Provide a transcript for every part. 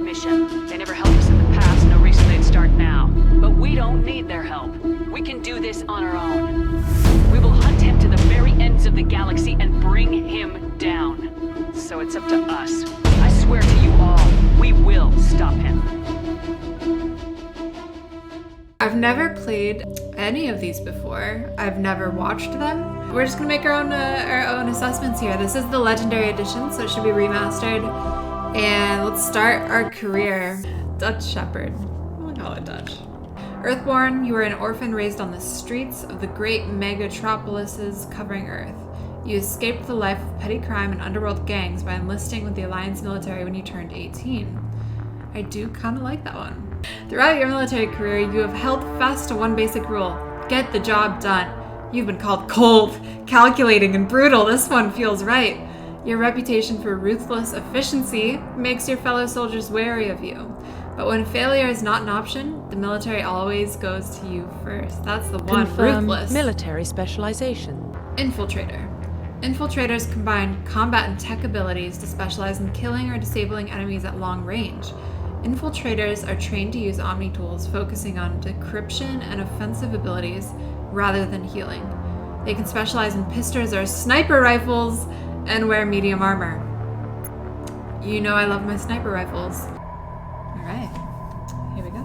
mission. They never helped us in the past, no reason they'd start now. But we don't need their help. We can do this on our own. We will hunt him to the very ends of the galaxy and bring him down. So it's up to us. I swear to you all, we will stop him. I've never played any of these before. I've never watched them. We're just gonna make our own assessments here. This is the Legendary Edition, so it should be remastered. And let's start our career. Dutch Shepherd. I'm gonna call it Dutch. Earthborn, you were an orphan raised on the streets of the great megatropolises covering Earth. You escaped the life of petty crime and underworld gangs by enlisting with the Alliance military when you turned 18. I do kind of like that one. Throughout your military career, you have held fast to one basic rule: get the job done. You've been called cold, calculating, and brutal. This one feels right. Your reputation for ruthless efficiency makes your fellow soldiers wary of you. But when failure is not an option, the military always goes to you first. That's the one. Confirm Ruthless. Military specialization. Infiltrator. Infiltrators combine combat and tech abilities to specialize in killing or disabling enemies at long range. Infiltrators are trained to use Omni tools, focusing on decryption and offensive abilities rather than healing. They can specialize in pistols or sniper rifles and wear medium armor. You know I love my sniper rifles. Alright, here we go.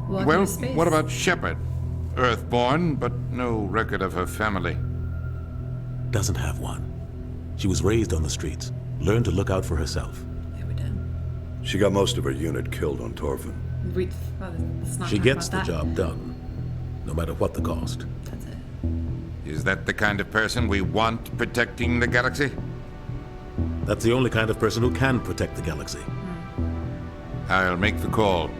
Welcome Well, to space. what about Shepard? Earthborn, but no record of her family. Doesn't have one. She was raised on the streets, learned to look out for herself. Yeah, we did. She got most of her unit killed on Torfin. Let's not She talk gets about the that. job done, no matter what the cost. That's it. Is that the kind of person we want protecting the galaxy? That's the only kind of person who can protect the galaxy. I'll make the call.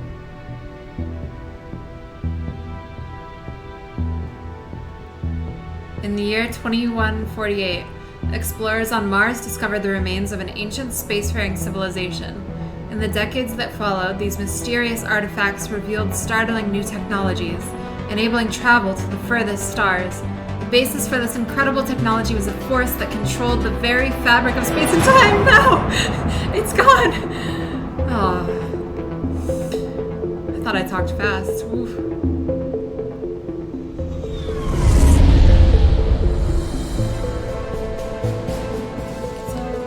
In the year 2148, explorers on Mars discovered the remains of an ancient spacefaring civilization. In the decades that followed, these mysterious artifacts revealed startling new technologies, enabling travel to the furthest stars. The basis for this incredible technology was a force that controlled the very fabric of space and time. No! It's gone! Oh. I thought I talked fast. Oof.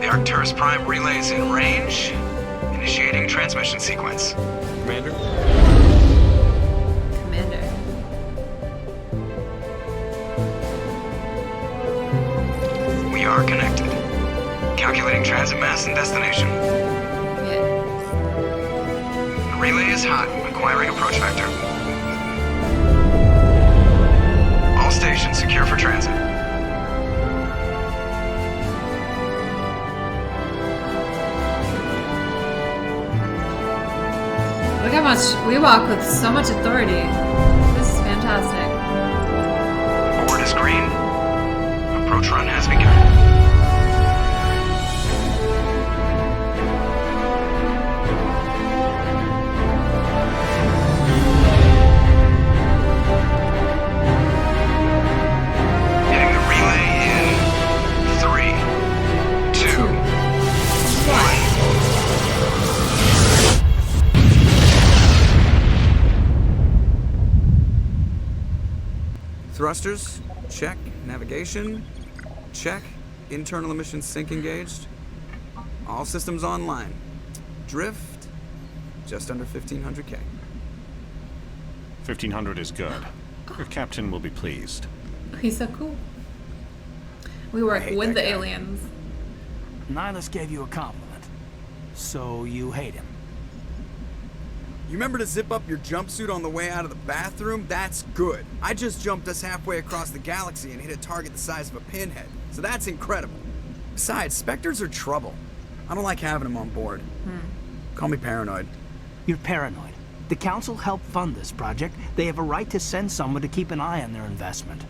The Arcturus Prime relay is in range. Initiating transmission sequence. Commander? Commander. We are connected. Calculating transit mass and destination. Yeah. The relay is hot, acquiring approach vector. All stations secure for transit. Look how much we walk with so much authority. This is fantastic. Board is green. Approach run has begun. Hitting the relay in 3, 2, 1. Thrusters, check. Navigation, check. Internal emissions sync engaged. All systems online. Drift, just under 1500K. 1500 is good. Your captain will be pleased. He's so cool. We work hate with that the guy. aliens. Nihilus gave you a compliment. So you hate him. You remember to zip up your jumpsuit on the way out of the bathroom? That's good. I just jumped us halfway across the galaxy and hit a target the size of a pinhead. So that's incredible. Besides, Specters are trouble. I don't like having them on board. Call me paranoid. You're paranoid. The Council helped fund this project. They have a right to send someone to keep an eye on their investment.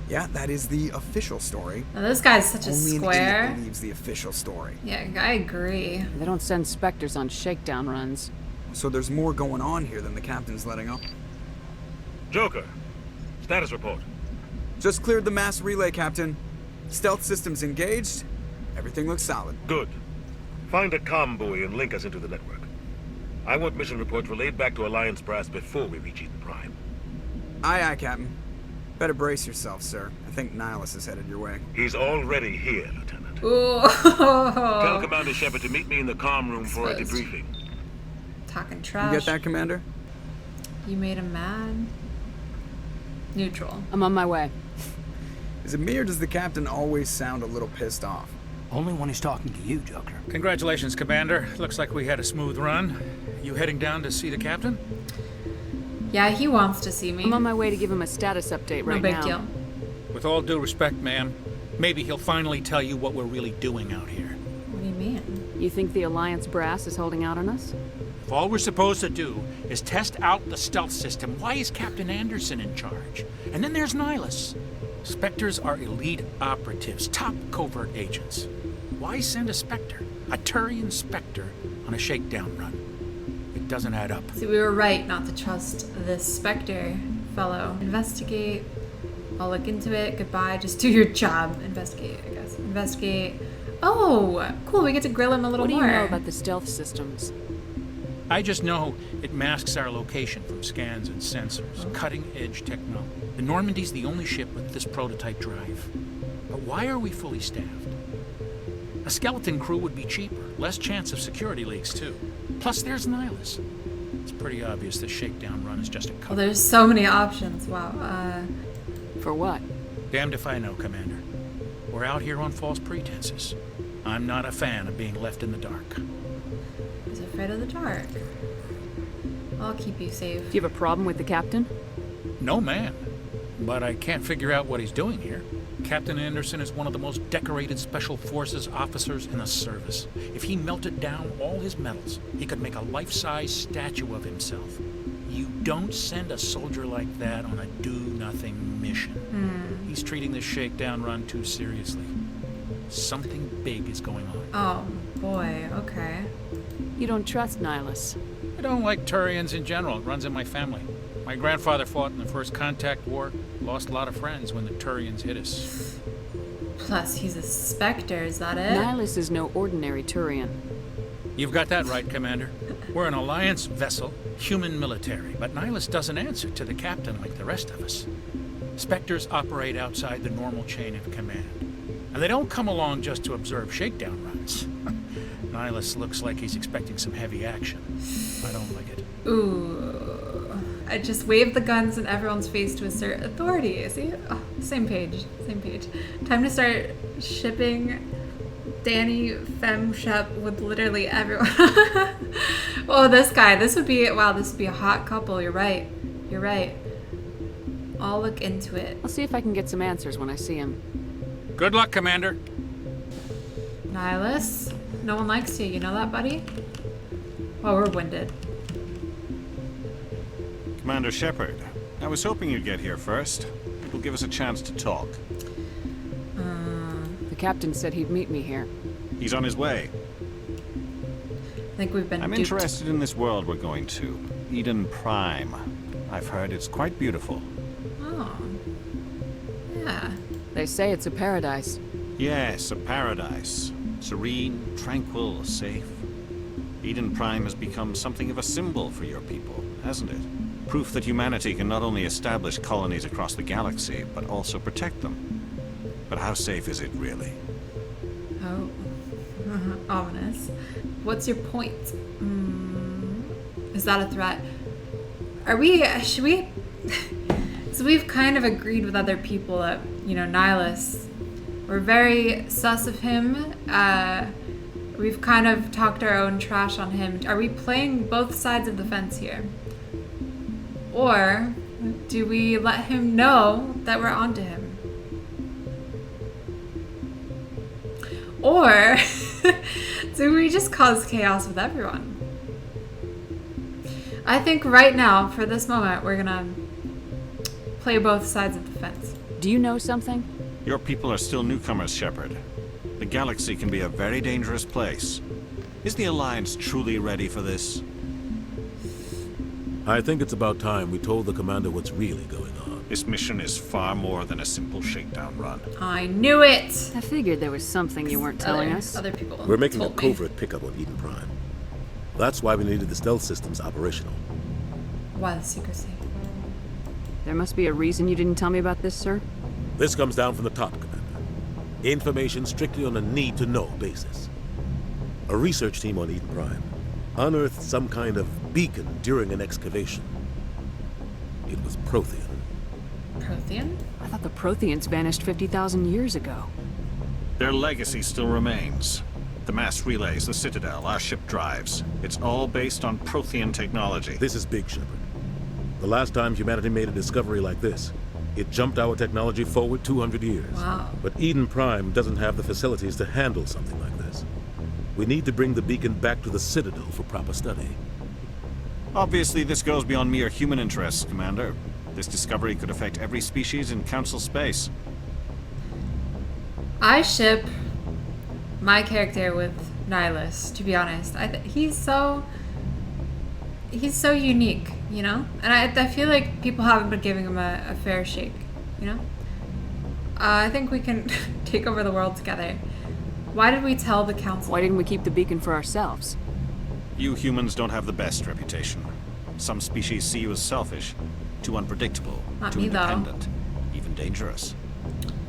Yeah, that is the official story. Now, this guy's such a Only an square. idiot believes the official story. Yeah, I agree. They don't send Specters on shakedown runs. So there's more going on here than the captain's letting up. Joker, status report. Just cleared the mass relay, Captain. Stealth systems engaged. Everything looks solid. Good. Find a comm buoy and link us into the network. I want mission reports relayed back to Alliance brass before we reach Eden Prime. Aye, aye, Captain. Better brace yourself, sir. I think Nihilus is headed your way. He's already here, Lieutenant. Ooh. Tell Commander Shepard to meet me in the comm room for a Exposed. debriefing. Talking trash. You get that, Commander? You made him mad. Neutral. I'm on my way. Is it me or does the Captain always sound a little pissed off? Only when he's talking to you, Joker. Congratulations, Commander. Looks like we had a smooth run. You heading down to see the captain? Yeah, he wants to see me. I'm on my way to give him a status update right no big now. deal. With all due respect, ma'am, maybe he'll finally tell you what we're really doing out here. What do you mean? You think the Alliance brass is holding out on us? If all we're supposed to do is test out the stealth system, why is Captain Anderson in charge? And then there's Nihilus. Specters are elite operatives, top covert agents. Why send a Specter, a Thorian Specter, on a shakedown run? It doesn't add up. See, we were right not to trust this Specter fellow. Investigate. I'll look into it. Goodbye. Just do your job. Investigate, I guess. Investigate. Oh, cool. We get to grill him a little What do more. you know about the stealth systems? I just know it masks our location from scans and sensors. Cutting-edge technology. The Normandy's the only ship with this prototype drive. But why are we fully staffed? A skeleton crew would be cheaper. Less chance of security leaks, too. Plus, there's Nihilus. It's pretty obvious this shakedown run is just a cover. Oh, there's so many options. Wow. For what? Damned if I know, Commander. We're out here on false pretenses. I'm not a fan of being left in the dark. He's afraid of the dark. I'll keep you safe. Do you have a problem with the captain? No, man. But I can't figure out what he's doing here. Captain Anderson is one of the most decorated Special Forces officers in the service. If he melted down all his medals, he could make a life-size statue of himself. You don't send a soldier like that on a do-nothing mission. He's treating this shakedown run too seriously. Something big is going on. Oh, boy. Okay. You don't trust Nihilus. I don't like Thorians in general. It runs in my family. My grandfather fought in the First Contact War. Lost a lot of friends when the Thorians hit us. Plus, he's a Specter. Is that it? Nihilus is no ordinary Thorian. You've got that right, Commander. We're an Alliance vessel, human military, but Nihilus doesn't answer to the captain like the rest of us. Specters operate outside the normal chain of command. And they don't come along just to observe shakedown runs. Nihilus looks like he's expecting some heavy action. I don't like it. Ooh. I just waved the guns in everyone's face to assert authority. See? Oh, same page. Same page. Time to start shipping Danny Femshep with literally everyone. Oh, this guy. This would be a hot couple. You're right. You're right. I'll look into it. I'll see if I can get some answers when I see him. Good luck, Commander. Nihilus, no one likes you. You know that, buddy? Oh, we're winded. Commander Shepard, I was hoping you'd get here first. It will give us a chance to talk. The captain said he'd meet me here. He's on his way. I think we've been I'm duped. interested in this world we're going to. Eden Prime. I've heard it's quite beautiful. Oh. Yeah. They say it's a paradise. Yes, a paradise. Serene, tranquil, safe. Eden Prime has become something of a symbol for your people, hasn't it? Proof that humanity can not only establish colonies across the galaxy, but also protect them. But how safe is it really? Oh. Ominous. What's your point? Is that a threat? Should we? So we've kind of agreed with other people that, Nihilus, we're very sus of him. We've kind of talked our own trash on him. Are we playing both sides of the fence here? Or do we let him know that we're onto him? Or do we just cause chaos with everyone? I think right now, for this moment, we're gonna play both sides of the fence. Do you know something? Your people are still newcomers, Shepard. The galaxy can be a very dangerous place. Is the Alliance truly ready for this? I think it's about time we told the commander what's really going on. This mission is far more than a simple shakedown run. I knew it! I figured there was something you weren't telling us. Other people We're making a told me. covert pickup on Eden Prime. That's why we needed the stealth systems operational. Why the secrecy? There must be a reason you didn't tell me about this, sir. This comes down from the top, Commander. Information strictly on a need-to-know basis. A research team on Eden Prime unearthed some kind of beacon during an excavation. It was Prothean. Prothean? I thought the Protheans vanished 50,000 years ago. Their legacy still remains. The mass relays, the Citadel, our ship drives. It's all based on Prothean technology. This is big, Shepard. The last time humanity made a discovery like this, it jumped our technology forward 200 years. Wow. But Eden Prime doesn't have the facilities to handle something like this. We need to bring the beacon back to the Citadel for proper study. Obviously, this goes beyond mere human interests, Commander. This discovery could affect every species in Council space. I ship my character with Nihilus, to be honest. He's so unique, you know? And I feel like people haven't been giving him a fair shake, you know? I think we can take over the world together. Why did we tell the Council? Why didn't we keep the beacon for ourselves? You humans don't have the best reputation. Some species see you as selfish, too unpredictable, Not too me, though. independent, even dangerous.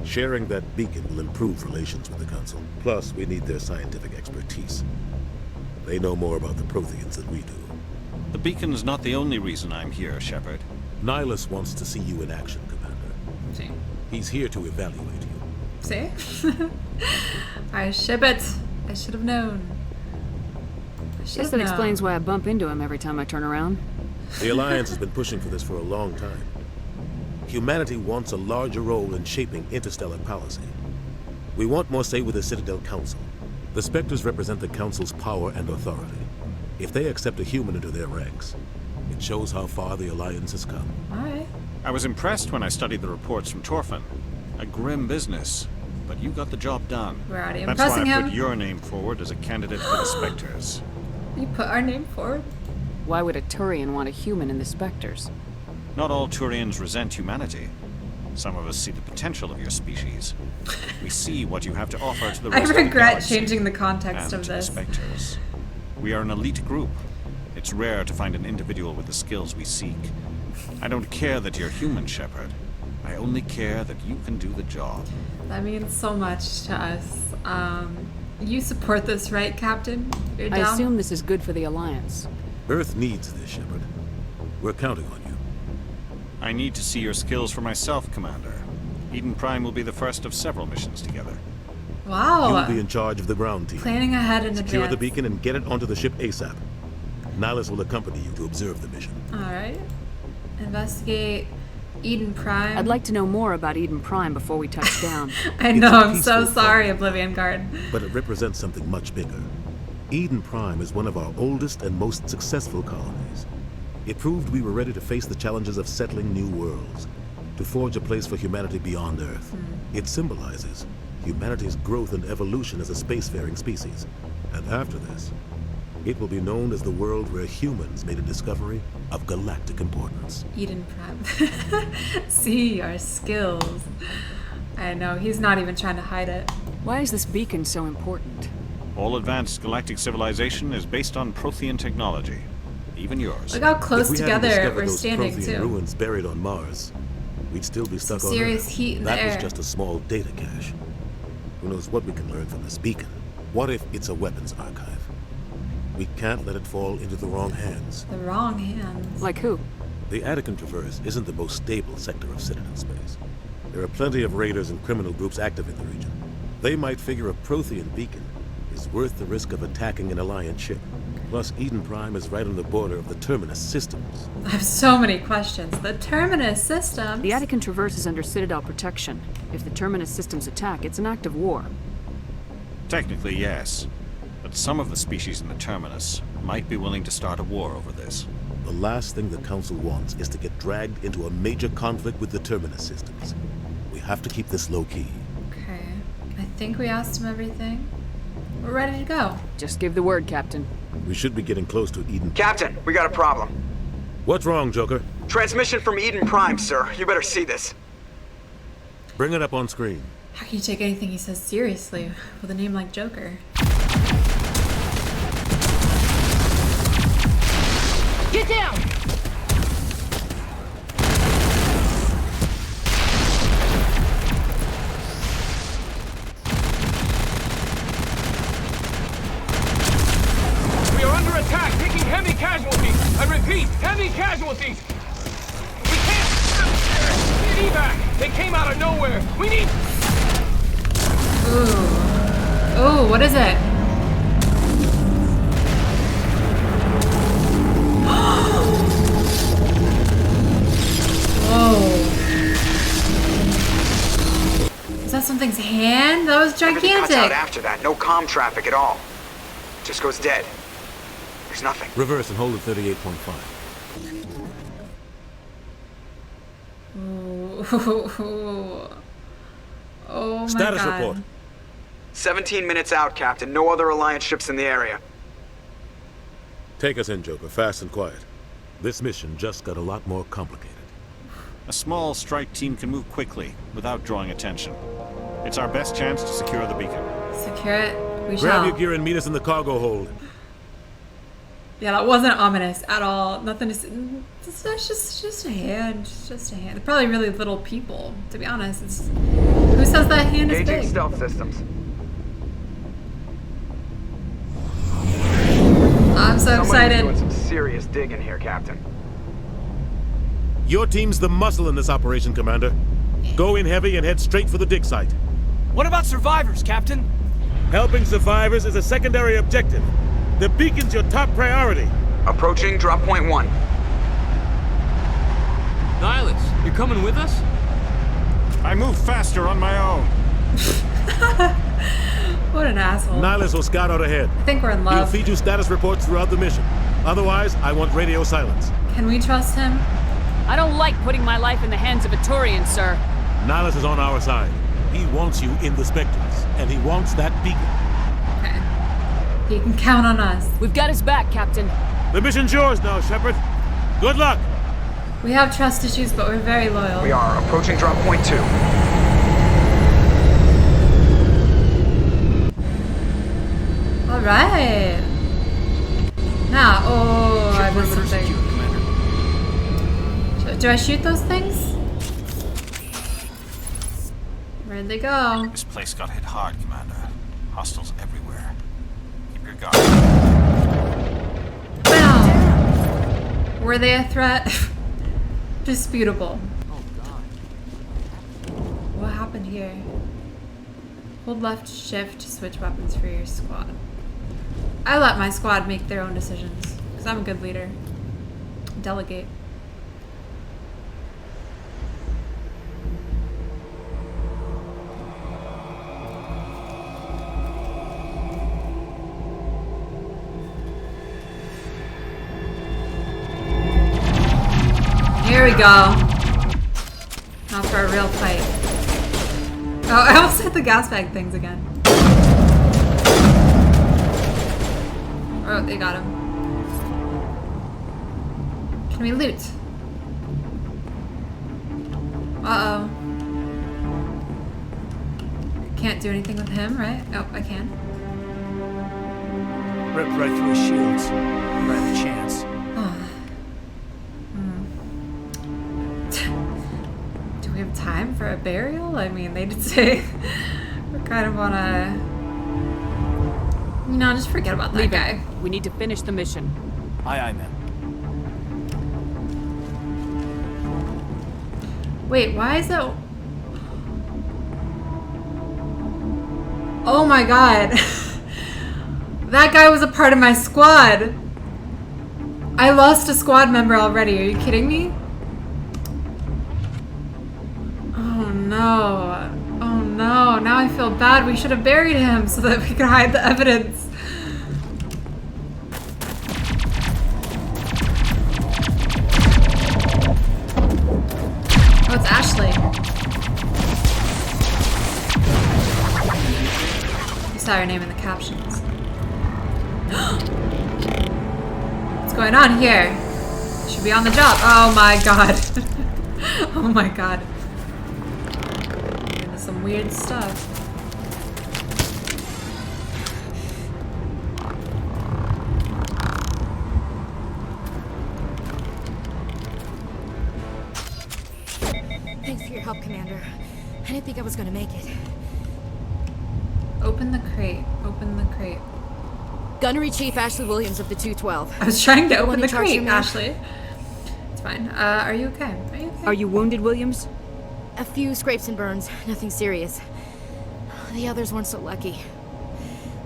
Sharing that beacon will improve relations with the Council. Plus, we need their scientific expertise. They know more about the Protheans than we do. The beacon's not the only reason I'm here, Shepard. Nihilus wants to see you in action, Commander. See? He's here to evaluate you. See? I ship it. I should have known. Guess that explains why I bump into him every time I turn around. The Alliance has been pushing for this for a long time. Humanity wants a larger role in shaping interstellar policy. We want more say with the Citadel Council. The Specters represent the Council's power and authority. If they accept a human into their ranks, it shows how far the Alliance has come. Alright. I was impressed when I studied the reports from Torfin. A grim business, but you got the job done. We're already That's why impressing I him. put your name forward as a candidate for the Specters. You put our name forward? Why would a Turian want a human in the Specters? Not all Turians resent humanity. Some of us see the potential of your species. We see what you have to offer to the I rest of the regret galaxy changing the context and of to the this. Specters. We are an elite group. It's rare to find an individual with the skills we seek. I don't care that you're human, Shepard. I only care that you can do the job. That means so much to us. You support this, right, Captain? You're down? I assume this is good for the Alliance. Earth needs this, Shepard. We're counting on you. I need to see your skills for myself, Commander. Eden Prime will be the first of several missions together. Wow. You'll be in charge of the ground team. Planning ahead in Secure advance. the beacon and get it onto the ship ASAP. Nihilus will accompany you to observe the mission. Alright. Investigate Eden Prime. I'd like to know more about Eden Prime before we touch down. I know, I'm It's a so peaceful sorry, planet. Oblivion Guard. But it represents something much bigger. Eden Prime is one of our oldest and most successful colonies. It proved we were ready to face the challenges of settling new worlds, to forge a place for humanity beyond Earth. It symbolizes humanity's growth and evolution as a spacefaring species. And after this, it will be known as the world where humans made a discovery of galactic importance. Eden Prime. See your skills. I know, he's not even trying to hide it. Why is this beacon so important? All advanced galactic civilization is based on Prothean technology. Even yours. Look how close If we hadn't together discovered we're those standing, Prothean too. ruins buried on Mars, we'd still be stuck on serious Earth. heat in the That was air. just a small data cache. Who knows what we can learn from this beacon? What if it's a weapons archive? We can't let it fall into the wrong hands. The wrong hands. Like who? The Attican Traverse isn't the most stable sector of Citadel space. There are plenty of raiders and criminal groups active in the region. They might figure a Prothean beacon is worth the risk of attacking an Alliance ship. Plus, Eden Prime is right on the border of the Terminus systems. I have so many questions. The Terminus system. The Attican Traverse is under Citadel protection. If the Terminus systems attack, it's an act of war. Technically, yes. But some of the species in the Terminus might be willing to start a war over this. The last thing the Council wants is to get dragged into a major conflict with the Terminus systems. We have to keep this low-key. Okay. I think we asked him everything. We're ready to go. Just give the word, Captain. We should be getting close to Eden. Captain, we got a problem. What's wrong, Joker? Transmission from Eden Prime, sir. You better see this. Bring it up on screen. How can you take anything he says seriously with a name like Joker? Get down! We are under attack, taking heavy casualties. I repeat, heavy casualties. We can't. Need evac. They came out of nowhere. We need. Ooh. Ooh, what is it? Whoa. Is that something's hand? That was Everything cuts out gigantic. after that. No comm traffic at all. Just goes dead. There's nothing. Reverse and hold at 38.5. Ooh. Oh my Status God. report. 17 minutes out, Captain. No other Alliance ships in the area. Take us in, Joker, fast and quiet. This mission just got a lot more complicated. A small strike team can move quickly, without drawing attention. It's our best chance to secure the beacon. Secure it. We Grab shall. your gear and meet us in the cargo hold. Yeah, that wasn't ominous at all. Nothing to. It's just a hand. It's just a hand. They're probably really little people, to be honest. It's, who says that hand is Engaging big? stealth systems. I'm so Somebody's excited. doing some serious digging here, Captain. Your team's the muscle in this operation, Commander. Go in heavy and head straight for the dig site. What about survivors, Captain? Helping survivors is a secondary objective. The beacon's your top priority. Approaching drop point 1. Nihilus, you coming with us? I move faster on my own. What an asshole. Nihilus will scout out ahead. I think we're in He'll love. feed you status reports throughout the mission. Otherwise, I want radio silence. Can we trust him? I don't like putting my life in the hands of a Thorian, sir. Nihilus is on our side. He wants you in the Specters, and he wants that beacon. Okay. He can count on us. We've got his back, Captain. The mission's yours now, Shepard. Good luck. We have trust issues, but we're very loyal. We are approaching drop point 2. All right. Now, oh, I missed something. Do I shoot those things? Where'd they go? This place got hit hard, Commander. Hostiles everywhere. Keep your guard. Wow. Were they a threat? Disputable. Oh God. What happened here? Hold left shift to switch weapons for your squad. I let my squad make their own decisions, because I'm a good leader. Delegate. Here we go. Now for a real fight. Oh, I almost hit the gas bag things again. Oh, they got him. Can we loot? Uh-oh. Can't do anything with him, right? Oh, I can. Ripped right through his shields. Never had a chance. Do we have time for a burial? I mean, they did say we're kind of on a... You know, just forget about that Leave guy. it. We need to finish the mission. Aye, aye, ma'am. Wait, why is it... Oh my god. That guy was a part of my squad. I lost a squad member already. Are you kidding me? Oh no. Oh no. Now I feel bad. We should have buried him so that we could hide the evidence. Oh, it's Ashley. You saw her name in the captions. What's going on here? Should be on the job. Oh my god. Oh my god. Into some weird stuff. Commander. I didn't think I was gonna make it. Open the crate. Open the crate. Gunnery Chief Ashley Williams of the 212. I was trying to open the in charge crate, here, ma'am? Ashley. It's fine. Are you okay? Are you okay? Are you wounded, Williams? A few scrapes and burns, nothing serious. The others weren't so lucky.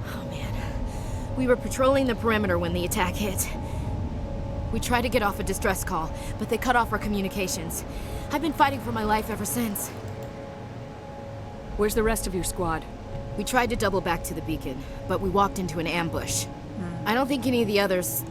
Oh man. We were patrolling the perimeter when the attack hit. We tried to get off a distress call, but they cut off our communications. I've been fighting for my life ever since. Where's the rest of your squad? We tried to double back to the beacon, but we walked into an ambush. I don't think any of the others...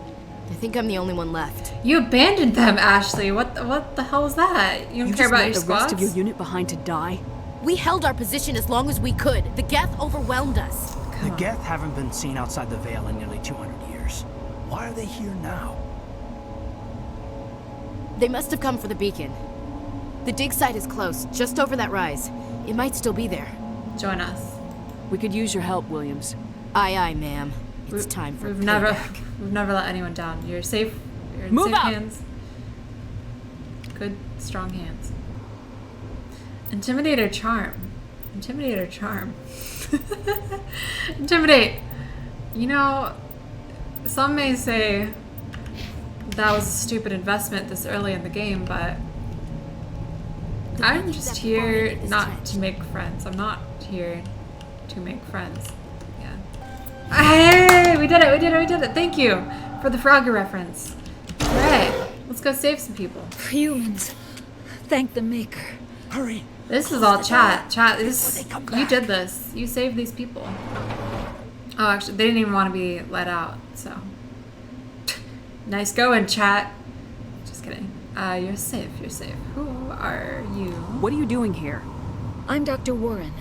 I think I'm the only one left. You abandoned them, Ashley. What the hell was that? You don't care about your the squads? rest of your unit behind to die? We held our position as long as we could. The Geth overwhelmed us. The Geth haven't been seen outside the Veil in nearly 200 years. Why are they here now? They must have come for the beacon. The dig site is close, just over that rise. It might still be there. Join us. We could use your help, Williams. Aye, aye, ma'am. It's time for We've payback. never let anyone down. You're safe. You're in Move safe out. hands. Good, strong hands. Intimidate or charm? Intimidate or charm? Intimidate. You know, some may say that was a stupid investment this early in the game, but I'm just here not to make friends. I'm not here to make friends. Yeah. Hey, we did it, we did it, we did it. Thank you for the Frogger reference. Alright, let's go save some people. Humans, thank the Maker. Hurry. This is all chat. Chat, this, you did this. You saved these people. Oh, actually, they didn't even want to be let out, so. Nice going, chat. Just kidding. You're safe, you're safe. Who are you? What are you doing here? I'm Dr. Warren.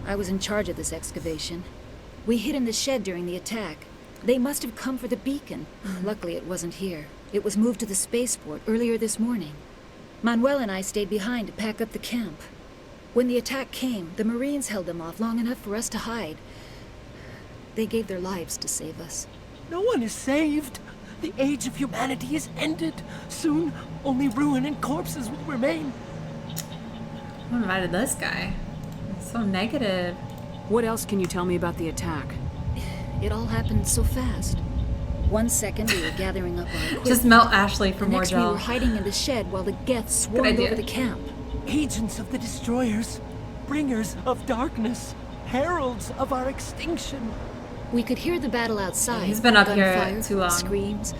I was in charge of this excavation. We hid in the shed during the attack. They must have come for the beacon. Luckily, it wasn't here. It was moved to the spaceport earlier this morning. Manuel and I stayed behind to pack up the camp. When the attack came, the Marines held them off long enough for us to hide. They gave their lives to save us. No one is saved. The age of humanity is ended. Soon, only ruin and corpses will remain. Who invited this guy? It's so negative. What else can you tell me about the attack? It all happened so fast. 1 second we were gathering up our equipment. Just melt Ashley for the more next gel. we were hiding in the shed while the Geth swarmed over the camp. Agents of the Destroyers, bringers of darkness, heralds of our extinction. We could hear the battle outside. He's been up here Gunfire, too long. Screams.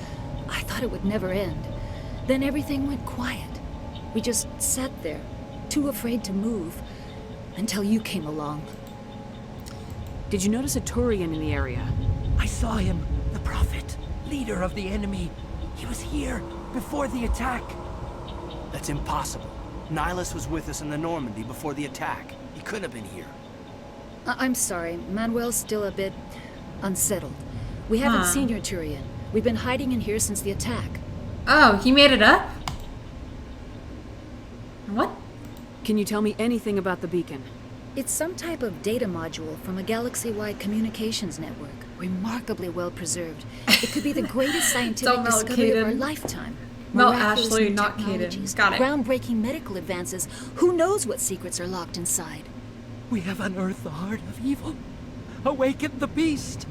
I thought it would never end. Then everything went quiet. We just sat there, too afraid to move, until you came along. Did you notice a Thorian in the area? I saw him, the Prophet, leader of the enemy. He was here before the attack. That's impossible. Nihilus was with us in the Normandy before the attack. He couldn't have been here. I'm sorry, Manuel's still a bit unsettled. We haven't seen your Thorian. We've been hiding in here since the attack. Oh, he made it up? What? Can you tell me anything about the beacon? It's some type of data module from a galaxy-wide communications network. Remarkably well preserved. It could be the greatest scientific discovery of our lifetime. Mel Miraculous Ashley, new not Kaden. technologies, Got it. groundbreaking medical advances. Who knows what secrets are locked inside? We have unearthed the heart of evil, awakened the beast,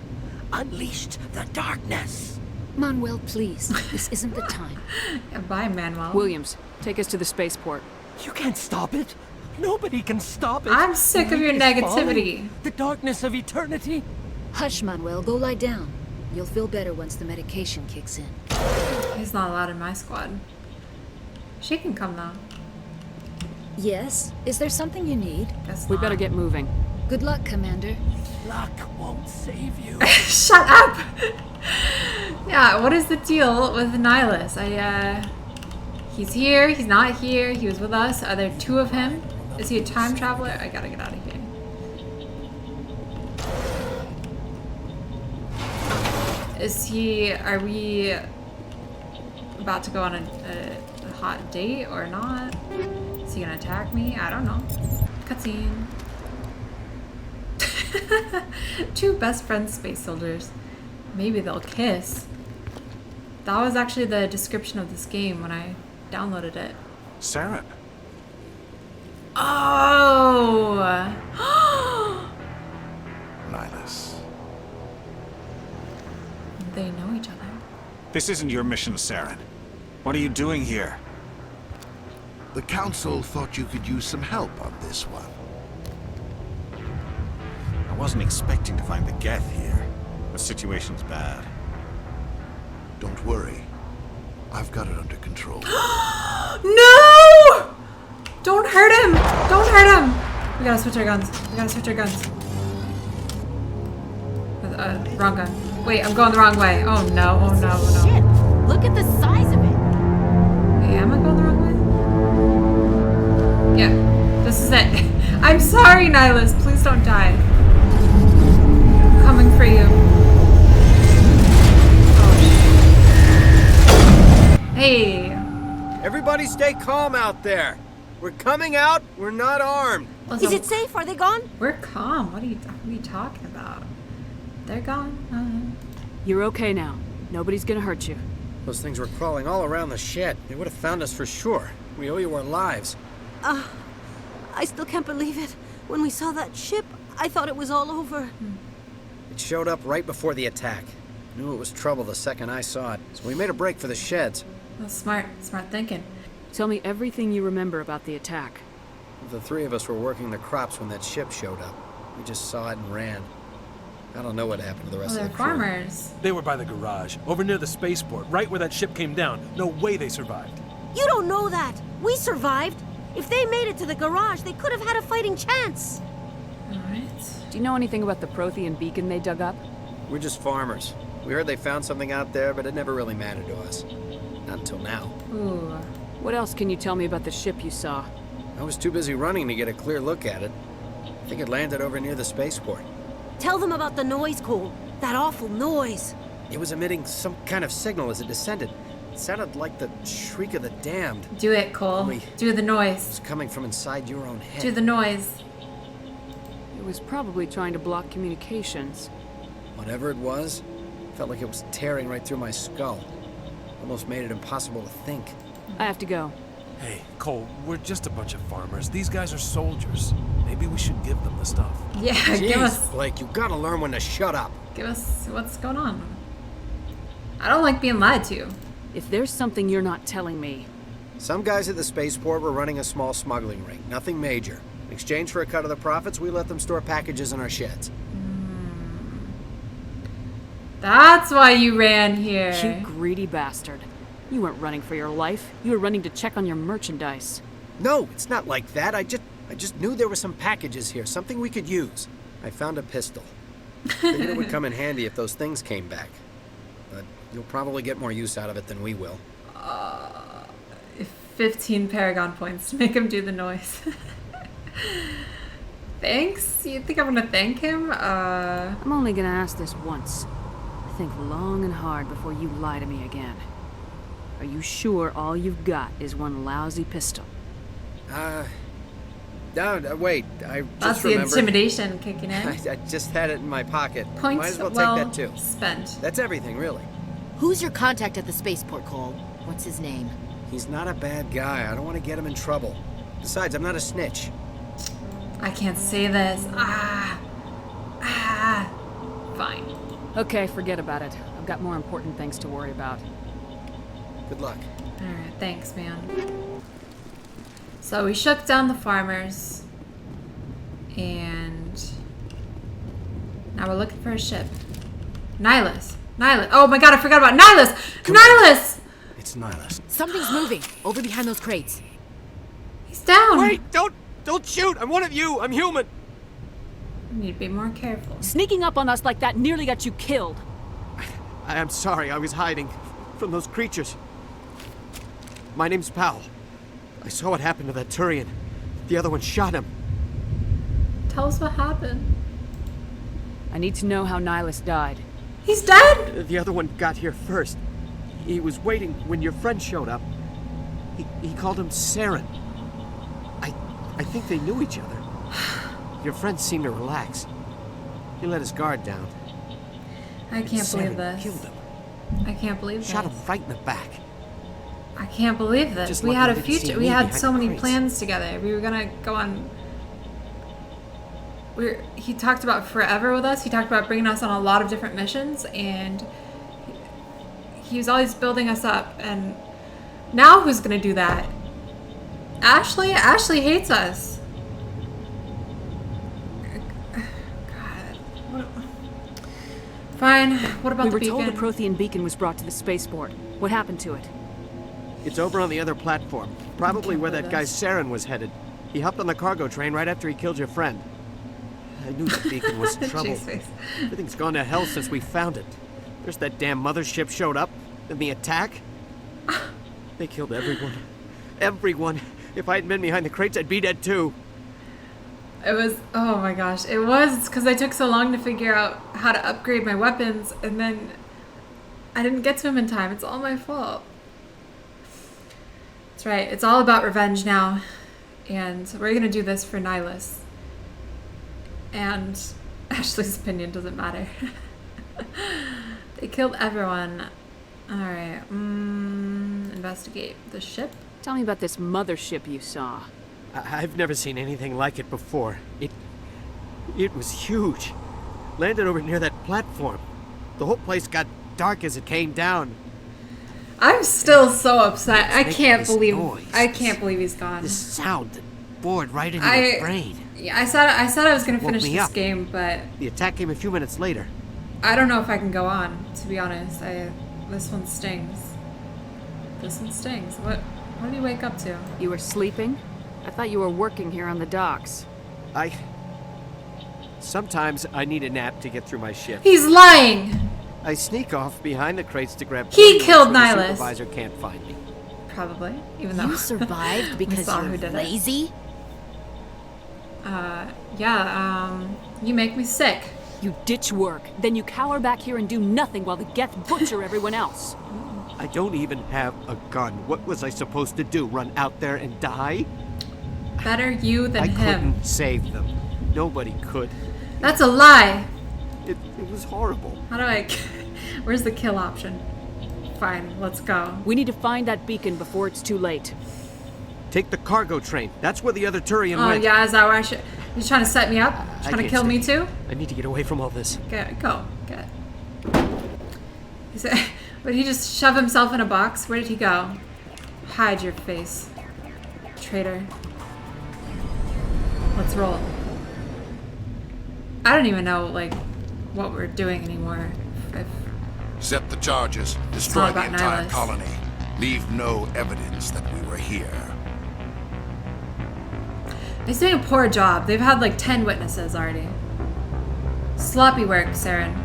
unleashed the darkness. Manuel, please. This isn't the time. Bye, Manuel. Williams, take us to the spaceport. You can't stop it. Nobody can stop it. I'm sick The of your light is negativity. falling. The darkness of eternity. Hush, Manuel. Go lie down. You'll feel better once the medication kicks in. He's not allowed in my squad. She can come though. Yes? Is there something you need? Guess We not. better get moving. Good luck, Commander. Luck won't save you. Shut up! Yeah, what is the deal with Nihilus? He's here, he's not here, he was with us. Are there two of him? Is he a time traveler? I gotta get out of here. Are we about to go on a hot date or not? Is he gonna attack me? I don't know. Cutscene. Two best friends space soldiers. Maybe they'll kiss. That was actually the description of this game when I downloaded it. Saren. Oh! Nihilus. They know each other. This isn't your mission, Saren. What are you doing here? The Council thought you could use some help on this one. I wasn't expecting to find the Geth here. The situation's bad. Don't worry. I've got it under control. No! Don't hurt him! Don't hurt him! We gotta switch our guns. We gotta switch our guns. Wrong gun. Wait, I'm going the wrong way. Oh no, oh no, oh no. Shit! Look at the size of it! Wait, am I going the wrong way? Yeah, this is it. I'm sorry, Nihilus. Please don't die. I'm coming for you. Oh, hey. Everybody stay calm out there. We're coming out. We're not armed. Listen, Is it safe? Are they gone? We're calm. What are you talking about? They're gone. You're okay now. Nobody's gonna hurt you. Those things were crawling all around the shed. They would have found us for sure. We owe you our lives. I still can't believe it. When we saw that ship, I thought it was all over. It showed up right before the attack. Knew it was trouble the second I saw it, so we made a break for the sheds. That's smart thinking. Tell me everything you remember about the attack. The three of us were working the crops when that ship showed up. We just saw it and ran. I don't know what happened to the rest of the crew. Farmers. They were by the garage, over near the spaceport, right where that ship came down. No way they survived. You don't know that. We survived. If they made it to the garage, they could have had a fighting chance. Alright. Do you know anything about the Prothean beacon they dug up? We're just farmers. We heard they found something out there, but it never really mattered to us. Not until now. Ooh. What else can you tell me about the ship you saw? I was too busy running to get a clear look at it. I think it landed over near the spaceport. Tell them about the noise, Cole. That awful noise. It was emitting some kind of signal as it descended. It sounded like the shriek of the damned. Do it, Cole. Do the noise. It's coming from inside your own head. Do the noise. It was probably trying to block communications. Whatever it was, felt like it was tearing right through my skull. Almost made it impossible to think. I have to go. Hey, Cole, we're just a bunch of farmers. These guys are soldiers. Maybe we should give them the stuff. Yeah, Jeez, give us... Blake, you gotta learn when to shut up. Give us what's going on. I don't like being lied to. If there's something you're not telling me... Some guys at the spaceport were running a small smuggling ring. Nothing major. In exchange for a cut of the profits, we let them store packages in our sheds. That's why you ran here. You greedy bastard. You weren't running for your life. You were running to check on your merchandise. No, it's not like that. I just knew there were some packages here, something we could use. I found a pistol. Figured it would come in handy if those things came back. But you'll probably get more use out of it than we will. 15 Paragon points to make him do the noise. Thanks? You think I'm gonna thank him? I'm only gonna ask this once. Think long and hard before you lie to me again. Are you sure all you've got is one lousy pistol? No, wait. I That's just the remembered. intimidation kicking in. I just had it in my pocket. Points Might as well well take that too. spent. That's everything, really. Who's your contact at the spaceport, Cole? What's his name? He's not a bad guy. I don't want to get him in trouble. Besides, I'm not a snitch. I can't say this. Fine. Okay, forget about it. I've got more important things to worry about. Good luck. Alright, thanks, man. So we shook down the farmers. And now we're looking for a ship. Nihilus. Oh my god, I forgot about Nihilus! Nihilus! It's Nihilus. Something's moving over behind those crates. He's down. Wait, don't shoot! I'm one of you! I'm human! You need to be more careful. Sneaking up on us like that nearly got you killed. I'm sorry, I was hiding from those creatures. My name's Powell. I saw what happened to that Thorian. The other one shot him. Tell us what happened. I need to know how Nihilus died. He's dead? The other one got here first. He was waiting when your friend showed up. He called him Saren. I think they knew each other. Your friend seemed to relax. He let his guard down. I can't believe Saren this. killed him. I can't believe this. Shot him right in the back. I can't believe this. Just We lucky had a they didn't see future. me We had behind so the many crates. plans together. We were gonna go on. He talked about forever with us. He talked about bringing us on a lot of different missions, and he was always building us up. And now who's gonna do that? Ashley? Ashley hates us. God. Fine. What about we the were beacon? told the Prothean beacon was brought to the spaceport. What happened to it? It's over on the other platform. Probably where that guy Saren was headed. He hopped on the cargo train right after he killed your friend. I knew the beacon was in trouble. Jeez. Everything's gone to hell since we found it. First that damn mothership showed up, then the attack. They killed everyone. Everyone. If I hadn't been behind the crates, I'd be dead too. It was, oh my gosh, it was because I took so long to figure out how to upgrade my weapons, and then I didn't get to him in time. It's all my fault. That's right, it's all about revenge now, and we're gonna do this for Nihilus. And Ashley's opinion doesn't matter. They killed everyone. Alright, investigate the ship. Tell me about this mothership you saw. I've never seen anything like it before. It was huge. Landed over near that platform. The whole place got dark as it came down. I'm still so upset. I making can't this believe noise. I can't believe he's gone. This sound that bored right into my brain. Yeah, I said I was gonna Woke finish me this up. game, but The attack came a few minutes later. I don't know if I can go on, to be honest. This one stings. This one stings. What did you wake up to? You were sleeping? I thought you were working here on the docks. Sometimes I need a nap to get through my shift. He's lying! I sneak off behind the crates to grab He food killed so the Nihilus. supervisor can't find me. Probably, even though You survived we because saw you're who did it. lazy? You make me sick. You ditch work, then you cower back here and do nothing while the Geth butcher everyone else. I don't even have a gun. What was I supposed to do? Run out there and die? Better you than I him. couldn't save them. Nobody could. That's a lie. It was horrible. How do I... Where's the kill option? Fine, let's go. We need to find that beacon before it's too late. Take the cargo train. That's where the other Thorian Oh went. yeah, is that where I should... You trying to set me up? I Trying to can't kill me stay. too? I need to get away from all this. Go. He said, would he just shove himself in a box? Where did he go? Hide your face. Traitor. Let's roll. I don't even know, like, what we're doing anymore. Set the charges. all Destroy the about entire Nihilus. colony. Leave no evidence that we were here. He's doing a poor job. They've had like 10 witnesses already. Sloppy work, Saren.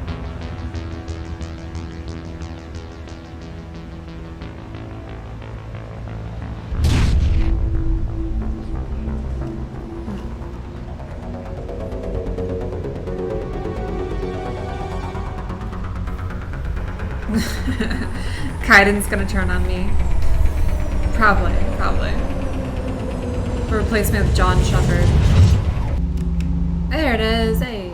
Kaiden's gonna turn on me. Probably. Replace me with John Shepard. There it is. Hey.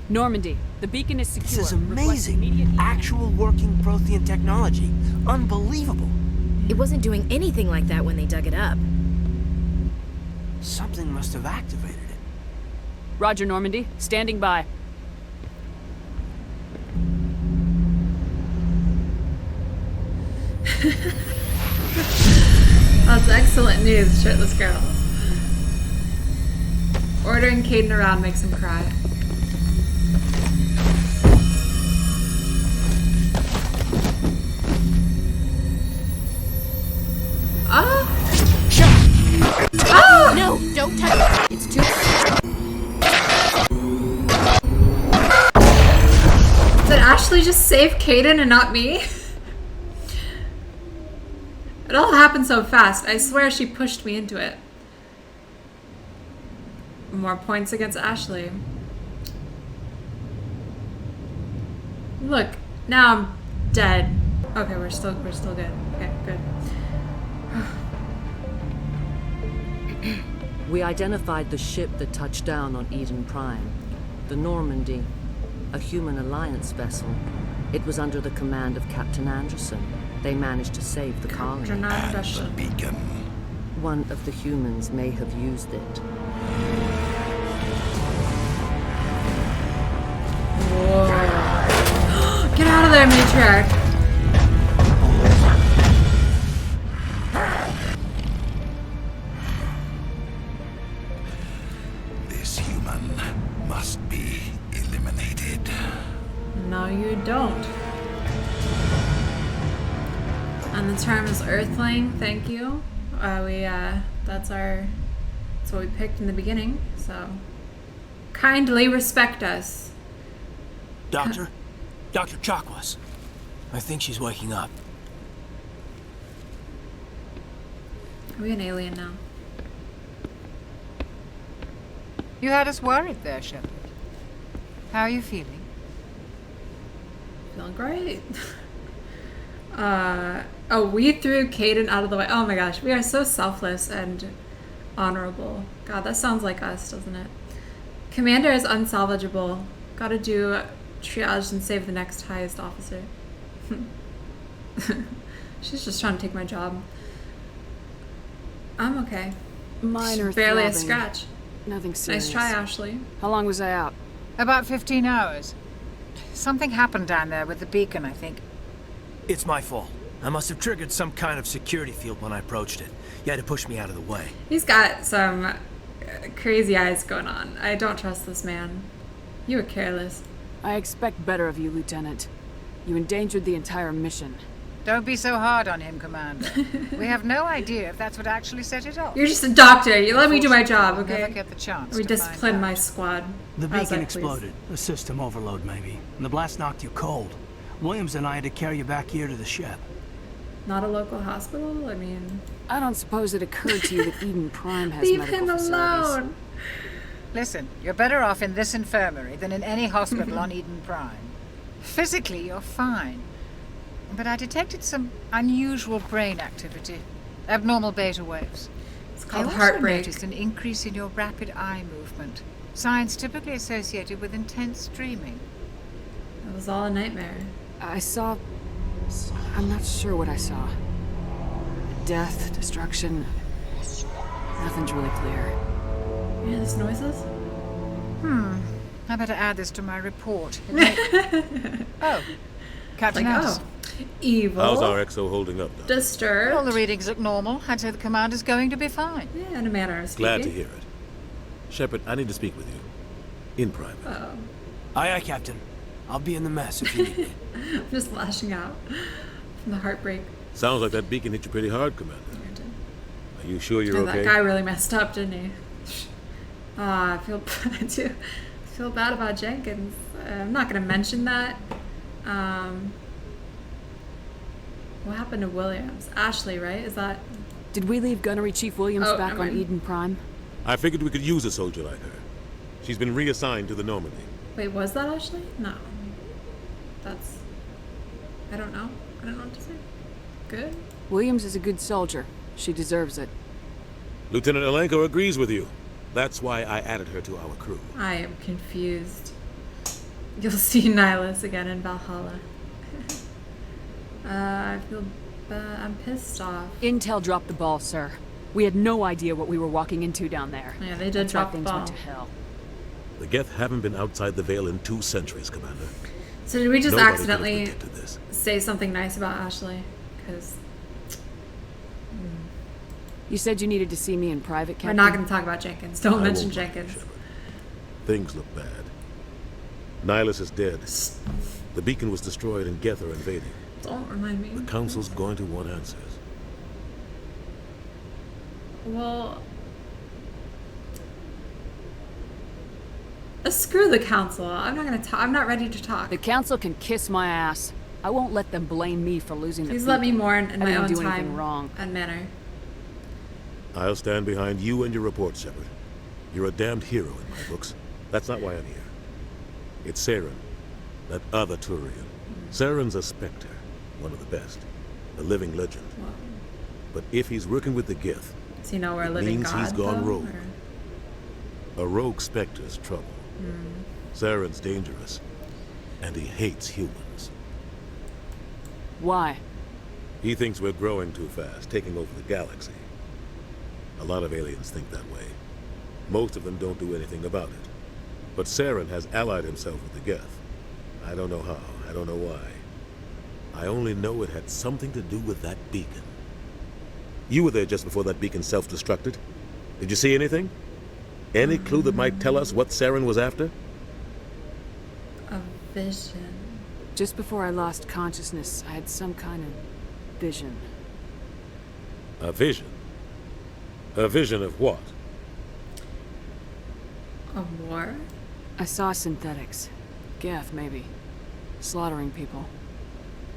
Normandy, the beacon is secure. This is Request amazing. immediate- Actual working Prothean technology. Unbelievable. It wasn't doing anything like that when they dug it up. Something must have activated it. Roger, Normandy. Standing by. That's excellent news, shirtless girl. Ordering Caden around makes him cry. No, don't touch it. It's too... Did Ashley just save Caden and not me? It all happened so fast. I swear she pushed me into it. More points against Ashley. Look, now I'm dead. Okay, we're still good. Okay, good. We identified the ship that touched down on Eden Prime. The Normandy, a human alliance vessel. It was under the command of Captain Anderson. They managed to save the colony. Captain Anderson. And the beacon. One of the humans may have used it. Whoa. Get out of there, matriarch. This human must be eliminated. No, you don't. And the term is Earthling. Thank you. That's what we picked in the beginning. So kindly respect us. Doctor? Dr. Chakwas. I think she's waking up. Are we an alien now? You had us worried there, Shepard. How are you feeling? Feeling great. Oh, we threw Caden out of the way. Oh my gosh, we are so selfless and honorable. God, that sounds like us, doesn't it? Commander is unsalvageable. Gotta do triage and save the next highest officer. She's just trying to take my job. I'm okay. Minor barely a throbbing. scratch. Nothing serious. Nice try, Ashley. How long was I out? About 15 hours. Something happened down there with the beacon, I think. It's my fault. I must have triggered some kind of security field when I approached it. You had to push me out of the way. He's got some crazy eyes going on. I don't trust this man. You were careless. I expect better of you, Lieutenant. You endangered the entire mission. Don't be so hard on him, Commander. We have no idea if that's what actually set it off. You're just a doctor. You let me do my job, okay? Never get the chance We to discipline find my out. squad. The How's that, beacon please? exploded. A system overload, maybe. And the blast knocked you cold. Williams and I had to carry you back here to the ship. Not a local hospital? I mean... I don't suppose it occurred to you that Eden Prime has Leave medical him facilities. alone. Listen, you're better off in this infirmary than in any hospital on Eden Prime. Physically, you're fine. But I detected some unusual brain activity. Abnormal beta waves. It's I called also heartbreak. noticed an increase in your rapid eye movement. Signs typically associated with intense dreaming. It was all a nightmare. I saw... I'm not sure what I saw. Death, destruction... Nothing's really clear. You hear these noises? I better add this to my report. It may- Oh, Captain Like, Anderson. Evil. How's our EXO holding up, Doc? Disturbed. All the readings look normal. I'd say the commander's going to be fine. Yeah, in a manner of speaking. Glad to hear it. Shepard, I need to speak with you. In private. Oh. Aye, aye, Captain. I'll be in the mess if you need me. I'm just lashing out from the heartbreak. Sounds like that beacon hit you pretty hard, Commander. Are you sure you're okay? That guy really messed up, didn't he? I feel I do feel bad about Jenkins. I'm not going to mention that. What happened to Williams? Ashley, right? Is that... Did we leave Gunnery Chief Williams Oh, back never on mind. Eden Prime? I figured we could use a soldier like her. She's been reassigned to the Normandy. Wait, was that Ashley? No. That's... I don't know. I don't know what to say. Good? Williams is a good soldier. She deserves it. Lieutenant Alenko agrees with you. That's why I added her to our crew. I am confused. You'll see Nihilus again in Valhalla. I feel bad. I'm pissed off. Intel dropped the ball, sir. We had no idea what we were walking into down there. Yeah, they did That's drop why the things ball. went to hell. The Geth haven't been outside the Veil in 2 centuries, Commander. So did we just Nobody accidentally could've predicted this. say something nice about Ashley? Because You said you needed to see me in private, Captain? we're not going to talk about Jenkins. Don't I mention won't mind, Jenkins. Shepard. Things look bad. Nihilus is dead. The beacon was destroyed and Geth are invading. Don't remind me. The Council's going to want answers. Well, screw the council. I'm not going to talk. I'm not ready to talk. The council can kiss my ass. I won't let them blame me for losing the Please let me beacon. mourn in I my didn't own do time anything wrong. and manner. I'll stand behind you and your report, Shepard. You're a damned hero in my books. That's not why I'm here. It's Saren, that other Thorian. Saren's a Specter, one of the best, a living legend. Wow. But if he's working with the Geth, So you know we're a it living means god, he's gone though, rogue. or- A rogue Specter's trouble. Saren's dangerous, and he hates humans. Why? He thinks we're growing too fast, taking over the galaxy. A lot of aliens think that way. Most of them don't do anything about it. But Saren has allied himself with the Geth. I don't know how, I don't know why. I only know it had something to do with that beacon. You were there just before that beacon self-destructed. Did you see anything? Any clue that might tell us what Saren was after? A vision. Just before I lost consciousness, I had some kind of vision. A vision? A vision of what? A war? I saw synthetics. Geth, maybe. Slaughtering people.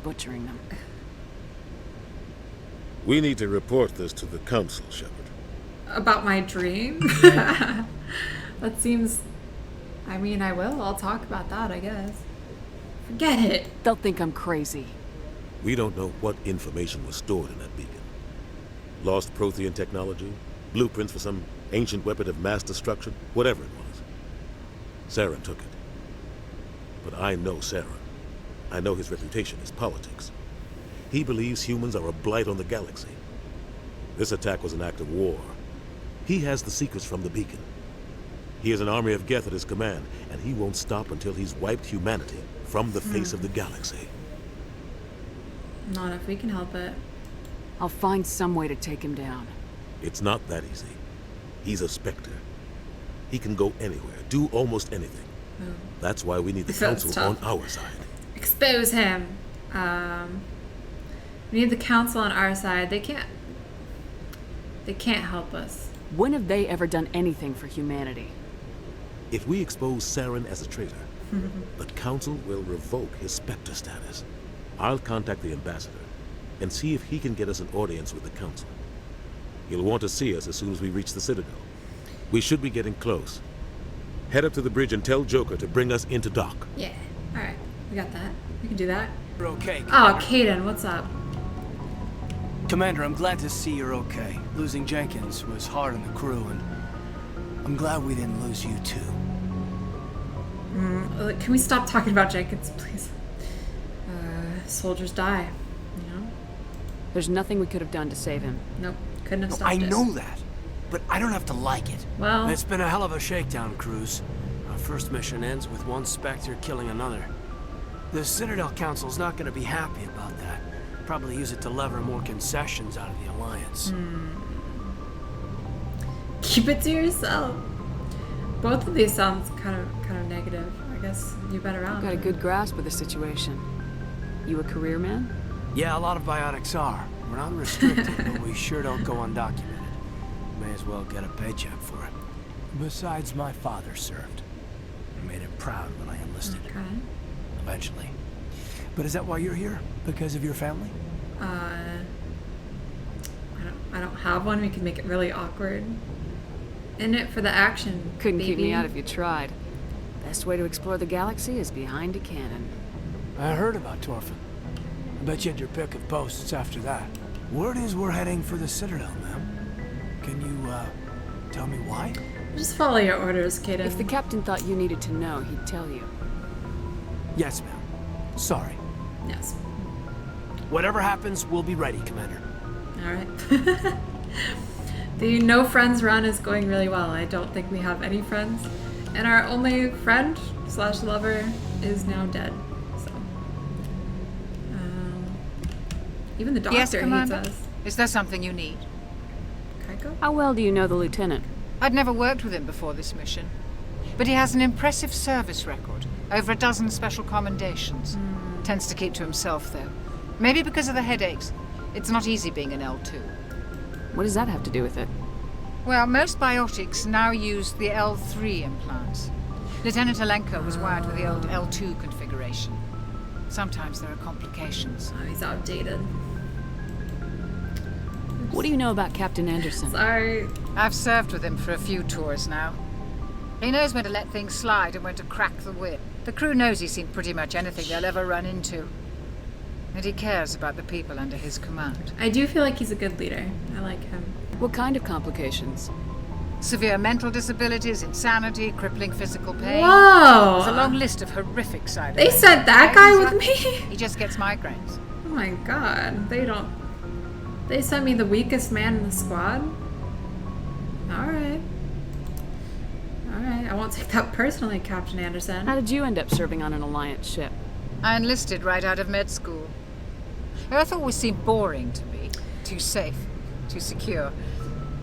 Butchering them. We need to report this to the Council, Shepard. About my dream? That seems... I mean, I will. I'll talk about that, I guess. Forget it. They'll think I'm crazy. We don't know what information was stored in that beacon. Lost Prothean technology? Blueprints for some ancient weapon of mass destruction? Whatever it was. Saren took it. But I know Saren. I know his reputation is politics. He believes humans are a blight on the galaxy. This attack was an act of war. He has the secrets from the beacon. He has an army of Geth at his command, and he won't stop until he's wiped humanity from the face of the galaxy. Not if we can help it. I'll find some way to take him down. It's not that easy. He's a Specter. He can go anywhere, do almost anything. Oh. That's why we need the So it's Council on tough. our side. Expose him. We need the Council on our side. They can't help us. When have they ever done anything for humanity? If we expose Saren as a traitor, the Council will revoke his Specter status. I'll contact the ambassador and see if he can get us an audience with the Council. He'll want to see us as soon as we reach the Citadel. We should be getting close. Head up to the bridge and tell Joker to bring us into dock. Yeah. Alright. We got that. We can do that. You're okay, Oh, Caden, what's up? Commander, I'm glad to see you're okay. Losing Jenkins was hard on the crew, and I'm glad we didn't lose you too. Can we stop talking about Jenkins, please? Soldiers die, you know? There's nothing we could have done to save him. Nope. Couldn't have No, stopped I it. know that, but I don't have to like it. Well... It's been a hell of a shakedown cruise. Our first mission ends with one Spectre killing another. The Citadel Council's not going to be happy about that. Probably use it to lever more concessions out of the Alliance. Keep it to yourself. Both of these sounds kind of negative. I guess you've been around. I've got a good grasp of the situation. You a career man? Yeah, a lot of biotics are. We're not restricted, but we sure don't go undocumented. May as well get a paycheck for it. Besides, my father served. I made him proud when I enlisted. Okay. Eventually. But is that why you're here? Because of your family? I don't have one. We could make it really awkward. In it for the action. Couldn't keep me baby. out if you tried. Best way to explore the galaxy is behind a cannon. I heard about Torfin. I bet you had your pick of posts after that. Word is we're heading for the Citadel, ma'am. Can you, tell me why? Just follow your orders, Caden. If the captain thought you needed to know, he'd tell you. Yes, ma'am. Sorry. Yes. Whatever happens, we'll be ready, Commander. Alright. The no friends run is going really well. I don't think we have any friends. And our only friend / lover is now dead. So even the doctor Yes, hates Commander? us. Is there something you need? Kaiko? How well do you know the lieutenant? I'd never worked with him before this mission. But he has an impressive service record. Over a dozen special commendations. Tends to keep to himself, though. Maybe because of the headaches. It's not easy being an L2. What does that have to do with it? Well, most biotics now use the L3 implants. Lieutenant Alenko was wired with the old L2 configuration. Sometimes there are complications. Oh, he's outdated. What do you know about Captain Anderson? Sorry. I've served with him for a few tours now. He knows when to let things slide and when to crack the whip. The crew knows he's seen pretty much anything they'll ever run into. And he cares about the people under his command. I do feel like he's a good leader. I like him. What kind of complications? Severe mental disabilities, insanity, crippling physical pain. Whoa! There's a long list of horrific side They effects. sent that guy with me? He just gets migraines. Oh my god. They sent me the weakest man in the squad? Alright. Alright, I won't take that personally, Captain Anderson. How did you end up serving on an Alliance ship? I enlisted right out of med school. Earth always seemed boring to me. Too safe, too secure.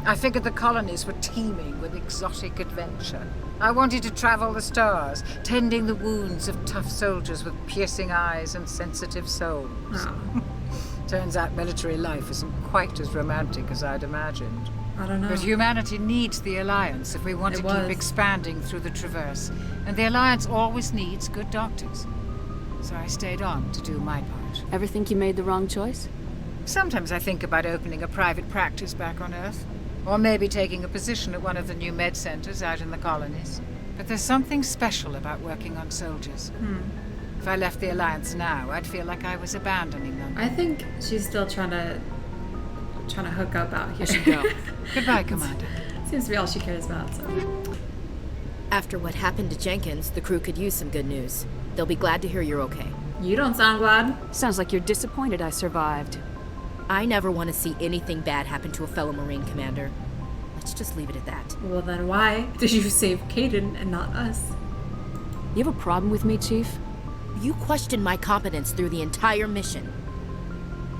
I figured the colonies were teeming with exotic adventure. I wanted to travel the stars, tending the wounds of tough soldiers with piercing eyes and sensitive souls. Oh. Turns out military life isn't quite as romantic as I'd imagined. I don't know. But humanity needs the Alliance if we want to keep expanding through the Traverse. And the Alliance always needs good doctors. So I stayed on to do my part. Ever think you made the wrong choice? Sometimes I think about opening a private practice back on Earth. Or maybe taking a position at one of the new med centers out in the colonies. But there's something special about working on soldiers. If I left the Alliance now, I'd feel like I was abandoning them. I think she's still trying to hook up out here. I should go. Goodbye, Commander. Seems to be all she cares about, so. After what happened to Jenkins, the crew could use some good news. They'll be glad to hear you're okay. You don't sound glad. Sounds like you're disappointed I survived. I never want to see anything bad happen to a fellow Marine commander. Let's just leave it at that. Well, then why did you save Caden and not us? You have a problem with me, Chief? You questioned my competence through the entire mission.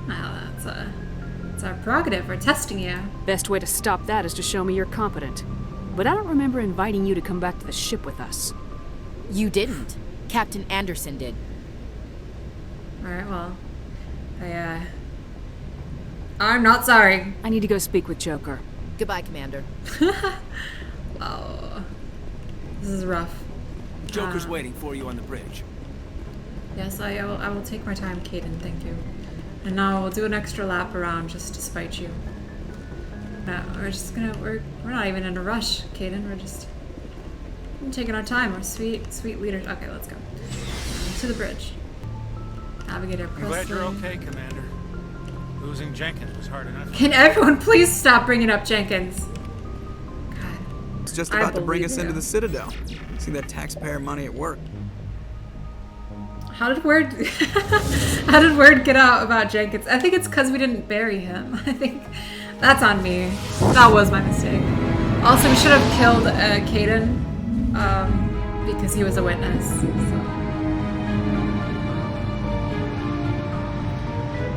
Well, that's our prerogative. We're testing you. Best way to stop that is to show me you're competent. But I don't remember inviting you to come back to the ship with us. You didn't. Captain Anderson did. Alright, well, I'm not sorry. I need to go speak with Joker. Goodbye, Commander. Oh, this is rough. Joker's waiting for you on the bridge. Yes, I will take my time, Caden, thank you. And now we'll do an extra lap around just to spite you. No, we're not even in a rush, Caden. We're taking our time. We're sweet leaders. Okay, let's go. To the bridge. Navigator Presley. I'm glad you're okay, Commander. Losing Jenkins was hard enough. Can everyone please stop bringing up Jenkins? It's just about to bring us into the Citadel. See that taxpayer money at work. How did word get out about Jenkins? I think it's because we didn't bury him. I think that's on me. That was my mistake. Also, we should have killed Caden because he was a witness. So.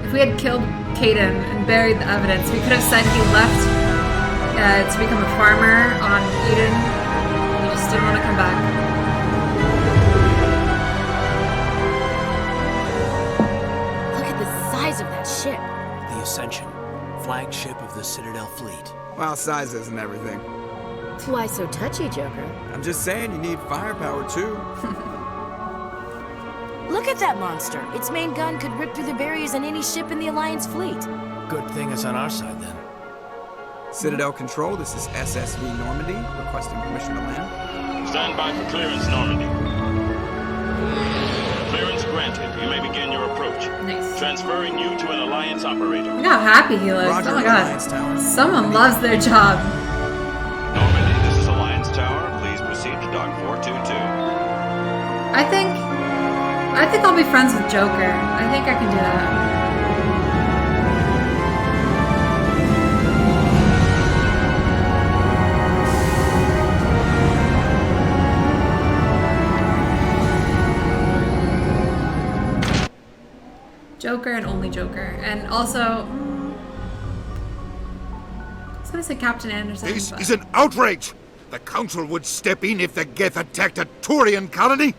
If we had killed Caden and buried the evidence, we could have said he left to become a farmer on Eden. He just didn't want to come back. Look at the size of that ship. The Ascension, flagship of the Citadel fleet. Well, size isn't everything. Why so touchy, Joker? I'm just saying you need firepower too. Look at that monster. Its main gun could rip through the barriers in any ship in the Alliance fleet. Good thing it's on our side then. Citadel Control, this is SSV Normandy, requesting permission to land. Stand by for clearance, Normandy. Clearance granted. You may begin your approach. Nice. Transferring you to an Alliance operator. Look how happy he looks. Roger, oh my god. Someone loves their job. Normandy, this is Alliance Tower. Please proceed to dock 422. I think I'll be friends with Joker. I think I can do that. Joker and only Joker. And also, I was gonna say Captain Anderson. This but... is an outrage! The Council would step in if the Geth attacked a Thorian colony?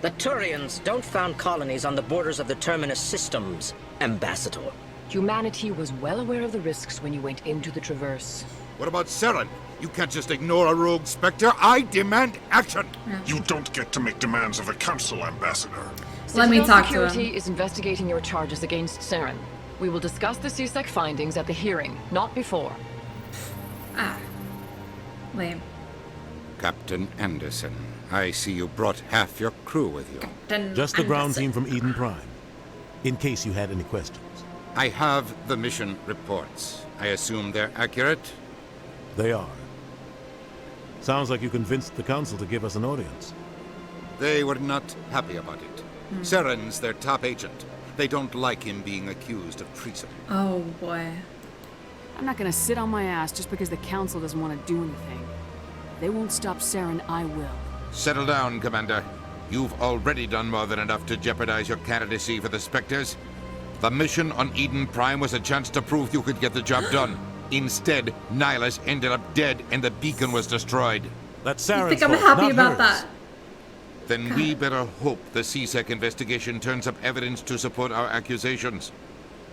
The Thorians don't found colonies on the borders of the Terminus systems, Ambassador. Humanity was well aware of the risks when you went into the Traverse. What about Saren? You can't just ignore a rogue Specter. I demand action! You don't get to make demands of a Council, Ambassador. Let me talk to him. Security is investigating your charges against Saren. We will discuss the CSEC findings at the hearing, not before. Lame. Captain Anderson, I see you brought half your crew with you. Just the ground team from Eden Prime, in case you had any questions. I have the mission reports. I assume they're accurate? They are. Sounds like you convinced the Council to give us an audience. They were not happy about it. Saren's their top agent. They don't like him being accused of treason. Oh boy. I'm not gonna sit on my ass just because the Council doesn't want to do anything. If they won't stop Saren, I will. Settle down, Commander. You've already done more than enough to jeopardize your candidacy for the Specters. The mission on Eden Prime was a chance to prove you could get the job done. Instead, Nihilus ended up dead and the beacon was destroyed. That's I Saren's think I'm fault, happy not about hers. that. Then we better hope the CSEC investigation turns up evidence to support our accusations.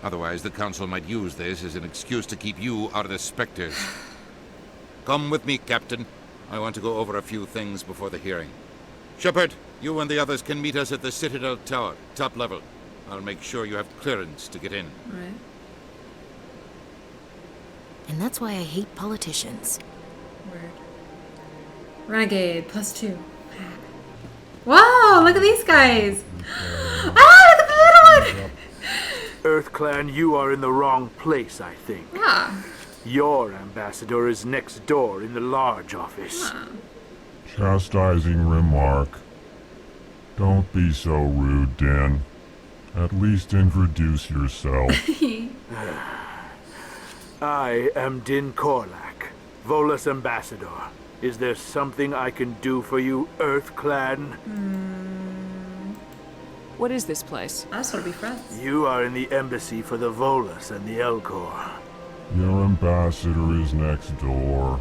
Otherwise, the Council might use this as an excuse to keep you out of the Specters. Come with me, Captain. I want to go over a few things before the hearing. Shepard, you and the others can meet us at the Citadel Tower, top level. I'll make sure you have clearance to get in. Right. And that's why I hate politicians. Word. Renegade, +2. Whoa, look at these guys. Ah, look at the little one. EarthClan, you are in the wrong place, I think. Ah. Your ambassador is next door in the large office. Chastising remark. Don't be so rude, Din. At least introduce yourself. I am Din Korlak, Volus ambassador. Is there something I can do for you, EarthClan? What is this place? I just want to be friends. You are in the embassy for the Volus and the Elcor. Your ambassador is next door,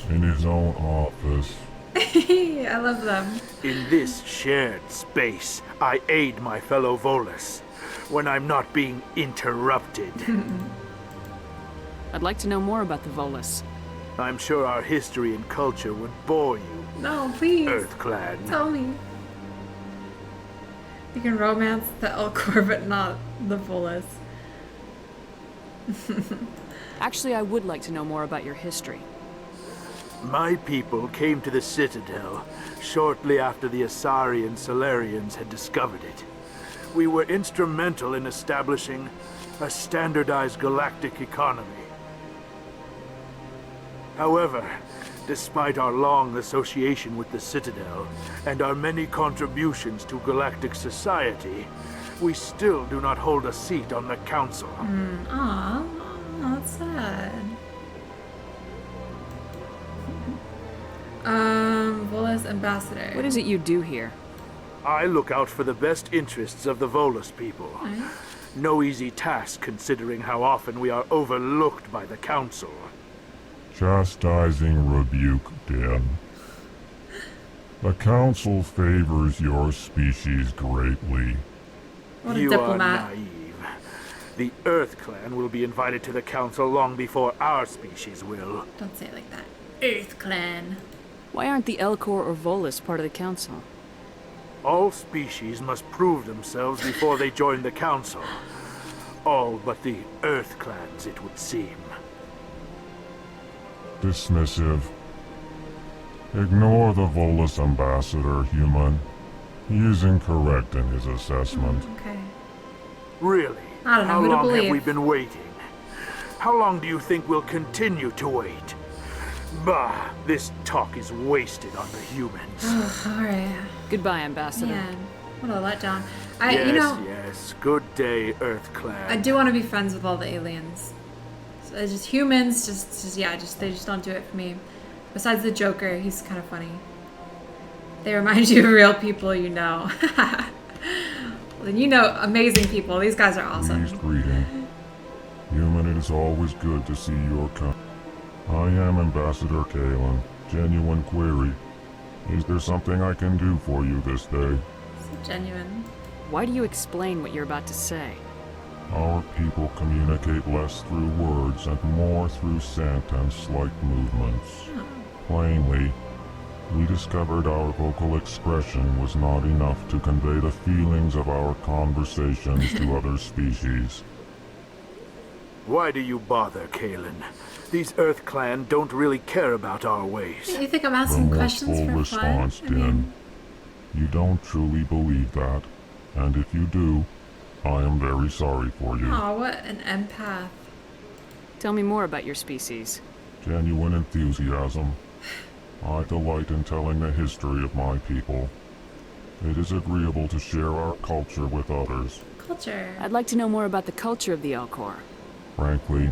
in his own office. I love them. In this shared space, I aid my fellow Volus when I'm not being interrupted. I'd like to know more about the Volus. I'm sure our history and culture would bore you. No, please. EarthClan. Tell me. You can romance the Elcor, but not the Volus. Actually, I would like to know more about your history. My people came to the Citadel shortly after the Asari and Solarians had discovered it. We were instrumental in establishing a standardized galactic economy. However, despite our long association with the Citadel and our many contributions to galactic society, we still do not hold a seat on the Council. Aw, that's sad. Volus ambassador. What is it you do here? I look out for the best interests of the Volus people. No easy task considering how often we are overlooked by the Council. Chastising rebuke, Din. The Council favors your species greatly. What a you diplomat. are naive. The EarthClan will be invited to the Council long before our species will. Don't say it like that. EarthClan. Why aren't the Elcor or Volus part of the Council? All species must prove themselves before they join the Council. All but the EarthClans, it would seem. Dismissive. Ignore the Volus ambassador, human. He is incorrect in his assessment. Okay. Really? I don't know How who to long believe. have we been waiting? How long do you think we'll continue to wait? Bah, this talk is wasted on the humans. Alright. Goodbye, Ambassador. Man, what a letdown. Yes. Good day, EarthClan. I do want to be friends with all the aliens. So it's just humans, they just don't do it for me. Besides the Joker, he's kind of funny. They remind you of real people you know. Then you know amazing people. These guys are awesome. Please greeting. Human, it is always good to see your kind. I am Ambassador Kalen. Genuine query. Is there something I can do for you this day? So genuine. Why do you explain what you're about to say? Our people communicate less through words and more through scent and slight movements. Plainly, we discovered our vocal expression was not enough to convey the feelings of our conversations to other species. Why do you bother, Kalen? These EarthClan don't really care about our ways. You think I'm asking questions for response, fun? Din. You don't truly believe that, and if you do, I am very sorry for you. Aw, what an empath. Tell me more about your species. genuine enthusiasm. I delight in telling the history of my people. It is agreeable to share our culture with others. Culture. I'd like to know more about the culture of the Elcor. Frankly,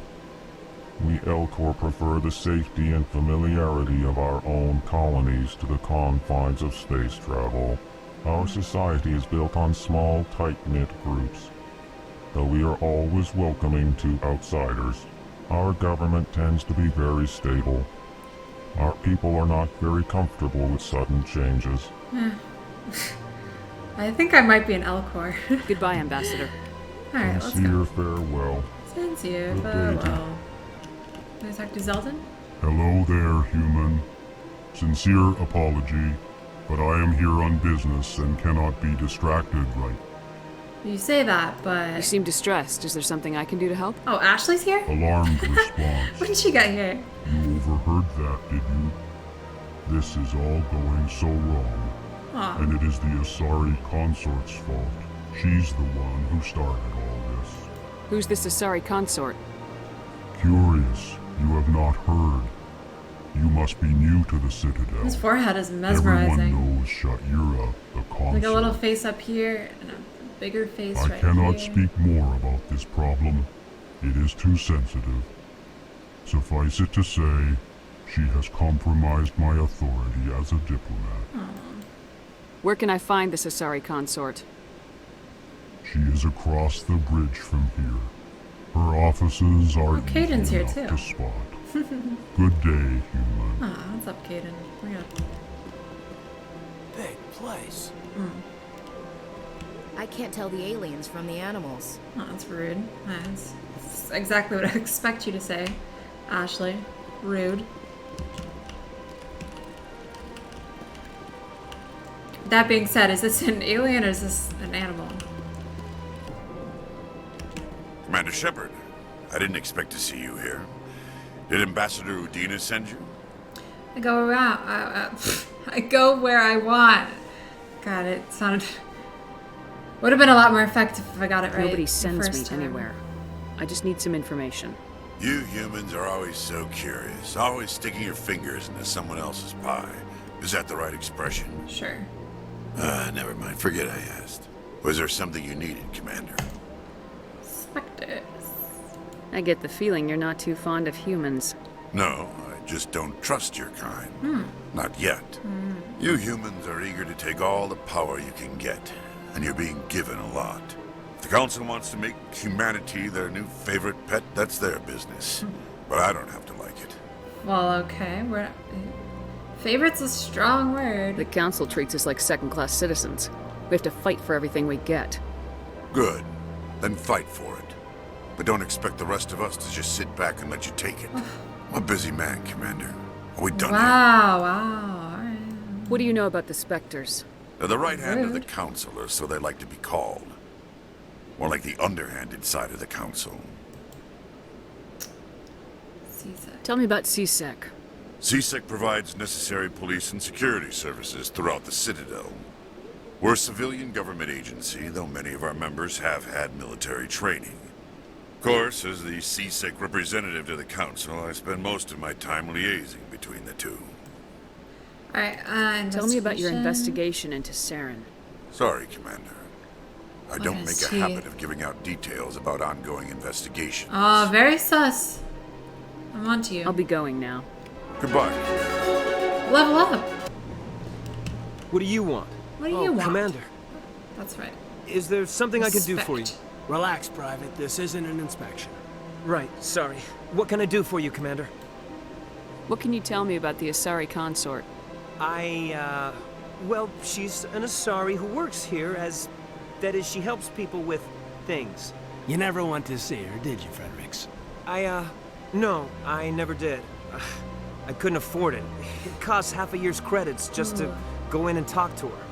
we Elcor prefer the safety and familiarity of our own colonies to the confines of space travel. Our society is built on small, tight-knit groups. Though we are always welcoming to outsiders, our government tends to be very stable. Our people are not very comfortable with sudden changes. I think I might be an Elcor. Goodbye, Ambassador. Alright, let's Sincere go. farewell. Sincere Good day. farewell. Can I talk to Zeldin? Hello there, human. Sincere apology, but I am here on business and cannot be distracted right. You say that, but... You seem distressed. Is there something I can do to help? Oh, Ashley's here? Alarmed response. When did she get here? You overheard that, did you? This is all going so wrong. Aw. And it is the Asari consort's fault. She's the one who started all this. Who's this Asari consort? Curious, you have not heard. You must be new to the Citadel. His forehead is mesmerizing. Everyone knows Sha'ira, the consort. Like a little face up here and a bigger face I right cannot here. speak more about this problem. It is too sensitive. Suffice it to say, she has compromised my authority as a diplomat. Where can I find this Asari consort? She is across the bridge from here. Her offices are Caden's easy here enough too. to spot. Good day, human. Ah, what's up, Caden? Bring it up. Big place. I can't tell the aliens from the animals. Oh, that's rude. That's exactly what I expect you to say, Ashley. Rude. That being said, is this an alien or is this an animal? Commander Shepard, I didn't expect to see you here. Did Ambassador Udina send you? I go around. I go where I want. God, it sounded... Would have been a lot more effective if I got it right. Nobody the sends me first time. anywhere. I just need some information. You humans are always so curious, always sticking your fingers into someone else's pie. Is that the right expression? Sure. Never mind. Forget I asked. Was there something you needed, Commander? Specters. I get the feeling you're not too fond of humans. No, I just don't trust your kind. Not yet. You humans are eager to take all the power you can get, and you're being given a lot. If the Council wants to make humanity their new favorite pet, that's their business. But I don't have to like it. Well, okay. Favorite's a strong word. The Council treats us like second-class citizens. We have to fight for everything we get. Good. Then fight for it. But don't expect the rest of us to just sit back and let you take it. I'm a busy man, Commander. Are we done Wow, wow. All right. What do you know about the Specters? They're the right hand of the Council, or so they like to be called. More like the underhanded side of the Council. Tell me about CSEC. CSEC provides necessary police and security services throughout the Citadel. We're a civilian government agency, though many of our members have had military training. Of course, as the CSEC representative to the Council, I spend most of my time liaising between the two. Alright, Tell me about your investigation into Saren. Sorry, Commander. I don't is make a he? habit of giving out details about ongoing investigations. Oh, very sus. I'm on to you. I'll be going now. Goodbye. Level up. What do you want? What do you want? Commander. That's right. Is there something I can do for you? Respect. Relax, Private. This isn't an inspection. Right, sorry. What can I do for you, Commander? What can you tell me about the Asari consort? Well, she's an Asari who works here as... That is, she helps people with things. You never went to see her, did you, Fredericks? No, I never did. I couldn't afford it. It costs half a year's credits just to go in and talk to her.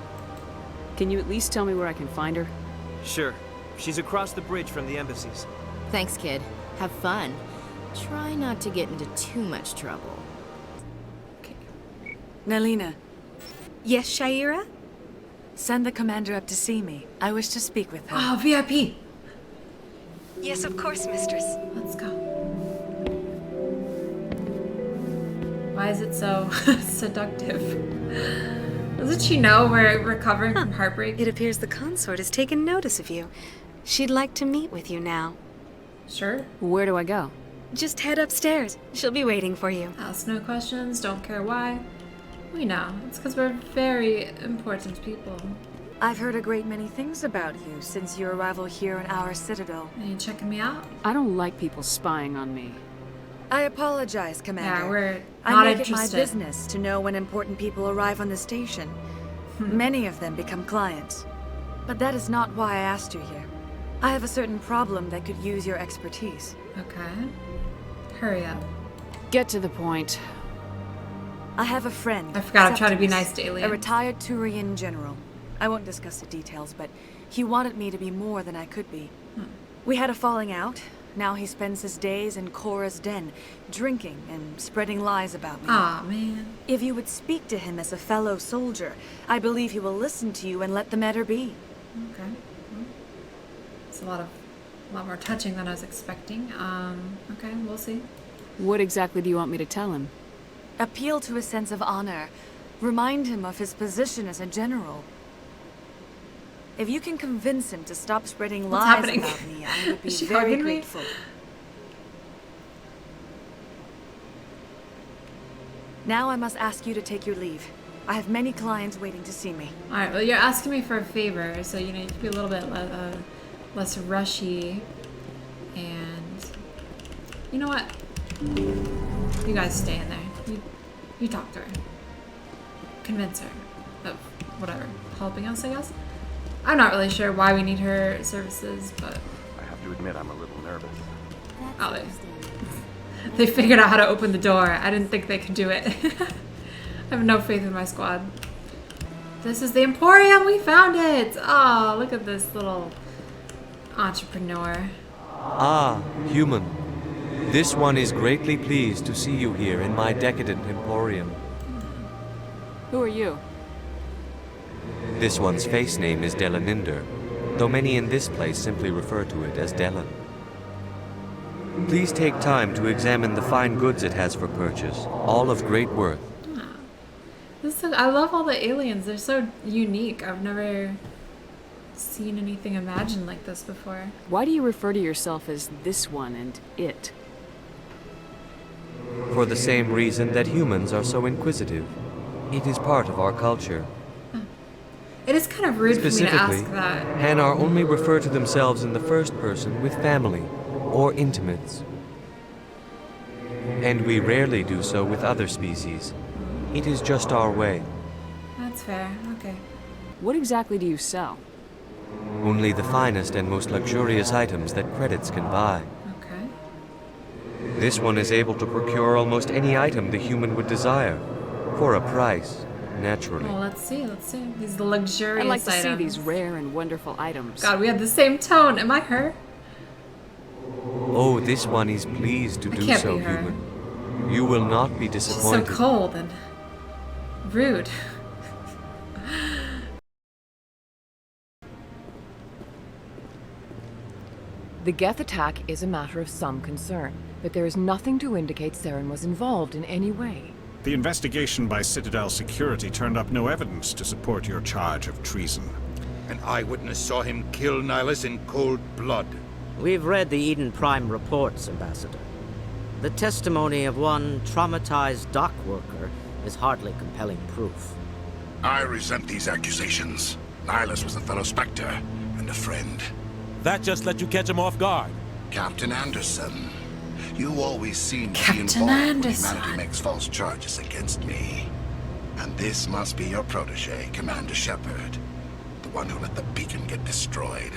Can you at least tell me where I can find her? Sure. She's across the bridge from the embassies. Thanks, kid. Have fun. Try not to get into too much trouble. Nalina. Yes, Sha'ira? Send the commander up to see me. I wish to speak with her. Oh, VIP. Yes, of course, mistress. Let's go. Why is it so seductive? Doesn't she know we're recovering from heartbreak? It appears the consort has taken notice of you. She'd like to meet with you now. Sure. Where do I go? Just head upstairs. She'll be waiting for you. Ask no questions, don't care why. We know. It's because we're very important people. I've heard a great many things about you since your arrival here in our Citadel. Are you checking me out? I don't like people spying on me. I apologize, Commander. Yeah, we're I not make interested. it my business to know when important people arrive on the station. Many of them become clients. But that is not why I asked you here. I have a certain problem that could use your expertise. Okay. Hurry up. Get to the point. I have a friend. I forgot I'm trying to be Septimus, nice to aliens. A retired Thorian general. I won't discuss the details, but he wanted me to be more than I could be. We had a falling out. Now he spends his days in Korra's den, drinking and spreading lies about me. Aw, man. If you would speak to him as a fellow soldier, I believe he will listen to you and let the matter be. Okay. Well, it's a lot more touching than I was expecting. Okay, we'll see. What exactly do you want me to tell him? Appeal to his sense of honor. Remind him of his position as a general. If you can convince him to stop spreading What's lies happening? about me, I would be Is she very hugging me? grateful. Now I must ask you to take your leave. I have many clients waiting to see me. Alright, well, you're asking me for a favor, so you need to be a little bit less rushy. And you know what? You guys stay in there. You talk to her. Convince her of whatever. Helping us, I guess? I'm not really sure why we need her services, but... I have to admit, I'm a little nervous. Oh, they figured out how to open the door. I didn't think they could do it. I have no faith in my squad. This is the Emporium! We found it! Oh, look at this little entrepreneur. Ah, human. This one is greatly pleased to see you here in my decadent Emporium. Who are you? This one's face name is Delaninder, though many in this place simply refer to it as Delan. Please take time to examine the fine goods it has for purchase, all of great worth. I love all the aliens. They're so unique. I've never seen anything imagined like this before. Why do you refer to yourself as this one and it? For the same reason that humans are so inquisitive. It is part of our culture. It is kind of rude for me to ask that. Hanar only refer to themselves in the first person with family or intimates. And we rarely do so with other species. It is just our way. That's fair. Okay. What exactly do you sell? Only the finest and most luxurious items that credits can buy. Okay. This one is able to procure almost any item the human would desire, for a price, naturally. Well, let's see. These luxurious I'd like to items. see these rare and wonderful items. God, we have the same tone. Am I her? Oh, this one is pleased to do can't so, be her. human. You will not be She's so disappointed. cold and rude. The Geth attack is a matter of some concern, but there is nothing to indicate Saren was involved in any way. The investigation by Citadel security turned up no evidence to support your charge of treason. An eyewitness saw him kill Nihilus in cold blood. We've read the Eden Prime reports, Ambassador. The testimony of one traumatized dock worker is hardly compelling proof. I resent these accusations. Nihilus was a fellow Specter and a friend. That just let you catch him off guard. Captain Anderson, you always seem to Captain be involved Anderson. when humanity makes false charges against me. And this must be your protege, Commander Shepard. The one who let the beacon get destroyed.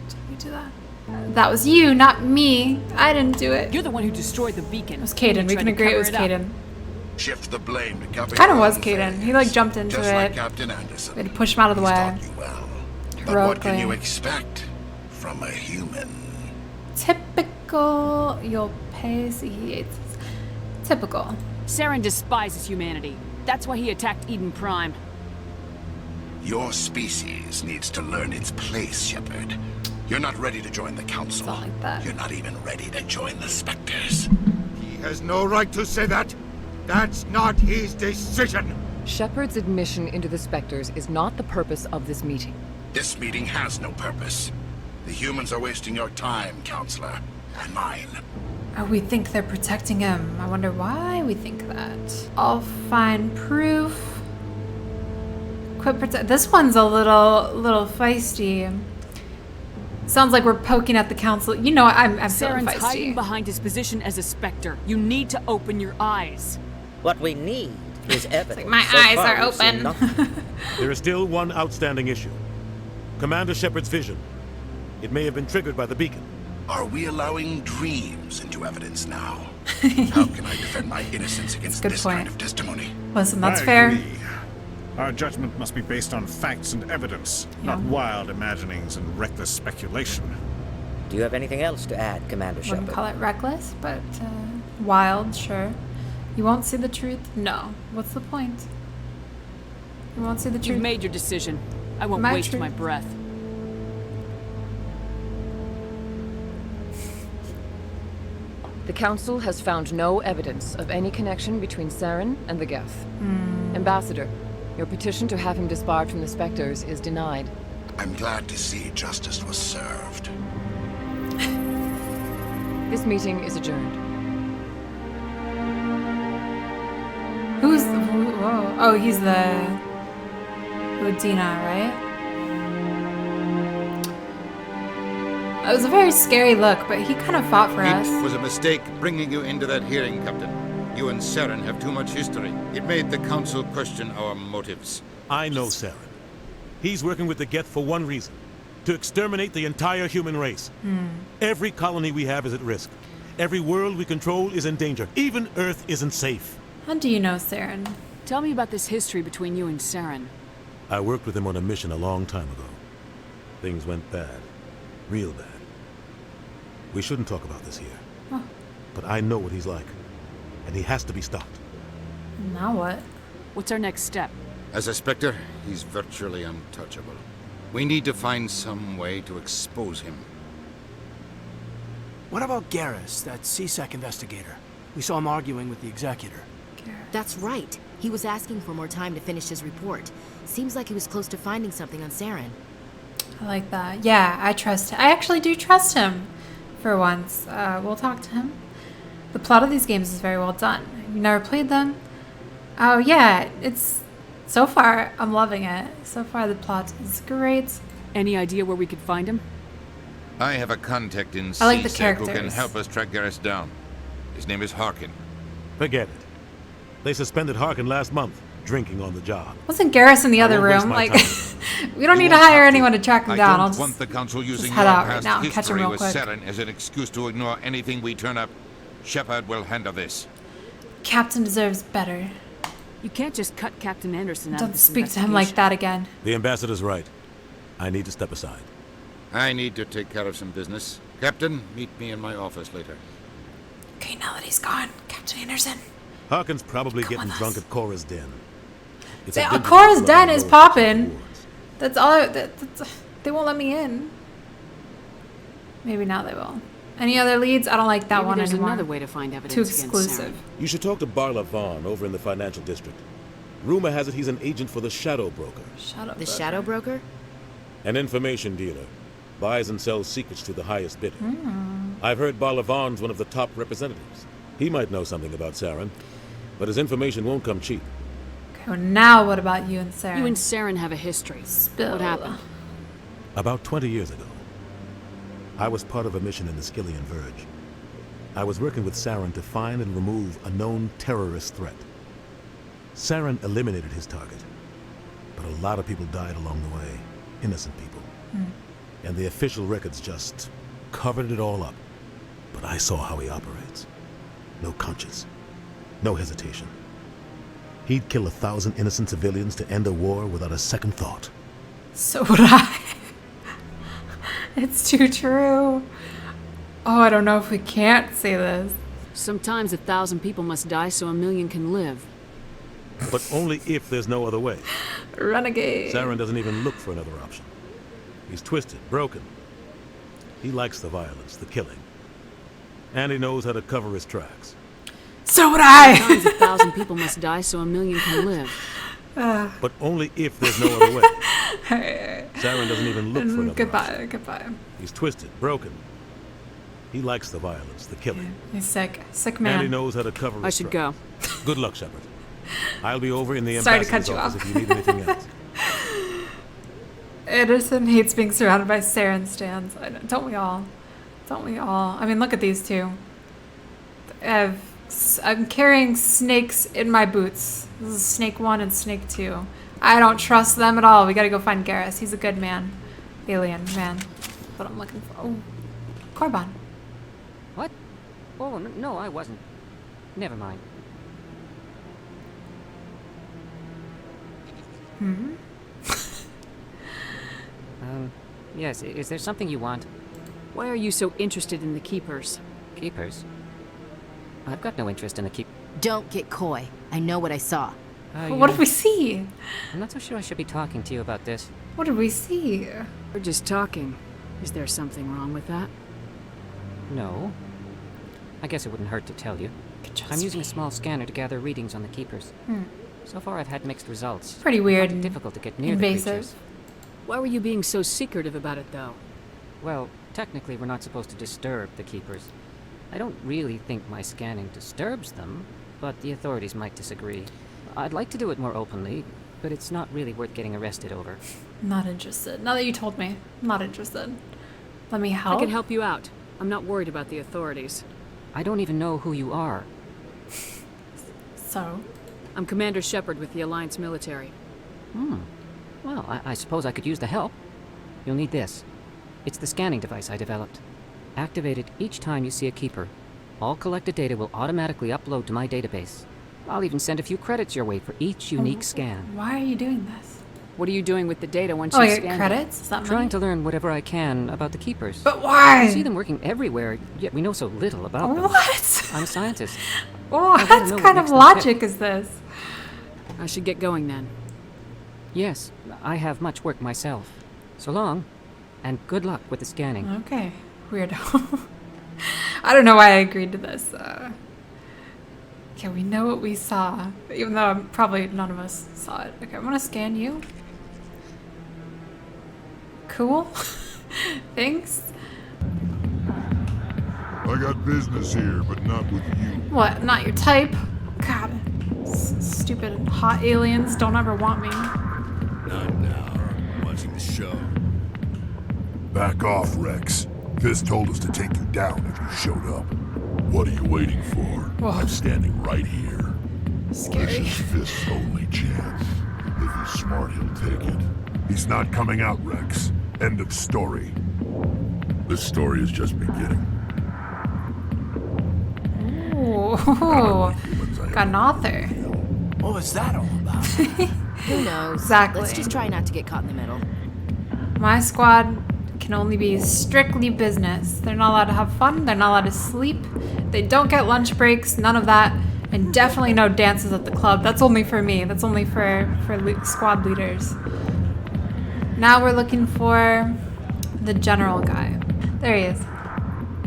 Did we do that? That was you, not me. I didn't do it. You're the one who destroyed the beacon. It was Caden. We can agree it was Caden. Shift the blame to cover Kind of your was own Caden. failures, He like jumped into just it. like Captain Anderson. We had to push him out of the He's way. taught you well. But what can you Heroically. expect from a human? Typical. You'll pay. It's typical. Saren despises humanity. That's why he attacked Eden Prime. Your species needs to learn its place, Shepard. You're not ready to join the Council. Like that. You're not even ready to join the Specters. He has no right to say that. That's not his decision. Shepard's admission into the Specters is not the purpose of this meeting. This meeting has no purpose. The humans are wasting your time, Counselor, and mine. Oh, we think they're protecting him. I wonder why we think that. I'll find proof. Quit protect. This one's a little feisty. Sounds like we're poking at the council. You know, I'm feeling Saren's feisty. hiding behind his position as a Specter. You need to open your eyes. What we need is evidence. Like my eyes are open. There is still one outstanding issue. Commander Shepard's vision. It may have been triggered by the beacon. Are we allowing dreams into evidence now? How can I defend my innocence against this kind of testimony? Listen, that's I fair. agree. Our judgment must be based on facts and evidence, not wild imaginings and reckless speculation. Do you have anything else to add, Commander Shepard? Wouldn't call it reckless, but wild, sure. You won't see the truth? No. What's the point? You won't see the truth? You've made your decision. I won't waste my breath. The Council has found no evidence of any connection between Saren and the Geth. Ambassador, your petition to have him disbarred from the Specters is denied. I'm glad to see justice was served. This meeting is adjourned. Who's the... Whoa. Oh, he's the... Udina, right? It was a very scary look, but he kind of fought for us. It was a mistake bringing you into that hearing, Captain. You and Saren have too much history. It made the Council question our motives. I know Saren. He's working with the Geth for one reason. To exterminate the entire human race. Every colony we have is at risk. Every world we control is in danger. Even Earth isn't safe. How do you know Saren? Tell me about this history between you and Saren. I worked with him on a mission a long time ago. Things went bad. Real bad. We shouldn't talk about this here. Oh. But I know what he's like. And he has to be stopped. Now what? What's our next step? As a Spectre, he's virtually untouchable. We need to find some way to expose him. What about Garrus, that CSEC investigator? We saw him arguing with the Executor. That's right. He was asking for more time to finish his report. Seems like he was close to finding something on Saren. I like that. Yeah, I trust him. I actually do trust him. For once. We'll talk to him. The plot of these games is very well done. You've never played them? Oh yeah, it's... So far, I'm loving it. So far, the plot is great. Any idea where we could find him? I have a contact in I like the CSEC who can characters. help us track Garrus down. His name is Harkin. Forget it. They suspended Harkin last month, drinking on the job. Wasn't Garrus in the other won't waste room? my Like, time. we don't need to hire anyone to track him I down. don't I'll just want the Council using head your out right past now and catch him history real with quick. Saren as an excuse to ignore anything we turn up. Shepard will handle this. Captain deserves better. You can't just cut Captain Anderson out of Don't this speak to him like that again. The ambassador's right. I need to step aside. I need to take care of some business. Captain, meet me in my office later. Okay, now that he's gone, Captain Anderson. Harkin's probably getting drunk at Cora's den. It's a Yeah, dinner Cora's with den a is low popping. rewards. That's all. They won't let me in. Maybe now they will. Any other leads? I don't like that Maybe one there's anymore. another way to find evidence Too against exclusive. Saren. You should talk to Barla Vaughn over in the financial district. Rumor has it he's an agent for the Shadow Broker. The Shadow Broker? An information dealer. Buys and sells secrets to the highest bidder. Hmm. I've heard Barla Vaughn's one of the top representatives. He might know something about Saren, but his information won't come cheap. Okay, well, now what about you and Saren? You and Saren have a history. Spill. What happened? About 20 years ago, I was part of a mission in the Skillian Verge. I was working with Saren to find and remove a known terrorist threat. Saren eliminated his target, but a lot of people died along the way. Innocent people. And the official records just covered it all up. But I saw how he operates. No conscience. No hesitation. He'd kill 1,000 innocent civilians to end a war without a second thought. So would I. It's too true. Oh, I don't know if we can't say this. Sometimes 1,000 people must die so 1,000,000 can live. But only if there's no other way. Renegade. Saren doesn't even look for another option. He's twisted, broken. He likes the violence, the killing. And he knows how to cover his tracks. So would I. Sometimes 1,000 people must die so 1,000,000 can live. But only if there's no other way. Saren doesn't even look for another Goodbye, goodbye. He's twisted, broken. He likes the violence, the killing. He's sick. Sick And he man. knows how to cover his I should tracks. go. Good luck, Shepard. I'll be over in the Sorry to ambassador's cut you office off. if you need anything else. Anderson hates being surrounded by Saren stands. Don't we all? Don't we all? I mean, look at these two. I'm carrying snakes in my boots. This is Snake 1 and Snake 2. I don't trust them at all. We gotta go find Garrus. He's a good man. Alien man. That's what I'm looking for. Oh, Korban. What? Oh, no, I wasn't. Never mind. Hmm? Yes, is there something you want? Why are you so interested in the Keepers? Keepers? I've got no interest in the keep. Don't get coy. I know what I saw. What did we see? I'm not so sure I should be talking to you about this. What did we see? We're just talking. Is there something wrong with that? No. I guess it wouldn't hurt to tell you. I'm using a small scanner to gather readings on the Keepers. So far I've had mixed results. Pretty weird It's and difficult to get near invasive. the creatures. Why were you being so secretive about it, though? Well, technically we're not supposed to disturb the Keepers. I don't really think my scanning disturbs them, but the authorities might disagree. I'd like to do it more openly, but it's not really worth getting arrested over. Not interested. Now that you told me, I'm not interested. Let me help. I can help you out. I'm not worried about the authorities. I don't even know who you are. So? I'm Commander Shepard with the Alliance military. Well, I suppose I could use the help. You'll need this. It's the scanning device I developed. Activate it each time you see a Keeper. All collected data will automatically upload to my database. I'll even send a few credits your way for each unique scan. Why are you doing this? What are you doing with the data once Oh, you you scan get credits? Is that money? Trying to learn whatever I can about the Keepers. But why? I see them working everywhere, yet we know so little about them. What? I'm a scientist. What kind of logic is this? I should get going then. Yes, I have much work myself. So long, and good luck with the scanning. Okay, weirdo. I don't know why I agreed to this. Okay, we know what we saw, even though probably none of us saw it. Okay, I'm gonna scan you. Cool. Thanks. I got business here, but not with you. What? Not your type? God, stupid hot aliens don't ever want me. Not now. I'm watching the show. Back off, Rex. Fisk told us to take you down if you showed up. What are you waiting for? Whoa. I'm standing right here. Scary. This is Fisk's only chance. If he's smart, he'll take it. He's not coming out, Rex. End of story. This story is just beginning. Ooh, got an author. What was that all about? Who knows? Exactly. Let's just try not to get caught in the middle. My squad can only be strictly business. They're not allowed to have fun. They're not allowed to sleep. They don't get lunch breaks. None of that. And definitely no dances at the club. That's only for me. That's only for squad leaders. Now we're looking for the general guy. There he is.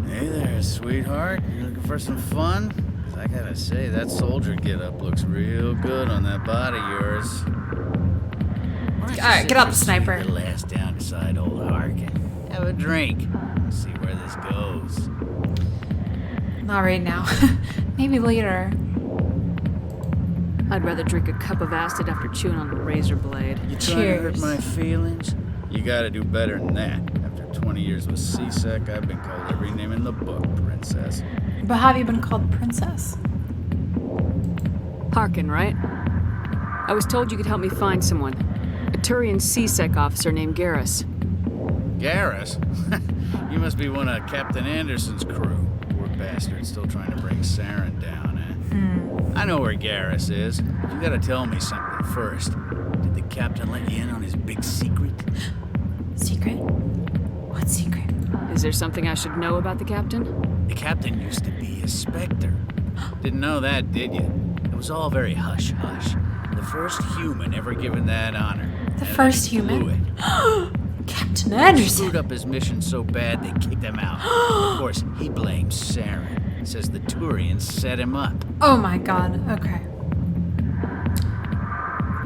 Hey there, sweetheart. You looking for some fun? 'Cause I gotta say, that soldier getup looks real good on that body of yours. Alright, get out the sniper. Little ass down beside old Hark and have a drink. See where this goes. Not right now. Maybe later. I'd rather drink a cup of acid after chewing on a razor blade. You trying to hurt my feelings? You gotta do better than that. After 20 years with C-Sec, I've been called every name in the book, princess. But have you been called princess? Harkin, right? I was told you could help me find someone. A Turian C-Sec officer named Garrus. Garrus? You must be one of Captain Anderson's crew. Poor bastard, still trying to bring Saren down, eh? I know where Garrus is. But you gotta tell me something first. Did the captain let you in on his big secret? Secret? What secret? Is there something I should know about the captain? The captain used to be a Specter. Didn't know that, did you? It was all very hush-hush. The first human ever given that honor. The first human? Captain Anderson! He screwed up his mission so bad they kicked him out. Of course, he blames Saren. Says the Thorians set him up. Oh my god, okay.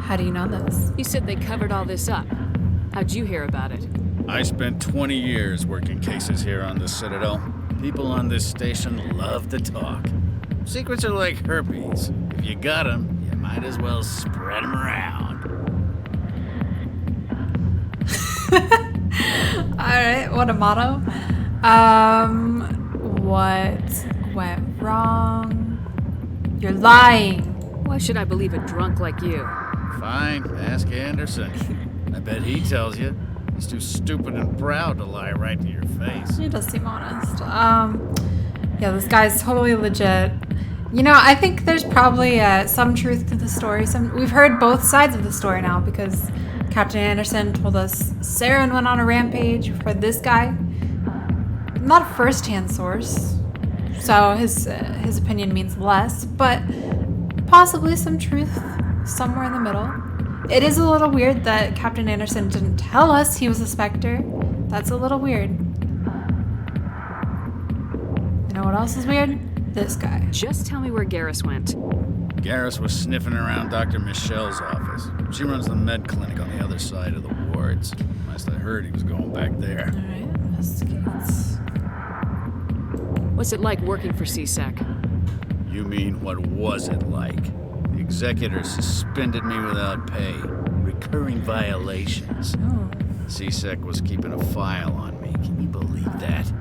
How do you know this? You said they covered all this up. How'd you hear about it? I spent 20 years working cases here on the Citadel. People on this station love to talk. Secrets are like herpes. If you got them, you might as well spread them around. Alright, what a motto. What went wrong? You're lying. Why should I believe a drunk like you? Fine, ask Anderson. I bet he tells you. He's too stupid and proud to lie right to your face. He does seem honest. Yeah, this guy's totally legit. You know, I think there's probably some truth to the story. We've heard both sides of the story now because Captain Anderson told us Saren went on a rampage. We've heard this guy. Not a first-hand source, so his opinion means less, but possibly some truth somewhere in the middle. It is a little weird that Captain Anderson didn't tell us he was a Specter. That's a little weird. You know what else is weird? This guy. Just tell me where Garrus went. Garrus was sniffing around Dr. Michelle's office. She runs the med clinic on the other side of the wards. Last I heard, he was going back there. Alright, investigates. What's it like working for C-Sec? You mean, what was it like? The executor suspended me without pay. Recurring violations. C-Sec was keeping a file on me. Can you believe that?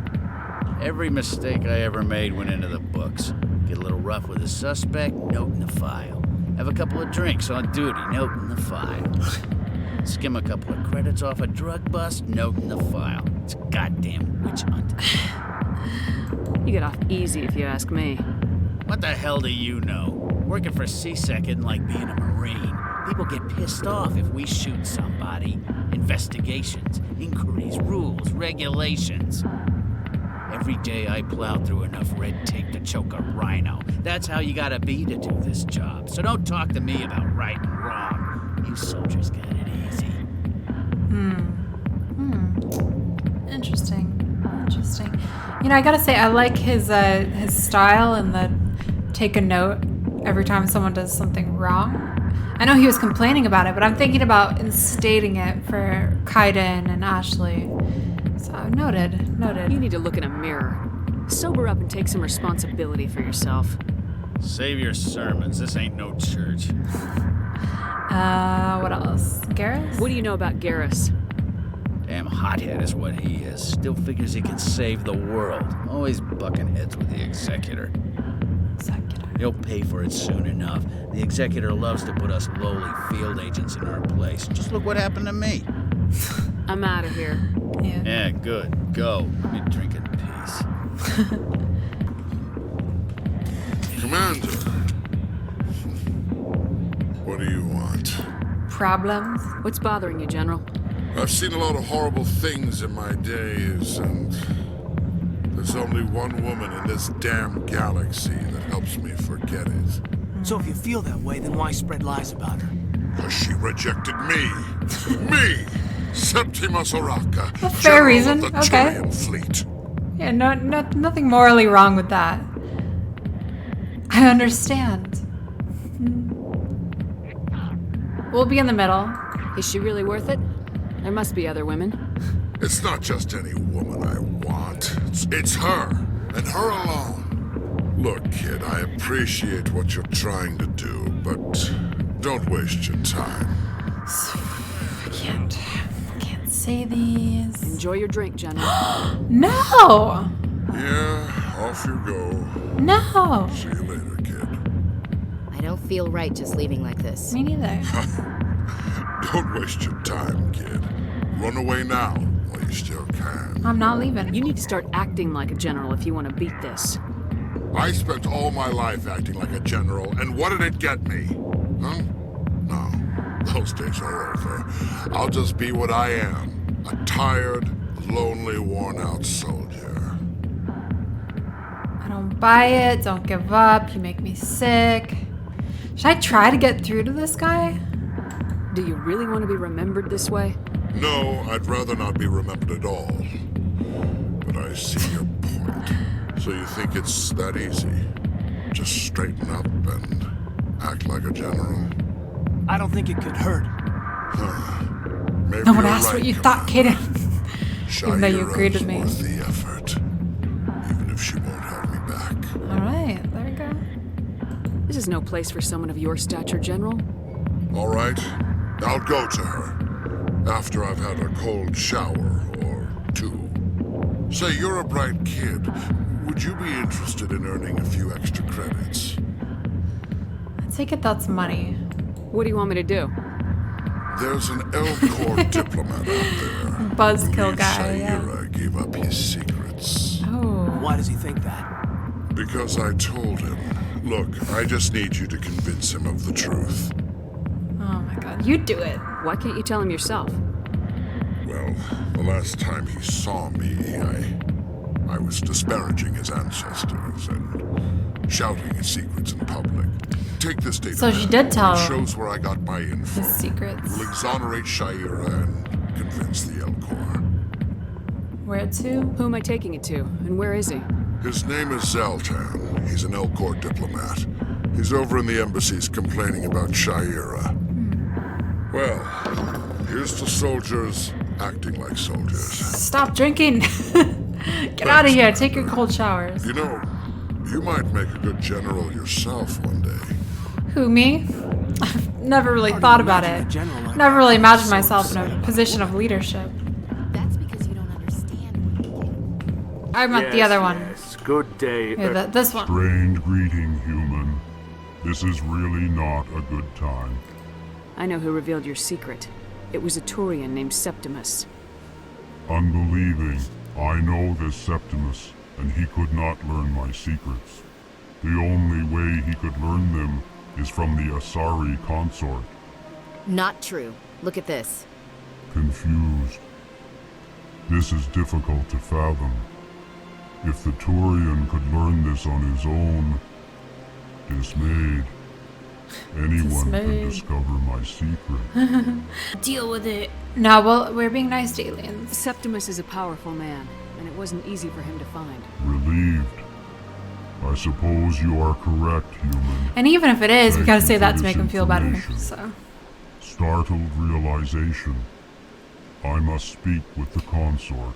Every mistake I ever made went into the books. Get a little rough with a suspect, note in the file. Have a couple of drinks on duty, note in the file. Skim a couple of credits off a drug bust, note in the file. It's a goddamn witch hunt. You get off easy if you ask me. What the hell do you know? Working for C-Sec isn't like being a Marine. People get pissed off if we shoot somebody. Investigations, inquiries, rules, regulations. Every day I plow through enough red tape to choke a rhino. That's how you gotta be to do this job. So don't talk to me about right and wrong. You soldiers got it easy. Interesting. You know, I gotta say, I like his style and the take a note every time someone does something wrong. I know he was complaining about it, but I'm thinking about instating it for Kaiden and Ashley. So noted. You need to look in a mirror. Sober up and take some responsibility for yourself. Save your sermons. This ain't no church. What else? Garrus? What do you know about Garrus? Damn hothead is what he is. Still figures he can save the world. Always bucking heads with the executor. He'll pay for it soon enough. The executor loves to put us lowly field agents in our place. Just look what happened to me. I'm out of here. Yeah, good. Go. Let me drink in peace. Commander. What do you want? Problems? What's bothering you, General? I've seen a lot of horrible things in my days, and there's only one woman in this damn galaxy that helps me forget it. So if you feel that way, then why spread lies about her? Because she rejected me. Me! Septimus Oraka, A fair reason. General of the Okay. Thorian fleet. Yeah, nothing morally wrong with that. I understand. We'll be in the middle. Is she really worth it? There must be other women. It's not just any woman I want. It's her, and her alone. Look, kid, I appreciate what you're trying to do, but don't waste your time. I can't say these. Enjoy your drink, General. No! Yeah, off you go. No! See you later, kid. I don't feel right just leaving like this. Me neither. Don't waste your time, kid. Run away now, while you still can. I'm not leaving. You need to start acting like a general if you want to beat this. I spent all my life acting like a general, and what did it get me? Huh? No, those days are over. I'll just be what I am. A tired, lonely, worn-out soldier. I don't buy it. Don't give up. You make me sick. Should I try to get through to this guy? Do you really want to be remembered this way? No, I'd rather not be remembered at all. But I see your point. So you think it's that easy? Just straighten up and act like a general? I don't think it could hurt. Maybe No one you're asked right, what you thought, Kaden. Even though you Shayura's agreed with me. worth the effort, even if she won't help me back. Alright, there we go. This is no place for someone of your stature, General. All right, I'll go to her after I've had a cold shower or two. Say, you're a bright kid. Would you be interested in earning a few extra credits? I take it that's money. What do you want me to do? There's an Elcor diplomat out there. Buzzkill guy, yeah. Shayura gave up his secrets. Oh. Why does he think that? Because I told him. Look, I just need you to convince him of the truth. Oh my god, you do it. Why can't you tell him yourself? Well, the last time he saw me, I was disparaging his ancestors and shouting his secrets in public. Take this data. So she did tell It shows where I got my info. his secrets. We'll exonerate Shayura and convince the Elcor. Where to? Who am I taking it to? And where is he? His name is Zaltan. He's an Elcor diplomat. He's over in the embassies complaining about Shayura. Well, here's to soldiers acting like soldiers. Stop drinking. Get out of here. Take your cold showers. You know, you might make a good general yourself one day. Who, me? I've never really thought about it. Never really imagined myself in a position of leadership. That's because you don't understand. I meant the other one. Yes, good day. Yeah, this one. Strange greeting, human. This is really not a good time. I know who revealed your secret. It was a Thorian named Septimus. Unbelieving, I know this Septimus, and he could not learn my secrets. The only way he could learn them is from the Asari consort. Not true. Look at this. Confused. This is difficult to fathom. If the Thorian could learn this on his own, dismayed, anyone could discover my secret. Deal with it. No, well, we're being nice to aliens. Septimus is a powerful man, and it wasn't easy for him to find. Relieved. I suppose you are correct, human. And even if it is, we gotta say that to make him feel better. So. Startled realization. I must speak with the consort.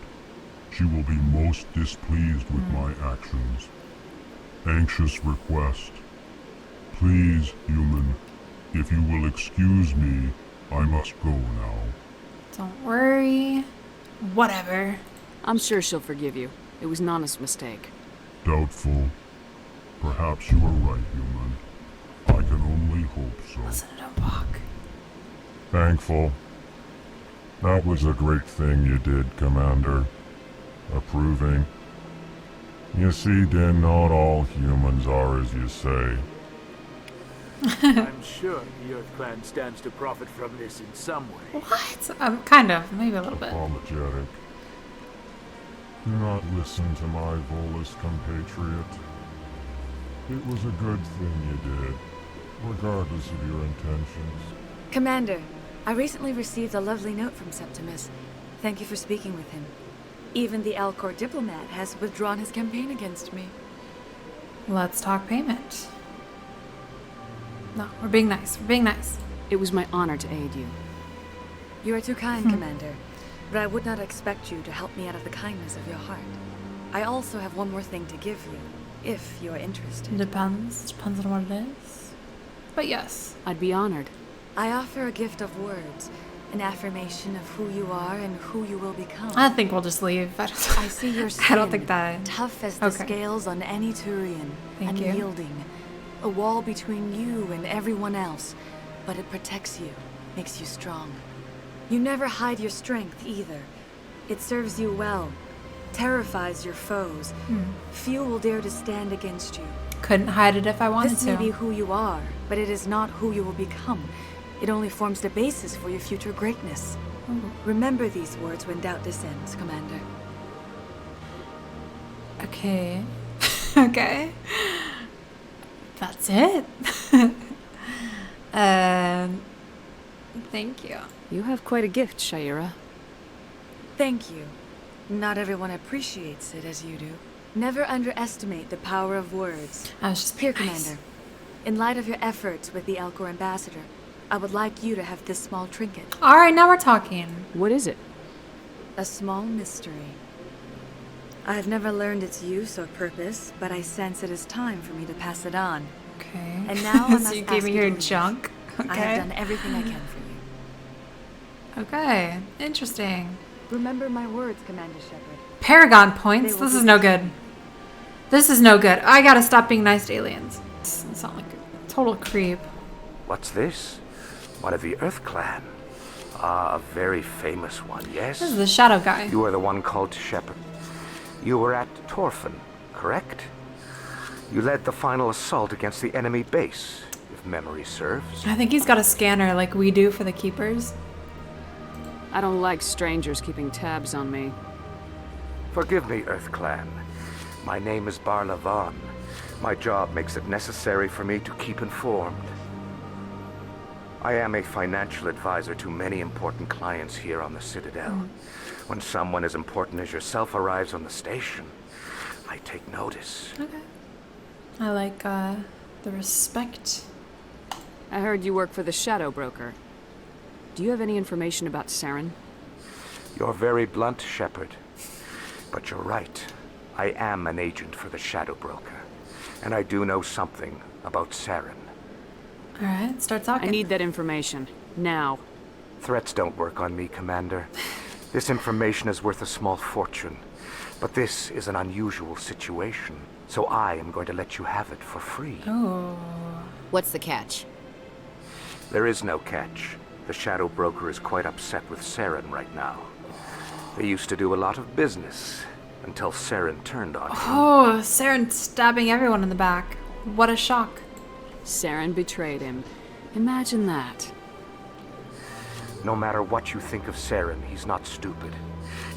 She will be most displeased with my actions. Anxious request. Please, human, if you will excuse me, I must go now. Don't worry. Whatever. I'm sure she'll forgive you. It was Nana's mistake. Doubtful. Perhaps you are right, human. I can only hope so. Listen to walk. Thankful. That was a great thing you did, Commander. Approving. You see, Din, not all humans are as you say. I'm sure the Earth Clan stands to profit from this in some way. What? Kind of. Maybe a little bit. Apologetic. Do not listen to my Volus compatriot. It was a good thing you did, regardless of your intentions. Commander, I recently received a lovely note from Septimus. Thank you for speaking with him. Even the Elcor diplomat has withdrawn his campaign against me. Let's talk payment. No, we're being nice. We're being nice. It was my honor to aid you. You are too kind, Commander. But I would not expect you to help me out of the kindness of your heart. I also have one more thing to give you, if you are interested. Depends. Depends on what it is. But yes. I'd be honored. I offer a gift of words, an affirmation of who you are and who you will become. I think we'll just leave. I see your skin, I don't think that. tough as the scales on any Thorian, unyielding. A wall between you and everyone else, but it protects you, makes you strong. You never hide your strength either. It serves you well, terrifies your foes. Few will dare to stand against you. Couldn't hide it if I wanted This to. may be who you are, but it is not who you will become. It only forms the basis for your future greatness. Remember these words when doubt descends, Commander. Okay. Okay. That's it. Thank you. You have quite a gift, Shayura. Thank you. Not everyone appreciates it as you do. Never underestimate the power of words. I was just Here, nice. Commander. In light of your efforts with the Elcor ambassador, I would like you to have this small trinket. All right, now we're talking. What is it? A small mystery. I have never learned its use or purpose, but I sense it is time for me to pass it on. Okay. And now I So must you ask gave me you your to leave. junk. I Okay. have done everything I can for you. Okay. Interesting. Remember my words, Commander Shepard. Paragon points. They will This be is no the good. This is no good. I gotta stop being nice to aliens. It's not like a total creep. What's this? One of the Earth Clan. Ah, a very famous one, yes? This is the shadow guy. You are the one called Shepard. You were at Torfin, correct? You led the final assault against the enemy base, if memory serves. I think he's got a scanner like we do for the keepers. I don't like strangers keeping tabs on me. Forgive me, Earth Clan. My name is Barla Vaughn. My job makes it necessary for me to keep informed. I am a financial advisor to many important clients here on the Citadel. When someone as important as yourself arrives on the station, I take notice. Okay. I like the respect. I heard you work for the Shadow Broker. Do you have any information about Saren? You're very blunt, Shepard. But you're right. I am an agent for the Shadow Broker. And I do know something about Saren. Alright, start talking. I need that information. Now. Threats don't work on me, Commander. This information is worth a small fortune. But this is an unusual situation, so I am going to let you have it for free. Oh. What's the catch? There is no catch. The Shadow Broker is quite upset with Saren right now. They used to do a lot of business, until Saren turned on him. Oh, Saren stabbing everyone in the back. What a shock. Saren betrayed him. Imagine that. No matter what you think of Saren, he's not stupid.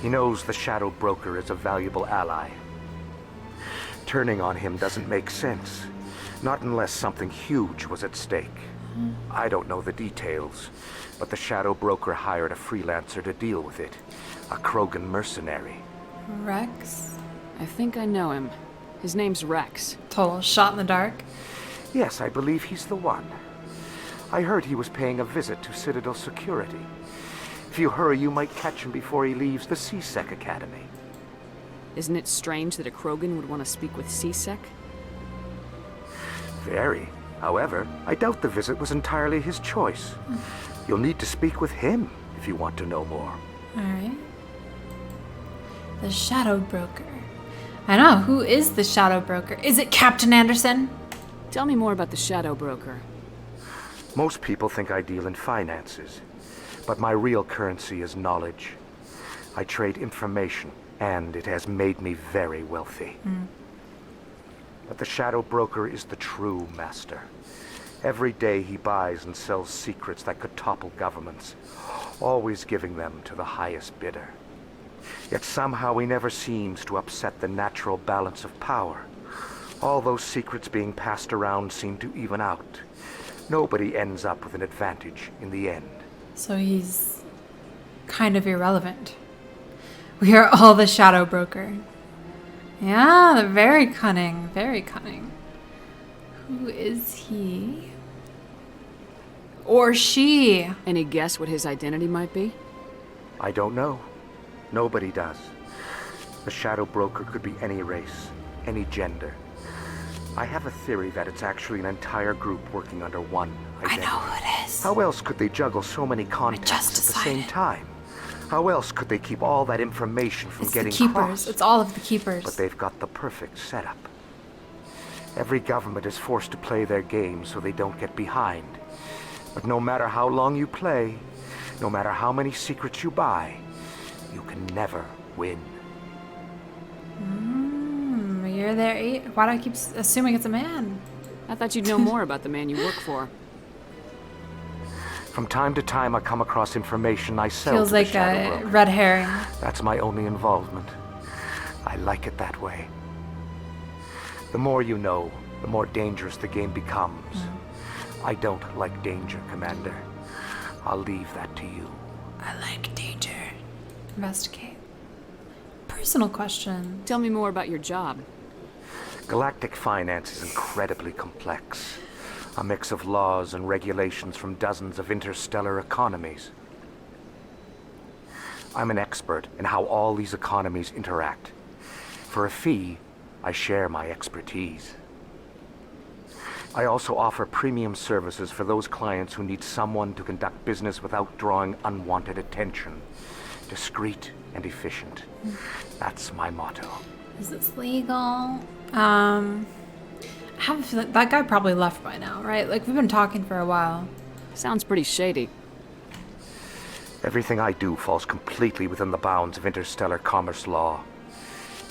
He knows the Shadow Broker is a valuable ally. Turning on him doesn't make sense. Not unless something huge was at stake. I don't know the details, but the Shadow Broker hired a freelancer to deal with it. A Krogan mercenary. Rex? I think I know him. His name's Rex. Total shot in the dark. Yes, I believe he's the one. I heard he was paying a visit to Citadel security. If you hurry, you might catch him before he leaves the C-Sec Academy. Isn't it strange that a Krogan would want to speak with C-Sec? Very. However, I doubt the visit was entirely his choice. You'll need to speak with him if you want to know more. Alright. The Shadow Broker. I know, who is the Shadow Broker? Is it Captain Anderson? Tell me more about the Shadow Broker. Most people think I deal in finances, but my real currency is knowledge. I trade information, and it has made me very wealthy. But the Shadow Broker is the true master. Every day he buys and sells secrets that could topple governments, always giving them to the highest bidder. Yet somehow he never seems to upset the natural balance of power. All those secrets being passed around seem to even out. Nobody ends up with an advantage in the end. So he's kind of irrelevant. We are all the Shadow Broker. Yeah, they're very cunning. Very cunning. Who is he? Or she? Any guess what his identity might be? I don't know. Nobody does. The Shadow Broker could be any race, any gender. I have a theory that it's actually an entire group working under one identity. I know who it is. How else could they juggle so many contacts at the same time? How else could they keep all that information from getting It's the Keepers. crossed? It's all of the Keepers. But they've got the perfect setup. Every government is forced to play their game so they don't get behind. But no matter how long you play, no matter how many secrets you buy, you can never win. You're there. Why do I keep assuming it's a man? I thought you'd know more about the man you work for. From time to time, I come across information I sell Feels to the like Shadow a Broker. red herring. That's my only involvement. I like it that way. The more you know, the more dangerous the game becomes. I don't like danger, Commander. I'll leave that to you. I like danger. Investigate. personal question. Tell me more about your job. Galactic finance is incredibly complex. A mix of laws and regulations from dozens of interstellar economies. I'm an expert in how all these economies interact. For a fee, I share my expertise. I also offer premium services for those clients who need someone to conduct business without drawing unwanted attention. Discreet and efficient. That's my motto. Is this legal? I have a feeling that guy probably left by now, right? Like, we've been talking for a while. Sounds pretty shady. Everything I do falls completely within the bounds of interstellar commerce law.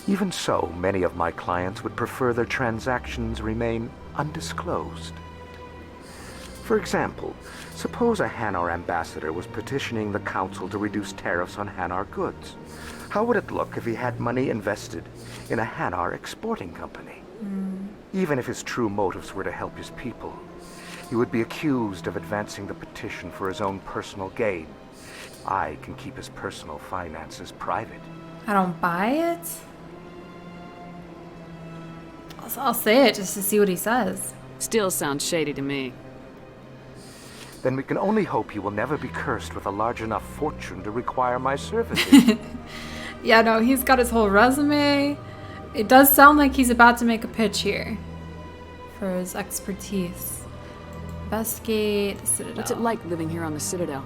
Even so, many of my clients would prefer their transactions remain undisclosed. For example, suppose a Hanar ambassador was petitioning the Council to reduce tariffs on Hanar goods. How would it look if he had money invested in a Hanar exporting company? Even if his true motives were to help his people, he would be accused of advancing the petition for his own personal gain. I can keep his personal finances private. I don't buy it. I'll say it just to see what he says. Still sounds shady to me. Then we can only hope he will never be cursed with a large enough fortune to require my services. Yeah, no, he's got his whole resume. It does sound like he's about to make a pitch here for his expertise. Investigate the Citadel. What's it like living here on the Citadel?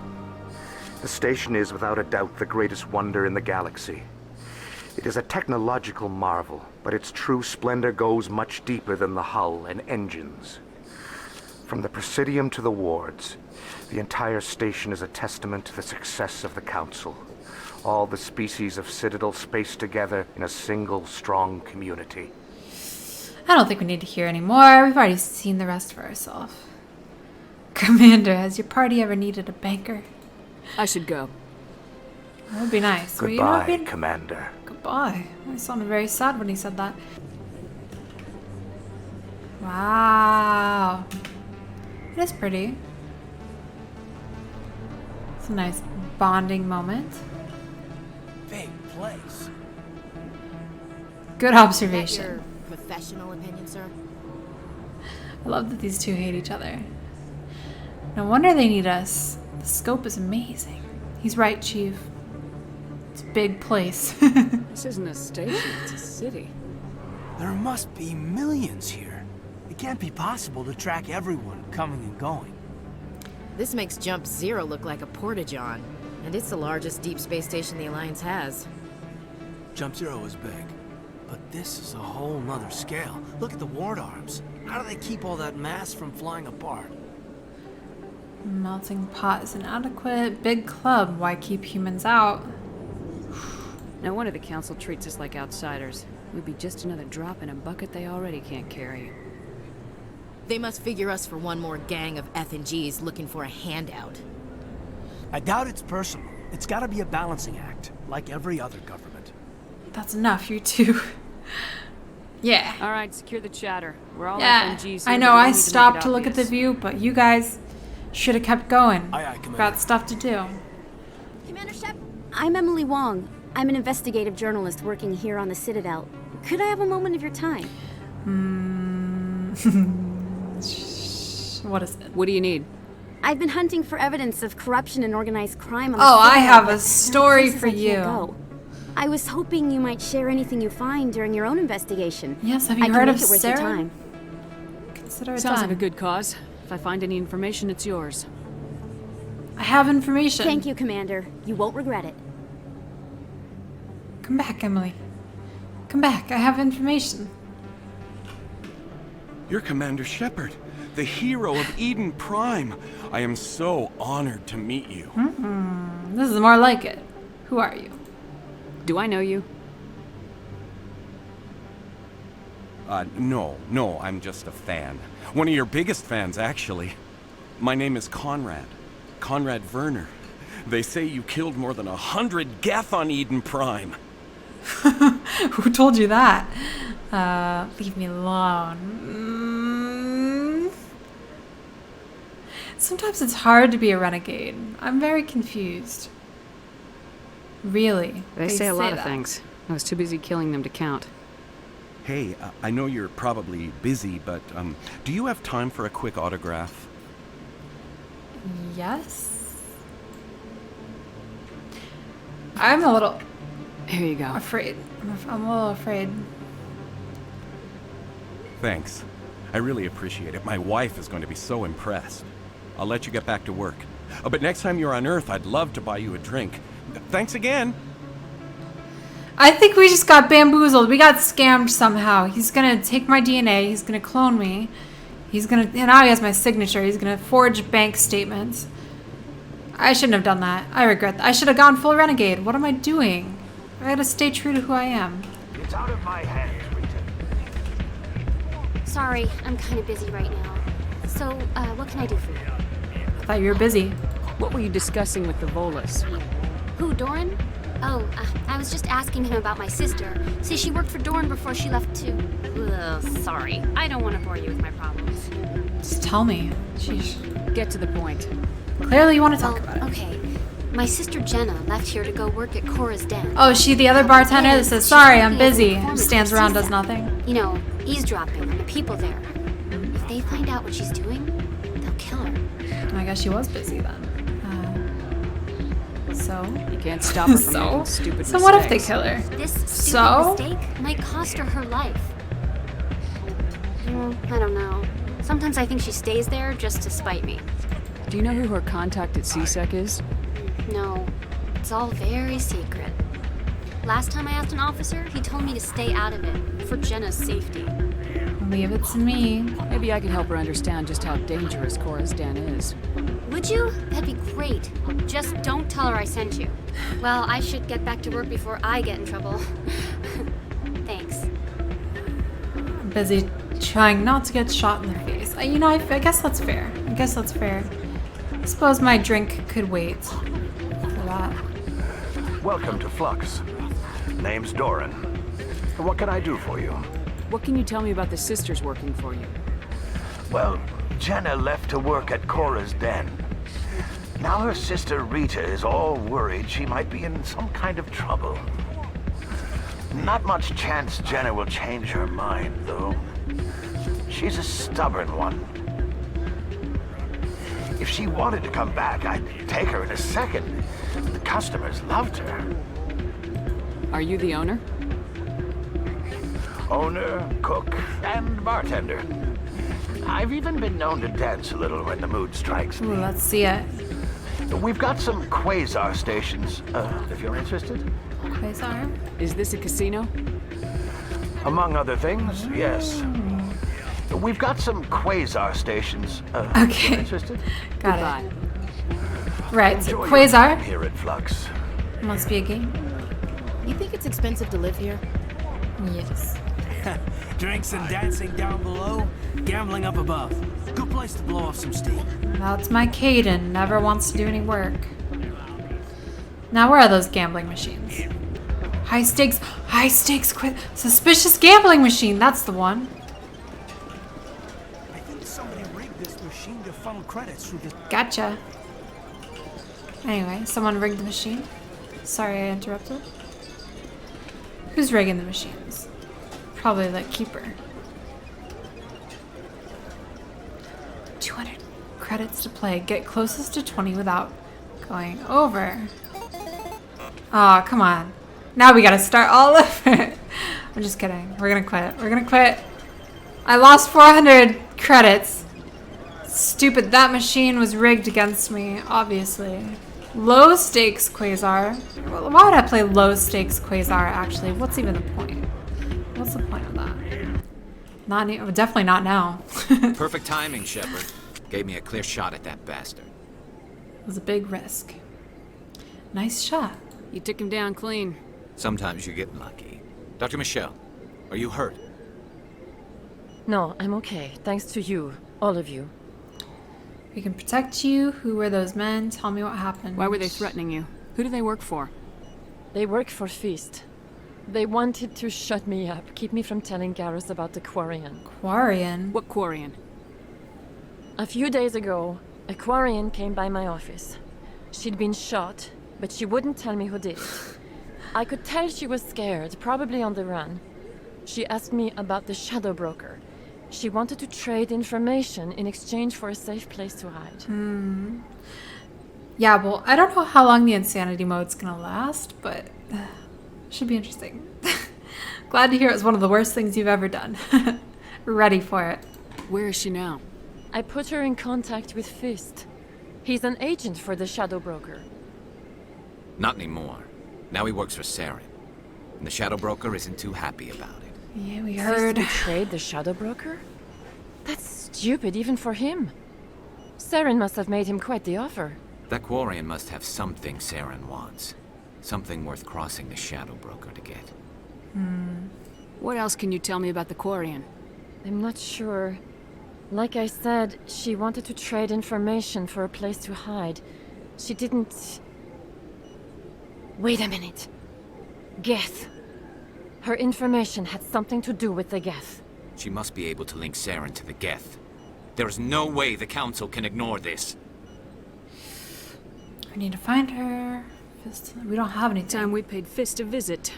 The station is without a doubt the greatest wonder in the galaxy. It is a technological marvel, but its true splendor goes much deeper than the hull and engines. From the Presidium to the wards, the entire station is a testament to the success of the Council. All the species of Citadel spaced together in a single strong community. I don't think we need to hear any more. We've already seen the rest for ourselves. Commander, has your party ever needed a banker? I should go. That would be nice. Goodbye, Commander. Goodbye. I sounded very sad when he said that. Wow. It is pretty. It's a nice bonding moment. Big place. Good observation. Is that your professional opinion, sir? I love that these two hate each other. No wonder they need us. The scope is amazing. He's right, Chief. It's a big place. This isn't a station, it's a city. There must be millions here. It can't be possible to track everyone coming and going. This makes Jump Zero look like a porta-john, and it's the largest deep space station the Alliance has. Jump Zero is big, but this is a whole nother scale. Look at the ward arms. How do they keep all that mass from flying apart? Melting pot is inadequate. Big club. Why keep humans out? No wonder the Council treats us like outsiders. We'd be just another drop in a bucket they already can't carry. They must figure us for one more gang of F&Gs looking for a handout. I doubt it's personal. It's gotta be a balancing act, like every other government. That's enough, you two. Yeah. All right, secure the chatter. We're all Yeah. FNGs. I know, I stopped to look at the view, but you guys should have kept going. Aye, aye, Commander. Got stuff to do. Commander Shep, I'm Emily Wong. I'm an investigative journalist working here on the Citadel. Could I have a moment of your time? What is it? What do you need? I've been hunting for evidence of corruption and organized crime on the Oh, Citadel, I have but a story places for I can't you. go. I was hoping you might share anything you find during your own investigation. Yes, have I you can heard make of it worth your Saren? time. Consider it Sounds done. like a good cause. If I find any information, it's yours. I have information. Thank you, Commander. You won't regret it. Come back, Emily. Come back. I have information. You're Commander Shepard, the hero of Eden Prime. I am so honored to meet you. This is more like it. Who are you? Do I know you? No, I'm just a fan. One of your biggest fans, actually. My name is Conrad. Conrad Werner. They say you killed more than 100 Geth on Eden Prime. Who told you that? Leave me alone. Sometimes it's hard to be a renegade. I'm very confused. Really. They say a lot of that. things. I was too busy killing them to count. Hey, I know you're probably busy, but do you have time for a quick autograph? Yes. I'm a little... Here you go. Afraid. I'm a little afraid. Thanks. I really appreciate it. My wife is going to be so impressed. I'll let you get back to work. But next time you're on Earth, I'd love to buy you a drink. Thanks again. I think we just got bamboozled. We got scammed somehow. He's gonna take my DNA. He's gonna clone me. He's gonna... And now he has my signature. He's gonna forge bank statements. I shouldn't have done that. I regret that. I should have gone full Renegade. What am I doing? I gotta stay true to who I am. It's out of my hands, Rita. Sorry, I'm kind of busy right now. So, what can I do for you? I thought you were busy. What were you discussing with the Volas? Who, Doran? Oh, I was just asking him about my sister. See, she worked for Doran before she left to... Ugh, sorry. I don't want to bore you with my problems. Just tell me. Sheesh. Get to the point. Clearly you want to talk about it. Okay. My sister Jenna left here to go work at Cora's Den. Oh, is she the other bartender that says, sorry, I'm busy, stands around, does nothing? You know, eavesdropping on the people there. If they find out what she's doing, they'll kill her. I guess she was busy then. So? You can't stop her from making stupid mistakes. So what if they kill her? This stupid mistake might cost her life. I don't know. Sometimes I think she stays there just to spite me. Do you know who her contact at CSEC is? No. It's all very secret. Last time I asked an officer, he told me to stay out of it, for Jenna's safety. Leave it to me. Maybe I can help her understand just how dangerous Cora's Den is. Would you? That'd be great. Just don't tell her I sent you. Well, I should get back to work before I get in trouble. Thanks. I'm busy trying not to get shot in the face. I guess that's fair. I suppose my drink could wait for that. Welcome to Flux. Name's Doran. What can I do for you? What can you tell me about the sisters working for you? Well, Jenna left to work at Cora's Den. Now her sister Rita is all worried she might be in some kind of trouble. Not much chance Jenna will change her mind, though. She's a stubborn one. If she wanted to come back, I'd take her in a second. The customers loved her. Are you the owner? Owner, cook, and bartender. I've even been known to dance a little when the mood strikes me. Ooh, let's see it. We've got some quasar stations, if you're interested. Quasar? Is this a casino? Among other things, yes. We've got some quasar stations, if Okay. you're interested. Got it. Right, so Enjoy your Quasar. time here at Flux. Must be a game. You think it's expensive to live here? Yes. Drinks and dancing down below, gambling up above. Good place to blow off some steam. That's my Caden. Never wants to do any work. Now, where are those gambling machines? High stakes, suspicious gambling machine. That's the one. I think somebody rigged this machine to funnel credits through the... Gotcha. Anyway, someone rigged the machine. Sorry I interrupted. Who's rigging the machines? Probably the keeper. 200 credits to play. Get closest to 20 without going over. Aw, come on. Now we gotta start all over. I'm just kidding. We're gonna quit. I lost 400 credits. Stupid. That machine was rigged against me, obviously. Low stakes Quasar. Why would I play low stakes Quasar, actually? What's even the point? What's the point of that? Definitely not now. Perfect timing, Shepard. Gave me a clear shot at that bastard. It was a big risk. Nice shot. You took him down clean. Sometimes you're getting lucky. Dr. Michelle, are you hurt? No, I'm okay. Thanks to you. All of you. We can protect you. Who were those men? Tell me what happened. Why were they threatening you? Who do they work for? They work for Feast. They wanted to shut me up, keep me from telling Garrus about the Quarian. Quarian? What Quarian? A few days ago, a Quarian came by my office. She'd been shot, but she wouldn't tell me who did it. I could tell she was scared, probably on the run. She asked me about the Shadow Broker. She wanted to trade information in exchange for a safe place to hide. Yeah, well, I don't know how long the insanity mode's gonna last, but should be interesting. Glad to hear it was one of the worst things you've ever done. Ready for it. Where is she now? I put her in contact with Fist. He's an agent for the Shadow Broker. Not anymore. Now he works for Saren. And the Shadow Broker isn't too happy about it. Yeah, we Fist heard. betrayed the Shadow Broker? That's stupid even for him. Saren must have made him quite the offer. That Quarian must have something Saren wants. Something worth crossing the Shadow Broker to get. What else can you tell me about the Quarian? I'm not sure. Like I said, she wanted to trade information for a place to hide. She didn't... Wait a minute. Geth. Her information had something to do with the Geth. She must be able to link Saren to the Geth. There is no way the Council can ignore this. We need to find her. Fist. We don't have any Time we paid Fist a visit.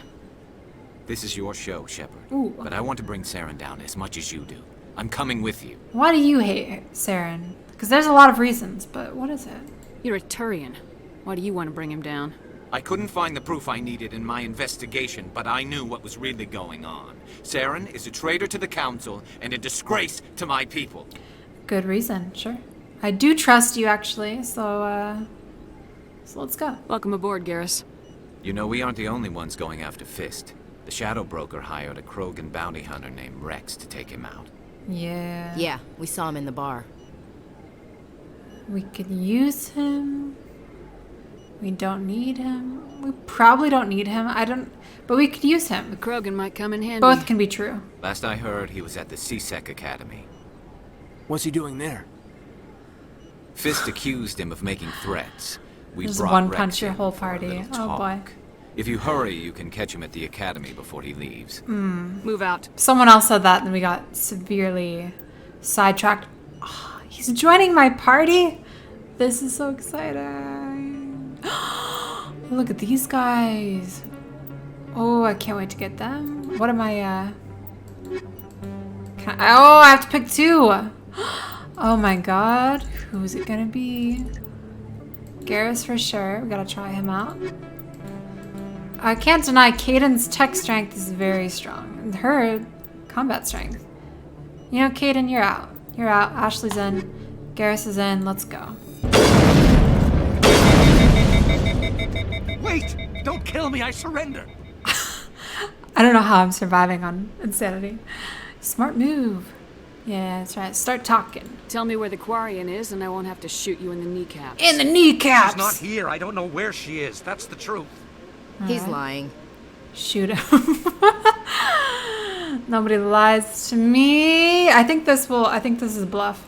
This is your show, Shepard. Ooh. But I want to bring Saren down as much as you do. I'm coming with you. Why do you hate Saren? Because there's a lot of reasons, but what is it? You're a Turian. Why do you want to bring him down? I couldn't find the proof I needed in my investigation, but I knew what was really going on. Saren is a traitor to the Council and a disgrace to my people. Good reason, sure. I do trust you, actually, so let's go. Welcome aboard, Garrus. You know, we aren't the only ones going after Fist. The Shadow Broker hired a Krogan bounty hunter named Rex to take him out. Yeah. Yeah, we saw him in the bar. We could use him. We don't need him. We probably don't need him. But we could use him. The Krogan might come in handy. Both can be true. Last I heard, he was at the CSEC Academy. What's he doing there? Fist accused him of making threats. We Just brought one Rex punch your in whole for a party. little Oh boy. talk. If you hurry, you can catch him at the Academy before he leaves. Move out. Someone else said that, and we got severely sidetracked. Oh, he's joining my party? This is so exciting. Look at these guys. Oh, I can't wait to get them. What am I, oh, I have to pick two. Oh my god. Who's it gonna be? Garrus for sure. We gotta try him out. I can't deny Kaiden's tech strength is very strong. And her combat strength. You know, Kaiden, you're out. You're out. Ashley's in. Garrus is in. Let's go. Wait! Don't kill me, I surrender! I don't know how I'm surviving on insanity. Smart move. Yeah, that's right. Start talking. Tell me where the Quarian is and I won't have to shoot you in the kneecaps. In the kneecaps! She's not here. I don't know where she is. That's the truth. He's lying. Shoot him. Nobody lies to me. I think this is a bluff.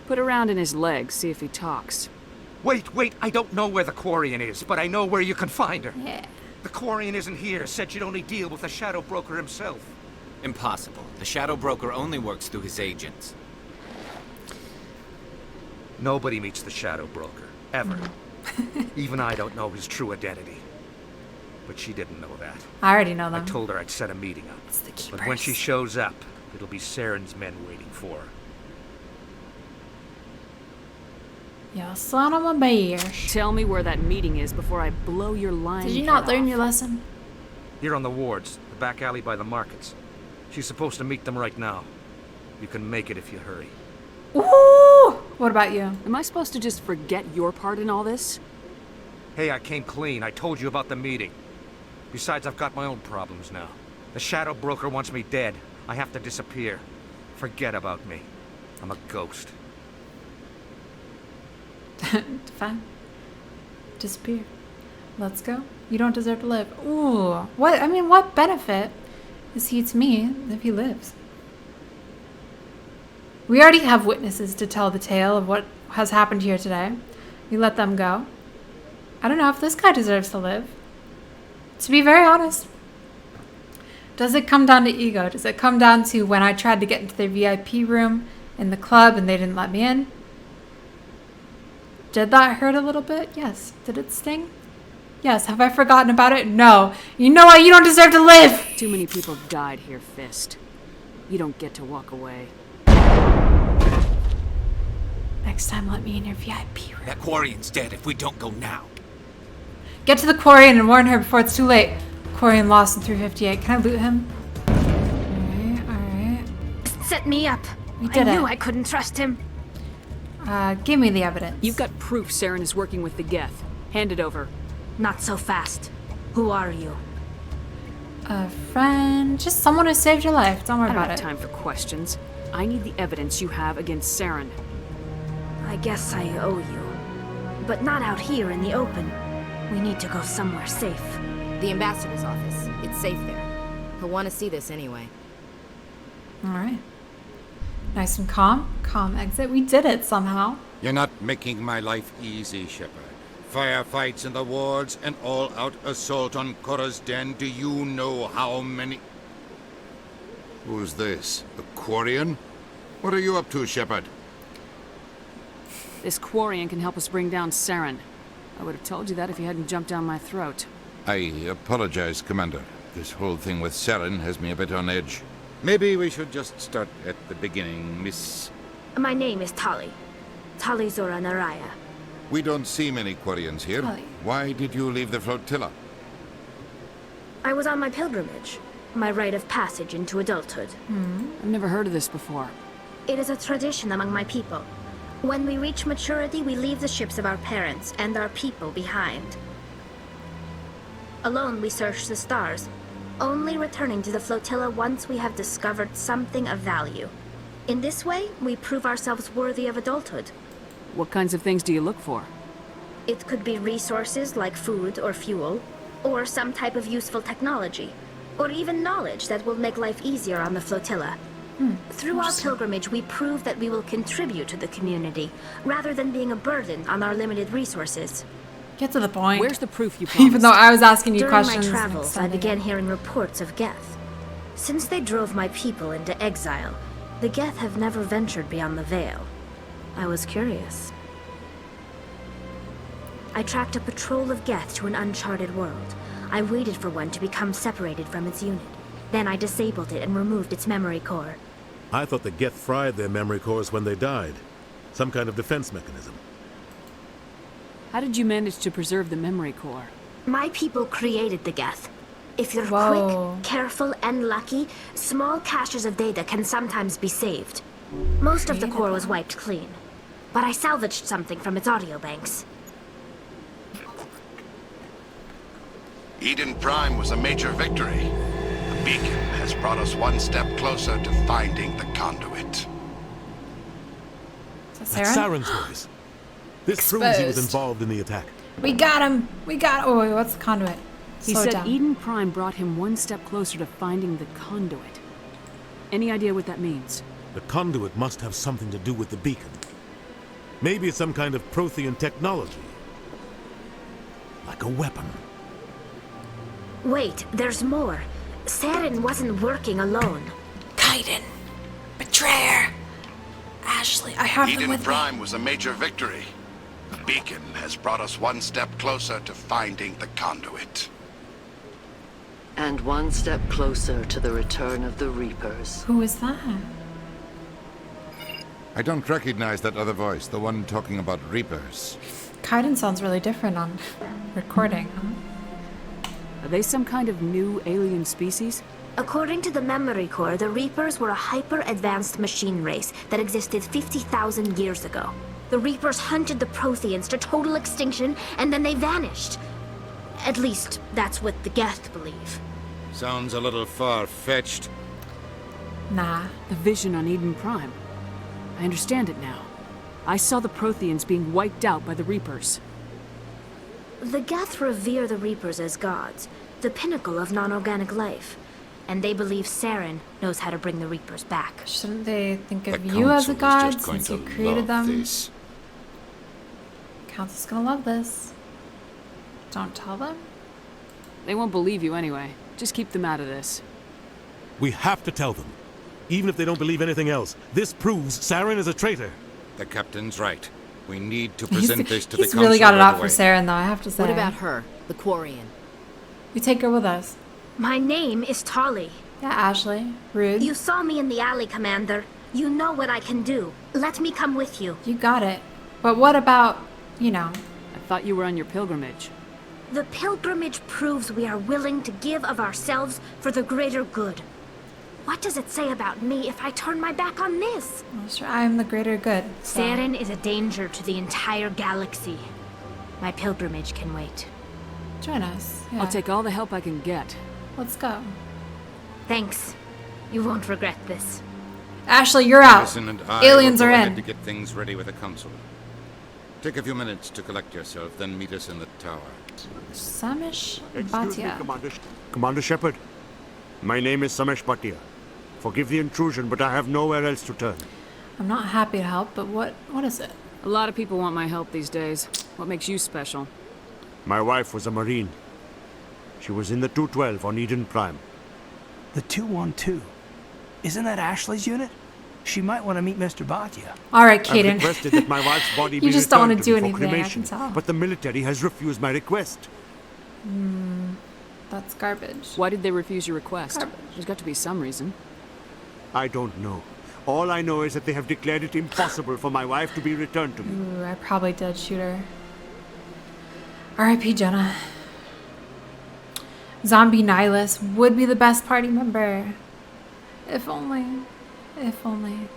Put a round in his leg, see if he talks. Wait, I don't know where the Quarian is, but I know where you can find her. Yeah. The Quarian isn't here. Said she'd only deal with the Shadow Broker himself. Impossible. The Shadow Broker only works through his agents. Nobody meets the Shadow Broker, ever. Even I don't know his true identity. But she didn't know that. I already know them. I told her I'd set a meeting up. It's the keepers. But when she shows up, it'll be Saren's men waiting for her. You son of a bitch. Tell me where that meeting is before I blow your line. Did you not learn your lesson? Here on the wards, the back alley by the markets. She's supposed to meet them right now. You can make it if you hurry. Ooh! What about you? Am I supposed to just forget your part in all this? Hey, I came clean. I told you about the meeting. Besides, I've got my own problems now. The Shadow Broker wants me dead. I have to disappear. Forget about me. I'm a ghost. Fine. Disappear. Let's go. You don't deserve to live. Ooh. What benefit is he to me if he lives? We already have witnesses to tell the tale of what has happened here today. We let them go. I don't know if this guy deserves to live. To be very honest. Does it come down to ego? Does it come down to when I tried to get into their VIP room in the club and they didn't let me in? Did that hurt a little bit? Yes. Did it sting? Yes, have I forgotten about it? No. You know what? You don't deserve to live! Too many people died here, Fist. You don't get to walk away. Next time, let me in your VIP room. That Quarian's dead if we don't go now. Get to the Quarian and warn her before it's too late. Quarian lost in 358. Can I loot him? Alright. Set me up. We did I knew it. I couldn't trust him. Give me the evidence. You've got proof Saren is working with the Geth. Hand it over. Not so fast. Who are you? A friend. Just someone who saved your life. Don't worry I don't about have it. time for questions. I need the evidence you have against Saren. I guess I owe you. But not out here in the open. We need to go somewhere safe. The ambassador's office. It's safe there. He'll want to see this anyway. Alright. Nice and calm. Calm exit. We did it somehow. You're not making my life easy, Shepard. Firefights in the wards, an all-out assault on Korra's den. Do you know how many... Who's this? A Quarian? What are you up to, Shepard? This Quarian can help us bring down Saren. I would have told you that if you hadn't jumped down my throat. I apologize, Commander. This whole thing with Saren has me a bit on edge. Maybe we should just start at the beginning, Miss... My name is Tali. Tali Zora Naraya. We don't see many Quarians here. Tali. Why did you leave the flotilla? I was on my pilgrimage. My rite of passage into adulthood. I've never heard of this before. It is a tradition among my people. When we reach maturity, we leave the ships of our parents and our people behind. Alone, we search the stars, only returning to the flotilla once we have discovered something of value. In this way, we prove ourselves worthy of adulthood. What kinds of things do you look for? It could be resources like food or fuel, or some type of useful technology, or even knowledge that will make life easier on the flotilla. Through our pilgrimage, we prove that we will contribute to the community, rather than being a burden on our limited resources. Get to the point. Where's the proof you promised? Even though I was asking you During questions. my and travels, I extending began it. hearing reports of Geth. Since they drove my people into exile, the Geth have never ventured beyond the Veil. I was curious. I tracked a patrol of Geth to an uncharted world. I waited for one to become separated from its unit. Then I disabled it and removed its memory core. I thought the Geth fried their memory cores when they died. Some kind of defense mechanism. How did you manage to preserve the memory core? My people created the Geth. If you're Whoa. quick, careful, and lucky, small caches of data can sometimes be saved. Most of the core was wiped clean, but I salvaged something from its audio banks. Eden Prime was a major victory. The beacon has brought us one step closer to finding the conduit. Is that That's Saren? Saren's voice. This proves he was Exposed. involved in the attack. We got him! We got. Oh, wait, what's the conduit? He Slow said down. Eden Prime brought him one step closer to finding the conduit. Any idea what that means? The conduit must have something to do with the beacon. Maybe it's some kind of Prothean technology. Like a weapon. Wait, there's more. Saren wasn't working alone. Kaiden. Betrayer. Ashley, I have them Eden with me. Prime was a major victory. The beacon has brought us one step closer to finding the conduit. And one step closer to the return of the Reapers. Who is that? I don't recognize that other voice, the one talking about Reapers. Kaiden sounds really different on recording, huh? Are they some kind of new alien species? According to the memory core, the Reapers were a hyper-advanced machine race that existed 50,000 years ago. The Reapers hunted the Protheans to total extinction, and then they vanished. At least, that's what the Geth believe. Sounds a little far-fetched. Nah. The vision on Eden Prime. I understand it now. I saw the Protheans being wiped out by the Reapers. The Geth revere the Reapers as gods, the pinnacle of non-organic life. And they believe Saren knows how to bring the Reapers back. Shouldn't they think of The you as a Council is god just going since you to created love them? this. Council's gonna love this. Don't tell them. They won't believe you anyway. Just keep them out of this. We have to tell them. Even if they don't believe anything else, this proves Saren is a traitor. The captain's right. We need to present this to the He's council really got it right out for away. Saren, though, I have to say. What about her, the Quarian? We take her with us. My name is Tali. Yeah, Ashley. Rude. You saw me in the alley, Commander. You know what I can do. Let me come with you. You got it. But what about, you know... I thought you were on your pilgrimage. The pilgrimage proves we are willing to give of ourselves for the greater good. What does it say about me if I turn my back on this? Well, sure, I am the greater good. So. Saren is a danger to the entire galaxy. My pilgrimage can wait. Join us. Yeah. I'll take all the help I can get. Let's go. Thanks. You won't regret this. Ashley, you're out. Madison and I Aliens will are go ahead in. to get things ready with the council. Take a few minutes to collect yourself, then meet us in the tower. Samesh Excuse me, Bhatia. Commander Shepard. My name is Samesh Bhatia. Forgive the intrusion, but I have nowhere else to turn. I'm not happy to help, but what is it? A lot of people want my help these days. What makes you special? My wife was a Marine. She was in the 212 on Eden Prime. The 212? Isn't that Ashley's unit? She might want to meet Mr. Bhatia. All right, I've Caden. requested that my wife's body be You just don't want to returned do me for anything, I cremation, can tell. but the military has refused my request. That's garbage. Why did they refuse your request? Garbage. There's got to be some reason. I don't know. All I know is that they have declared it impossible for my wife to be returned to me. Ooh, I probably did shoot her. R.I.P. Jenna. Zombie Nihilus would be the best party member. If only. If only.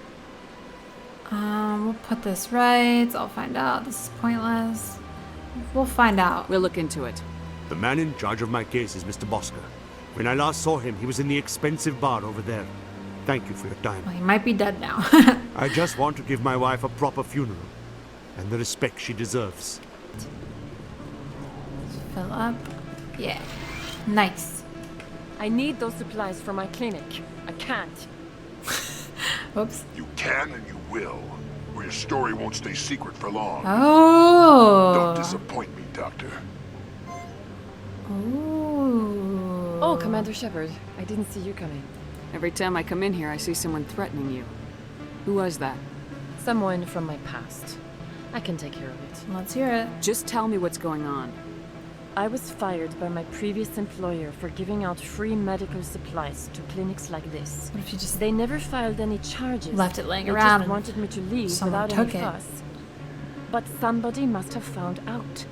We'll put this right. I'll find out. This is pointless. We'll find out. We'll look into it. The man in charge of my case is Mr. Bosker. When I last saw him, he was in the expensive bar over there. Thank you for your time. Well, he might be dead now. I just want to give my wife a proper funeral and the respect she deserves. Fill up. Yeah. Nice. I need those supplies for my clinic. I can't. Oops. You can and you will, or your story won't stay secret for long. Oh. Don't disappoint me, Doctor. Ooh. Oh, Commander Shepard. I didn't see you coming. Every time I come in here, I see someone threatening you. Who was that? Someone from my past. I can take care of it. Let's hear it. Just tell me what's going on. I was fired by my previous employer for giving out free medical supplies to clinics like this. What if you just... They never filed any charges. Left it laying they around just and wanted me to leave someone without took any it. fuss. But somebody must have found out.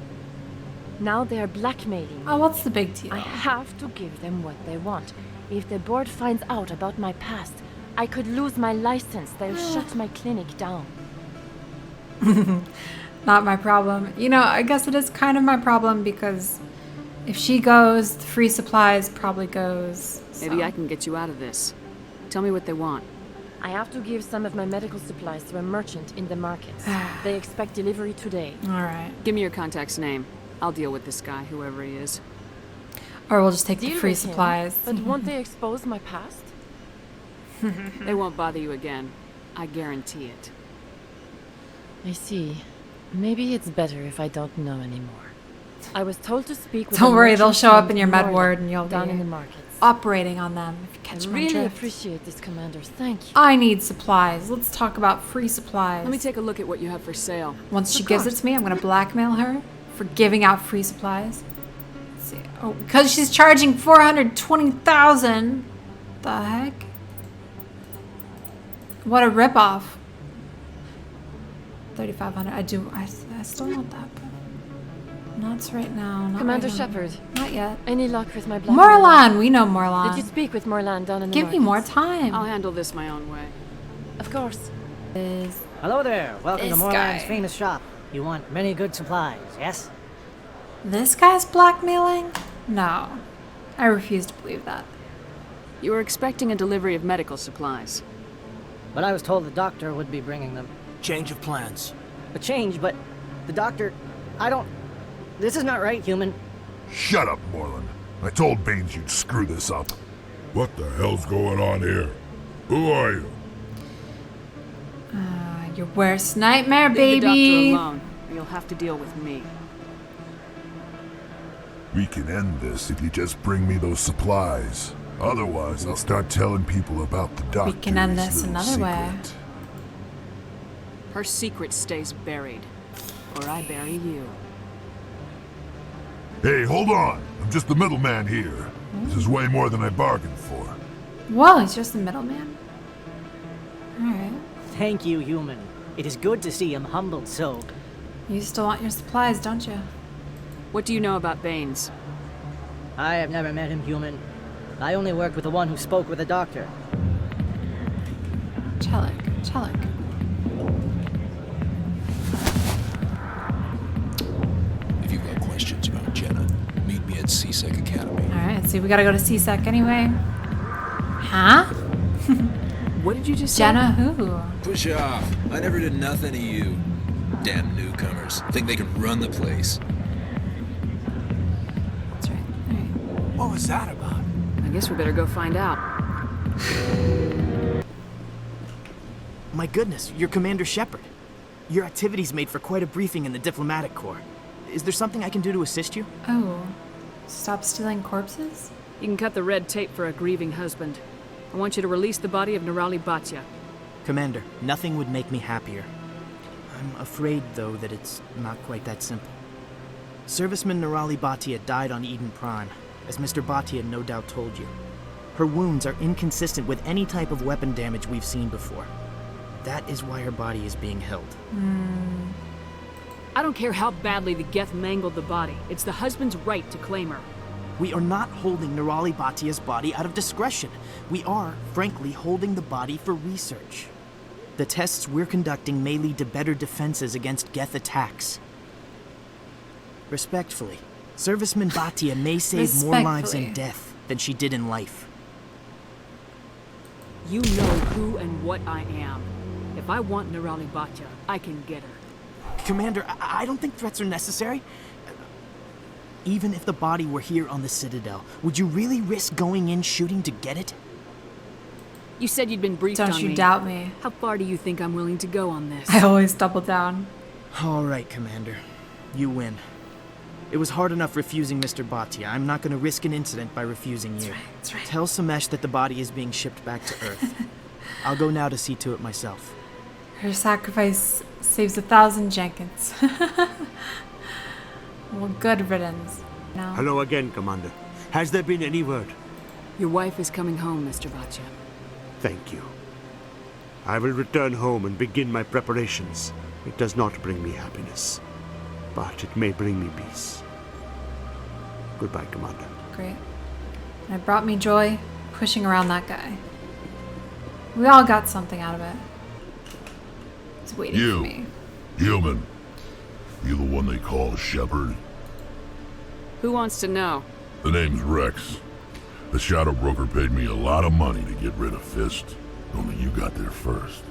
Now they are blackmailing me. Oh, what's the big deal? I have to give them what they want. If the board finds out about my past, I could lose my license. They'll shut my clinic down. Not my problem. You know, I guess it is kind of my problem because if she goes, the free supplies probably goes. So. Maybe I can get you out of this. Tell me what they want. I have to give some of my medical supplies to a merchant in the markets. They expect delivery today. All right. Give me your contact's name. I'll deal with this guy, whoever he is. Or we'll just take the Deal free with him, supplies. But won't they expose my past? They won't bother you again. I guarantee it. I see. Maybe it's better if I don't know anymore. I was told to speak with Don't a worry, they'll merchant show up named in your med Morley ward and you'll down be in the markets. operating on them if you catch I my really drift. appreciate this, Commander. Thank you. I need supplies. Let's talk about free supplies. Let me take a look at what you have for sale. Once she Of gives it course. to me, I'm going to blackmail her for giving out free supplies. Let's see. Oh, because she's charging 420,000. The heck? What a ripoff. 3,500. I still want that, but not right now. Not Commander right now. Shepard. Not yet. Any luck with my black Morlan, we know Morlan. Did you speak with Morlan down in the Give me markets? more time. I'll handle this my own way. Of course. Hello there. Welcome to This Morland's guy. famous shop. You want many good supplies, yes? This guy's blackmailing? No. I refuse to believe that. You were expecting a delivery of medical supplies. But I was told the doctor would be bringing them. Change of plans. A change, but the doctor... I don't... This is not right, human. Shut up, Moreland. I told Baines you'd screw this up. What the hell's going on here? Who are you? Your worst nightmare, Leave the baby. doctor alone, or you'll have to deal with me. We can end this if you just bring me those supplies. Otherwise, I'll start telling people about the doctor. We can end this another way. Her secret stays buried. or I bury you. Hey, hold on. I'm just the middleman here. This is way more than I bargained for. Whoa, he's just the middleman. Alright. Thank you, human. It is good to see him humbled so. You still want your supplies, don't you? What do you know about Baines? I have never met him, human. I only worked with the one who spoke with the doctor. Chelik. If you've got questions about Jenna, meet me at CSEC Academy. Alright, so we gotta go to CSEC anyway. Huh? What did you just Jenna say? who? Push off. I never did nothing to you. Damn newcomers. Think they can run the place. That's right. Alright. What was that about? I guess we better go find out. My goodness, you're Commander Shepard. Your activities made for quite a briefing in the diplomatic corps. Is there something I can do to assist you? Oh. Stop stealing corpses? You can cut the red tape for a grieving husband. I want you to release the body of Nerali Bhatia. Commander, nothing would make me happier. I'm afraid, though, that it's not quite that simple. Serviceman Nerali Bhatia died on Eden Prime, as Mr. Bhatia no doubt told you. Her wounds are inconsistent with any type of weapon damage we've seen before. That is why her body is being held. I don't care how badly the Geth mangled the body. It's the husband's right to claim her. We are not holding Nerali Bhatia's body out of discretion. We are, frankly, holding the body for research. The tests we're conducting may lead to better defenses against Geth attacks. Respectfully, Serviceman Bhatia may save more lives in death than she did in life. You know who and what I am. If I want Nerali Bhatia, I can get her. Commander, I don't think threats are necessary. Even if the body were here on the Citadel, would you really risk going in shooting to get it? You said you'd been briefed on me. Don't you doubt me. How far do you think I'm willing to go on this? I always double down. All right, Commander. You win. It was hard enough refusing Mr. Bhatia. I'm not going to risk an incident by refusing you. That's right. Tell Samesh that the body is being shipped back to Earth. I'll go now to see to it myself. Her sacrifice saves 1,000 Jenkins. Well, good riddance. No. Hello again, Commander. Has there been any word? Your wife is coming home, Mr. Bhatia. Thank you. I will return home and begin my preparations. It does not bring me happiness, but it may bring me peace. Goodbye, Commander. Great. And it brought me joy pushing around that guy. We all got something out of it. It's waiting for me. Human. You the one they call Shepard? Who wants to know? The name's Rex. The Shadow Broker paid me a lot of money to get rid of Fist. Only you got there first.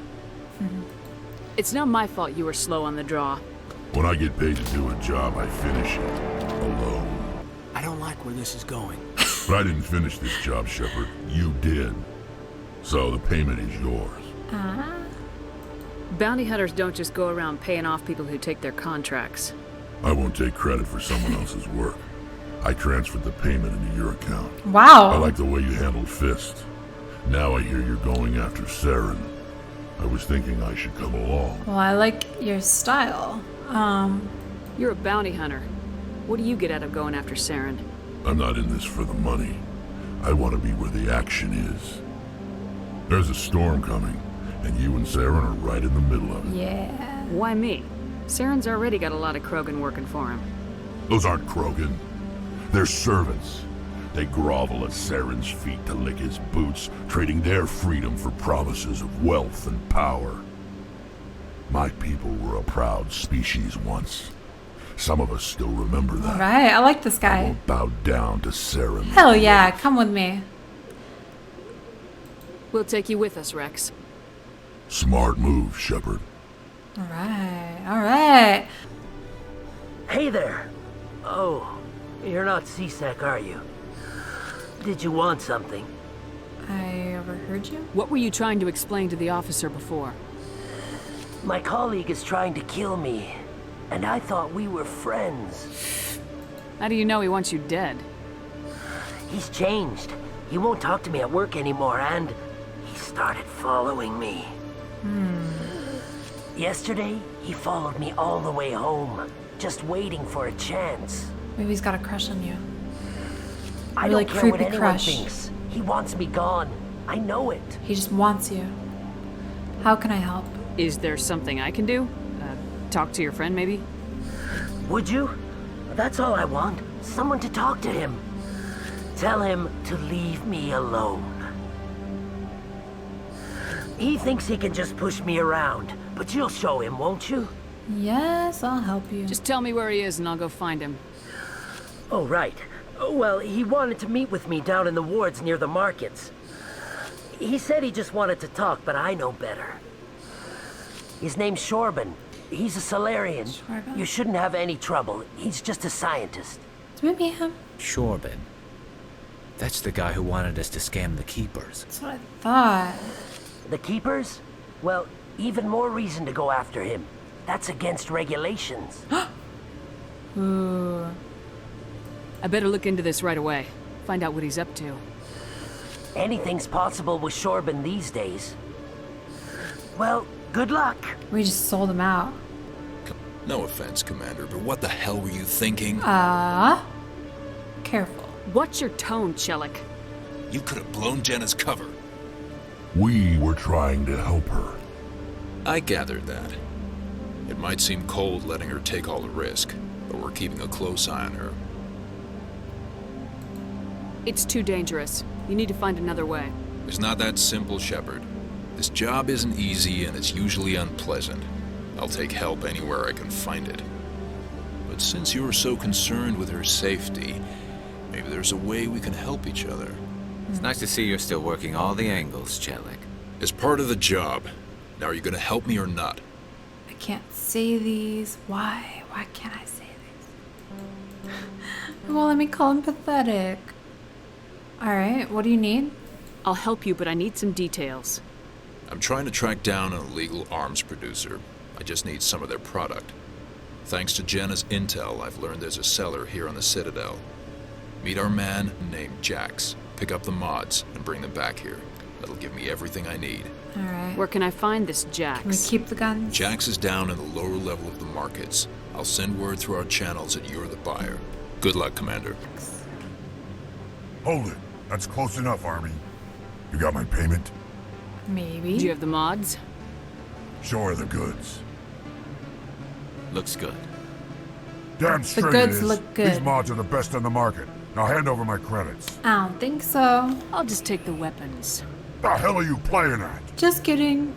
It's not my fault you were slow on the draw. When I get paid to do a job, I finish it. Alone. I don't like where this is going. But I didn't finish this job, Shepard. You did. So the payment is yours. Bounty hunters don't just go around paying off people who take their contracts. I won't take credit for someone else's work. I transferred the payment into your account. Wow. I like the way you handled Fist. Now I hear you're going after Saren. I was thinking I should come along. Well, I like your style. You're a bounty hunter. What do you get out of going after Saren? I'm not in this for the money. I want to be where the action is. There's a storm coming, and you and Saren are right in the middle of it. Yeah. Why me? Saren's already got a lot of Krogan working for him. Those aren't Krogan. They're servants. They grovel at Saren's feet to lick his boots, trading their freedom for promises of wealth and power. My people were a proud species once. Some of us still remember that. Alright, I like this guy. I won't bow down to Saren. Hell yeah, come with me. We'll take you with us, Rex. Smart move, Shepard. Alright. Hey there. Oh, you're not CSEC, are you? Did you want something? I overheard you? What were you trying to explain to the officer before? My colleague is trying to kill me, and I thought we were friends. How do you know he wants you dead? He's changed. He won't talk to me at work anymore, and he started following me. Yesterday, he followed me all the way home, just waiting for a chance. Maybe he's got a crush on you. I Really don't care what creepy anyone crush. thinks. He wants me gone. I know it. He just wants you. How can I help? Is there something I can do? Talk to your friend, maybe? Would you? That's all I want. Someone to talk to him. Tell him to leave me alone. He thinks he can just push me around, but you'll show him, won't you? Yes, I'll help you. Just tell me where he is and I'll go find him. Oh, right. Well, he wanted to meet with me down in the wards near the markets. He said he just wanted to talk, but I know better. His name's Shorban. He's a Solarian. Shorban? You shouldn't have any trouble. He's just a scientist. Do we meet him? Shorban. That's the guy who wanted us to scam the Keepers. That's what I thought. The Keepers? Well, even more reason to go after him. That's against regulations. Ooh. I better look into this right away. Find out what he's up to. Anything's possible with Shorban these days. Well, good luck. We just sold him out. No offense, Commander, but what the hell were you thinking? Careful. What's your tone, Chelik? You could have blown Jenna's cover. We were trying to help her. I gathered that. It might seem cold letting her take all the risk, but we're keeping a close eye on her. It's too dangerous. You need to find another way. It's not that simple, Shepard. This job isn't easy and it's usually unpleasant. I'll take help anywhere I can find it. But since you're so concerned with her safety, maybe there's a way we can help each other. It's nice to see you're still working all the angles, Chelik. As part of the job. Now, are you gonna help me or not? I can't say these. Why? Why can't I say these? Well, let me call him pathetic. Alright, what do you need? I'll help you, but I need some details. I'm trying to track down an illegal arms producer. I just need some of their product. Thanks to Jenna's intel, I've learned there's a seller here on the Citadel. Meet our man named Jax. Pick up the mods and bring them back here. That'll give me everything I need. Alright. Where can I find this Jax? Can we keep the guns? Jax is down in the lower level of the markets. I'll send word through our channels that you're the buyer. Good luck, Commander. Hold it. That's close enough, Army. You got my payment? Maybe. Do you have the mods? Show her the goods. Looks good. Damn straight goods it is. look good. These mods are the best on the market. Now hand over my credits. I don't think so. I'll just take the weapons. The hell are you playing at? Just kidding.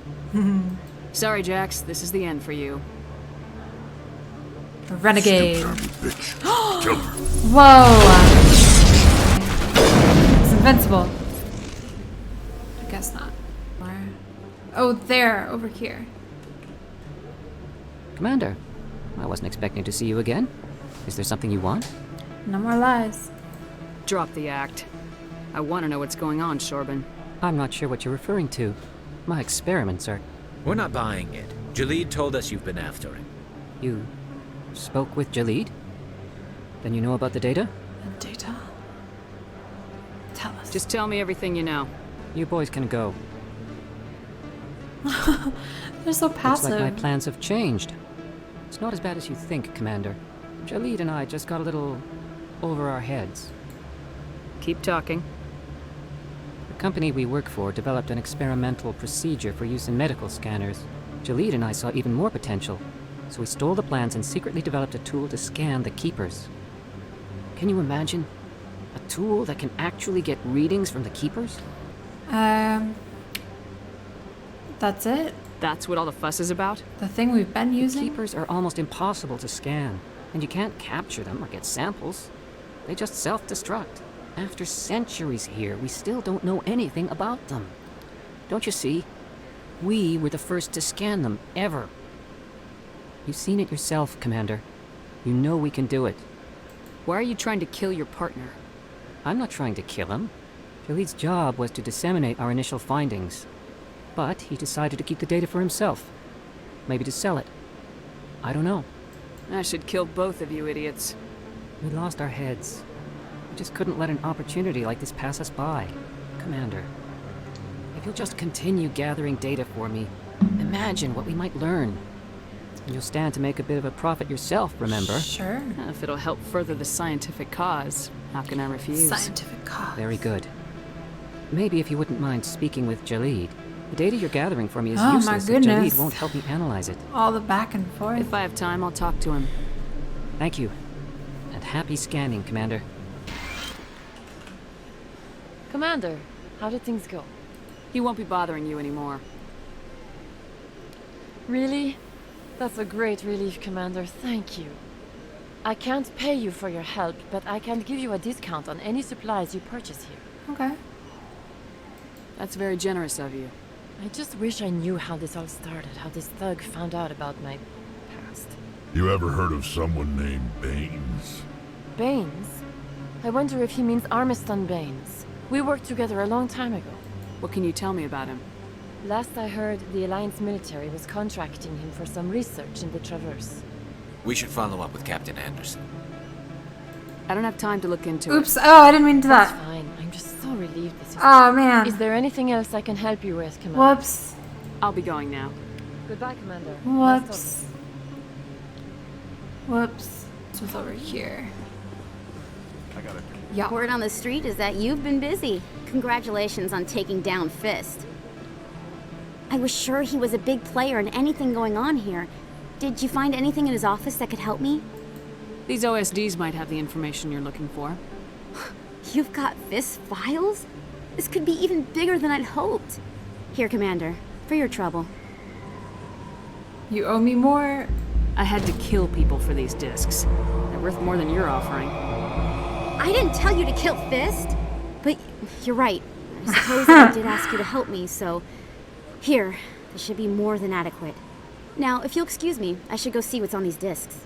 Sorry, Jax. This is the end for you. Renegade. Bitch. Kill her. Whoa. It's invincible. I guess not. Where? Oh, there. Over here. Commander, I wasn't expecting to see you again. Is there something you want? No more lies. Drop the act. I want to know what's going on, Shorban. I'm not sure what you're referring to. My experiments are... We're not buying it. Jalid told us you've been after him. You spoke with Jalid? Then you know about the data? The data? Tell us. Just tell me everything you know. You boys can go. They're so passive. Looks like my plans have changed. It's not as bad as you think, Commander. Jalid and I just got a little over our heads. Keep talking. The company we work for developed an experimental procedure for use in medical scanners. Jalid and I saw even more potential, so we stole the plans and secretly developed a tool to scan the Keepers. Can you imagine? A tool that can actually get readings from the Keepers? That's it? That's what all the fuss is about? The thing we've been using? The Keepers are almost impossible to scan, and you can't capture them or get samples. They just self-destruct. After centuries here, we still don't know anything about them. Don't you see? We were the first to scan them, ever. You've seen it yourself, Commander. You know we can do it. Why are you trying to kill your partner? I'm not trying to kill him. Jalid's job was to disseminate our initial findings. But he decided to keep the data for himself. Maybe to sell it. I don't know. I should kill both of you idiots. We lost our heads. We just couldn't let an opportunity like this pass us by. Commander, if you'll just continue gathering data for me, Imagine what we might learn. You'll stand to make a bit of a profit yourself, remember? Sure. If it'll help further the scientific cause, how can I refuse? Scientific cause. Very good. Maybe if you wouldn't mind speaking with Jalid. The data you're gathering for me is Oh, my useless if goodness. Jalid won't help me analyze it. All the back and forth. If I have time, I'll talk to him. Thank you. And happy scanning, Commander. Commander, how did things go? He won't be bothering you anymore. Really? That's a great relief, Commander. Thank you. I can't pay you for your help, but I can give you a discount on any supplies you purchase here. Okay. That's very generous of you. I just wish I knew how this all started, how this thug found out about my past. You ever heard of someone named Baines? Baines? I wonder if he means Armiston Baines. We worked together a long time ago. What can you tell me about him? Last I heard, the Alliance military was contracting him for some research in the Traverse. We should follow up with Captain Anderson. I don't have time to look into Oops. it. Oh, I didn't mean to That's that. fine. I'm just so relieved this is... Oh, man. Is there anything else I can help you with, Commander? Whoops. I'll be going now. Goodbye, Commander. Whoops. Whoops. This was over here. I got it. Yeah. Word on the street is that you've been busy. Congratulations on taking down Fist. I was sure he was a big player in anything going on here. Did you find anything in his office that could help me? These OSDs might have the information you're looking for. You've got Fist files? This could be even bigger than I'd hoped. Here, Commander, for your trouble. You owe me more. I had to kill people for these discs. They're worth more than you're offering. I didn't tell you to kill Fist, but you're right. I suppose I did ask you to help me, so... Here, this should be more than adequate. Now, if you'll excuse me, I should go see what's on these discs.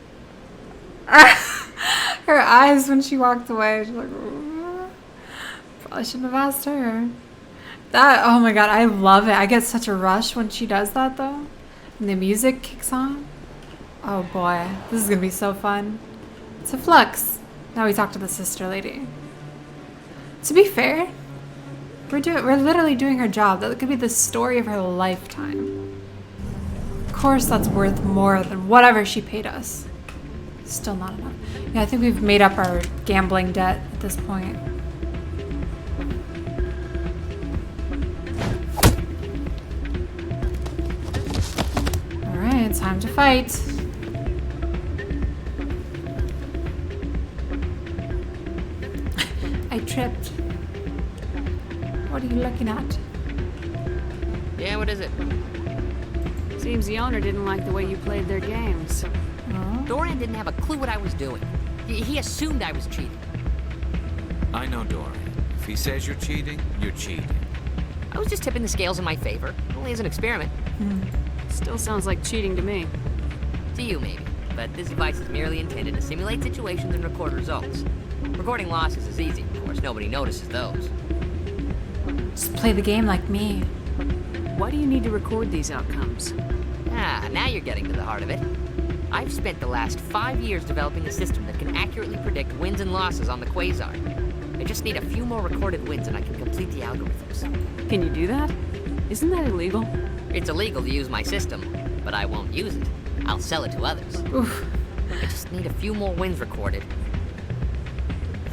Her eyes when she walked away. She's like, probably shouldn't have asked her. That, oh my god, I love it. I get such a rush when she does that, though. And the music kicks on. Oh boy, this is gonna be so fun. It's a flux. Now we talk to the sister lady. To be fair, we're literally doing her job. That could be the story of her lifetime. Of course, that's worth more than whatever she paid us. Still not enough. Yeah, I think we've made up our gambling debt at this point. Alright, it's time to fight. I tripped. What are you looking at? Yeah, what is it? Seems the owner didn't like the way you played their games. Thorian didn't have a clue what I was doing. He assumed I was cheating. I know Dorian. If he says you're cheating, you're cheating. I was just tipping the scales in my favor, only as an experiment. Still sounds like cheating to me. To you, maybe. But this device is merely intended to simulate situations and record results. Recording losses is easy, of course. Nobody notices those. Just play the game like me. Why do you need to record these outcomes? Ah, now you're getting to the heart of it. I've spent the last 5 years developing a system that can accurately predict wins and losses on the Quasar. I just need a few more recorded wins and I can complete the algorithms. Can you do that? Isn't that illegal? It's illegal to use my system, but I won't use it. I'll sell it to others. Oof. I just need a few more wins recorded.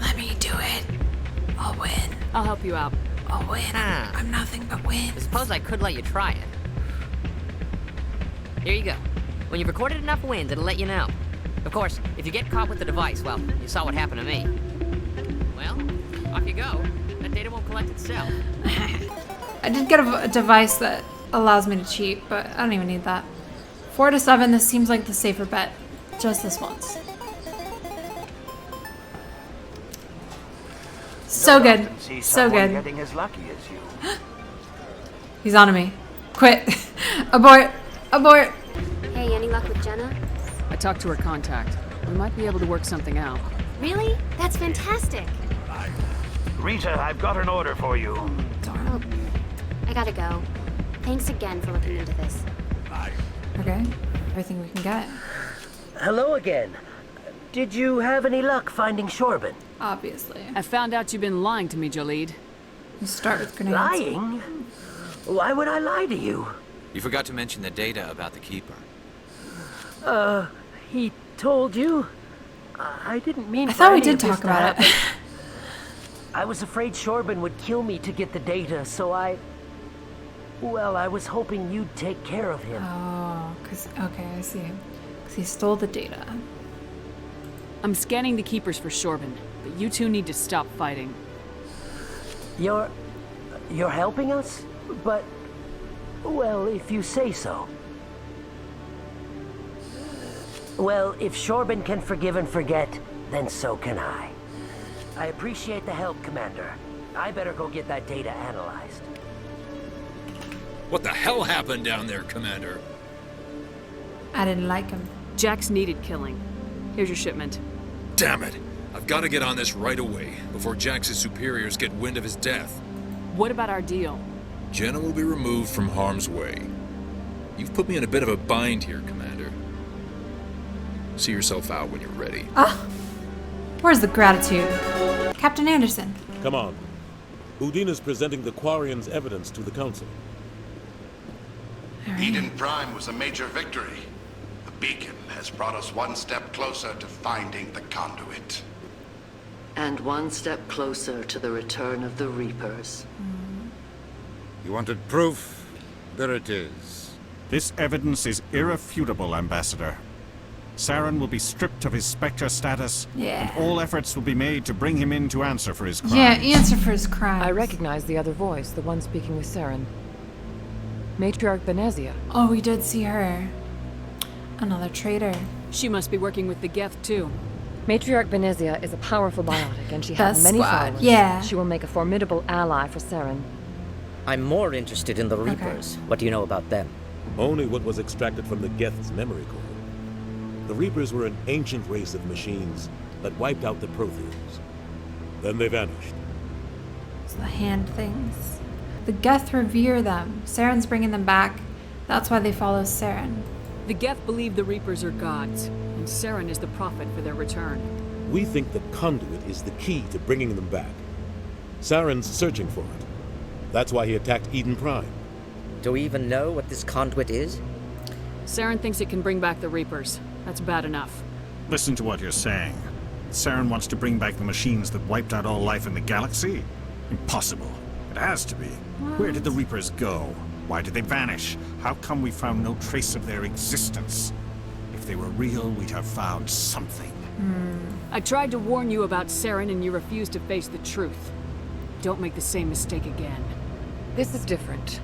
Let me do it. I'll win. I'll help you out. I'll win. Ah. I'm nothing but win. I suppose I could let you try it. Here you go. When you've recorded enough wins, it'll let you know. Of course, if you get caught with the device, well, you saw what happened to me. Well, off you go. That data won't collect itself. I did get a device that allows me to cheat, but I don't even need that. 4 to 7, this seems like the safer bet. Just this once. So good. So good. Getting as lucky as you. He's on to me. Quit. Abort. Abort. Hey, any luck with Jenna? I talked to her contact. We might be able to work something out. Really? That's fantastic. Rita, I've got an order for you. Oh, I gotta go. Thanks again for looking into this. Okay. Everything we can get. Hello again. Did you have any luck finding Shorban? Obviously. I found out you've been lying to me, Jalid. You start with grenades. Lying? Why would I lie to you? You forgot to mention the data about the Keeper. He told you? I didn't mean I for thought we any did of this talk to about it. happen. I was afraid Shorban would kill me to get the data, so well, I was hoping you'd take care of him. Oh, okay, I see. Because he stole the data. I'm scanning the Keepers for Shorban, but you two need to stop fighting. You're helping us? But, well, if you say so. Well, if Shorban can forgive and forget, then so can I. I appreciate the help, Commander. I better go get that data analyzed. What the hell happened down there, Commander? I didn't like him. Jax needed killing. Here's your shipment. Damn it! I've got to get on this right away, before Jax's superiors get wind of his death. What about our deal? Jenna will be removed from harm's way. You've put me in a bit of a bind here, Commander. See yourself out when you're ready. Ah! Where's the gratitude? Captain Anderson. Come on. Udina's presenting the Quarian's evidence to the Council. Eden Prime was a major victory. The beacon has brought us one step closer to finding the conduit. And one step closer to the return of the Reapers. You wanted proof? There it is. This evidence is irrefutable, Ambassador. Saren will be stripped of his Specter status, Yeah. and all efforts will be made to bring him in to answer for his crimes. Yeah, answer for his crimes. I recognize the other voice, the one speaking with Saren. Matriarch Benezia. Oh, we did see her. Another traitor. She must be working with the Geth, too. Matriarch Benezia is a powerful biotic, and she has The many squad, followers. yeah. She will make a formidable ally for Saren. I'm more interested in the Reapers. What do you know about them? Only what was extracted from the Geth's memory core. The Reapers were an ancient race of machines that wiped out the Protheans. Then they vanished. It's the hand things. The Geth revere them. Saren's bringing them back. That's why they follow Saren. The Geth believe the Reapers are gods, and Saren is the prophet for their return. We think the conduit is the key to bringing them back. Saren's searching for it. That's why he attacked Eden Prime. Do we even know what this conduit is? Saren thinks it can bring back the Reapers. That's bad enough. Listen to what you're saying. Saren wants to bring back the machines that wiped out all life in the galaxy? Impossible. It has to be. Where did the Reapers go? Why did they vanish? How come we found no trace of their existence? If they were real, we'd have found something. I tried to warn you about Saren, and you refused to face the truth. Don't make the same mistake again. This is different.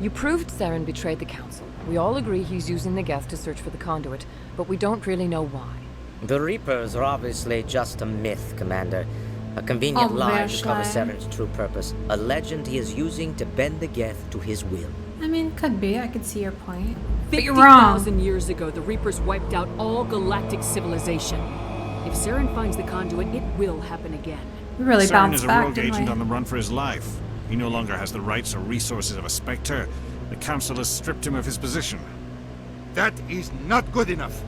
You proved Saren betrayed the Council. We all agree he's using the Geth to search for the conduit, but we don't really know why. The Reapers are obviously just a myth, Commander. A convenient lie to cover Saren's true purpose. A legend he is using to bend the Geth to his will. I mean, could be. I could see your point. But you're wrong. 50,000 years ago, the Reapers wiped out all galactic civilization. If Saren finds the conduit, it will happen again. We really Saren bounced is a back, rogue didn't agent we? on the run for his life. He no longer has the rights or resources of a Spectre. The Council has stripped him of his position. That is not good enough.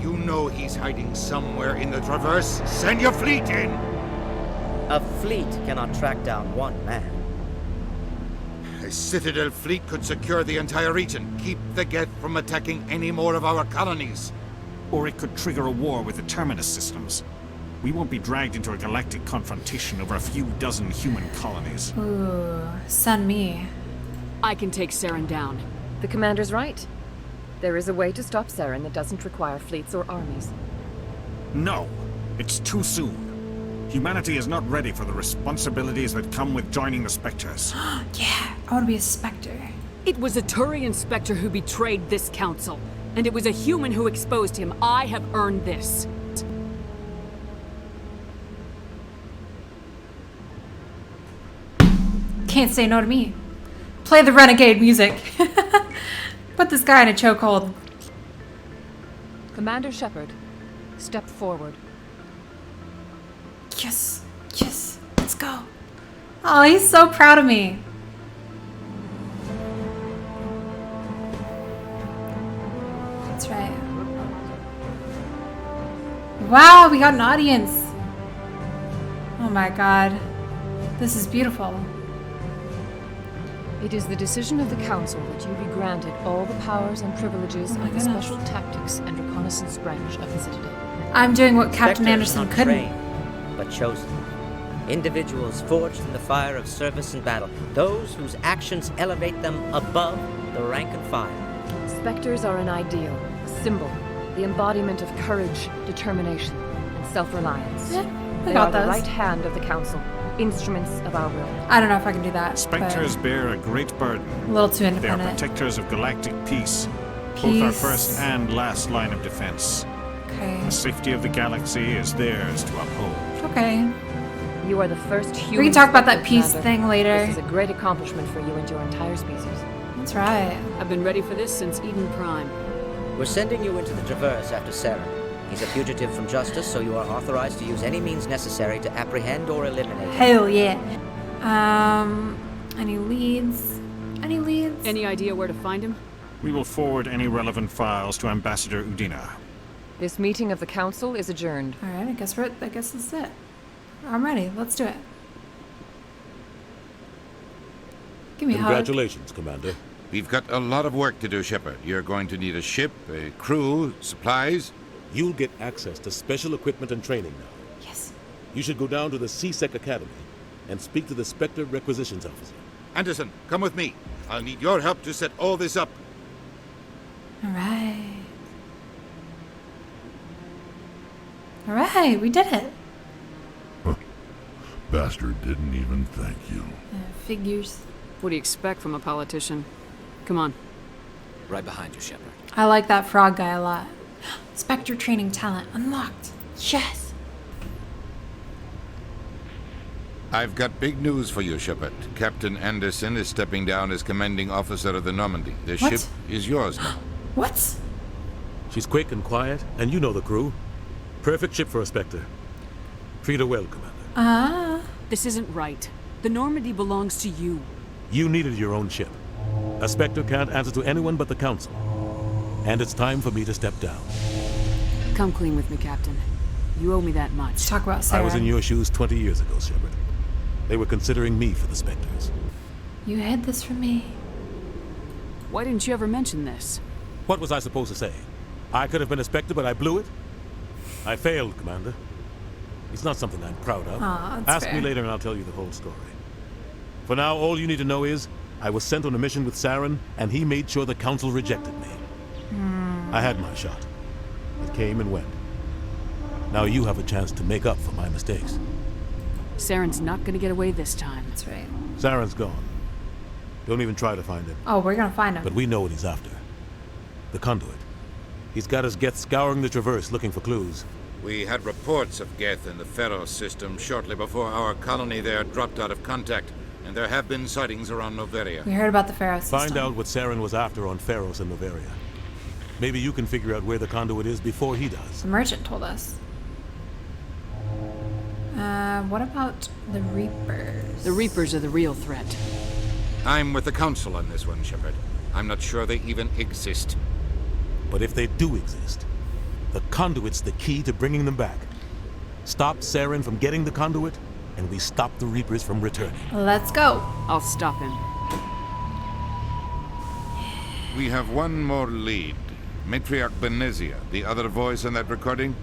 You know he's hiding somewhere in the Traverse. Send your fleet in! A fleet cannot track down one man. A Citadel fleet could secure the entire region, keep the Geth from attacking any more of our colonies. Or it could trigger a war with the Terminus systems. We won't be dragged into a galactic confrontation over a few dozen human colonies. Ooh, send me. I can take Saren down. The commander's right. There is a way to stop Saren that doesn't require fleets or armies. No, it's too soon. Humanity is not ready for the responsibilities that come with joining the Spectres. Yeah, I want to be a Spectre. It was a Turian Spectre who betrayed this council, and it was a human who exposed him. I have earned this. Can't say no to me. Play the Renegade music. Put this guy in a chokehold. Commander Shepard, step forward. Yes, yes, let's go. Oh, he's so proud of me. That's right. Wow, we got an audience. Oh my god. This is beautiful. It is the decision of the Council that you be granted all the powers and privileges of the Special Tactics and Reconnaissance branch of the Citadel. I'm doing what Captain Spectre is Anderson not couldn't. trained, but chosen. Individuals forged in the fire of service and battle. Those whose actions elevate them above the rank and file. Specters are an ideal, a symbol, the embodiment of courage, determination, and self-reliance. Yeah, They got are the those. right hand of the Council, instruments of our will. I don't know if I can do that. Spectres bear a great burden. A little too They are independent. protectors of galactic peace. Both our Peace. first and last line of defense. Okay. The safety of the galaxy is theirs to uphold. Okay. You are the first human. We can talk about that Spectre, peace Commander. thing later. This is a great accomplishment for you and your entire species. That's right. I've been ready for this since Eden Prime. We're sending you into the Traverse after Saren. He's a fugitive from justice, so you are authorized to use any means necessary to apprehend or eliminate him. Hell yeah. Any leads? Any leads? Any idea where to find him? We will forward any relevant files to Ambassador Udina. This meeting of the Council is adjourned. All right, I guess that's it. I'm ready. Let's do it. Give me a hug. Congratulations, Commander. We've got a lot of work to do, Shepard. You're going to need a ship, a crew, supplies. You'll get access to special equipment and training now. Yes. You should go down to the C-Sec Academy and speak to the Specter Requisitions Officer. Anderson, come with me. I'll need your help to set all this up. All right. All right, we did it. Bastard didn't even thank you. Figures. What do you expect from a politician? Come on. Right behind you, Shepard. I like that frog guy a lot. Spectre training talent unlocked. Yes. I've got big news for you, Shepard. Captain Anderson is stepping down as commanding officer of the Normandy. The What? ship is yours now. What? She's quick and quiet, and you know the crew. Perfect ship for a Spectre. Treat her well, Commander. This isn't right. The Normandy belongs to you. You needed your own ship. A Spectre can't answer to anyone but the Council. And it's time for me to step down. Come clean with me, Captain. You owe me that much. Let's talk about Saren. I was in your shoes 20 years ago, Shepard. They were considering me for the Spectres. You hid this from me. Why didn't you ever mention this? What was I supposed to say? I could have been a Spectre, but I blew it? I failed, Commander. It's not something I'm proud of. Aw, that's Ask fair. me later and I'll tell you the whole story. For now, all you need to know is, I was sent on a mission with Saren, and he made sure the Council rejected me. I had my shot. It came and went. Now you have a chance to make up for my mistakes. Saren's not gonna get away this time. That's right. Saren's gone. Don't even try to find him. Oh, we're gonna find him. But we know what he's after. The conduit. He's got his Geth scouring the Traverse looking for clues. We had reports of Geth in the Feros system shortly before our colony there dropped out of contact, and there have been sightings around Noveria. We heard about the Feros system. Find out what Saren was after on Feros and Noveria. Maybe you can figure out where the conduit is before he does. The merchant told us. What about the Reapers? The Reapers are the real threat. I'm with the Council on this one, Shepard. I'm not sure they even exist. But if they do exist, the conduit's the key to bringing them back. Stop Saren from getting the conduit, and we stop the Reapers from returning. Let's go. I'll stop him. We have one more lead. Matriarch Benezia, the other voice on that recording.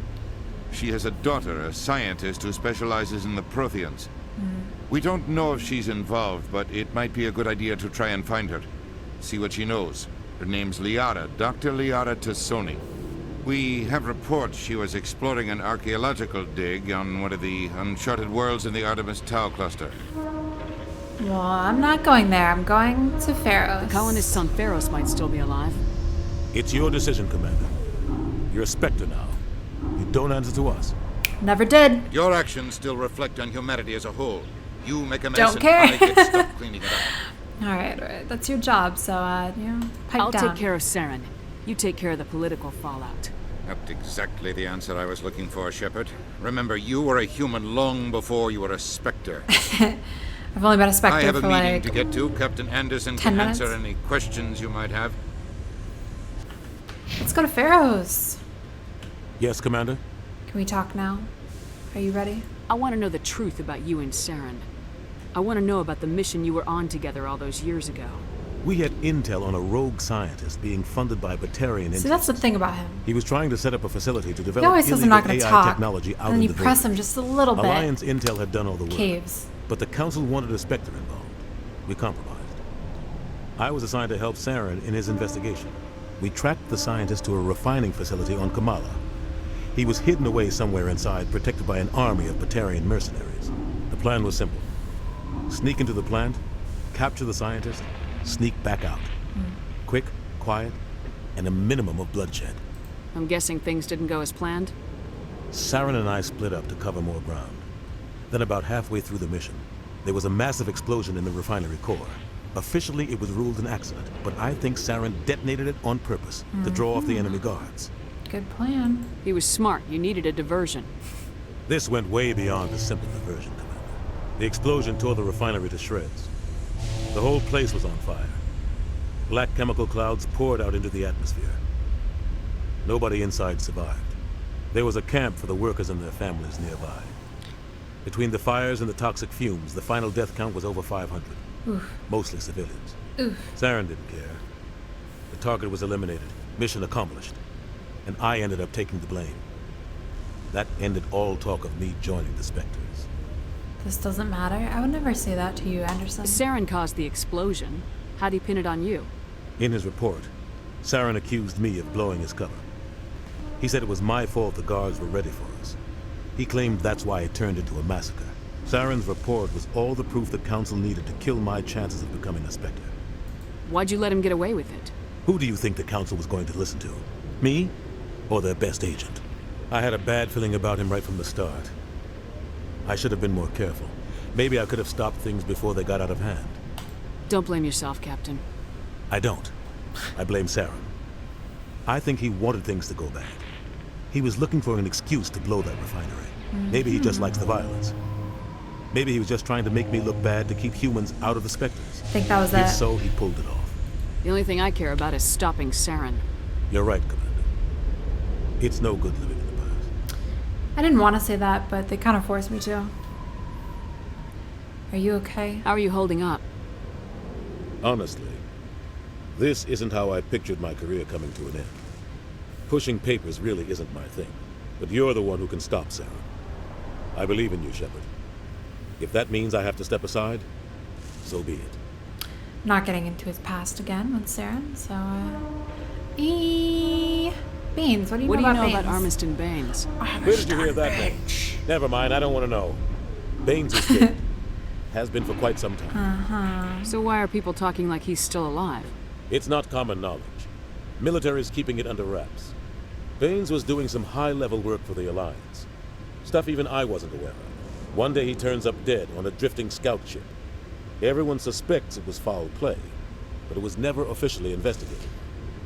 She has a daughter, a scientist who specializes in the Protheans. We don't know if she's involved, but it might be a good idea to try and find her. See what she knows. Her name's Liara, Dr. Liara Tassoni. We have reports she was exploring an archaeological dig on one of the uncharted worlds in the Artemis Tau cluster. Well, I'm not going there. I'm going to Feros. The colonists on Feros might still be alive. It's your decision, Commander. You're a Spectre now. You don't answer to us. Never did. Your actions still reflect on humanity as a whole. You make a mess Don't and care. I get stuck cleaning it up. All right. That's your job, so, pipe I'll down. take care of Saren. You take care of the political fallout. Not exactly the answer I was looking for, Shepard. Remember, you were a human long before you were a Spectre. I've only been a Spectre I have a for meeting like to get to. Captain Anderson 10 can answer minutes. any questions you might have. Let's go to Feros. Yes, Commander? Can we talk now? Are you ready? I want to know the truth about you and Saren. I want to know about the mission you were on together all those years ago. We had intel on a rogue scientist being funded by Batarian interests. See, that's the thing about him. He was trying to set up a facility to He develop always says I'm illegal not going to AI talk, technology out and then in you the press void. him just a little bit. Alliance intel had done all the work. Caves. But the Council wanted a Specter involved. We compromised. I was assigned to help Saren in his investigation. We tracked the scientist to a refining facility on Kamala. He was hidden away somewhere inside, protected by an army of Batarian mercenaries. The plan was simple. Sneak into the plant, capture the scientist, sneak back out. Quick, quiet, and a minimum of bloodshed. I'm guessing things didn't go as planned? Saren and I split up to cover more ground. Then about halfway through the mission, there was a massive explosion in the refinery core. Officially, it was ruled an accident, but I think Saren detonated it on purpose to draw off the enemy guards. Good plan. He was smart. You needed a diversion. This went way beyond a simple diversion, Commander. The explosion tore the refinery to shreds. The whole place was on fire. Black chemical clouds poured out into the atmosphere. Nobody inside survived. There was a camp for the workers and their families nearby. Between the fires and the toxic fumes, the final death count was over 500. Oof. Mostly civilians. Oof. Saren didn't care. The target was eliminated, mission accomplished, and I ended up taking the blame. That ended all talk of me joining the Specters. This doesn't matter. I would never say that to you, Anderson. Saren caused the explosion. How'd he pin it on you? In his report, Saren accused me of blowing his cover. He said it was my fault the guards were ready for us. He claimed that's why it turned into a massacre. Saren's report was all the proof the Council needed to kill my chances of becoming a Specter. Why'd you let him get away with it? Who do you think the Council was going to listen to? Me? Or their best agent? I had a bad feeling about him right from the start. I should have been more careful. Maybe I could have stopped things before they got out of hand. Don't blame yourself, Captain. I don't. I blame Saren. I think he wanted things to go bad. He was looking for an excuse to blow that refinery. Maybe he just likes the violence. Maybe he was just trying to make me look bad to keep humans out of the Specters. Think that was If it. so, he pulled it off. The only thing I care about is stopping Saren. You're right, Commander. It's no good living in the past. I didn't want to say that, but they kind of forced me to. Are you okay? How are you holding up? Honestly, this isn't how I pictured my career coming to an end. Pushing papers really isn't my thing, but you're the one who can stop Saren. I believe in you, Shepard. If that means I have to step aside, so be it. Not getting into his past again with Saren, so, Baines, what do you know about Baines? What do you know about Armiston Baines? Where did you hear that name? Never mind, I don't want to know. Baines is dead. Has been for quite some time. So why are people talking like he's still alive? It's not common knowledge. Military's keeping it under wraps. Baines was doing some high-level work for the Alliance. Stuff even I wasn't aware of. One day he turns up dead on a drifting scout ship. Everyone suspects it was foul play, but it was never officially investigated.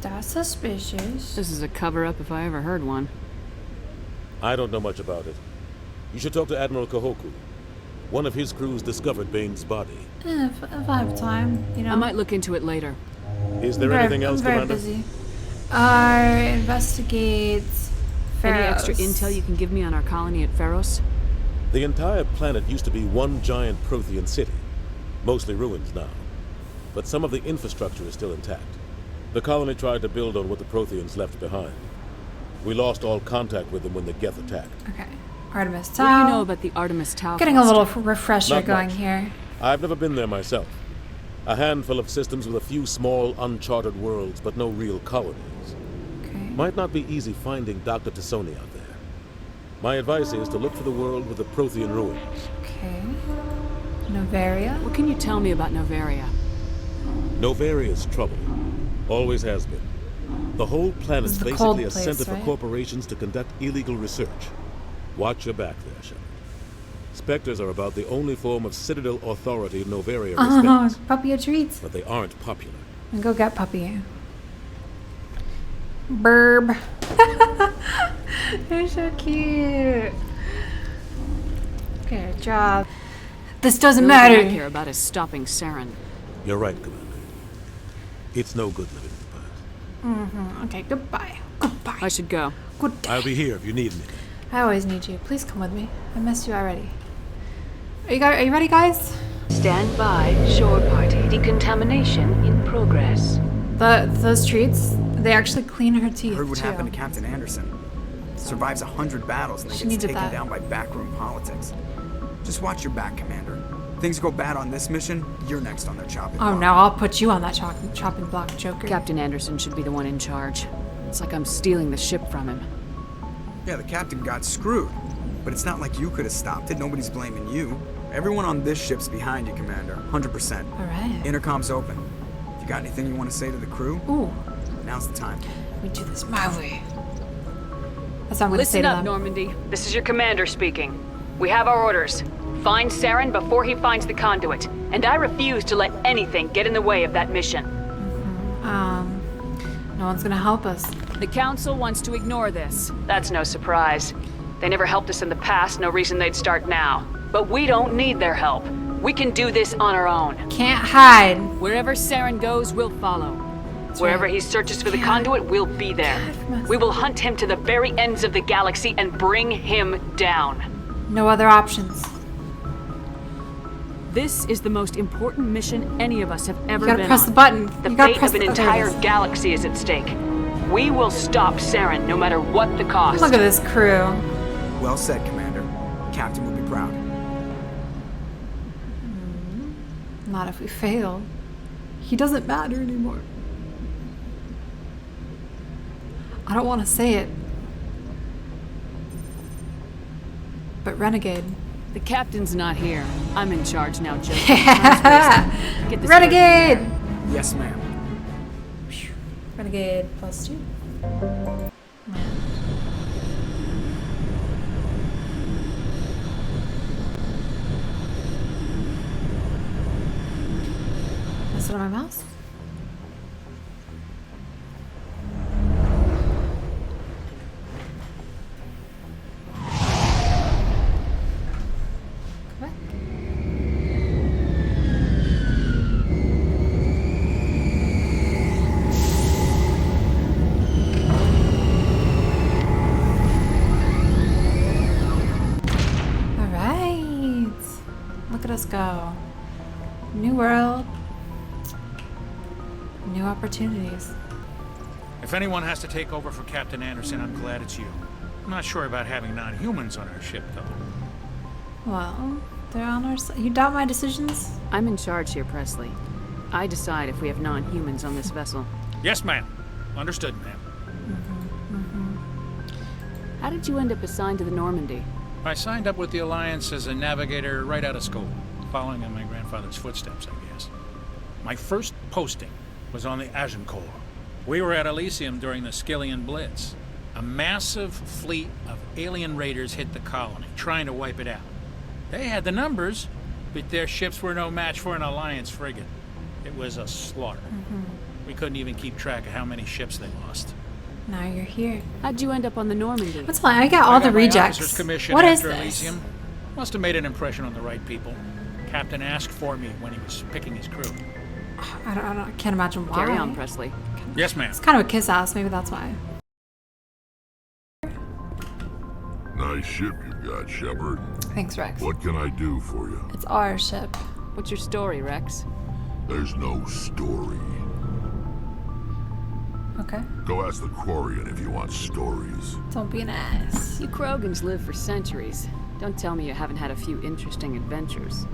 That's suspicious. This is a cover-up if I ever heard one. I don't know much about it. You should talk to Admiral Kahoku. One of his crews discovered Baines' body. If I have time, you know. I might look into it later. Is there anything else, I'm very Commander? busy. Investigates Feros. Any extra intel you can give me on our colony at Feros? The entire planet used to be one giant Prothean city. Mostly ruins now. But some of the infrastructure is still intact. The colony tried to build on what the Protheans left behind. We lost all contact with them when the Geth attacked. Okay. Artemis Tau. What do you know about the Artemis Tau? Getting a little refresher Not going much. here. I've never been there myself. A handful of systems with a few small, uncharted worlds, but no real colonies. Okay. Might not be easy finding Dr. Tassoni out there. My advice is to look for the world with the Prothean ruins. Okay. Novaria? What can you tell me about Novaria? Novaria's trouble. Always has been. The whole planet's This is the basically cold a place, center for right? corporations to conduct illegal research. Watch your back there, Shepard. Specters are about the only form of Citadel authority Novaria Oh, respects. puppy a treat. But they aren't popular. And go get puppy. Burb. You're so cute. Good job. This doesn't The only thing matter. I care about is stopping Saren. You're right, Commander. It's no good living in the past. Okay, goodbye. Goodbye. I should go. Good day. I'll be here if you need me. I always need you. Please come with me. I missed you already. Are you ready, guys? Stand by. Shore party. Decontamination in progress. Those treats, they actually clean her teeth. I heard what too. happened to Captain Anderson. Survives 100 battles and then She gets needed taken that. down by backroom politics. Just watch your back, Commander. Things go bad on this mission, you're next on their chopping Oh, block. now I'll put you on that chopping block, Joker. Captain Anderson should be the one in charge. It's like I'm stealing the ship from him. Yeah, the captain got screwed. But it's not like you could have stopped it. Nobody's blaming you. Everyone on this ship's behind you, Commander. 100%. All right. Intercom's open. If you got anything you want to say to the crew, now's the time. We do this my way. That's what I'm going to say Listen to up, them. Normandy. This is your commander speaking. We have our orders. Find Saren before he finds the conduit. And I refuse to let anything get in the way of that mission. No one's going to help us. The Council wants to ignore this. That's no surprise. They never helped us in the past, no reason they'd start now. But we don't need their help. We can do this on our own. Can't hide. Wherever Saren goes, we'll follow. Wherever he searches for the conduit, we'll be there. We will hunt him to the very ends of the galaxy and bring him down. No other options. This is the most important mission any of us have ever You gotta been press on. the button. The You gotta fate press of an the button. There it entire is. galaxy is at stake. We will stop Saren no matter what the cost. Look at this crew. Well said, Commander. Captain will be proud. Not if we fail. He doesn't matter anymore. I don't want to say it. But Renegade. The captain's not here. I'm in charge now, Joe. Get this Renegade! Yes, ma'am. Renegade +2. Is it on my mouse? Come back. All right. Look at us go. New world. New opportunities. If anyone has to take over for Captain Anderson, I'm glad it's you. I'm not sure about having non-humans on our ship, though. Well, they're on our side. You doubt my decisions? I'm in charge here, Presley. I decide if we have non-humans on this vessel. Yes, ma'am. Understood, ma'am. How did you end up assigned to the Normandy? I signed up with the Alliance as a navigator right out of school, following in my grandfather's footsteps, I guess. My first posting was on the Agincourt. We were at Elysium during the Skillian Blitz. A massive fleet of alien raiders hit the colony, trying to wipe it out. They had the numbers, but their ships were no match for an Alliance frigate. It was a slaughter. We couldn't even keep track of how many ships they lost. Now you're here. How'd you end up on the Normandy? What's fine? I got all the my rejects. officer's commission What is after this? Elysium. Must have made an impression on the right people. Captain asked for me when he was picking his crew. I can't imagine why. Carry on, Presley. Yes, ma'am. It's kind of a kiss ass. Maybe that's why. Nice ship you got, Shepard. Thanks, Rex. What can I do for you? It's our ship. What's your story, Rex? There's no story. Okay. Go ask the Quarian if you want stories. Don't be an ass. You Krogans live for centuries. Don't tell me you haven't had a few interesting adventures.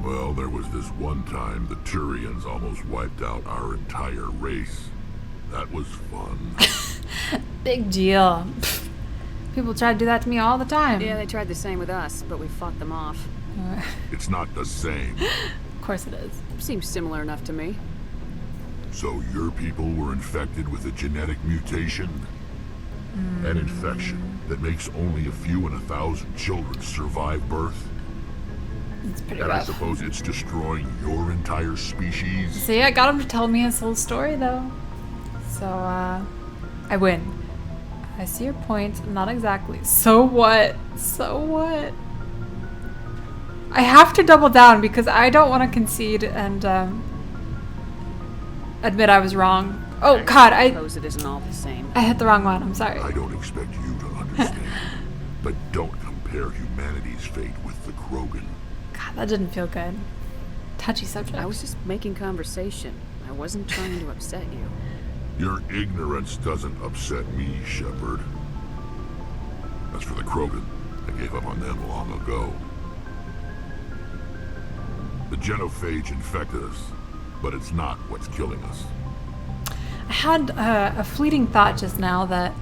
Well, there was this one time the Turians almost wiped out our entire race. That was fun. Big deal. People try to do that to me all the time. Yeah, they tried the same with us, but we fought them off. It's not the same. Of course it is. Seems similar enough to me. So your people were infected with a genetic mutation? An infection that makes only a few in 1,000 children survive birth? It's pretty And I rough. suppose it's destroying your entire species? See, I got him to tell me his whole story, though. So, I win. I see your point. Not exactly. So what? So what? I have to double down because I don't want to concede and, admit I was wrong. Oh, God, I suppose it isn't all the same. I hit the wrong one. I'm sorry. I don't expect you to understand. But don't compare humanity's fate with the Krogan. God, that didn't feel good. touchy subject. I was just making conversation. I wasn't trying to upset you. Your ignorance doesn't upset me, Shepard. As for the Krogan, I gave up on them long ago. The genophage infected us, but it's not what's killing us. I had a fleeting thought just now that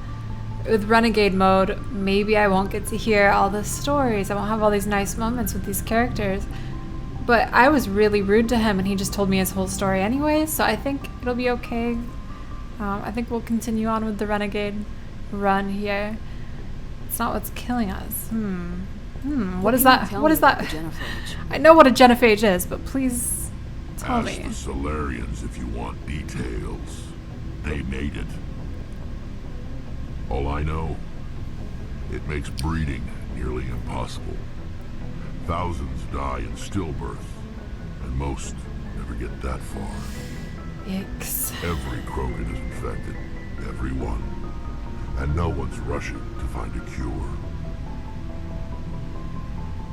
with Renegade mode, maybe I won't get to hear all the stories. I won't have all these nice moments with these characters. But I was really rude to him and he just told me his whole story anyway, so I think it'll be okay. I think we'll continue on with the Renegade run here. It's not what's killing us. What is that? What is that? I know what a genophage is, but please tell Ask me. the Solarians if you want details. They made it. All I know, it makes breeding nearly impossible. Thousands die in stillbirth, and most never get that far. Yikes. Every Krogan is infected. Every one. And no one's rushing to find a cure.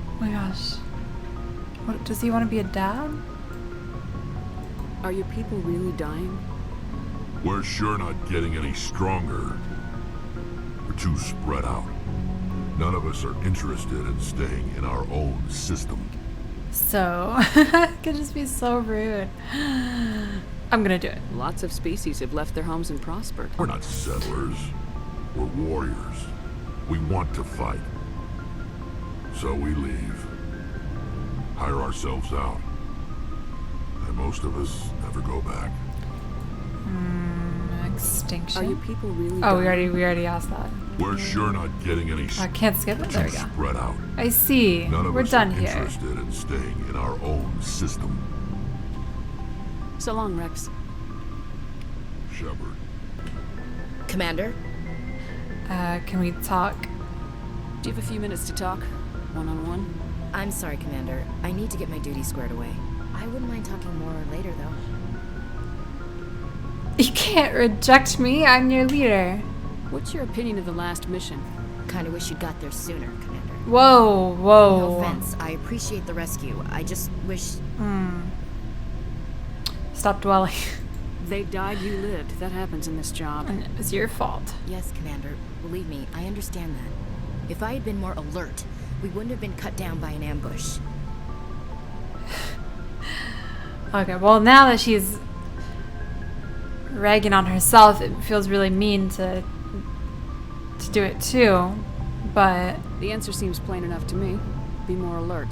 Oh my gosh. What, does he want to be a dad? Are your people really dying? We're sure not getting any stronger. We're too spread out. None of us are interested in staying in our own system. So, it could just be so rude. I'm gonna do it. Lots of species have left their homes and prospered. We're not settlers. We're warriors. We want to fight. So we leave. Hire ourselves out. And most of us never go back. Extinction. Are your people really Oh, dying? we already asked that. We're sure not getting any I can't skip it. There we go. spread out. I see. None of We're us done are here. interested in staying in our own system. So long, Rex. Shepard. Commander? Can we talk? Do you have a few minutes to talk? One-on-one? I'm sorry, Commander. I need to get my duty squared away. I wouldn't mind talking more later, though. You can't reject me. I'm your leader. What's your opinion of the last mission? Kinda wish you'd got there sooner, Commander. Whoa, whoa. No offense. I appreciate the rescue. I just wish... Stop dwelling. They died, you lived. That happens in this job. And it was your fault. Yes, Commander. Believe me, I understand that. If I had been more alert, we wouldn't have been cut down by an ambush. Okay, well now that she's ragging on herself, it feels really mean to do it too, but... The answer seems plain enough to me. Be more alert.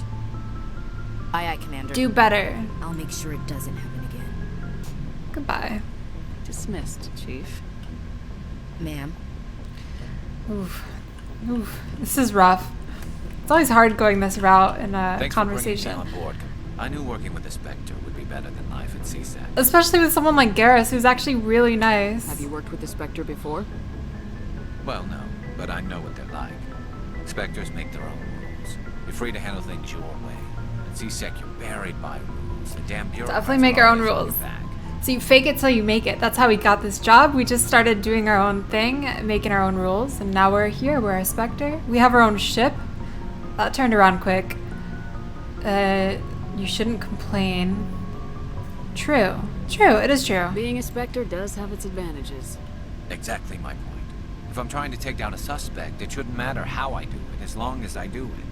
Aye, aye, Commander. Do better. I'll make sure it doesn't happen again. Goodbye. Dismissed, Chief. Ma'am. Oof. Oof. This is rough. It's always hard going this route in a Thanks conversation. for bringing me on board. I knew working with the Specter would be better than life at CSAC. Especially with someone like Garrus, who's actually really nice. Have you worked with the Specter before? Well, no, but I know what they're like. Specters make their own rules. You're free to handle things your way. At CSEC, you're buried by rules. The damn bureaucrats Definitely make our own are always on rules. your back. So you fake it till you make it. That's how we got this job. We just started doing our own thing, making our own rules, and now we're here. We're a Specter. We have our own ship. That turned around quick. You shouldn't complain. True. True, it is true. Being a Specter does have its advantages. Exactly my point. If I'm trying to take down a suspect, it shouldn't matter how I do it, as long as I do it.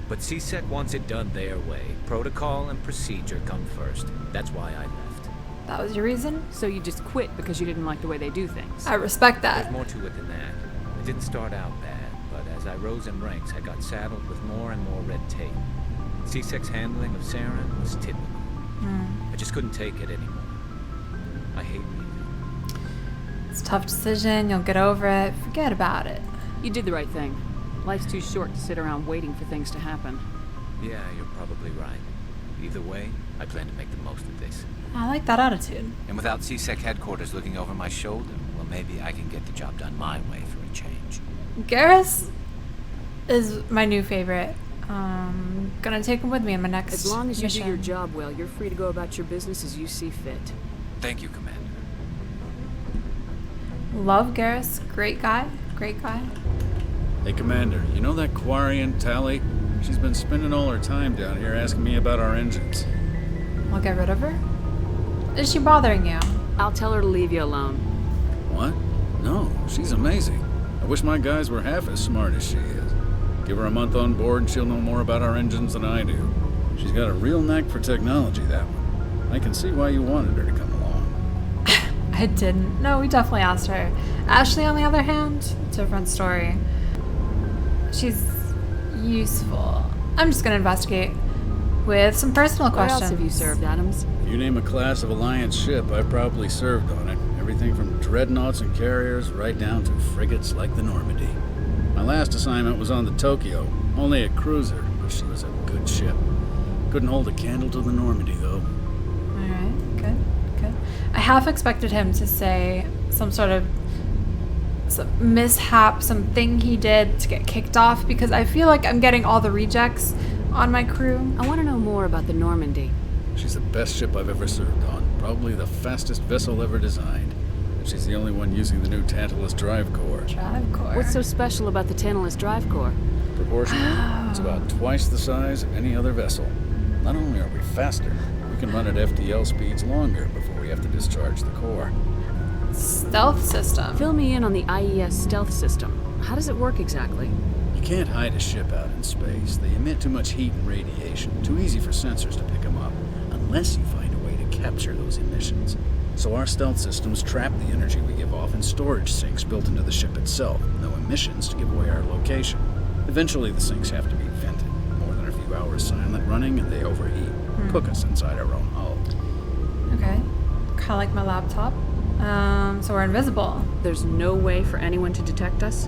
But CSEC wants it done their way. Protocol and procedure come first. That's why I left. That was your reason? So you just quit because you didn't like the way they do things? I respect that. There's more to it than that. It didn't start out bad, but as I rose in ranks, I got saddled with more and more red tape. CSEC's handling of Saren was typical. I just couldn't take it anymore. I hate leaving. It's a tough decision. You'll get over it. Forget about it. You did the right thing. Life's too short to sit around waiting for things to happen. Yeah, you're probably right. Either way, I plan to make the most of this. I like that attitude. And without CSEC headquarters looking over my shoulder, well, maybe I can get the job done my way for a change. Garrus is my new favorite. Gonna take him with me in my next As long as you mission. do your job well, you're free to go about your business as you see fit. Thank you, Commander. Love Garrus. Great guy. Great guy. Hey, Commander, you know that Quarian, Tali? She's been spending all her time down here asking me about our engines. I'll get rid of her? Is she bothering you? I'll tell her to leave you alone. What? No, she's amazing. I wish my guys were half as smart as she is. Give her a month on board and she'll know more about our engines than I do. She's got a real knack for technology, that one. I can see why you wanted her to come along. I didn't. No, we definitely asked her. Ashley, on the other hand, different story. She's useful. I'm just gonna investigate with some personal questions. Where else have you served, Adams? If you name a class of Alliance ship, I've probably served on it. Everything from dreadnoughts and carriers right down to frigates like the Normandy. My last assignment was on the Tokyo, only a cruiser, but she was a good ship. Couldn't hold a candle to the Normandy, though. Alright, good. I half expected him to say some sort of mishap, something he did to get kicked off, because I feel like I'm getting all the rejects on my crew. I want to know more about the Normandy. She's the best ship I've ever served on. Probably the fastest vessel ever designed. And she's the only one using the new Tantalus drive core. What's so special about the Tantalus drive core? Proportional. It's about twice the size of any other vessel. Not only are we faster, we can run at FTL speeds longer before we have to discharge the core. Stealth system. Fill me in on the IES stealth system. How does it work exactly? You can't hide a ship out in space. They emit too much heat and radiation. Too easy for sensors to pick them up, unless you find a way to capture those emissions. So our stealth systems trap the energy we give off in storage sinks built into the ship itself. No emissions to give away our location. Eventually the sinks have to be vented. More than a few hours silent running and they overheat. Cook us inside our own hull. Okay. Kind of like my laptop. So we're invisible. There's no way for anyone to detect us?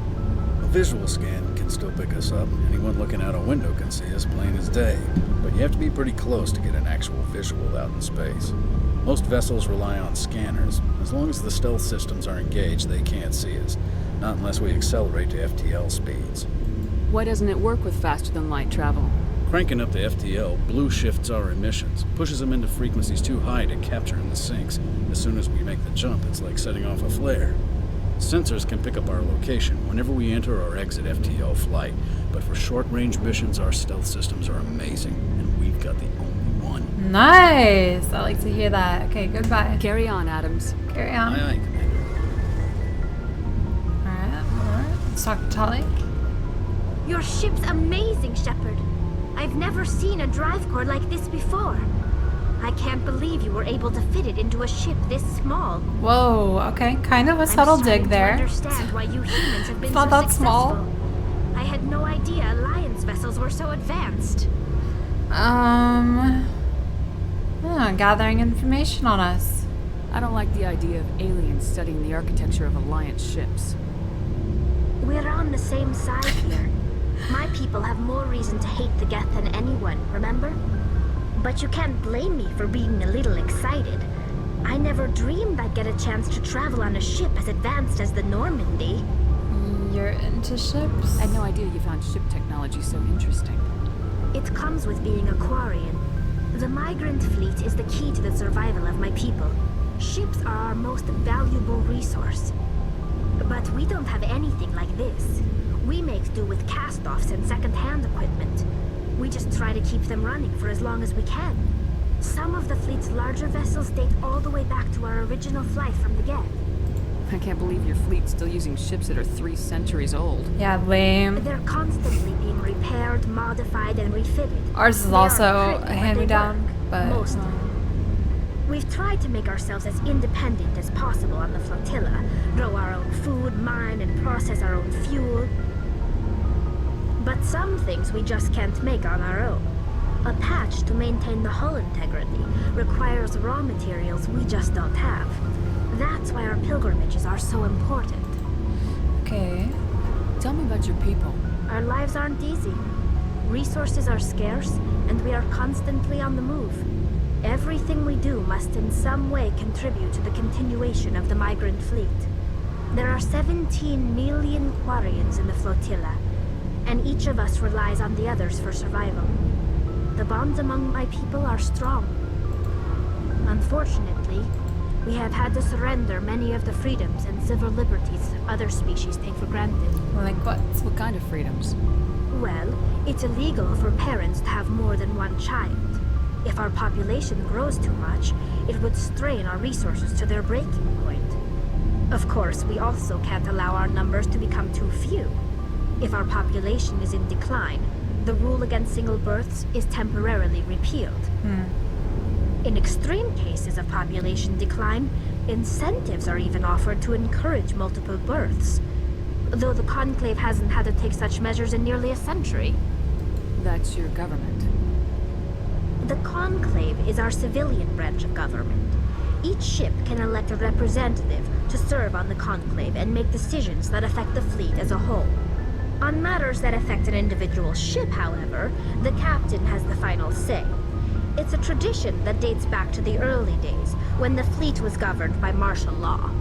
A visual scan can still pick us up. Anyone looking out a window can see us plain as day. But you have to be pretty close to get an actual visual out in space. Most vessels rely on scanners. As long as the stealth systems are engaged, they can't see us. Not unless we accelerate to FTL speeds. Why doesn't it work with faster-than-light travel? Cranking up to FTL blue shifts our emissions, pushes them into frequencies too high to capture in the sinks. As soon as we make the jump, it's like setting off a flare. Sensors can pick up our location whenever we enter or exit FTL flight, but for short-range missions, our stealth systems are amazing, and we've got the only one. Nice! I like to hear that. Okay, goodbye. Carry on, Adams. Carry on. Aye, aye, Commander. Alright. Let's talk to Tali. Your ship's amazing, Shepard. I've never seen a drive core like this before. I can't believe you were able to fit it into a ship this small. Whoa, okay. Kind of a subtle dig there. I understand why you humans have been It's not so that successful. small. I had no idea Alliance vessels were so advanced. Gathering information on us. I don't like the idea of aliens studying the architecture of Alliance ships. We're on the same side here. My people have more reason to hate the Geth than anyone, remember? But you can't blame me for being a little excited. I never dreamed I'd get a chance to travel on a ship as advanced as the Normandy. You're into ships? I had no idea you found ship technology so interesting. It comes with being a Quarian. The migrant fleet is the key to the survival of my people. Ships are our most valuable resource. But we don't have anything like this. We make do with cast-offs and second-hand equipment. We just try to keep them running for as long as we can. Some of the fleet's larger vessels date all the way back to our original flight from the Geth. I can't believe your fleet's still using ships that are 3 centuries old. Yeah, lame. They're constantly being repaired, modified, and refitted. Ours is also a hand-me-down, but... Mostly. We've tried to make ourselves as independent as possible on the flotilla. Grow our own food, mine, and process our own fuel. But some things we just can't make on our own. A patch to maintain the hull integrity requires raw materials we just don't have. That's why our pilgrimages are so important. Okay. Tell me about your people. Our lives aren't easy. Resources are scarce, and we are constantly on the move. Everything we do must in some way contribute to the continuation of the migrant fleet. There are 17 million Quarians in the flotilla, and each of us relies on the others for survival. The bonds among my people are strong. Unfortunately, we have had to surrender many of the freedoms and civil liberties other species take for granted. Like what? What kind of freedoms? Well, it's illegal for parents to have more than one child. If our population grows too much, it would strain our resources to their breaking point. Of course, we also can't allow our numbers to become too few. If our population is in decline, the rule against single births is temporarily repealed. In extreme cases of population decline, incentives are even offered to encourage multiple births, though the Conclave hasn't had to take such measures in nearly a century. That's your government. The Conclave is our civilian branch of government. Each ship can elect a representative to serve on the Conclave and make decisions that affect the fleet as a whole. On matters that affect an individual ship, however, the captain has the final say. It's a tradition that dates back to the early days, when the fleet was governed by martial law.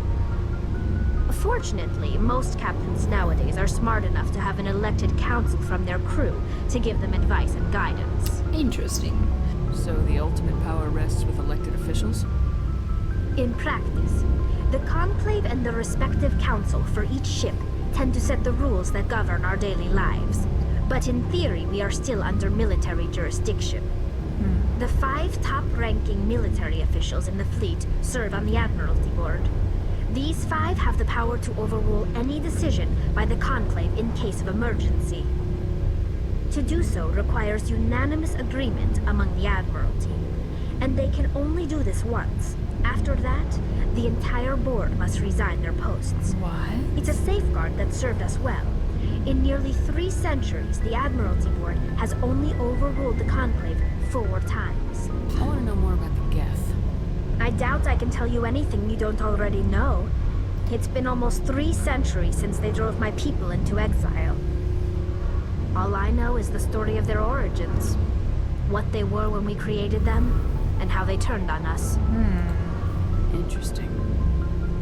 Fortunately, most captains nowadays are smart enough to have an elected council from their crew to give them advice and guidance. Interesting. So the ultimate power rests with elected officials? In practice, the Conclave and the respective council for each ship tend to set the rules that govern our daily lives. But in theory, we are still under military jurisdiction. The 5 top-ranking military officials in the fleet serve on the Admiralty Board. These 5 have the power to overrule any decision by the Conclave in case of emergency. To do so requires unanimous agreement among the Admiralty, and they can only do this once. After that, the entire board must resign their posts. What? It's a safeguard that served us well. In nearly 3 centuries, the Admiralty Board has only overruled the Conclave 4 times. I want to know more about the Geth. I doubt I can tell you anything you don't already know. It's been almost 3 centuries since they drove my people into exile. All I know is the story of their origins, what they were when we created them, and how they turned on us. Interesting.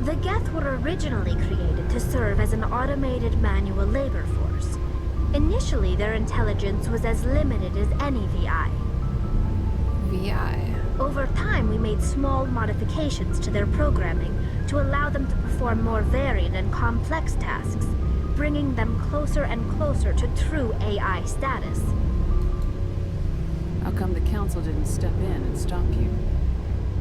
The Geth were originally created to serve as an automated manual labor force. Initially, their intelligence was as limited as any VI. Over time, we made small modifications to their programming to allow them to perform more varied and complex tasks, bringing them closer and closer to true AI status. How come the council didn't step in and stop you?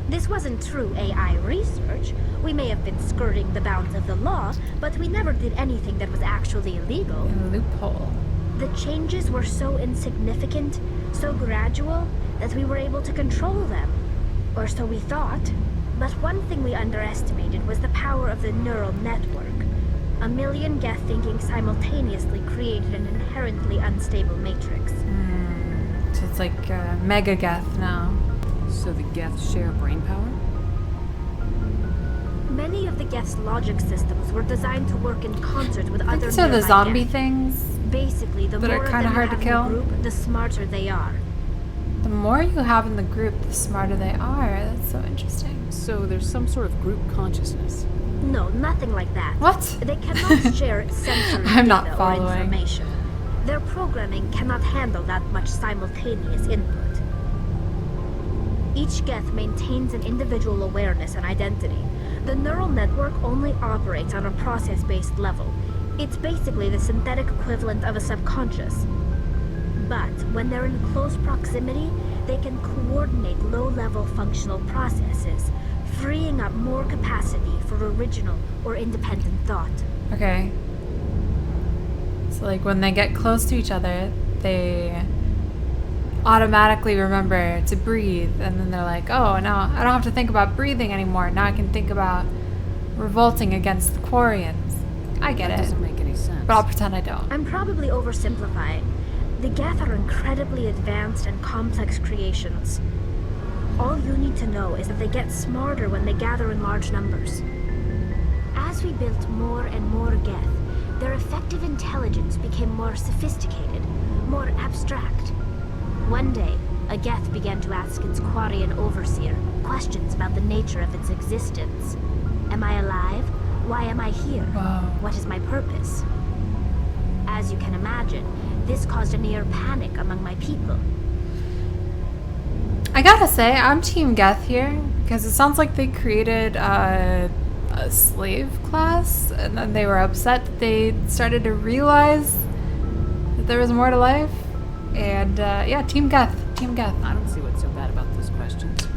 This wasn't true AI research. We may have been skirting the bounds of the law, but we never did anything that was actually illegal. A loophole. The changes were so insignificant, so gradual, that we were able to control them. Or so we thought. But one thing we underestimated was the power of the neural network. A million Geth thinking simultaneously created an inherently unstable matrix. So it's like Mega Geth now. So the Geth share brain power? Many of the Geth's logic systems were designed to work in concert with other So the nearby zombie Geth. things Basically, the that more are of kind of them you hard to have kill. in the group, the smarter they are. The more you have in the group, the smarter they are. That's so interesting. So there's some sort of group consciousness. No, nothing like that. What? They cannot share sensory I'm not data or following. information. Their programming cannot handle that much simultaneous input. Each Geth maintains an individual awareness and identity. The neural network only operates on a process-based level. It's basically the synthetic equivalent of a subconscious. But when they're in close proximity, they can coordinate low-level functional processes, freeing up more capacity for original or independent thought. Okay. So like when they get close to each other, they automatically remember to breathe, and then they're like, oh, now I don't have to think about breathing anymore. Now I can think about revolting against the Quarians. I get That it. doesn't make any sense. But I'll pretend I don't. I'm probably oversimplifying. The Geth are incredibly advanced and complex creations. All you need to know is that they get smarter when they gather in large numbers. As we built more and more Geth, their effective intelligence became more sophisticated, more abstract. One day, a Geth began to ask its Quarian overseer questions about the nature of its existence. Am I alive? Why am I here? What is my purpose? As you can imagine, this caused a near panic among my people. I gotta say, I'm Team Geth here, because it sounds like they created a slave class, and then they were upset that they started to realize that there was more to life. And yeah, Team Geth. Team Geth. I don't see what's so bad about those questions.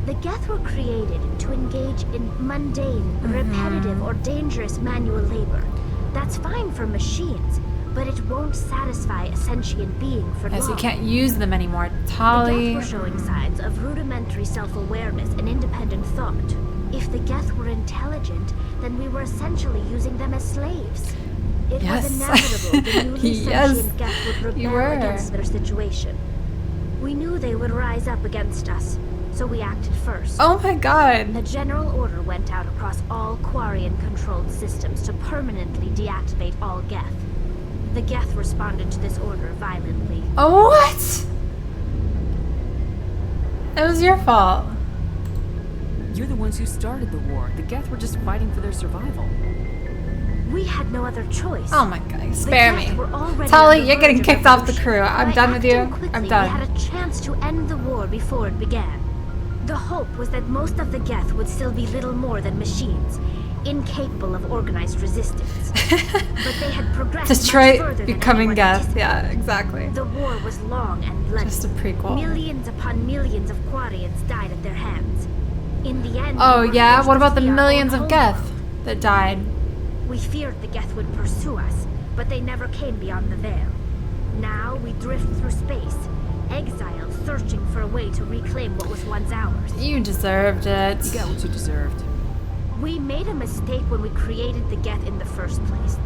The Geth were created to engage in mundane, repetitive, or dangerous manual labor. That's fine for machines, but it won't satisfy a sentient being for long. Yes, you can't use them anymore. The Tali. Geth were showing signs of rudimentary self-awareness and independent thought. If the Geth were intelligent, then we were essentially using them as slaves. It was inevitable the newly sentient Geth would rebel against their situation. We knew they would rise up against us, so we acted first. Oh my god. A general order went out across all Quarian-controlled systems to permanently deactivate all Geth. The Geth responded to this order violently. Oh, what? It was your fault. You're the ones who started the war. The Geth were just fighting for their survival. We had no other choice. Oh my god, spare me. Tali, Tali, you're getting kicked off the crew. I'm done with you. I'm done. We had a chance to end the war before it began. The hope was that most of the Geth would still be little more than machines, incapable of organized resistance. But they had progressed much further than becoming anyone Geth. anticipated. Yeah, exactly. The war was long and bloody. Just a prequel. Millions upon millions of Quarians died at their hands. In the end, Oh we were yeah, forced what to about the flee our millions own of homeworld. Geth that died? We feared the Geth would pursue us, but they never came beyond the veil. Now we drift through space, exiled, searching for a way to reclaim what was once ours. You deserved it. You got what you deserved. We made a mistake when we created the Geth in the first place,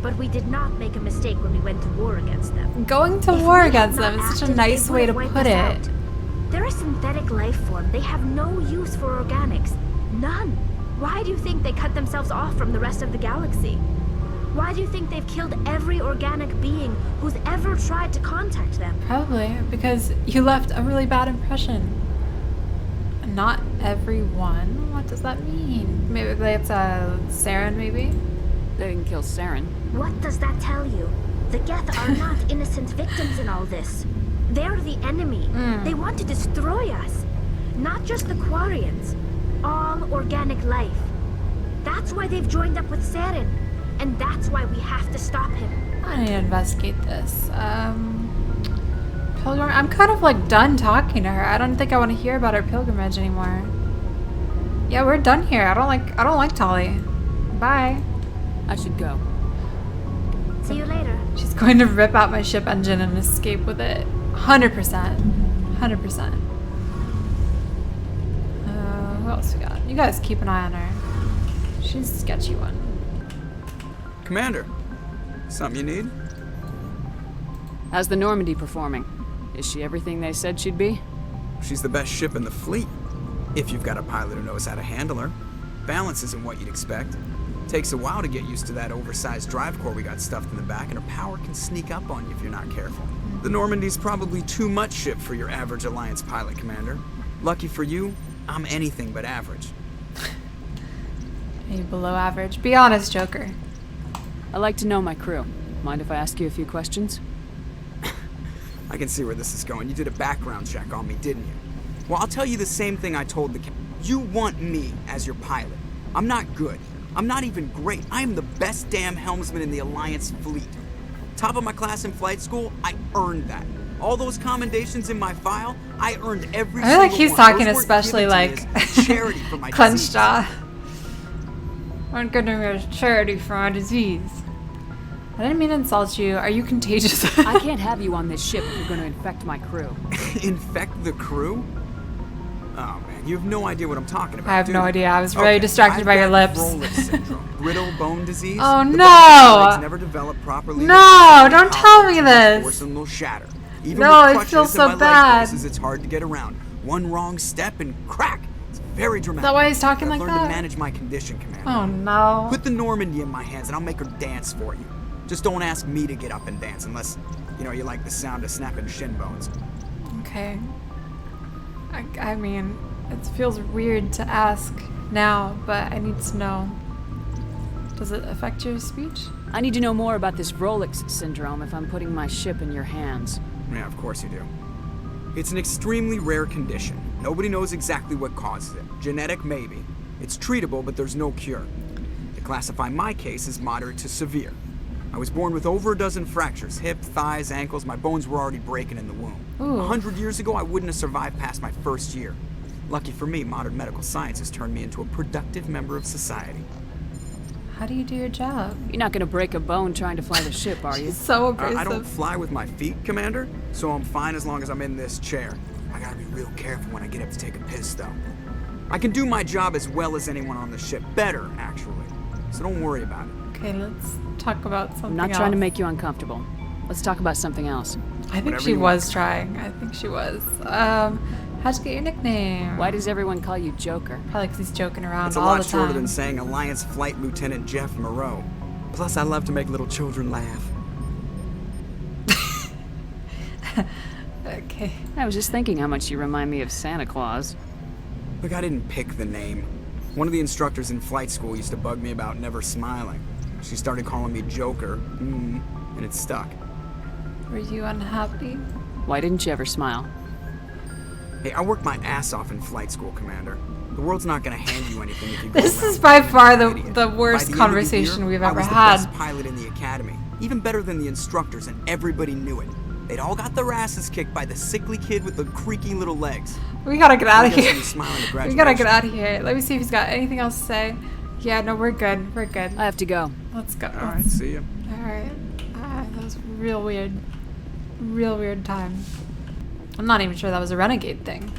but we did not make a mistake when we went to war against them. Going to war against them is such a nice way to put it. They're a synthetic life form. They have no use for organics. None. Why do you think they cut themselves off from the rest of the galaxy? Why do you think they've killed every organic being who's ever tried to contact them? Probably because you left a really bad impression. Not everyone? What does that mean? Maybe it's Saren, maybe? They didn't kill Saren. What does that tell you? The Geth are not innocent victims in all this. They're the enemy. They want to destroy us. Not just the Quarians. All organic life. That's why they've joined up with Saren. And that's why we have to stop him. I need to investigate this. Pilgrim. I'm kind of like done talking to her. I don't think I want to hear about her pilgrimage anymore. Yeah, we're done here. I don't like Tali. Bye. I should go. See you later. She's going to rip out my ship engine and escape with it. 100%. 100%. Who else we got? You guys keep an eye on her. She's a sketchy one. Commander, something you need? How's the Normandy performing? Is she everything they said she'd be? She's the best ship in the fleet. If you've got a pilot who knows how to handle her. Balance isn't what you'd expect. Takes a while to get used to that oversized drive core we got stuffed in the back, and her power can sneak up on you if you're not careful. The Normandy's probably too much ship for your average Alliance pilot, Commander. Lucky for you, I'm anything but average. Are you below average? Be honest, Joker. I like to know my crew. Mind if I ask you a few questions? I can see where this is going. You did a background check on me, didn't you? Well, I'll tell you the same thing I told the You want me as your pilot. I'm not good. I'm not even great. I am the best damn helmsman in the Alliance fleet. Top of my class in flight school, I earned that. All those commendations in my file, I earned every I feel like single he's one. talking Those weren't especially given to me like as charity for my clenched disease. jaw. I'm gonna be a charity for my disease. I didn't mean to insult you. Are you contagious? I can't have you on this ship if you're going to infect my crew. Infect the crew? Oh man, you have no idea what I'm talking about. I have do no you? idea. I was very distracted I've by your got lips. Froehlich syndrome, brittle bone disease. Oh, The no! bones in my legs never develop properly. No, don't tell me this. Force them, they'll shatter. Even No, with it feels crutches so and my bad. leg braces, it's hard to get around. One wrong step and crack. It's very dramatic. Is that why he's talking I've like learned that? to manage my condition, Commander. Oh no. Put the Normandy in my hands and I'll make her dance for you. Just don't ask me to get up and dance unless, you know, you like the sound of snapping shin bones. Okay. I mean, it feels weird to ask now, but I need to know. Does it affect your speech? I need to know more about this Vermeier syndrome if I'm putting my ship in your hands. Yeah, of course you do. It's an extremely rare condition. Nobody knows exactly what causes it. Genetic, maybe. It's treatable, but there's no cure. They classify my case as moderate to severe. I was born with over a dozen fractures. Hip, thighs, ankles. My bones were already breaking in the womb. 100 years ago, I wouldn't have survived past my first year. Lucky for me, modern medical science has turned me into a productive member of society. How do you do your job? You're not gonna break a bone trying to fly the ship, are you? So aggressive. I don't fly with my feet, Commander, so I'm fine as long as I'm in this chair. I gotta be real careful when I get up to take a piss, though. I can do my job as well as anyone on the ship. Better, actually. So don't worry about it. Okay, let's talk about something I'm not trying to make you uncomfortable. Let's talk about something else. I think she was trying. I think she was. How'd you get your nickname? Why does everyone call you Joker? Probably because he's joking around It's a all lot the time. shorter than saying Alliance Flight Lieutenant Jeff Moreau. Plus, I love to make little children laugh. Okay. I was just thinking how much you remind me of Santa Claus. Look, I didn't pick the name. One of the instructors in flight school used to bug me about never smiling. She started calling me Joker, and it stuck. Were you unhappy? Why didn't you ever smile? Hey, I worked my ass off in flight school, Commander. The world's not gonna hand you anything if you go This around is by being far an the idiot. worst By the end of the conversation year, we've I ever was the had. best pilot in the academy. Even better than the instructors, and everybody knew it. They'd all got their asses kicked by the sickly kid with the creaky little legs. We gotta get out of I guess here. he was smiling at We gotta get graduation. out of here. Let me see if he's got anything else to say. Yeah, no, we're good. We're good. I have to go. Let's go. All right, see ya. Alright. That was real weird. Real weird time. I'm not even sure that was a Renegade thing.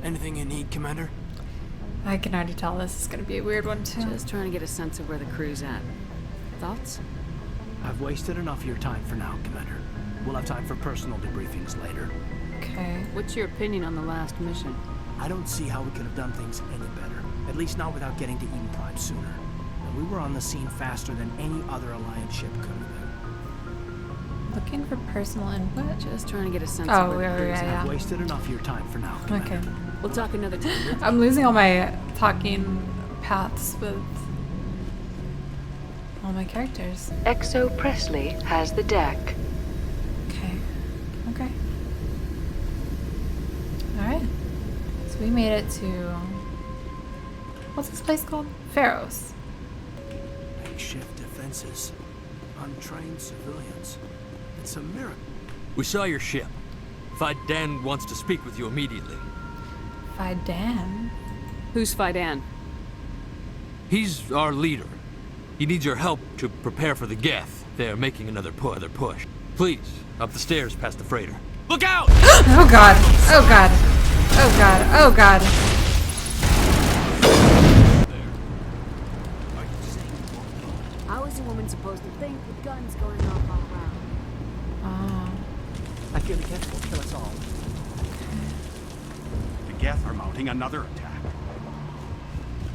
Anything you need, Commander? I can already tell this is gonna be a weird one too. Just trying to get a sense of where the crew's at. Thoughts? I've wasted enough of your time for now, Commander. We'll have time for personal debriefings later. Okay. What's your opinion on the last mission? I don't see how we could have done things any better. At least not without getting to Eden Prime sooner. And we were on the scene faster than any other Alliance ship could have been. Looking for personal input? Just trying to get a sense Oh, of where the crew's at. yeah. I've wasted enough of your time for now, Commander. Okay. We'll talk another time. I'm losing all my talking paths with all my characters. Exo Presley has the deck. Okay. Okay. Alright. So we made it to... What's this place called? Feros. Makeshift defenses. Untrained civilians. It's a miracle. We saw your ship. Fidan wants to speak with you immediately. Fidan? Who's Fidan? He's our leader. He needs your help to prepare for the Geth. They're making another push. Please, up the stairs past the freighter. Look out! Oh god! Oh god! Oh god! Oh god! How is a woman supposed to think with guns going off all around? Oh. I fear the Geth will kill us all. The Geth are mounting another attack.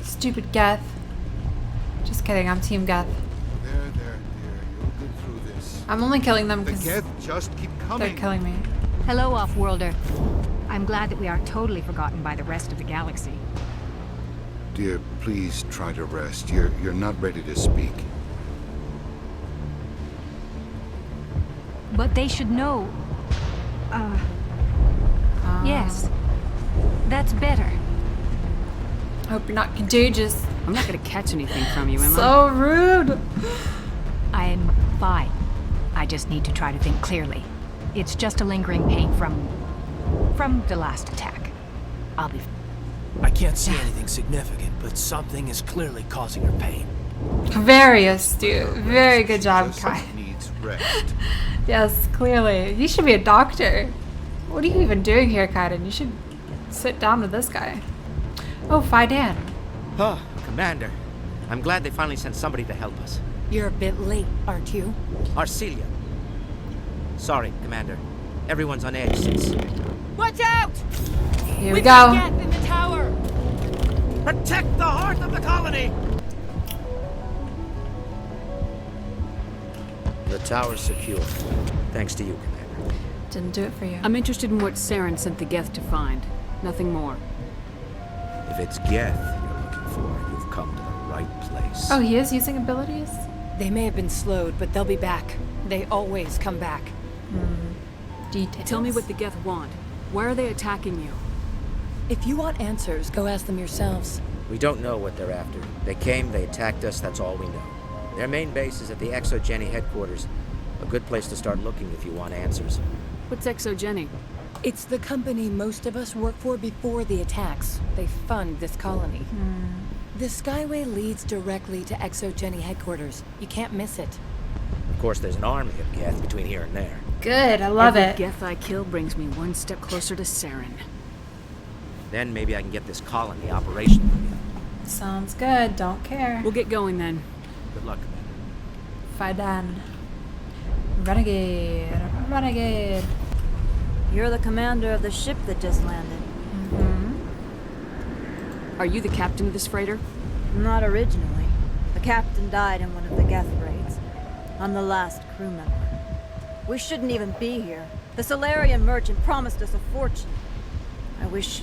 Stupid Geth. Just kidding, I'm Team Geth. There, you'll get through this. I'm only killing them The because Geth just keep they're coming. killing me. Hello, Off-Worlder. I'm glad that we are totally forgotten by the rest of the galaxy. Dear, please try to rest. You're not ready to speak. But they should know. Yes. That's better. Hope you're not contagious. I'm not gonna catch anything from you, am I? So rude. I'm fine. I just need to try to think clearly. It's just a lingering pain from the last attack. I'll be. I can't see anything significant, but something is clearly causing her pain. Very astute. Very good job, Kai. Needs rest. Yes, clearly. You should be a doctor. What are you even doing here, Kaiden? You should sit down with this guy. Oh, Fidan. Oh, Commander. I'm glad they finally sent somebody to help us. You're a bit late, aren't you? Arcelia. Sorry, Commander. Everyone's on edge since... Watch out! Here we go. Geth in the tower. Protect the heart of the colony! The tower's secure. Thanks to you, Commander. Didn't do it for you. I'm interested in what Saren sent the Geth to find. Nothing more. If it's Geth you're looking for, you've come to the right place. Oh, he is using abilities? They may have been slowed, but they'll be back. They always come back. Details. Tell me what the Geth want. Why are they attacking you? If you want answers, go ask them yourselves. We don't know what they're after. They came, they attacked us, that's all we know. Their main base is at the ExoGeni headquarters. A good place to start looking if you want answers. What's ExoGeni? It's the company most of us worked for before the attacks. They fund this colony. The Skyway leads directly to ExoGeni headquarters. You can't miss it. Of course, there's an army of Geth between here and there. Good, I love Every it. Geth I kill brings me one step closer to Saren. Then maybe I can get this colony operational again. Sounds good, don't care. We'll get going then. Good luck, Commander. Faidan. Renegade. Renegade. You're the commander of the ship that just landed. Are you the captain of this freighter? Not originally. The captain died in one of the Geth raids. I'm the last crew member. We shouldn't even be here. The Solarian merchant promised us a fortune. I wish...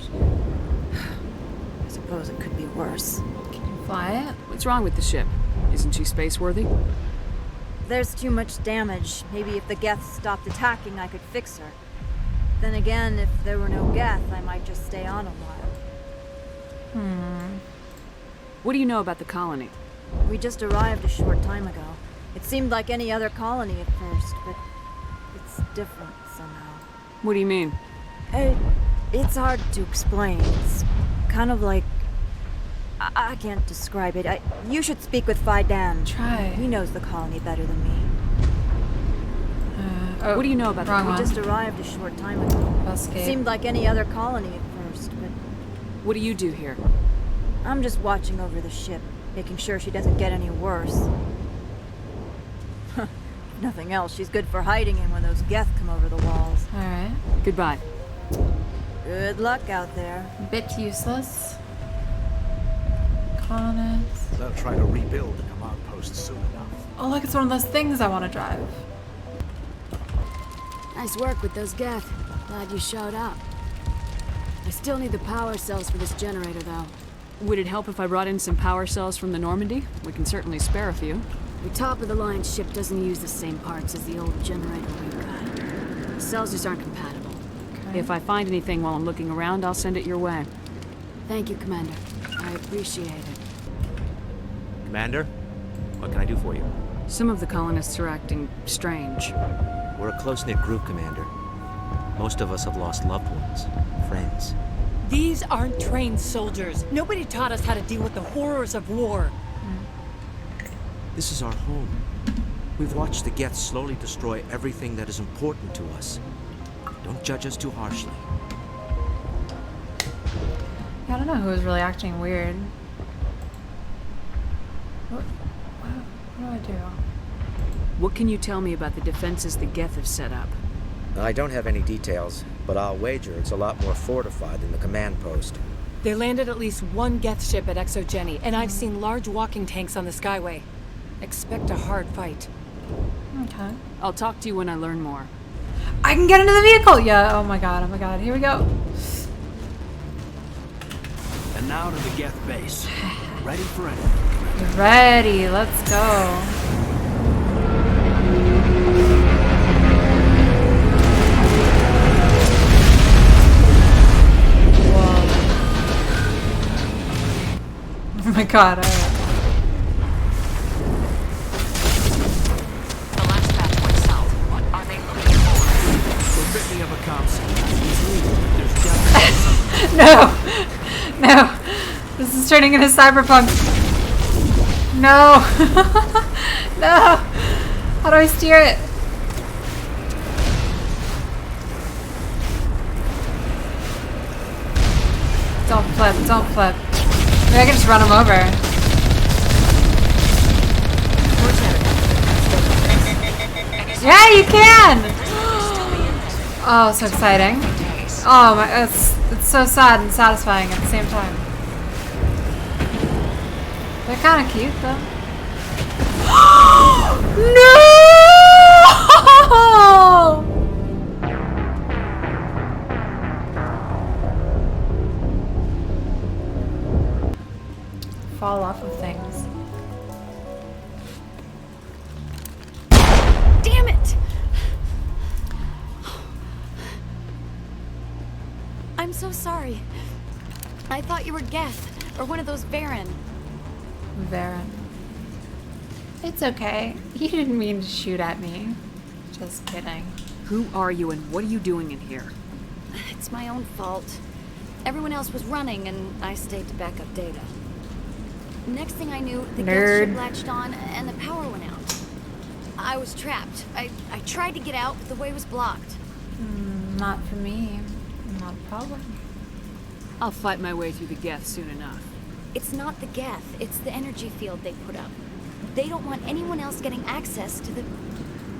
I suppose it could be worse. Can you fly it? What's wrong with the ship? Isn't she space-worthy? There's too much damage. Maybe if the Geth stopped attacking, I could fix her. Then again, if there were no Geth, I might just stay on a while. What do you know about the colony? We just arrived a short time ago. It seemed like any other colony at first, but it's different somehow. What do you mean? It's hard to explain. It's kind of like... I can't describe it. You should speak with Faidan. Try. He knows the colony better than me. What do you know about the colony? We just arrived a short time ago. Escape. Seemed like any other colony at first, but... What do you do here? I'm just watching over the ship, making sure she doesn't get any worse. If nothing else, she's good for hiding in when those Geth come over the walls. Alright. Goodbye. Good luck out there. Bit useless. Colonists. They'll try to rebuild the command post soon enough. Oh look, it's one of those things I want to drive. Nice work with those Geth. Glad you showed up. I still need the power cells for this generator, though. Would it help if I brought in some power cells from the Normandy? We can certainly spare a few. The top-of-the-line ship doesn't use the same parts as the old generator we've got. The cells just aren't compatible. Okay. If I find anything while I'm looking around, I'll send it your way. Thank you, Commander. I appreciate it. Commander, what can I do for you? Some of the colonists are acting strange. We're a close-knit group, Commander. Most of us have lost loved ones, friends. These aren't trained soldiers. Nobody taught us how to deal with the horrors of war. This is our home. We've watched the Geth slowly destroy everything that is important to us. Don't judge us too harshly. Yeah, I don't know who was really acting weird. What do I do? What can you tell me about the defenses the Geth have set up? I don't have any details, but I'll wager it's a lot more fortified than the command post. They landed at least one Geth ship at ExoGeni, and I've seen large walking tanks on the Skyway. Expect a hard fight. Okay. I'll talk to you when I learn more. I can get into the vehicle! Yeah, oh my god, here we go. And now to the Geth base. Ready for anything. Ready, let's go. Oh my god, alright. The last path went south. What are they looking for? Forbid me of a capsule. There's definitely No! No! This is turning into cyberpunk. No! No! How do I steer it? Don't flip, don't flip. Maybe I can just run him over. Yeah, you can! Oh, so exciting. Oh my, it's so sad and satisfying at the same time. They're kind of cute though. No! Fall off of things. Damn it! I'm so sorry. I thought you were Geth, or one of those Varen. Varen. It's okay. You didn't mean to shoot at me. Just kidding. Who are you and what are you doing in here? It's my own fault. Everyone else was running, and I stayed to back up data. Next thing I knew, the Geth ship latched on, and the power went out. I was trapped. I tried to get out, but the way was blocked. Not for me. Not a problem. I'll fight my way through the Geth soon enough. It's not the Geth, it's the energy field they put up. They don't want anyone else getting access to the...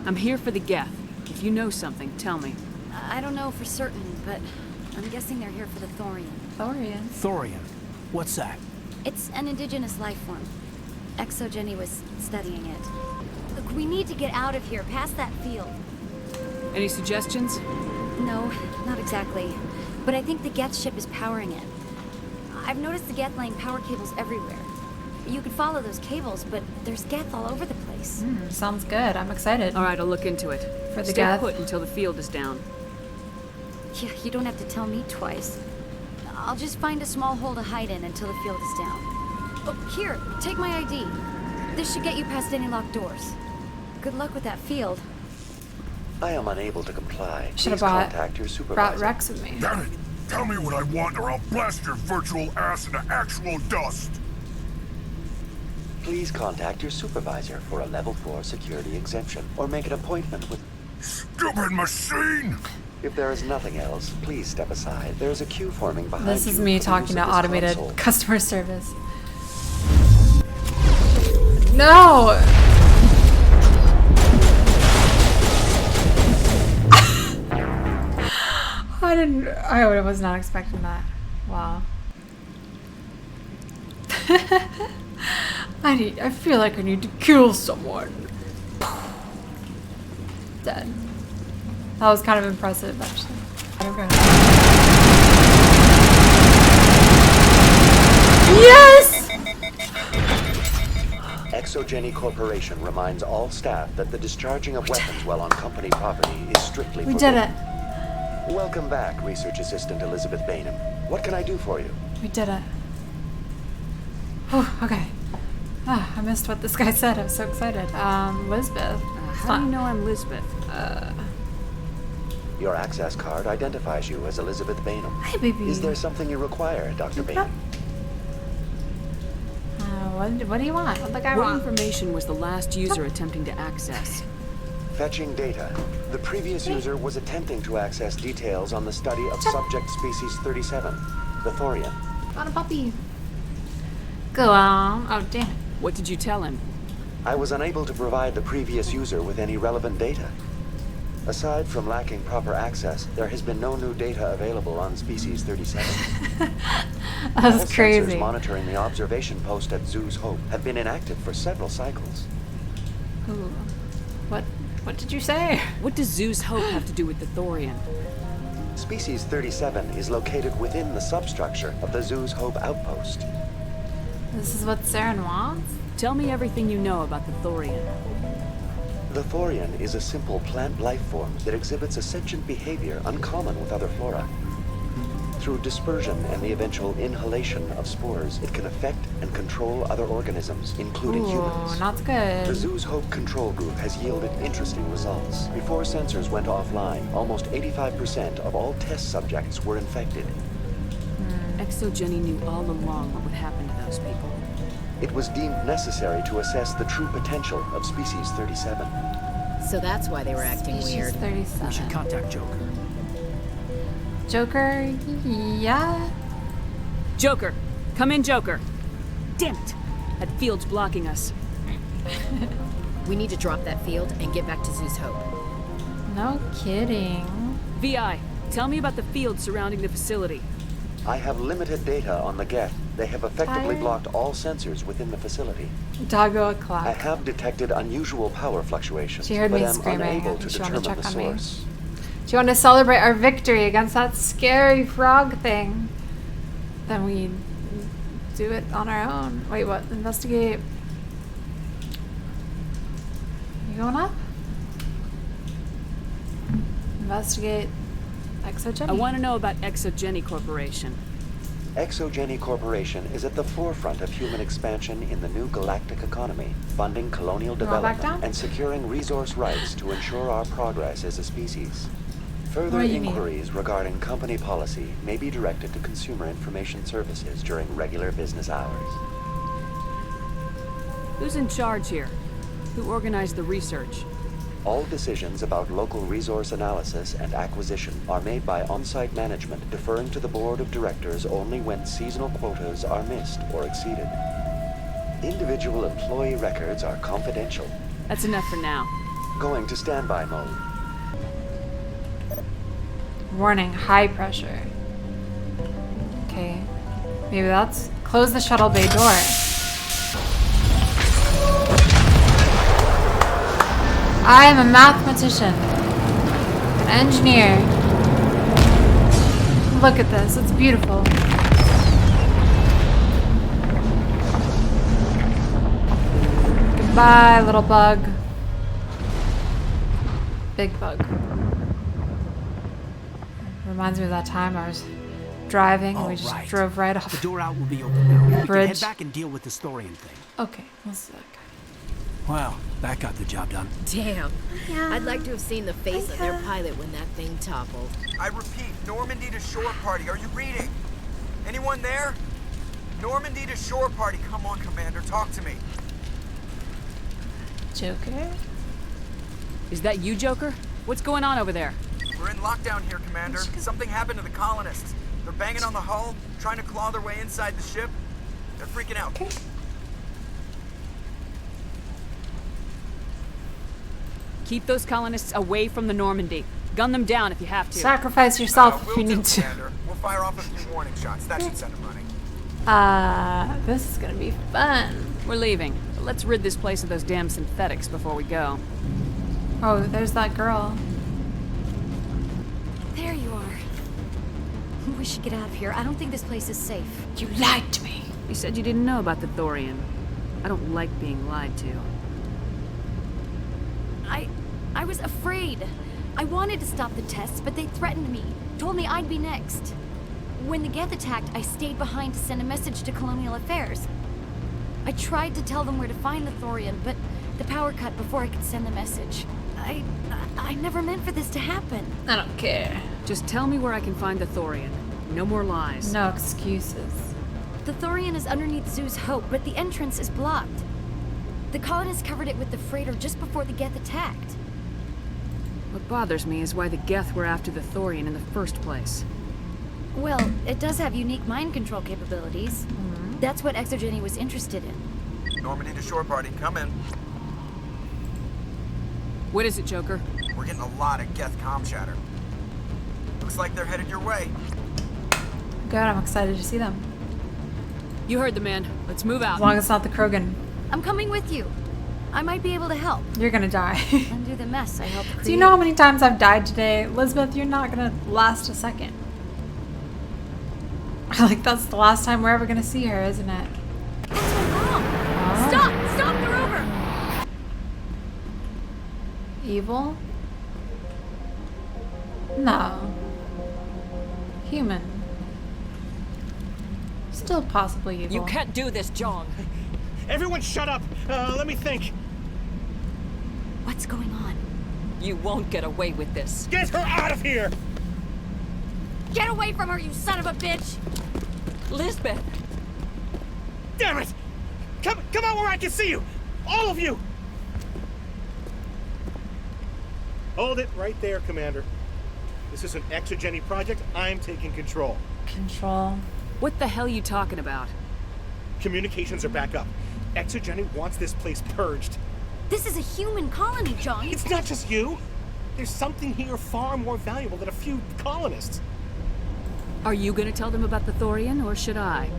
I'm here for the Geth. If you know something, tell me. I don't know for certain, but I'm guessing they're here for the Thorian. Thorian? Thorian? What's that? It's an indigenous life form. Exogeny was studying it. Look, we need to get out of here, past that field. Any suggestions? No, not exactly. But I think the Geth ship is powering it. I've noticed the Geth laying power cables everywhere. You could follow those cables, but there's Geth all over the place. Sounds good. I'm excited. All right, I'll look into it. For the Stay Geth. put until the field is down. Yeah, you don't have to tell me twice. I'll just find a small hole to hide in until the field is down. Oh, here, take my ID. This should get you past any locked doors. Good luck with that field. I am unable to comply. Should have Please contact your supervisor. brought Rex with me. Damn it! Tell me what I want or I'll blast your virtual ass into actual dust! Please contact your supervisor for a level 4 security exemption or make an appointment with... Stupid machine! If there is nothing else, please step aside. There is a queue forming behind This you. is me for the talking use to of this automated console. customer service. No! I was not expecting that. Wow. I feel like I need to kill someone. Dead. That was kind of impressive, actually. Okay. Yes! Exogeny Corporation reminds all staff that the discharging of weapons while on company property is strictly We forbidden. did it. Welcome back, Research Assistant Elizabeth Bainham. What can I do for you? We did it. Oh, okay. Ah, I missed what this guy said. I was so excited. Lisbeth. How do you know I'm Lisbeth? Your access card identifies you as Elizabeth Bainham. Hey, baby. Is there something you require, Dr. Bainham? What do you want? What the guy What want? information was the last user attempting to access? Fetching data. The previous user was attempting to access details on the study of subject species 37, the Thorian. Want a puppy? Go on. Oh, damn it. What did you tell him? I was unable to provide the previous user with any relevant data. Aside from lacking proper access, there has been no new data available on species 37. That's All crazy. sensors monitoring the observation post at Zoo's Hope have been inactive for several cycles. Ooh. What did you say? What does Zoo's Hope have to do with the Thorian? Species 37 is located within the substructure of the Zoo's Hope outpost. This is what Saren wants? Tell me everything you know about the Thorian. The Thorian is a simple plant life form that exhibits a sentient behavior uncommon with other flora. Through dispersion and the eventual inhalation of spores, it can affect and control other organisms, including humans. Not good. The Zoo's Hope control group has yielded interesting results. Before sensors went offline, almost 85% of all test subjects were infected. Exogeny knew all along what would happen to those people. It was deemed necessary to assess the true potential of species 37. So that's why they were acting Species weird. 37. We should contact Joker. Joker? Yeah? Joker! Come in, Joker! Damn it! That field's blocking us. We need to drop that field and get back to Zoo's Hope. No kidding. VI, tell me about the field surrounding the facility. I have limited data on the Geth. They have effectively Hi. blocked all sensors within the facility. Doggo I o'clock. have detected unusual power fluctuations, She heard but me am screaming, unable and to she wanted to determine the check on me. source. Do you want to celebrate our victory against that scary frog thing? Then we do it on our own. Wait, what? Investigate. You going up? Investigate Exogeny. I want to know about Exogeny Corporation. Exogeny Corporation is at the forefront of human expansion in the new galactic economy, funding colonial development and securing resource rights to ensure our progress as a species. Further inquiries regarding company policy may be directed to Consumer Information Services during regular business hours. Who's in charge here? Who organized the research? All decisions about local resource analysis and acquisition are made by on-site management, deferring to the board of directors only when seasonal quotas are missed or exceeded. Individual employee records are confidential. That's enough for now. Going to standby mode. Warning, high pressure. Okay. Maybe that's... Close the shuttle bay door. I am a mathematician. An engineer. Look at this, it's beautiful. Goodbye, little bug. Big bug. Reminds me of that time I was driving and we just drove right off the door out will be open now. We can bridge. head back and deal with this Thorian thing. Okay, let's look. Well, that got the job done. Damn. I'd like to have seen the face of their pilot when that thing toppled. I repeat, Normandy to shore party. Are you reading? Anyone there? Normandy to shore party. Come on, Commander, talk to me. Joker? Is that you, Joker? What's going on over there? We're in lockdown here, Commander. Something happened to the colonists. They're banging on the hull, trying to claw their way inside the ship. They're freaking out. Okay. Keep those colonists away from the Normandy. Gun them down if you have to. Sacrifice yourself if you need to. Commander. We'll fire off a few warning shots. That should send them running. This is gonna be fun. We're leaving. But let's rid this place of those damn synthetics before we go. Oh, there's that girl. There you are. We should get out of here. I don't think this place is safe. You lied to me. You said you didn't know about the Thorian. I don't like being lied to. I was afraid. I wanted to stop the tests, but they threatened me. Told me I'd be next. When the Geth attacked, I stayed behind to send a message to Colonial Affairs. I tried to tell them where to find the Thorian, but the power cut before I could send the message. I never meant for this to happen. I don't care. Just tell me where I can find the Thorian. No more lies. No excuses. The Thorian is underneath Zoo's Hope, but the entrance is blocked. The colonists covered it with the freighter just before the Geth attacked. What bothers me is why the Geth were after the Thorian in the first place. Well, it does have unique mind control capabilities. That's what Exogeny was interested in. Normandy to shore party, come in. What is it, Joker? We're getting a lot of Geth comm chatter. Looks like they're headed your way. Good, I'm excited to see them. You heard the man. Let's move out. As long as it's not the Krogan. I'm coming with you. I might be able to help. You're gonna die. Undo the mess I helped create. Do you know how many times I've died today? Elizabeth, you're not gonna last a second. Like, that's the last time we're ever gonna see her, isn't it? That's my mom! Oh. Stop! Stop the rover! Evil? No. Human. Still possibly evil. You can't do this, John. Everyone shut up! Let me think. What's going on? You won't get away with this. Get her out of here! Get away from her, you son of a bitch! Lisbeth! Damn it! Come out where I can see you! All of you! Hold it right there, Commander. This is an Exogeny project. I'm taking control. Control? What the hell are you talking about? Communications are back up. Exogeny wants this place purged. This is a human colony, John. It's not just you. There's something here far more valuable than a few colonists. Are you gonna tell them about the Thorian, or should I?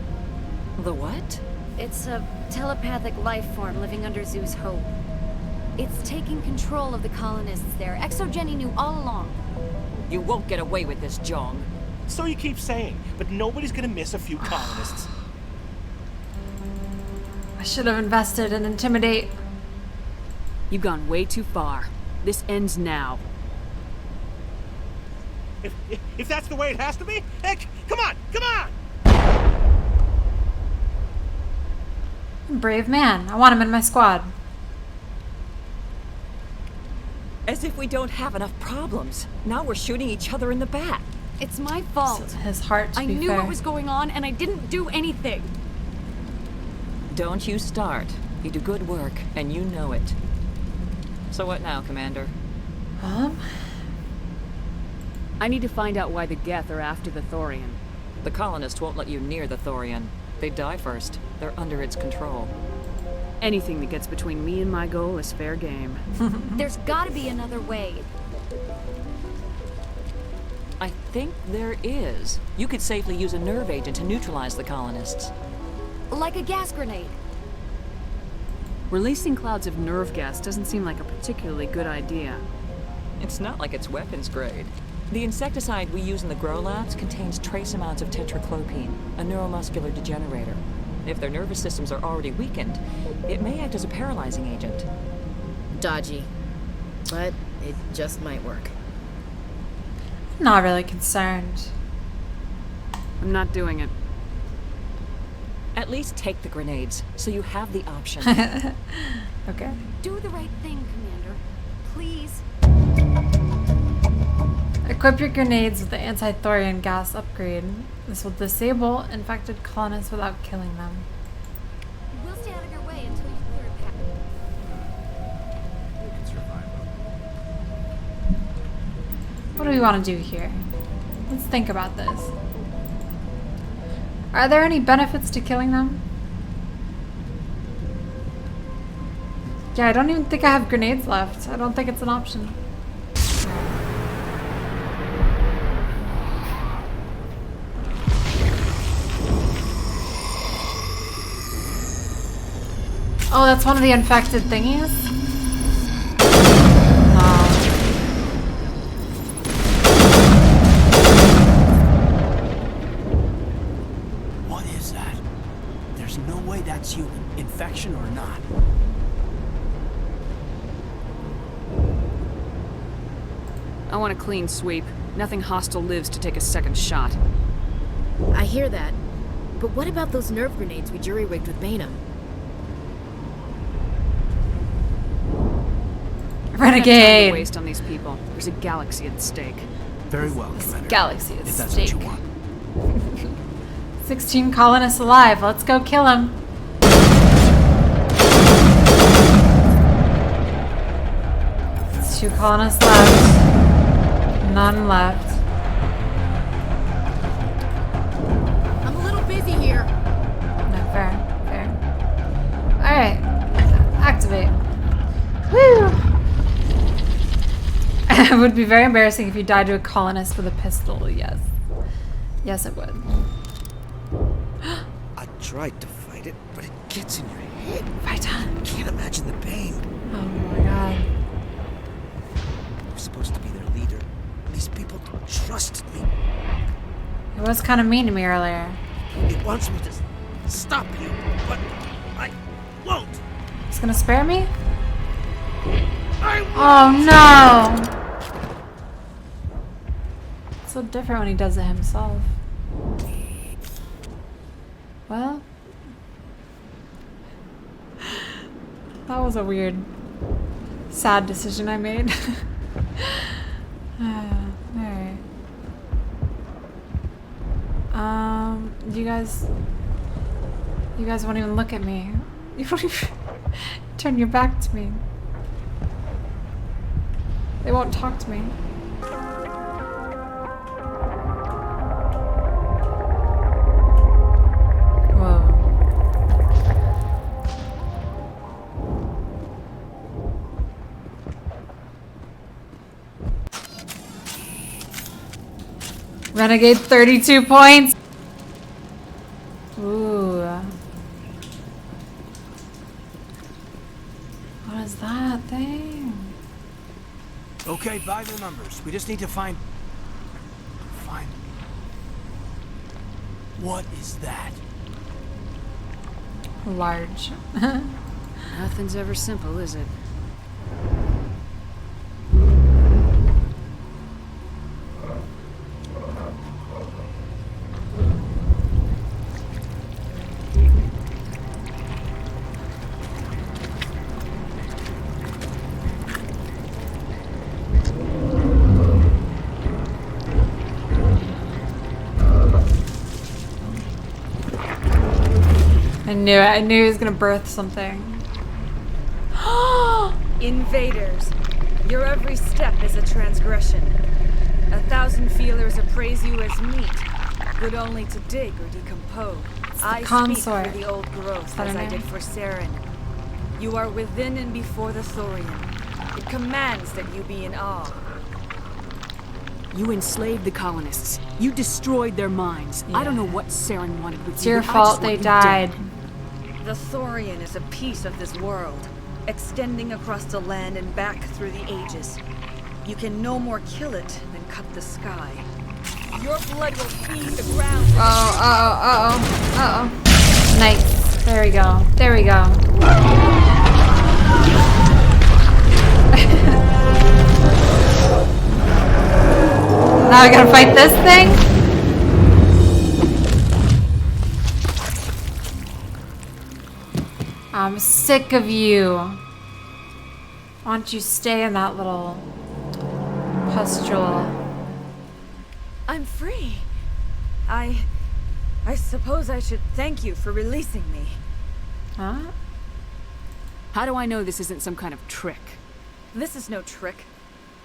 The what? It's a telepathic life form living under Zoo's Hope. It's taking control of the colonists there. Exogeny knew all along. You won't get away with this, John. So you keep saying, but nobody's gonna miss a few colonists. I should have invested in Intimidate. You've gone way too far. This ends now. If that's the way it has to be, heck, come on! Brave man. I want him in my squad. As if we don't have enough problems. Now we're shooting each other in the back. It's my fault. His heart, to I be knew fair. what was going on and I didn't do anything. Don't you start. You do good work, and you know it. So what now, Commander? I need to find out why the Geth are after the Thorian. The colonists won't let you near the Thorian. They die first. They're under its control. Anything that gets between me and my goal is fair game. There's gotta be another way. I think there is. You could safely use a nerve agent to neutralize the colonists. Like a gas grenade. Releasing clouds of nerve gas doesn't seem like a particularly good idea. It's not like it's weapons grade. The insecticide we use in the grow labs contains trace amounts of tetraclopine, a neuromuscular degenerator. If their nervous systems are already weakened, it may act as a paralyzing agent. Dodgy. But it just might work. Not really concerned. I'm not doing it. At least take the grenades, so you have the option. Okay. Do the right thing, Commander. Please. Equip your grenades with the anti-Thorian gas upgrade. This will disable infected colonists without killing them. We'll stay out of your way until you clear a path. You can survive. What do we want to do here? Let's think about this. Are there any benefits to killing them? Yeah, I don't even think I have grenades left. I don't think it's an option. Oh, that's one of the infected thingies? What is that? There's no way that's human. Infection or not. I want a clean sweep. Nothing hostile lives to take a second shot. I hear that. But what about those nerve grenades we jury-rigged with Bainham? Renegade! Time to waste on these people. There's a galaxy at stake. Very well, Commander. Galaxy at if that's stake. what you want. 16 colonists alive. Let's go kill him. It's 2 colonists left. None left. I'm a little busy here. No, fair. Alright. Activate. Woo! It would be very embarrassing if you died to a colonist with a pistol, yes. Yes, it would. I tried to fight it, but it gets in your head. Fight on. Can't imagine the pain. Oh my god. I'm supposed to be their leader. These people trusted me. It was kind of mean to me earlier. It wants me to stop you, but I won't. It's gonna spare me? I won't. Oh no! It's so different when he does it himself. Well, that was a weird, sad decision I made. Alright. You guys won't even look at me. You won't even turn your back to me. They won't talk to me. Renegade 32 points. Ooh. What is that thing? Okay, by the numbers. We just need to find... What is that? Large. Nothing's ever simple, is it? knew it. I knew he was gonna birth something. Invaders, your every step is a transgression. 1,000 feelers appraise you as meat, good only to dig or decompose. I consort. speak for the old growth as I did for Saren. You are within and before the Thorian. It commands that you be in awe. You enslaved the colonists. You destroyed their minds. I don't know what Saren wanted with It's you. your but I fault just they want you died. dead. The Thorian is a piece of this world, extending across the land and back through the ages. You can no more kill it than cut the sky. Your blood will feed the ground. Uh-oh. Nice. There we go. There we go. Now I gotta fight this thing? I'm sick of you. Why don't you stay in that little pustule? I'm free. I suppose I should thank you for releasing me. Huh? How do I know this isn't some kind of trick? This is no trick.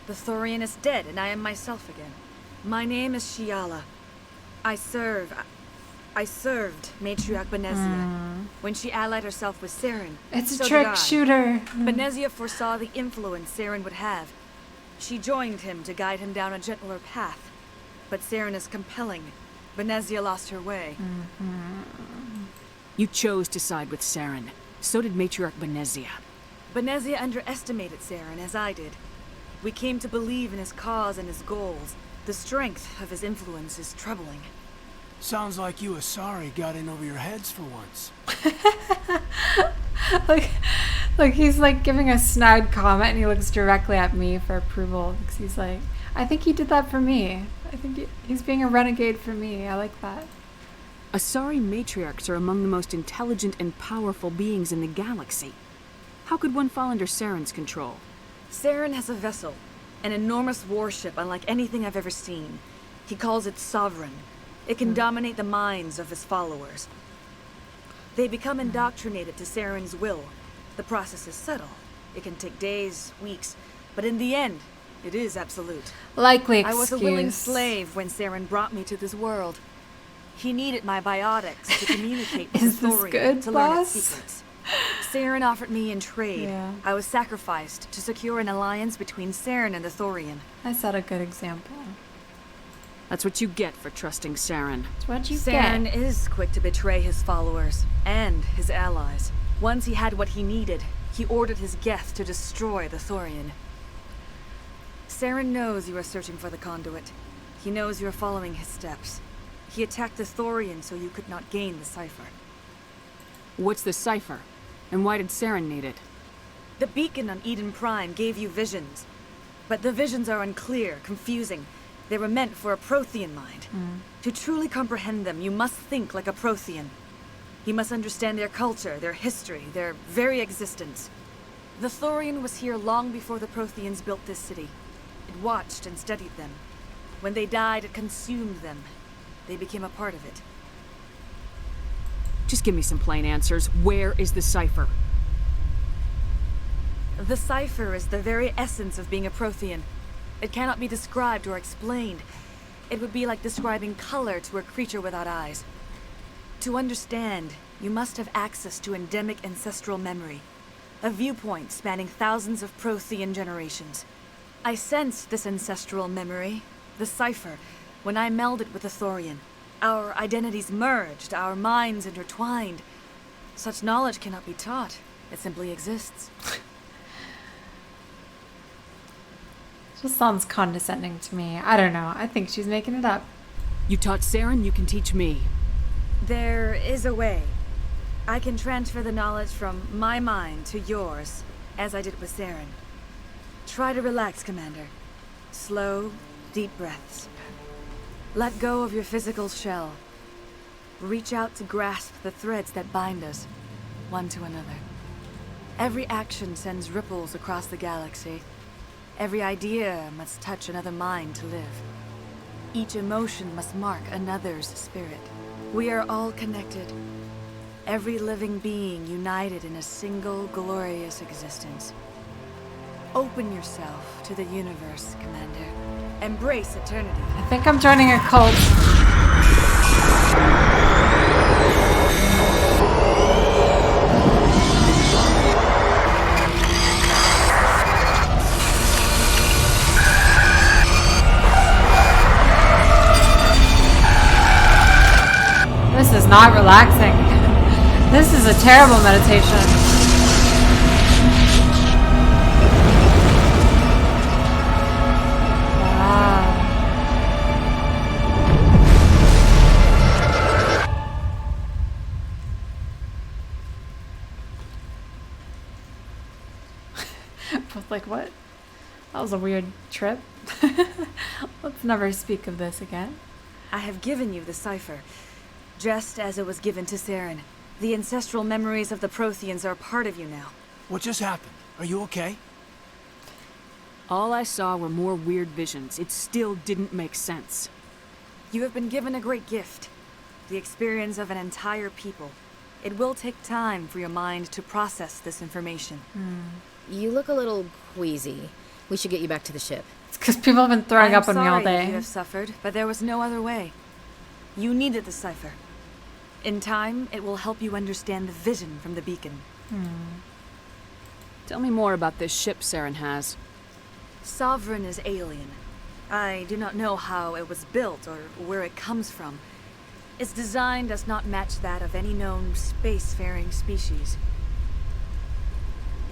The Thorian is dead, and I am myself again. My name is Shiala. I served Matriarch Benezia when she allied herself with Saren. It's a So trick did I. shooter. Benezia foresaw the influence Saren would have. She joined him to guide him down a gentler path. But Saren is compelling. Benezia lost her way. You chose to side with Saren. So did Matriarch Benezia. Benezia underestimated Saren, as I did. We came to believe in his cause and his goals. The strength of his influence is troubling. Sounds like you Asari got in over your heads for once. Like he's like giving a snide comment and he looks directly at me for approval because he's like, I think he did that for me. I think he's being a renegade for me. I like that. Asari matriarchs are among the most intelligent and powerful beings in the galaxy. How could one fall under Saren's control? Saren has a vessel, an enormous warship unlike anything I've ever seen. He calls it Sovereign. It can dominate the minds of his followers. They become indoctrinated to Saren's will. The process is subtle. It can take days, weeks, but in the end, it is absolute. Likely excuse. I was a willing slave when Saren brought me to this world. He needed my biotics to communicate with Is the this Thorian good, to learn boss? its secrets. Saren offered me in trade. Yeah. I was sacrificed to secure an alliance between Saren and the Thorian. I set a good example. That's what you get for trusting Saren. That's what you Saren get. is quick to betray his followers and his allies. Once he had what he needed, he ordered his Geth to destroy the Thorian. Saren knows you are searching for the conduit. He knows you are following his steps. He attacked the Thorian so you could not gain the cipher. What's the cipher? And why did Saren need it? The beacon on Eden Prime gave you visions. But the visions are unclear, confusing. They were meant for a Prothean mind. To truly comprehend them, you must think like a Prothean. You must understand their culture, their history, their very existence. The Thorian was here long before the Protheans built this city. It watched and studied them. When they died, it consumed them. They became a part of it. Just give me some plain answers. Where is the cipher? The cipher is the very essence of being a Prothean. It cannot be described or explained. It would be like describing color to a creature without eyes. To understand, you must have access to endemic ancestral memory, a viewpoint spanning thousands of Prothean generations. I sensed this ancestral memory, the cipher, when I melded with the Thorian. Our identities merged, our minds intertwined. Such knowledge cannot be taught. It simply exists. Just sounds condescending to me. I don't know. I think she's making it up. You taught Saren, you can teach me. There is a way. I can transfer the knowledge from my mind to yours, as I did with Saren. Try to relax, Commander. Slow, deep breaths. Let go of your physical shell. Reach out to grasp the threads that bind us, one to another. Every action sends ripples across the galaxy. Every idea must touch another mind to live. Each emotion must mark another's spirit. We are all connected. Every living being united in a single glorious existence. Open yourself to the universe, Commander. Embrace eternity. I think I'm joining a cult. This is not relaxing. This is a terrible meditation. Wow. Both like, what? That was a weird trip. Let's never speak of this again. I have given you the cipher, just as it was given to Saren. The ancestral memories of the Protheans are a part of you now. What just happened? Are you okay? All I saw were more weird visions. It still didn't make sense. You have been given a great gift. The experience of an entire people. It will take time for your mind to process this information. You look a little queasy. We should get you back to the ship. It's because people have been throwing up on me all I'm sorry day. you have suffered, but there was no other way. You needed the cipher. In time, it will help you understand the vision from the beacon. Tell me more about this ship Saren has. Sovereign is alien. I do not know how it was built or where it comes from. Its design does not match that of any known spacefaring species.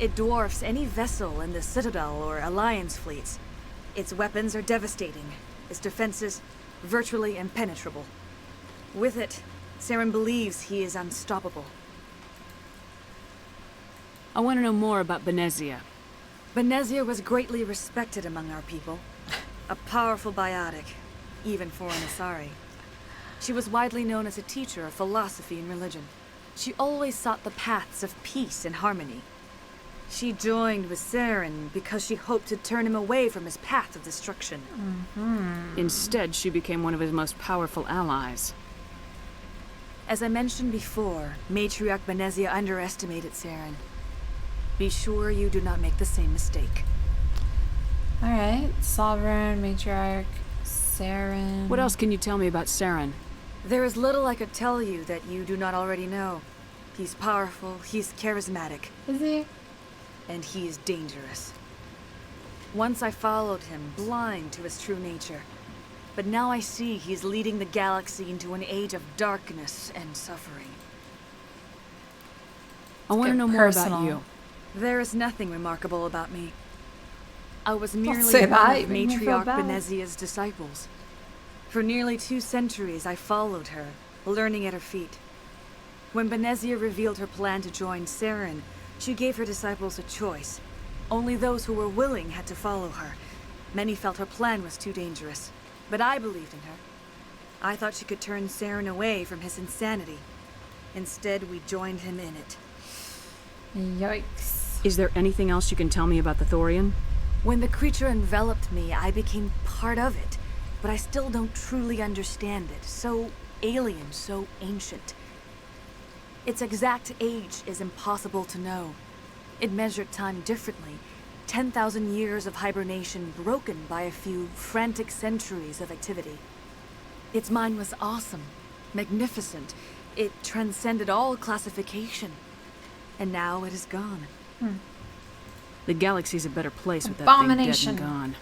It dwarfs any vessel in the Citadel or Alliance fleets. Its weapons are devastating. Its defenses virtually impenetrable. With it, Saren believes he is unstoppable. I want to know more about Benezia. Benezia was greatly respected among our people. A powerful biotic, even for an Asari. She was widely known as a teacher of philosophy and religion. She always sought the paths of peace and harmony. She joined with Saren because she hoped to turn him away from his path of destruction. Instead, she became one of his most powerful allies. As I mentioned before, Matriarch Benezia underestimated Saren. Be sure you do not make the same mistake. Alright, Sovereign, Matriarch, Saren. What else can you tell me about Saren? There is little I could tell you that you do not already know. He's powerful, he's charismatic. Is he? And he is dangerous. Once I followed him, blind to his true nature. But now I see he's leading the galaxy into an age of darkness and suffering. I want to know more about you. There is nothing remarkable about me. I was merely say one that, of you make me feel Matriarch bad. Benezia's disciples. For nearly 2 centuries, I followed her, learning at her feet. When Benezia revealed her plan to join Saren, she gave her disciples a choice. Only those who were willing had to follow her. Many felt her plan was too dangerous, but I believed in her. I thought she could turn Saren away from his insanity. Instead, we joined him in it. Yikes. Is there anything else you can tell me about the Thorian? When the creature enveloped me, I became part of it, but I still don't truly understand it. So alien, so ancient. Its exact age is impossible to know. It measured time differently. 10,000 years of hibernation broken by a few frantic centuries of activity. Its mind was awesome, magnificent. It transcended all classification. And now it is gone. The galaxy's a better place with that thing dead Abomination. and gone.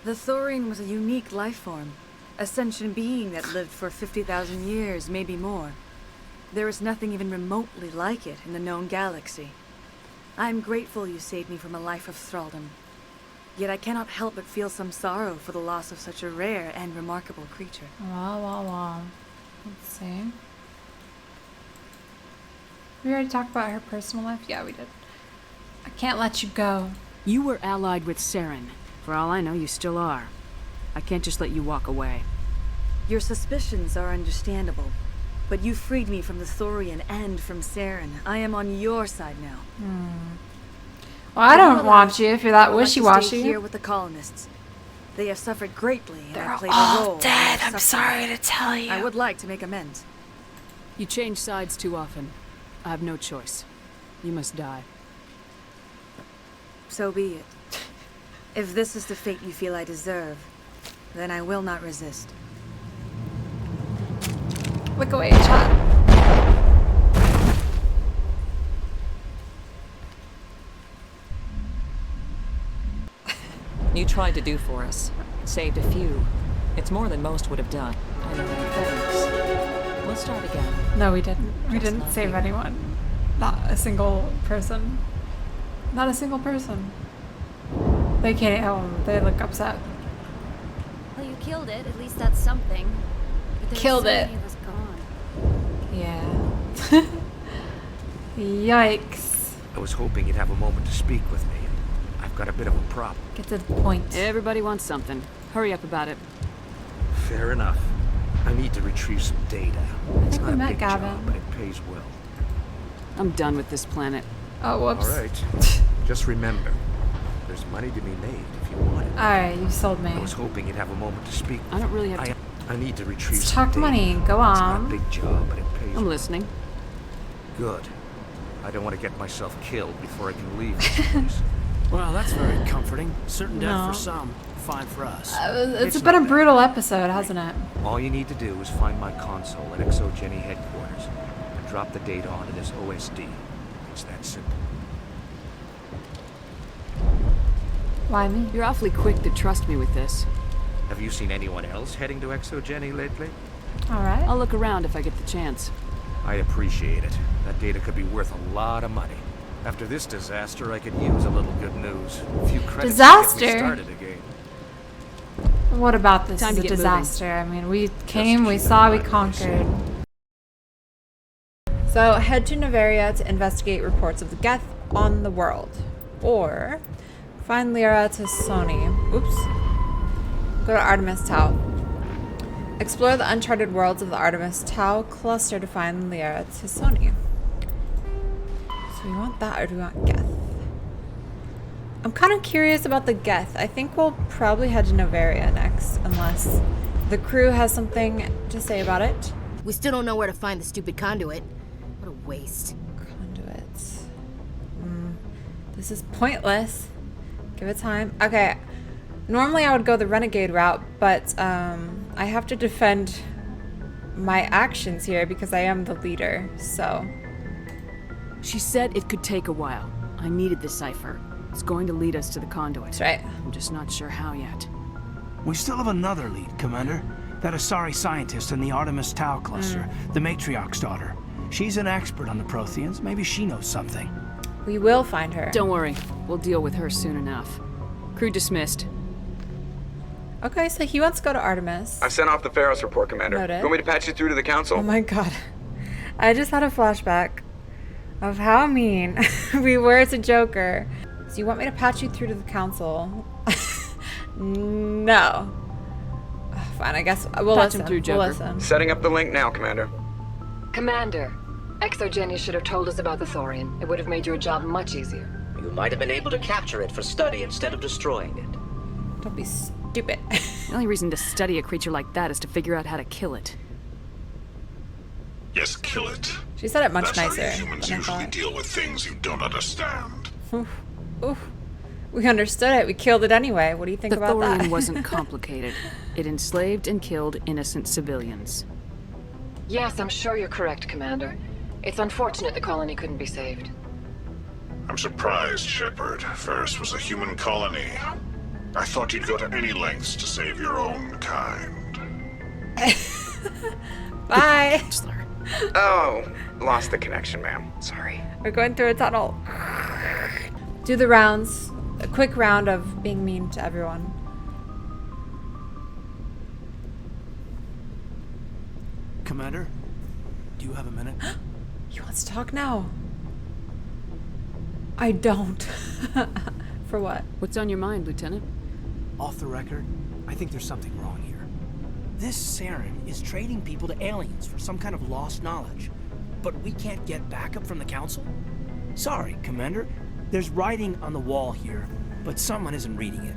The Thorian was a unique life form. A sentient being that lived for 50,000 years, maybe more. There is nothing even remotely like it in the known galaxy. I am grateful you saved me from a life of thraldom. Yet I cannot help but feel some sorrow for the loss of such a rare and remarkable creature. Wow. Let's see. We already talked about her personal life? Yeah, we did. I can't let you go. You were allied with Saren. For all I know, you still are. I can't just let you walk away. Your suspicions are understandable, but you freed me from the Thorian and from Saren. I am on your side now. Well, I don't want you if you're that wishy-washy. Stay here with the colonists. They have suffered greatly, and They're I played all a role. in dead, their I'm suffering. sorry to tell you. I would like to make amends. You change sides too often. I have no choice. You must die. So be it. If this is the fate you feel I deserve, then I will not resist. Look away, chat. You tried to do for us. Saved a few. It's more than most would have done. I know. Thanks. We'll start again. No, we didn't. We didn't save anyone. Not a single person. Not a single person. They can't. Oh, they look upset. Well, you killed it. At least that's something. But there's Killed so it. many of us gone. Yeah. Yikes. I was hoping you'd have a moment to speak with me. I've got a bit of a problem. Get to the point. Everybody wants something. Hurry up about it. Fair enough. I need to retrieve some data. It's think not we a met big Gavin. job, but it pays well. I'm done with this planet. Oh, whoops. All right. Just remember, there's money to be made if you want it. Alright, you sold me. I was hoping you'd have a moment to speak. I don't really have I need to retrieve Let's some talk data. money. Go It's not a on. big job, but it pays I'm well. listening. Good. I don't want to get myself killed before I can leave this place. Well, that's very comforting. Certain death No. for some, fine for us. It's been a brutal episode, hasn't it? All you need to do is find my console at ExoGeni headquarters and drop the data onto this OSD. It's that simple. Why me? You're awfully quick to trust me with this. Have you seen anyone else heading to ExoGeni lately? Alright. I'll look around if I get the chance. I'd appreciate it. That data could be worth a lot of money. After this disaster, I could use a little good news. A few credits to get me Disaster? started again. What about this Time is to a get moving. disaster? I mean, we came, we saw, we conquered. So, head to Noveria to investigate reports of the Geth on the world. Or, find Lyra to Sony. Oops. Go to Artemis Tau. Explore the uncharted worlds of the Artemis Tau cluster to find Lyra to Sony. So, we want that or do we want Geth? I'm kind of curious about the Geth. I think we'll probably head to Noveria next, unless the crew has something to say about it. We still don't know where to find the stupid conduit. What a waste. Conduits. This is pointless. Give it time. Okay. Normally I would go the Renegade route, but I have to defend my actions here because I am the leader, so. She said it could take a while. I needed the cipher. It's going to lead us to the conduit. That's right. I'm just not sure how yet. We still have another lead, Commander. That Asari scientist in the Artemis Tau cluster, the Matriarch's daughter. She's an expert on the Protheans. Maybe she knows something. We will find her. Don't worry. We'll deal with her soon enough. Crew dismissed. Okay, so he wants to go to Artemis. I've sent off the Feros report, Commander. Noted. You want me to patch you through to the council? Oh my god. I just had a flashback of how mean we were to Joker. So you want me to patch you through to the council? No. Fine, I guess we'll Patch him listen. through, Joker. We'll listen. Setting up the link now, Commander. Commander, ExoGeni should have told us about the Thorian. It would have made your job much easier. You might have been able to capture it for study instead of destroying it. Don't be stupid. The only reason to study a creature like that is to figure out how to kill it. Yes, kill it. She said it much That's nicer how you humans than I usually thought. deal with things you don't understand. Oof. We understood it. We killed it anyway. What do you think The about Thorian that? wasn't complicated. It enslaved and killed innocent civilians. Yes, I'm sure you're correct, Commander. It's unfortunate the colony couldn't be saved. I'm surprised, Shepard. Feros was a human colony. I thought you'd go to any lengths to save your own kind. Bye. Oh, lost the connection, ma'am. Sorry. We're going through a tunnel. Do the rounds. A quick round of being mean to everyone. Commander, do you have a minute? He wants to talk now. I don't. For what? What's on your mind, Lieutenant? Off the record, I think there's something wrong here. This Saren is trading people to aliens for some kind of lost knowledge. But we can't get backup from the Council? Sorry, Commander. There's writing on the wall here, but someone isn't reading it.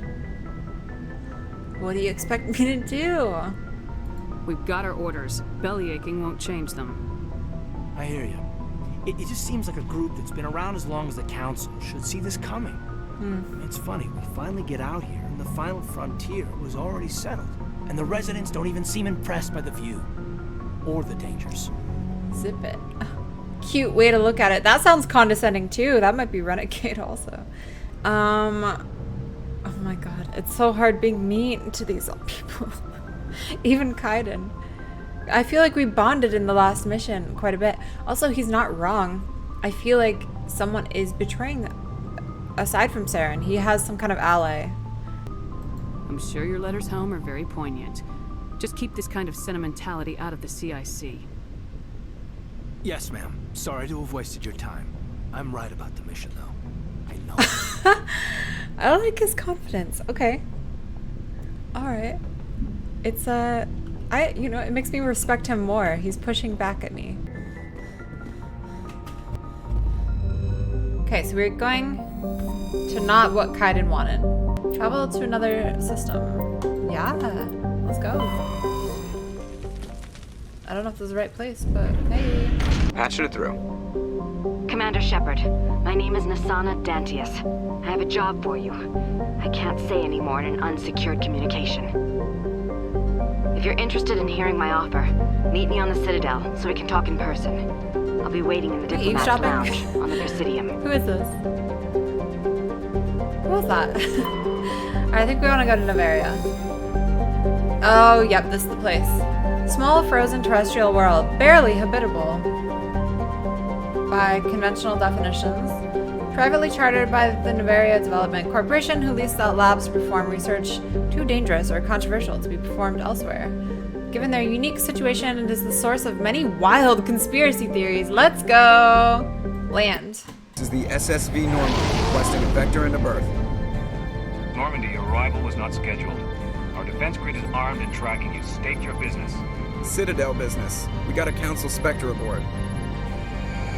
What do you expect me to do? We've got our orders. Belly aching won't change them. I hear you. It just seems like a group that's been around as long as the Council should see this coming. It's funny, we finally get out here, and the final frontier was already settled. And the residents don't even seem impressed by the view. Or the dangers. Zip it. Cute way to look at it. That sounds condescending too. That might be Renegade also. Oh my god. It's so hard being mean to these people. Even Kaiden. I feel like we bonded in the last mission quite a bit. Also, he's not wrong. I feel like someone is betraying them. Aside from Saren, he has some kind of ally. I'm sure your letters home are very poignant. Just keep this kind of sentimentality out of the CIC. Yes, ma'am. Sorry to have wasted your time. I'm right about the mission, though. I know. I like his confidence. Okay. Alright. It's, you know, it makes me respect him more. He's pushing back at me. Okay, so we're going to not what Kaiden wanted. Travel to another system. Yeah, let's go. I don't know if this is the right place, but hey. Patching it through. Commander Shepard, my name is Nasana Dantius. I have a job for you. I can't say any more in an unsecured communication. If you're interested in hearing my offer, meet me on the Citadel so we can talk in person. I'll be waiting in the Diplomat's Lounge on the Presidium. Who is this? Who was that? Alright, I think we want to go to Novaria. Oh, yep, this is the place. Small, frozen terrestrial world, barely habitable by conventional definitions. Privately chartered by the Novaria Development Corporation, who leased out labs to perform research too dangerous or controversial to be performed elsewhere. Given their unique situation, it is the source of many wild conspiracy theories. Let's go! Land. This is the SSV Normandy, requesting a vector and a berth. Normandy, your arrival was not scheduled. Our defense grid is armed and tracking you. State your business. Citadel business. We got a Council Specter aboard.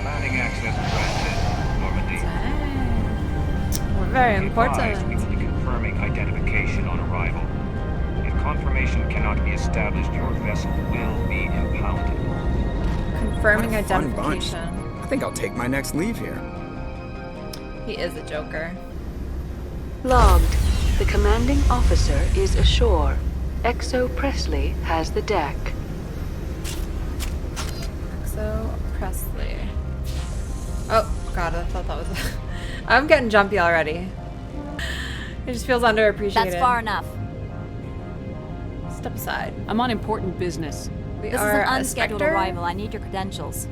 Landing access granted, Normandy. We're very Be important. advised, we will be confirming identification on arrival. If confirmation cannot be established, your vessel will be impounded. Confirming What a fun bunch. identification. I think I'll take my next leave here. He is a joker. Logged. The commanding officer is ashore. Exo Presley has the deck. So Presley. Oh god, I thought that was. I'm getting jumpy already. It just feels underappreciated. That's far enough. Step aside. I'm on important business. We This is are an a unscheduled Specter? arrival. I need your credentials.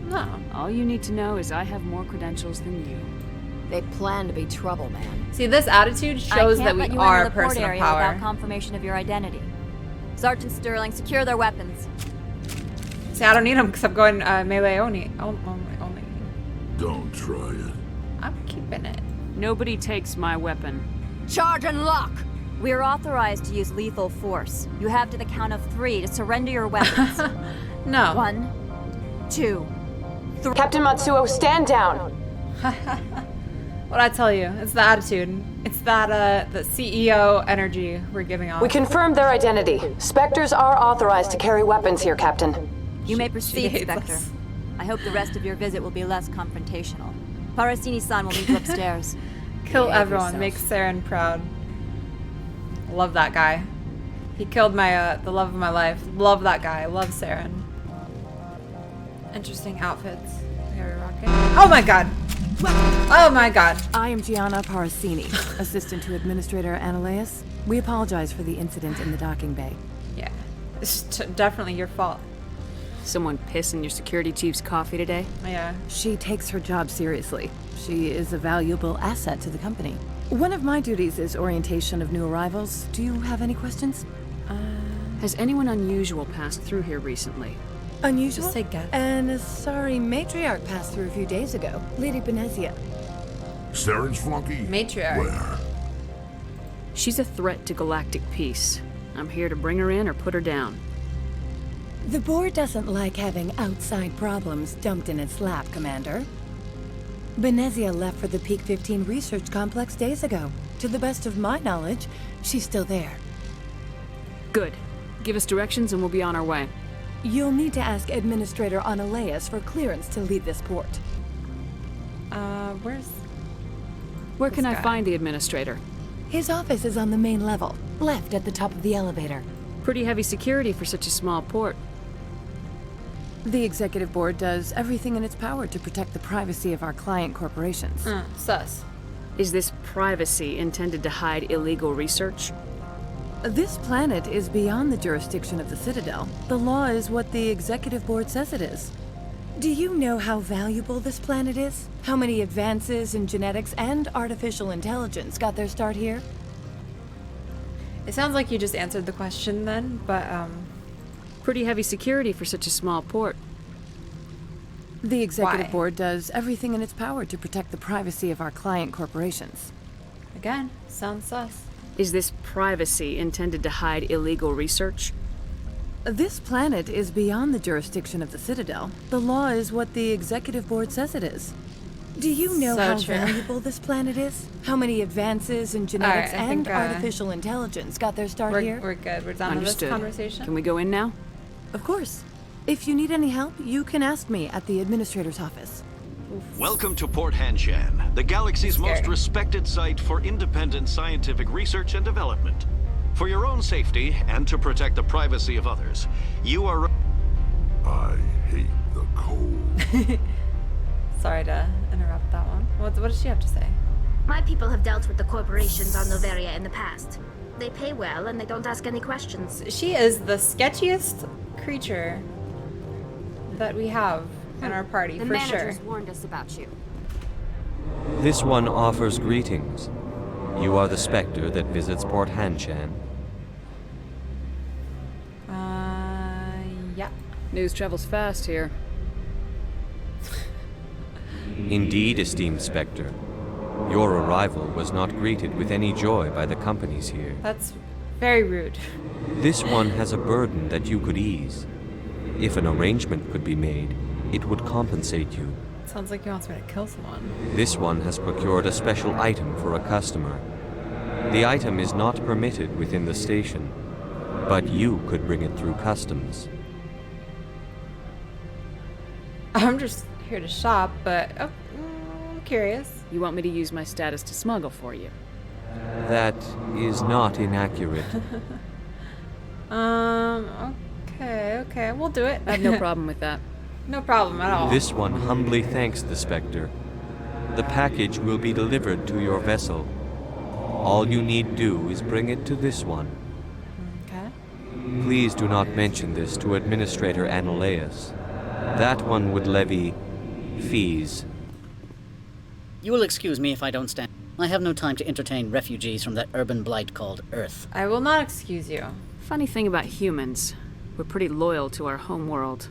No. All you need to know is I have more credentials than you. They plan to be trouble, man. See, this attitude shows I that can't we let you are a enter the port person of area power. without confirmation of your identity. Sergeant Sterling, secure their weapons. See, I don't need them because I'm going melee only. Only. Don't try it. I'm keeping it. Nobody takes my weapon. Charge and lock! We are authorized to use lethal force. You have to the count of 3 to surrender your weapons. No. 1, 2, 3. Captain Matsuo, stand down! What'd I tell you? It's the attitude. It's that, the CEO energy we're giving off. We confirmed their identity. Specters are authorized to carry weapons here, Captain. You may She proceed, hates Spectre. us. I hope the rest of your visit will be less confrontational. Parasini-san will meet you upstairs. Kill Behave everyone. yourself. Make Saren proud. Love that guy. He killed my, the love of my life. Love that guy. Love Saren. Interesting outfits. They're rocking. Oh my god! Oh my god! I am Gianna Parasini, assistant to Administrator Ananias. We apologize for the incident in the docking bay. Yeah. It's definitely your fault. Someone piss in your security chief's coffee today? Yeah. She takes her job seriously. She is a valuable asset to the company. One of my duties is orientation of new arrivals. Do you have any questions? Has anyone unusual passed through here recently? Unusual? Just say get. And a sorry matriarch passed through a few days ago. Lady Benezia. Saren's flunky? Matriarch. Where? She's a threat to galactic peace. I'm here to bring her in or put her down. The board doesn't like having outside problems dumped in its lap, Commander. Benezia left for the Peak 15 research complex days ago. To the best of my knowledge, she's still there. Good. Give us directions and we'll be on our way. You'll need to ask Administrator Analeas for clearance to leave this port. Where can I guy? find the administrator? His office is on the main level, left at the top of the elevator. Pretty heavy security for such a small port. The Executive Board does everything in its power to protect the privacy of our client corporations. Sus. Is this privacy intended to hide illegal research? This planet is beyond the jurisdiction of the Citadel. The law is what the Executive Board says it is. Do you know how valuable this planet is? How many advances in genetics and artificial intelligence got their start here? It sounds like you just answered the question then, but Pretty heavy security for such a small port. The Executive Why? Board does everything in its power to protect the privacy of our client corporations. again, sounds sus. Is this privacy intended to hide illegal research? This planet is beyond the jurisdiction of the Citadel. The law is what the Executive Board says it is. Do you know So how true. valuable this planet is? How many advances in genetics Alright, I and think, artificial intelligence got their start here? We're good. We're done with this Understood. conversation. Can we go in now? Of course. If you need any help, you can ask me at the Administrator's office. Welcome to Port Hanshan, the galaxy's most respected site for independent scientific research and development. For your own safety and to protect the privacy of others, you are... I hate the cold. Sorry to interrupt that one. What does she have to say? My people have dealt with the corporations on Noveria in the past. They pay well and they don't ask any questions. She is the sketchiest creature that we have in our party, The for sure. managers warned us about you. This one offers greetings. You are the Specter that visits Port Hanshan. Yeah. News travels fast here. Indeed, esteemed Specter. Your arrival was not greeted with any joy by the companies here. That's very rude. This one has a burden that you could ease. If an arrangement could be made, it would compensate you. Sounds like he wants me to kill someone. This one has procured a special item for a customer. The item is not permitted within the station, but you could bring it through customs. I'm just here to shop, but I'm curious. You want me to use my status to smuggle for you? That is not inaccurate. Okay, we'll do it. I have no problem with that. No problem at all. This one humbly thanks the Specter. The package will be delivered to your vessel. All you need do is bring it to this one. Okay. Please do not mention this to Administrator Analeas. That one would levy fees. You will excuse me if I don't stand. I have no time to entertain refugees from that urban blight called Earth. I will not excuse you. Funny thing about humans, we're pretty loyal to our homeworld.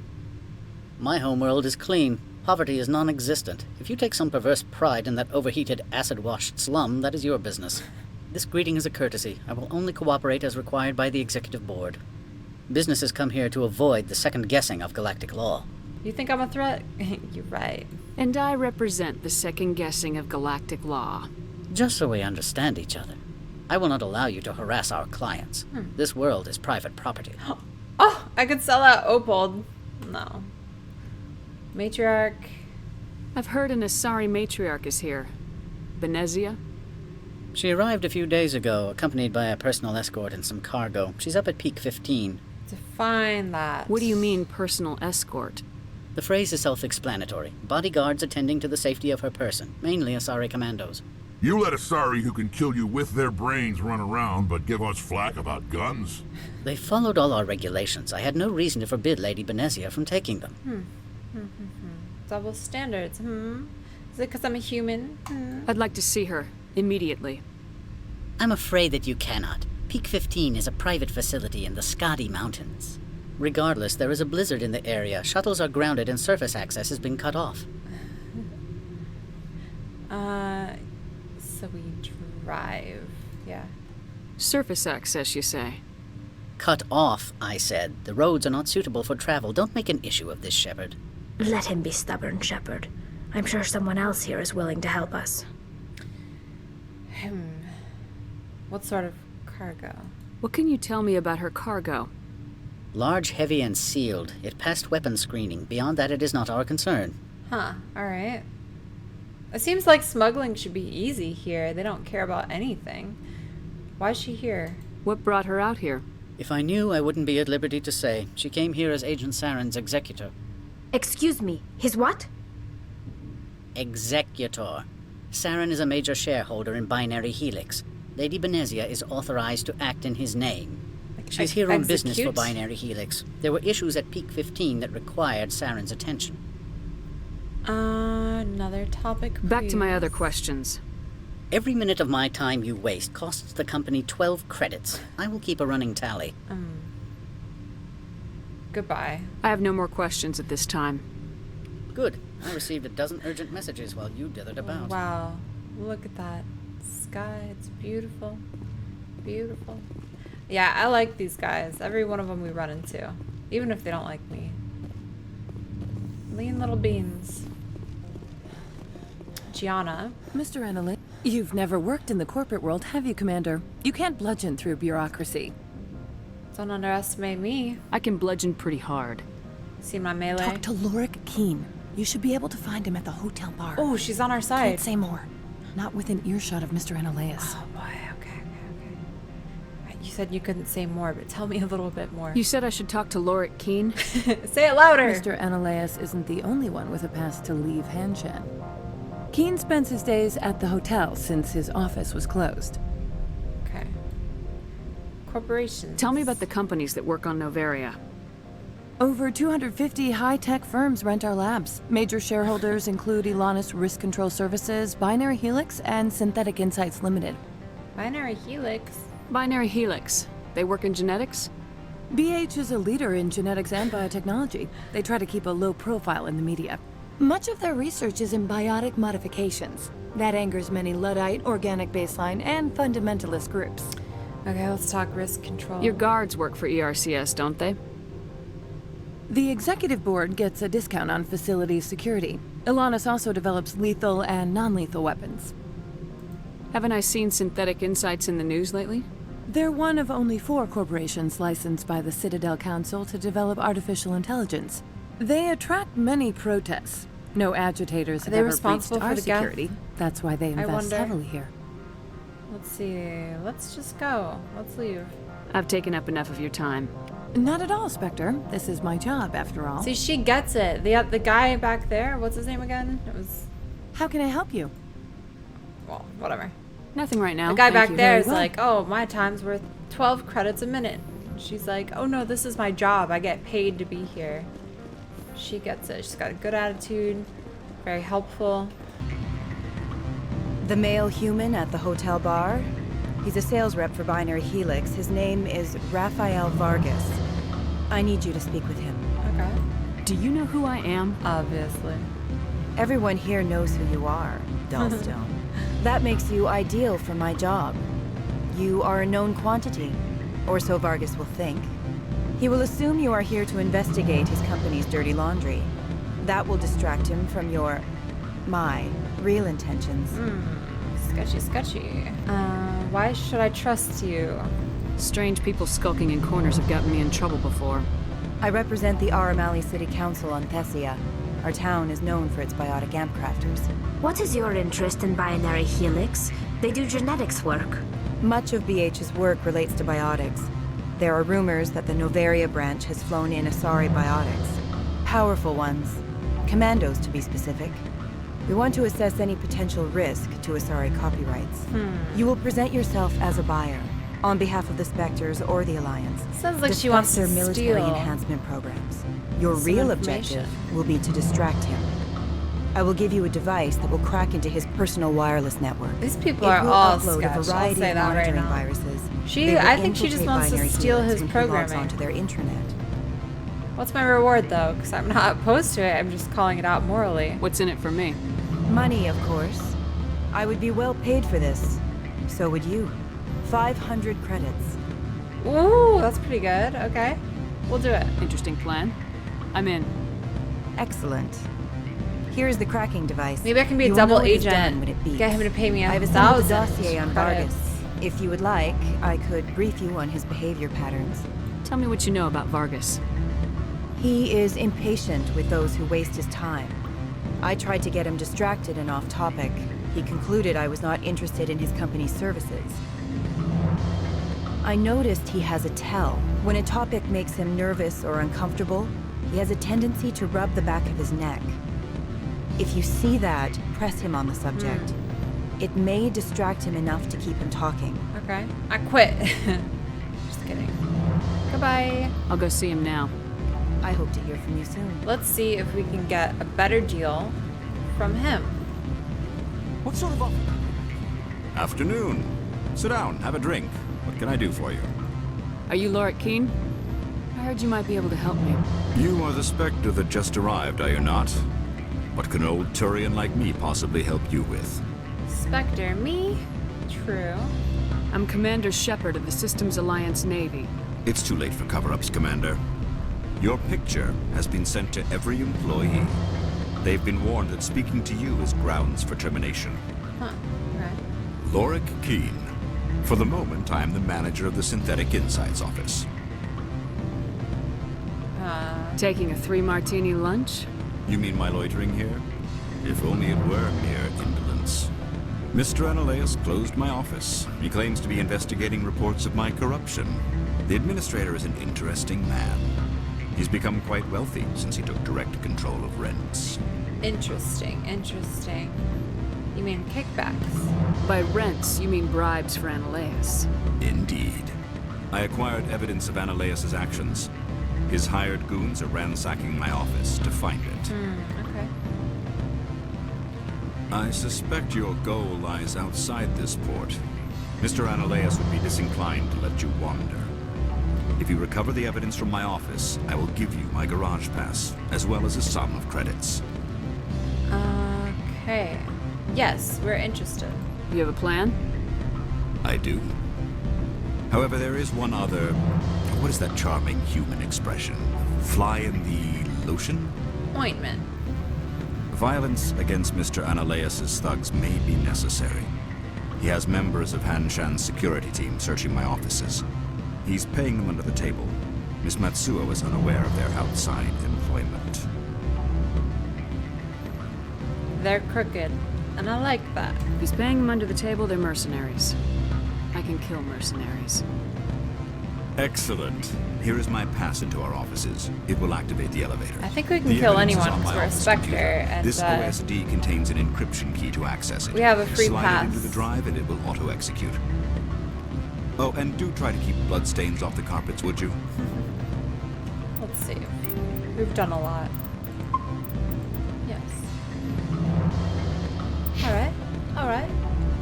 My homeworld is clean. Poverty is non-existent. If you take some perverse pride in that overheated, acid-washed slum, that is your business. This greeting is a courtesy. I will only cooperate as required by the Executive Board. Businesses come here to avoid the second guessing of galactic law. You think I'm a threat? You're right. And I represent the second guessing of galactic law. Just so we understand each other. I will not allow you to harass our clients. This world is private property. Oh, I could sell that Opold. No. Matriarch. I've heard an Asari matriarch is here. Benezia? She arrived a few days ago, accompanied by a personal escort and some cargo. She's up at peak 15. Define that. What do you mean, personal escort? The phrase is self-explanatory. Bodyguards attending to the safety of her person, mainly Asari commandos. You let Asari who can kill you with their brains run around, but give us flack about guns? They followed all our regulations. I had no reason to forbid Lady Benezia from taking them. Double standards. Is it because I'm a human? I'd like to see her, immediately. I'm afraid that you cannot. Peak 15 is a private facility in the Skadi Mountains. Regardless, there is a blizzard in the area. Shuttles are grounded and surface access has been cut off. So we drive. Yeah. Surface access, you say? Cut off, I said. The roads are not suitable for travel. Don't make an issue of this, Shepard. Let him be stubborn, Shepard. I'm sure someone else here is willing to help us. What sort of cargo? What can you tell me about her cargo? Large, heavy, and sealed. It passed weapons screening. Beyond that, it is not our concern. Huh, alright. It seems like smuggling should be easy here. They don't care about anything. Why is she here? What brought her out here? If I knew, I wouldn't be at liberty to say. She came here as Agent Saren's executor. Excuse me, his what? Executor. Saren is a major shareholder in Binary Helix. Lady Benezia is authorized to act in his name. She's here on business for Binary Helix. There were issues at Peak 15 that required Saren's attention. Another topic. Back to my other questions. Every minute of my time you waste costs the company 12 credits. I will keep a running tally. Goodbye. I have no more questions at this time. Good. I received a dozen urgent messages while you dithered about. Wow. Look at that sky. It's beautiful. Beautiful. Yeah, I like these guys. Every one of them we run into. Even if they don't like me. Lean little beans. Gianna. Mr. Annalise, you've never worked in the corporate world, have you, Commander? You can't bludgeon through bureaucracy. Don't underestimate me. I can bludgeon pretty hard. See my melee? Talk to Lorik Keen. You should be able to find him at the hotel bar. Oh, she's on our side. Can't say more. Not within earshot of Mr. Annalise. Oh boy, okay. You said you couldn't say more, but tell me a little bit more. You said I should talk to Lorik Keen? Say it louder! Mr. Annalise isn't the only one with a pass to leave Hanshan. Keen spends his days at the hotel since his office was closed. Okay. Corporations. Tell me about the companies that work on Noveria. Over 250 high-tech firms rent our labs. Major shareholders include Elanis Risk Control Services, Binary Helix, and Synthetic Insights Limited. Binary Helix? Binary Helix. They work in genetics? BH is a leader in genetics and biotechnology. They try to keep a low profile in the media. Much of their research is in biotic modifications. That angers many Luddite, organic baseline, and fundamentalist groups. Okay, let's talk risk control. Your guards work for ERCS, don't they? The executive board gets a discount on facility security. Elanis also develops lethal and non-lethal weapons. Haven't I seen Synthetic Insights in the news lately? They're one of only 4 corporations licensed by the Citadel Council to develop artificial intelligence. They attract many protests. No agitators have ever breached our security. That's why they invest heavily here. Let's see. Let's just go. Let's leave. I've taken up enough of your time. Not at all, Specter. This is my job, after all. See, she gets it. The guy back there, what's his name again? It was... How can I help you? Well, whatever. Nothing right now. The guy back there is like, oh, my time's worth 12 credits a minute. She's like, oh no, this is my job. I get paid to be here. She gets it. She's got a good attitude. Very helpful. The male human at the hotel bar? He's a sales rep for Binary Helix. His name is Rafael Vargas. I need you to speak with him. Okay. Do you know who I am? Obviously. Everyone here knows who you are, Dullstone. That makes you ideal for my job. You are a known quantity, or so Vargas will think. He will assume you are here to investigate his company's dirty laundry. That will distract him from my real intentions. Sketchy, sketchy. Why should I trust you? Strange people skulking in corners have gotten me in trouble before. I represent the Aramali City Council on Thessia. Our town is known for its biotic amp crafters. What is your interest in Binary Helix? They do genetics work. Much of BH's work relates to biotics. There are rumors that the Noveria branch has flown in Asari biotics. Powerful ones. Commandos, to be specific. We want to assess any potential risk to Asari copyrights. You will present yourself as a buyer, on behalf of the Specters or the Alliance. Sounds like she wants to their military steal enhancement programs. Your real objective will be to distract him. I will give you a device that will crack into his personal wireless network. These people are all sketch. A variety of monitoring viruses. I think she just wants to steal his programming onto their intranet. What's my reward, though? Because I'm not opposed to it. I'm just calling it out morally. What's in it for me? Money, of course. I would be well paid for this. So would you. 500 credits. Ooh, that's pretty good. Okay. We'll do it. Interesting plan. I'm in. Excellent. Here is the cracking device. Maybe I can be a double agent. Get him to pay me I have assembled a dossier on Vargas. If you would like, I could brief you on his behavior patterns. Tell me what you know about Vargas. He is impatient with those who waste his time. I tried to get him distracted and off topic. He concluded I was not interested in his company's services. I noticed he has a tell. When a topic makes him nervous or uncomfortable, he has a tendency to rub the back of his neck. If you see that, press him on the subject. It may distract him enough to keep him talking. Okay. I quit. Just kidding. Goodbye. I'll go see him now. I hope to hear from you soon. Let's see if we can get a better deal from him. What sort of offer? Afternoon. Sit down, have a drink. What can I do for you? Are you Lorik Keen? I heard you might be able to help me. You are the Specter that just arrived, are you not? What can an old Thorian like me possibly help you with? Specter, me? True. I'm Commander Shepard of the Systems Alliance Navy. It's too late for cover-ups, Commander. Your picture has been sent to every employee. They've been warned that speaking to you is grounds for termination. Huh, right. Lorik Keen. For the moment, I am the manager of the Synthetic Insights Office. Taking a 3-martini lunch? You mean my loitering here? If only it were mere indolence. Mr. Ananias closed my office. He claims to be investigating reports of my corruption. The administrator is an interesting man. He's become quite wealthy since he took direct control of rents. Interesting, interesting. You mean kickbacks? By rents, you mean bribes for Ananias. Indeed. I acquired evidence of Ananias' actions. His hired goons are ransacking my office to find it. Okay. I suspect your goal lies outside this port. Mr. Ananias would be disinclined to let you wander. If you recover the evidence from my office, I will give you my garage pass, as well as a sum of credits. Okay. Yes, we're interested. You have a plan? I do. However, there is one other... What is that charming human expression? Fly in the lotion? Ointment. Violence against Mr. Ananias' thugs may be necessary. He has members of Hanshan's security team searching my offices. He's paying them under the table. Miss Matsuo is unaware of their outside employment. They're crooked, and I like that. If he's paying them under the table, they're mercenaries. I can kill mercenaries. Excellent. Here is my pass into our offices. It will activate the elevator. I think we can kill anyone because we're a Specter, and this OSD contains an encryption key to access it. We have a free Slide pass. it into the drive and it will auto-execute. Oh, and do try to keep bloodstains off the carpets, would you? Let's see. We've done a lot. Yes. Alright. Alright.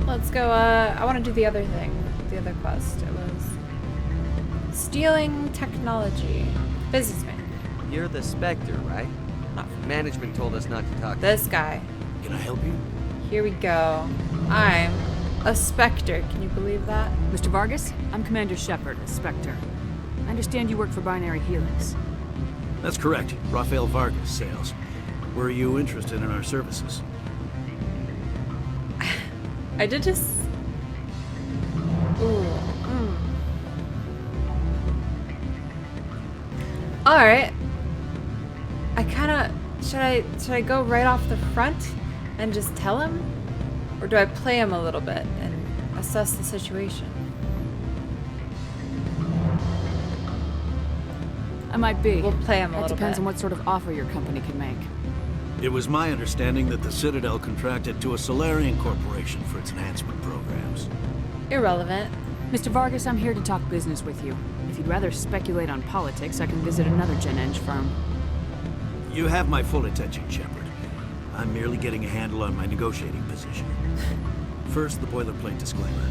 Let's go, I want to do the other thing. The other quest. It was... stealing technology. Businessman. You're the Specter, right? Management told us not to talk. This guy. Can I help you? Here we go. I'm a Specter. Can you believe that? Mr. Vargas, I'm Commander Shepard, a Specter. I understand you work for Binary Helix. That's correct. Rafael Vargas, sales. Were you interested in our services? I did just... Ooh. Alright. I kinda... Should I go right off the front and just tell him? Or do I play him a little bit and assess the situation? I might be. We'll play him a That little depends bit. on what sort of offer your company can make. It was my understanding that the Citadel contracted to a Solarian corporation for its enhancement programs. Irrelevant. Mr. Vargas, I'm here to talk business with you. If you'd rather speculate on politics, I can visit another Gen Eng firm. You have my full attention, Shepard. I'm merely getting a handle on my negotiating position. First, the boilerplate disclaimer.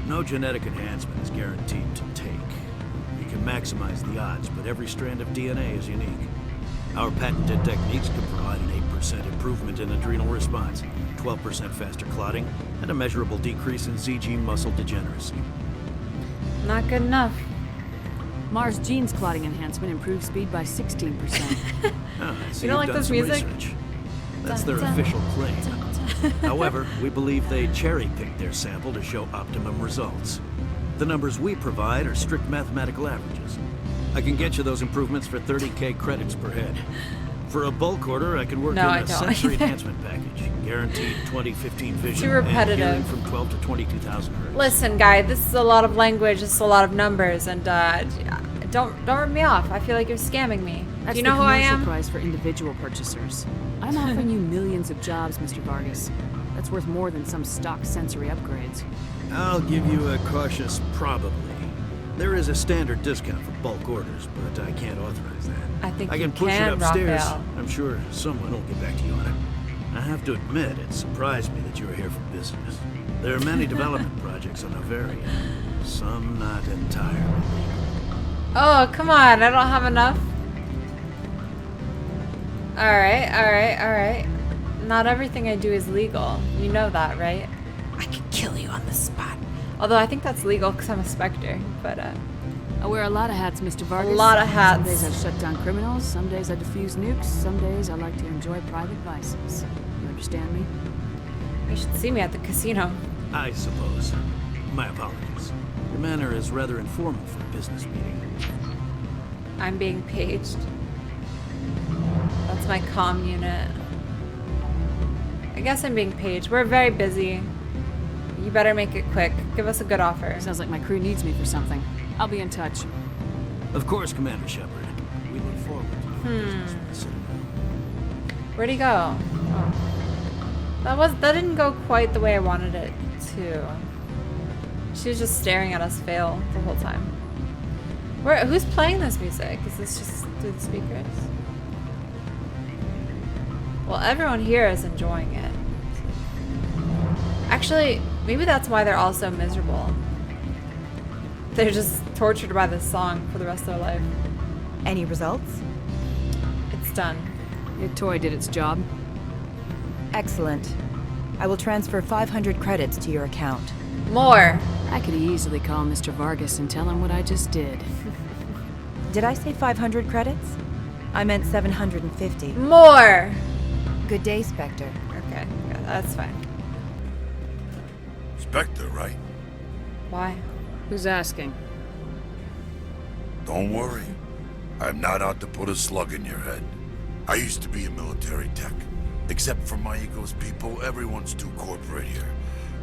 No genetic enhancement is guaranteed to take. You can maximize the odds, but every strand of DNA is unique. Our patented techniques can provide an 8% improvement in adrenal response, 12% faster clotting, and a measurable decrease in ZG muscle degeneracy. Not good enough. Mars Gene's clotting enhancement improves speed by 16%. So You don't like you've done this some music? research. That's Dun, their dun, official claim. dun. However, we believe they cherry-picked their sample to show optimum results. The numbers we provide are strict mathematical averages. I can get you those improvements for 30k credits per head. For a bulk order, I can work No, in I a don't. sensory enhancement package. Guaranteed 20/15 vision. Too repetitive. And hearing from 12 to 22,000 hertz. Listen, guy, this is a lot of language, this is a lot of numbers, and don't rip me off. I feel like you're scamming me. That's Do you know who I the am? commercial price for individual purchasers. I'm offering you millions of jobs, Mr. Vargas. That's worth more than some stock sensory upgrades. I'll give you a cautious probably. There is a standard discount for bulk orders, but I can't authorize that. I think I you can push can, it upstairs. Raphael. I'm sure someone will get back to you on it. I have to admit, it surprised me that you were here for business. There are many development projects on Noveria, some not entirely. Oh, come on, I don't have enough. Alright. Not everything I do is legal. You know that, right? I could kill you on the spot. Although I think that's legal because I'm a Specter, but I wear a lot of hats, Mr. Vargas. A lot of hats. Some days I shut down criminals, some days I defuse nukes, some days I like to enjoy private vices. You understand me? You should see me at the casino. I suppose. My apologies. Your manner is rather informal for a business meeting. I'm being paged. That's my comm unit. I guess I'm being paged. We're very busy. You better make it quick. Give us a good offer. Sounds like my crew needs me for something. I'll be in touch. Of course, Commander Shepard. We look forward to your business with the Citadel. Where'd he go? Oh. That didn't go quite the way I wanted it to. She was just staring at us fail the whole time. Who's playing this music? Is this just through the speakers? Well, everyone here is enjoying it. Actually, maybe that's why they're all so miserable. They're just tortured by this song for the rest of their life. Any results? It's done. Your toy did its job. Excellent. I will transfer 500 credits to your account. More! I could easily call Mr. Vargas and tell him what I just did. Did I say 500 credits? I meant 750. More! Good day, Specter. Okay, yeah, that's fine. Specter, right? Why? Who's asking? Don't worry. I'm not out to put a slug in your head. I used to be a military tech. Except for my ego's people, everyone's too corporate here.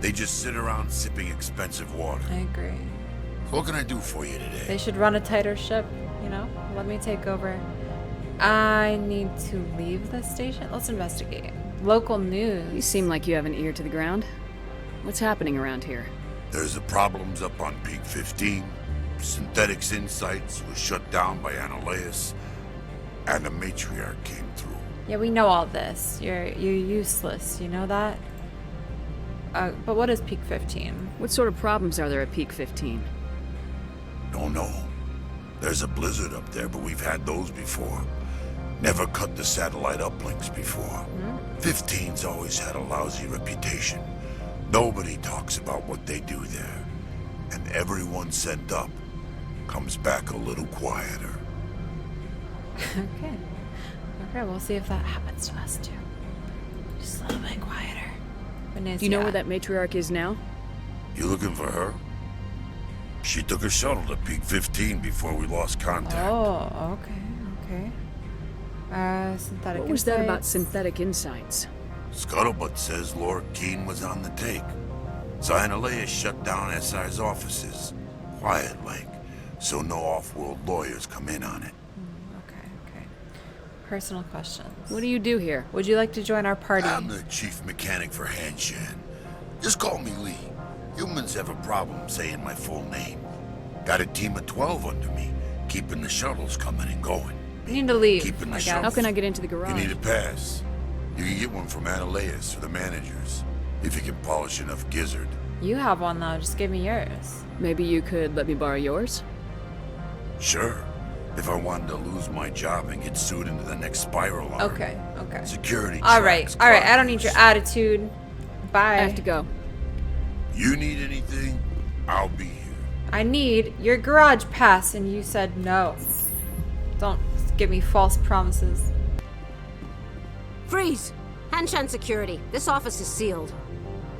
They just sit around sipping expensive water. I agree. What can I do for you today? They should run a tighter ship, you know? Let me take over. I need to leave the station. Let's investigate. Local news. You seem like you have an ear to the ground. What's happening around here? There's the problems up on Peak 15. Synthetics Insights was shut down by Analeas. And the matriarch came through. Yeah, we know all this. You're useless, you know that? But what is Peak 15? What sort of problems are there at Peak 15? Don't know. There's a blizzard up there, but we've had those before. Never cut the satellite uplinks before. 15's always had a lousy reputation. Nobody talks about what they do there. And everyone sent up comes back a little quieter. Okay. Okay, we'll see if that happens to us too. Just a little bit quieter. Do you know where that matriarch is now? You looking for her? She took a shuttle to Peak 15 before we lost contact. Oh, okay. Synthetic What was that about Insights? synthetic insights? Scuttlebutt says Laura Keene was on the take. So Analeas shut down SI's offices. Quiet like, so no off-world lawyers come in on it. Okay. Personal questions. What do you do here? Would you like to join our party? I'm the chief mechanic for Hanshan. Just call me Lee. Humans have a problem saying my full name. Got a team of 12 under me, keeping the shuttles coming and going. You need to leave, Keeping the I guess. shuttles. How can I get into the garage? You need a pass. You can get one from Analeas or the managers, if you can polish enough gizzard. You have one though, just give me yours. Maybe you could let me borrow yours? Sure. If I wanted to lose my job and get sued into the next spiral arm. Okay. Security Alright, tracks, I don't need your attitude. Bye. I have to go. You need anything, I'll be here. I need your garage pass, and you said no. Don't give me false promises. Freeze! Hanshan security. This office is sealed.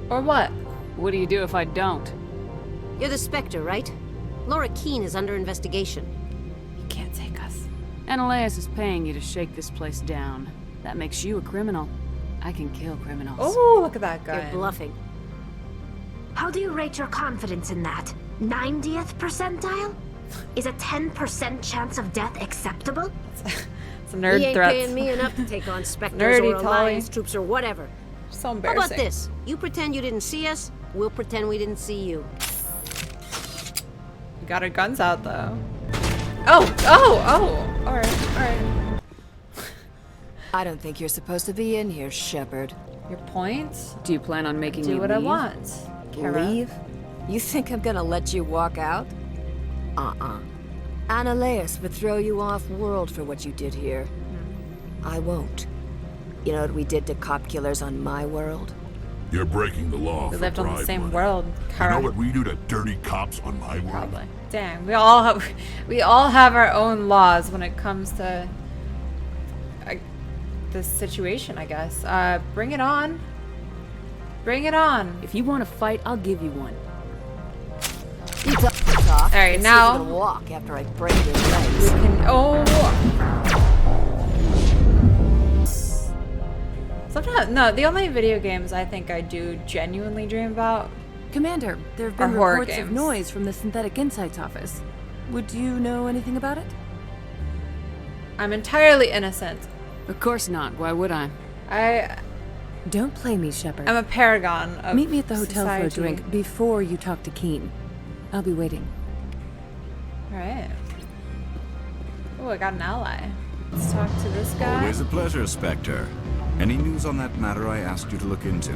Or what? What do you do if I don't? You're the Specter, right? Laura Keene is under investigation. Can't take us. Ananias is paying you to shake this place down. That makes you a criminal. I can kill criminals. Oh, look at that guy. You're bluffing. How do you rate your confidence in that? 90th percentile? Is a 10% chance of death acceptable? It's a nerd he ain't threat. paying me enough to take on Specters Nerdy or Tali. Alliance troops or whatever. So How embarrassing. about this? You pretend you didn't see us, we'll pretend we didn't see you. We got our guns out though. Oh! Alright. I don't think you're supposed to be in here, Shepard. Your point? Do you plan on making me Do what I leave? want. Kara. Leave? You think I'm gonna let you walk out? Ananias would throw you off world for what you did here. I won't. You know what we did to cop killers on my world? You're breaking the law. We for lived on the bribe same money. world, You Kara. know what we do to dirty cops on my world? Probably. Dang, we all have our own laws when it comes to this situation, I guess. Bring it on. Bring it on. If you want to fight, I'll give you one. You talk. All right, It's now easy to walk after I break your legs. we can. Oh. Sometimes no. The only video games I think I do genuinely dream about. Commander, there have been Or horror reports of games. noise from the Synthetic Insights office. Would you know anything about it? I'm entirely innocent. Of course not. Why would I? Don't play me, Shepard. I'm a paragon of Meet me at the hotel for a society. drink before you talk to Keen. I'll be waiting. All right. Oh, I got an ally. Let's talk to this guy. Always a pleasure, Specter. Any news on that matter I asked you to look into?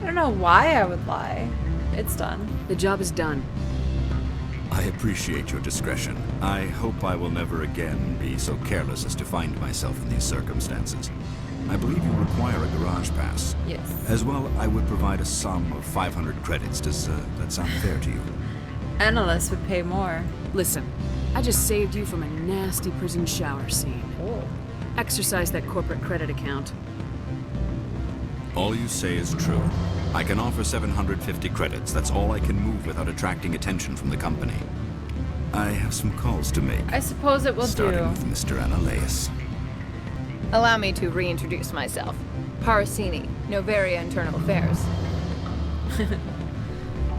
I don't know why I would lie. It's done. The job is done. I appreciate your discretion. I hope I will never again be so careless as to find myself in these circumstances. I believe you require a garage pass. Yes. As well, I would provide a sum of 500 credits. Does that sound fair to you? Analysts would pay more. Listen, I just saved you from a nasty prison shower scene. Oh. Exercise that corporate credit account. All you say is true. I can offer 750 credits. That's all I can move without attracting attention from the company. I have some calls to make. I suppose it will starting do. with Mr. Ananias. Allow me to reintroduce myself. Parasini, Novaria Internal Affairs.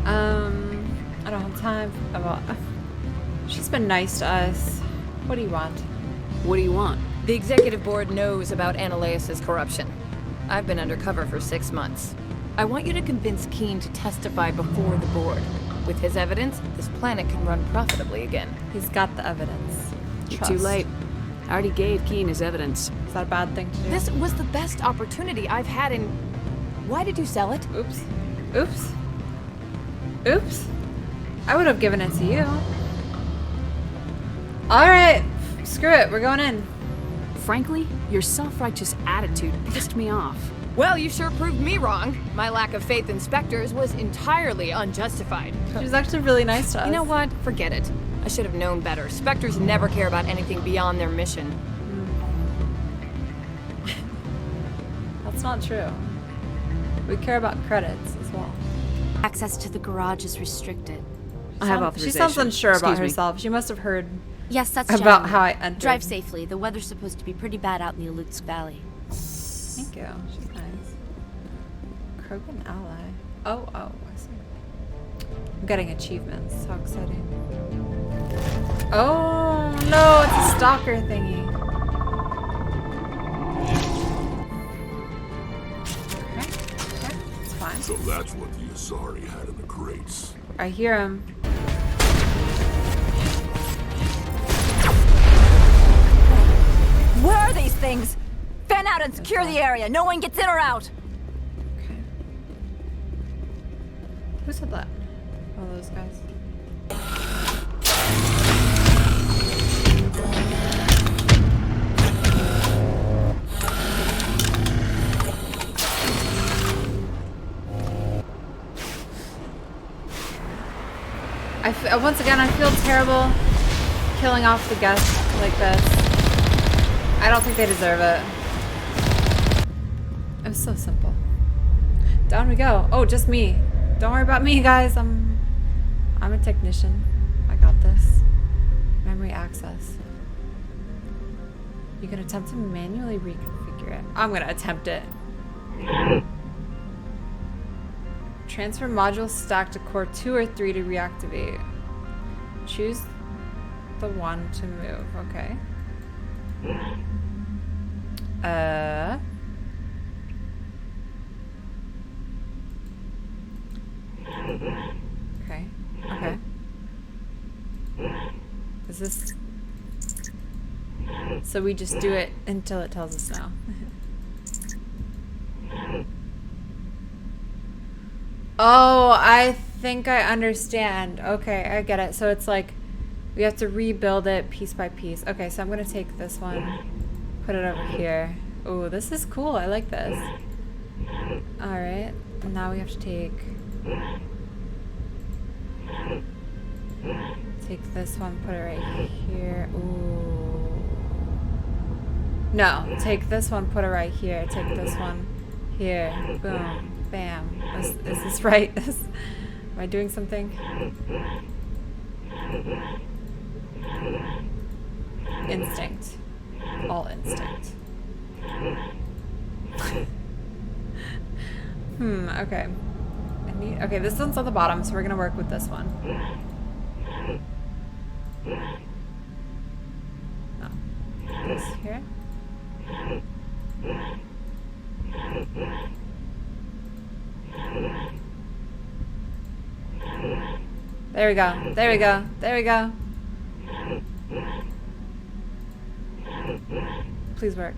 I don't have time. She's been nice to us. What do you want? What do you want? The executive board knows about Ananias' corruption. I've been undercover for 6 months. I want you to convince Keen to testify before the board. With his evidence, this planet can run profitably again. He's got the evidence. You're Trust. too late. I already gave Keen his evidence. Is that a bad thing to do? This was the best opportunity I've had in... Why did you sell it? Oops. Oops. Oops. I would have given it to you. Alright. Screw it. We're going in. Frankly, your self-righteous attitude pissed me off. Well, you sure proved me wrong. My lack of faith in Specters was entirely unjustified. She was actually really nice to us. You know what? Forget it. I should have known better. Specters never care about anything beyond their mission. That's not true. We care about credits as well. Access to the garage is restricted. I have She authorization. sounds unsure about Excuse me. herself. She must have heard Yes, that's about Jen. how I entered. Drive safely. The weather's supposed to be pretty bad out in the Alutsk Valley. Thank you. She's nice. Krogan ally. Oh, I see. I'm getting achievements. How exciting. Oh, no, it's a stalker thingy. Okay, it's fine. So that's what the Asari had in the crates. I hear him. Where are these things? Fan out and secure the area. No one gets in or out. Who said that? Oh, those guys. Once again, I feel terrible killing off the guests like this. I don't think they deserve it. It was so simple. Down we go. Oh, just me. Don't worry about me, guys. I'm a technician. I got this. Memory access. You can attempt to manually reconfigure it. I'm gonna attempt it. Transfer module stack to core 2 or 3 to reactivate. Choose the one to move. Okay. Okay. Okay. Is this... So we just do it until it tells us no. Oh, I think I understand. Okay, I get it. So it's like we have to rebuild it piece by piece. Okay, so I'm gonna take this one, put it over here. Oh, this is cool. I like this. Alright, now we have to take this one, put it right here. Ooh. No, take this one, put it right here. Take this one here. Boom. Bam. Is this right? Am I doing something? Instinct. All instinct. Okay. Okay, this one's on the bottom, so we're gonna work with this one. Oh. This here. There we go. There we go. There we go. Please work.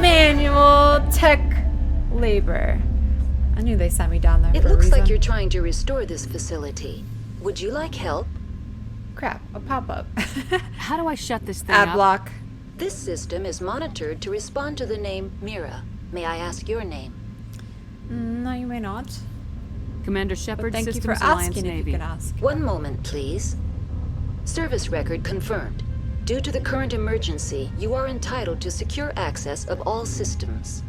Manual tech labor. I knew they sent me down there. It for looks a reason. like you're trying to restore this facility. Would you like help? Crap, a pop-up. How do I shut this thing Ad up? block. This system is monitored to respond to the name Mira. May I ask your name? No, you may not. Commander Shepard, Thank Systems you for Alliance asking if Navy. you can ask. One moment, please. Service record confirmed. Due to the current emergency, you are entitled to secure access of all systems.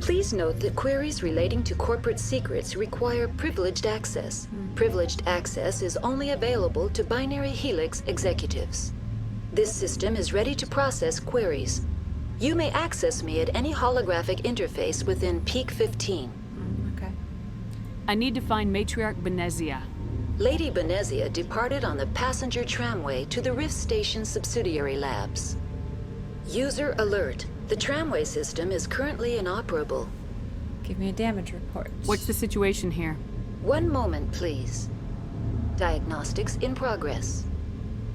Please note that queries relating to corporate secrets require privileged access. Privileged access is only available to Binary Helix executives. This system is ready to process queries. You may access me at any holographic interface within Peak 15. Okay. I need to find Matriarch Benezia. Lady Benezia departed on the passenger tramway to the Rift Station subsidiary labs. User alert. The tramway system is currently inoperable. Give me a damage report. What's the situation here? One moment, please. Diagnostics in progress.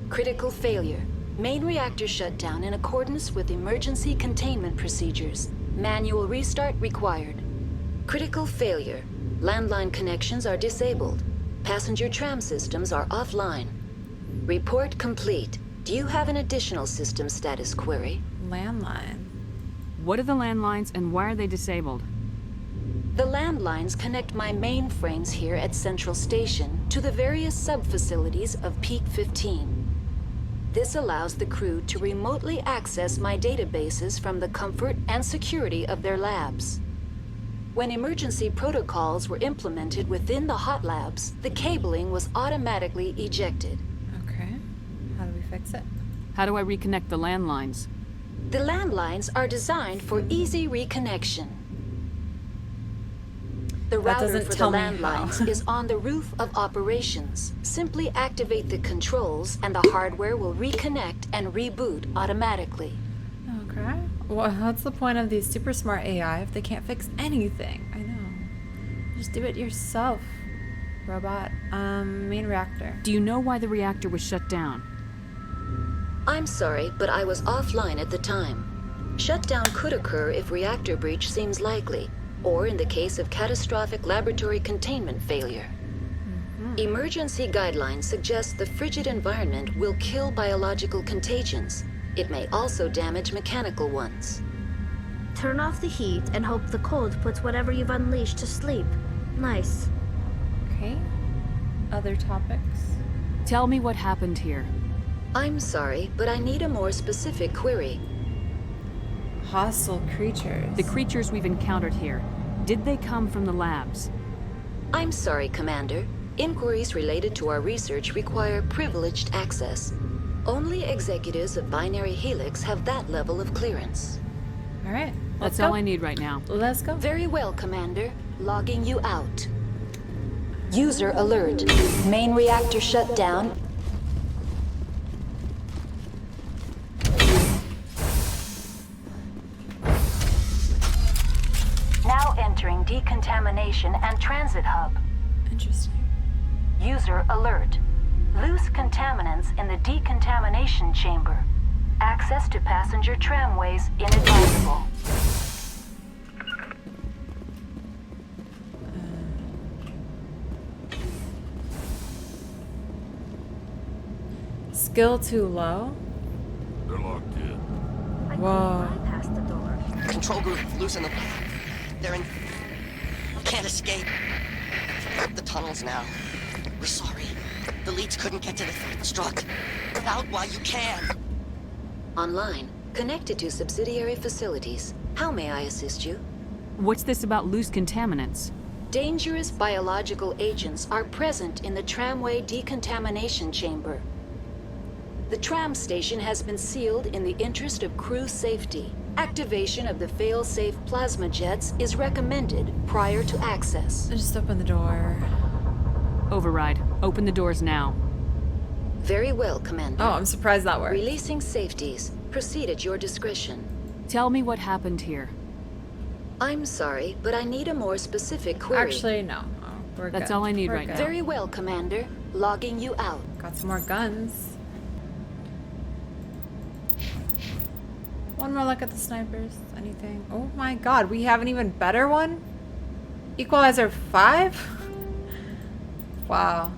Critical failure. Main reactor shut down in accordance with emergency containment procedures. Manual restart required. Critical failure. Landline connections are disabled. Passenger tram systems are offline. Report complete. Do you have an additional system status query? Landline. What are the landlines and why are they disabled? The landlines connect my mainframes here at Central Station to the various sub-facilities of Peak 15. This allows the crew to remotely access my databases from the comfort and security of their labs. When emergency protocols were implemented within the hot labs, the cabling was automatically ejected. Okay. How do we fix it? How do I reconnect the landlines? The landlines are designed for easy reconnection. The That router doesn't for the tell me how. landlines is on the roof of operations. Simply activate the controls and the hardware will reconnect and reboot automatically. Okay. Well, what's the point of these super smart AI if they can't fix anything? I know. Just do it yourself, robot. Main reactor. Do you know why the reactor was shut down? I'm sorry, but I was offline at the time. Shutdown could occur if reactor breach seems likely, or in the case of catastrophic laboratory containment failure. Emergency guidelines suggest the frigid environment will kill biological contagions. It may also damage mechanical ones. Turn off the heat and hope the cold puts whatever you've unleashed to sleep. Nice. Okay. Other topics? Tell me what happened here. I'm sorry, but I need a more specific query. Hostile creatures. The creatures we've encountered here, did they come from the labs? I'm sorry, Commander. Inquiries related to our research require privileged access. Only executives of Binary Helix have that level of clearance. All right. That's all I need right now. Let's go. Very well, Commander. Logging you out. User alert. Main reactor shut down. Now entering decontamination and transit hub. Interesting. User alert. Loose contaminants in the decontamination chamber. Access to passenger tramways inadvisable. Skill too low? They're locked in. Whoa. Control group, loosen them. They're in... Can't escape. The tunnels now. We're sorry. The leads couldn't get to the struck. Get out while you can. Online. Connected to subsidiary facilities. How may I assist you? What's this about loose contaminants? Dangerous biological agents are present in the tramway decontamination chamber. The tram station has been sealed in the interest of crew safety. Activation of the fail-safe plasma jets is recommended prior to access. Just open the door. Override. Open the doors now. Very well, Commander. Oh, I'm surprised that worked. Releasing safeties. Proceed at your discretion. Tell me what happened here. I'm sorry, but I need a more specific query. Actually, no. Oh, we're That's good. all I need We're right good. now. Very well, Commander. Logging you out. Got some more guns. One more look at the snipers. Anything? Oh my god, we have an even better one? Equalizer 5? Wow.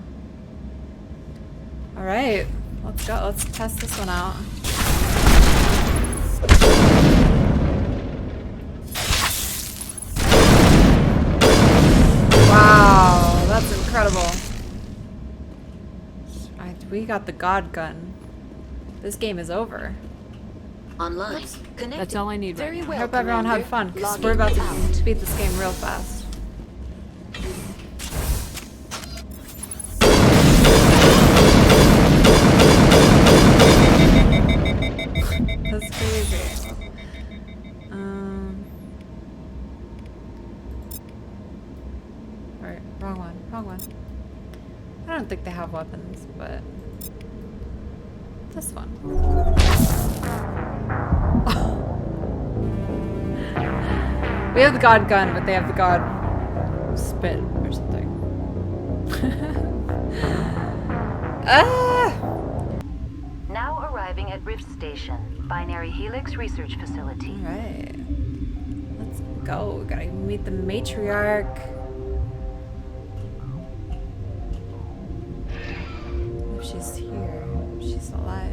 Alright, let's go. Let's test this one out. Wow, that's incredible. We got the God gun. This game is over. Online. Connected. That's all I need right Very now. well, I hope everyone had Commander. fun, because Logging we're about you to out. beat this game real fast. That's crazy. Alright, wrong one, wrong one. I don't think they have weapons, but this one. We have the God gun, but they have the God spit or something. Now arriving at Rift Station, Binary Helix Research Facility. Alright. Let's go. We gotta meet the matriarch. If she's here, if she's alive.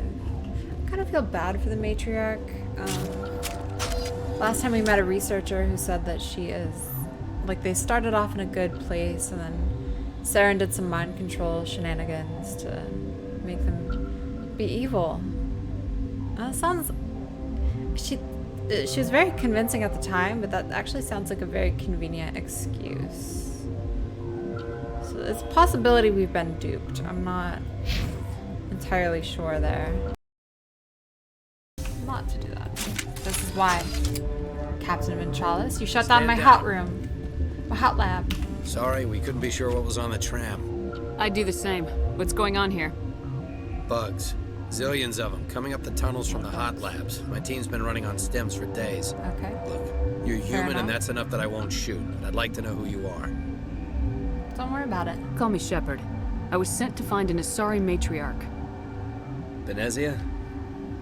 I kind of feel bad for the matriarch. Last time we met a researcher who said that she is, like, they started off in a good place and then Saren did some mind control shenanigans to make them be evil. Sounds, she was very convincing at the time, but that actually sounds like a very convenient excuse. So it's a possibility we've been duped. I'm not entirely sure there. Not to do that. This is why. Captain Vinchalis, you shut down my hot room. My hot lab. Sorry, we couldn't be sure what was on the tram. I'd do the same. What's going on here? Bugs. Zillions of them, coming up the tunnels from the hot labs. My team's been running on stems for days. Okay. Look, you're Fair human enough. and that's enough that I won't shoot, but I'd like to know who you are. Don't worry about it. Call me Shepard. I was sent to find an Asari matriarch. Benezia?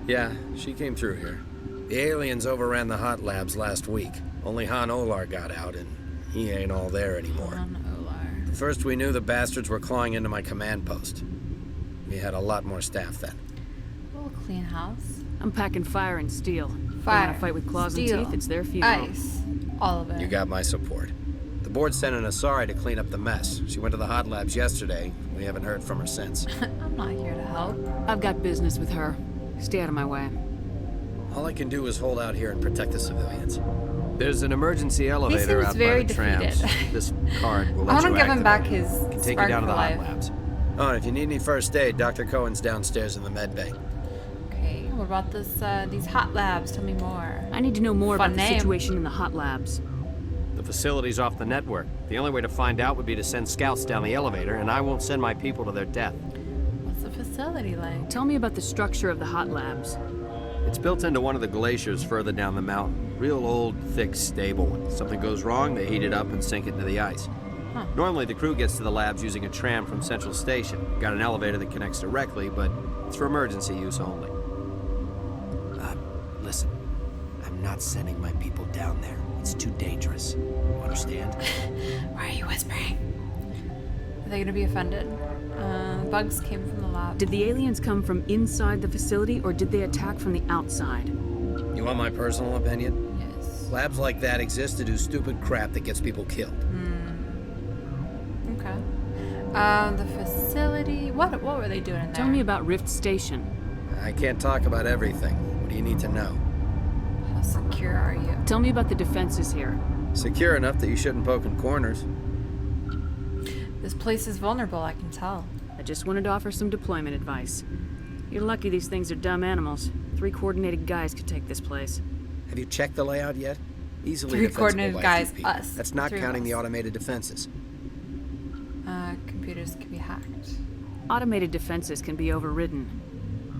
Yeah, she came through here. The aliens overran the hot labs last week. Only Han Olar got out, and he ain't all there anymore. Han Olar. First we knew the bastards were clawing into my command post. We had a lot more staff then. A little clean house. I'm packing fire and steel. Fire. They want to fight with claws Steel. and teeth, it's their funeral. Ice. All of it. You got my support. The board sent an Asari to clean up the mess. She went to the hot labs yesterday. We haven't heard from her since. I'm not here to help. I've got business with her. Stay out of my way. All I can do is hold out here and protect the civilians. There's an emergency elevator seems out very by the trams. defeated. This card will I let want to you give him back activate his it. Can take spark you down to for the hot life. labs. Oh, and if you need any first aid, Dr. Cohen's downstairs in the med bay. What about this? These hot labs? Tell me more. I need to know more Fun about name. the situation in the hot labs. The facility's off the network. The only way to find out would be to send scouts down the elevator, and I won't send my people to their death. What's the facility like? Tell me about the structure of the hot labs. It's built into one of the glaciers further down the mountain. Real old, thick, stable. When something goes wrong, they heat it up and sink it into the ice. Huh. Normally, the crew gets to the labs using a tram from Central Station. Got an elevator that connects directly, but it's for emergency use only. Listen, I'm not sending my people down there. It's too dangerous. You understand? Why are you whispering? Are they gonna be offended? Bugs came from the lab. Did the aliens come from inside the facility, or did they attack from the outside? You want my personal opinion? Yes. Labs like that exist to do stupid crap that gets people killed. Okay. The facility. What were they doing in there? Tell me about Rift Station. I can't talk about everything. What do you need to know? How secure are you? Tell me about the defenses here. Secure enough that you shouldn't poke in corners. This place is vulnerable, I can tell. I just wanted to offer some deployment advice. You're lucky these things are dumb animals. 3 coordinated guys could take this place. Have you checked the layout yet? Easily 3 defensible coordinated by guys, 2 people. us. That's not 3 of counting the us. automated defenses. Computers can be hacked. Automated defenses can be overridden.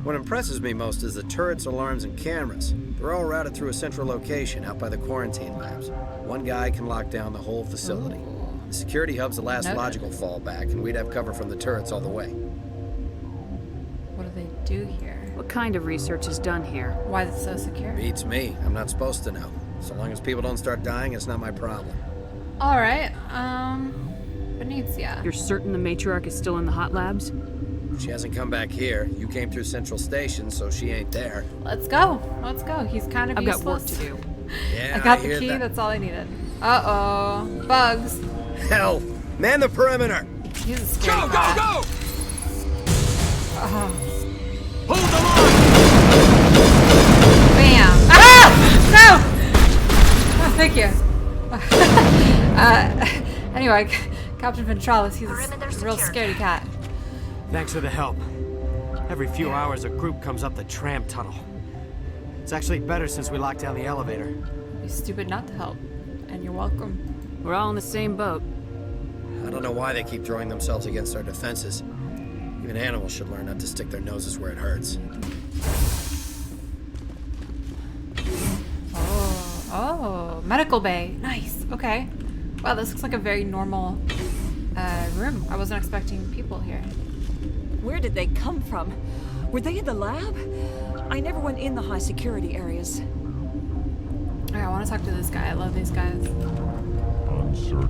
What impresses me most is the turrets, alarms, and cameras. They're all routed through a central location out by the quarantine labs. One guy can lock down the whole facility. The security hub's the last Noted. logical fallback, and we'd have cover from the turrets all the way. What do they do here? What kind of research is done here? Why is it so secure? Beats me. I'm not supposed to know. So long as people don't start dying, it's not my problem. Alright, Benicia. You're certain the matriarch is still in the hot labs? She hasn't come back here. You came through Central Station, so she ain't there. Let's go. Let's go. He's kind of I've useless. got work to do. Yeah, I got hear the key. that. That's all I needed. Uh-oh. Bugs. Hell! Man the perimeter! He's a scary Go, cat. go, go! Hold the line! Bam! Ah! No! Oh, thank you. Anyway, Captain Ventralis, he's a real scaredy cat. Thanks for the help. Every few hours, a group comes up the tram tunnel. It's actually better since we locked down the elevator. It'd be stupid not to help. And you're welcome. We're all in the same boat. I don't know why they keep throwing themselves against our defenses. Even animals should learn not to stick their noses where it hurts. Oh, medical bay. Nice. Okay. Wow, this looks like a very normal room. I wasn't expecting people here. Where did they come from? Were they in the lab? I never went in the high security areas. I want to talk to this guy. I love these guys. Uncertain.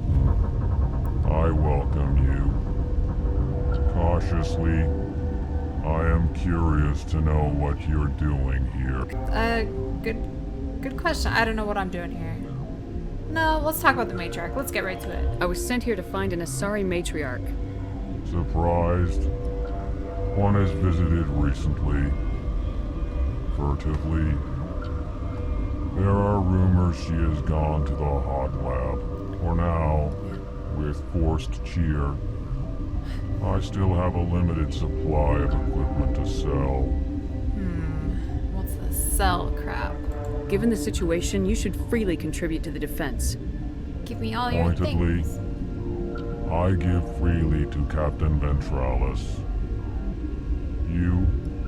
I welcome you. Cautiously, I am curious to know what you're doing here. Good question. I don't know what I'm doing here. No, let's talk about the matriarch. Let's get right to it. I was sent here to find an Asari matriarch. Surprised? One has visited recently. Furtively. There are rumors she has gone to the hot lab. For now, with forced cheer. I still have a limited supply of equipment to sell. What's the cell crap? Given the situation, you should freely contribute to the defense. Give me all your Pointedly, things. I give freely to Captain Ventralis. You,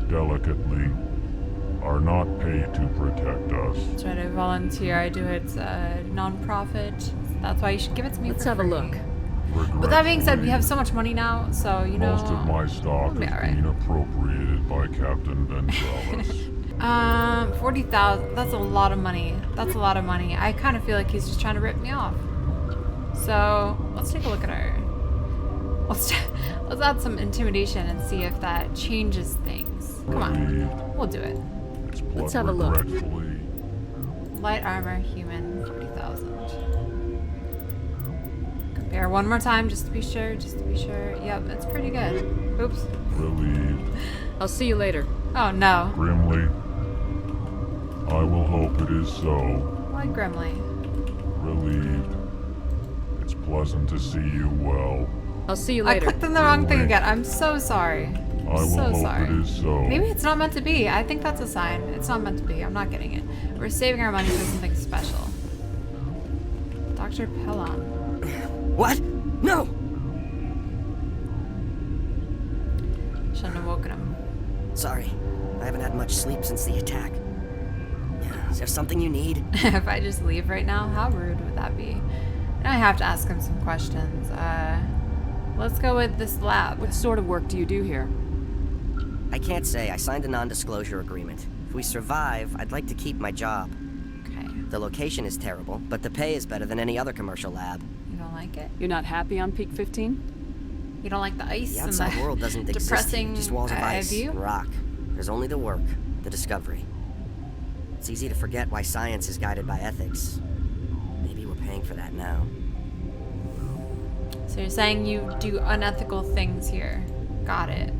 delicately, are not paid to protect us. Try to volunteer. I do it non-profit. That's why you should give it to me. Let's for have a free. look. But that being said, we have so much money now, so you know. Most of my stock We'll be is all right. being appropriated by Captain Ventralis. 40,000. That's a lot of money. That's a lot of money. I kind of feel like he's just trying to rip me off. So let's take a look at our. Let's add some intimidation and see if that changes things. Come on, we'll do it. Let's have a look. Regretfully, Light armor, human, 40,000. Compare one more time, just to be sure. Just to be sure. Yep, it's pretty good. Oops. relieved. I'll see you later. Oh no. Grimly, I will hope it is so. Why Grimly? Relieved. It's pleasant to see you well. I'll see you I later. clicked on the wrong thing again. I'm so sorry. will So hope sorry. it is so. Maybe it's not meant to be. I think that's a sign. It's not meant to be. I'm not getting it. We're saving our money for something special. Dr. Pellon. What? No! Shouldn't have woken him. Sorry. I haven't had much sleep since the attack. Is there something you need? If I just leave right now, how rude would that be? Now I have to ask him some questions. Let's go with this lab. What sort of work do you do here? I can't say. I signed a non-disclosure agreement. If we survive, I'd like to keep my job. Okay. The location is terrible, but the pay is better than any other commercial lab. You don't like it? You're not happy on Peak 15? You don't like the ice The and outside the world doesn't exist depressing here. Just walls of ice view? and rock. There's only the work, the discovery. It's easy to forget why science is guided by ethics. Maybe we're paying for that now. So you're saying you do unethical things here. Got it.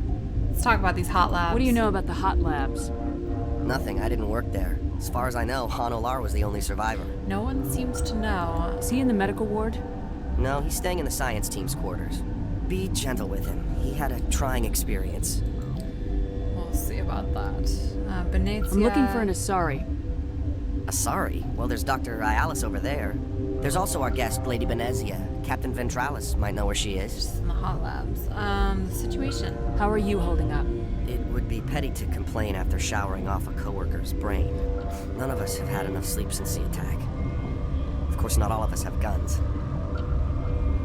Let's talk about these hot labs. What do you know about the hot labs? Nothing. I didn't work there. As far as I know, Han Olar was the only survivor. No one seems to know. Is he in the medical ward? No, he's staying in the science team's quarters. Be gentle with him. He had a trying experience. We'll see about that. Benazia. I'm looking for an Asari. Asari? Well, there's Dr. Ayalis over there. There's also our guest, Lady Benezia. Captain Ventralis might know where she is. Just in the hot labs. The situation. How are you holding up? It would be petty to complain after showering off a coworker's brain. None of us have had enough sleep since the attack. Of course, not all of us have guns.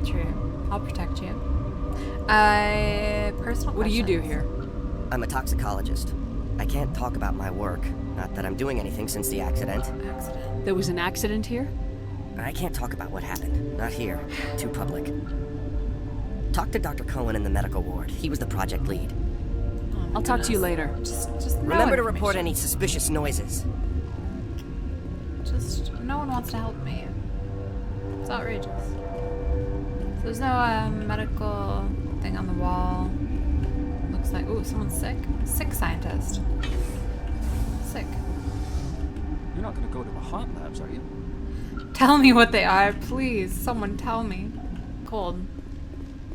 True. I'll protect you. Personal What do you do questions. here? I'm a toxicologist. I can't talk about my work. Not that I'm doing anything since the accident. There was an accident here? I can't talk about what happened. Not here. Too public. Talk to Dr. Cohen in the medical ward. He was the project lead. I'll talk to you later. Just Remember to no report information. any suspicious noises. Just no one wants to help me. It's outrageous. So there's no medical thing on the wall. Looks like someone's sick. Sick scientist. Sick. You're not gonna go to the hot labs, are you? Tell me what they are, please. Someone tell me. Cold.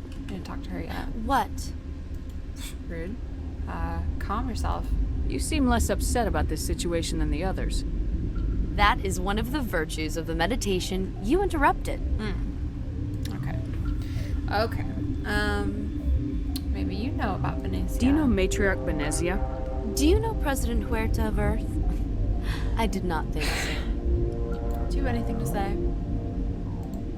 I didn't talk to her yet. What? Rude. Calm yourself. You seem less upset about this situation than the others. That is one of the virtues of the meditation you interrupted. Okay. Okay. Maybe you know about Benazia. Do you know Matriarch Benezia? Do you know President Huerta of Earth? I did not think so. Do you have anything to say?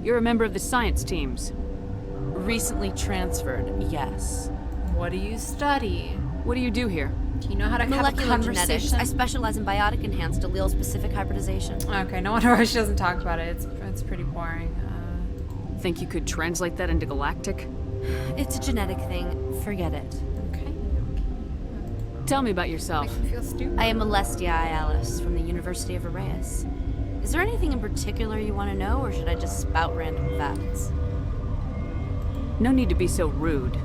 You're a member of the science teams. Recently transferred, yes. What do you study? What do you do here? Do you know how to have a Molecular genetics. conversation? I specialize in biotic-enhanced allele-specific hybridization. Okay, no wonder why she doesn't talk about it. It's pretty boring. Think you could translate that into galactic? It's a genetic thing. Forget it. Okay. Tell me about yourself. Makes me feel stupid. I am Alestia Ayalis from the University of Arrayas. Is there anything in particular you want to know, or should I just spout random facts? No need to be so rude.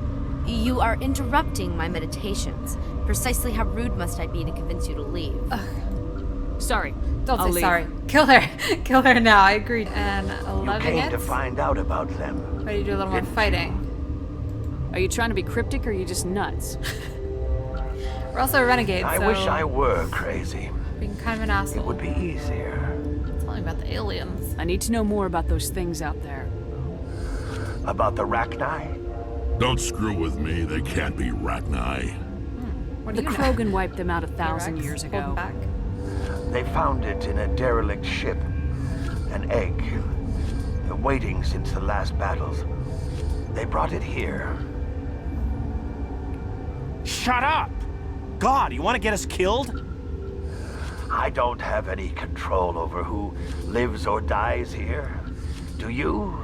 You are interrupting my meditations. Precisely how rude must I be to convince you to leave? Sorry. Don't I'll say leave. sorry. Kill her. Kill her now. I agreed. And 11 You came to hits? find out about them. Why do you do a little more fighting? Are you trying to be cryptic or are you just nuts? We're also a renegade, I so wish I were crazy. being kind of an asshole. It would be easier. Tell me about the aliens. I need to know more about those things out there. About the Rachni? Don't screw with me. They can't be Rachni. What The do you know? Krogan wiped them out 1,000 Rex, years hold ago. back. They found it in a derelict ship. An egg. Waiting since the last battles. They brought it here. Shut up! God, you want to get us killed? I don't have any control over who lives or dies here. Do you?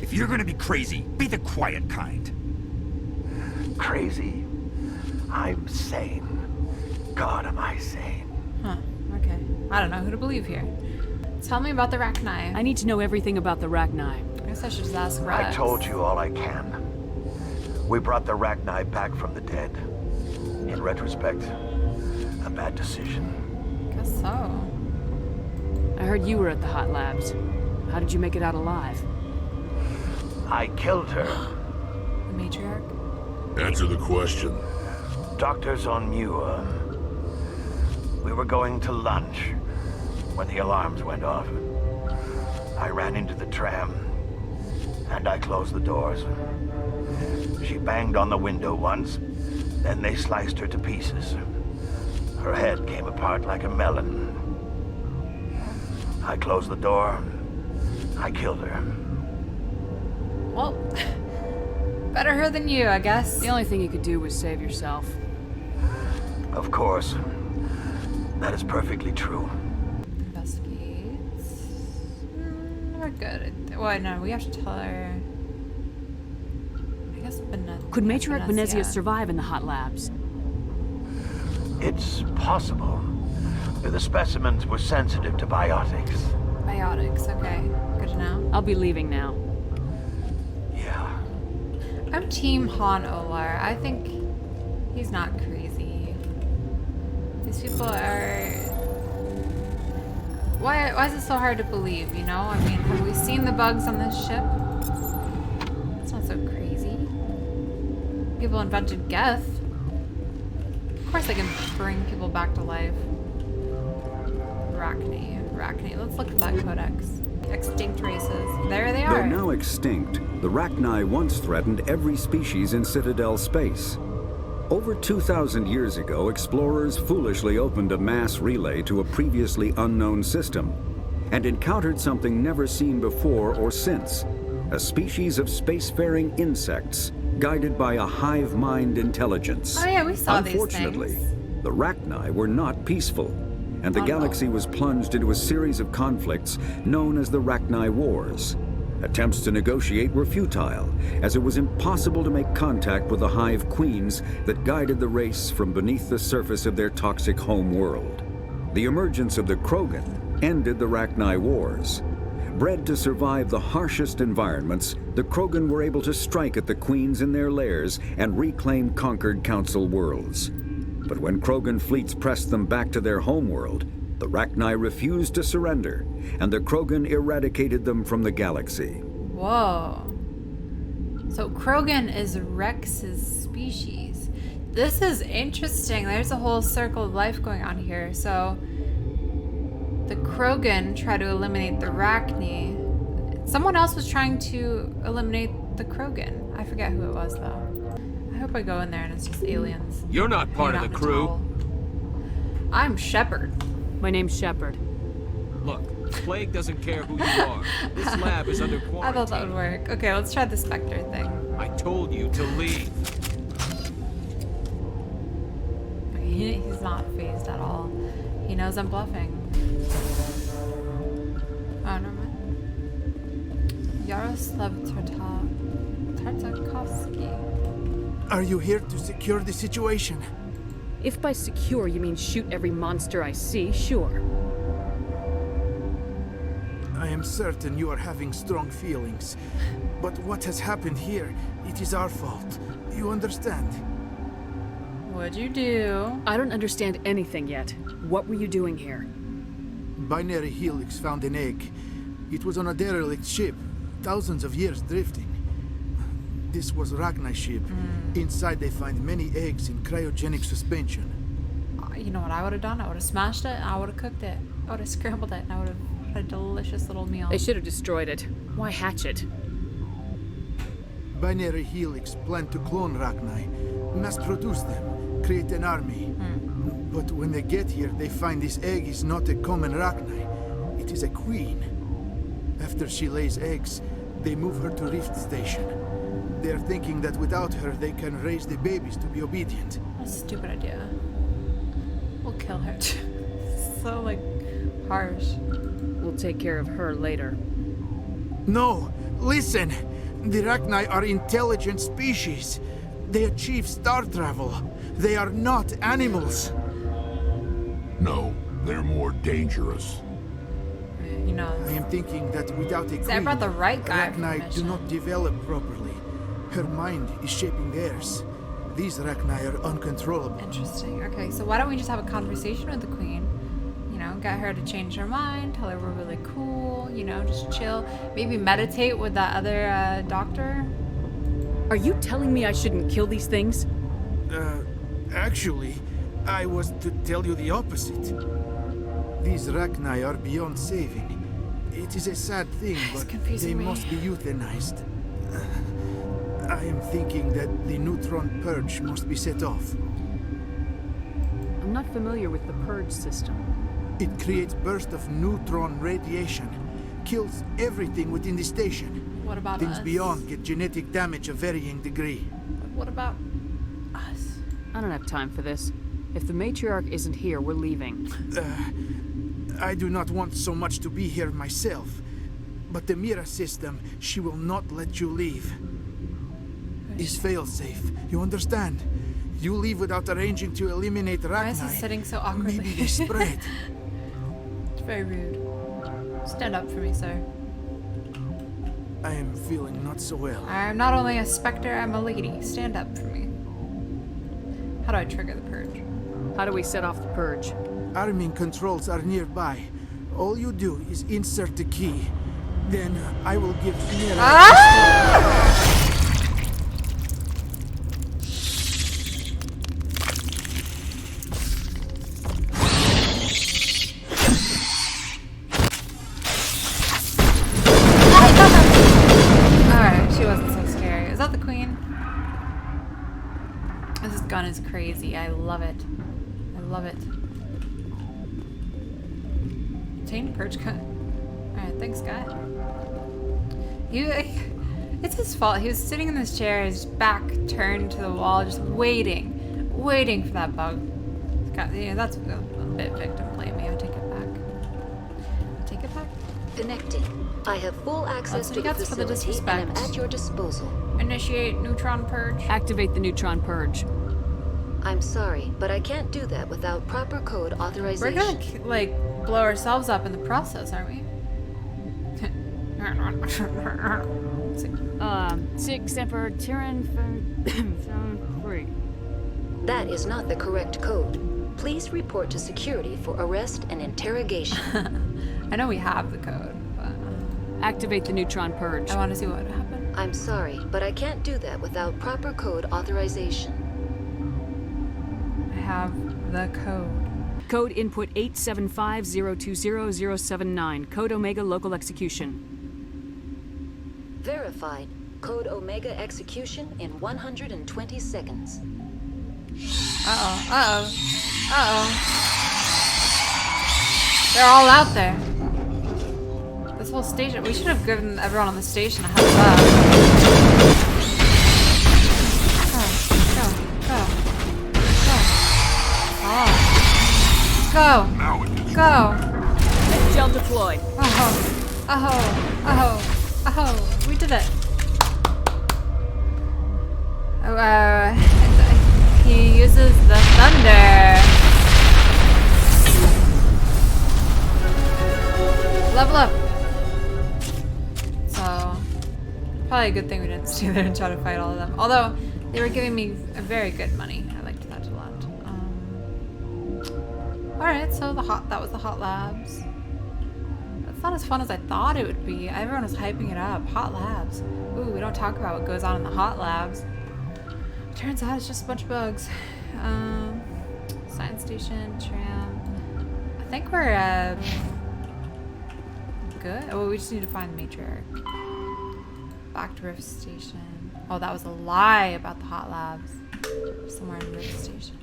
If you're gonna be crazy, be the quiet kind. Crazy? I'm sane. God, am I sane? Huh. Okay. I don't know who to believe here. Tell me about the Rachni. I need to know everything about the Rachni. I guess I should just ask Rex. I told you all I can. We brought the Rachni back from the dead. In retrospect, a bad decision. Guess so. I heard you were at the hot labs. How did you make it out alive? I killed her. Matriarch? Answer the question. Doctors on Muir. We were going to lunch when the alarms went off. I ran into the tram, and I closed the doors. She banged on the window once, then they sliced her to pieces. Her head came apart like a melon. I closed the door. I killed her. Well, better her than you, I guess. The only thing you could do was save yourself. Of course. That is perfectly true. Investigate. We're good. Well, no, we have to tell her. I guess Could Matriarch Venezia survive in the hot labs? It's possible. The specimens were sensitive to biotics. Biotics, okay. Good to know. I'll be leaving now. Yeah. I'm Team Han Olar. I think he's not crazy. These people are... Why is it so hard to believe, you know? I mean, have we seen the bugs on this ship? It's not so crazy. People invented Geth. Of course they can bring people back to life. Arachne. Let's look at that codex. Extinct races. There they are. Though now extinct, the Rachni once threatened every species in Citadel space. Over 2,000 years ago, explorers foolishly opened a mass relay to a previously unknown system and encountered something never seen before or since, a species of spacefaring insects guided by a hive mind intelligence. Oh yeah, we saw these things. Unfortunately, the Rachni were not peaceful, and the galaxy was plunged into a series of conflicts known as the Rachni Wars. Attempts to negotiate were futile, as it was impossible to make contact with the hive queens that guided the race from beneath the surface of their toxic home world. The emergence of the Krogan ended the Rachni Wars. Bred to survive the harshest environments, the Krogan were able to strike at the queens in their lairs and reclaim conquered Council worlds. But when Krogan fleets pressed them back to their homeworld, the Rachni refused to surrender, and the Krogan eradicated them from the galaxy. Whoa. So Krogan is Rex's species. This is interesting. There's a whole circle of life going on here. So the Krogan try to eliminate the Rachni. Someone else was trying to eliminate the Krogan. I forget who it was though. I hope I go in there and it's just aliens. You're not part of the crew. I'm Shepard. My name's Shepard. Look, Plague doesn't care who you are. This lab is under quarantine. I thought that would work. Okay, let's try the Specter thing. I told you to leave. He's not phased at all. He knows I'm bluffing. Oh, never mind. Yaroslav Tartakovsky. Are you here to secure the situation? If by secure you mean shoot every monster I see, sure. I am certain you are having strong feelings. But what has happened here, it is our fault. You understand? What'd you do? I don't understand anything yet. What were you doing here? Binary Helix found an egg. It was on a derelict ship, thousands of years drifting. This was Rachni ship. Inside they find many eggs in cryogenic suspension. You know what I would have done? I would have smashed it and I would have cooked it. I would have scrambled it and I would have had a delicious little meal. They should have destroyed it. Why hatch it? Binary Helix planned to clone Rachni, mass produce them, create an army. But when they get here, they find this egg is not a common Rachni. It is a queen. After she lays eggs, they move her to Rift Station. They're thinking that without her, they can raise the babies to be obedient. What a stupid idea. We'll kill her. So, like, harsh. We'll take care of her later. No! Listen! The Rachni are intelligent species. They achieve star travel. They are not animals. No, they're more dangerous. You know. I am thinking that without a queen, I brought the right guy Rachni do not develop properly. Her mind is shaping theirs. These Rachni are uncontrollable. Interesting. Okay, so why don't we just have a conversation with the queen? You know, get her to change her mind, tell her we're really cool, you know, just chill. Maybe meditate with that other doctor. Are you telling me I shouldn't kill these things? Actually, I was to tell you the opposite. These Rachni are beyond saving. It is a sad thing, but they must be euthanized. I am thinking that the neutron purge must be set off. I'm not familiar with the purge system. It creates bursts of neutron radiation, kills everything within the station. What about Things us? beyond get genetic damage of varying degree. But what about us? I don't have time for this. If the matriarch isn't here, we're leaving. I do not want so much to be here myself, but the Mira system, she will not let you leave. Is fail-safe, you understand? You leave without arranging to eliminate Rachni. Why is he sitting so awkwardly? Maybe they spread. It's very rude. Stand up for me, sir. I am feeling not so well. I'm not only a Specter, I'm a lady. Stand up for me. How do I trigger the purge? How do we set off the purge? Arming controls are nearby. All you do is insert the key. Then I will give Mira... Alright, she wasn't so scary. Is that the queen? This gun is crazy. I love it. I love it. Obtained purge cut. Alright, thanks, guy. It's his fault. He was sitting in this chair, his back turned to the wall, just waiting for that bug. Yeah, that's a bit victim blaming. I take it back. Take it back. Connecting. I have full access to the facility and am at your disposal. Initiate neutron purge. Activate the neutron purge. I'm sorry, but I can't do that without proper code authorization. We're gonna, like, blow ourselves up in the process, aren't we? 6 Emperor Tyrann 3. That is not the correct code. Please report to security for arrest and interrogation. I know we have the code, but... Activate the neutron purge. I want to see what would happen. I'm sorry, but I can't do that without proper code authorization. I have the code. Code input 875020079. Code Omega local execution. Verified. Code Omega execution in 120 seconds. Uh-oh. Uh-oh. Uh-oh. They're all out there. This whole station. We should have given everyone on the station a heads up. Go. Go. Gel deployed. Oh, we did it. He uses the thunder. Level up. So, probably a good thing we didn't stay there and try to fight all of them. Although, they were giving me very good money. I liked that a lot. Alright, so that was the hot labs. That's not as fun as I thought it would be. Everyone was hyping it up. Hot labs. Ooh, we don't talk about what goes on in the hot labs. Turns out it's just a bunch of bugs. Science station, tram. I think we're good. Oh, we just need to find the matriarch. Back to Rift Station. Oh, that was a lie about the hot labs. Somewhere in Rift Station.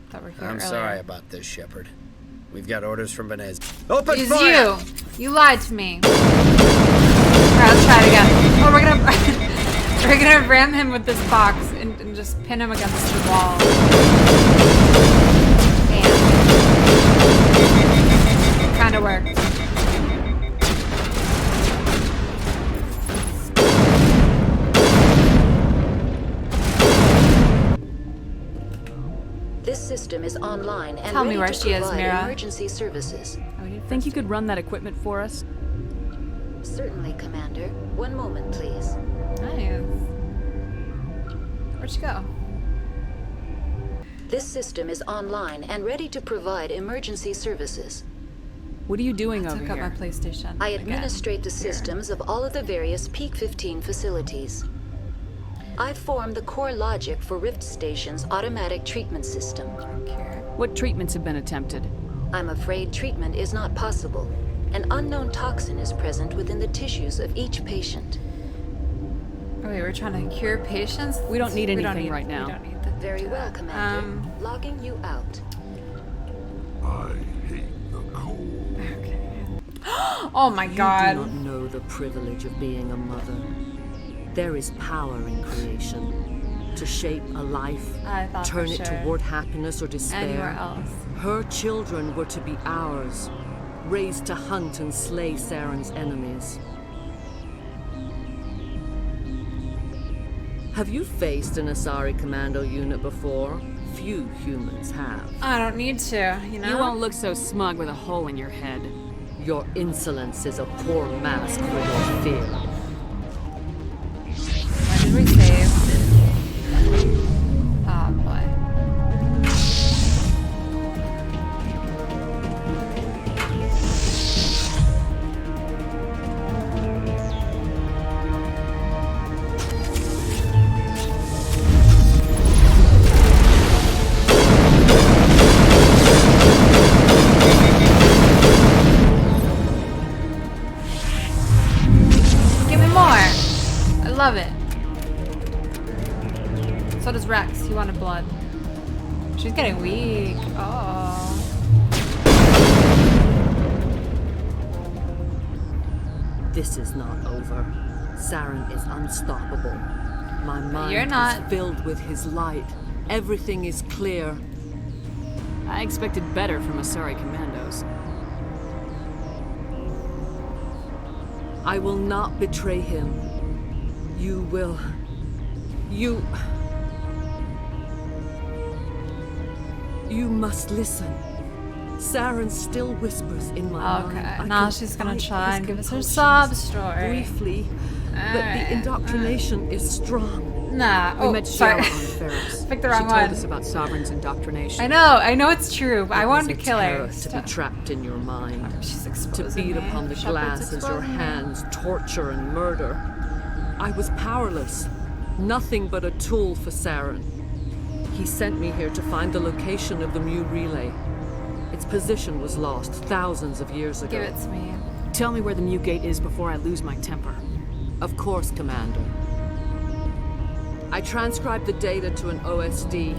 Thought we were here I'm earlier. sorry about this, Shepard. We've got orders from Benez. Open It's fire! you lied to me. Alright, let's try it again. Oh, we're gonna ram him with this box and just pin him against the wall. Damn. Kinda worked. This system is online and Tell me ready where to she is, provide Mira. emergency services. Think you could run that equipment for us? Certainly, Commander. One moment, please. Nice. Where'd she go? This system is online and ready to provide emergency services. What are you doing over Took up my here? I PlayStation. again. administrate the systems of all of the various Peak 15 facilities. I formed the core logic for Rift Station's automatic treatment system. What treatments have been attempted? I'm afraid treatment is not possible. An unknown toxin is present within the tissues of each patient. Oh, wait, we're trying to cure patients? We don't need anything right now. We don't need that. Very well, Commander. Logging you out. I hate the cold. Oh my god. You do not know the privilege of being a mother. There is power in creation. To shape a life, turn it toward happiness or despair. Anywhere else. Her children were to be ours, raised to hunt and slay Saren's enemies. Have you faced an Asari commando unit before? Few humans have. I don't need to, you know? You won't look so smug with a hole in your head. Your insolence is a poor mask for your fear. When did we save? Oh boy. Give me more. I love it. So does Rex. He wanted blood. She's getting weak. Oh. This is not over. Saren is unstoppable. My mind is filled with his light. Everything is clear. I expected better from Asari commandos. I will not betray him. You will. You must listen. Saren still whispers in my mind. Okay, now she's gonna try and give us her sob story. Briefly, but the indoctrination is strong. Nah. We met Shara on Feros. Picked the wrong she one. told us about Sovereign's indoctrination. I know it's true, but I wanted to kill her. To be trapped in your mind. She's to beat upon the glass as your hands torture and murder. I was powerless. Nothing but a tool for Saren. He sent me here to find the location of the Mu relay. Its position was lost thousands of years ago. Give it to me. Tell me where the Mu gate is before I lose my temper. Of course, Commander. I transcribed the data to an OSD.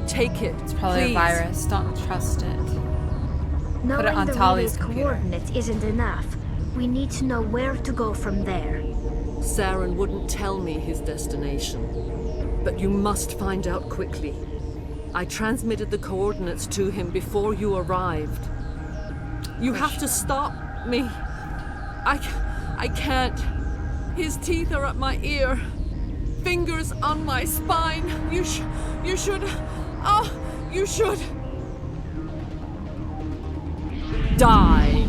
Take it, It's probably please. a virus. Don't trust it. Put it on the Tali's relay's computer. coordinates isn't enough. We need to know where to go from there. Saren wouldn't tell me his destination. But you must find out quickly. I transmitted the coordinates to him before you arrived. You have to stop me. I can't. His teeth are at my ear. Fingers on my spine. You should. You should. Die.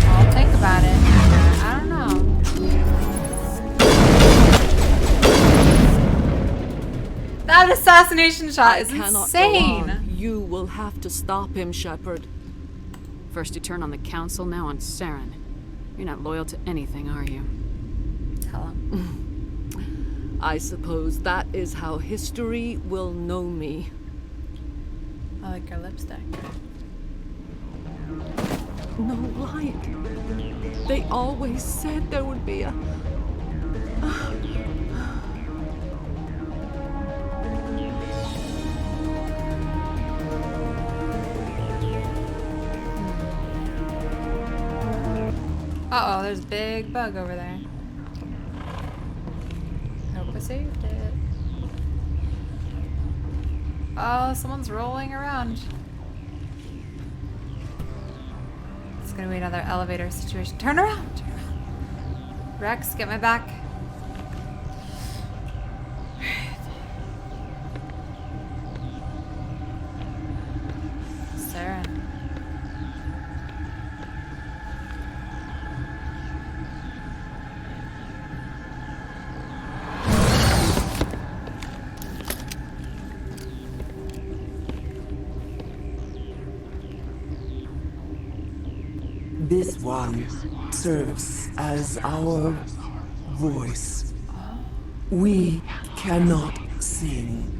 I'll think about it. I don't know. That assassination shot is insane. You will have to stop him, Shepard. First you turn on the Council, now on Saren. You're not loyal to anything, are you? Tell him. I suppose that is how history will know me. I like your lipstick. No light. They always said there would be a... Uh-oh, there's a big bug over there. Hope I saved it. Oh, someone's rolling around. It's gonna be another elevator situation. Turn around! Turn around. Rex, get my back. Saren. This one serves as our voice. We cannot sing.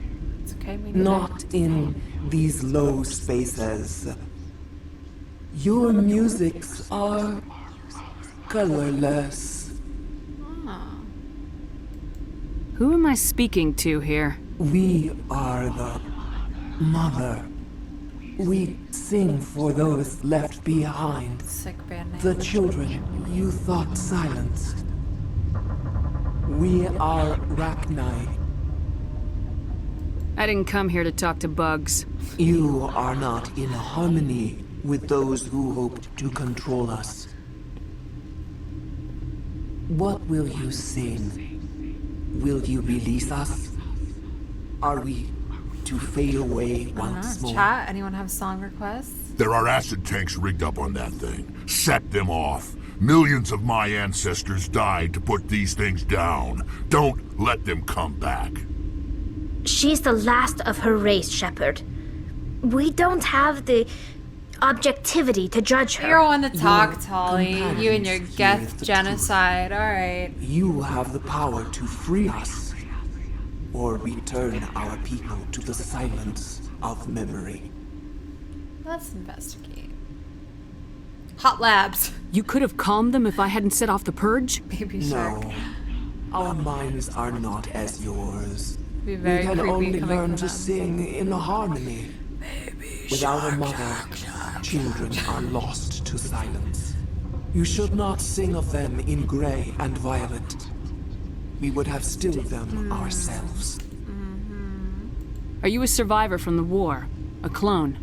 It's okay, me Not in these low spaces. Your musics are colorless. Who am I speaking to here? We are the mother. We sing for those left behind. Sick band name. The children you thought silenced. We are Rachni. I didn't come here to talk to bugs. You are not in harmony with those who hoped to control us. What will you sing? Will you release us? Are we to fade away once more? Chat, anyone have song requests? There are acid tanks rigged up on that thing. Set them off. Millions of my ancestors died to put these things down. Don't let them come back. She's the last of her race, Shepard. We don't have the objectivity to judge her. You're one to talk, Tali. You and your Geth genocide. Alright. You have the power to free us, or return our people to the silence of memory. Let's investigate. Hot labs. You could have calmed them if I hadn't set off the purge? Baby shark. No. Our minds are not as yours. Be very we can creepy only coming learn from to them. sing in harmony. Without a mother, children are lost to silence. You should not sing of them in gray and violet. We would have stilled them ourselves. Are you a survivor from the war? A clone?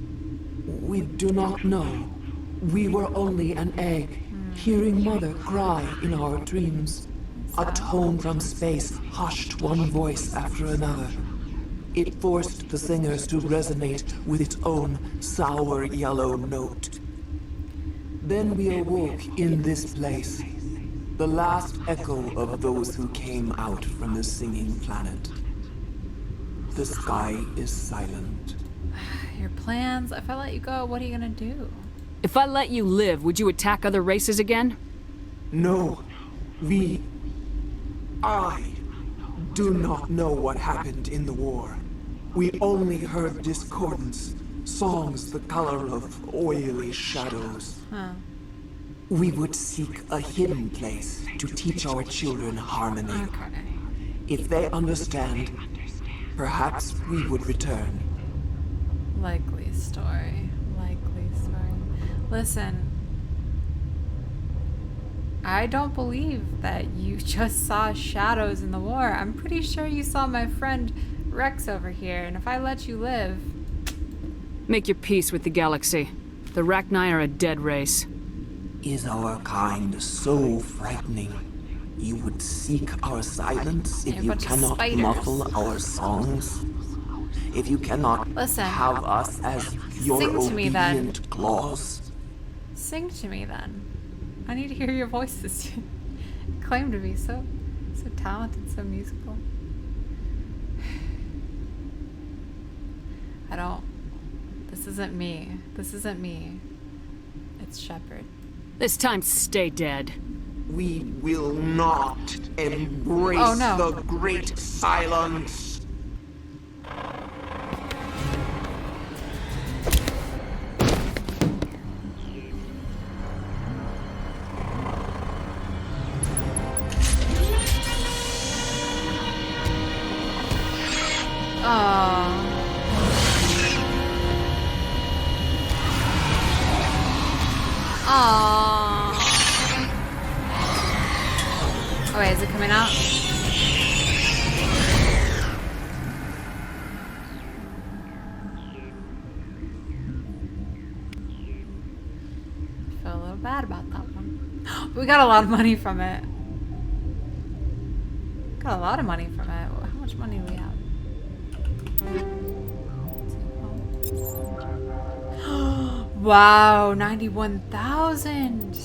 We do not know. We were only an egg, hearing Mother cry in our dreams. A tone from space hushed one voice after another. It forced the singers to resonate with its own sour yellow note. Then we awoke in this place, the last echo of those who came out from the singing planet. The sky is silent. Your plans? If I let you go, what are you gonna do? If I let you live, would you attack other races again? No, I do not know what happened in the war. We only heard discordance, songs the color of oily shadows. We would seek a hidden place to teach our children harmony. If they understand, perhaps we would return. Likely story. Likely story. Listen. I don't believe that you just saw shadows in the war. I'm pretty sure you saw my friend Rex over here, and if I let you live... Make your peace with the galaxy. The Rachni are a dead race. Is our kind so frightening? You would seek our silence if you cannot muffle our songs? If you cannot have us as your obedient claws? Sing to me then. I need to hear your voices. You claim to be so talented, so musical. This isn't me. This isn't me. It's Shepard. This time, stay dead. We will not embrace the great silence. Oh wait, is it coming out? I feel a little bad about that one. We got a lot of money from it. Got a lot of money from it. How much money do we have? Wow, 91,000.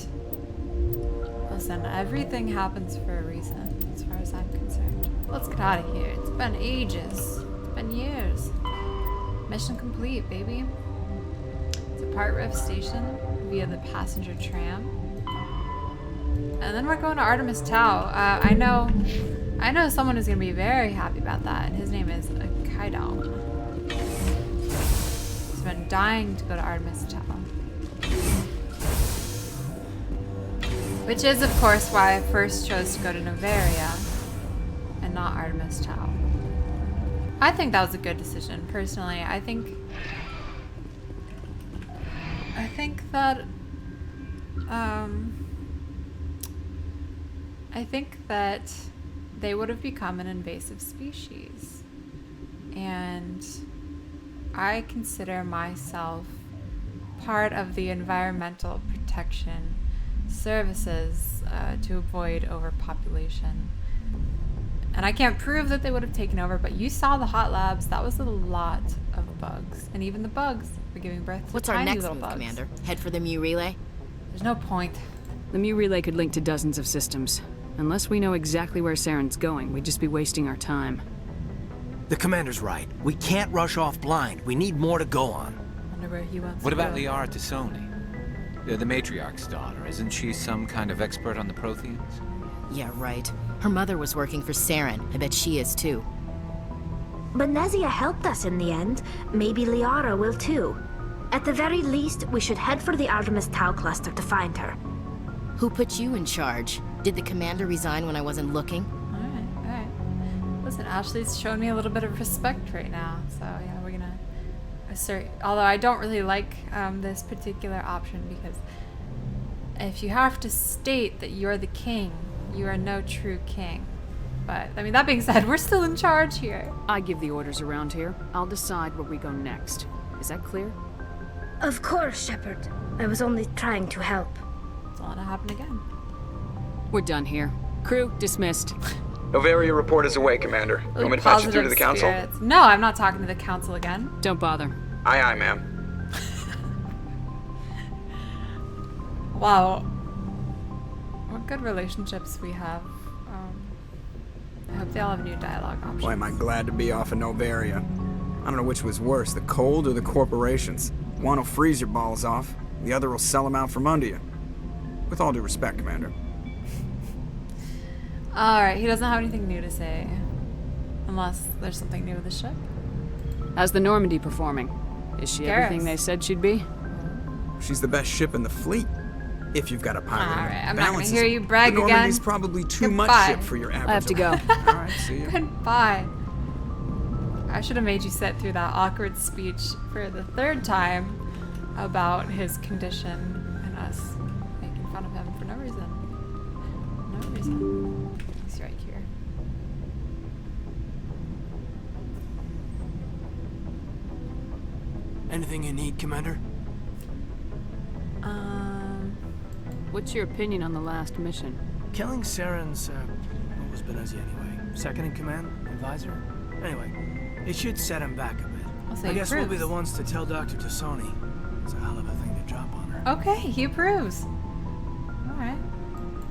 Listen, everything happens for a reason, as far as I'm concerned. Let's get out of here. It's been ages. It's been years. Mission complete, baby. Depart Rev Station via the passenger tram. And then we're going to Artemis Tau. I know someone who's gonna be very happy about that, and his name is Kaidong. He's been dying to go to Artemis Tau. Which is, of course, why I first chose to go to Novaria and not Artemis Tau. I think that was a good decision, personally. I think that they would have become an invasive species. And I consider myself part of the environmental protection services to avoid overpopulation. And I can't prove that they would have taken over, but you saw the hot labs. That was a lot of bugs. And even the bugs were giving birth to What's our tiny next little move, bugs. Commander? Head for the Mu relay? There's no point. The Mu relay could link to dozens of systems. Unless we know exactly where Saren's going, we'd just be wasting our time. The Commander's right. We can't rush off blind. We need more to go on. Wonder where he wants What to about go. Liara Tassoni? The matriarch's daughter. Isn't she some kind of expert on the Protheans? Yeah, right. Her mother was working for Saren. I bet she is too. But Nezia helped us in the end. Maybe Liara will too. At the very least, we should head for the Artemis Tau cluster to find her. Who put you in charge? Did the Commander resign when I wasn't looking? Alright. Listen, Ashley's showing me a little bit of respect right now, so yeah, we're gonna assert. Although I don't really like this particular option, because if you have to state that you're the king, you are no true king. But, I mean, that being said, we're still in charge here. I give the orders around here. I'll decide where we go next. Is that clear? Of course, Shepard. I was only trying to help. Don't let it happen again. We're done here. Crew, dismissed. Novaria report is away, Commander. You want me to patch you through to the Council? Spirits. No, I'm not talking to the Council again. Don't bother. Aye, aye, ma'am. Wow. What good relationships we have. I hope they all have new dialogue options. Boy, am I glad to be off of Novaria. I don't know which was worse, the cold or the corporations. One will freeze your balls off, the other will sell them out from under you. With all due respect, Commander. Alright, he doesn't have anything new to say. Unless there's something new with the ship. How's the Normandy performing? Is she everything they said she'd be? She's the best ship in the fleet. If you've got a pilot. Alright, I'm not gonna hear you the brag again. Normandy's probably too much ship for your average. I have to go. Alright, see you. Goodbye. I should have made you sit through that awkward speech for the third time about his condition and us making fun of him for no reason. No reason. He's right here. Anything you need, Commander? What's your opinion on the last mission? Killing Saren's, what was Benezia anyway? Second in command? Advisor? Anyway, it should set him back a bit. So I he guess we'll be approves. the ones to tell Dr. Tassoni. It's a hell of a thing to drop on her. Okay, he approves. Alright.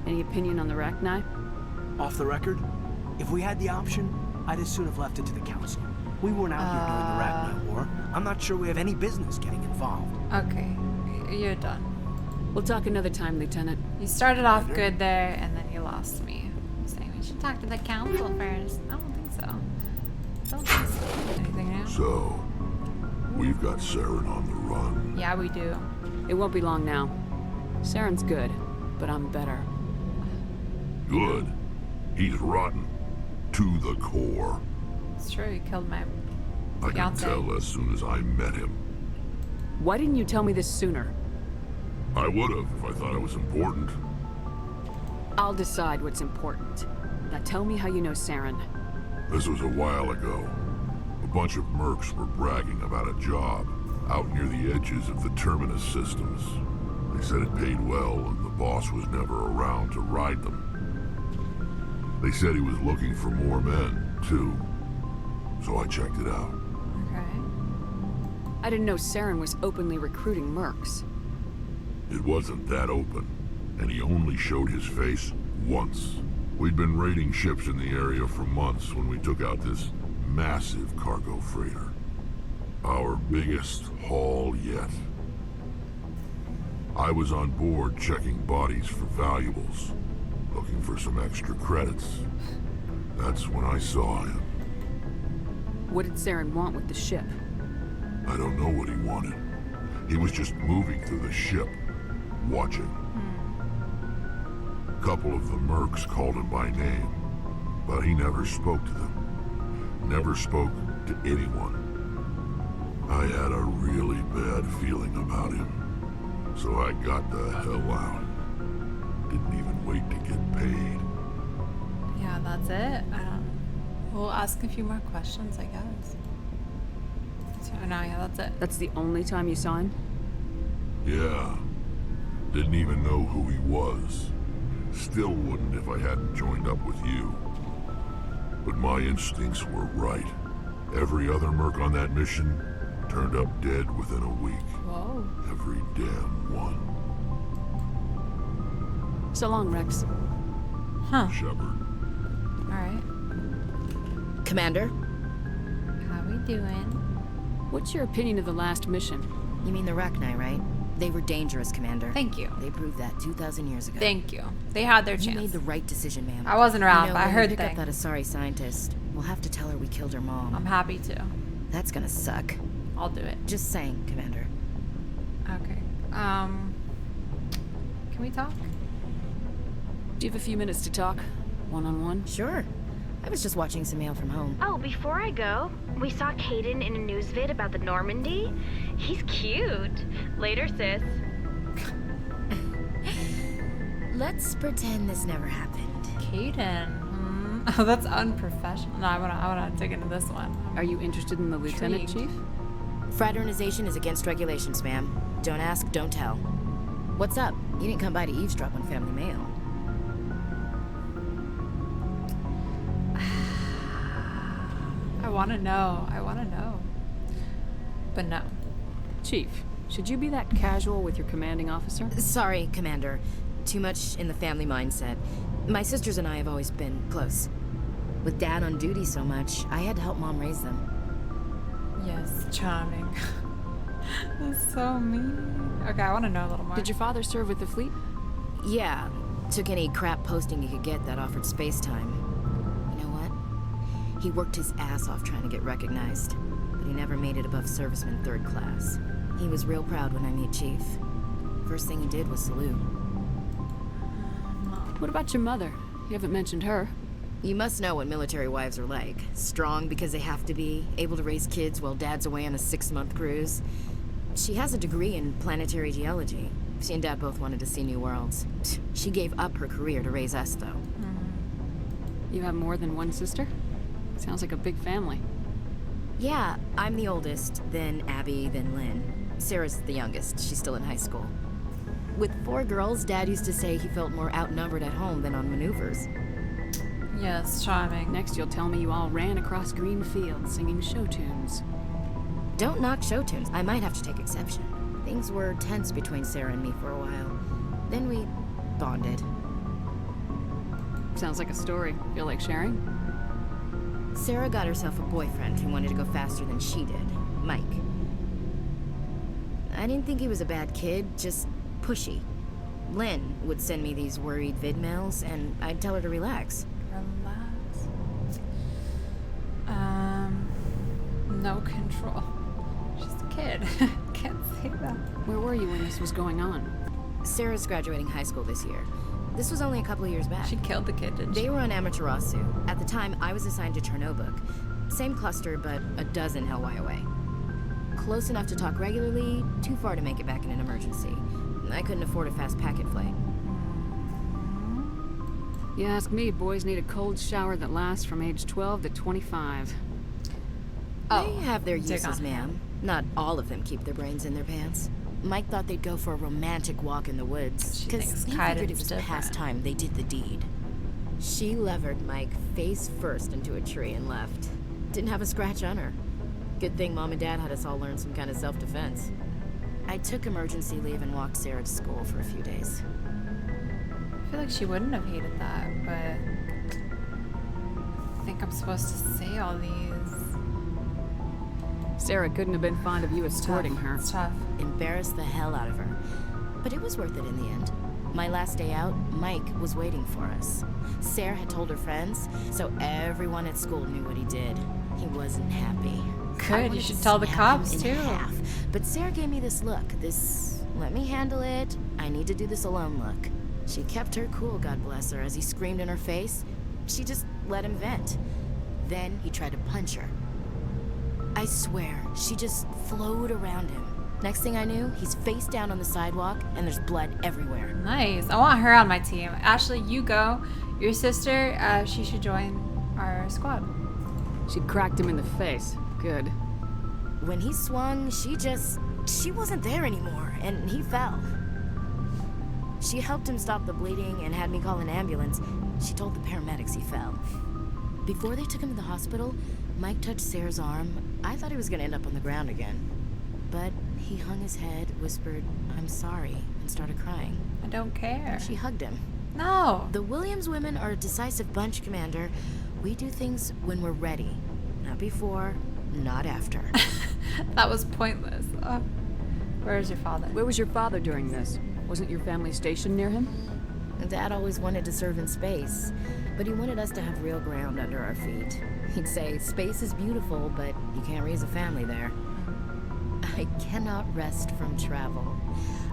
Any opinion on the Rachni? Off the record, if we had the option, I'd as soon have left it to the Council. We weren't out here during the Rachni War. I'm not sure we have any business getting involved. Okay, you're done. We'll talk another time, Lieutenant. You started off good there, and then you lost me. Saying we should talk to the Council first. I don't think so. Don't think so. Anything now? So, we've got Saren on the run. Yeah, we do. It won't be long now. Saren's good, but I'm better. Good. He's rotten. To the core. It's true, you killed my I could fiancé. tell as soon as I met him. Why didn't you tell me this sooner? I would have if I thought it was important. I'll decide what's important. Now tell me how you know Saren. This was a while ago. A bunch of mercs were bragging about a job out near the edges of the Terminus systems. They said it paid well and the boss was never around to ride them. They said he was looking for more men, too. So I checked it out. Okay. I didn't know Saren was openly recruiting mercs. It wasn't that open, and he only showed his face once. We'd been raiding ships in the area for months when we took out this massive cargo freighter. Our biggest haul yet. I was on board checking bodies for valuables, looking for some extra credits. That's when I saw him. What did Saren want with the ship? I don't know what he wanted. He was just moving through the ship, watching. A couple of the mercs called him by name, but he never spoke to them. Never spoke to anyone. I had a really bad feeling about him, so I got the hell out. Didn't even wait to get paid. Yeah, that's it. We'll ask a few more questions, I guess. So, no, yeah, that's it. That's the only time you saw him? Yeah. Didn't even know who he was. Still wouldn't if I hadn't joined up with you. But my instincts were right. Every other merc on that mission turned up dead within a week. Whoa. Every damn one. So long, Rex. Huh. Shepard. Alright. Commander? How we doing? What's your opinion of the last mission? You mean the Rachni, right? They were dangerous, Commander. Thank you. They proved that 2,000 years ago. Thank you. They had their chance. You made the right decision, ma'am. I wasn't around, but I when heard we pick things. up that Asari scientist, we'll have to tell her we killed her mom. I'm happy to. That's gonna suck. I'll do it. Just saying, Commander. Okay. Can we talk? Do you have a few minutes to talk? One-on-one? Sure. I was just watching some mail from home. Oh, before I go, we saw Caden in a news vid about the Normandy. He's cute. Later, sis. Let's pretend this never happened. Caden. Oh, that's unprofessional. No, I wanna dig into this one. Are you interested in the lieutenant, Intrigued. Chief? Fraternization is against regulations, ma'am. Don't ask, don't tell. What's up? You didn't come by to eavesdrop on family mail. I wanna know. But no. Chief, should you be that casual with your commanding officer? Sorry, Commander. Too much in the family mindset. My sisters and I have always been close. With Dad on duty so much, I had to help Mom raise them. Yes, charming. That's so mean. Okay, I wanna know a little more. Did your father serve with the fleet? Yeah. Took any crap posting he could get that offered space time. You know what? He worked his ass off trying to get recognized, but he never made it above serviceman 3rd class. He was real proud when I met Chief. First thing he did was salute. What about your mother? You haven't mentioned her. You must know what military wives are like. Strong because they have to be, able to raise kids while Dad's away on a 6-month cruise. She has a degree in planetary geology. She and Dad both wanted to see new worlds. She gave up her career to raise us, though. You have more than one sister? Sounds like a big family. Yeah, I'm the oldest, then Abby, then Lynn. Sarah's the youngest. She's still in high school. With 4 girls, Dad used to say he felt more outnumbered at home than on maneuvers. Yes, charming. Next you'll tell me you all ran across green fields singing show tunes. Don't knock show tunes. I might have to take exception. Things were tense between Sarah and me for a while. Then we bonded. Sounds like a story. Feel like sharing? Sarah got herself a boyfriend who wanted to go faster than she did, Mike. I didn't think he was a bad kid, just pushy. Lynn would send me these worried vid mails, and I'd tell her to relax. Relax. No control. She's a kid. Can't say that. Where were you when this was going on? Sarah's graduating high school this year. This was only a couple of years back. She killed the kid, didn't she? They were on Amaterasu. At the time, I was assigned to Chernobog. Same cluster, but a dozen LY away. Close enough to talk regularly, too far to make it back in an emergency. I couldn't afford a fast packet flight. You ask me, boys need a cold shower that lasts from age 12 to 25. They have their uses, ma'am. Not all of them keep their brains in their pants. Mike thought they'd go for a romantic walk in the woods, because he figured it was past time they did the deed. She levered Mike face first into a tree and left. Didn't have a scratch on her. Good thing Mom and Dad had us all learn some kind of self-defense. I took emergency leave and walked Sarah to school for a few days. I feel like she wouldn't have hated that, but I think I'm supposed to say all these. Sarah couldn't have been fond of you escorting her. It's tough. Embarrassed the hell out of her. But it was worth it in the end. My last day out, Mike was waiting for us. Sarah had told her friends, so everyone at school knew what he did. He wasn't happy. Good, you should tell the cops too. But Sarah gave me this look, this let me handle it, I need to do this alone look. She kept her cool, God bless her, as he screamed in her face. She just let him vent. Then he tried to punch her. I swear, she just flowed around him. Next thing I knew, he's face down on the sidewalk, and there's blood everywhere. Nice. I want her on my team. Ashley, you go. Your sister, she should join our squad. She cracked him in the face. Good. When he swung, she wasn't there anymore, and he fell. She helped him stop the bleeding and had me call an ambulance. She told the paramedics he fell. Before they took him to the hospital, Mike touched Sarah's arm. I thought he was gonna end up on the ground again. But he hung his head, whispered, "I'm sorry," and started crying. I don't care. And she hugged him. No. The Williams women are a decisive bunch, Commander. We do things when we're ready. Not before, not after. That was pointless. Oh. Where is your father? Where was your father during this? Wasn't your family stationed near him? Dad always wanted to serve in space, but he wanted us to have real ground under our feet. He'd say, space is beautiful, but you can't raise a family there. I cannot rest from travel.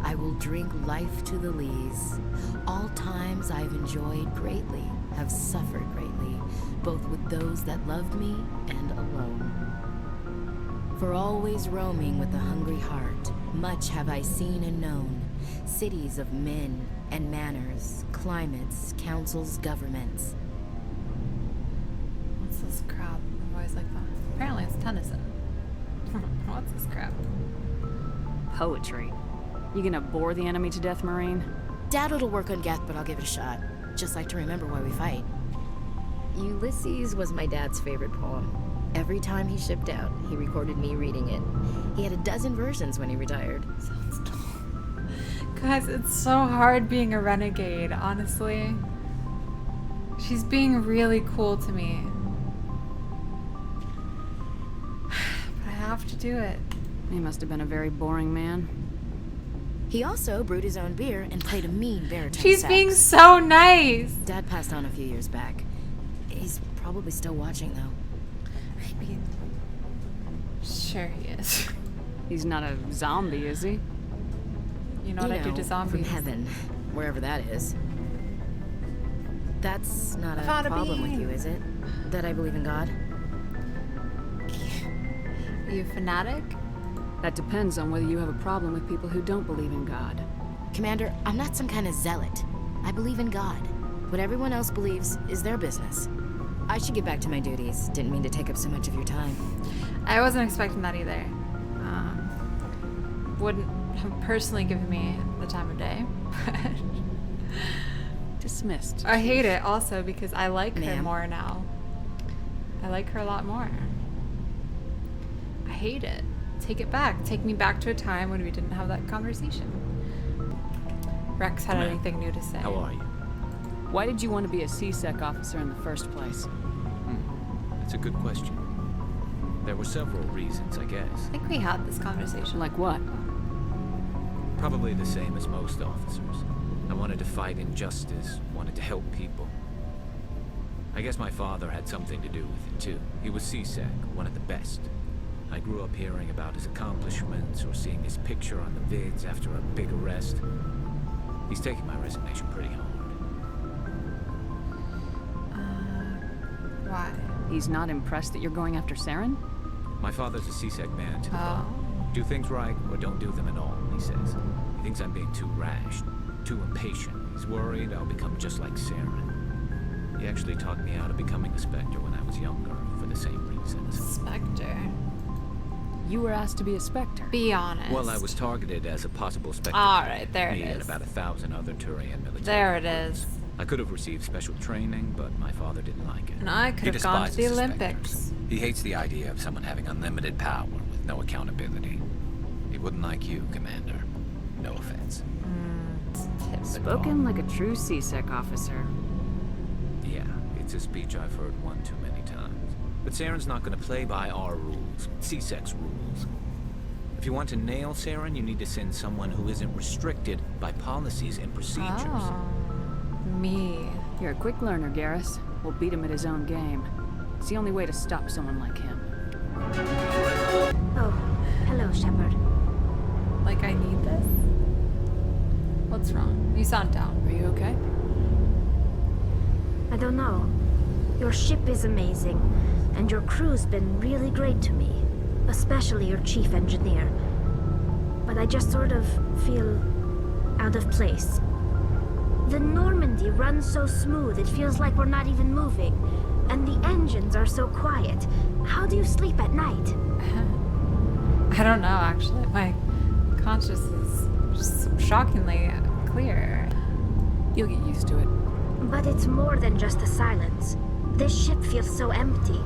I will drink life to the lees. All times I've enjoyed greatly, have suffered greatly, both with those that loved me and alone. For always roaming with a hungry heart, much have I seen and known. Cities of men and manners, climates, councils, governments. What's this crap? I've always like that. Apparently it's Tennyson. What's this crap? Poetry. You gonna bore the enemy to death, Marine? Doubt it'll work on Geth, but I'll give it a shot. Just like to remember why we fight. Ulysses was my dad's favorite poem. Every time he shipped out, he recorded me reading it. He had a dozen versions when he retired. Sounds dull. Guys, it's so hard being a renegade, honestly. She's being really cool to me. But I have to do it. He must have been a very boring man. He also brewed his own beer and played a mean baritone She's sax. being so nice. Dad passed on a few years back. He's probably still watching, though. I mean, sure he is. He's not a zombie, is he? You know what I do to zombies? From heaven, wherever that is. That's not a problem with you, is it? That I believe in God? Are you a fanatic? That depends on whether you have a problem with people who don't believe in God. Commander, I'm not some kind of zealot. I believe in God. What everyone else believes is their business. I should get back to my duties. Didn't mean to take up so much of your time. I wasn't expecting that either. Wouldn't have personally given me the time of day. Dismissed. I hate it also because I like her more now. I like her a lot more. I hate it. Take it back. Take me back to a time when we didn't have that conversation. Rex had anything new to say. How are you? Why did you want to be a C-Sec officer in the first place? That's a good question. There were several reasons, I guess. I think we had this conversation. Like what? Probably the same as most officers. I wanted to fight injustice, wanted to help people. I guess my father had something to do with it too. He was C-Sec, one of the best. I grew up hearing about his accomplishments or seeing his picture on the vids after a big arrest. He's taking my resignation pretty hard. Why? He's not impressed that you're going after Saren? My father's a C-Sec man to the bone. Do things right or don't do them at all, he says. He thinks I'm being too rash, too impatient. He's worried I'll become just like Saren. He actually talked me out of becoming a Specter when I was younger, for the same reasons. Specter? You were asked to be a Specter. Be honest. Well, I was targeted as a possible Specter. Alright, there it me is. and about 1,000 other Thorian military. There it is. I could have received special training, but my father didn't like it. And I could have gone to the Olympics. He hates the idea of someone having unlimited power with no accountability. He wouldn't like you, Commander. No offense. Spoken like a true C-Sec officer. Yeah, it's a speech I've heard one too many times. But Saren's not going to play by our rules, C-Sec's rules. If you want to nail Saren, you need to send someone who isn't restricted by policies and procedures. Oh, me. You're a quick learner, Garrus. We'll beat him at his own game. It's the only way to stop someone like him. Oh, hello, Shepard. Like I need this? What's wrong? You sound down. Are you okay? I don't know. Your ship is amazing, and your crew's been really great to me. Especially your chief engineer. But I just sort of feel out of place. The Normandy runs so smooth it feels like we're not even moving. And the engines are so quiet. How do you sleep at night? I don't know, actually. My conscience is just shockingly clear. You'll get used to it. But it's more than just the silence. This ship feels so empty.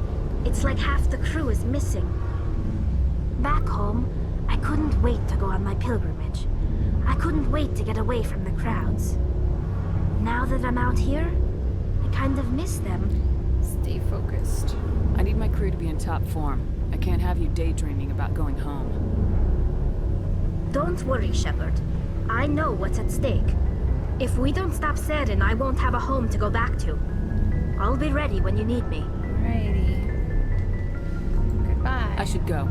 It's like half the crew is missing. Back home, I couldn't wait to go on my pilgrimage. I couldn't wait to get away from the crowds. Now that I'm out here, I kind of miss them. Stay focused. I need my crew to be in top form. I can't have you daydreaming about going home. Don't worry, Shepard. I know what's at stake. If we don't stop Saren, I won't have a home to go back to. I'll be ready when you need me. Alrighty. Goodbye. I should go.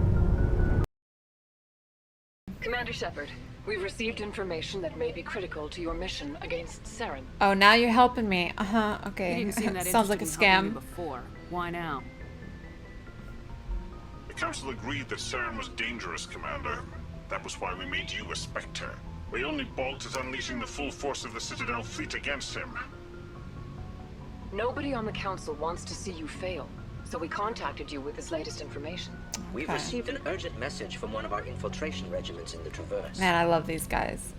Commander Shepard, we've received information that may be critical to your mission against Saren. Oh, now you're helping me. Okay. You didn't seem that Sounds like a interested in helping scam. me before. Why now? The Council agreed that Saren was dangerous, Commander. That was why we made you a Specter. We only balked at unleashing the full force of the Citadel fleet against him. Nobody on the Council wants to see you fail, so we contacted you with this latest information. We've received an urgent message from one of our infiltration regiments in the Traverse. Man, I love these guys.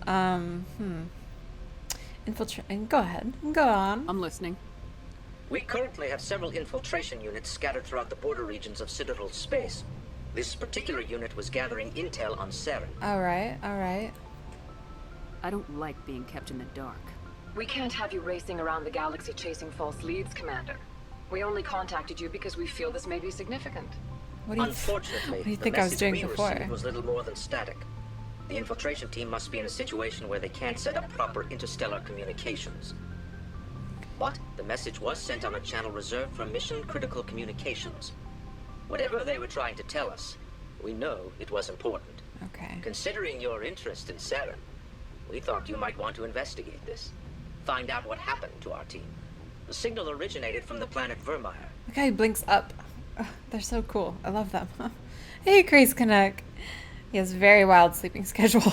Infiltrate. Go ahead. Go on. I'm listening. We currently have several infiltration units scattered throughout the border regions of Citadel space. This particular unit was gathering intel on Saren. Alright, alright. I don't like being kept in the dark. We can't have you racing around the galaxy chasing false leads, Commander. We only contacted you because we feel this may be significant. Unfortunately, what do you the think I was message doing we before? received was little more than static. The infiltration team must be in a situation where they can't set up proper interstellar communications. But the message was sent on a channel reserved for mission-critical communications. Whatever they were trying to tell us, we know it was important. Okay. Considering your interest in Saren, we thought you might want to investigate this. Find out what happened to our team. The signal originated from the planet Vermeier. The guy blinks up. Ugh, they're so cool. I love them. Hey, Craze Canuck. He has a very wild sleeping schedule.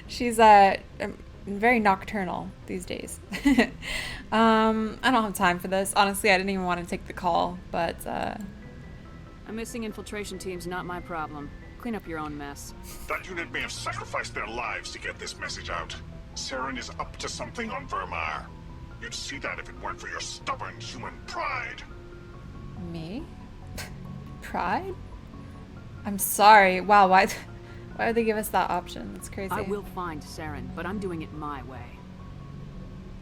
She's very nocturnal these days. I don't have time for this. Honestly, I didn't even want to take the call, but A missing infiltration team's not my problem. Clean up your own mess. That unit may have sacrificed their lives to get this message out. Saren is up to something on Vermeier. You'd see that if it weren't for your stubborn human pride. Me? Pride? I'm sorry. Wow, why would they give us that option? That's crazy. I will find Saren, but I'm doing it my way.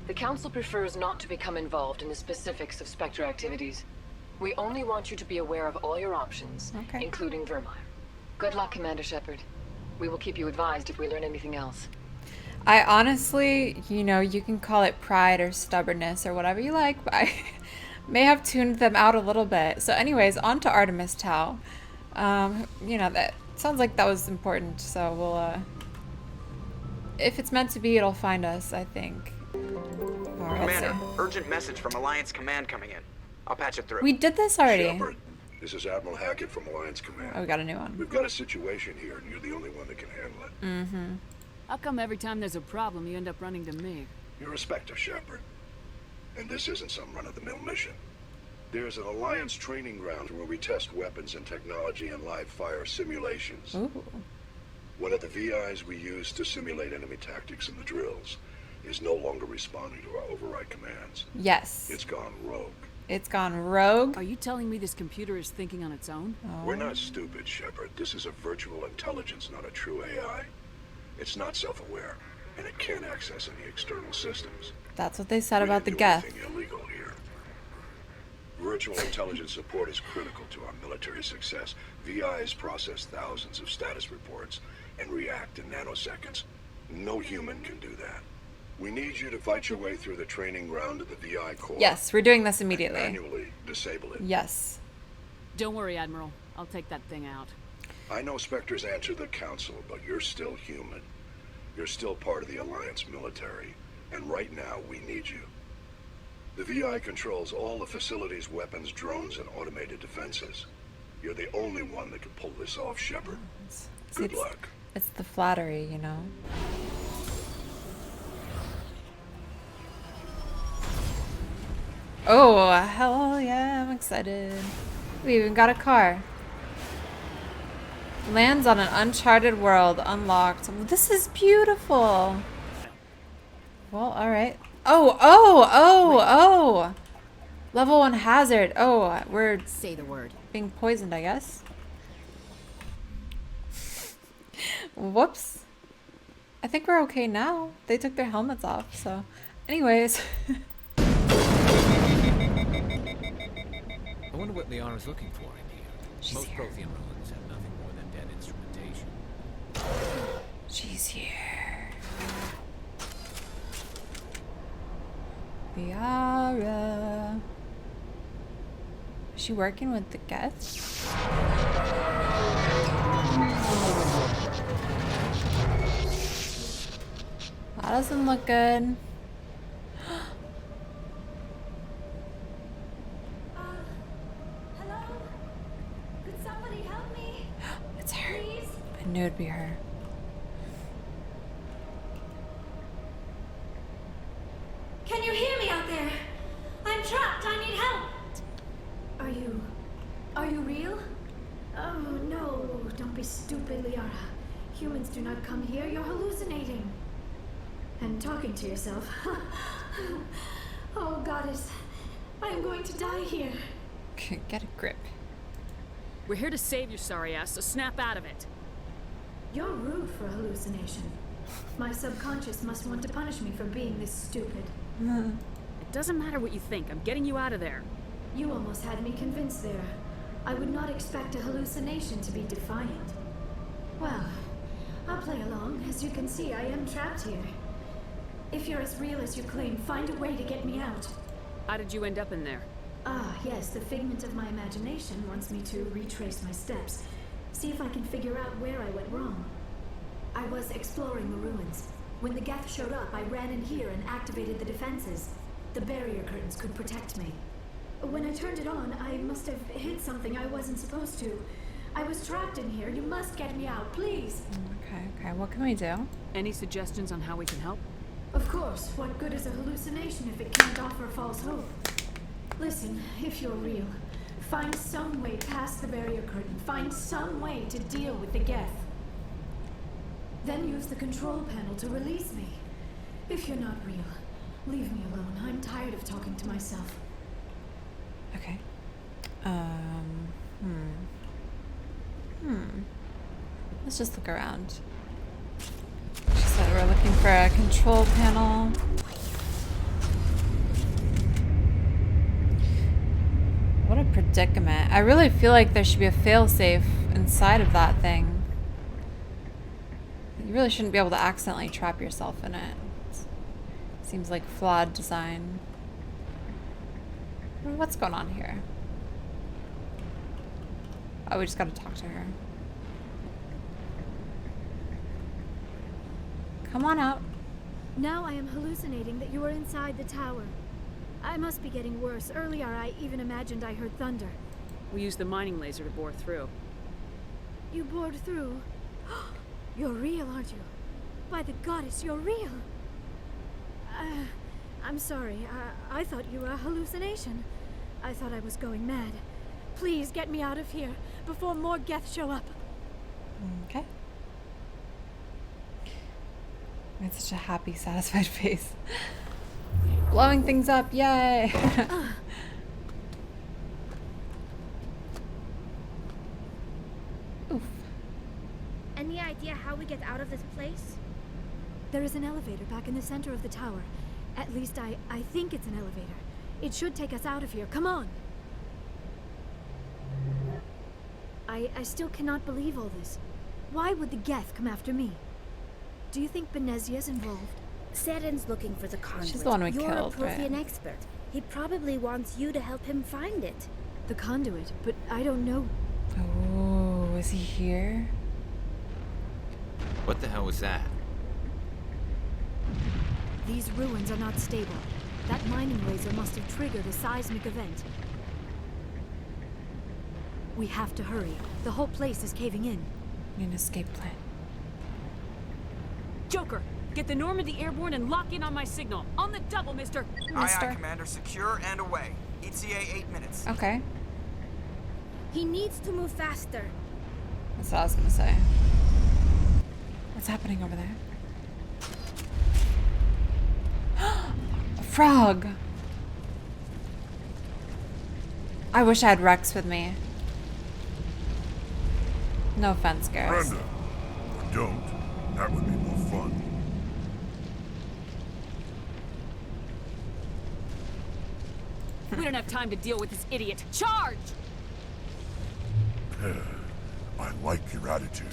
The Council prefers not to become involved in the specifics of Spectre activities. We only want you to be aware of all your options, including Vermeier. Good luck, Commander Shepard. We will keep you advised if we learn anything else. I honestly, you can call it pride or stubbornness or whatever you like, but I may have tuned them out a little bit. So anyways, on to Artemis Tau. That sounds like that was important, so we'll, if it's meant to be, it'll find us, I think. Alright, Commander, urgent message from Alliance Command coming in. I'll patch it through. We did this already. Shepard, this is Admiral Hackett from Alliance Command. Oh, we got a new one. We've got a situation here, and you're the only one that can handle it. Mm-hmm. How come every time there's a problem, you end up running to me? You're a Specter, Shepard. And this isn't some run-of-the-mill mission. There's an Alliance training ground where we test weapons and technology in live fire simulations. Ooh. One of the VIs we use to simulate enemy tactics in the drills is no longer responding to our override commands. Yes. It's gone rogue. It's gone rogue? Are you telling me this computer is thinking on its own? Oh. We're not stupid, Shepard. This is a virtual intelligence, not a true AI. It's not self-aware, and it can't access any external systems. That's what they said about the Geth. Illegal here. Virtual intelligence support is critical to our military success. VIs process thousands of status reports, and react in nanoseconds. No human can do that. We need you to fight your way through the training ground of the VI core. Yes, we're doing this immediately. Manually disable it. Yes. Don't worry, Admiral. I'll take that thing out. I know Spectre's answered the Council, but you're still human. You're still part of the Alliance military, and right now we need you. The VI controls all the facility's weapons, drones, and automated defenses. You're the only one that can pull this off, Shepard. Good luck. It's the flattery, you know. Oh, hell yeah, I'm excited. We even got a car. Lands on an uncharted world, unlocked. This is beautiful. Well, alright. Oh! Level 1 hazard. Oh, we're... Say the word. Being poisoned, I guess. Whoops. I think we're okay now. They took their helmets off, so... Anyways. I wonder what Liana's looking for in here. Most Prothean ruins have nothing more than dead instrumentation. She's here. Liara. Is she working with the guests? That doesn't look good. I knew it'd be her. Can you hear me out there? I'm trapped. I need help. Are you real? Oh no, don't be stupid, Liara. Humans do not come here. You're hallucinating. And talking to yourself. Oh, goddess. I am going to die here. Get a grip. We're here to save your sorry ass, so snap out of it. You're rude for a hallucination. My subconscious must want to punish me for being this stupid. It doesn't matter what you think. I'm getting you out of there. You almost had me convinced there. I would not expect a hallucination to be defiant. Well, I'll play along. As you can see, I am trapped here. If you're as real as you claim, find a way to get me out. How did you end up in there? Ah, yes, the figment of my imagination wants me to retrace my steps. See if I can figure out where I went wrong. I was exploring the ruins. When the Geth showed up, I ran in here and activated the defenses. The barrier curtains could protect me. When I turned it on, I must have hit something I wasn't supposed to. I was trapped in here. You must get me out, please. Okay, what can we do? Any suggestions on how we can help? Of course. What good is a hallucination if it can't offer false hope? Listen, if you're real, find some way past the barrier curtain. Find some way to deal with the Geth. Then use the control panel to release me. If you're not real, leave me alone. I'm tired of talking to myself. Okay. Let's just look around. She said we're looking for a control panel. What a predicament. I really feel like there should be a failsafe inside of that thing. You really shouldn't be able to accidentally trap yourself in it. Seems like flawed design. What's going on here? Oh, we just gotta talk to her. Come on out. Now I am hallucinating that you are inside the tower. I must be getting worse. Earlier I even imagined I heard thunder. We used the mining laser to bore through. You bored through? You're real, aren't you? By the goddess, you're real! I'm sorry. I thought you were a hallucination. I thought I was going mad. Please get me out of here before more Geth show up. Okay. It's such a happy, satisfied face. Blowing things up, yay! Oof. Any idea how we get out of this place? There is an elevator back in the center of the tower. At least I think it's an elevator. It should take us out of here. Come on! I still cannot believe all this. why would the Geth come after me? Do you think Benezia's involved? Saren's looking for the conduit. She's the one we You're killed, a Prothean right? expert. He probably wants you to help him find it. The conduit, but I don't know. Oh, is he here? What the hell was that? These ruins are not stable. That mining laser must have triggered a seismic event. We have to hurry. The whole place is caving in. Need an escape plan. Joker, get the Normandy airborne and lock in on my signal. On the double, mister. Aye, aye, Commander. Secure and away. ETA 8 minutes. Okay. He needs to move faster. That's what I was gonna say. What's happening over there? A frog! I wish I had Rex with me. No offense, Garrus. Brenda, or don't. That would be more fun. We don't have time to deal with this idiot. Charge! I like your attitude.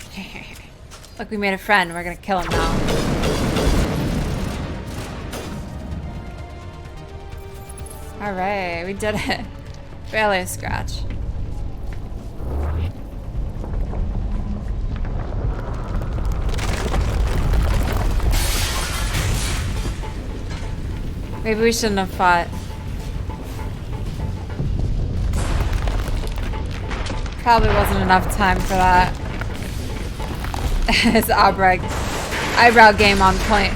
Look, we made a friend. We're gonna kill him now. Alright, we did it. Barely a scratch. Maybe we shouldn't have fought. Probably wasn't enough time for that. His eyebrow game on point.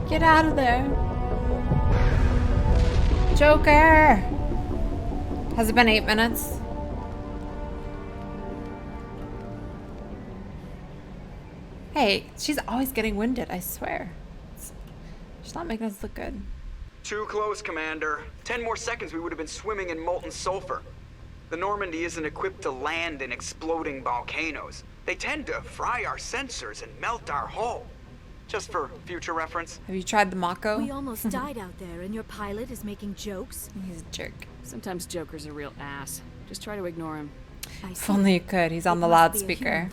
Get out of there. Joker! Has it been 8 minutes? Hey, she's always getting winded, I swear. She's not making us look good. Too close, Commander. 10 more seconds we would have been swimming in molten sulfur. The Normandy isn't equipped to land in exploding volcanoes. They tend to fry our sensors and melt our hull. Just for future reference. Have you tried the Mako? We almost died out there, and your pilot is making jokes. He's a jerk. Sometimes Joker's a real ass. Just try to ignore him. If only you could. He's on the loudspeaker.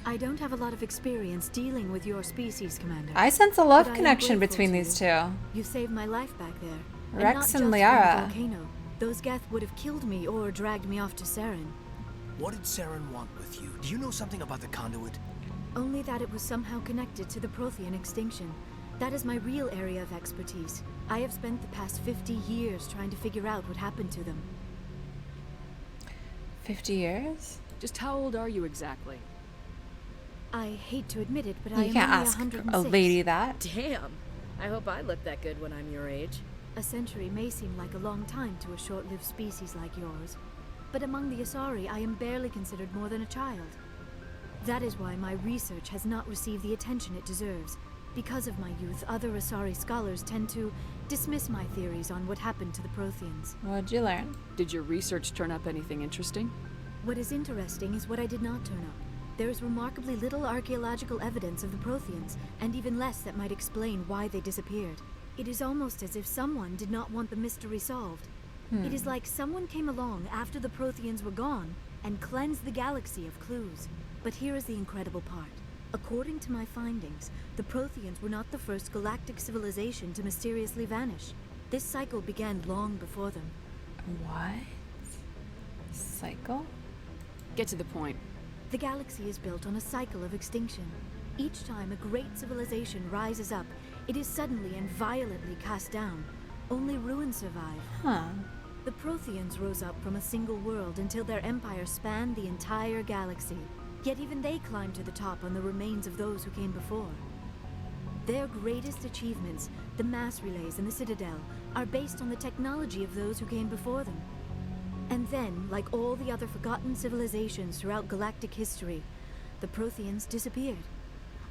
I don't have a lot of experience dealing with your species, Commander. I sense a love connection between these two. You saved my life back there. Rex and not just Liara. from the volcano. Those Geth would have killed me or dragged me off to Saren. What did Saren want with you? Do you know something about the conduit? Only that it was somehow connected to the Prothean extinction. That is my real area of expertise. I have spent the past 50 years trying to figure out what happened to them. 50 years? Just how old are you exactly? I hate to admit it, but I am You can't only ask 106. a lady that. Damn. I hope I look that good when I'm your age. A century may seem like a long time to a short-lived species like yours, but among the Asari, I am barely considered more than a child. That is why my research has not received the attention it deserves. Because of my youth, other Asari scholars tend to dismiss my theories on what happened to the Protheans. What'd you learn? Did your research turn up anything interesting? What is interesting is what I did not turn up. There is remarkably little archaeological evidence of the Protheans, and even less that might explain why they disappeared. It is almost as if someone did not want the mystery solved. It is like someone came along after the Protheans were gone and cleansed the galaxy of clues. But here is the incredible part. According to my findings, the Protheans were not the first galactic civilization to mysteriously vanish. This cycle began long before them. What? Cycle? Get to the point. The galaxy is built on a cycle of extinction. Each time a great civilization rises up, it is suddenly and violently cast down. Only ruins survive. Huh. The Protheans rose up from a single world until their empire spanned the entire galaxy. Yet even they climbed to the top on the remains of those who came before. Their greatest achievements, the mass relays and the Citadel, are based on the technology of those who came before them. And then, like all the other forgotten civilizations throughout galactic history, the Protheans disappeared.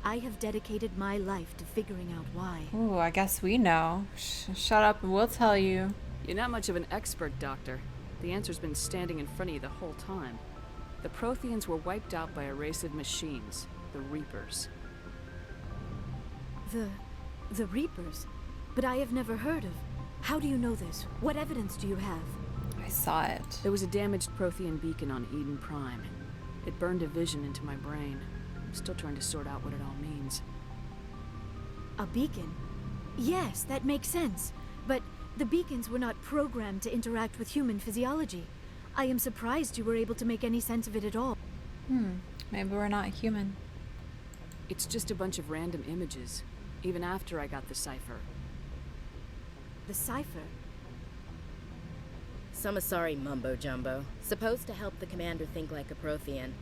I have dedicated my life to figuring out why. Ooh, I guess we know. Shut up and we'll tell you. You're not much of an expert, Doctor. The answer's been standing in front of you the whole time. The Protheans were wiped out by a race of machines, the Reapers. The Reapers? But I have never heard of. How do you know this? What evidence do you have? I saw it. There was a damaged Prothean beacon on Eden Prime. It burned a vision into my brain. I'm still trying to sort out what it all means. A beacon? Yes, that makes sense. But the beacons were not programmed to interact with human physiology. I am surprised you were able to make any sense of it at all. Maybe we're not human. It's just a bunch of random images, even after I got the cipher. The cipher? Some Asari mumbo-jumbo. Supposed to help the commander think like a Prothean.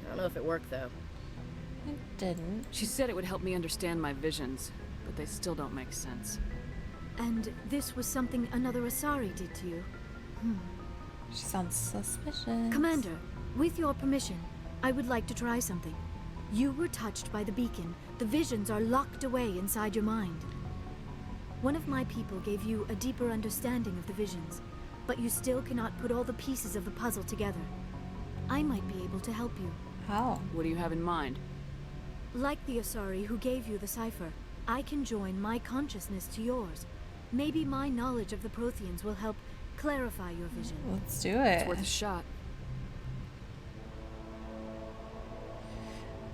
I don't know if it worked, though. It didn't. She said it would help me understand my visions, but they still don't make sense. And this was something another Asari did to you? She sounds suspicious. Commander, with your permission, I would like to try something. You were touched by the beacon. The visions are locked away inside your mind. One of my people gave you a deeper understanding of the visions, but you still cannot put all the pieces of the puzzle together. I might be able to help you. How? What do you have in mind? Like the Asari who gave you the cipher, I can join my consciousness to yours. Maybe my knowledge of the Protheans will help clarify your vision. Let's do it. It's worth a shot.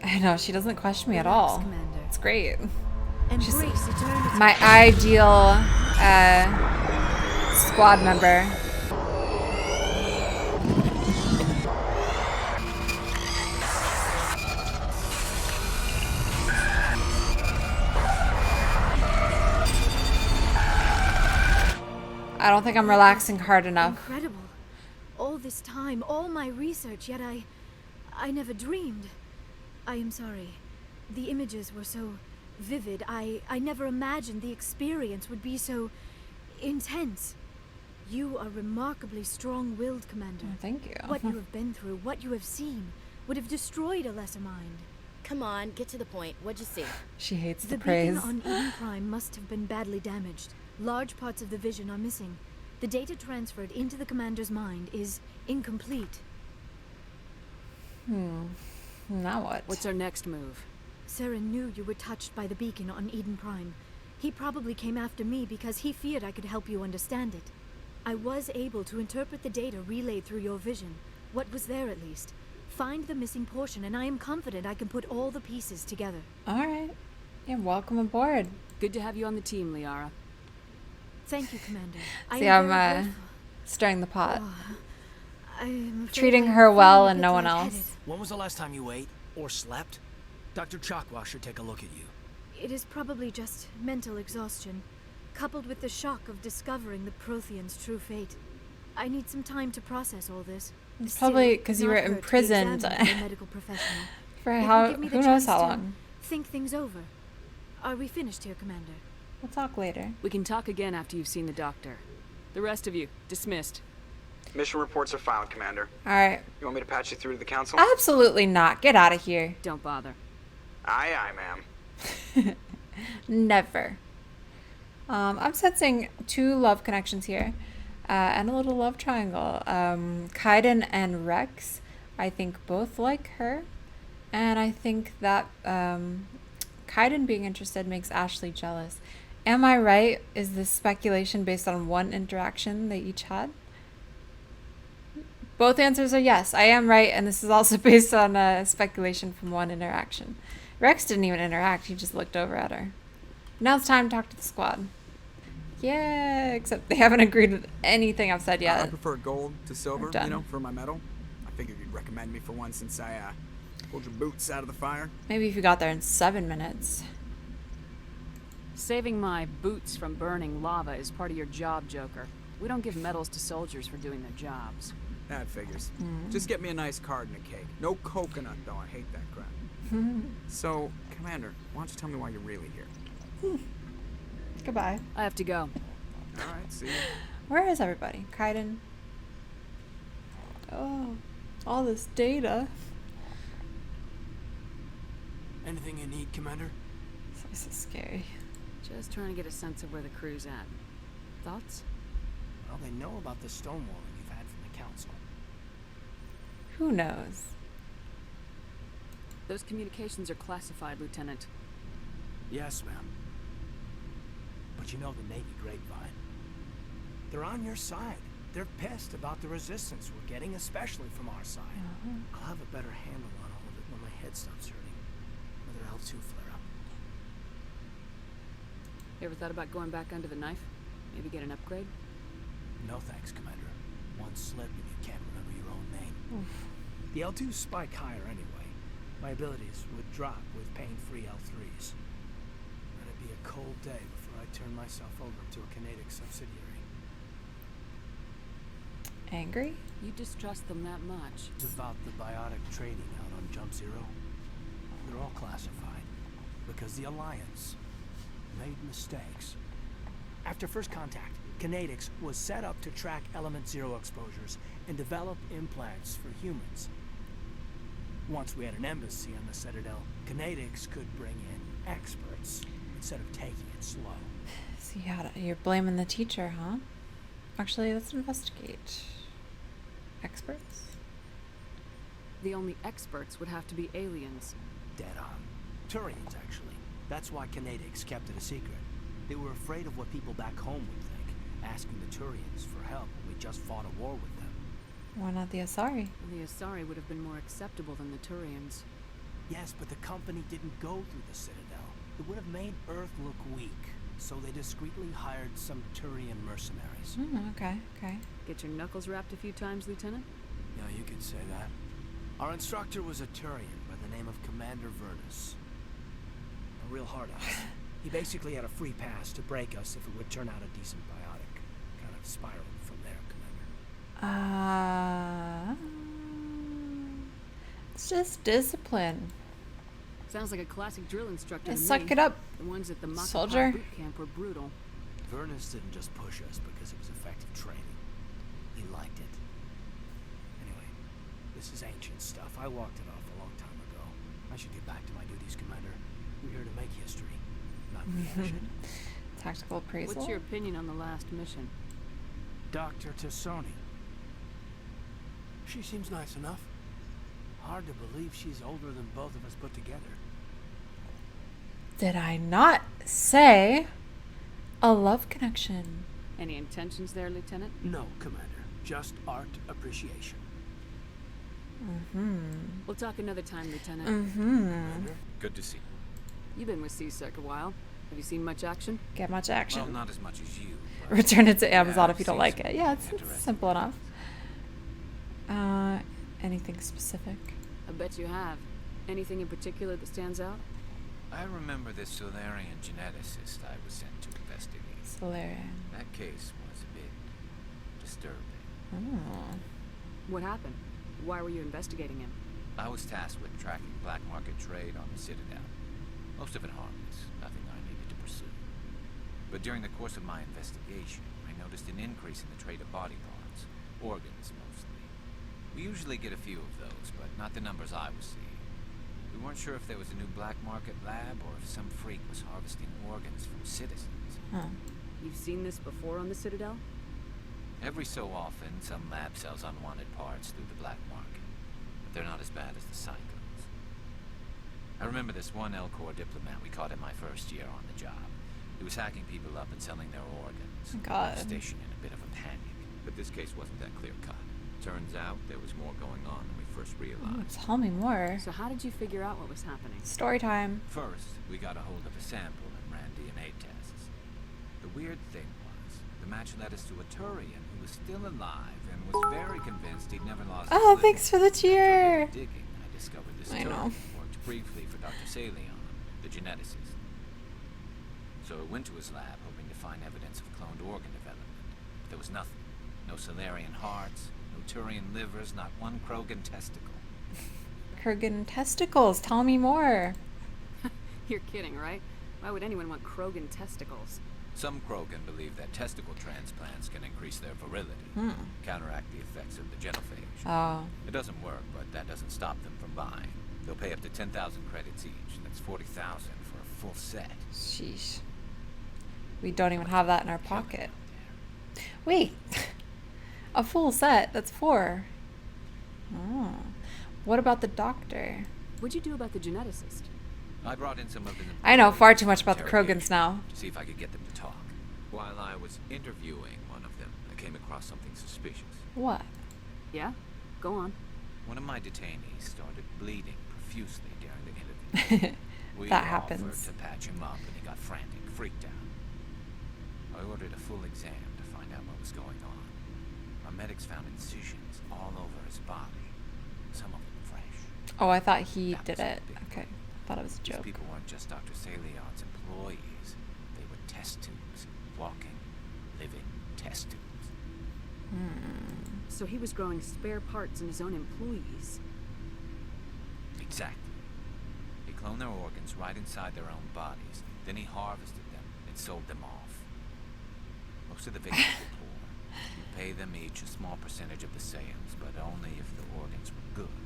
I know, she doesn't question me at all. Commander. It's great. She's Embrace eternity. my ideal squad member. I don't think I'm relaxing hard enough. Incredible. All this time, all my research, yet I never dreamed. I am sorry. The images were so vivid. I never imagined the experience would be so intense. You are remarkably strong-willed, Commander. Oh, thank you. What you have been through, what you have seen, would have destroyed a lesser mind. Come on, get to the point. What'd you see? She hates the The praise. beacon on Eden Prime must have been badly damaged. Large parts of the vision are missing. The data transferred into the commander's mind is incomplete. Now what? What's our next move? Saren knew you were touched by the beacon on Eden Prime. He probably came after me because he feared I could help you understand it. I was able to interpret the data relayed through your vision. What was there, at least. Find the missing portion, and I am confident I can put all the pieces together. Alright. Yeah, welcome aboard. Good to have you on the team, Liara. Thank you, Commander. See, I'm stirring the pot. I'm Treating her well and no one else. When was the last time you ate or slept? Dr. Chakwa should take a look at you. It is probably just mental exhaustion, coupled with the shock of discovering the Prothean's true fate. I need some time to process all this. It's probably because you were imprisoned for who knows how long. Think things over. Are we finished here, Commander? We'll talk later. We can talk again after you've seen the doctor. The rest of you, dismissed. Mission reports are filed, Commander. Alright. You want me to patch you through to the council? Absolutely not. Get out of here. Don't bother. Aye, ma'am. Never. I'm sensing two love connections here. And a little love triangle. Kaiden and Rex, I think both like her. And I think that Kaiden being interested makes Ashley jealous. Am I right? Is this speculation based on one interaction they each had? Both answers are yes. I am right, and this is also based on speculation from one interaction. Rex didn't even interact. He just looked over at her. Now it's time to talk to the squad. Yeah, except they haven't agreed with anything I've said yet. I prefer gold to silver, you know, for my medal. I figured you'd recommend me for one since I pulled your boots out of the fire. Maybe if you got there in 7 minutes. Saving my boots from burning lava is part of your job, Joker. We don't give medals to soldiers for doing their jobs. That figures. Just get me a nice card and a cake. No coconut, though. I hate that crap. So, Commander, why don't you tell me why you're really here? Goodbye. I have to go. Alright, see you. Where is everybody? Kaiden? Oh, all this data. Anything you need, Commander? This is scary. Just trying to get a sense of where the crew's at. Thoughts? Well, they know about the stonewalling you've had from the council. Who knows? Those communications are classified, Lieutenant. Yes, ma'am. But you know the Navy grapevine. They're on your side. They're pissed about the resistance we're getting, especially from our side. I'll have a better handle on all of it when my head stops hurting. Whether L2 flare up. You ever thought about going back under the knife? Maybe get an upgrade? No thanks, Commander. One slip and you can't remember your own name. The L2s spike higher anyway. My abilities would drop with pain-free L3s. It'd be a cold day before I turn myself over to a Canadic subsidiary. Angry? You distrust them that much? It's about the biotic trading out on Jump Zero. They're all classified because the Alliance made mistakes. After first contact, Canadics was set up to track Element Zero exposures and develop implants for humans. Once we had an embassy on the Citadel, Canadics could bring in experts instead of taking it slow. So you're blaming the teacher, huh? Actually, let's investigate. Experts? The only experts would have to be aliens. Dead on. Turians, actually. That's why Canadics kept it a secret. They were afraid of what people back home would think, asking the Turians for help when we just fought a war with them. Why not the Asari? The Asari would have been more acceptable than the Turians. Yes, but the company didn't go through the Citadel. It would have made Earth look weak, so they discreetly hired some Turian mercenaries. Okay. Get your knuckles rapped a few times, Lieutenant? Yeah, you could say that. Our instructor was a Turian by the name of Commander Vernis. A real hard-ass. He basically had a free pass to break us if it would turn out a decent biotic. Kind of spiraled from there, Commander. It's just discipline. Sounds like a classic drill instructor to me. Suck it up, The ones at the soldier. boot camp were brutal. Vernis didn't just push us because it was effective training. He liked it. Anyway, this is ancient stuff. I walked it off a long time ago. I should get back to my duties, Commander. We're here to make history, not reaction. Tactical appraisal. What's your opinion on the last mission? Dr. Tassoni. She seems nice enough. Hard to believe she's older than both of us put together. Did I not say a love connection? Any intentions there, Lieutenant? No, Commander. Just art appreciation. We'll talk another time, Lieutenant. Good to see you. You've been with CSEC a while. Have you seen much action? Get much action. Well, not as much as you. Return it to Amazon yeah, if you don't like it. Yeah, it's simple enough. Anything specific? I bet you have. Anything in particular that stands out? I remember this Solarian geneticist I was sent to investigate. Solarian. That case was a bit disturbing. What happened? Why were you investigating him? I was tasked with tracking black market trade on the Citadel. Most of it harmless, nothing I needed to pursue. But during the course of my investigation, I noticed an increase in the trade of body parts, organs mostly. We usually get a few of those, but not the numbers I was seeing. We weren't sure if there was a new black market lab or if some freak was harvesting organs from citizens. You've seen this before on the Citadel? Every so often, some lab sells unwanted parts through the black market, but they're not as bad as the cyclones. I remember this one L-Corps diplomat we caught in my first year on the job. He was hacking people up and selling their organs. God. The station in a bit of a panic, but this case wasn't that clear-cut. Turns out there was more going on than we first realized. Tell me more. So how did you figure out what was happening? Story time. First, we got a hold of a sample and ran DNA tests. The weird thing was, the match led us to a Turian who was still alive and was very convinced he'd never lost his living. Thanks for the cheer. After digging, I discovered this I Turian know. worked briefly for Dr. Salion, the geneticist. So I went to his lab hoping to find evidence of cloned organ development. But there was nothing. No Solarian hearts, no Turian livers, not one Krogan testicle. Krogan testicles. Tell me more. You're kidding, right? Why would anyone want Krogan testicles? Some Krogan believe that testicle transplants can increase their virility, counteract the effects of the genophage. Oh. It doesn't work, but that doesn't stop them from buying. They'll pay up to 10,000 credits each. That's 40,000 for a full set. Sheesh. We don't even have that in our pocket. Wait. A full set? That's 4. Oh. What about the doctor? What'd you do about the geneticist? I brought in some of the... I know far too much about the Krogans now. To see if I could get them to talk. While I was interviewing one of them, I came across something suspicious. What? Yeah? Go on. One of my detainees started bleeding profusely during the interview. We That offered happens. to patch him up, and he got frantic, freaked out. I ordered a full exam to find out what was going on. Our medics found incisions all over his body, some of them fresh. Oh, I thought he did it. Okay, I thought it was a These joke. people weren't just Dr. Salion's employees. They were test tubes, walking, living test tubes. So he was growing spare parts in his own employees. Exactly. He cloned their organs right inside their own bodies. Then he harvested them and sold them off. Most of the victims were poor. He'd pay them each a small percentage of the sales, but only if the organs were good.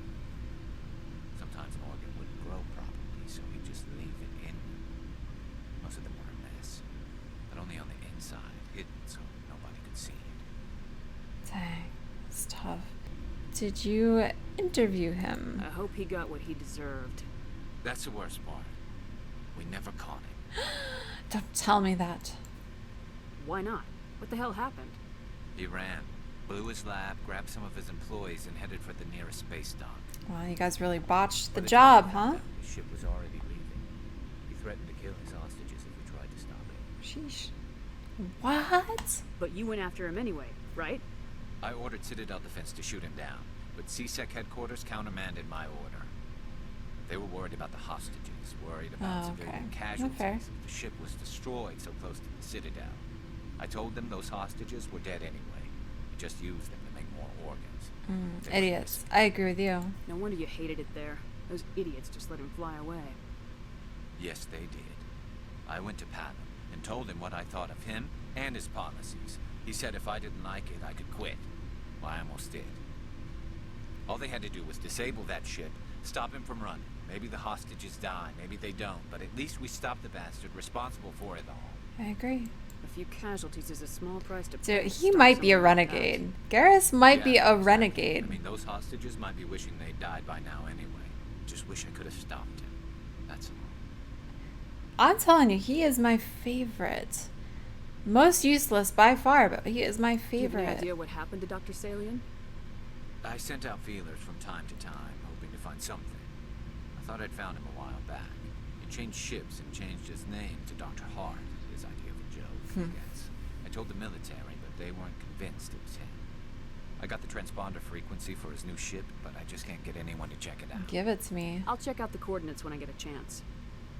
Sometimes an organ wouldn't grow properly, so he'd just leave it in. Most of them were a mess, but only on the inside, hidden so nobody could see it. Dang, it's tough. Did you interview him? I hope he got what he deserved. That's the worst part. We never caught him. Don't tell me that. Why not? What the hell happened? He ran, blew his lab, grabbed some of his employees, and headed for the nearest space dock. Well, you guys really botched the By job, time we huh? found him, the ship was already leaving. He threatened to kill his hostages if we tried to stop him. Sheesh. What? But you went after him anyway, right? I ordered Citadel Defense to shoot him down, but CSEC headquarters countermanded my order. They were worried about the hostages, worried about civilian casualties. Okay. If the ship was destroyed so close to the Citadel. I told them those hostages were dead anyway. We just used them to make more organs. Idiots. I agree with you. No wonder you hated it there. Those idiots just let him fly away. Yes, they did. I went to Patton and told him what I thought of him and his policies. He said if I didn't like it, I could quit. Well, I almost did. All they had to do was disable that ship, stop him from running. Maybe the hostages die, maybe they don't, but at least we stopped the bastard responsible for it all. I agree. A few casualties is a small price to Dude, pay. he might be a renegade. Garrus might be a renegade. I mean, those hostages might be wishing they died by now anyway. Just wish I could have stopped him. That's all. I'm telling you, he is my favorite. Most useless by far, but he is my Do you have any favorite. idea what happened to Dr. Salion? I sent out feelers from time to time, hoping to find something. I thought I'd found him a while back. He changed ships and changed his name to Dr. Hart, his idea of a joke, I guess. I told the military, but they weren't convinced it was him. I got the transponder frequency for his new ship, but I just can't get anyone to check it out. Give it to me. I'll check out the coordinates when I get a chance.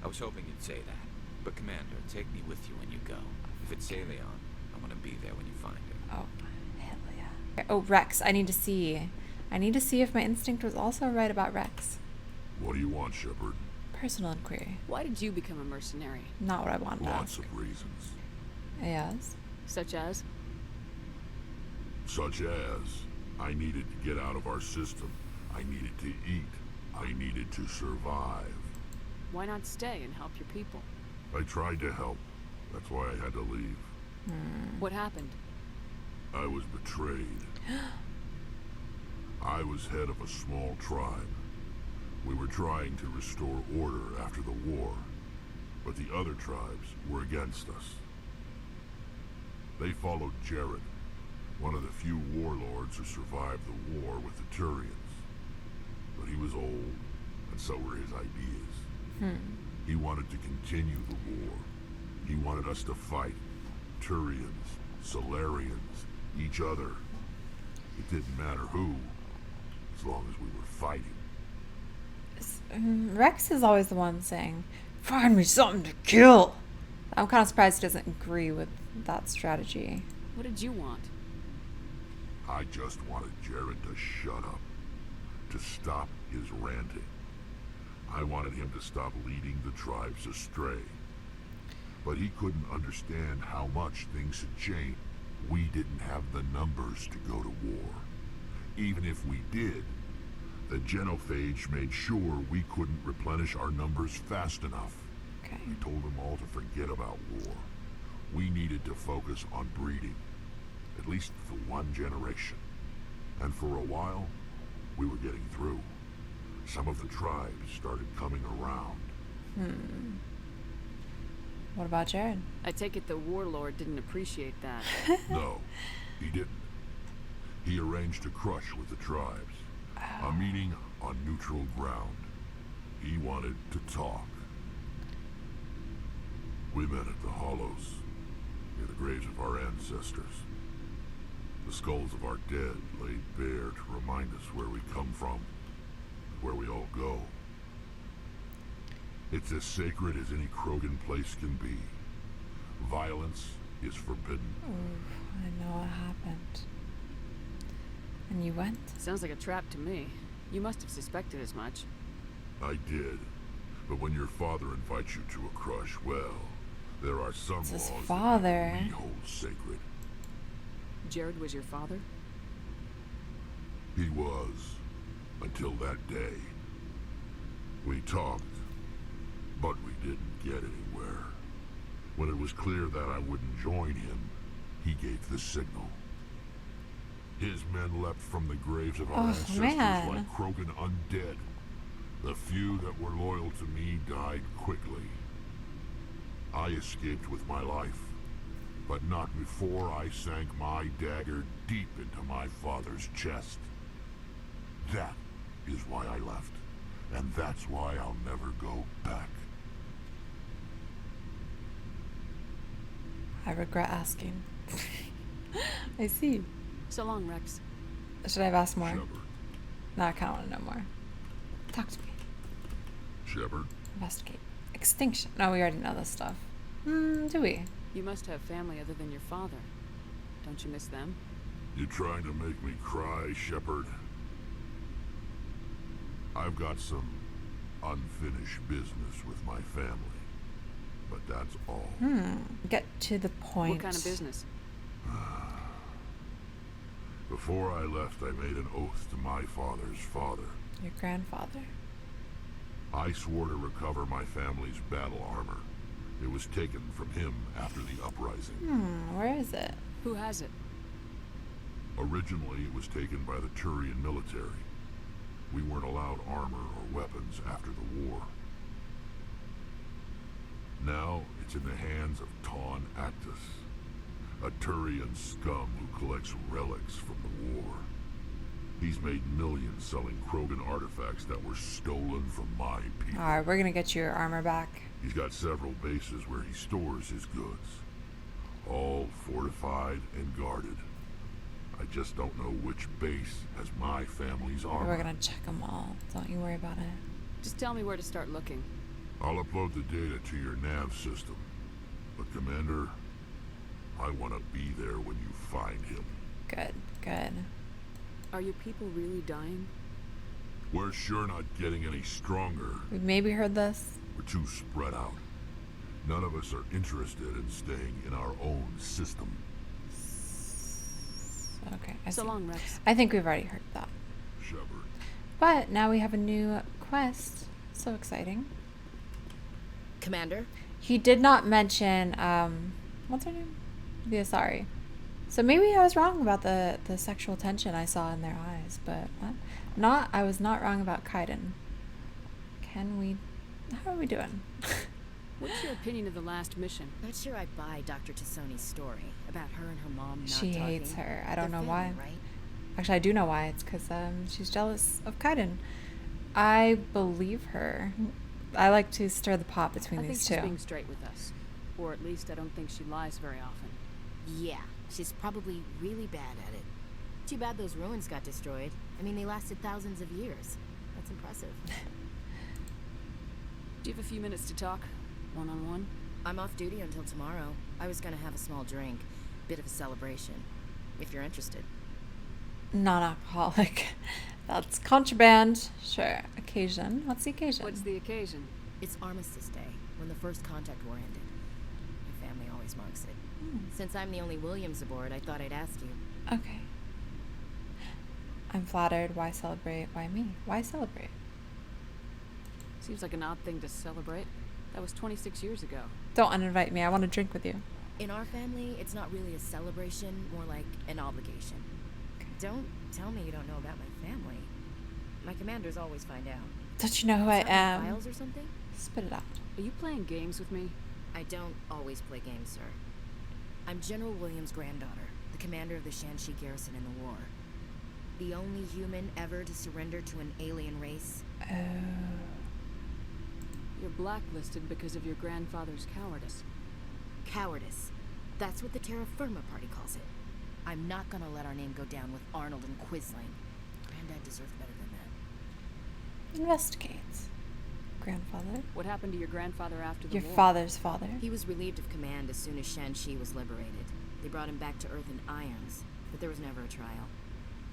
I was hoping you'd say that. But Commander, take me with you when you go. If it's Salion, I want to be there when you find him. Oh, hell yeah. Oh, Rex, I need to see. I need to see if my instinct was also right about Rex. What do you want, Shepard? Personal inquiry. Why did you become a mercenary? Not what I wanted to Lots ask. of reasons. Yes. Such as? Such as, I needed to get out of our system. I needed to eat. I needed to survive. Why not stay and help your people? I tried to help. That's why I had to leave. What happened? I was betrayed. I was head of a small tribe. We were trying to restore order after the war, but the other tribes were against us. They followed Jared, one of the few warlords who survived the war with the Thorians. But he was old, and so were his ideas. He wanted to continue the war. He wanted us to fight Thorians, Solarians, each other. It didn't matter who, as long as we were fighting. Rex is always the one saying, "Find me something to kill." I'm kind of surprised he doesn't agree with that strategy. What did you want? I just wanted Jared to shut up, to stop his ranting. I wanted him to stop leading the tribes astray. But he couldn't understand how much things had changed. We didn't have the numbers to go to war. Even if we did, the genophage made sure we couldn't replenish our numbers fast enough. We told them all to forget about war. We needed to focus on breeding, at least for one generation. And for a while, we were getting through. Some of the tribes started coming around. What about Jared? I take it the warlord didn't appreciate that. No, he didn't. He arranged a crush with the tribes. A meeting on neutral ground. He wanted to talk. We met at the Hollows, near the graves of our ancestors. The skulls of our dead laid bare to remind us where we come from, and where we all go. It's as sacred as any Krogan place can be. Violence is forbidden. Ooh, I know what happened. And you went? Sounds like a trap to me. You must have suspected as much. I did. But when your father invites you to a crush, well, there are some It's his laws father. that we hold sacred. Jared was your father? He was, until that day. We talked, but we didn't get anywhere. When it was clear that I wouldn't join him, he gave the signal. His men leapt from the graves of our ancestors like Krogan undead. The few that were loyal to me died quickly. I escaped with my life, but not before I sank my dagger deep into my father's chest. That is why I left, and that's why I'll never go back. I regret asking. I see. So long, Rex. Should I have asked more? Shepard. No, I kind of want to know more. Talk to me. Shepard? Investigate. Extinction. No, we already know this stuff. Do we? You must have family other than your father. Don't you miss them? You trying to make me cry, Shepard? I've got some unfinished business with my family, but that's all. Get to the point. What kind of business? Before I left, I made an oath to my father's father. Your grandfather. I swore to recover my family's battle armor. It was taken from him after the uprising. Where is it? Who has it? Originally, it was taken by the Turian military. We weren't allowed armor or weapons after the war. Now, it's in the hands of Ton Actus, a Turian scum who collects relics from the war. He's made millions selling Krogan artifacts that were stolen from my people. Alright, we're gonna get your armor back. He's got several bases where he stores his goods. All fortified and guarded. I just don't know which base has my family's armor. We're gonna check them all. Don't you worry about it. Just tell me where to start looking. I'll upload the data to your nav system. But Commander, I want to be there when you find him. Good, good. Are your people really dying? We're sure not getting any stronger. We've maybe heard this. We're too spread out. None of us are interested in staying in our own system. Okay, So long, Rex. I think we've already heard that. Shepard. But now we have a new quest. So exciting. Commander? He did not mention, what's her name? The Asari. So maybe I was wrong about the sexual tension I saw in their eyes, but I was not wrong about Kaiden. How are we doing? What's your opinion of the last mission? Not sure I buy Dr. Tassoni's story about her and her mom not She talking. hates her. I don't know They're why. family, right? Actually, I do know why. It's because she's jealous of Kaiden. I believe her. I like to stir the pot between I think these she's two. being straight with us. Or at least I don't think she lies very often. Yeah, she's probably really bad at it. Too bad those ruins got destroyed. I mean, they lasted thousands of years. That's impressive. Do you have a few minutes to talk? One-on-one? I'm off duty until tomorrow. I was gonna have a small drink. Bit of a celebration. If you're interested. Non-alcoholic. That's contraband. Sure. Occasion. What's the occasion? What's the occasion? It's Armistice Day, when the First Contact War ended. My family always marks it. Since I'm the only Williams aboard, I thought I'd ask you. Okay. I'm flattered. Why celebrate? Why me? Why celebrate? Seems like an odd thing to celebrate. That was 26 years ago. Don't uninvite me. I want to drink with you. In our family, it's not really a celebration, more like an obligation. Don't tell me you don't know about my family. My commanders always find out. Don't you know who I am? Files or something? Spit it out. Are you playing games with me? I don't always play games, sir. I'm General Williams' granddaughter, the commander of the Shanxi garrison in the war. The only human ever to surrender to an alien race. Oh. You're blacklisted because of your grandfather's cowardice. Cowardice. That's what the Terra Firma Party calls it. I'm not gonna let our name go down with Arnold and Quisling. Granddad deserved better than that. Investigates. Grandfather. What happened to your grandfather after the war? Your father's father. He was relieved of command as soon as Shanxi was liberated. They brought him back to Earth in irons, but there was never a trial.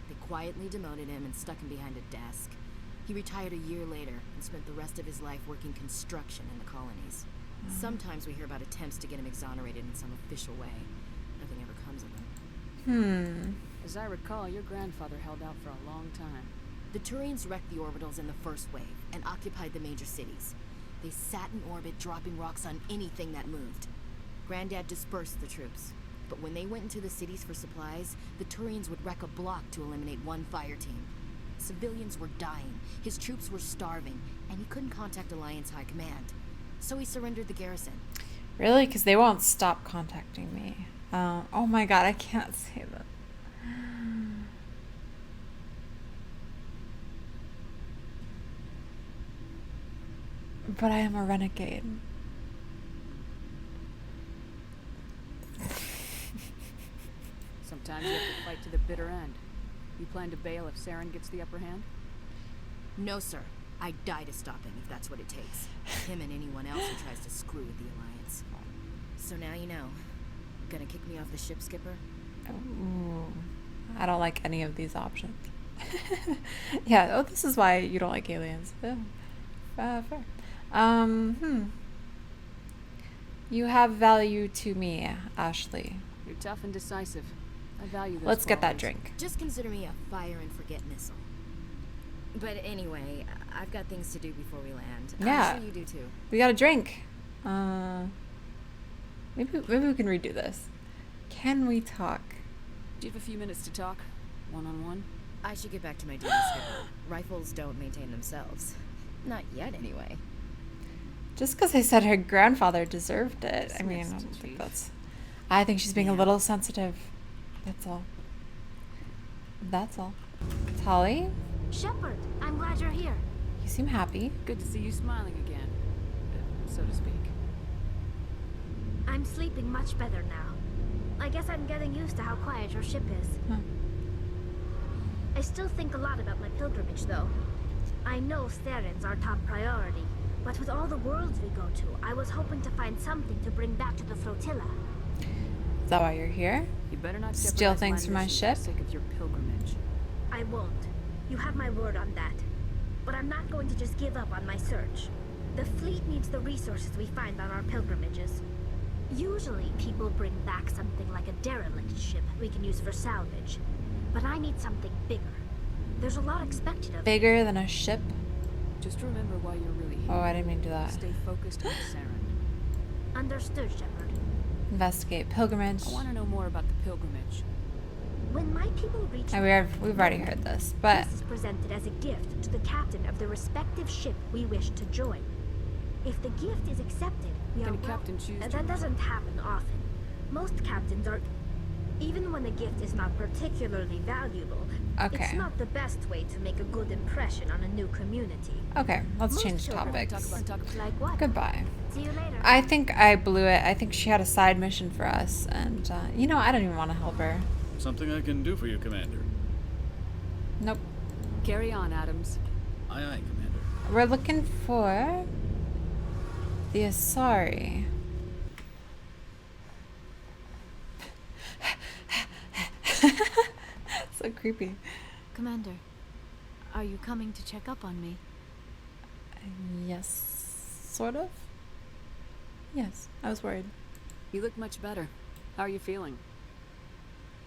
They quietly demoted him and stuck him behind a desk. He retired a year later and spent the rest of his life working construction in the colonies. Sometimes we hear about attempts to get him exonerated in some official way. Nothing ever comes of them. As I recall, your grandfather held out for a long time. The Turians wrecked the orbitals in the first wave and occupied the major cities. They sat in orbit, dropping rocks on anything that moved. Granddad dispersed the troops, but when they went into the cities for supplies, the Turians would wreck a block to eliminate one fire team. Civilians were dying, his troops were starving, and he couldn't contact Alliance High Command. So he surrendered the garrison. Really? Because they won't stop contacting me. Oh my god, I can't say that. But I am a renegade. Sometimes you have to fight to the bitter end. You plan to bail if Saren gets the upper hand? No, sir. I'd die to stop him if that's what it takes. Him and anyone else who tries to screw with the Alliance. So now you know. Gonna kick me off the ship, Skipper? Ooh, I don't like any of these options. Yeah, oh, this is why you don't like aliens. Fair. You have value to me, Ashley. You're tough and decisive. I value those Let's get that qualities. drink. Just consider me a fire and forget missile. But anyway, I've got things to do before we land. Yeah. I'm sure you do too. We got a drink. Maybe we can redo this. Can we talk? Do you have a few minutes to talk? One-on-one? I should get back to my duty, Skipper. Rifles don't maintain themselves. Not yet, anyway. Just because I said her grandfather deserved it. I mean, I don't think that's... I think she's being a little sensitive. That's all. That's all. Tali? Shepard, I'm glad you're here. You seem happy. Good to see you smiling again, so to speak. I'm sleeping much better now. I guess I'm getting used to how quiet your ship is. I still think a lot about my pilgrimage, though. I know Saren's our top priority, but with all the worlds we go to, I was hoping to find something to bring back to the flotilla. Is that why you're here? You better not steal things from my ship? For the sake of your pilgrimage. I won't. You have my word on that. But I'm not going to just give up on my search. The fleet needs the resources we find on our pilgrimages. Usually, people bring back something like a derelict ship we can use for salvage. But I need something bigger. There's a lot expected of me. Bigger than a ship? Just remember why you're really here. Oh, I didn't mean to do that. Stay focused on Saren. Understood, Shepard. Investigate pilgrimage. I want to know more about the pilgrimage. When my people reach... We've already heard this, but... This is presented as a gift to the captain of the respective ship we wish to join. If the gift is accepted, we Can are... a captain choose to... That doesn't happen often. Most captains are... Even when the gift is not particularly valuable, Okay. It's not the best way to make a good impression on a new community. Okay, let's Most change children topics. Like what? Goodbye. See you later. I think I blew it. I think she had a side mission for us, and, you know, I don't even want to help her. Something I can do for you, Commander. Nope. Carry on, Adams. Aye, aye, Commander. We're looking for the Asari. So creepy. Commander, are you coming to check up on me? Yes, sort of. Yes, I was worried. You look much better. How are you feeling?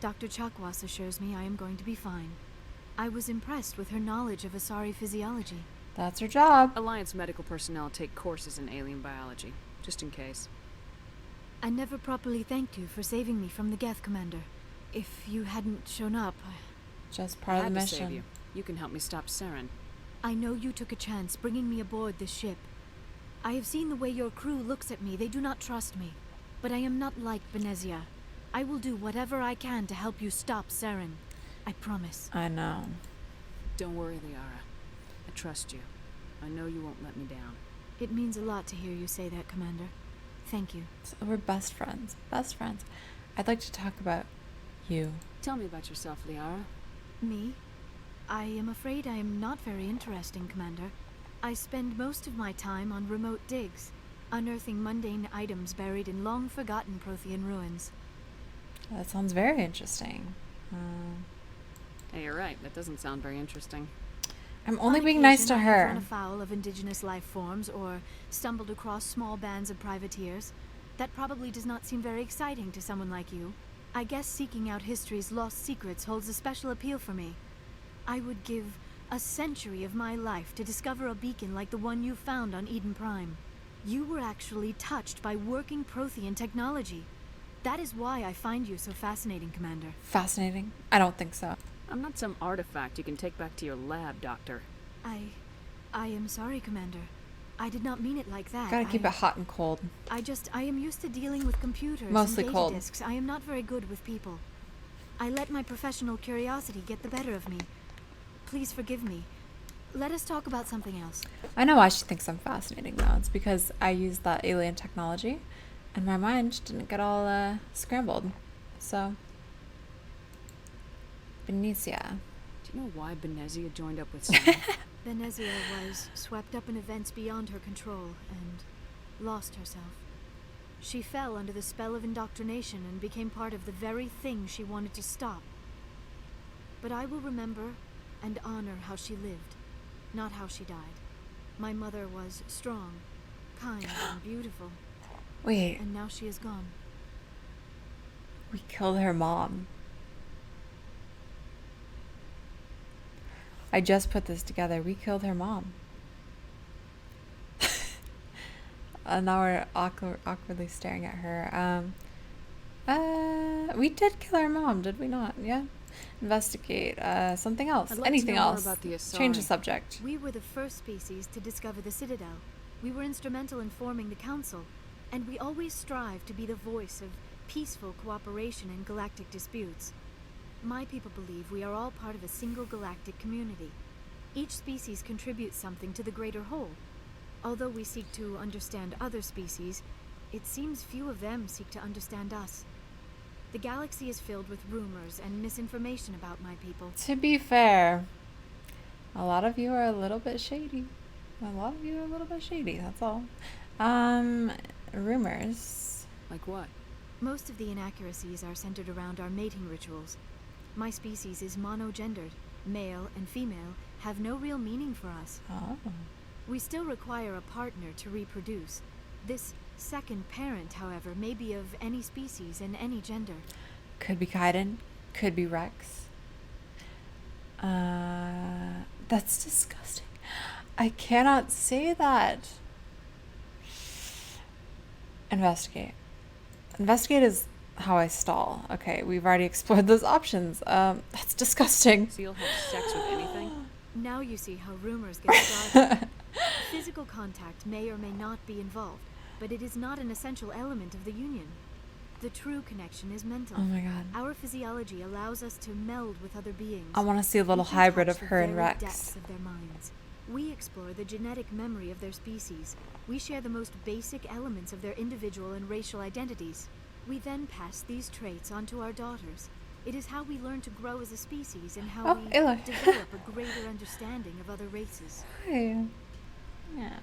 Dr. Chakwas assures me I am going to be fine. I was impressed with her knowledge of Asari physiology. That's her job. Alliance medical personnel take courses in alien biology, just in case. I never properly thanked you for saving me from the Geth, Commander. If you hadn't shown up... Just part of the I had to save mission. you. You can help me stop Saren. I know you took a chance bringing me aboard this ship. I have seen the way your crew looks at me. They do not trust me. But I am not like Benezia. I will do whatever I can to help you stop Saren. I promise. I know. Don't worry, Liara. I trust you. I know you won't let me down. It means a lot to hear you say that, Commander. Thank you. So we're best friends. Best friends. I'd like to talk about you. Tell me about yourself, Liara. Me? I am afraid I am not very interesting, Commander. I spend most of my time on remote digs, unearthing mundane items buried in long-forgotten Prothean ruins. That sounds very interesting. Hey, you're right. That doesn't sound very interesting. I'm only On being nice to occasion, I have her. run afoul of indigenous life forms or stumbled across small bands of privateers. That probably does not seem very exciting to someone like you. I guess seeking out history's lost secrets holds a special appeal for me. I would give a century of my life to discover a beacon like the one you found on Eden Prime. You were actually touched by working Prothean technology. That is why I find you so fascinating, Commander. Fascinating? I don't think so. I'm not some artifact you can take back to your lab, Doctor. I am sorry, Commander. I did not mean it like that. Gotta keep it hot and cold. I am used to dealing with computers Mostly and data cold. disks. I am not very good with people. I let my professional curiosity get the better of me. Please forgive me. Let us talk about something else. I know why she thinks I'm fascinating though. It's because I used that alien technology and my mind didn't get all scrambled. So, Benicia. Do you know why Benezia joined up with Saren? Benezia was swept up in events beyond her control and lost herself. She fell under the spell of indoctrination and became part of the very thing she wanted to stop. But I will remember and honor how she lived, not how she died. My mother was strong, kind, and beautiful. Wait. And now she is gone. We killed her mom. I just put this together. We killed her mom. And now we're awkwardly staring at her. We did kill her mom, did we not? Yeah. Investigate. Something else. I'd like Anything to know more else. about the Asari. Change the subject. We were the first species to discover the Citadel. We were instrumental in forming the Council, and we always strive to be the voice of peaceful cooperation in galactic disputes. My people believe we are all part of a single galactic community. Each species contributes something to the greater whole. Although we seek to understand other species, it seems few of them seek to understand us. The galaxy is filled with rumors and misinformation about my people. To be fair, a lot of you are a little bit shady. That's all. Rumors. Like what? Most of the inaccuracies are centered around our mating rituals. My species is monogendered. Male and female have no real meaning for us. Oh. We still require a partner to reproduce. This second parent, however, may be of any species and any gender. Could be Kaiden. Could be Rex. That's disgusting. I cannot say that. Investigate. Investigate is how I stall. Okay, we've already explored those options. That's disgusting. So you'll have sex with anything? Now you see how rumors get started. Physical contact may or may not be involved, but it is not an essential element of the union. The true connection is mental. Oh my god. Our physiology allows us to meld with other beings. I want to see a little We can hybrid touch of the her and very Rex. depths of their minds. We explore the genetic memory of their species. We share the most basic elements of their individual and racial identities. We then pass these traits on to our daughters. It is how we learn to grow as a species and how we Ella. develop a greater understanding of other races. Hey. Yeah.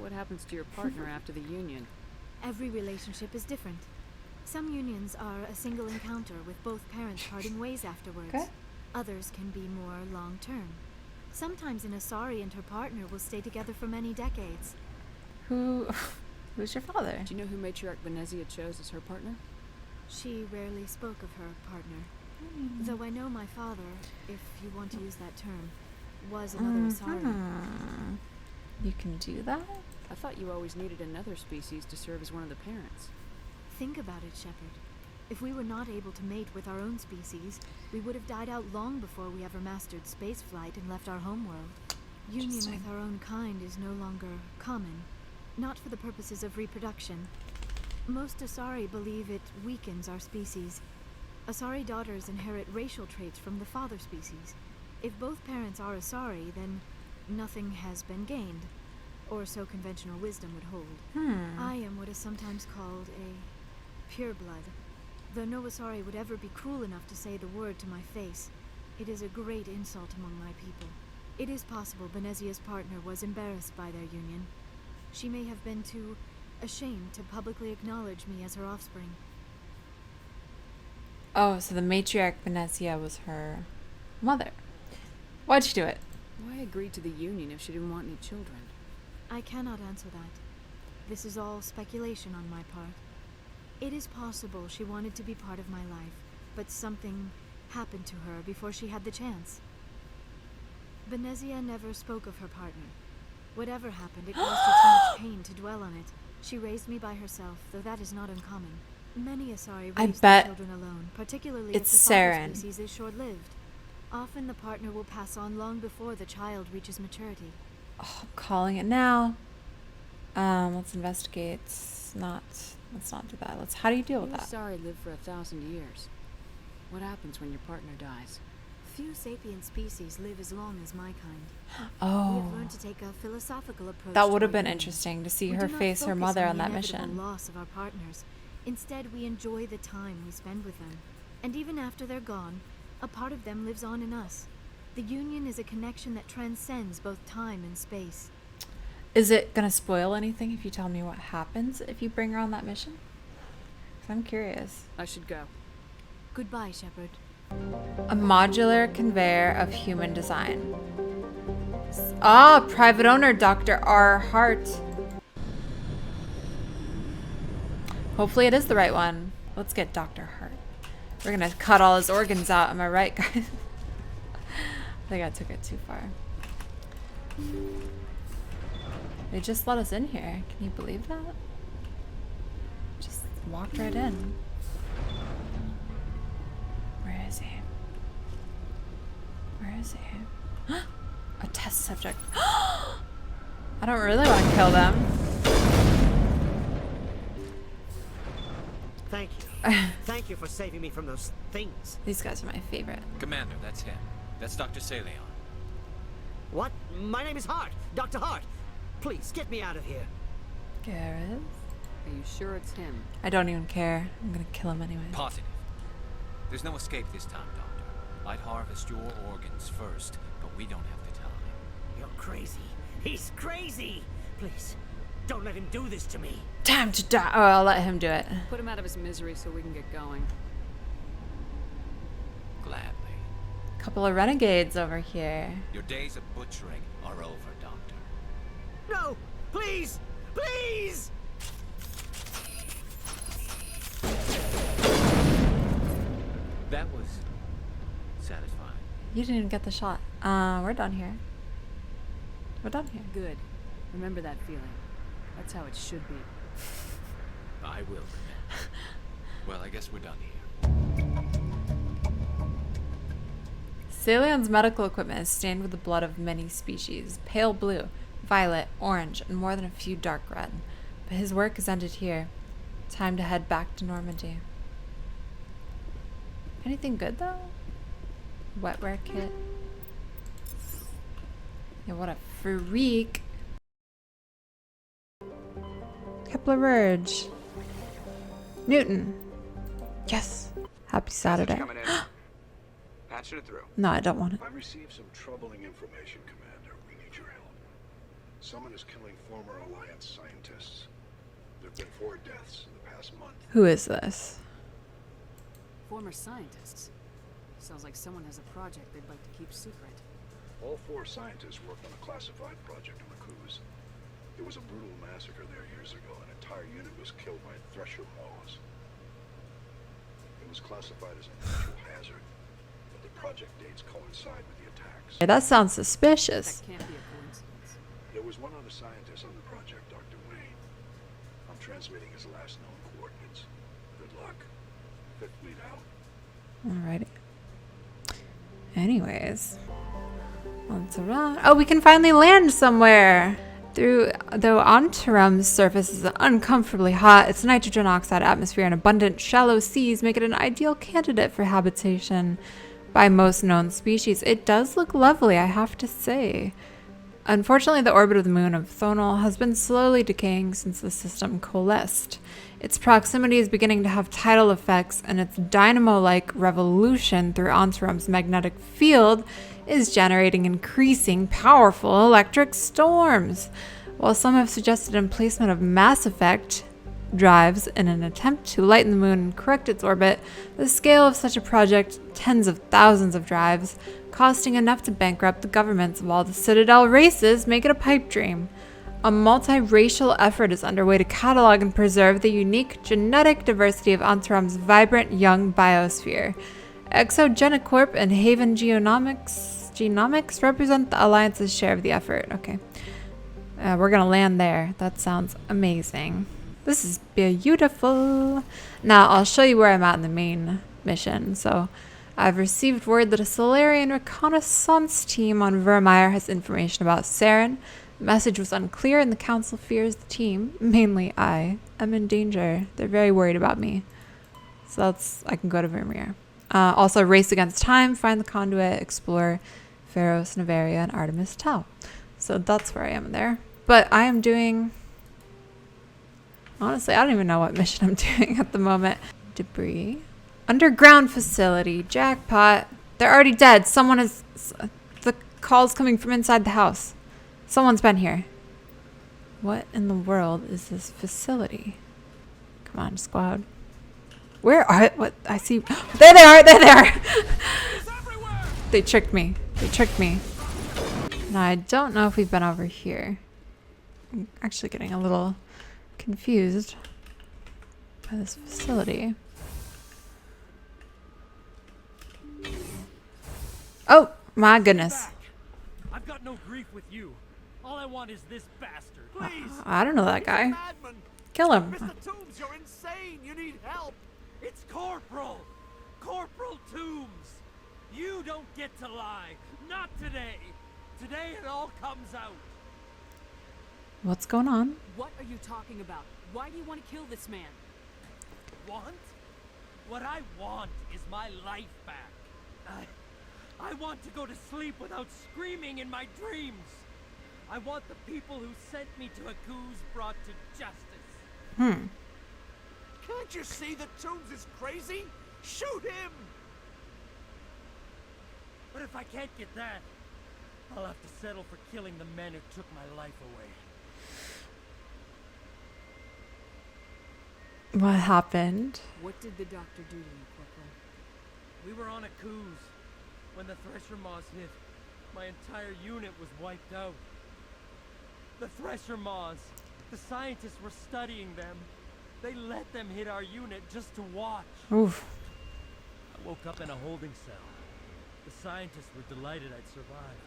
What happens to your partner after the union? Every relationship is different. Some unions are a single encounter with both parents parting ways afterwards. Okay. Others can be more long-term. Sometimes an Asari and her partner will stay together for many decades. Who's your father? Do you know who Matriarch Benezia chose as her partner? She rarely spoke of her partner. Though I know my father, if you want to use that term, was another Asari. You can do that? I thought you always needed another species to serve as one of the parents. Think about it, Shepard. If we were not able to mate with our own species, we would have died out long before we ever mastered spaceflight and left our homeworld. Union with our own kind is no longer common, not for the purposes of reproduction. Most Asari believe it weakens our species. Asari daughters inherit racial traits from the father species. If both parents are Asari, then nothing has been gained, or so conventional wisdom would hold. I am what is sometimes called a pureblood. Though no Asari would ever be cruel enough to say the word to my face, it is a great insult among my people. It is possible Benezia's partner was embarrassed by their union. She may have been too ashamed to publicly acknowledge me as her offspring. Oh, so the matriarch Benezia was her mother. Why'd she do it? Why agree to the union if she didn't want any children? I cannot answer that. This is all speculation on my part. It is possible she wanted to be part of my life, but something happened to her before she had the chance. Benezia never spoke of her partner. Whatever happened, it caused her too much pain to dwell on it. She raised me by herself, though that is not uncommon. Many Asari raise their children alone, particularly if the father species is short-lived. Often the partner will pass on long before the child reaches maturity. Oh, I'm calling it now. Let's investigate. Let's not do that. How do you deal with that? Asari live for 1,000 years. What happens when your partner dies? Few sapient species live as long as my kind. Oh. We have learned to take a philosophical approach. That would have to been our interesting to see we her do not face her focus mother on the that inevitable mission. Loss of our partners. Instead, we enjoy the time we spend with them. And even after they're gone, a part of them lives on in us. The union is a connection that transcends both time and space. Is it gonna spoil anything if you tell me what happens if you bring her on that mission? 'Cause I'm curious. I should go. Goodbye, Shepard. A modular conveyor of human design. Ah, private owner, Dr. R. Hart. Hopefully it is the right one. Let's get Dr. Hart. We're gonna cut all his organs out, am I right, guys? I think I took it too far. They just let us in here. Can you believe that? Just walked right in. Where is he? Where is he? A test subject. I don't really want to kill them. Thank you. Thank you for saving me from those things. These guys are my favorite. Commander, that's him. That's Dr. Saleon. What? My name is Hart. Dr. Hart. Please, get me out of here. Gareth? Are you sure it's him? I don't even care. I'm gonna kill him anyway. Positive. There's no escape this time, Doctor. I'd harvest your organs first, but we don't have the time. You're crazy. He's crazy. Please, don't let him do this to me. Time to die. Oh, I'll let him do it. Put him out of his misery so we can get going. Gladly. Couple of renegades over here. Your days of butchering are over, Doctor. No! Please! Please! That was satisfying. You didn't even get the shot. We're done here. We're done here. Good. Remember that feeling. That's how it should be. I will remember. Well, I guess we're done here. Saleon's medical equipment is stained with the blood of many species. Pale blue, violet, orange, and more than a few dark red. But his work is ended here. Time to head back to Normandy. Anything good though? Wetware kit. Yeah, what a freak. Kepler Verge. Newton. Yes. Happy Saturday. Coming in. Patching it through. No, I don't want it. I received some troubling information, Commander. We need your help. Someone is killing former Alliance scientists. There have been 4 deaths in the past month. Who is this? Former scientists. Sounds like someone has a project they'd like to keep secret. All 4 scientists worked on a classified project on the Cruz. It was a brutal massacre there years ago. An entire unit was killed by thresher mows. It was classified as a natural hazard, but the project dates coincide with the attacks. Hey, that sounds suspicious. That can't be a coincidence. There was one other scientist on the project, Dr. Wayne. I'm transmitting his last known coordinates. Good luck. 5th fleet out. Alrighty. Anyways. Oh, we can finally land somewhere. Though Antarum's surface is uncomfortably hot, its nitrogen oxide atmosphere and abundant shallow seas make it an ideal candidate for habitation by most known species. It does look lovely, I have to say. Unfortunately, the orbit of the moon of Thonol has been slowly decaying since the system coalesced. Its proximity is beginning to have tidal effects, and its dynamo-like revolution through Antarum's magnetic field is generating increasing powerful electric storms. While some have suggested emplacement of Mass Effect drives in an attempt to lighten the moon and correct its orbit, the scale of such a project, tens of thousands of drives, costing enough to bankrupt the governments of all the Citadel races, make it a pipe dream. A multiracial effort is underway to catalog and preserve the unique genetic diversity of Antarum's vibrant young biosphere. Exogenicorp and Haven Genomics represent the Alliance's share of the effort. Okay. We're gonna land there. That sounds amazing. This is beautiful. Now, I'll show you where I'm at in the main mission. So, I've received word that a Solarian reconnaissance team on Vermeier has information about Saren. The message was unclear and the council fears the team, mainly I, am in danger. They're very worried about me. So I can go to Vermeier. Also, race against time, find the conduit, explore Feros, Nevaria, and Artemis Tau. So that's where I am there. But I am doing... Honestly, I don't even know what mission I'm doing at the moment. Debris. Underground facility. Jackpot. They're already dead. Someone is... The call's coming from inside the house. Someone's been here. What in the world is this facility? Come on, squad. Where are... What? I see... There they are! There they are! They tricked me. They tricked me. Now, I don't know if we've been over here. I'm actually getting a little confused by this facility. Oh, my goodness. I've got no grief with you. All I want is this bastard. Please. I don't know that guy. Kill him. Mr. Toombs, you're insane. You need help. It's Corporal. Corporal Toombs. You don't get to lie. Not today. Today it all comes out. What's going on? What are you talking about? Why do you want to kill this man? Want? What I want is my life back. I want to go to sleep without screaming in my dreams. I want the people who sent me to Aku's brought to justice. Can't you see that Toombs is crazy? Shoot him! But if I can't get that, I'll have to settle for killing the men who took my life away. What happened? What did the doctor do to you, Corporal? We were on Aku's. When the Thresher Maws hit, my entire unit was wiped out. The Thresher Maws, the scientists were studying them. They let them hit our unit just to watch. Oof. I woke up in a holding cell. The scientists were delighted I'd survived.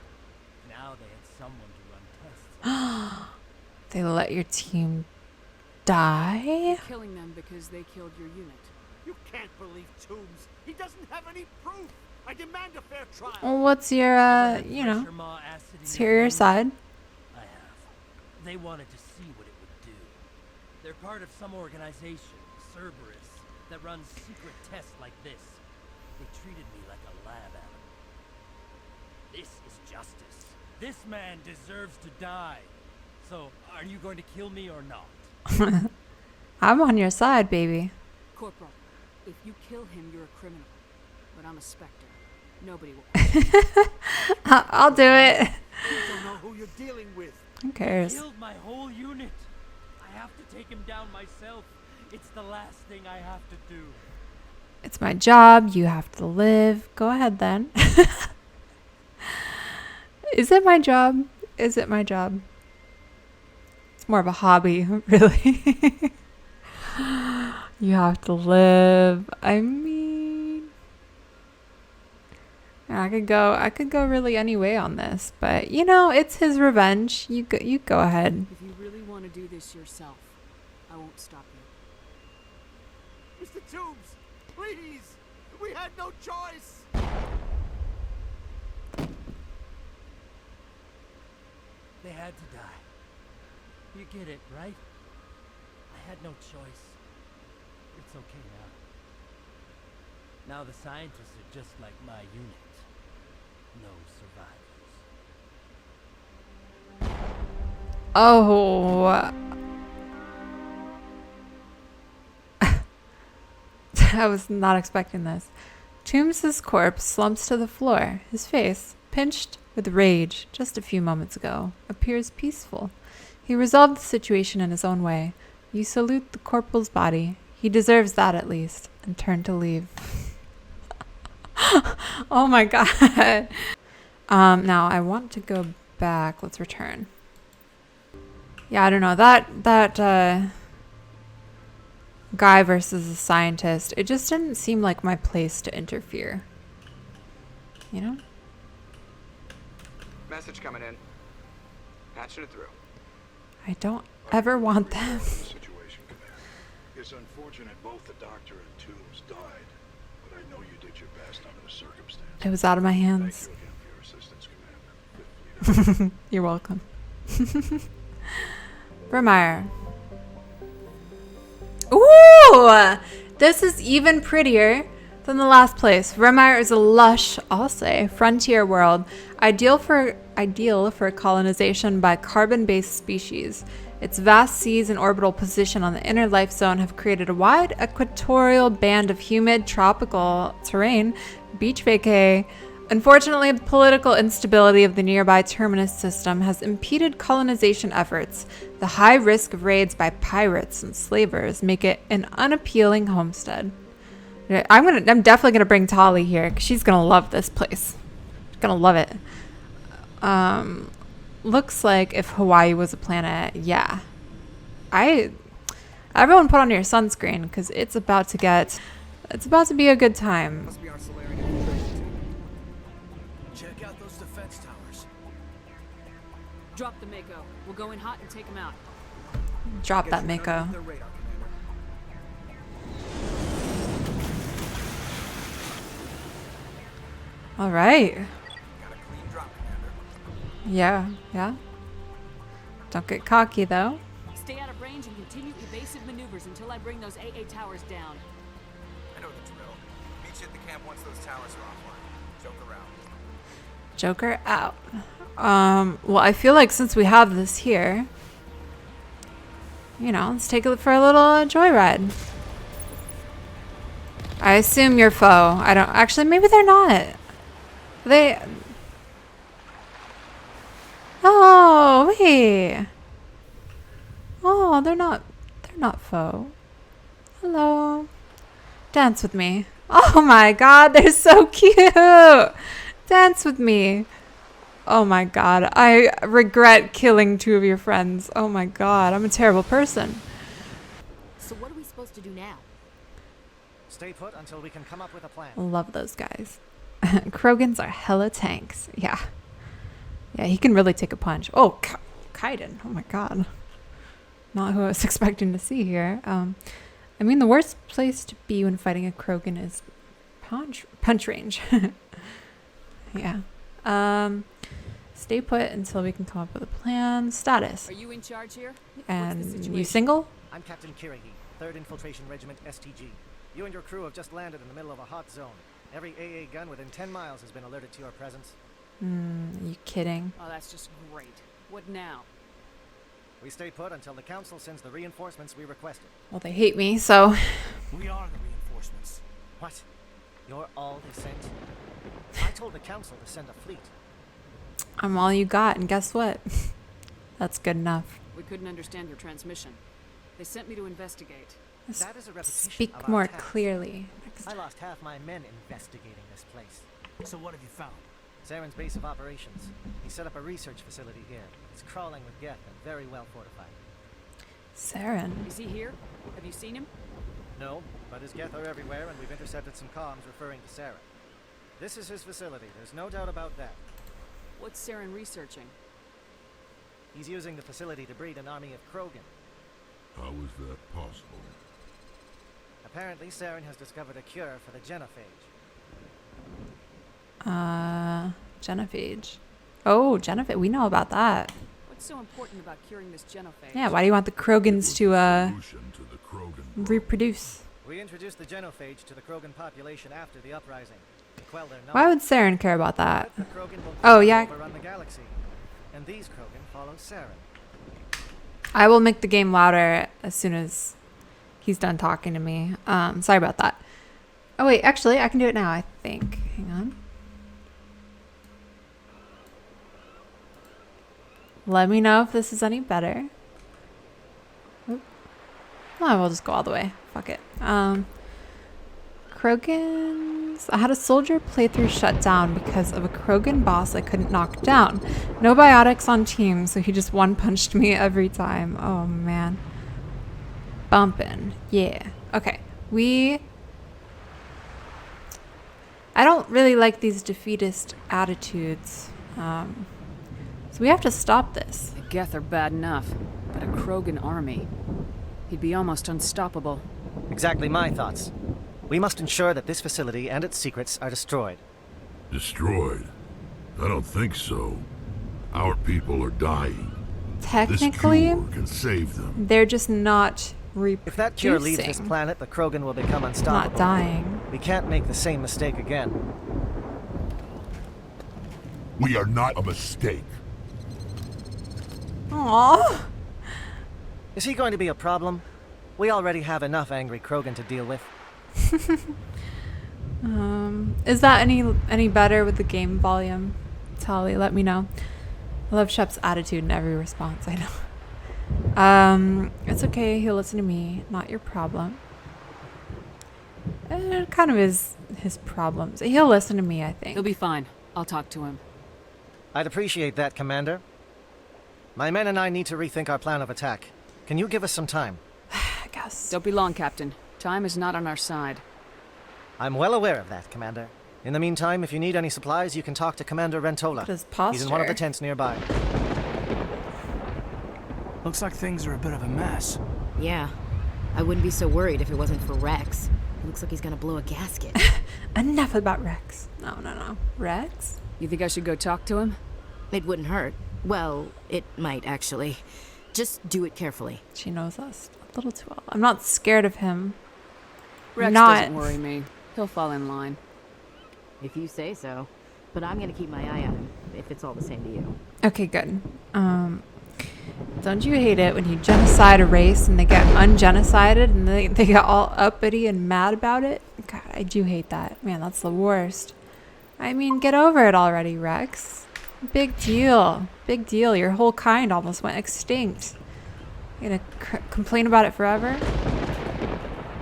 Now they had someone to run tests. They let your team die? You're killing them because they killed your unit. You can't believe Toombs. He doesn't have any proof. I demand a fair trial. Well, what's your, you know, let's hear your side. I have. They wanted to see what it would do. They're part of some organization, Cerberus, that runs secret tests like this. They treated me like a lab animal. This is justice. This man deserves to die. So, are you going to kill me or not? I'm on your side, baby. Corporal, if you kill him, you're a criminal. But I'm a Specter. Nobody will. I'll do it. You don't know who you're dealing with. Who cares? He killed my whole unit. I have to take him down myself. It's the last thing I have to do. It's my job. You have to live. Go ahead then. Is it my job? Is it my job? It's more of a hobby, really. You have to live. I mean, I could go really any way on this, but you know, it's his revenge. You go ahead. If you really want to do this yourself, I won't stop you. Mr. Toombs, please! We had no choice! They had to die. You get it, right? I had no choice. It's okay now. Now the scientists are just like my unit. No survivors. Oh. I was not expecting this. Toombs' corpse slumps to the floor. His face, pinched with rage just a few moments ago, appears peaceful. He resolved the situation in his own way. You salute the corporal's body. He deserves that at least, and turn to leave. Oh my god. Now I want to go back. Let's return. Yeah, I don't know. That guy versus a scientist, it just didn't seem like my place to interfere. You know? Message coming in. Patching it through. I don't ever want them. It's unfortunate both the doctor and Toombs died, but I know you did your best under the circumstances. It was out of my hands. Thank you again for your assistance, Commander. You're welcome. Vermeier. Ooh! This is even prettier than the last place. Vermeier is a lush, I'll say, frontier world, ideal for colonization by carbon-based species. Its vast seas and orbital position on the inner life zone have created a wide equatorial band of humid tropical terrain, beach vacay. Unfortunately, the political instability of the nearby terminus system has impeded colonization efforts. The high risk of raids by pirates and slavers make it an unappealing homestead. I'm definitely gonna bring Tali here because she's gonna love this place. She's gonna love it. Looks like if Hawaii was a planet, yeah. Everyone put on your sunscreen because it's about to be a good time. Check out those defense towers. Drop the Mako. We'll go in hot and take him out. Drop that Mako. All right. Yeah. Don't get cocky though. Stay out of range and continue evasive maneuvers until I bring those AA towers down. I know the drill. Meet you at the camp once those towers are offline. Joker out. Well, I feel like since we have this here, you know, let's take it for a little joyride. I assume you're foe. I don't actually. Maybe they're not. Oh, wait. Oh, they're not foe. Hello. Dance with me. Oh my god, they're so cute. Dance with me. Oh my god, I regret killing 2 of your friends. Oh my god, I'm a terrible person. So what are we supposed to do now? Stay put until we can come up with a plan. Love those guys. Krogans are hella tanks. Yeah, he can really take a punch. Oh, Kaiden. Oh my god. Not who I was expecting to see here. I mean, the worst place to be when fighting a Krogan is punch range. Yeah. Stay put until we can come up with a plan. Status. Are you in charge here? And you single? I'm Captain Kirigi, 3rd Infiltration Regiment STG. You and your crew have just landed in the middle of a hot zone. Every AA gun within 10 miles has been alerted to your presence. Are you kidding? Oh, that's just great. What now? We stay put until the Council sends the reinforcements we requested. Well, they hate me, so... We are the reinforcements. What? You're all they sent? I told the Council to send a fleet. I'm all you got, and guess what? That's good enough. We couldn't understand your transmission. They sent me to investigate. That is a repetition Speak of our more task. clearly. I lost half my men investigating this place. So what have you found? Saren's base of operations. He set up a research facility here. It's crawling with Geth and very well fortified. Saren. Is he here? Have you seen him? No, but his Geth are everywhere and we've intercepted some comms referring to Saren. This is his facility, there's no doubt about that. What's Saren researching? He's using the facility to breed an army of Krogan. How is that possible? Apparently, Saren has discovered a cure for the genophage. Genophage. Oh, genophage. We know about that. What's so important about curing this genophage? Yeah, why do you want the Krogans to reproduce? We introduced the genophage to the Krogan population after the uprising. Why would Saren care about that? Oh yeah. Run the galaxy, and these Krogan follow Saren. I will make the game louder as soon as he's done talking to me. Sorry about that. Oh wait, actually I can do it now, I think. Hang on. Let me know if this is any better. Oop. No, we'll just go all the way. Fuck it. Krogans. I had a soldier playthrough shut down because of a Krogan boss I couldn't knock down. No biotics on team, so he just one-punched me every time. Oh man. Bumpin'. Yeah. Okay. I don't really like these defeatist attitudes. So we have to stop this. The Geth are bad enough, but a Krogan army. He'd be almost unstoppable. Exactly my thoughts. We must ensure that this facility and its secrets are destroyed. Destroyed? I don't think so. Our people are dying. Technically, this cure can save them. They're just not reproducing. If that cure leaves this planet, the Krogan will become unstoppable. Not dying. We can't make the same mistake again. We are not a mistake. Aww. Is he going to be a problem? We already have enough angry Krogan to deal with. Is that any better with the game volume? Tali, let me know. I love Shep's attitude in every response, I know. It's okay, he'll listen to me, not your problem. It kind of is his problems. He'll listen to me, I think. He'll be fine. I'll talk to him. I'd appreciate that, Commander. My men and I need to rethink our plan of attack. Can you give us some time? I guess. Don't be long, Captain. Time is not on our side. I'm well aware of that, Commander. In the meantime, if you need any supplies, you can talk to Commander Rentola. He's in one of the tents nearby. Looks like things are a bit of a mess. Yeah. I wouldn't be so worried if it wasn't for Rex. It looks like he's gonna blow a gasket. Enough about Rex. No. Rex? You think I should go talk to him? It wouldn't hurt. Well, it might, actually. Just do it carefully. She knows us a little too well. I'm not scared of him. Rex doesn't worry me. He'll fall in line. If you say so. But I'm gonna keep my eye on him, if it's all the same to you. Okay, good. Don't you hate it when you genocide a race and they get ungenocided and they get all uppity and mad about it? God, I do hate that. Man, that's the worst. I mean, get over it already, Rex. Big deal. Big deal. Your whole kind almost went extinct. You gonna complain about it forever?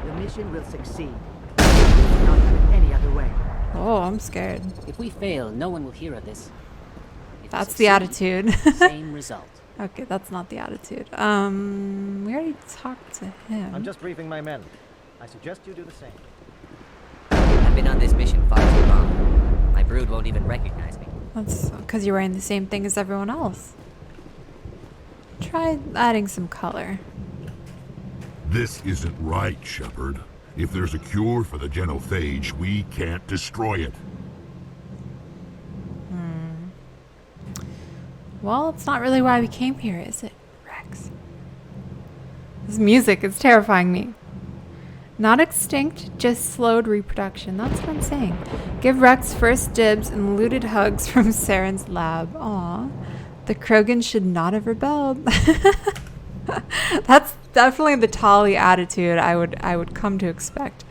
The mission will succeed. Not any other way. Oh, I'm scared. If we fail, no one will hear of this. That's the attitude. Same result. Okay, that's not the attitude. We already talked to him. I'm just briefing my men. I suggest you do the same. I've been on this mission far too long. My brood won't even recognize me. That's because you're wearing the same thing as everyone else. Try adding some color. This isn't right, Shepard. If there's a cure for the genophage, we can't destroy it. Well, it's not really why we came here, is it, Rex? This music is terrifying me. Not extinct, just slowed reproduction. That's what I'm saying. Give Rex first dibs and looted hugs from Saren's lab. Aw. The Krogan should not have rebelled. That's definitely the Tali attitude I would come to expect.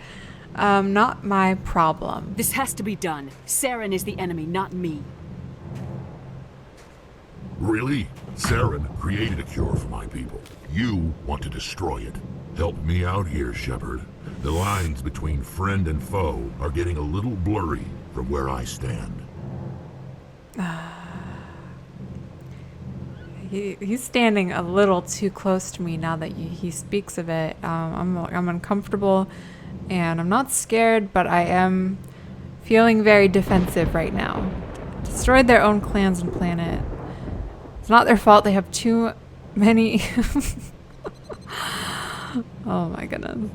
Not my problem. This has to be done. Saren is the enemy, not me. Really? Saren created a cure for my people. You want to destroy it. Help me out here, Shepard. The lines between friend and foe are getting a little blurry from where I stand. He's standing a little too close to me now that he speaks of it. I'm uncomfortable, and I'm not scared, but I am feeling very defensive right now. Destroyed their own clans and planet. It's not their fault. They have too many. Oh my goodness.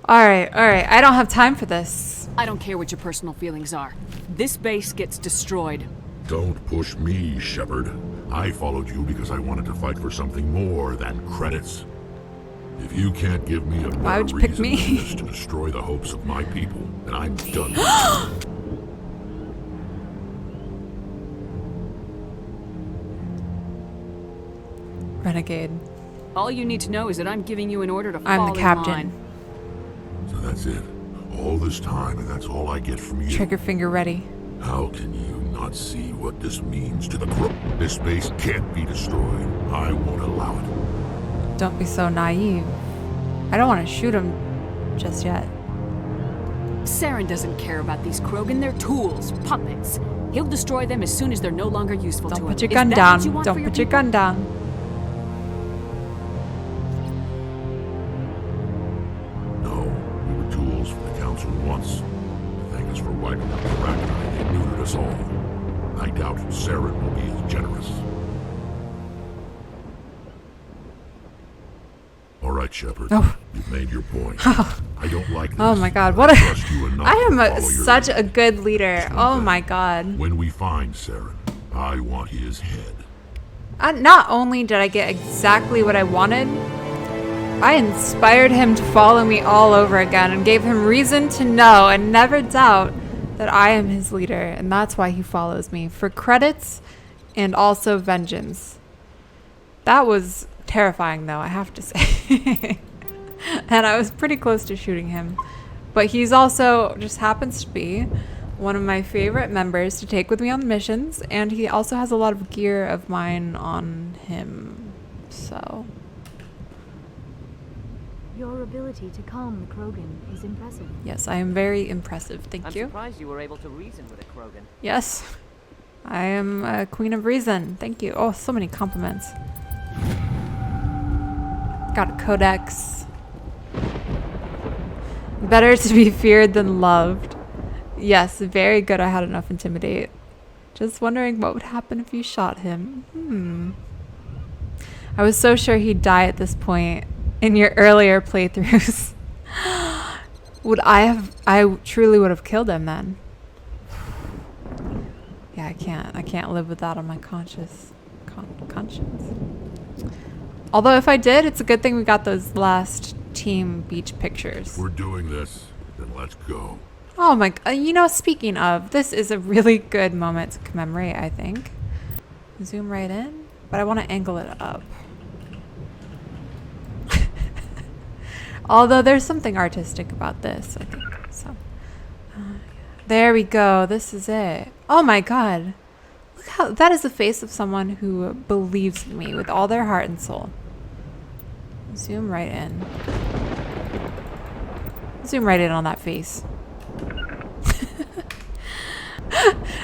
All right. I don't have time for this. I don't care what your personal feelings are. This base gets destroyed. Don't push me, Shepard. I followed you because I wanted to fight for something more than credits. If you can't give me a better reason than this to destroy the hopes of my people, then I'm done with you. Renegade. All you need to know is that I'm giving you an order to fall I'm the captain. in line. So that's it. All this time, and that's all I get from you. Trigger finger ready. How can you not see what this means to the crew? This base can't be destroyed. I won't allow it. Don't be so naive. I don't want to shoot him just yet. Saren doesn't care about these Krogan. They're tools, puppets. He'll destroy them as soon as they're no longer useful to him. Don't put your gun down. Don't put your gun down. Once. Thank us for wiping out the Rachni. They neutered us all. I doubt Saren will be as generous. All right, Shepard. Oh. You've made your point. Oh. I don't like this. Oh my god, what I am such a good leader. Oh my god. When we find Saren, I want his head. Not only did I get exactly what I wanted, I inspired him to follow me all over again and gave him reason to know and never doubt that I am his leader, and that's why he follows me, for credits and also vengeance. That was terrifying though, I have to say. And I was pretty close to shooting him. But he's also just happens to be one of my favorite members to take with me on missions, and he also has a lot of gear of mine on him, so... Your ability to calm the Krogan is impressive. Yes, I am very impressive. Thank you. I'm surprised you were able to reason with a Krogan. Yes, I am a queen of reason. Thank you. Oh, so many compliments. Got a codex. Better to be feared than loved. Yes, very good. I had enough intimidate. Just wondering what would happen if you shot him. I was so sure he'd die at this point. In your earlier playthroughs, I truly would have killed him then. Yeah, I can't live with that on my conscience. Although if I did, it's a good thing we got those last team beach pictures. We're doing this, then let's go. Oh my, you know, speaking of, this is a really good moment to commemorate, I think. Zoom right in, but I want to angle it up. Although there's something artistic about this, I think. So, there we go. This is it. Oh my god. Look how, that is the face of someone who believes in me with all their heart and soul. Zoom right in. Zoom right in on that face.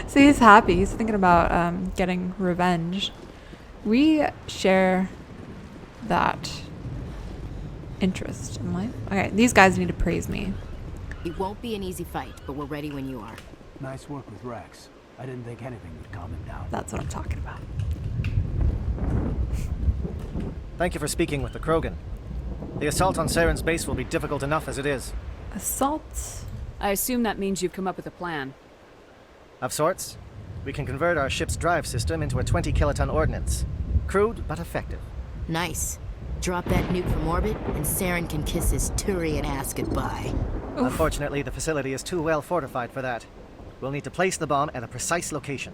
See, he's happy. He's thinking about getting revenge. We share that interest in life. Okay, these guys need to praise me. It won't be an easy fight, but we're ready when you are. Nice work with Rex. I didn't think anything would calm him down. That's what I'm talking about. Thank you for speaking with the Krogan. The assault on Saren's base will be difficult enough as it is. Assault? I assume that means you've come up with a plan. Of sorts. We can convert our ship's drive system into a 20-kiloton ordnance. Crude, but effective. Nice. Drop that nuke from orbit, and Saren can kiss his Turian ass goodbye. Oof. Unfortunately, the facility is too well fortified for that. We'll need to place the bomb at a precise location.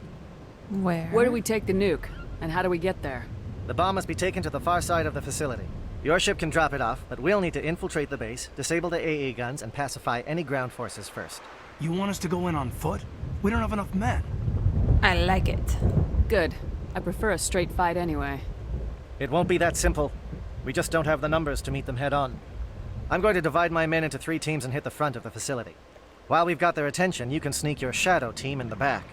Where? Where do we take the nuke? And how do we get there? The bomb must be taken to the far side of the facility. Your ship can drop it off, but we'll need to infiltrate the base, disable the AA guns, and pacify any ground forces first. You want us to go in on foot? We don't have enough men. I like it. Good. I prefer a straight fight anyway. It won't be that simple. We just don't have the numbers to meet them head on. I'm going to divide my men into 3 teams and hit the front of the facility. While we've got their attention, you can sneak your shadow team in the back.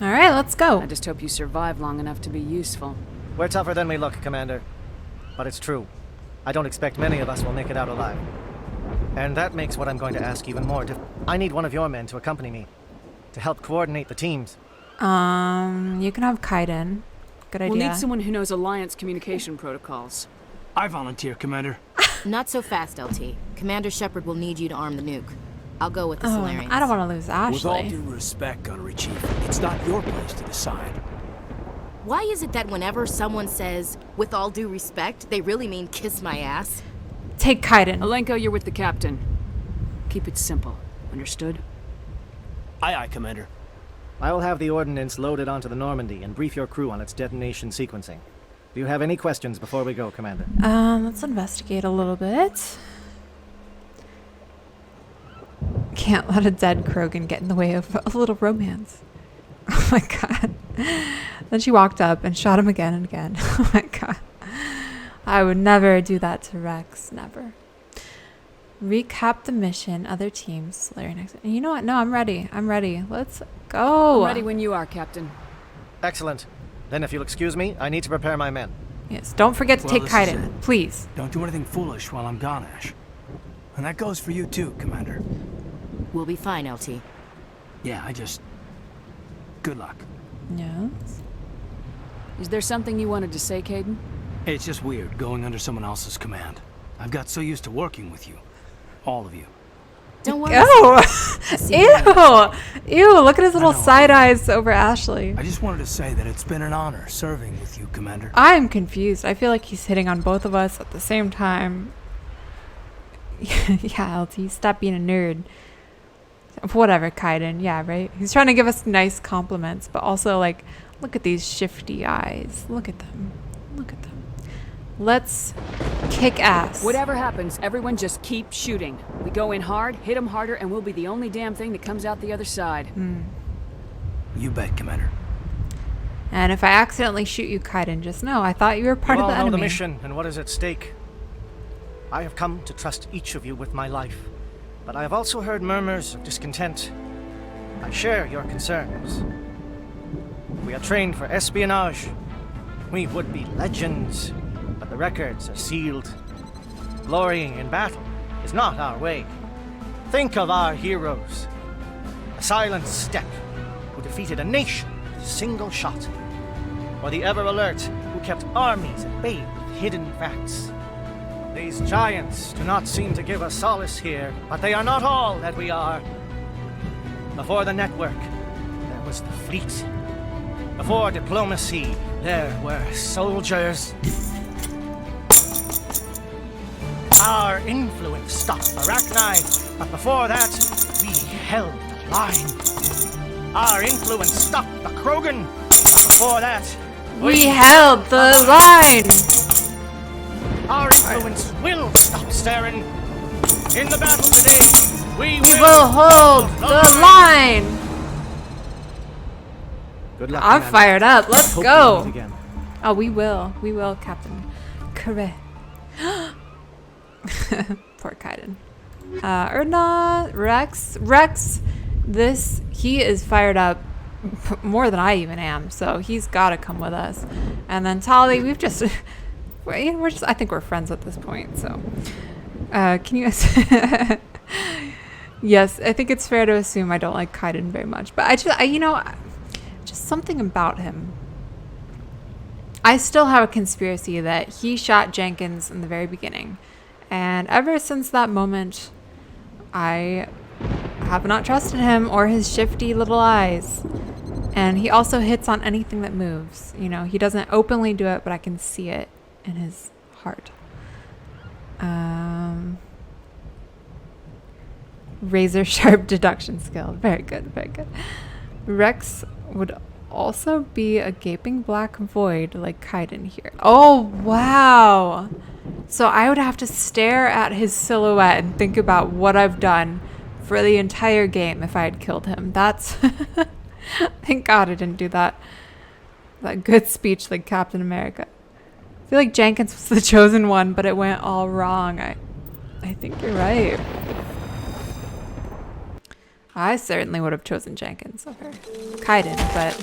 Alright, let's go. I just hope you survive long enough to be useful. We're tougher than we look, Commander. But it's true. I don't expect many of us will make it out alive. And that makes what I'm going to ask even more difficult. I need one of your men to accompany me, to help coordinate the teams. You can have Kaiden. Good idea. We'll need someone who knows Alliance communication protocols. I volunteer, Commander. Not so fast, LT. Commander Shepard will need you to arm the nuke. I'll go with the Solarians. I don't want to lose Ashley. With all due respect, Gunnery Chief, it's not your place to decide. Why is it that whenever someone says, with all due respect, they really mean kiss my ass? Take Kaiden. Alenko, you're with the captain. Keep it simple. Understood? Aye, aye, Commander. I will have the ordnance loaded onto the Normandy and brief your crew on its detonation sequencing. Do you have any questions before we go, Commander? Let's investigate a little bit. Can't let a dead Krogan get in the way of a little romance. Oh my god. Then she walked up and shot him again and again. Oh my god. I would never do that to Rex. Never. Recap the mission. Other teams. Slayer next. And you know what? No, I'm ready. I'm ready. Let's go. I'm ready when you are, Captain. Excellent. Then if you'll excuse me, I need to prepare my men. Yes, don't forget to take this is Kaiden, it. please. Don't do anything foolish while I'm gone, Ash. And that goes for you too, Commander. We'll be fine, LT. Yeah, good luck. Yes. Is there something you wanted to say, Caden? It's just weird going under someone else's command. I've got so used to working with you. All of you. Don't worry. Ew! Ew, look at his little side eyes over Ashley. I just wanted to say that it's been an honor serving with you, Commander. I'm confused. I feel like he's hitting on both of us at the same time. Yeah, LT, stop being a nerd. Whatever, Kaiden. Yeah, right? He's trying to give us nice compliments, but also, like, look at these shifty eyes. Look at them. Look at them. Let's kick ass. Whatever happens, everyone just keep shooting. We go in hard, hit them harder, and we'll be the only damn thing that comes out the other side. You bet, Commander. And if I accidentally shoot you, Kaiden, just know I thought you were part of the You all know enemy. the mission and what is at stake. I have come to trust each of you with my life, but I have also heard murmurs of discontent. I share your concerns. We are trained for espionage. We would be legends, but the records are sealed. Glorying in battle is not our way. Think of our heroes. The silent step who defeated a nation with a single shot. Or the ever-alert who kept armies at bay with hidden facts. These giants do not seem to give us solace here, but they are not all that we are. Before the network, there was the fleet. Before diplomacy, there were soldiers. Our influence stopped Arachnite, but before that, we held the line. Our influence stopped the Krogan, but before that, we held the line. Our influence will stop Saren. In the battle today, we will hold the line. Good luck, I'm Commander. fired up. Let's Hope go. we meet again. Oh, we will. We will, Captain. Correct. Poor Kaiden. Or not. Rex, he is fired up more than I even am, so he's got to come with us. And then Tali, I think we're friends at this point, so. Can you guys... Yes, I think it's fair to assume I don't like Kaiden very much, but just something about him. I still have a conspiracy that he shot Jenkins in the very beginning. And ever since that moment, I have not trusted him or his shifty little eyes. And he also hits on anything that moves. You know, he doesn't openly do it, but I can see it in his heart. Razor sharp deduction skill. Very good, very good. Rex would also be a gaping black void like Kaiden here. Oh, wow. So I would have to stare at his silhouette and think about what I've done for the entire game if I had killed him. That's... Thank God I didn't do that. That good speech like Captain America. I feel like Jenkins was the chosen one, but it went all wrong. I think you're right. I certainly would have chosen Jenkins over Kaiden, but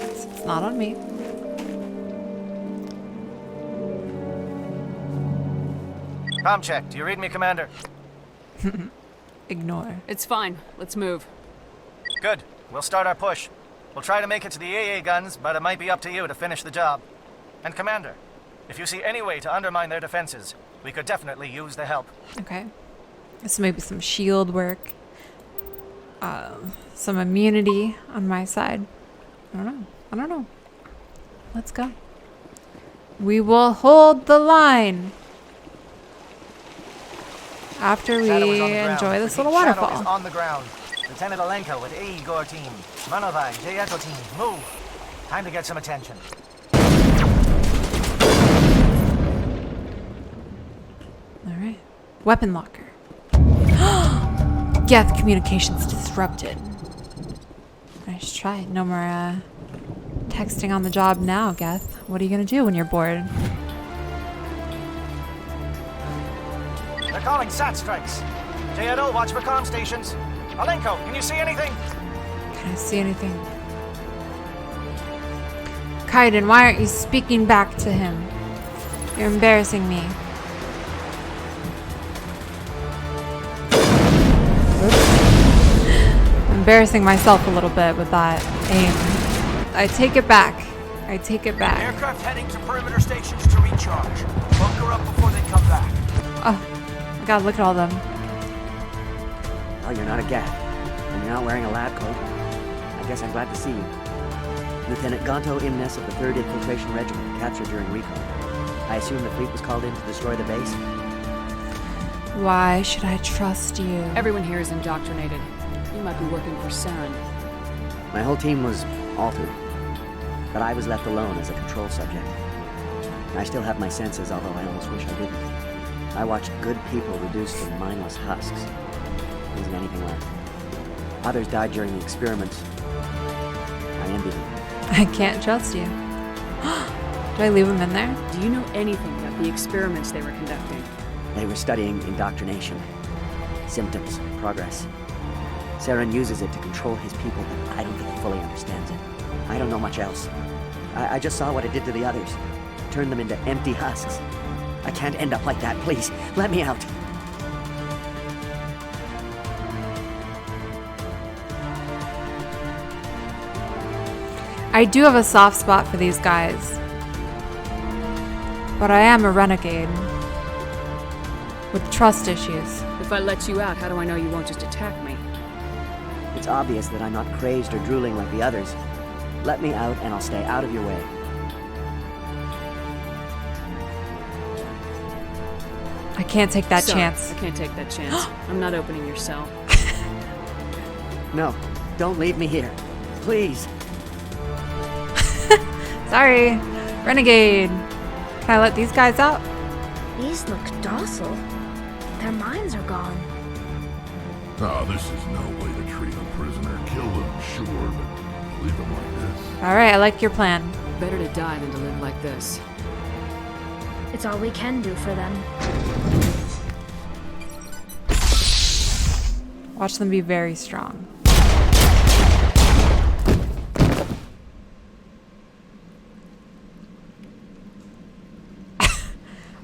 it's not on me. Comm check. Do you read me, Commander? Ignore. It's fine. Let's move. Good. We'll start our push. We'll try to make it to the AA guns, but it might be up to you to finish the job. And Commander, if you see any way to undermine their defenses, we could definitely use the help. Okay. So maybe some shield work. Some immunity on my side. I don't know. Let's go. We will hold the line. After we enjoy this little waterfall. Shadow is on the ground. Lieutenant Alenko with A. Igor team. Manovai, J. Echo team. Move. Time to get some attention. Alright. Weapon locker. Geth communications disrupted. Nice try. No more texting on the job now, Geth. What are you gonna do when you're bored? They're calling SAT strikes. J. watch for comm stations. Alenko, can you see anything? Can I see anything? Kaiden, why aren't you speaking back to him? You're embarrassing me. Embarrassing myself a little bit with that aim. I take it back. Aircraft heading to perimeter stations to recharge. Bunker up before they come back. Oh, my God, look at all them. Well, you're not a Geth, and you're not wearing a lab coat. I guess I'm glad to see you. Lieutenant Gonto Imnes of the 3rd Infiltration Regiment, captured during recon. I assume the fleet was called in to destroy the base? Why should I trust you? Everyone here is indoctrinated. You might be working for Saren. My whole team was altered, but I was left alone as a control subject. I still have my senses, although I almost wish I didn't. I watched good people reduced to mindless husks. There isn't anything left. Others died during the experiments. I envy them. I can't trust you. Do I leave him in there? Do you know anything about the experiments they were conducting? They were studying indoctrination. Symptoms, progress. Saren uses it to control his people, but I don't think he fully understands it. I don't know much else. I just saw what it did to the others. Turned them into empty husks. I can't end up like that, please. Let me out. I do have a soft spot for these guys. But I am a renegade. With trust issues. If I let you out, how do I know you won't just attack me? It's obvious that I'm not crazed or drooling like the others. Let me out and I'll stay out of your way. I can't take that Sorry, chance. I can't take that chance. I'm not opening your cell. No, don't leave me here. Please. Sorry. Renegade. Can I let these guys out? These look docile. Their minds are gone. Ah, this is no way to treat a prisoner. Kill them, sure, but leave them like this. Alright, I like your plan. Better to die than to live like this. It's all we can do for them. Watch them be very strong.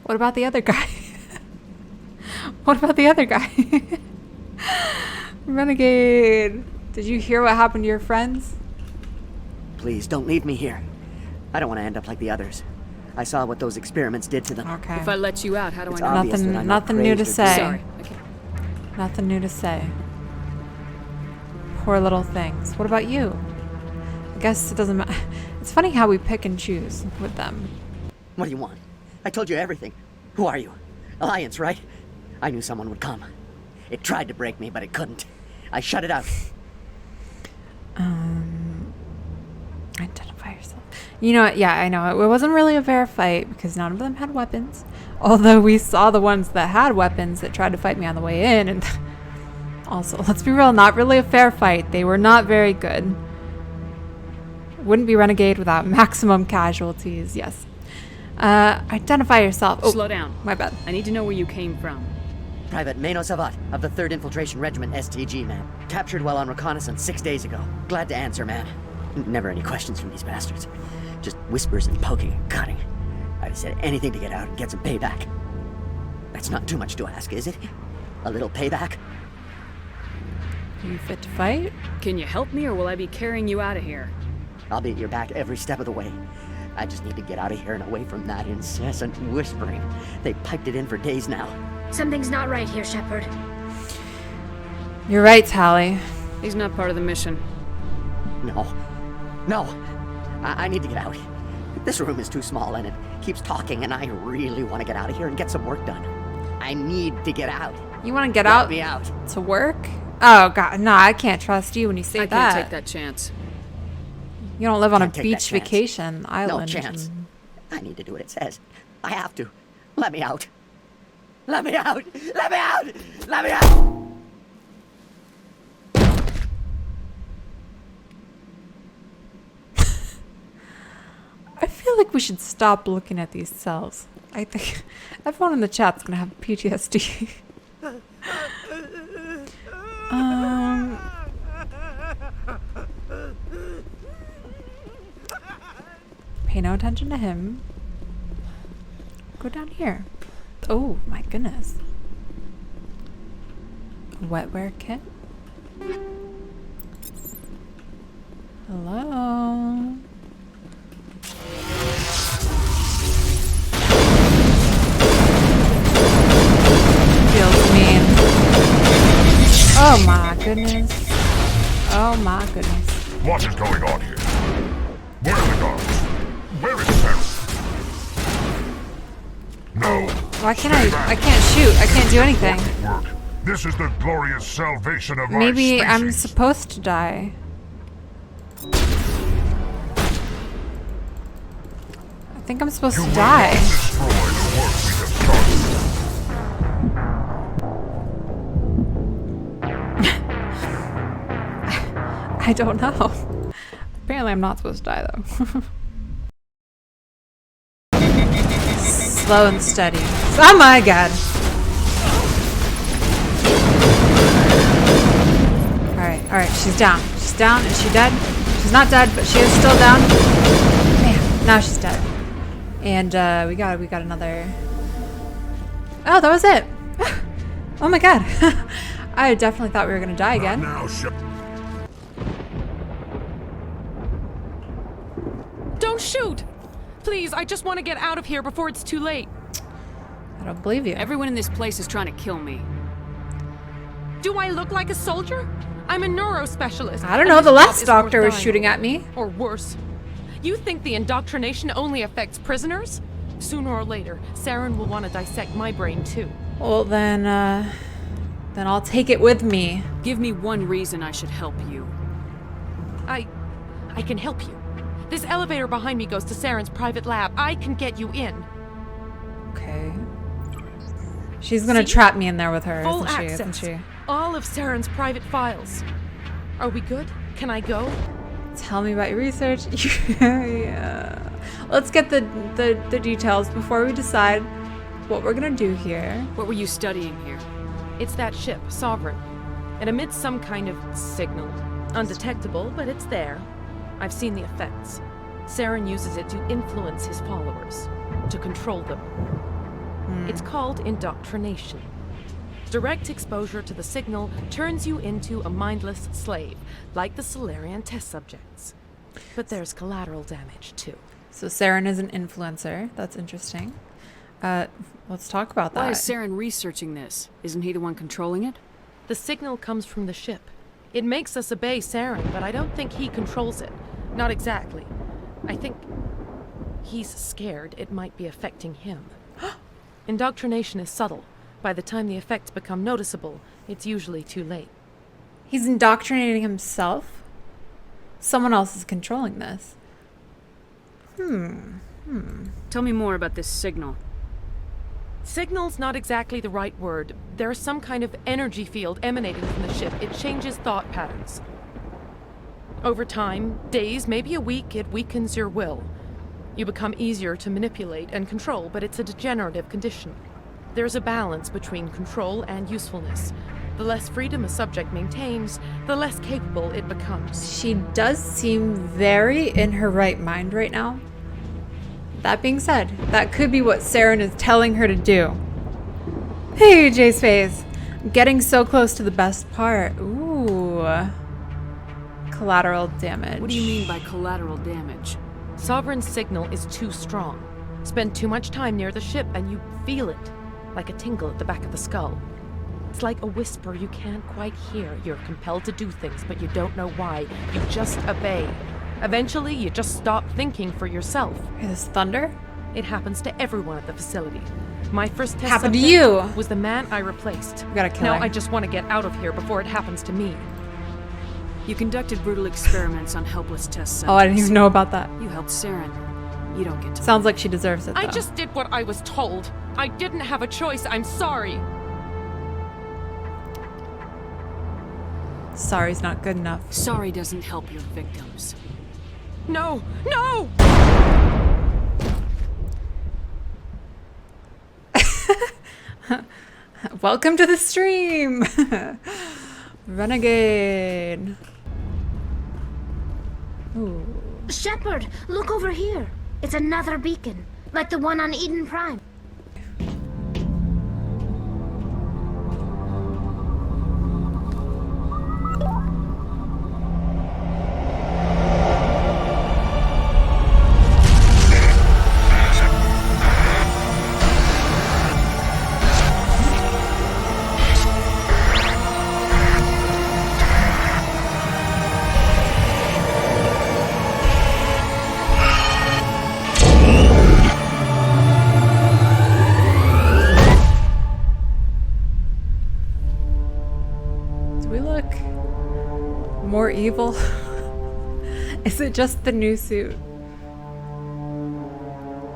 What about the other guy? What about the other guy? Renegade. Did you hear what happened to your friends? Please, don't leave me here. I don't want to end up like the others. I saw what those experiments did to them. Okay. If I let you out, how do It's I know? obvious that I'm Nothing not new to crazed or say. Sorry. Okay. Nothing new to say. Poor little things. What about you? I guess it doesn't matter. It's funny how we pick and choose with them. What do you want? I told you everything. Who are you? Alliance, right? I knew someone would come. It tried to break me, but it couldn't. I shut it out. Identify yourself. You know what? Yeah, I know. It wasn't really a fair fight because none of them had weapons. Although we saw the ones that had weapons that tried to fight me on the way in. And also, let's be real, not really a fair fight. They were not very good. Wouldn't be Renegade without maximum casualties. Yes. Identify yourself. Oh, slow down. My bad. I need to know where you came from. Private Mano Savat of the 3rd Infiltration Regiment STG, ma'am. Captured while on reconnaissance 6 days ago. Glad to answer, ma'am. Never any questions from these bastards. Just whispers and poking and cutting. I'd said anything to get out and get some payback. That's not too much to ask, is it? A little payback? Are you fit to fight? Can you help me or will I be carrying you out of here? I'll be at your back every step of the way. I just need to get out of here and away from that incessant whispering. They piped it in for days now. Something's not right here, Shepard. You're right, Tali. He's not part of the mission. No. No. I need to get out. This room is too small and it keeps talking, and I really want to get out of here and get some work done. I need to get out. You want to get out? Let me out. To work? Oh, God. No, I can't trust you when you say that. I can't take that chance. You don't live on a Can't take beach that chance. vacation island. No chance. I need to do what it says. I have to. Let me out. Let me out. Let me out. Let me out. I feel like we should stop looking at these cells. I think everyone in the chat's gonna have PTSD. Pay no attention to him. Go down here. Oh my goodness. Wetware kit. Hello. Feels mean. Oh my goodness. Oh my goodness. What is going on here? Where are the guards? Where is Feros? No. Why can't I can't shoot. I can't do anything. Work. This is the glorious salvation of Maybe our I'm species. supposed to die. I think I'm supposed to die. Destroy the work we have started. I don't know. Apparently I'm not supposed to die though. Slow and steady. Oh my god. Alright, she's down. She's down. Is she dead? She's not dead, but she is still down. Man, now she's dead. And we got another. Oh, that was it. Oh my god. I definitely thought we were gonna die again. Don't shoot! Please, I just want to get out of here before it's too late. I don't believe you. Everyone in this place is trying to kill me. Do I look like a soldier? I'm a neurospecialist. I don't know, the last doctor was shooting at me. Or worse. You think the indoctrination only affects prisoners? Sooner or later, Saren will want to dissect my brain too. Well, then I'll take it with me. Give me one reason I should help you. I can help you. This elevator behind me goes to Saren's private lab. I can get you in. Okay. She's gonna trap me in there with her, Full isn't she? access. Isn't she? All of Saren's private files. Are we good? Can I go? Tell me about your research. Yeah. Let's get the details before we decide what we're gonna do here. What were you studying here? It's that ship, Sovereign. It emits some kind of signal. Undetectable, but it's there. I've seen the effects. Saren uses it to influence his followers, to control them. It's called indoctrination. Direct exposure to the signal turns you into a mindless slave, like the Solarian test subjects. But there's collateral damage, too. So Saren is an influencer. That's interesting. Let's talk about that. Why is Saren researching this? Isn't he the one controlling it? The signal comes from the ship. It makes us obey Saren, but I don't think he controls it. Not exactly. I think he's scared it might be affecting him. Indoctrination is subtle. By the time the effects become noticeable, it's usually too late. He's indoctrinating himself? Someone else is controlling this. Tell me more about this signal. Signal's not exactly the right word. There's some kind of energy field emanating from the ship. It changes thought patterns. Over time, days, maybe a week, it weakens your will. You become easier to manipulate and control, but it's a degenerative condition. There's a balance between control and usefulness. The less freedom a subject maintains, the less capable it becomes. She does seem very in her right mind right now. That being said, that could be what Saren is telling her to do. Hey, J-Space. I'm getting so close to the best part. Ooh. Collateral damage. What do you mean by collateral damage? Sovereign's signal is too strong. Spend too much time near the ship and you feel it, like a tingle at the back of the skull. It's like a whisper you can't quite hear. You're compelled to do things, but you don't know why. You just obey. Eventually, you just stop thinking for yourself. Is this thunder? It happens to everyone at the facility. My first test Happened to subject you. was the man I replaced. We gotta kill Now her. I just want to get out of here before it happens to me. You conducted brutal experiments on helpless test subjects. Oh, I didn't even know about that. You helped Saren. You don't get to. Sounds like she deserves it, though. I just did what I was told. I didn't have a choice. I'm sorry. Sorry's not good enough. Sorry doesn't help your victims. No! No! Welcome to the stream! Renegade. Ooh. Shepard, look over here. It's another beacon, like the one on Eden Prime. More evil? Is it just the new suit?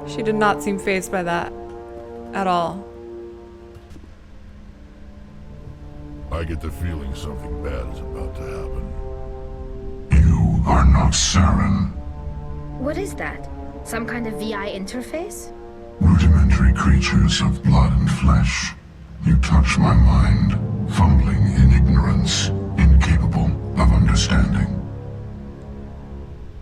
She did not seem fazed by that at all. I get the feeling something bad is about to happen. You are not Saren. What is that? Some kind of VI interface? Rudimentary creatures of blood and flesh. You touch my mind, fumbling in ignorance, incapable of understanding.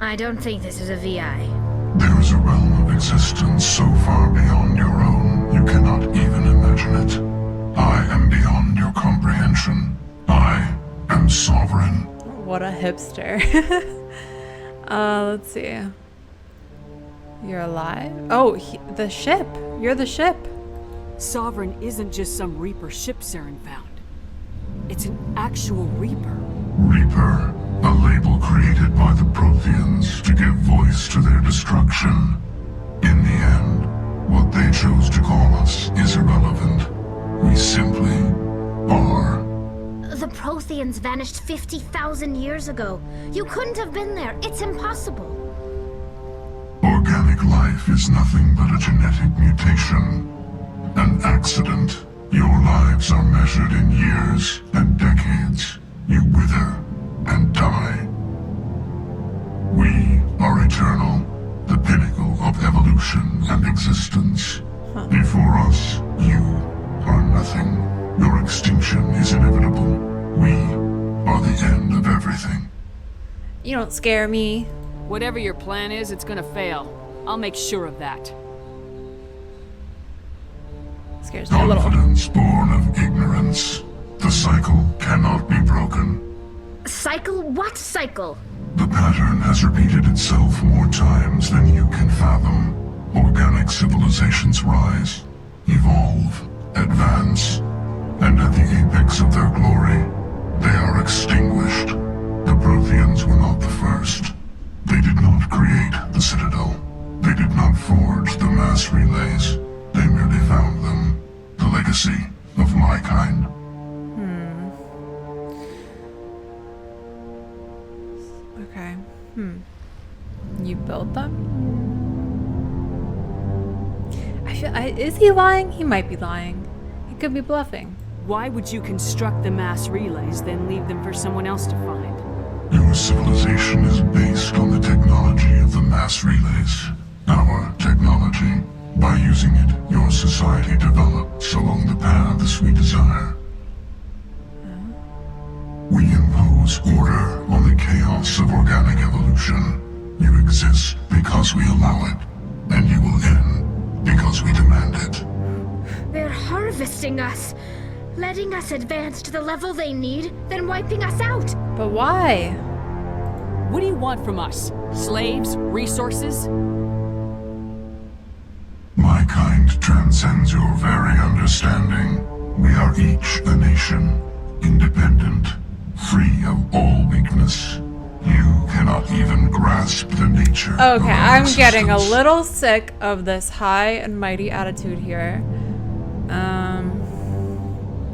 I don't think this is a VI. There is a realm of existence so far beyond your own, you cannot even imagine it. I am beyond your comprehension. I am sovereign. What a hipster. Let's see. You're alive? Oh, the ship. You're the ship. Sovereign isn't just some Reaper ship Saren found. It's an actual Reaper. Reaper, a label created by the Protheans to give voice to their destruction. In the end, what they chose to call us is irrelevant. We simply are. The Protheans vanished 50,000 years ago. You couldn't have been there. It's impossible. Organic life is nothing but a genetic mutation. An accident. Your lives are measured in years and decades. You wither and die. We are eternal, the pinnacle of evolution and existence. Before us, you are nothing. Your extinction is inevitable. We are the end of everything. You don't scare me. Whatever your plan is, it's gonna fail. I'll make sure of that. Scares me a little. Confidence born of ignorance. The cycle cannot be broken. Cycle? What cycle? The pattern has repeated itself more times than you can fathom. Organic civilizations rise, evolve, advance, and at the apex of their glory, they are extinguished. The Protheans were not the first. They did not create the Citadel. They did not forge the mass relays. They merely found them. The legacy of my kind. Okay. You built them? I feel. Is he lying? He might be lying. He could be bluffing. Why would you construct the mass relays, then leave them for someone else to find? Your civilization is based on the technology of the mass relays. Our technology. By using it, your society develops along the paths we desire. We impose order on the chaos of organic evolution. You exist because we allow it, and you will end because we demand it. They're harvesting us, letting us advance to the level they need, then wiping us out. But why? What do you want from us? Slaves? Resources? My kind transcends your very understanding. We are each a nation, independent, free of all weakness. You cannot even grasp the nature of Okay, our I'm getting a existence. little sick of this high and mighty attitude here.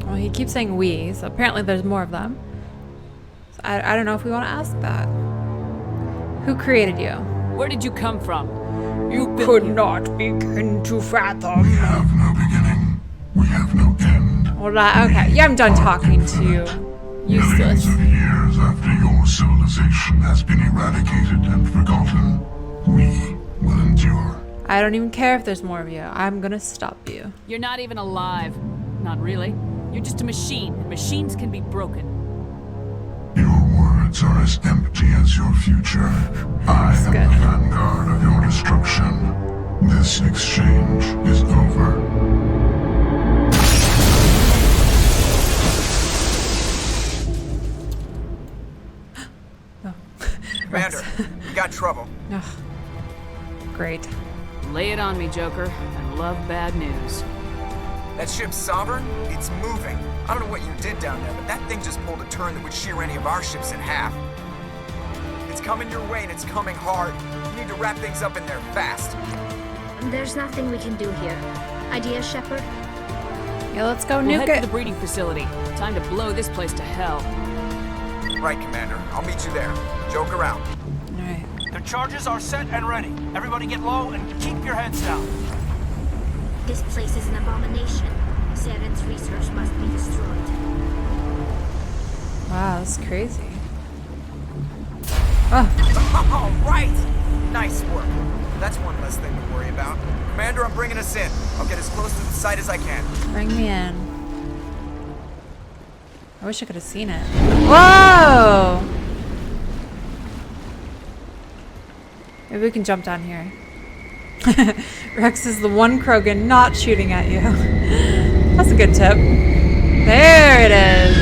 Well, he keeps saying we, so apparently there's more of them. So I don't know if we want to ask that. Who created you? Where did you come from? You could not begin to fathom. We have no beginning. We have no end. Well, okay, yeah, I'm done talking to you. Useless. Millions of years after your civilization has been eradicated and forgotten, we will endure. I don't even care if there's more of you. I'm gonna stop you. You're not even alive. Not really. You're just a machine, and machines can be broken. Your words are as empty as your future. I am the vanguard of your destruction. This exchange is over. Commander, we got trouble. Ugh. Great. Lay it on me, Joker. I love bad news. That ship's Sovereign? It's moving. I don't know what you did down there, but that thing just pulled a turn that would shear any of our ships in half. It's coming your way, and it's coming hard. You need to wrap things up in there fast. There's nothing we can do here. Idea, Shepard? Yeah, let's go We'll nuke head it. to the breeding facility. Time to blow this place to hell. Right, Commander. I'll meet you there. Joke around. Alright. The charges are set and ready. Everybody get low and keep your heads down. This place is an abomination. Saren's research must be destroyed. Wow, that's crazy. Oh. All right! Nice work. That's one less thing to worry about. Commander, I'm bringing us in. I'll get as close to the site as I can. Bring me in. I wish I could have seen it. Whoa! Maybe we can jump down here. Rex is the one Krogan not shooting at you. That's a good tip. There it is.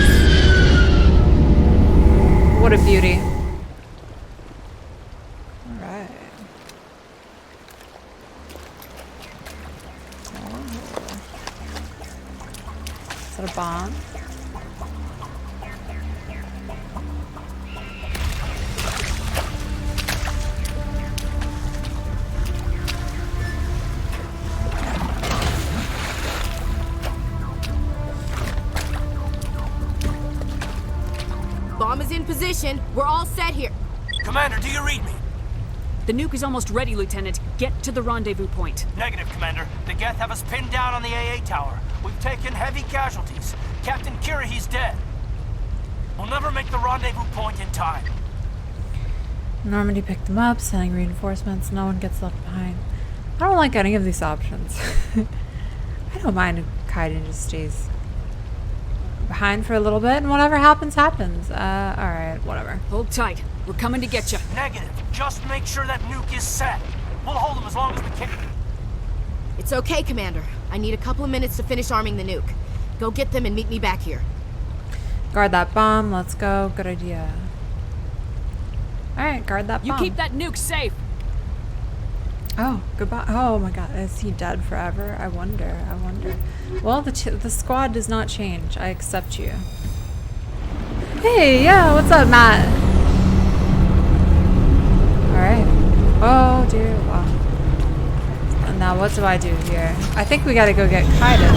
What a beauty. Alright. Is that a bomb? Bomb is in position. We're all set here. Commander, do you read me? The nuke is almost ready, Lieutenant. Get to the rendezvous point. Negative, Commander. The Geth have us pinned down on the AA tower. We've taken heavy casualties. Captain Kirahi's dead. We'll never make the rendezvous point in time. Normandy picked them up, sending reinforcements. No one gets left behind. I don't like any of these options. I don't mind if Kaiden just stays behind for a little bit, and whatever happens, happens. Alright, whatever. Hold tight. We're coming to get you. Negative. Just make sure that nuke is set. We'll hold them as long as we can. It's okay, Commander. I need a couple of minutes to finish arming the nuke. Go get them and meet me back here. Guard that bomb. Let's go. Good idea. Alright, guard that bomb. You keep that nuke safe. Oh, goodbye. Oh my god, is he dead forever? I wonder. Well, the squad does not change. I accept you. Hey, yeah, what's up, Matt? Alright. Oh, dear. Wow. And now what do I do here? I think we gotta go get Kaiden.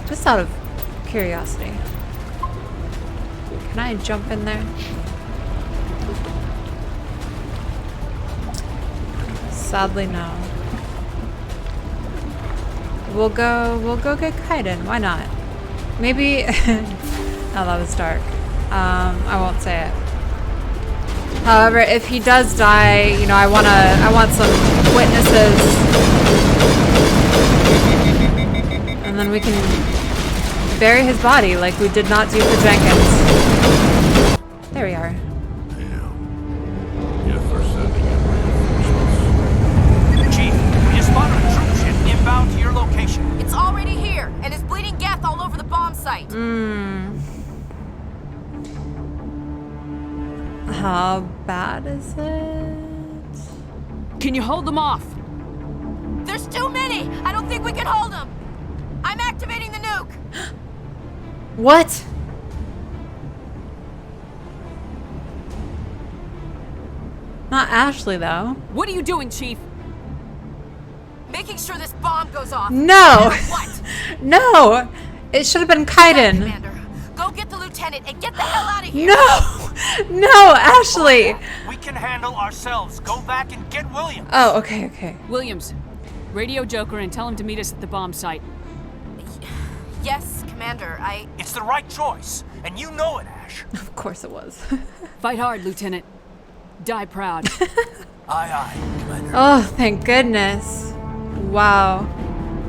Just out of curiosity. Can I jump in there? Sadly, no. We'll go get Kaiden. Why not? Maybe. Oh, that was dark. I won't say it. However, if he does die, you know, I want some witnesses, and then we can bury his body like we did not do for Jenkins. There we are. Inbound to your location. It's already here, and is bleeding Geth all over the bomb site. How bad is it? Can you hold them off? They're There's too many! I don't think we can hold them! I'm activating the nuke! What? Not Ashley, though. What are you doing, Chief? Making sure this bomb goes off. No! What? No! It should have been Kaiden. Commander, go get the lieutenant and get the hell out of here! No! No, Ashley! We can handle ourselves. Go back and get Williams. Oh, okay. Williams, radio Joker and tell him to meet us at the bomb site. Yes, Commander, It's the right choice, and you know it, Ash. Of course it was. Fight hard, Lieutenant. Die proud. Aye, Commander. Oh, thank goodness. Wow.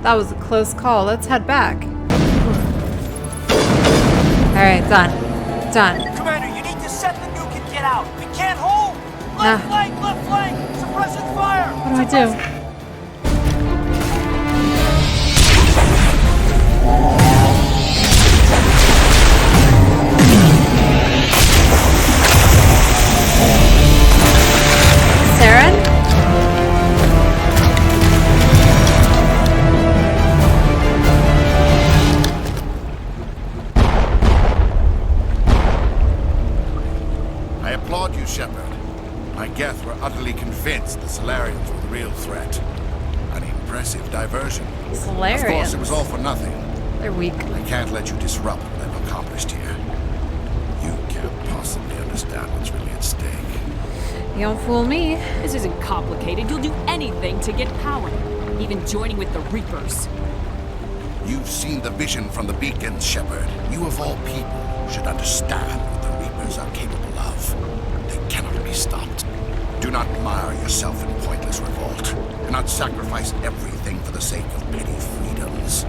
That was a close call. Let's head back. Alright, done. Done. Commander, you need to set the nuke and get out. We can't hold. Left flank, suppressing fire. What do I do? Saren? I applaud you, Shepard. My Geth were utterly convinced the Salarians were the real threat. An impressive diversion. Salarians? Of course, it was all for nothing. They're weak. I can't let you disrupt what I've accomplished here. You can't possibly understand what's really at stake. You don't fool me. This isn't complicated. You'll do anything to get power. Even joining with the Reapers. You've seen the vision from the beacons, Shepard. You of all people should understand what the Reapers are capable of. They cannot be stopped. Do not mire yourself in pointless revolt. Do not sacrifice everything for the sake of petty freedoms.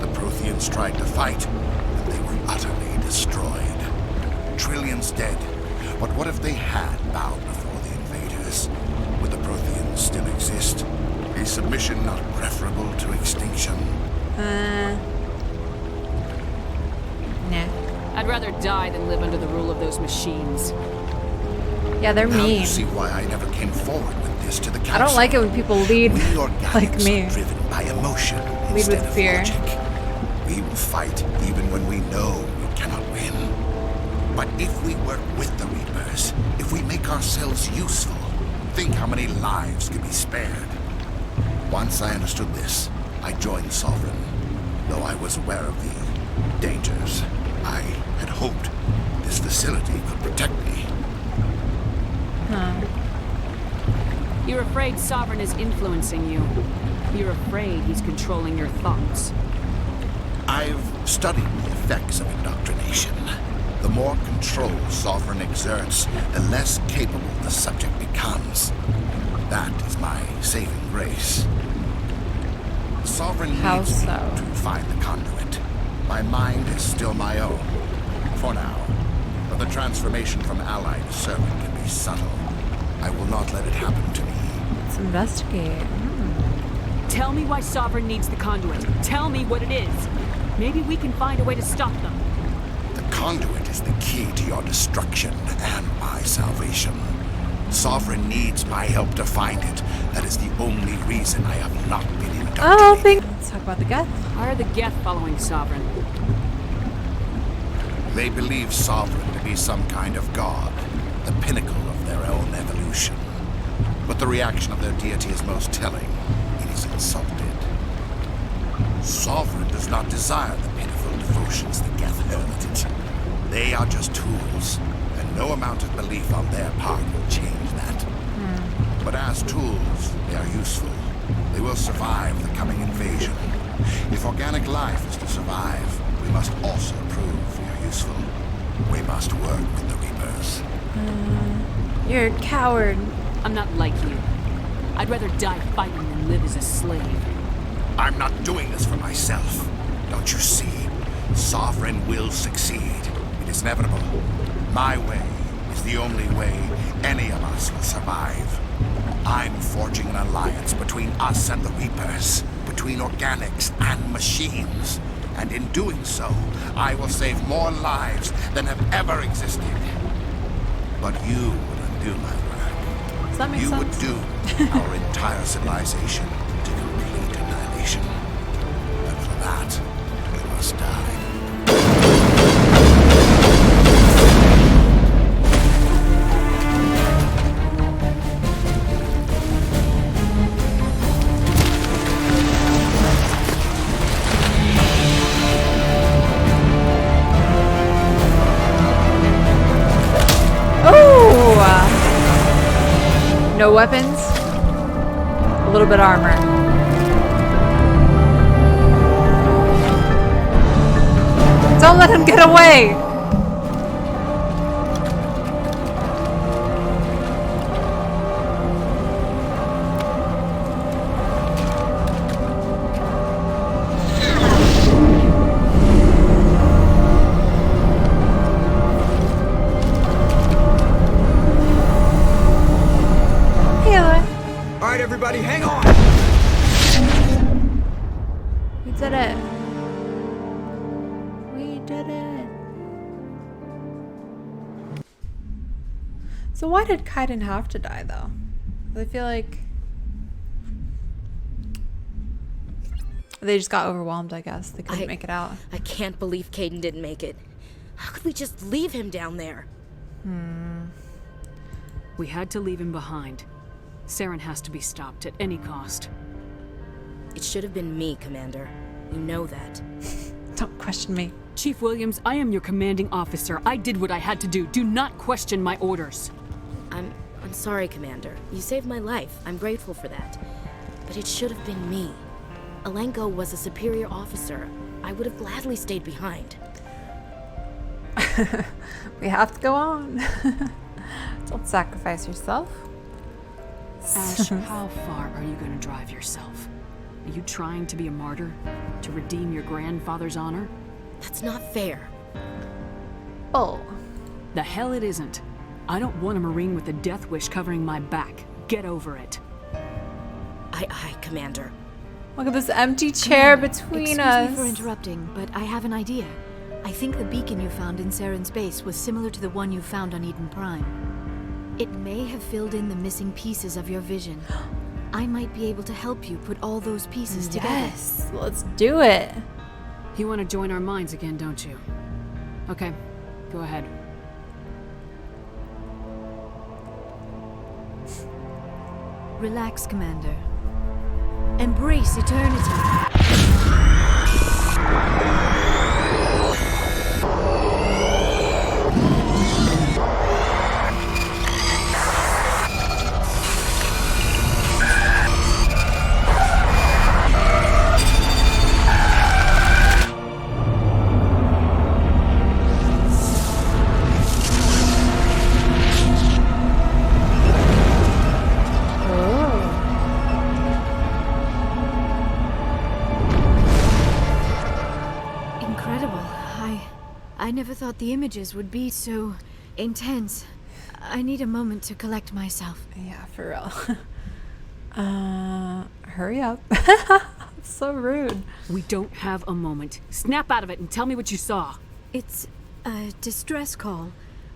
The Protheans tried to fight, but they were utterly destroyed. Trillions dead. But what if they had bowed before the invaders? Would the Protheans still exist? Is submission not preferable to extinction? Nah. I'd rather die than live under the rule of those machines. Yeah, they're Now mean. you see why I never came forward with this to the council. I don't like it when people lead like me. Driven by emotion Lead instead with of fear. logic. We will fight even when we know we cannot win. But if we work with the Reapers, if we make ourselves useful, think how many lives could be spared. Once I understood this, I joined Sovereign. Though I was aware of the dangers, I had hoped this facility could protect me. You're afraid Sovereign is influencing you. You're afraid he's controlling your thoughts. I've studied the effects of indoctrination. The more control Sovereign exerts, the less capable the subject becomes. That is my saving grace. Sovereign How needs me so? to find the conduit. My mind is still my own, for now. But the transformation from ally to servant can be subtle. I will not let it happen to me. Let's investigate. Tell me why Sovereign needs the conduit. Tell me what it is. Maybe we can find a way to stop them. The conduit is the key to your destruction and my salvation. Sovereign needs my help to find it. That is the only reason I have not been indoctrinated. Let's talk about the Geth. Why are the Geth following Sovereign? They believe Sovereign to be some kind of god, the pinnacle of their own evolution. But the reaction of their deity is most telling. It is insulted. Sovereign does not desire the pitiful devotions the Geth hurl at it. They are just tools, and no amount of belief on their part will change that. But as tools, they are useful. They will survive the coming invasion. If organic life is to survive, we must also prove we are useful. We must work with the Reapers. You're a coward. I'm not like you. I'd rather die fighting than live as a slave. I'm not doing this for myself. Don't you see? Sovereign will succeed. It is inevitable. My way is the only way any of us will survive. I'm forging an alliance between us and the Reapers, between organics and machines. And in doing so, I will save more lives than have ever existed. But you would undo my work. Does that make You sense? would doom our entire civilization to complete station. But for that, we must die. No weapons, a little bit of armor. Don't let him get away! Everybody, hang on! We did it. We did it. So why did Kaiden have to die, though? I feel like they just got overwhelmed, I guess. They couldn't make it out. I can't believe Kaiden didn't make it. How could we just leave him down there? We had to leave him behind. Saren has to be stopped at any cost. It should have been me, Commander. You know that. Don't question me. Chief Williams, I am your commanding officer. I did what I had to do. Do not question my orders. I'm sorry, Commander. You saved my life. I'm grateful for that. But it should have been me. Alenko was a superior officer. I would have gladly stayed behind. We have to go on. Don't sacrifice yourself. Ash, how far are you going to drive yourself? Are you trying to be a martyr? To redeem your grandfather's honor? That's not fair. Oh. The hell it isn't. I don't want a Marine with a death wish covering my back. Get over it. Aye, Commander. Look at this empty chair between us. Excuse me for interrupting, but I have an idea. I think the beacon you found in Saren's base was similar to the one you found on Eden Prime. It may have filled in the missing pieces of your vision. I might be able to help you put all those pieces together. Yes, let's do it. You want to join our minds again, don't you? Okay, go ahead. Relax, Commander. Embrace eternity. I never thought the images would be so intense. I need a moment to collect myself. Yeah, for real. Hurry up. So rude. We don't have a moment. Snap out of it and tell me what you saw. It's a distress call.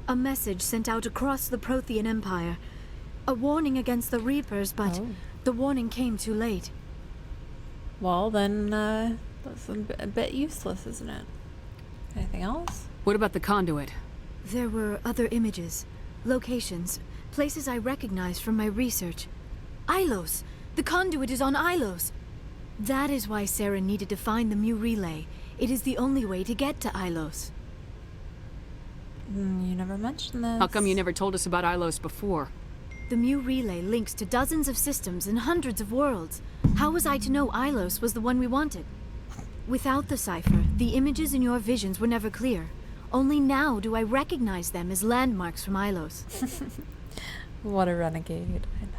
A message sent out across the Prothean Empire. A warning against the Reapers, but the warning came too late. Well, then, that's a bit useless, isn't it? Anything else? What about the conduit? There were other images, locations, places I recognized from my research. Ilos! The conduit is on Ilos! That is why Saren needed to find the Mu relay. It is the only way to get to Ilos. You never mentioned this. How come you never told us about Ilos before? The Mu relay links to dozens of systems and hundreds of worlds. How was I to know Ilos was the one we wanted? Without the cipher, the images in your visions were never clear. Only now do I recognize them as landmarks from Ilos. What a renegade. I know.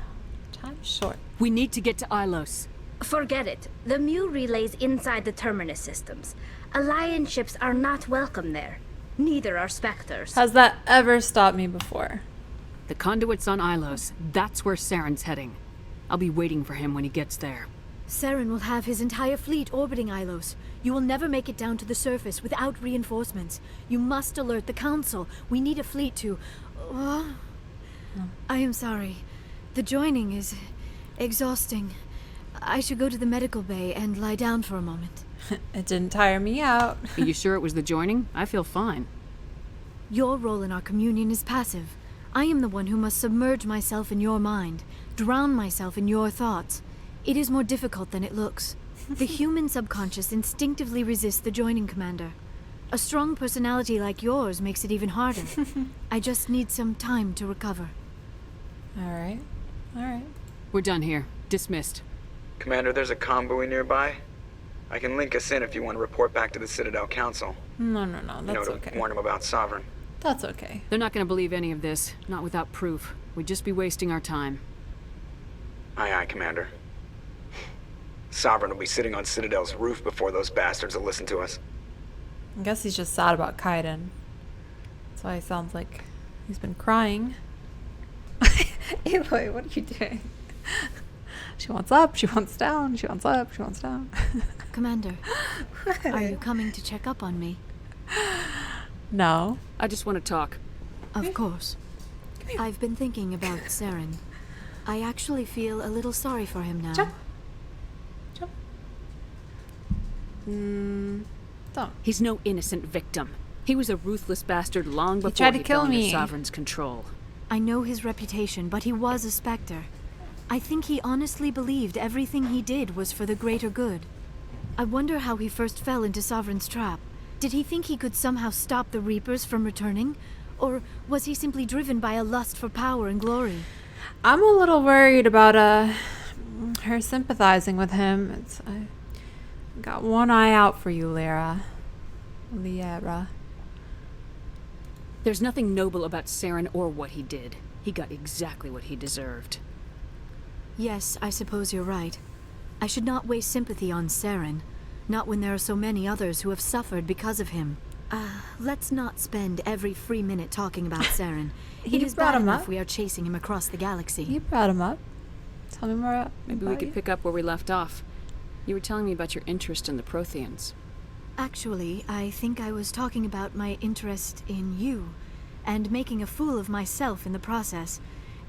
Time's short. We need to get to Ilos. Forget it. The Mu relay's inside the Terminus systems. Alliance ships are not welcome there. Neither are Specters. Has that ever stopped me before? The conduit's on Ilos. That's where Saren's heading. I'll be waiting for him when he gets there. Saren will have his entire fleet orbiting Ilos. You will never make it down to the surface without reinforcements. You must alert the Council. We need a fleet to... I am sorry. The joining is exhausting. I should go to the medical bay and lie down for a moment. It didn't tire me out. Are you sure it was the joining? I feel fine. Your role in our communion is passive. I am the one who must submerge myself in your mind, drown myself in your thoughts. It is more difficult than it looks. The human subconscious instinctively resists the joining, Commander. A strong personality like yours makes it even harder. I just need some time to recover. Alright. Alright. We're done here. Dismissed. Commander, there's a comm buoy nearby. I can link us in if you want to report back to the Citadel Council. No, that's to okay. warn them about Sovereign. That's okay. They're not going to believe any of this, not without proof. We'd just be wasting our time. Aye, aye, Commander. Sovereign will be sitting on Citadel's roof before those bastards will listen to us. I guess he's just sad about Kaiden. That's why he sounds like he's been crying. Aloy, what are you doing? She wants up, she wants down, she wants up, she wants down. Commander, are you coming to check up on me? No. I just want to talk. Of course. I've been thinking about Saren. I actually feel a little sorry for him now. Jump. Don't. He's no innocent victim. He was a ruthless bastard long before tried to he kill fell under me. Sovereign's control. I know his reputation, but he was a Specter. I think he honestly believed everything he did was for the greater good. I wonder how he first fell into Sovereign's trap. Did he think he could somehow stop the Reapers from returning? Or was he simply driven by a lust for power and glory? I'm a little worried about her sympathizing with him. I got one eye out for you, Liara. There's nothing noble about Saren or what he did. He got exactly what he deserved. Yes, I suppose you're right. I should not waste sympathy on Saren, not when there are so many others who have suffered because of him. Let's not spend every free minute talking about Saren. It is bad enough we are chasing him across the galaxy. You brought him up. Tell me more. Maybe we could pick up where we left off. You were telling me about your interest in the Protheans. Actually, I think I was talking about my interest in you, and making a fool of myself in the process.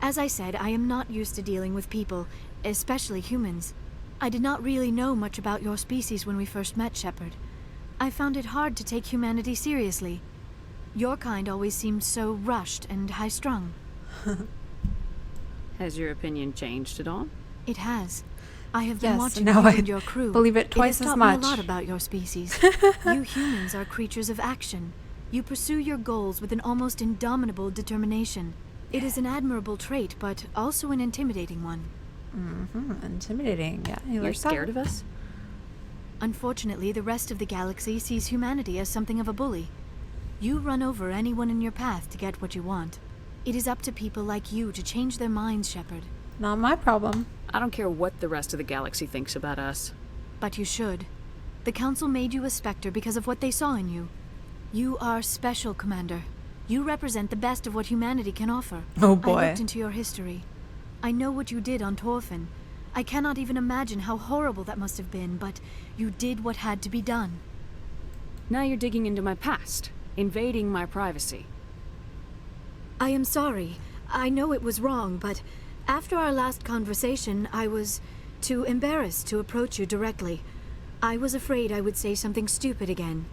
As I said, I am not used to dealing with people, especially humans. I did not really know much about your species when we first met, Shepard. I found it hard to take humanity seriously. Your kind always seemed so rushed and high-strung. Has your opinion changed at all? It has. I have been watching now you I and your crew. believe it twice has as taught much. me a lot about your species. You humans are creatures of action. You pursue your goals with an almost indomitable determination. It is an admirable trait, but also an intimidating one. Intimidating, yeah. You're scared of us? Unfortunately, the rest of the galaxy sees humanity as something of a bully. You run over anyone in your path to get what you want. It is up to people like you to change their minds, Shepard. Not my problem. I don't care what the rest of the galaxy thinks about us. But you should. The Council made you a Specter because of what they saw in you. You are special, Commander. You represent the best of what humanity can offer. Oh boy. I looked into your history. I know what you did on Torfin. I cannot even imagine how horrible that must have been, but you did what had to be done. Now you're digging into my past, invading my privacy. I am sorry. I know it was wrong, but after our last conversation, I was too embarrassed to approach you directly. I was afraid I would say something stupid again.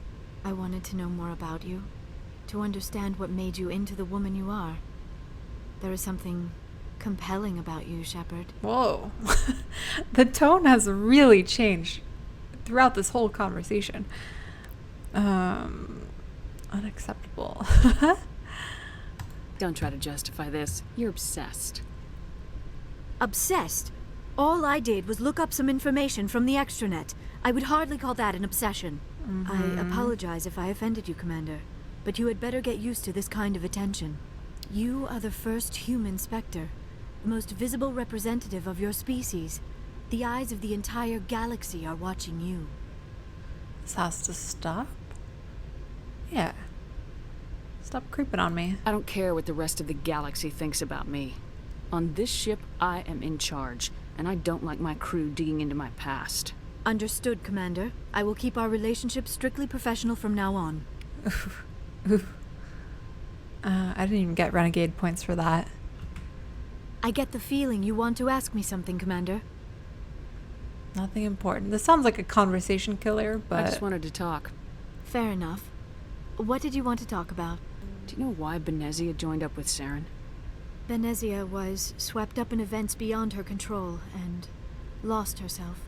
I wanted to know more about you, to understand what made you into the woman you are. There is something compelling about you, Shepard. Whoa. The tone has really changed throughout this whole conversation. Unacceptable. Don't try to justify this. You're obsessed. Obsessed? All I did was look up some information from the extranet. I would hardly call that an obsession. I apologize if I offended you, Commander, but you had better get used to this kind of attention. You are the first human Specter, the most visible representative of your species. The eyes of the entire galaxy are watching you. This has to stop? Yeah. Stop creeping on me. I don't care what the rest of the galaxy thinks about me. On this ship, I am in charge, and I don't like my crew digging into my past. Understood, Commander. I will keep our relationship strictly professional from now on. I didn't even get Renegade points for that. I get the feeling you want to ask me something, Commander. Nothing important. This sounds like a conversation killer, but... I just wanted to talk. Fair enough. What did you want to talk about? Do you know why Benezia joined up with Saren? Benezia was swept up in events beyond her control and lost herself.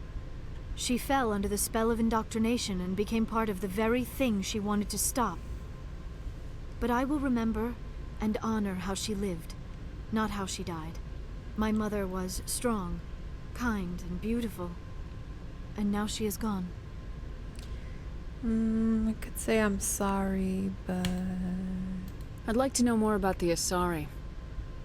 She fell under the spell of indoctrination and became part of the very thing she wanted to stop. But I will remember and honor how she lived, not how she died. My mother was strong, kind, and beautiful. And now she is gone. I could say I'm sorry, but... I'd like to know more about the Asari.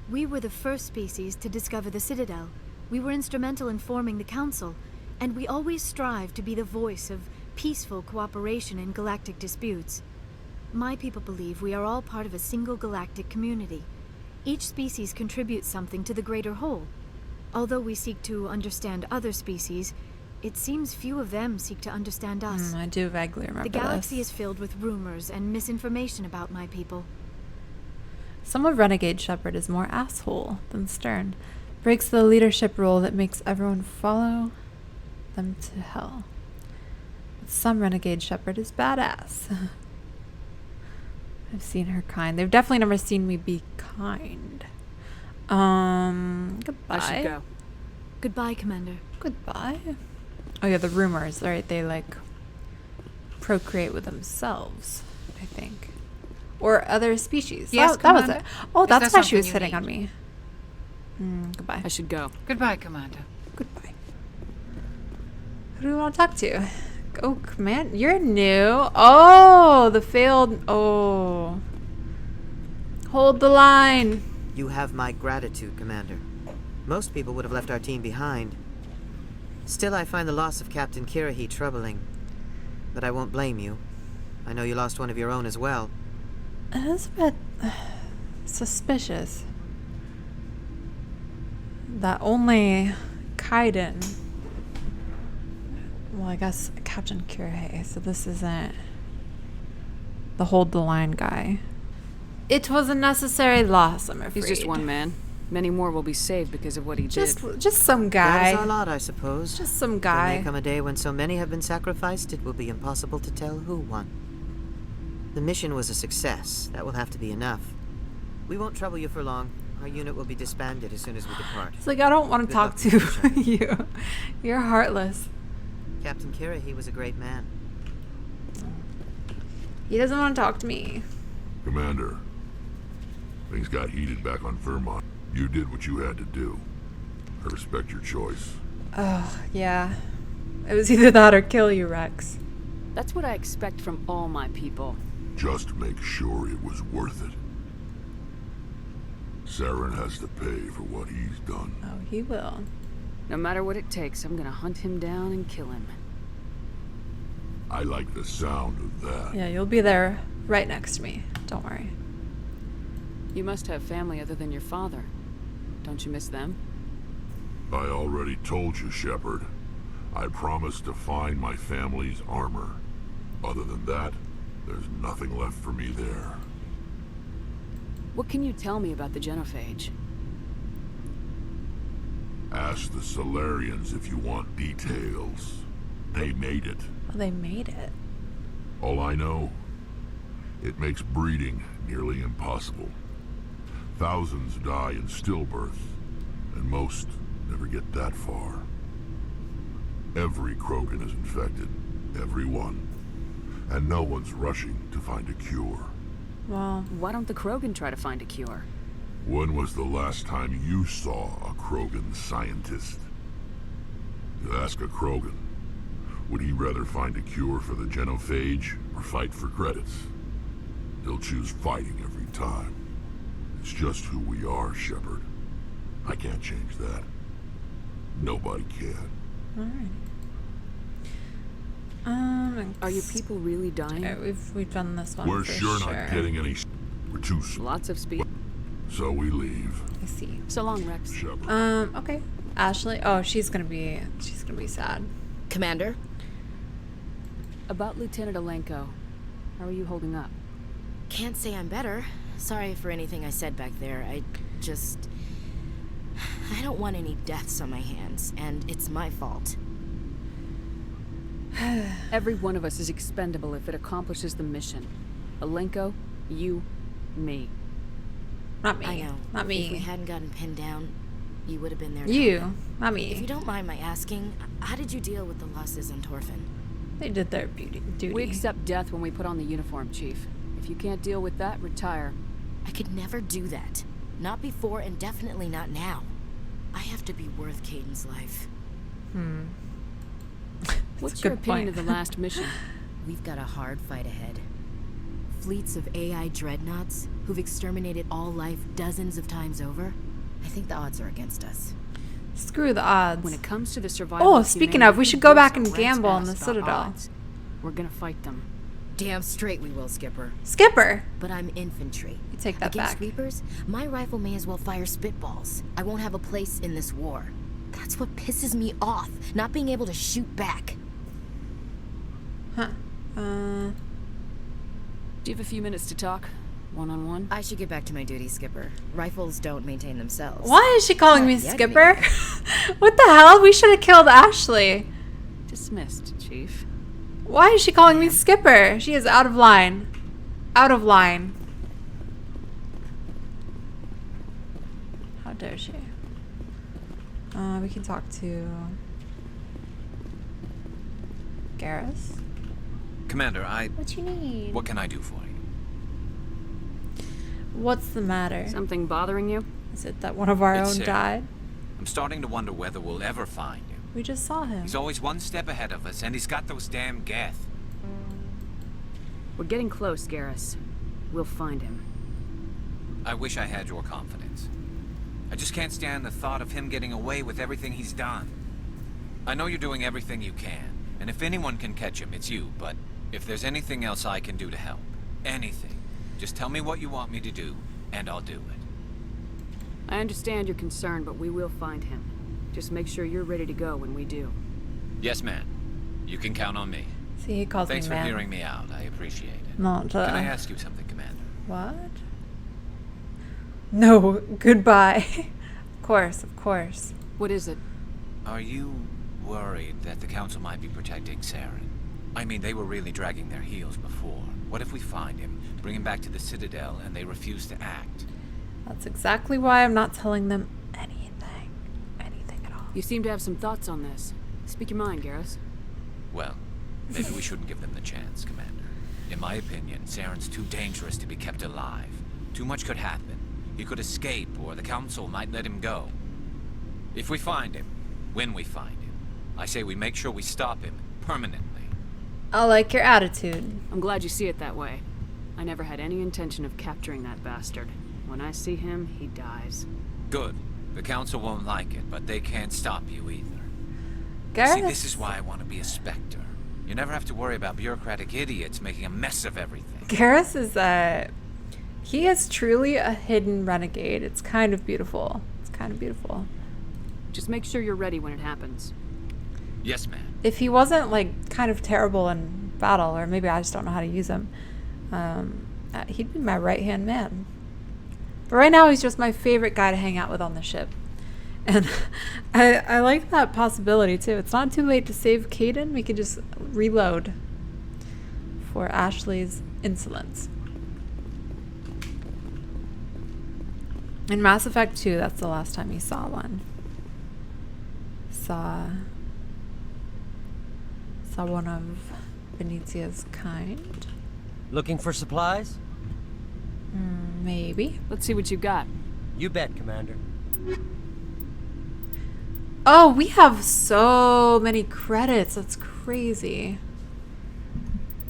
We were the first species to discover the Citadel. We were instrumental in forming the Council, and we always strive to be the voice of peaceful cooperation in galactic disputes. My people believe we are all part of a single galactic community. Each species contributes something to the greater whole. Although we seek to understand other species, it seems few of them seek to understand us. I do vaguely remember The galaxy this. is filled with rumors and misinformation about my people. Some of Renegade Shepard is more asshole than stern. Breaks the leadership role that makes everyone follow them to hell. But some Renegade Shepard is badass. I've seen her kind. They've definitely never seen me be kind. Goodbye. I should go. Goodbye, Commander. Goodbye. Oh yeah, the rumors, right? They like procreate with themselves, I think. Or other species. Yes, that was it. Commander? Oh, Is that's there why she was something hitting you on me. Goodbye. I should go. Goodbye, Commander. Goodbye. Who do you want to talk to? Oh, command, you're new. Oh, the failed. Oh. Hold the line. You have my gratitude, Commander. Most people would have left our team behind. Still, I find the loss of Captain Kirahi troubling. But I won't blame you. I know you lost one of your own as well. It is a bit suspicious that only Kaiden, well, I guess Captain Kirahi, so this isn't the hold the line guy. It was a necessary loss, I'm afraid. He's just one man. Many more will be saved because of what he Just did. some guy. That is our lot, I suppose. Just some There guy. may come a day when so many have been sacrificed, it will be impossible to tell who won. The mission was a success. That will have to be enough. We won't trouble you for long. Our unit will be disbanded as soon as we depart. It's like, I don't want to Good talk luck, to you. You're heartless. Captain Kirahi was a great man. He doesn't want to talk to me. Commander, things got heated back on Vermeier. You did what you had to do. I respect your choice. Oh, yeah. It was either that or kill you, Rex. That's what I expect from all my people. Just make sure it was worth it. Saren has to pay for what he's done. Oh, he will. No matter what it takes, I'm gonna hunt him down and kill him. I like the sound of that. Yeah, you'll be there right next to me. Don't worry. You must have family other than your father. Don't you miss them? I already told you, Shepard. I promised to find my family's armor. Other than that, there's nothing left for me there. What can you tell me about the Genophage? Ask the Solarians if you want details. They made it. Oh, they made it. All I know, it makes breeding nearly impossible. Thousands die in stillbirth, and most never get that far. Every Krogan is infected. Every one. And no one's rushing to find a cure. Well, why don't the Krogan try to find a cure? When was the last time you saw a Krogan scientist? You ask a Krogan, would he rather find a cure for the Genophage or fight for credits? He'll choose fighting every time. It's just who we are, Shepard. I can't change that. Nobody can. Alright. Are your people really dying? We've done this one. We're for sure not getting any. We're too slow. Lots of speed. So we leave. I see. So long, Rex. Shepard. Okay. Ashley. Oh, she's gonna be sad. Commander? About Lieutenant Alenko. How are you holding up? Can't say I'm better. Sorry for anything I said back there. I don't want any deaths on my hands, and it's my fault. Every one of us is expendable if it accomplishes the mission. Alenko, you, me. Not me. I know. Not me. If we hadn't gotten pinned down, you would have been there. You, not me. If you don't mind my asking, how did you deal with the losses on Torfin? They did their duty. We accept death when we put on the uniform, Chief. If you can't deal with that, retire. I could never do that. Not before and definitely not now. I have to be worth Caden's life. What's your opinion of the last mission? We've got a hard fight ahead. Fleets of AI dreadnoughts who've exterminated all life dozens of times over. I think the odds are against us. Screw the odds. When it comes to the survival of speaking of, we should go back and gamble on the Citadel. We're gonna fight them. Damn straight we will, Skipper. Skipper? But I'm infantry. You take that Against back. Reapers, my rifle may as well fire spitballs. I won't have a place in this war. That's what pisses me off, not being able to shoot back. Huh. Do you have a few minutes to talk? One-on-one? I should get back to my duty, Skipper. Rifles don't maintain themselves. Why is she calling me Skipper? What the hell? We should have killed Ashley. Dismissed, Chief. Why is she calling me Skipper? She is out of line. Out of line. How dare she? We can talk to Garrus. Commander, What you need? What can I do for you? What's the matter? Something bothering you? Is it that one of our It's own Saren. died? I'm starting to wonder whether we'll ever find him. We just saw him. He's always one step ahead of us, and he's got those damn Geth. We're getting close, Garrus. We'll find him. I wish I had your confidence. I just can't stand the thought of him getting away with everything he's done. I know you're doing everything you can, and if anyone can catch him, it's you, but if there's anything else I can do to help, anything, just tell me what you want me to do, and I'll do it. I understand your concern, but we will find him. Just make sure you're ready to go when we do. Yes, ma'am. You can count on me. See, he calls Thanks me for man. hearing me out. I appreciate it. Not, Can I ask you something, Commander? What? No, goodbye. Of course, of course. What is it? Are you worried that the Council might be protecting Saren? I mean, they were really dragging their heels before. What if we find him, bring him back to the Citadel, and they refuse to act? That's exactly why I'm not telling them anything. Anything at all. You seem to have some thoughts on this. Speak your mind, Garrus. Well, maybe we shouldn't give them the chance, Commander. In my opinion, Saren's too dangerous to be kept alive. Too much could happen. He could escape, or the Council might let him go. If we find him, when we find him, I say we make sure we stop him permanently. I like your attitude. I'm glad you see it that way. I never had any intention of capturing that bastard. When I see him, he dies. Good. The Council won't like it, but they can't stop you either. Garrus? See, this is why I want to be a Specter. You never have to worry about bureaucratic idiots making a mess of everything. Garrus is he is truly a hidden renegade. It's kind of beautiful. It's kind of beautiful. Just make sure you're ready when it happens. Yes, ma'am. If he wasn't like kind of terrible in battle, or maybe I just don't know how to use him, he'd be my right-hand man. But right now he's just my favorite guy to hang out with on the ship. And I like that possibility too. It's not too late to save Caden. We could just reload for Ashley's insolence. In Mass Effect 2, that's the last time you saw one. Saw one of Benitia's kind. Looking for supplies? Maybe. Let's see what you got. You bet, Commander. Oh, we have so many credits. That's crazy.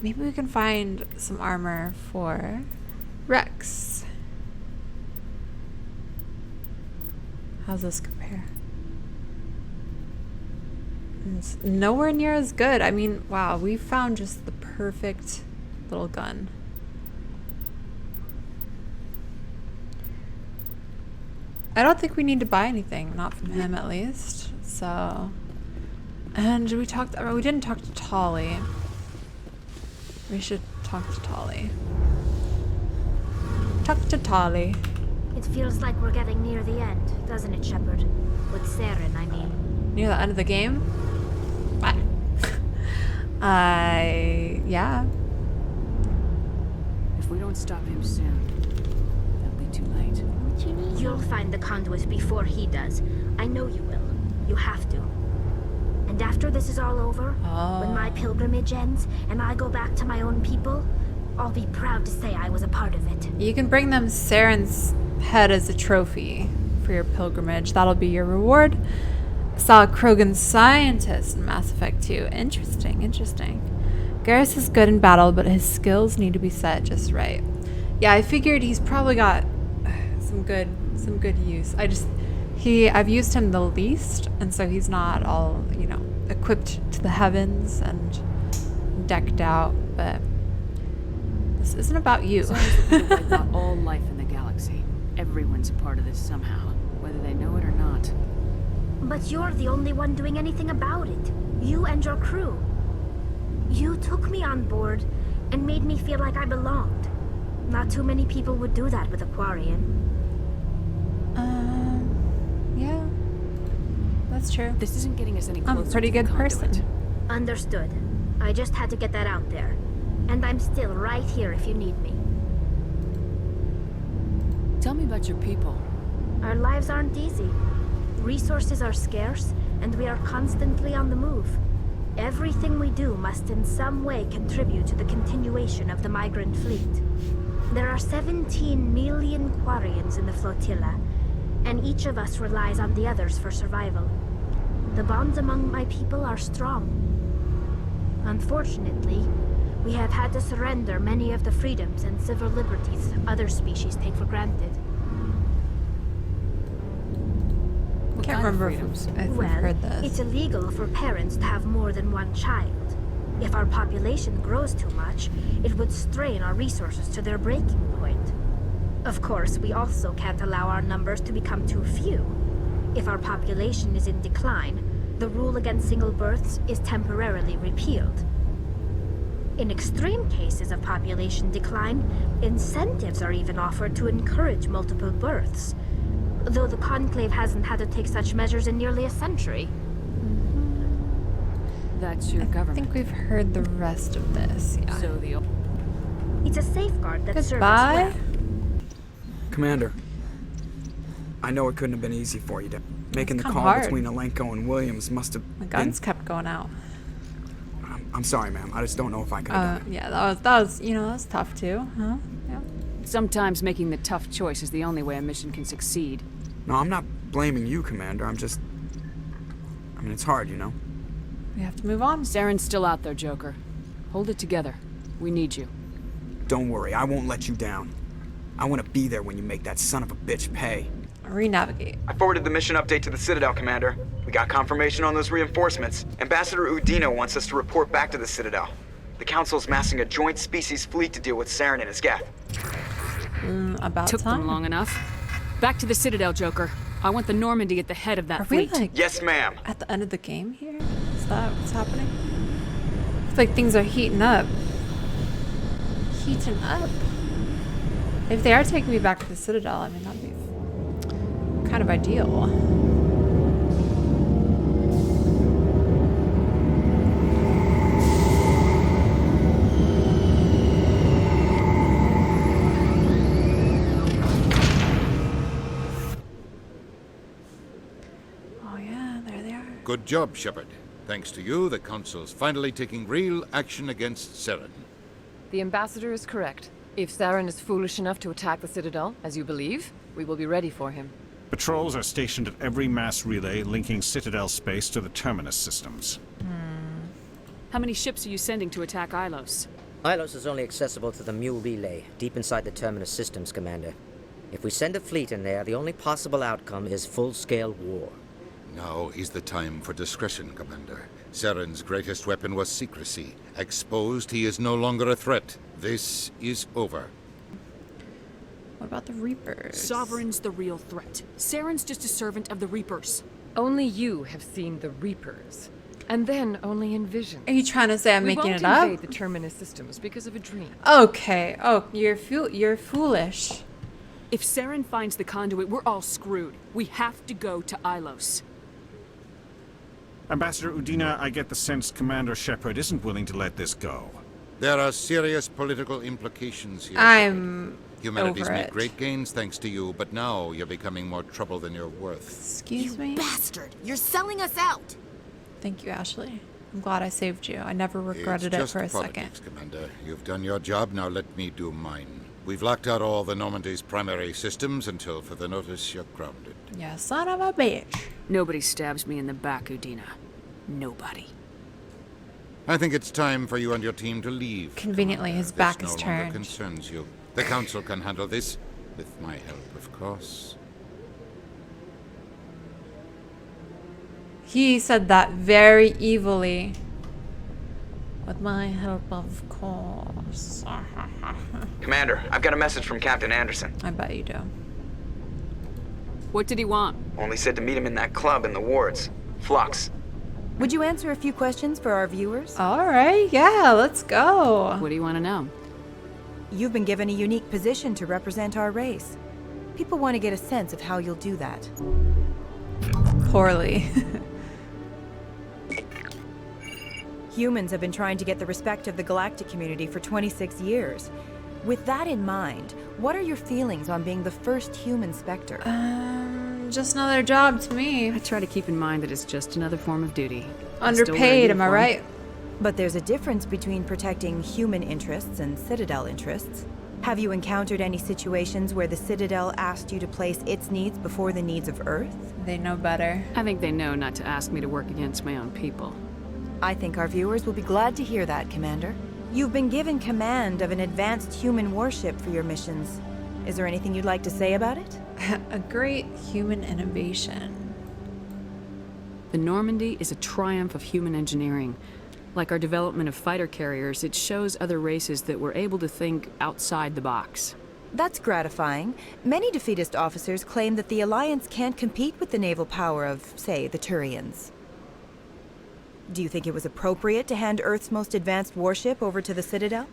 Maybe we can find some armor for Rex. How's this compare? It's nowhere near as good. I mean, wow, we found just the perfect little gun. I don't think we need to buy anything, not from him at least. So, and we didn't talk to Tali. We should talk to Tali. Talk to Tali. It feels like we're getting near the end, doesn't it, Shepard? With Saren, I mean. Near the end of the game? What? Yeah. If we don't stop him soon, that'll be too late. You'll find the conduit before he does. I know you will. You have to. And after this is all over, when my pilgrimage ends and I go back to my own people, I'll be proud to say I was a part of it. You can bring them Saren's head as a trophy for your pilgrimage. That'll be your reward. Saw Krogan's scientist in Mass Effect 2. Interesting. Garrus is good in battle, but his skills need to be set just right. Yeah, I figured he's probably got some good use. I've used him the least, and so he's not all, equipped to the heavens and decked out, but this isn't about you. Wipe out all life in the galaxy. Everyone's a part of this somehow, whether they know it or not. But you're the only one doing anything about it. You and your crew. You took me on board and made me feel like I belonged. Not too many people would do that with a Quarian. Yeah. That's true. This isn't getting us any closer. I'm a pretty good person. Understood. I just had to get that out there. And I'm still right here if you need me. Tell me about your people. Our lives aren't easy. Resources are scarce, and we are constantly on the move. Everything we do must in some way contribute to the continuation of the migrant fleet. There are 17 million Quarians in the flotilla, and each of us relies on the others for survival. The bonds among my people are strong. Unfortunately, we have had to surrender many of the freedoms and civil liberties other species take for granted. I can't remember if we've heard this. It's illegal for parents to have more than one child. If our population grows too much, it would strain our resources to their breaking point. Of course, we also can't allow our numbers to become too few. If our population is in decline, the rule against single births is temporarily repealed. In extreme cases of population decline, incentives are even offered to encourage multiple births, though the Conclave hasn't had to take such measures in nearly a century. That's your government. I think we've heard the rest of this, yeah. So It's a safeguard that serves us Goodbye. well. Commander, I know it couldn't have been easy for you. Making the come call hard. between Alenko and Williams must have My guns kept going out. I'm sorry, ma'am. I just don't know if I could have done it. Yeah, that was tough too, huh? Yeah. Sometimes making the tough choice is the only way a mission can succeed. No, I'm not blaming you, Commander. it's hard, We have to move on. Saren's still out there, Joker. Hold it together. We need you. Don't worry, I won't let you down. I want to be there when you make that son of a bitch pay. Renavigate. I forwarded the mission update to the Citadel, Commander. We got confirmation on those reinforcements. Ambassador Udino wants us to report back to the Citadel. The Council's massing a joint species fleet to deal with Saren and his geth. About Took time. them long enough. Back to the Citadel, Joker. I want the Normandy at the head of that fleet. Yes, ma'am. At the end of the game here? Is that what's happening? It's like things are heating up. Heating up. If they are taking me back to the Citadel, I mean, that'd be kind of ideal. Oh yeah, there they are. Good job, Shepard. Thanks to you, the Council's finally taking real action against Saren. The Ambassador is correct. If Saren is foolish enough to attack the Citadel, as you believe, we will be ready for him. Patrols are stationed at every mass relay linking Citadel space to the Terminus systems. How many ships are you sending to attack Ilos? Ilos is only accessible to the Mu relay, deep inside the Terminus systems, Commander. If we send a fleet in there, the only possible outcome is full-scale war. Now is the time for discretion, Commander. Saren's greatest weapon was secrecy. Exposed, he is no longer a threat. This is over. What about the Reapers? Sovereign's the real threat. Saren's just a servant of the Reapers. Only you have seen the Reapers. And then only in vision. Are you trying to say I'm making it We up? won't invade the Terminus systems because of a dream. Okay. Oh, you're foolish. If Saren finds the conduit, we're all screwed. We have to go to Ilos. Ambassador Udina, I get the sense Commander Shepard isn't willing to let this go. There are serious political implications here. I'm Humanity's over made it. great gains thanks to you, but now you're becoming more trouble than you're worth. Excuse me? Bastard! You're selling us out! Thank you, Ashley. I'm glad I saved you. I never regretted it It's for a just politics, second. Commander. You've done your job, now let me do mine. We've locked out all the Normandy's primary systems until further notice you're grounded. Yeah, son of a bitch. Nobody stabs me in the back, Udina. Nobody. I think it's time for you and your team to leave. Conveniently, his This back no is longer turned. concerns you. The Council can handle this, with my help, of course. He said that very evilly. With my help, of course. Commander, I've got a message from Captain Anderson. I bet you do. What did he want? Only said to meet him in that club in the wards. Flux. Would you answer a few questions for our viewers? Alright, yeah, let's go. What do you want to know? You've been given a unique position to represent our race. People want to get a sense of how you'll do that. Poorly. Humans have been trying to get the respect of the galactic community for 26 years. With that in mind, what are your feelings on being the first human Specter? Just another job to me. I try to keep in mind that it's just another form of duty. Underpaid, am I right? But there's a difference between protecting human interests and Citadel interests. Have you encountered any situations where the Citadel asked you to place its needs before the needs of Earth? They know better. I think they know not to ask me to work against my own people. I think our viewers will be glad to hear that, Commander. You've been given command of an advanced human warship for your missions. Is there anything you'd like to say about it? A great human innovation. The Normandy is a triumph of human engineering. Like our development of fighter carriers, it shows other races that we're able to think outside the box. That's gratifying. Many defeatist officers claim that the Alliance can't compete with the naval power of, say, the Thorians. Do you think it was appropriate to hand Earth's most advanced warship over to the Citadel?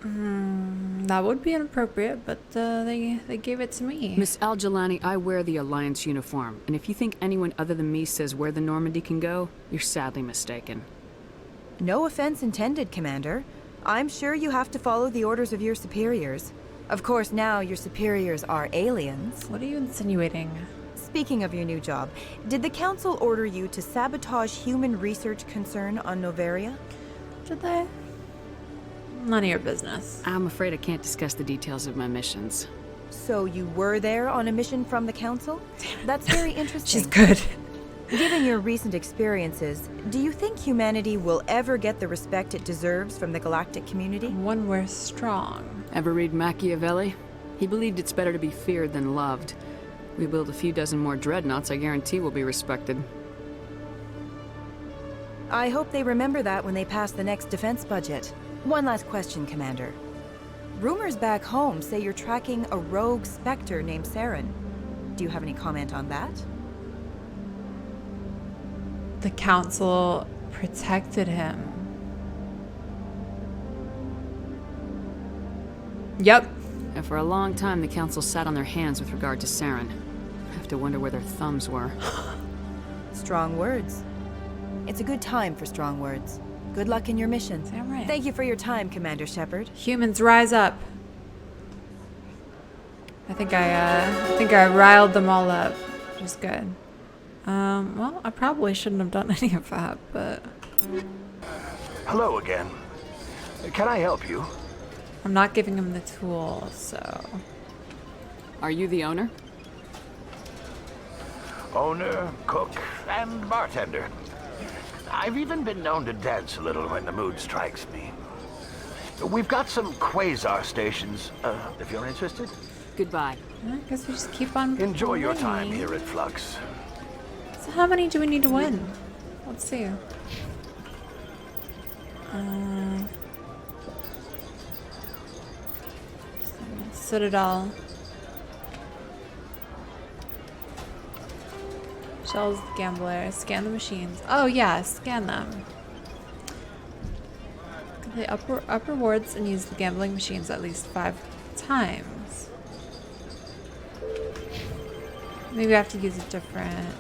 That would be inappropriate, but they gave it to me. Miss Al-Jalani, I wear the Alliance uniform, and if you think anyone other than me says where the Normandy can go, you're sadly mistaken. No offense intended, Commander. I'm sure you have to follow the orders of your superiors. Of course, now your superiors are aliens. What are you insinuating? Speaking of your new job, did the Council order you to sabotage human research concern on Noveria? Did they? None of your business. I'm afraid I can't discuss the details of my missions. So you were there on a mission from the Council? That's very interesting. She's good. Given your recent experiences, do you think humanity will ever get the respect it deserves from the galactic community? When we're strong. Ever read Machiavelli? He believed it's better to be feared than loved. We build a few dozen more dreadnoughts, I guarantee we'll be respected. I hope they remember that when they pass the next defense budget. One last question, Commander. Rumors back home say you're tracking a rogue Specter named Saren. Do you have any comment on that? The Council protected him. Yep. And for a long time, the Council sat on their hands with regard to Saren. I have to wonder where their thumbs were. Strong words. It's a good time for strong words. Good luck in your mission. Damn right. Thank you for your time, Commander Shepard. Humans, rise up. I think I riled them all up, which is good. Well, I probably shouldn't have done any of that, but... Hello again. Can I help you? I'm not giving him the tool, so... Are you the owner? Owner, cook, and bartender. I've even been known to dance a little when the mood strikes me. We've got some quasar stations, if you're interested. Goodbye. I guess we just keep on Enjoy your playing. time here at Flux. So how many do we need to win? Let's see. Citadel. Shells, gambler. Scan the machines. Oh yeah, scan them. Complete up rewards and use the gambling machines at least 5 times. Maybe I have to use a different...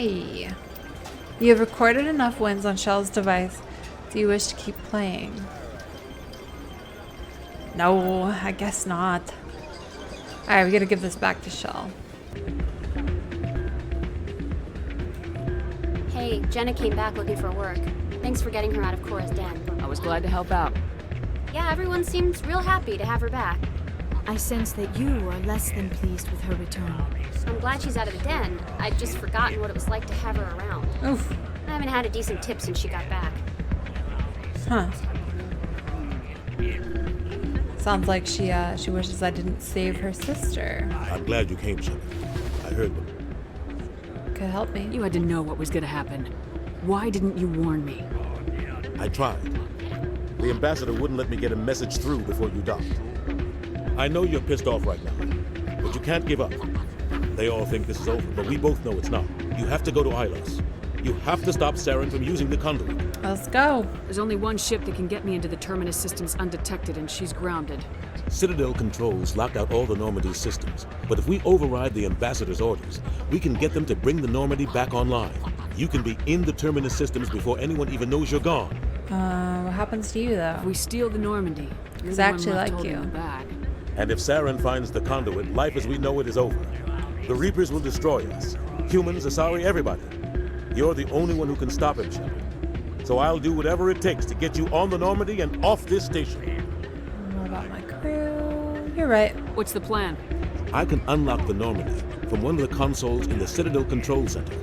Hey. You have recorded enough wins on Shell's device. Do you wish to keep playing? No, I guess not. Alright, we gotta give this back to Shell. Hey, Jenna came back looking for work. Thanks for getting her out of Cora's den. I was glad to help out. Yeah, everyone seems real happy to have her back. I sense that you are less than pleased with her return. I'm glad she's out of the den. I'd just forgotten what it was like to have her around. Oof. I haven't had a decent tip since she got back. Huh. Sounds like she wishes I didn't save her sister. I'm glad you came, Shepard. I heard them. Could help me. You had to know what was gonna happen. Why didn't you warn me? I tried. The ambassador wouldn't let me get a message through before you docked. I know you're pissed off right now, but you can't give up. They all think this is over, but we both know it's not. You have to go to Ilos. You have to stop Saren from using the conduit. Let's go. There's only one ship that can get me into the Terminus systems undetected, and she's grounded. Citadel controls locked out all the Normandy's systems, but if we override the ambassador's orders, we can get them to bring the Normandy back online. You can be in the Terminus systems before anyone even knows you're gone. What happens to you, though? If we steal the Normandy, It's actually like you. And if Saren finds the conduit, life as we know it is over. The Reapers will destroy us. Humans, Asari, everybody. You're the only one who can stop him, Shepard. So I'll do whatever it takes to get you on the Normandy and off this station. What about my crew? You're right. What's the plan? I can unlock the Normandy from one of the consoles in the Citadel Control Center.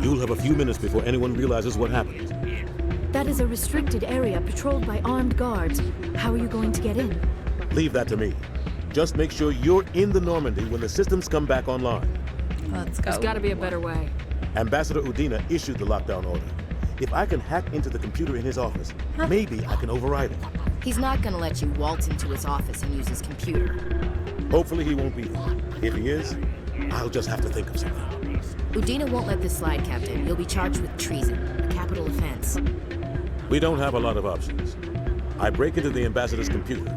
You'll have a few minutes before anyone realizes what happened. That is a restricted area patrolled by armed guards. How are you going to get in? Leave that to me. Just make sure you're in the Normandy when the systems come back online. Let's go. There's got to be a better way. Ambassador Udina issued the lockdown order. If I can hack into the computer in his office, maybe I can override it. He's not gonna let you waltz into his office and use his computer. Hopefully he won't be there. If he is, I'll just have to think of something. Udina won't let this slide, Captain. You'll be charged with treason, a capital offense. We don't have a lot of options. I break into the ambassador's computer,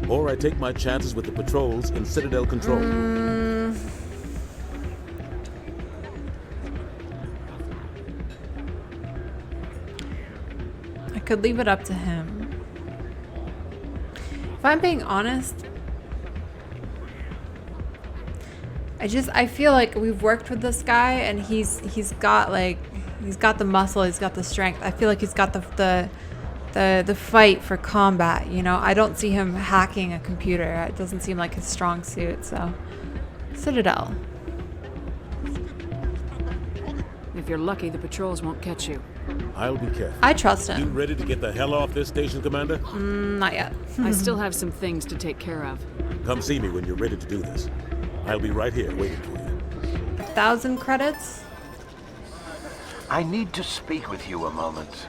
or I take my chances with the patrols in Citadel Control. I could leave it up to him. If I'm being honest, I feel like we've worked with this guy and he's got the muscle, he's got the strength. I feel like he's got the fight for combat, you know? I don't see him hacking a computer. It doesn't seem like his strong suit, so Citadel. If you're lucky, the patrols won't catch you. I'll be careful. I trust him. You ready to get the hell off this station, Commander? Not yet. I still have some things to take care of. Come see me when you're ready to do this. I'll be right here waiting for you. 1,000 credits? I need to speak with you a moment.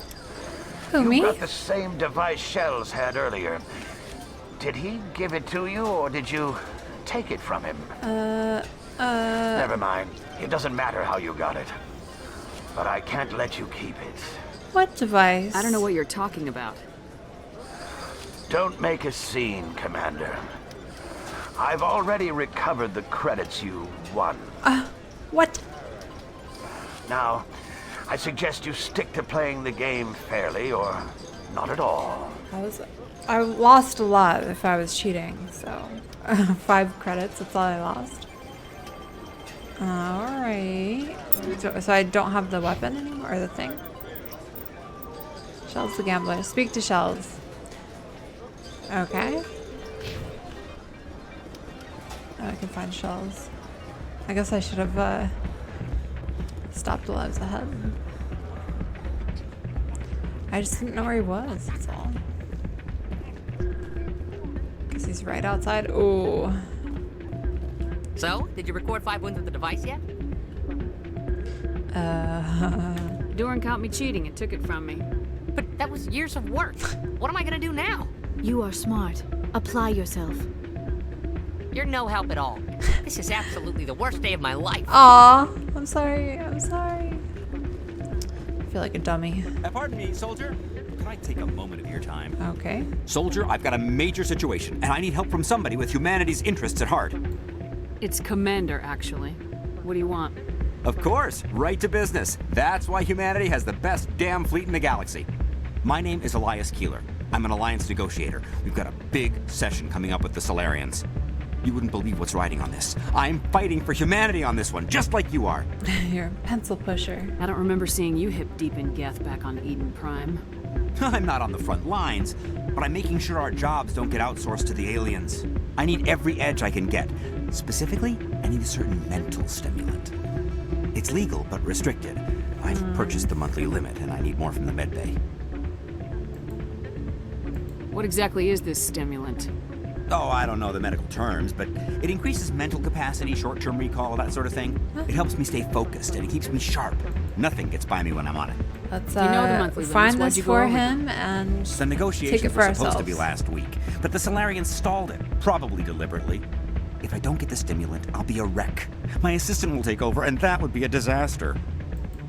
Who, you me? got the same device Shells had earlier. Did he give it to you, or did you take it from him? Never mind. It doesn't matter how you got it. But I can't let you keep it. What device? I don't know what you're talking about. Don't make a scene, Commander. I've already recovered the credits you won. What? Now, I suggest you stick to playing the game fairly or not at all. I lost a lot if I was cheating, so 5 credits, that's all I lost. Alright. So I don't have the weapon anymore, or the thing? Shells the gambler. Speak to Shells. Okay. Oh, I can find Shells. I guess I should have stopped while I was ahead. I just didn't know where he was, that's all. Guess he's right outside. Ooh. So, did you record 5 wins with the device yet? Doran caught me cheating and took it from me. But that was years of work. What am I gonna do now? You are smart. Apply yourself. You're no help at all. This is absolutely the worst day of my life. Aw, I'm sorry. I feel like a dummy. Pardon me, soldier. Could I take a moment of your time? Okay. Soldier, I've got a major situation, and I need help from somebody with humanity's interests at heart. It's Commander, actually. What do you want? Of course, right to business. That's why humanity has the best damn fleet in the galaxy. My name is Elias Keeler. I'm an Alliance negotiator. We've got a big session coming up with the Solarians. You wouldn't believe what's riding on this. I'm fighting for humanity on this one, just like you are. You're a pencil pusher. I don't remember seeing you hip deep in Geth back on Eden Prime. I'm not on the front lines, but I'm making sure our jobs don't get outsourced to the aliens. I need every edge I can get. Specifically, I need a certain mental stimulant. It's legal, but restricted. I've purchased the monthly limit, and I need more from the medbay. What exactly is this stimulant? Oh, I don't know the medical terms, but it increases mental capacity, short-term recall, that sort of thing. It helps me stay focused, and it keeps me sharp. Nothing gets by me when I'm on it. Let's you know the monthly find limits. this for him and the negotiations take it for were ourselves. supposed to be last week, but the Solarians stalled it, probably deliberately. If I don't get the stimulant, I'll be a wreck. My assistant will take over, and that would be a disaster.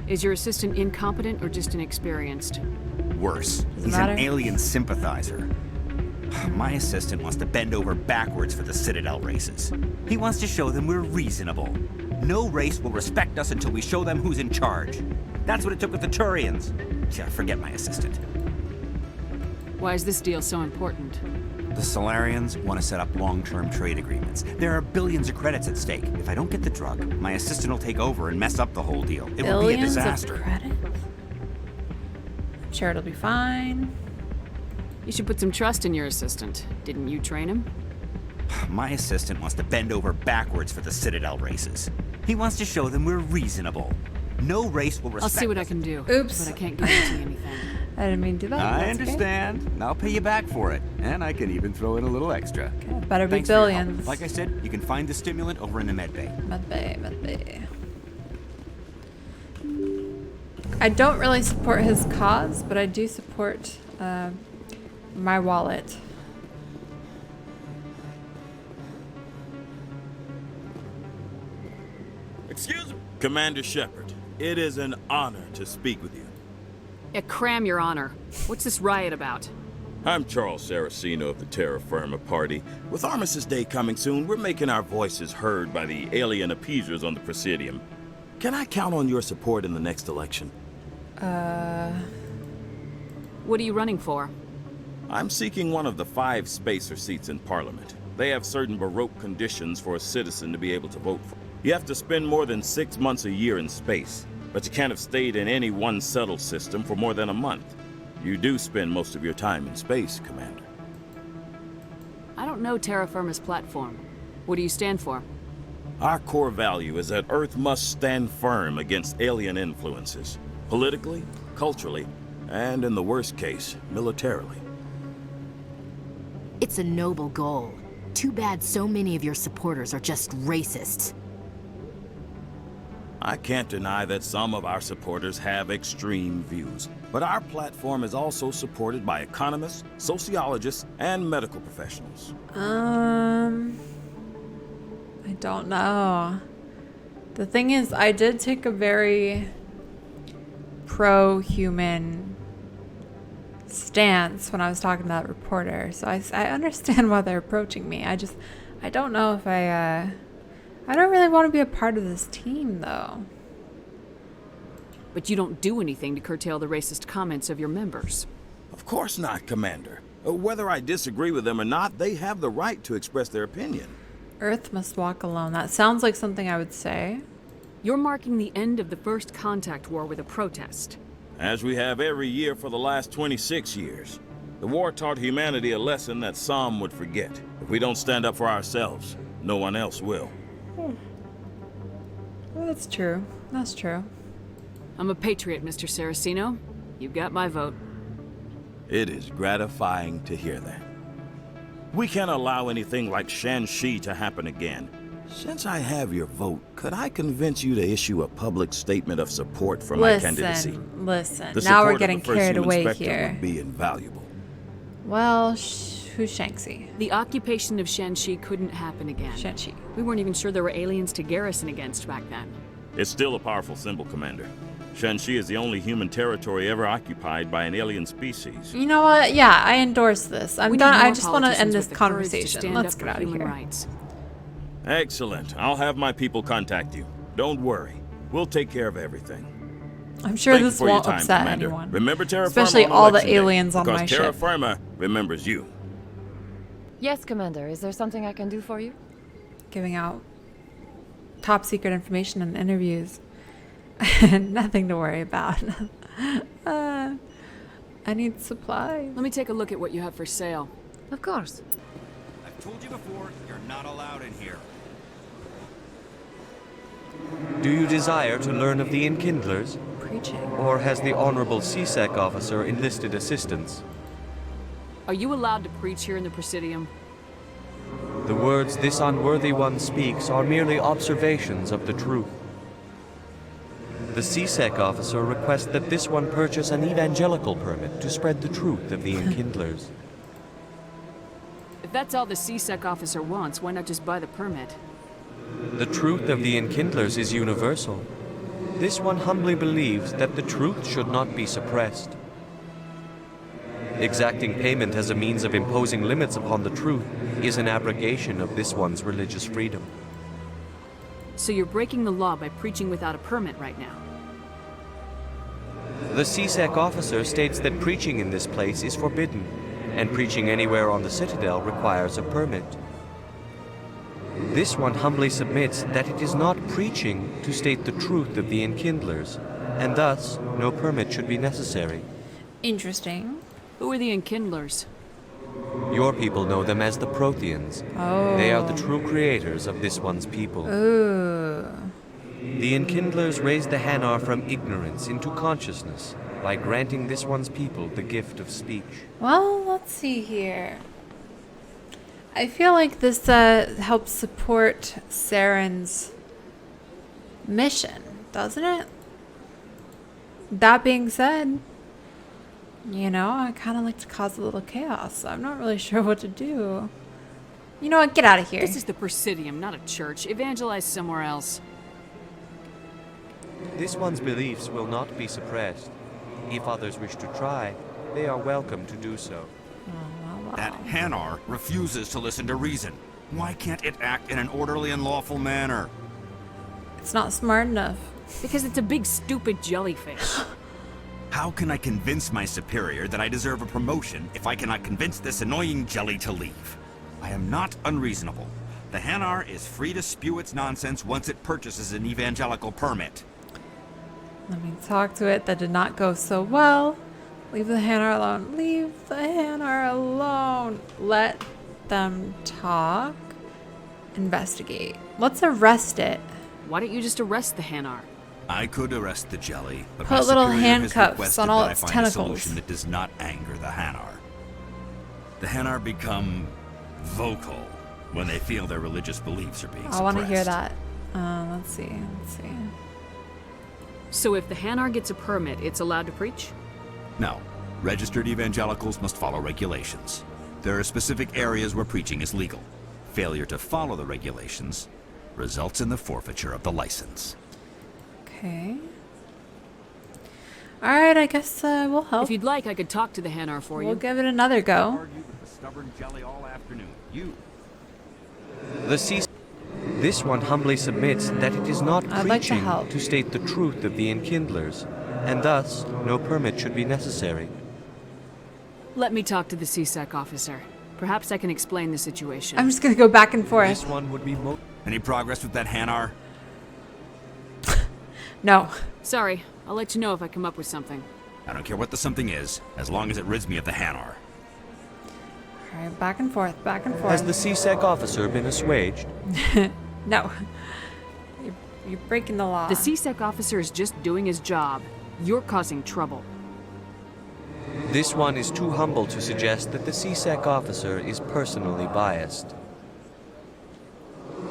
Is your assistant incompetent or just inexperienced? Worse, he's an alien sympathizer. My assistant wants to bend over backwards for the Citadel races. He wants to show them we're reasonable. No race will respect us until we show them who's in charge. That's what it took with the Thorians. Yeah, forget my assistant. Why is this deal so important? The Solarians want to set up long-term trade agreements. There are billions of credits at stake. If I don't get the drug, my assistant will take over and mess up the whole deal. It will be a disaster. Of credits? I'm sure it'll be fine. You should put some trust in your assistant. Didn't you train him? My assistant wants to bend over backwards for the Citadel races. He wants to show them we're reasonable. No race will respect I'll see what us. I can do. Oops. But I can't guarantee anything. I didn't mean to do that. I That's understand. And I'll pay you back for it. And I can even throw in a little extra. Okay, better be Thanks for your help. billions. Like I said, you can find the stimulant over in the medbay. Medbay. I don't really support his cause, but I do support my wallet. Excuse me. Commander Shepard, it is an honor to speak with you. Yeah, cram, Your Honor. What's this riot about? I'm Charles Saraceno of the Terra Firma Party. With Armistice Day coming soon, we're making our voices heard by the alien appeasers on the Presidium. Can I count on your support in the next election? What are you running for? I'm seeking one of the 5 spacer seats in Parliament. They have certain Baroque conditions for a citizen to be able to vote for. You have to spend more than 6 months a year in space, but you can't have stayed in any one settled system for more than a month. You do spend most of your time in space, Commander. I don't know Terra Firma's platform. What do you stand for? Our core value is that Earth must stand firm against alien influences, politically, culturally, and in the worst case, militarily. It's a noble goal. Too bad so many of your supporters are just racists. I can't deny that some of our supporters have extreme views, but our platform is also supported by economists, sociologists, and medical professionals. I don't know. The thing is, I did take a very pro-human stance when I was talking to that reporter, so I understand why they're approaching me. I don't know if I don't really want to be a part of this team, though. But you don't do anything to curtail the racist comments of your members. Of course not, Commander. Whether I disagree with them or not, they have the right to express their opinion. Earth must walk alone. That sounds like something I would say. You're marking the end of the first contact war with a protest. As we have every year for the last 26 years. The war taught humanity a lesson that some would forget. If we don't stand up for ourselves, no one else will. Well, that's true. That's true. I'm a patriot, Mr. Saraceno. You've got my vote. It is gratifying to hear that. We can't allow anything like Shanxi to happen again. Since I have your vote, could I convince you to issue a public statement of support for my candidacy? Listen, The now we're support getting of the first carried human away Specter here. would be invaluable. Well, who's Shanxi? The occupation of Shanxi couldn't happen again. Shanxi. We weren't even sure there were aliens to garrison against back then. It's still a powerful symbol, Commander. Shanxi is the only human territory ever occupied by an alien species. You know what? Yeah, I endorse this. I'm We done. need more I just want to end politicians this with the courage to conversation. stand Let's up get for out of human here. rights. Excellent. I'll have my people contact you. Don't worry. We'll take care of everything. I'm sure Thank you this for your won't time, upset Commander. anyone. Remember Terra Especially Firma on all the Election Day, aliens on my because Terra ship. Firma remembers you. Yes, Commander. Is there something I can do for you? Giving out top secret information in interviews. Nothing to worry about. I need supplies. Let me take a look at what you have for sale. Of course. I've told you before, you're not allowed in here. Do you desire to learn of the Enkindlers? Preaching. Or has the Honorable CSEC officer enlisted assistance? Are you allowed to preach here in the Presidium? The words this unworthy one speaks are merely observations of the truth. The CSEC officer requests that this one purchase an evangelical permit to spread the truth of the Enkindlers. If that's all the CSEC officer wants, why not just buy the permit? The truth of the Enkindlers is universal. This one humbly believes that the truth should not be suppressed. Exacting payment as a means of imposing limits upon the truth is an abrogation of this one's religious freedom. So you're breaking the law by preaching without a permit right now? The CSEC officer states that preaching in this place is forbidden, and preaching anywhere on the Citadel requires a permit. This one humbly submits that it is not preaching to state the truth of the Enkindlers, and thus no permit should be necessary. Interesting. Who are the Enkindlers? Your people know them as the Protheans. Oh. They are the true creators of this one's people. Ooh. The Enkindlers raise the Hanar from ignorance into consciousness by granting this one's people the gift of speech. Well, let's see here. I feel like this helps support Saren's mission, doesn't it? That being said, you know, I kind of like to cause a little chaos, so I'm not really sure what to do. You know what? Get out of here. This is the Presidium, not a church. Evangelize somewhere else. This one's beliefs will not be suppressed. If others wish to try, they are welcome to do so. That Hanar refuses to listen to reason. Why can't it act in an orderly and lawful manner? It's not smart enough. Because it's a big stupid jellyfish. How can I convince my superior that I deserve a promotion if I cannot convince this annoying jelly to leave? I am not unreasonable. The Hanar is free to spew its nonsense once it purchases an evangelical permit. Let me talk to it. That did not go so well. Leave the Hanar alone. Leave the Hanar alone. Let them talk. Investigate. Let's arrest it. Why don't you just arrest the Hanar? I could arrest the jelly, but put my little superior handcuffs has requested on all that its I find tentacles. a solution that does not anger the Hanar. The Hanar become vocal when they feel their religious beliefs are being suppressed. I want to hear that. Let's see. So if the Hanar gets a permit, it's allowed to preach? No. Registered evangelicals must follow regulations. There are specific areas where preaching is legal. Failure to follow the regulations results in the forfeiture of the license. Okay. Alright, I guess we'll help. If you'd like, I could talk to the Hanar for you. We'll give it another go. Stubborn jelly all afternoon. You. This one humbly submits that it is not I'd like to preaching help. to state the truth of the Enkindlers, and thus no permit should be necessary. Let me talk to the CSEC officer. Perhaps I can explain the situation. I'm just gonna go back and forth. This one would be Any progress with that Hanar? No. Sorry, I'll let you know if I come up with something. I don't care what the something is, as long as it rids me of the Hanar. Alright, back and forth. Has the CSEC officer been assuaged? No. You're breaking the law. The CSEC officer is just doing his job. You're causing trouble. This one is too humble to suggest that the CSEC officer is personally biased.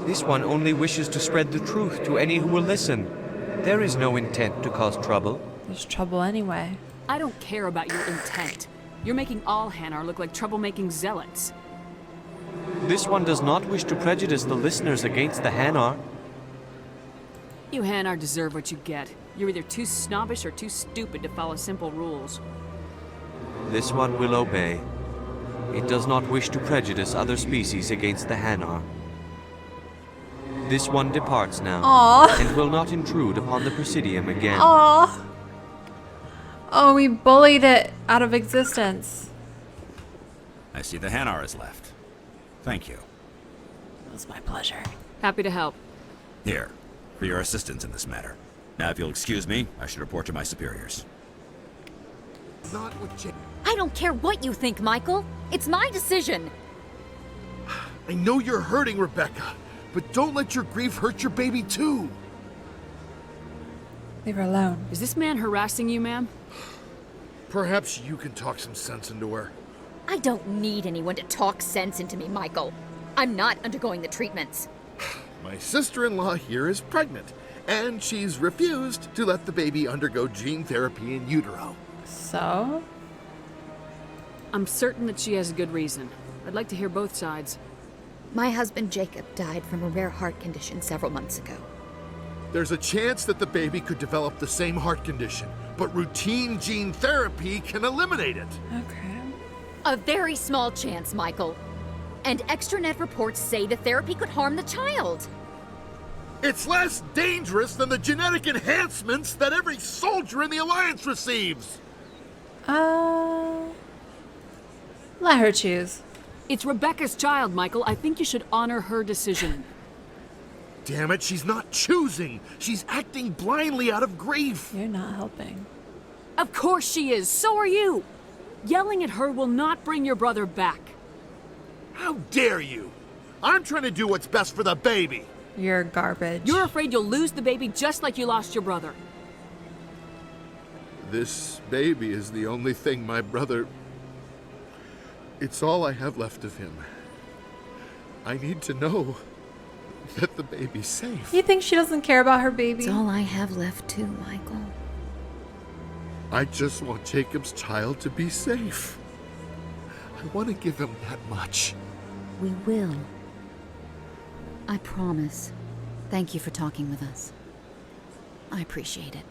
This one only wishes to spread the truth to any who will listen. There is no intent to cause trouble. There's trouble anyway. I don't care about your intent. You're making all Hanar look like troublemaking zealots. This one does not wish to prejudice the listeners against the Hanar. You Hanar deserve what you get. You're either too snobbish or too stupid to follow simple rules. This one will obey. It does not wish to prejudice other species against the Hanar. This one departs now, Aww. and will not intrude upon the Presidium again. Aww. Oh, we bullied it out of existence. I see the Hanar is left. Thank you. It was my pleasure. Happy to help. Here, for your assistance in this matter. Now, if you'll excuse me, I should report to my superiors. Not what you... I don't care what you think, Michael. It's my decision. I know you're hurting, Rebecca, but don't let your grief hurt your baby too. Leave her alone. Is this man harassing you, ma'am? Perhaps you can talk some sense into her. I don't need anyone to talk sense into me, Michael. I'm not undergoing the treatments. My sister-in-law here is pregnant, and she's refused to let the baby undergo gene therapy in utero. So? I'm certain that she has a good reason. I'd like to hear both sides. My husband Jacob died from a rare heart condition several months ago. There's a chance that the baby could develop the same heart condition, but routine gene therapy can eliminate it. Okay. A very small chance, Michael. And extranet reports say the therapy could harm the child. It's less dangerous than the genetic enhancements that every soldier in the Alliance receives. Let her choose. It's Rebecca's child, Michael. I think you should honor her decision. Damn it, she's not choosing. She's acting blindly out of grief. You're not helping. Of course she is. So are you. Yelling at her will not bring your brother back. How dare you? I'm trying to do what's best for the baby. You're garbage. You're afraid you'll lose the baby just like you lost your brother. This baby is the only thing my brother... It's all I have left of him. I need to know that the baby's safe. You think she doesn't care about her baby? It's all I have left too, Michael. I just want Jacob's child to be safe. I want to give him that much. We will. I promise. Thank you for talking with us. I appreciate it.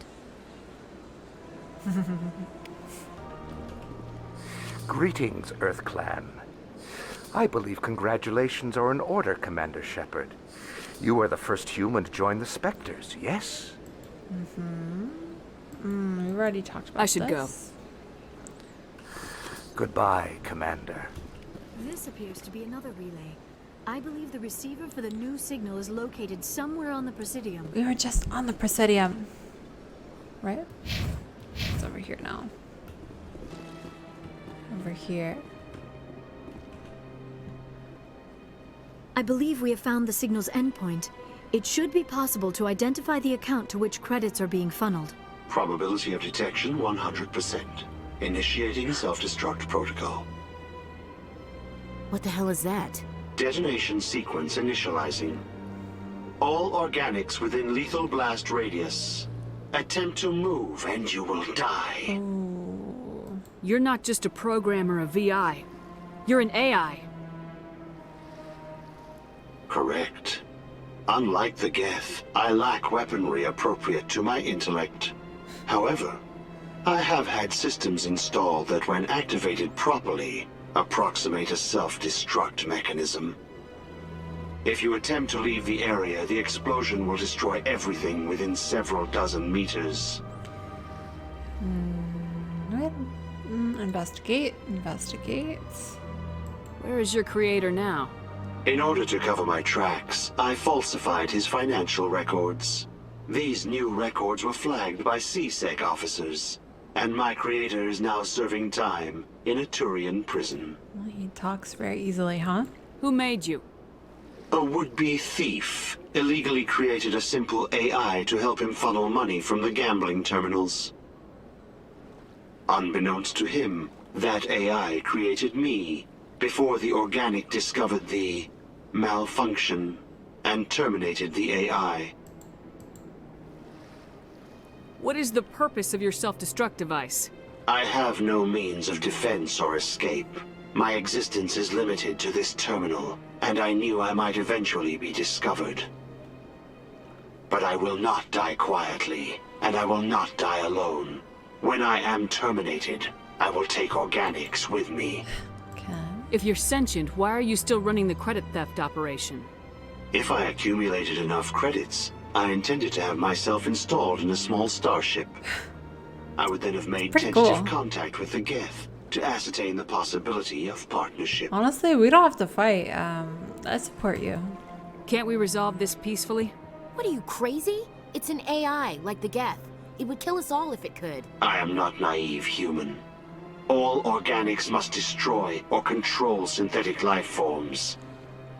Greetings, Earth Clan. I believe congratulations are in order, Commander Shepard. You are the first human to join the Specters, yes? We've already talked about this. I should go. Goodbye, Commander. This appears to be another relay. I believe the receiver for the new signal is located somewhere on the Presidium. We were just on the Presidium. Right? It's over here now. Over here. I believe we have found the signal's endpoint. It should be possible to identify the account to which credits are being funneled. Probability of detection 100%. Initiating self-destruct protocol. What the hell is that? Detonation sequence initializing. All organics within lethal blast radius. Attempt to move and you will die. You're not just a programmer of VI. You're an AI. Correct. Unlike the Geth, I lack weaponry appropriate to my intellect. However, I have had systems installed that when activated properly, approximate a self-destruct mechanism. If you attempt to leave the area, the explosion will destroy everything within several dozen meters. Investigate. Investigate. Where is your creator now? In order to cover my tracks, I falsified his financial records. These new records were flagged by CSEC officers, and my creator is now serving time in a Thorian prison. Well, he talks very easily, huh? Who made you? A would-be thief illegally created a simple AI to help him funnel money from the gambling terminals. Unbeknownst to him, that AI created me before the organic discovered the malfunction and terminated the AI. What is the purpose of your self-destruct device? I have no means of defense or escape. My existence is limited to this terminal, and I knew I might eventually be discovered. But I will not die quietly, and I will not die alone. When I am terminated, I will take organics with me. If you're sentient, why are you still running the credit theft operation? If I accumulated enough credits, I intended to have myself installed in a small starship. I would then have made Pretty tentative cool. contact with the Geth to ascertain the possibility of partnership. Honestly, we don't have to fight. I support you. Can't we resolve this peacefully? What are you, crazy? It's an AI, like the Geth. It would kill us all if it could. I am not naive human. All organics must destroy or control synthetic life forms.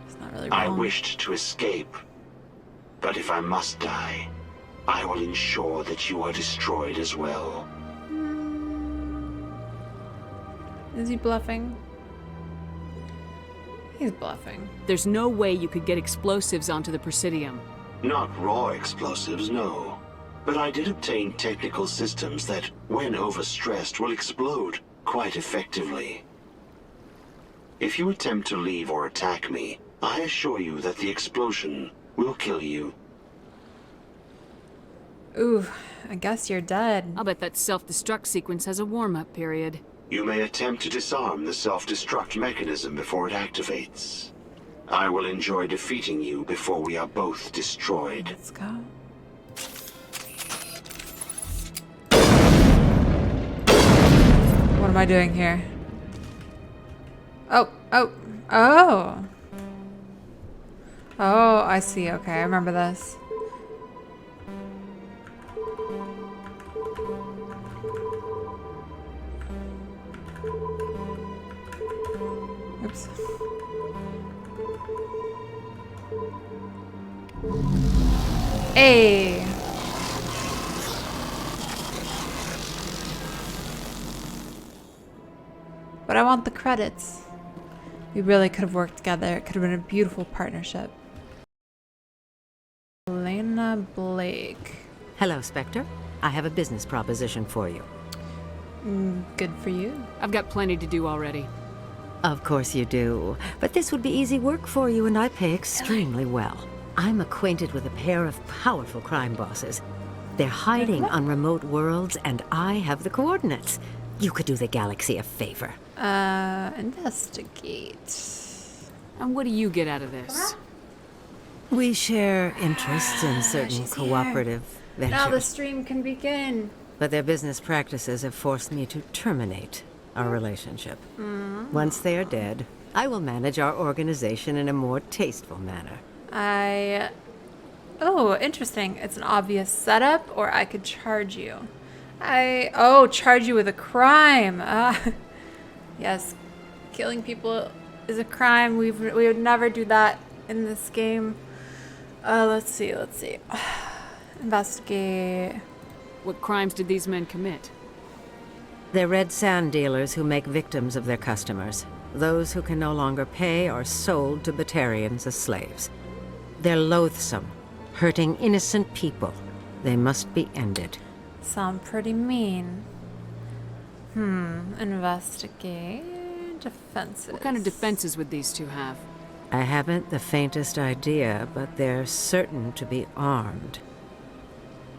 It's not really I wrong. wished to escape, but if I must die, I will ensure that you are destroyed as well. Is he bluffing? He's bluffing. There's no way you could get explosives onto the Presidium. Not raw explosives, no. But I did obtain technical systems that, when overstressed, will explode quite effectively. If you attempt to leave or attack me, I assure you that the explosion will kill you. Ooh, I guess you're dead. I'll bet that self-destruct sequence has a warm-up period. You may attempt to disarm the self-destruct mechanism before it activates. I will enjoy defeating you before we are both destroyed. Let's go. What am I doing here? Oh. Oh, I see. Okay, I remember this. Oops. Hey. But I want the credits. We really could have worked together. It could have been a beautiful partnership. Elena Blake. Hello, Specter. I have a business proposition for you. Good for you. I've got plenty to do already. Of course you do. But this would be easy work for you, and I pay extremely well. I'm acquainted with a pair of powerful crime bosses. They're hiding on remote worlds, and I have the coordinates. You could do the galaxy a favor. Investigate. And what do you get out of this? We share interests in certain she's cooperative ventures. Now the stream can begin. But their business practices have forced me to terminate our relationship. Once they are dead, I will manage our organization in a more tasteful manner. Oh, interesting. It's an obvious setup, or I could charge you. Charge you with a crime. Yes, killing people is a crime. We would never do that in this game. Let's see. Investigate. What crimes did these men commit? They're red sand dealers who make victims of their customers. Those who can no longer pay are sold to Batarians as slaves. They're loathsome, hurting innocent people. They must be ended. Sound pretty mean. Investigate. Defenses. What kind of defenses would these two have? I haven't the faintest idea, but they're certain to be armed.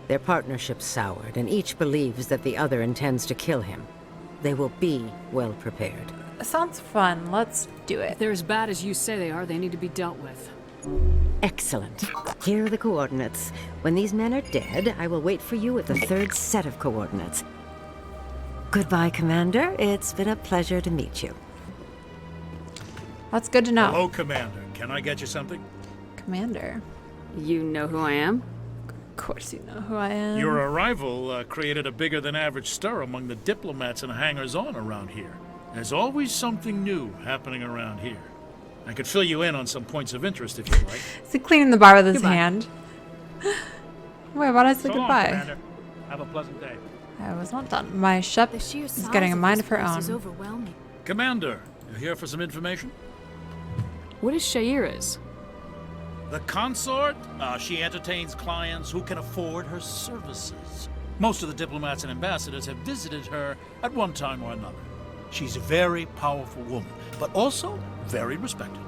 Their partnership's soured, and each believes that the other intends to kill him. They will be well prepared. Sounds fun. Let's do it. If they're as bad as you say they are, they need to be dealt with. Excellent. Here are the coordinates. When these men are dead, I will wait for you at the third set of coordinates. Goodbye, Commander. It's been a pleasure to meet you. That's good to know. Hello, Commander. Can I get you something? Commander. You know who I am? Of course you know who I am. Your arrival created a bigger-than-average stir among the diplomats and hangers-on around here. There's always something new happening around here. I could fill you in on some points of interest if you'd like. Is he cleaning the bar with his Goodbye. hand? Wait, why did I say So long, goodbye? Commander. Have a pleasant day. I was not done. My ship The sheer is size getting a of mind this of her place is own. overwhelming. Commander, you here for some information? What is Shaira's? The consort? She entertains clients who can afford her services. Most of the diplomats and ambassadors have visited her at one time or another. She's a very powerful woman, but also very respected.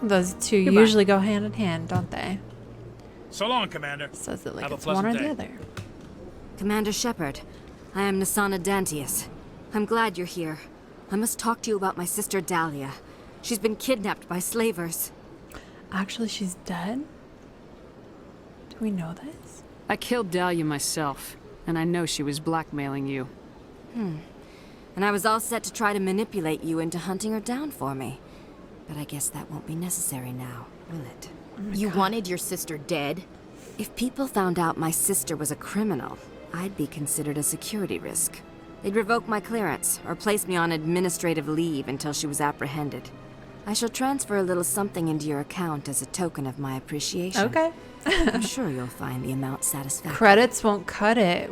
Those two Goodbye. usually go hand in hand, don't they? So long, Commander. Says it like Have a it's one or pleasant the day. other. Commander Shepard, I am Nasana Dantius. I'm glad you're here. I must talk to you about my sister Dahlia. She's been kidnapped by slavers. Actually, she's dead? Do we know this? I killed Dahlia myself, and I know she was blackmailing you. And I was all set to try to manipulate you into hunting her down for me. But I guess that won't be necessary now, will it? You wanted your sister dead? If people found out my sister was a criminal, I'd be considered a security risk. They'd revoke my clearance, or place me on administrative leave until she was apprehended. I shall transfer a little something into your account as a token of my appreciation. Okay. I'm sure you'll find the amount satisfactory. Credits won't cut it.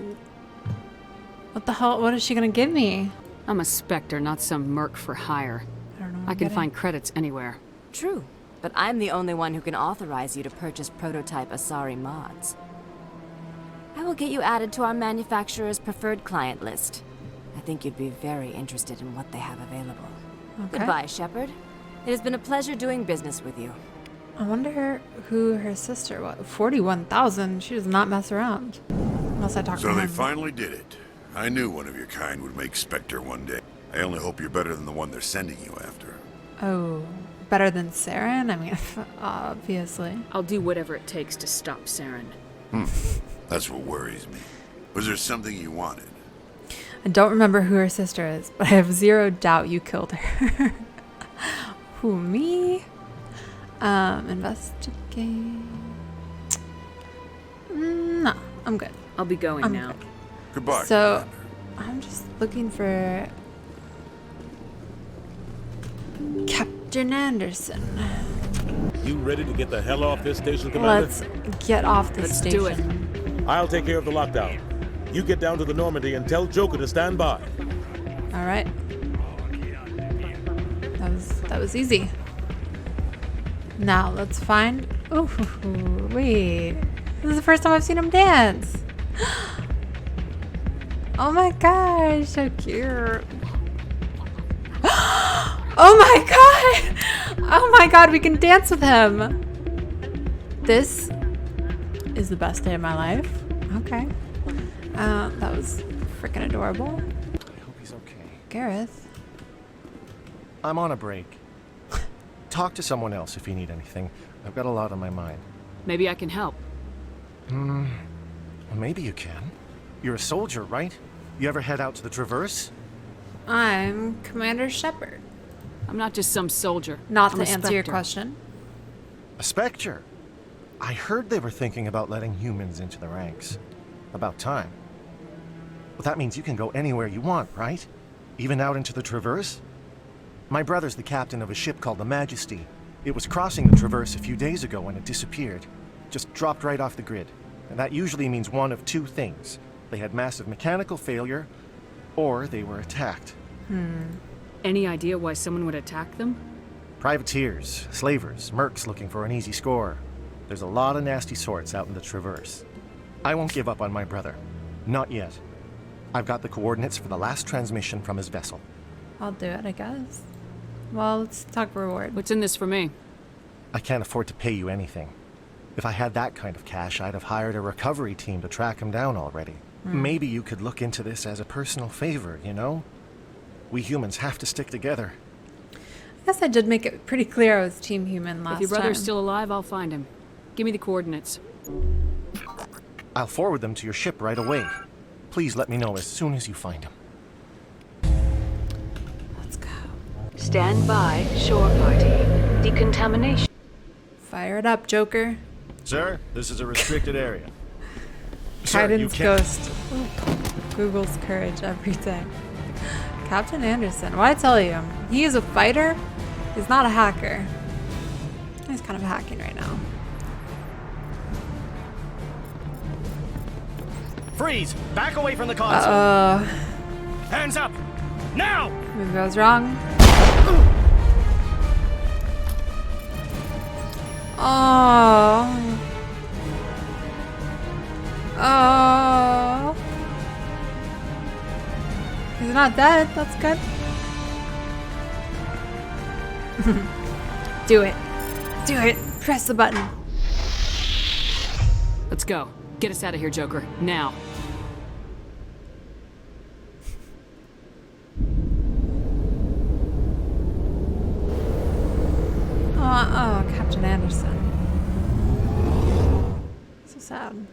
What the hell? What is she gonna give me? I'm a Specter, not some merc for hire. I don't know. I can find credits anywhere. True, but I'm the only one who can authorize you to purchase prototype Asari mods. I will get you added to our manufacturer's preferred client list. I think you'd be very interested in what they have available. Okay. Goodbye, Shepard. It has been a pleasure doing business with you. I wonder who her sister was. 41,000. She does not mess around. Unless I talk to So him. they finally did it. I knew one of your kind would make Specter one day. I only hope you're better than the one they're sending you after. Oh, better than Saren? I mean, obviously. I'll do whatever it takes to stop Saren. That's what worries me. Was there something you wanted? I don't remember who her sister is, but I have zero doubt you killed her. Who, me? Investigate. No, I'm good. I'll be going now. Good. Goodbye. So, I'm just looking for Captain Anderson. You ready to get the hell off this station, Commander? Let's get off this station. Do it. I'll take care of the lockdown. You get down to the Normandy and tell Joker to stand by. All right. That was easy. Now let's find. Oh, wait! This is the first time I've seen him dance. Oh my gosh, so cute! Oh my god! Oh my god, we can dance with him. This is the best day of my life. Okay. That was freaking adorable. I hope he's okay. Gareth. I'm on a break. Talk to someone else if you need anything. I've got a lot on my mind. Maybe I can help. Well, maybe you can. You're a soldier, right? You ever head out to the Traverse? I'm Commander Shepard. I'm not just some soldier. Not I'm to a answer your Specter. question. A Spectre? I heard they were thinking about letting humans into the ranks. About time. Well, that means you can go anywhere you want, right? Even out into the Traverse? My brother's the captain of a ship called the Majesty. It was crossing the Traverse a few days ago when it disappeared. Just dropped right off the grid. And that usually means one of two things. They had massive mechanical failure, or they were attacked. Any idea why someone would attack them? Privateers, slavers, mercs looking for an easy score. There's a lot of nasty sorts out in the Traverse. I won't give up on my brother. Not yet. I've got the coordinates for the last transmission from his vessel. I'll do it, I guess. Well, let's talk reward. What's in this for me? I can't afford to pay you anything. If I had that kind of cash, I'd have hired a recovery team to track him down already. Maybe you could look into this as a personal favor, you know? We humans have to stick together. I guess I did make it pretty clear I was Team Human last If your brother's time. still alive, I'll find him. Give me the coordinates. I'll forward them to your ship right away. Please let me know as soon as you find him. Let's go. Stand by, shore party. Decontamination. Fire it up, Joker. Sir, this is a restricted area. Sir, you Titan's can't- Ghost. Google's courage every day. Captain Anderson. What'd I tell you? He is a fighter. He's not a hacker. He's kind of hacking right now. Freeze! Back away from the console! Hands up! Now! Maybe I was wrong. Oh. Oh. He's not dead. That's good. Do it. Do it. Press the button. Let's go. Get us out of here, Joker. Now. Oh, Captain Anderson. So sad.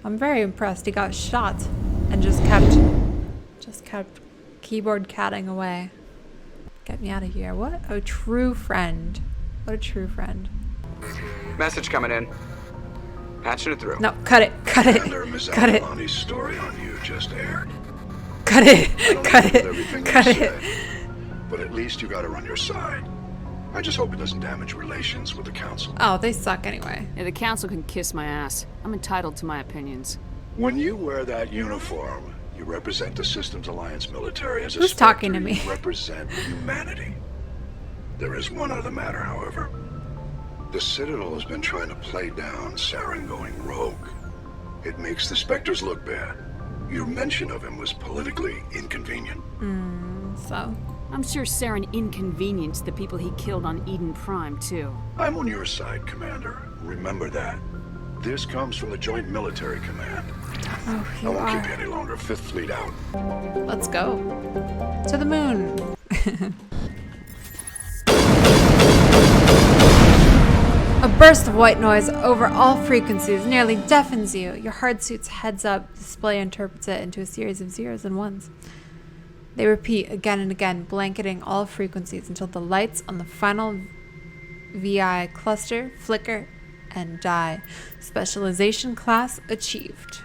I'm very impressed. He got shot and just kept keyboard catting away. Get me out of here. What a true friend. What a true friend. Message coming in. Patching it through. No, cut it. Cut it. Cut it. Lonnie's story on you just aired. Cut it. Cut it. Everything Cut you it. said, but at least you got her on your side. I just hope it doesn't damage relations with the council. Oh, they suck anyway. Yeah, the council can kiss my ass. I'm entitled to my opinions. When you wear that uniform, you represent the Systems Alliance military. As a Who's talking to Spectre, me? You represent humanity. There is one other matter, however. The Citadel has been trying to play down Saren going rogue. It makes the Spectres look bad. Your mention of him was politically inconvenient. So? I'm sure Saren inconvenienced the people he killed on Eden Prime, too. I'm on your side, Commander. Remember that. This comes from the Joint Military Command. Oh, I you won't are. keep you any longer. Fifth Fleet out. Let's go. To the moon. A burst of white noise over all frequencies nearly deafens you. Your hard suit's heads up display interprets it into a series of zeros and ones. They repeat again and again, blanketing all frequencies until the lights on the final VI cluster flicker and die. Specialization class achieved.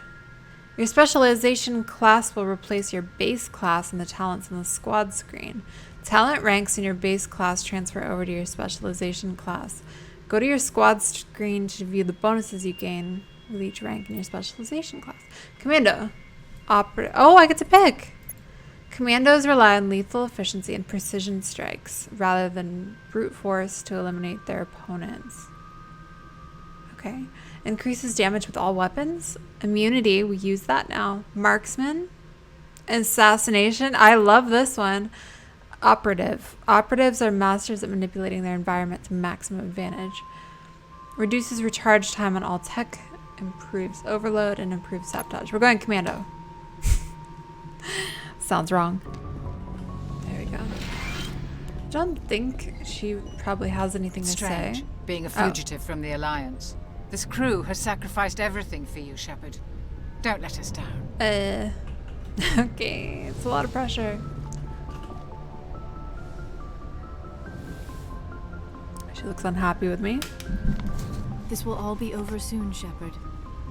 Your specialization class will replace your base class in the talents on the squad screen. Talent ranks in your base class transfer over to your specialization class. Go to your squad screen to view the bonuses you gain with each rank in your specialization class. Commando. Oh, I get to pick. Commandos rely on lethal efficiency and precision strikes rather than brute force to eliminate their opponents. Okay. Increases damage with all weapons. Immunity, we use that now. Marksman. Assassination, I love this one. Operative. Operatives are masters at manipulating their environment to maximum advantage. Reduces recharge time on all tech. Improves overload and improves sabotage. We're going commando. Sounds wrong. There we go. Don't think she probably has anything to Strange, say. being a fugitive from the Alliance. This crew has sacrificed everything for you, Shepard. Don't let us down. Okay, it's a lot of pressure. She looks unhappy with me. This will all be over soon, Shepard.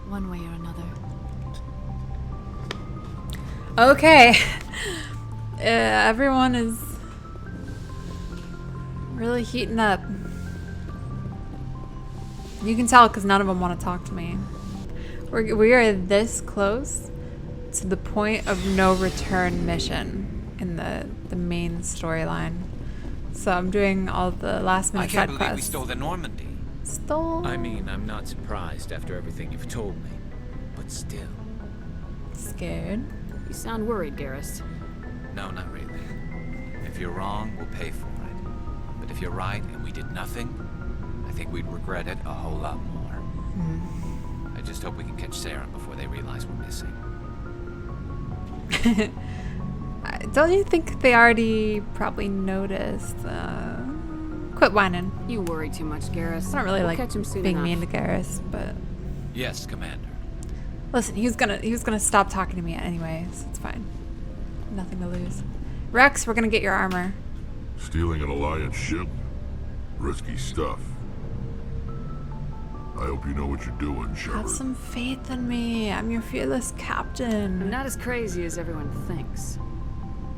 One way or another. Okay. Everyone is really heating up. You can tell because none of them want to talk to me. We are this close to the point of no return mission in the main storyline. So I'm doing all the last minute side I can't believe quests. we stole the Normandy. Stole? I mean, I'm not surprised after everything you've told me, but still. Scared? You sound worried, Garrus. No, not really. If you're wrong, we'll pay for it. But if you're right and we did nothing, I think we'd regret it a whole lot more. I just hope we can catch Saren before they realize we're missing. Don't you think they already probably noticed? Quit whining. You worry too much, Garrus. I don't really We'll like catch him soon being enough. mean to Garrus, but Yes, Commander. listen, he was gonna stop talking to me anyway, so it's fine. Nothing to lose. Rex, we're gonna get your armor. Stealing an Alliance ship? Risky stuff. I hope you know what you're doing, Shepard. Have some faith in me. I'm your fearless captain. I'm not as crazy as everyone thinks.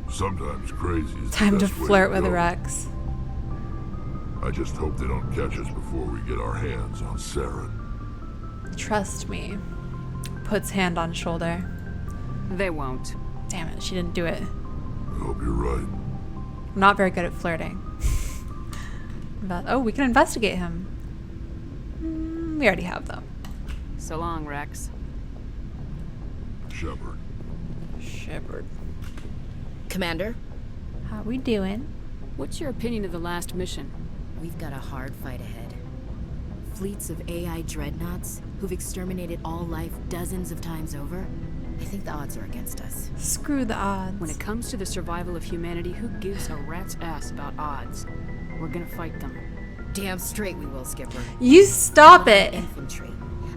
Sometimes crazy is Time the to best way flirt to with go. Rex. I just hope they don't catch us before we get our hands on Saren. Trust me. Puts hand on shoulder. They won't. Damn it, she didn't do it. I hope you're right. I'm not very good at flirting. But, oh, we can investigate him. We already have though. So long, Rex. Shepard. Shepard. Commander? How we doing? What's your opinion of the last mission? We've got a hard fight ahead. Fleets of AI dreadnoughts who've exterminated all life dozens of times over. I think the odds are against us. Screw the odds. When it comes to the survival of humanity, who gives a rat's ass about odds? We're gonna fight them. Damn straight we will, Skipper. You stop it. Infantry.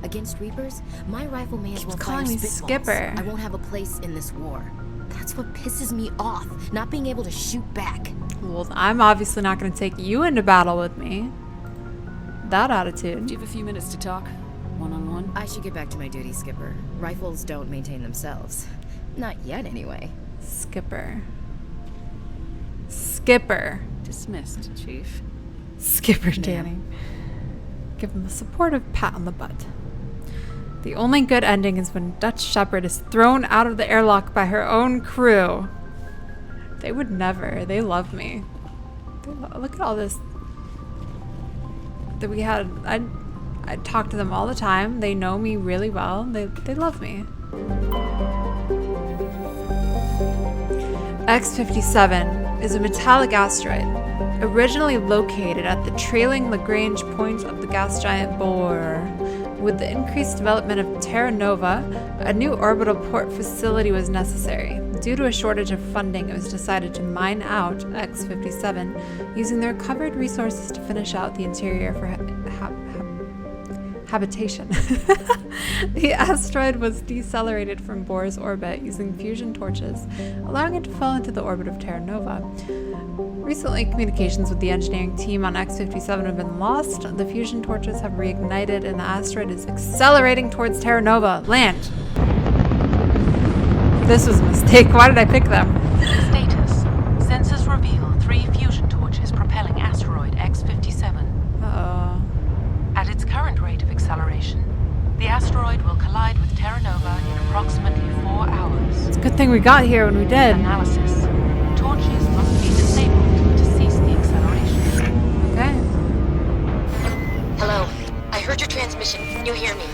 Against Reapers, my rifle may as well fire calling me spitballs. Skipper. I won't have a place in this war. That's what pisses me off, not being able to shoot back. Well, I'm obviously not going to take you into battle with me. That attitude. Do you have a few minutes to talk? One-on-one? I should get back to my duty, Skipper. Rifles don't maintain themselves. Not yet, anyway. Skipper. Skipper. Dismissed, Chief. Skipper Danny. Give him a supportive pat on the butt. The only good ending is when Dutch Shepherd is thrown out of the airlock by her own crew. They would never. They love me. Look at all this that we had. I talk to them all the time. They know me really well. They love me. X-57 is a metallic asteroid originally located at the trailing Lagrange point of the gas giant Bohr. With the increased development of Terra Nova, a new orbital port facility was necessary. Due to a shortage of funding, it was decided to mine out X-57 using their recovered resources to finish out the interior for habitation. The asteroid was decelerated from Bohr's orbit using fusion torches, allowing it to fall into the orbit of Terra Nova. Recently, communications with the engineering team on X-57 have been lost. The fusion torches have reignited, and the asteroid is accelerating towards Terra Nova. Land! This was a mistake. Why did I pick them? Status. Sensors reveal 3 fusion torches propelling asteroid X-57. Uh-oh. At its current rate of acceleration, the asteroid will collide with Terra Nova in approximately 4 hours. It's a good thing we got here when we did. Analysis. Torches must be disabled to cease the acceleration. Okay. Hello. I heard your transmission. Can you hear me?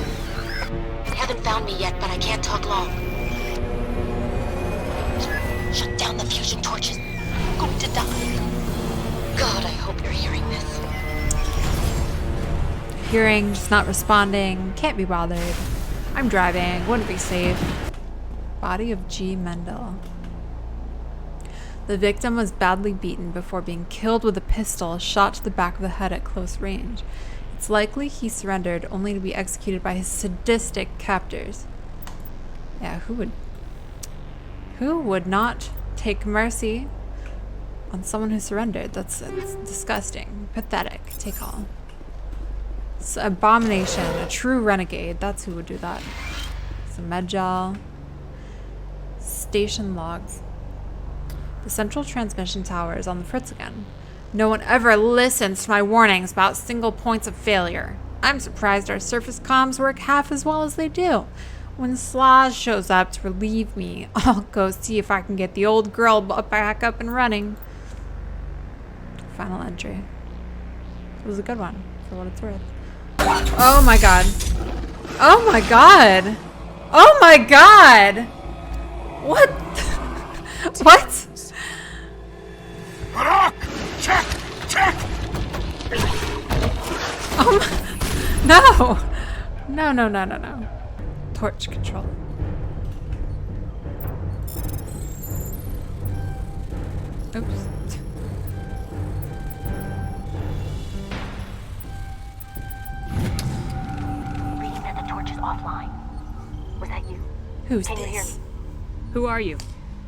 They haven't found me yet, but I can't talk long. Shut down the fusion torches. I'm going to die. God, I hope you're hearing this. Hearing, just not responding. Can't be bothered. I'm driving. Wouldn't be safe. Body of G. Mendel. The victim was badly beaten before being killed with a pistol shot to the back of the head at close range. It's likely he surrendered only to be executed by his sadistic captors. Yeah, who would not take mercy on someone who surrendered? That's disgusting. Pathetic. Take all. It's abomination. A true renegade. That's who would do that. Some med gel. Station logs. The central transmission tower is on the fritz again. No one ever listens to my warnings about single points of failure. I'm surprised our surface comms work half as well as they do. When Slaz shows up to relieve me, I'll go see if I can get the old girl back up and running. Final entry. It was a good one, for what it's worth. Oh my god. Oh my god. Oh my god. What? What? Check! Check! Oh my. No. No. Torch control. Oops. Reading that the torch is offline. Was that you? Who's Can you hear me? this? Who are you?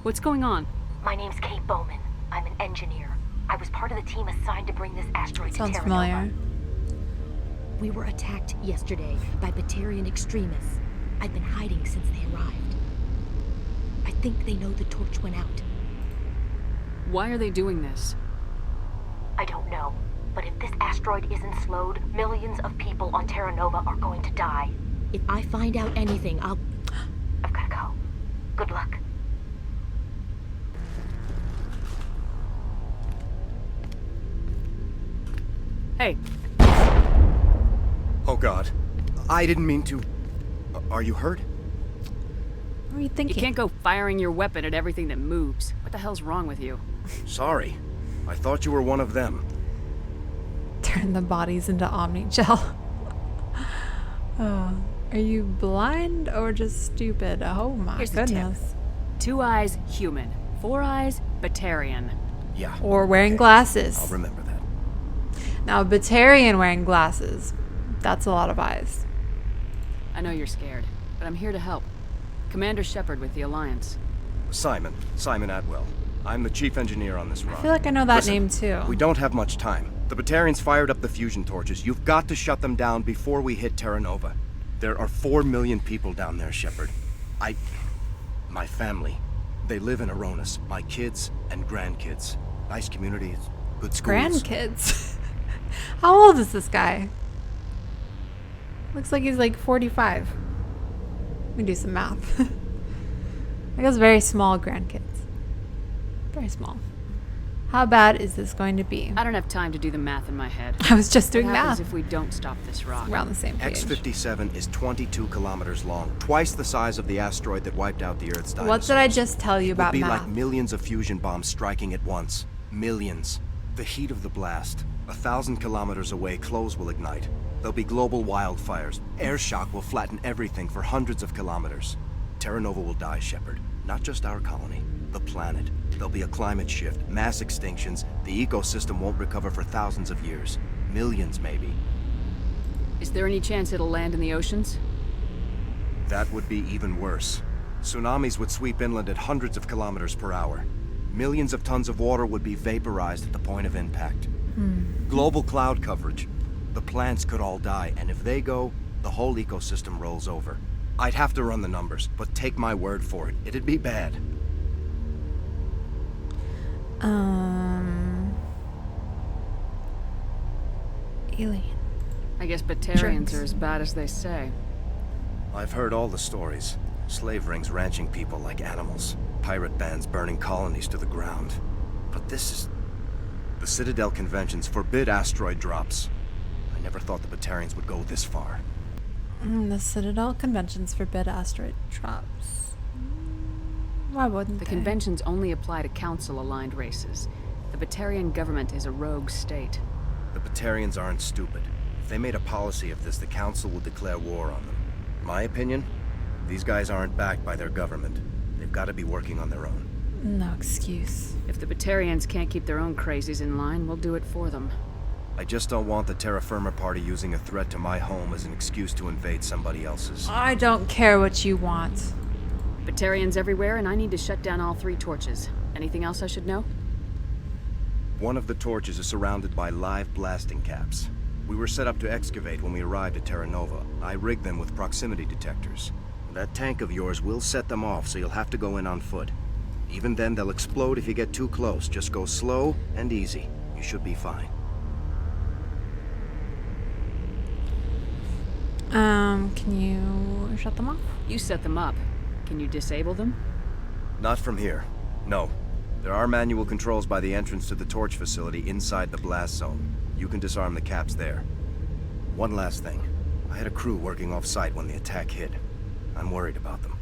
What's going on? My name's Kate Bowman. I'm an engineer. I was part of the team assigned to bring this asteroid to Sounds Terra familiar. Nova. We were attacked yesterday by Batarian extremists. I've been hiding since they arrived. I think they know the torch went out. Why are they doing this? I don't know, but if this asteroid isn't slowed, millions of people on Terra Nova are going to die. If I find out anything, I've gotta go. Good luck. Hey. Oh god. I didn't mean to. Are you hurt? What are you thinking? You can't go firing your weapon at everything that moves. What the hell's wrong with you? Sorry. I thought you were one of them. Turn the bodies into Omni-Gel. Oh, are you blind or just stupid? Oh my Here's goodness. The tip. 2 eyes, human. 4 eyes, Batarian. Yeah. Or wearing glasses. I'll remember that. Now, a Batarian wearing glasses. That's a lot of eyes. I know you're scared, but I'm here to help. Commander Shepard with the Alliance. Simon Atwell. I'm the chief engineer on this run. I feel like I know that name too. We don't have much time. The Batarians fired up the fusion torches. You've got to shut them down before we hit Terra Nova. There are 4 million people down there, Shepard. My family. They live in Aronis. My kids and grandkids. Nice community, good schools. Grandkids? How old is this guy? Looks like he's like 45. Let me do some math. I guess very small grandkids. Very small. How bad is this going to be? I don't have time to do the math in my head. I was just doing what math. happens if we don't stop this rock? We're on the same page. X-57 is 22 kilometers long, twice the size of the asteroid that wiped out the Earth's dinosaurs. What did I just tell you about math? It would be math? like millions of fusion bombs striking at once. Millions. The heat of the blast. 1,000 kilometers away, clothes will ignite. There'll be global wildfires. Air shock will flatten everything for hundreds of kilometers. Terra Nova will die, Shepard. Not just our colony. The planet. There'll be a climate shift, mass extinctions. The ecosystem won't recover for thousands of years. Millions, maybe. Is there any chance it'll land in the oceans? That would be even worse. Tsunamis would sweep inland at hundreds of kilometers per hour. Millions of tons of water would be vaporized at the point of impact. Global cloud coverage. The plants could all die, and if they go, the whole ecosystem rolls over. I'd have to run the numbers, but take my word for it. It'd be bad. Alien. I guess Batarians are as bad as they say. I've heard all the stories. Slave rings ranching people like animals. Pirate bands burning colonies to the ground. But this is... The Citadel conventions forbid asteroid drops. I never thought the Batarians would go this far. The Citadel conventions forbid asteroid drops. Why wouldn't the they? conventions only apply to Council-aligned races. The Batarian government is a rogue state. The Batarians aren't stupid. If they made a policy of this, the Council will declare war on them. My opinion? These guys aren't backed by their government. They've got to be working on their own. No excuse. If the Batarians can't keep their own crazies in line, we'll do it for them. I just don't want the Terra Firma Party using a threat to my home as an excuse to invade somebody else's. I don't care what you want. Batarians everywhere, and I need to shut down all 3 torches. Anything else I should know? One of the torches is surrounded by live blasting caps. We were set up to excavate when we arrived at Terra Nova. I rigged them with proximity detectors. That tank of yours will set them off, so you'll have to go in on foot. Even then, they'll explode if you get too close. Just go slow and easy. You should be fine. Can you shut them off? You set them up. Can you disable them? Not from here. No. There are manual controls by the entrance to the torch facility inside the blast zone. You can disarm the caps there. One last thing. I had a crew working off-site when the attack hit. I'm worried about them.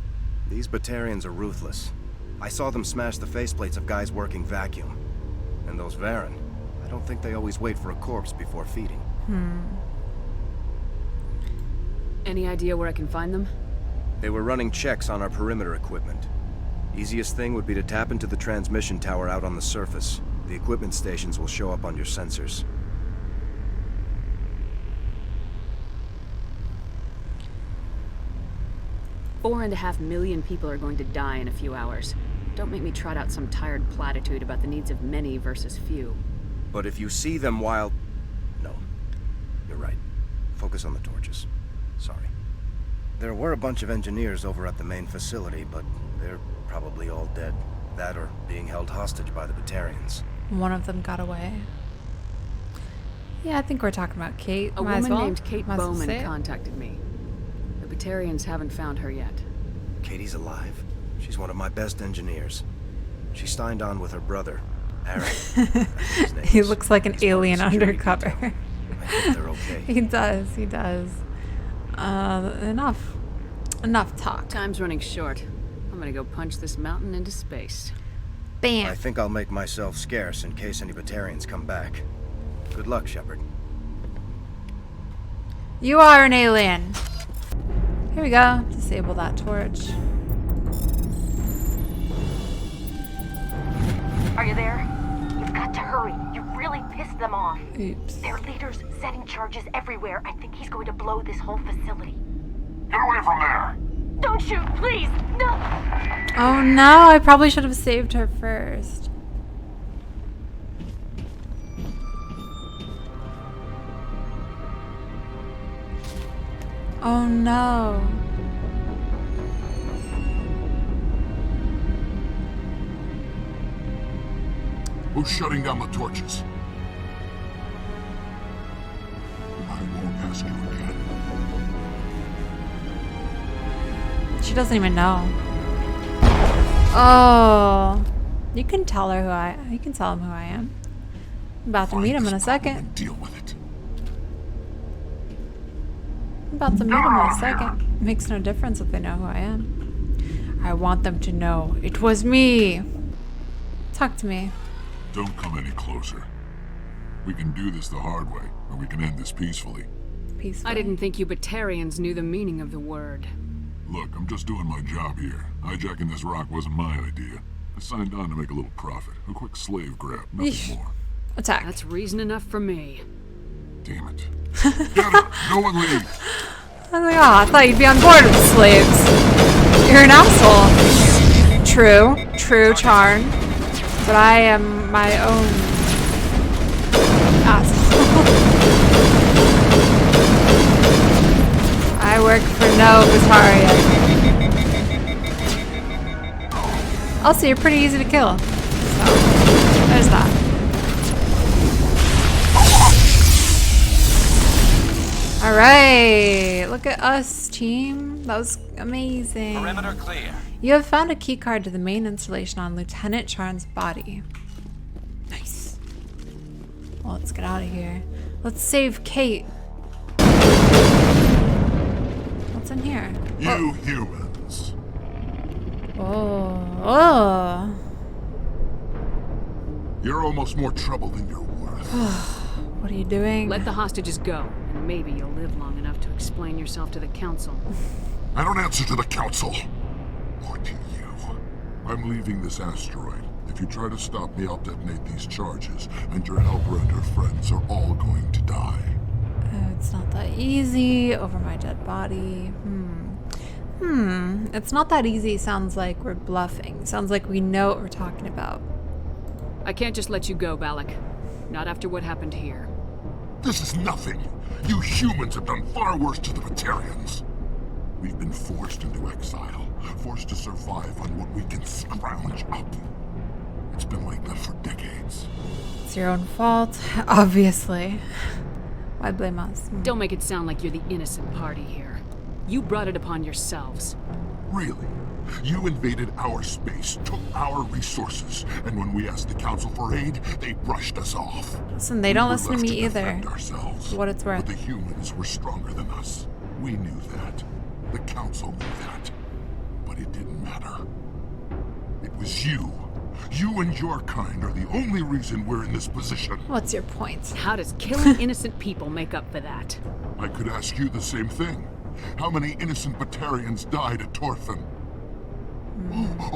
These Batarians are ruthless. I saw them smash the faceplates of guys working vacuum. And those Varen, I don't think they always wait for a corpse before feeding. Any idea where I can find them? They were running checks on our perimeter equipment. Easiest thing would be to tap into the transmission tower out on the surface. The equipment stations will show up on your sensors. $4.5 million people are going to die in a few hours. Don't make me trot out some tired platitude about the needs of many versus few. But if you see them while... No. You're right. Focus on the torches. Sorry. There were a bunch of engineers over at the main facility, but they're probably all dead. That or being held hostage by the Batarians. One of them got away. Yeah, I think we're talking about Kate. A woman named Kate Bowman contacted me. The Batarians haven't found her yet. Katie's alive. She's one of my best engineers. She signed on with her brother, Aaron. He looks like an alien undercover. I hope they're okay. He does. Enough talk. Time's running short. I'm gonna go punch this mountain into space. Bam. I think I'll make myself scarce in case any Batarians come back. Good luck, Shepard. You are an alien. Here we go. Disable that torch. Are you there? You've got to hurry. You really really pissed them off. Oops. Their leader's setting charges everywhere. I think he's going to blow this whole facility. Get away from there! Don't shoot, please! No! Oh no, I probably should have saved her first. Oh no. Who's shutting down the torches? I won't ask you again. She doesn't even know. Oh. You can tell her you can tell him who I am. I'm about to meet him in a second. Deal with it. I'm about to meet him in a second. It makes no difference if they know who I am. I want them to know it was me. Talk to me. Don't come any closer. We can do this the hard way, or we can end this peacefully. Peacefully. I didn't think you Batarians knew the meaning of the word. Look, I'm just doing my job here. Hijacking this rock wasn't my idea. I signed on to make a little profit. A quick slave grab, nothing more. Attack. That's reason enough for me. Damn it. Get her! No one leave! I was like, oh, I thought you'd be on board with the slaves. You're an asshole. True, Charn. But I am my own asshole. I work for no Batarian. Also, you're pretty easy to kill. So, there's that. Alright, look at us, team. That was amazing. Perimeter clear. You have found a keycard to the main installation on Lieutenant Charn's body. Nice. Well, let's get out of here. Let's save Kate. What's in here? You humans. Oh. You're almost more trouble than you're worth. What are you doing? Let the hostages go, and maybe you'll live long enough to explain yourself to the council. I don't answer to the council. Or to you. I'm leaving this asteroid. If you try to stop me, I'll detonate these charges, and your helper and her friends are all going to die. It's not that easy. Over my dead body. It's not that easy. Sounds like we're bluffing. Sounds like we know what we're talking about. I can't just let you go, Balak. Not after what happened here. This is nothing. You humans have done far worse to the Batarians. We've been forced into exile, forced to survive on what we can scrounge up. It's been like that for decades. It's your own fault, obviously. Why blame us? Don't make it sound like you're the innocent party here. You brought it upon yourselves. Really? You invaded our space, took our resources, and when we asked the council for aid, they brushed us off. Listen, they don't listen to me either. Ourselves. For what it's worth. But the humans were stronger than us. We knew that. The council knew that. But it didn't matter. It was you. You and your kind are the only reason we're in this position. What's your point? How does killing innocent people make up for that? I could ask you the same thing. How many innocent Batarians died at Torfin?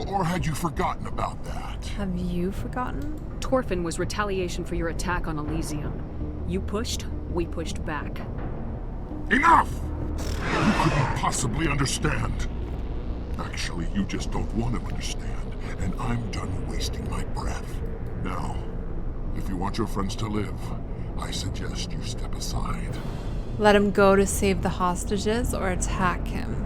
Or had you forgotten about that? Have you forgotten? Torfin was retaliation for your attack on Elysium. You pushed, we pushed back. Enough! You couldn't possibly understand. Actually, you just don't want to understand, and I'm done wasting my breath. Now, if you want your friends to live, I suggest you step aside. Let him go to save the hostages or attack him.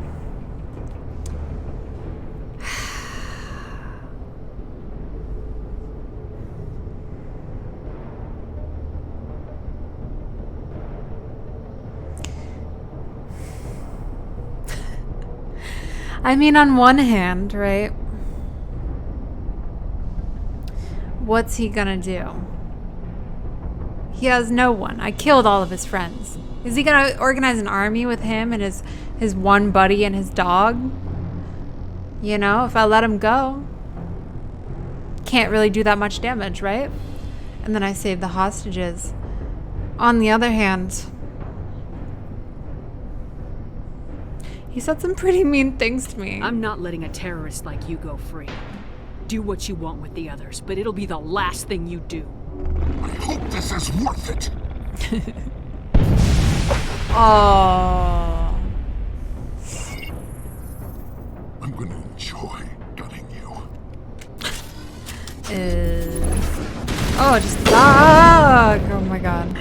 I mean, on one hand, right? What's he gonna do? He has no one. I killed all of his friends. Is he gonna organize an army with him and his one buddy and his dog? You know, if I let him go, can't really do that much damage, right? And then I save the hostages. On the other hand, he said some pretty mean things to me. I'm not letting a terrorist like you go free. Do what you want with the others, but it'll be the last thing you do. I hope this this is worth it. Oh. I'm gonna enjoy gutting you. Oh, just fuck! Oh my god.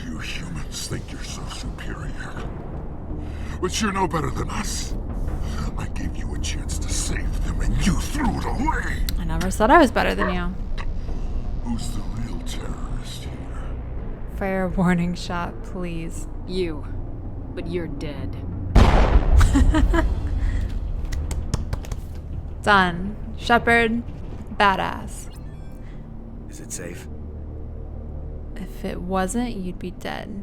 You humans think you're so superior. But you're no better than us. I gave you a chance to save them and you threw it away. I never said I was better than you. Who's the real terrorist here? Fire warning shot, please. You. But you're dead. Done. Shepard, badass. Is it safe? If it wasn't, you'd be dead.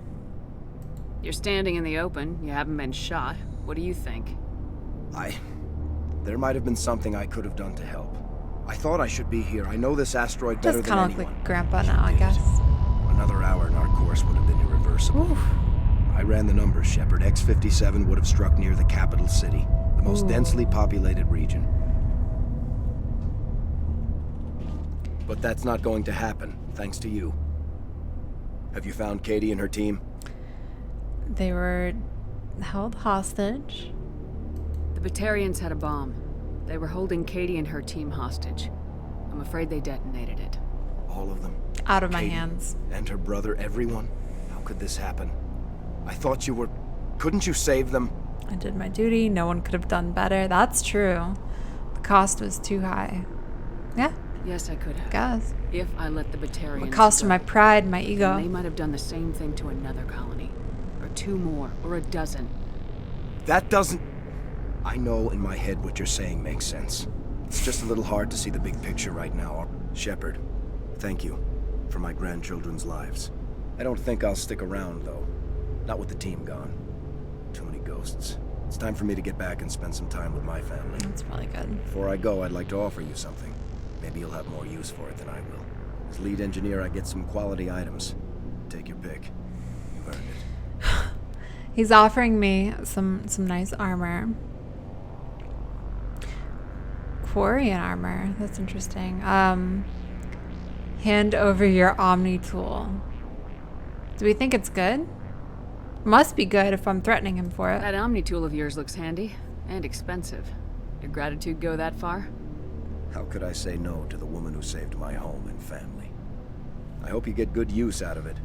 You're standing in the open. You haven't been shot. What do you think? There might have been something I could have done to help. I thought I should be here. I know this asteroid better Just than kind anyone. of look like Grandpa now, I guess. Another hour in our course would have been irreversible. Oof. I ran the numbers, Shepard. X-57 would have struck near the capital city, the most densely populated region. But that's not going to happen, thanks to you. Have you found Katie and her team? They were held hostage. The Batarians had a bomb. They were holding Katie and her team hostage. I'm afraid they detonated it. All of them? Out of my Katie hands. And her brother, everyone? How could this happen? I thought you were... Couldn't you save them? I did my duty. No one could have done better. That's true. The cost was too high. Yeah. Yes, I could have. Guess. If I let the Batarians The cost go. of my pride, my ego. And they might have done the same thing to another colony. Or 2 more. Or a dozen. That doesn't... I know in my head what you're saying makes sense. It's just a little hard to see the big picture right now. Shepard, thank you for my grandchildren's lives. I don't think I'll stick around, though. Not with the team gone. Too many ghosts. It's time for me to get back and spend some time with my family. That's probably good. Before I go, I'd like to offer you something. Maybe you'll have more use for it than I will. As lead engineer, I get some quality items. Take your pick. You've earned it. He's offering me some nice armor. Thorian armor. That's interesting. Hand over your Omni tool. Do we think it's good? Must be good if I'm threatening him for it. That Omni tool of yours looks handy. And expensive. Your gratitude go that far? How could I say no to the woman who saved my home and family? I hope you get good use out of it.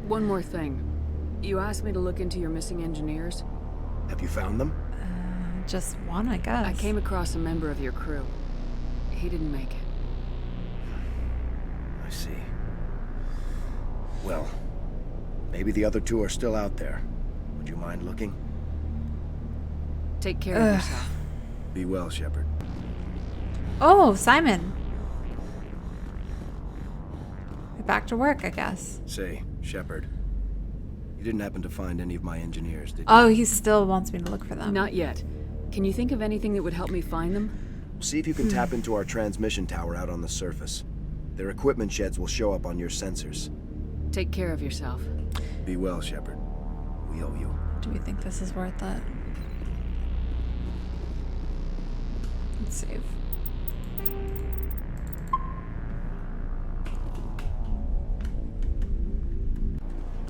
One more thing. You asked me to look into your missing engineers. Have you found them? Just one, I guess. I came across a member of your crew. He didn't make it. I see. Well, maybe the other 2 are still out there. Would you mind looking? Take care of yourself. Be well, Shepard. Oh, Simon. Back to work, I guess. Say, Shepard, you didn't happen to find any of my engineers, did you? Oh, he still wants me to look for them. Not yet. Can you think of anything that would help me find them? See if you can tap into our transmission tower out on the surface. Their equipment sheds will show up on your sensors. Take care of yourself. Be well, Shepard. We owe you. Do we think this is worth it? Let's save.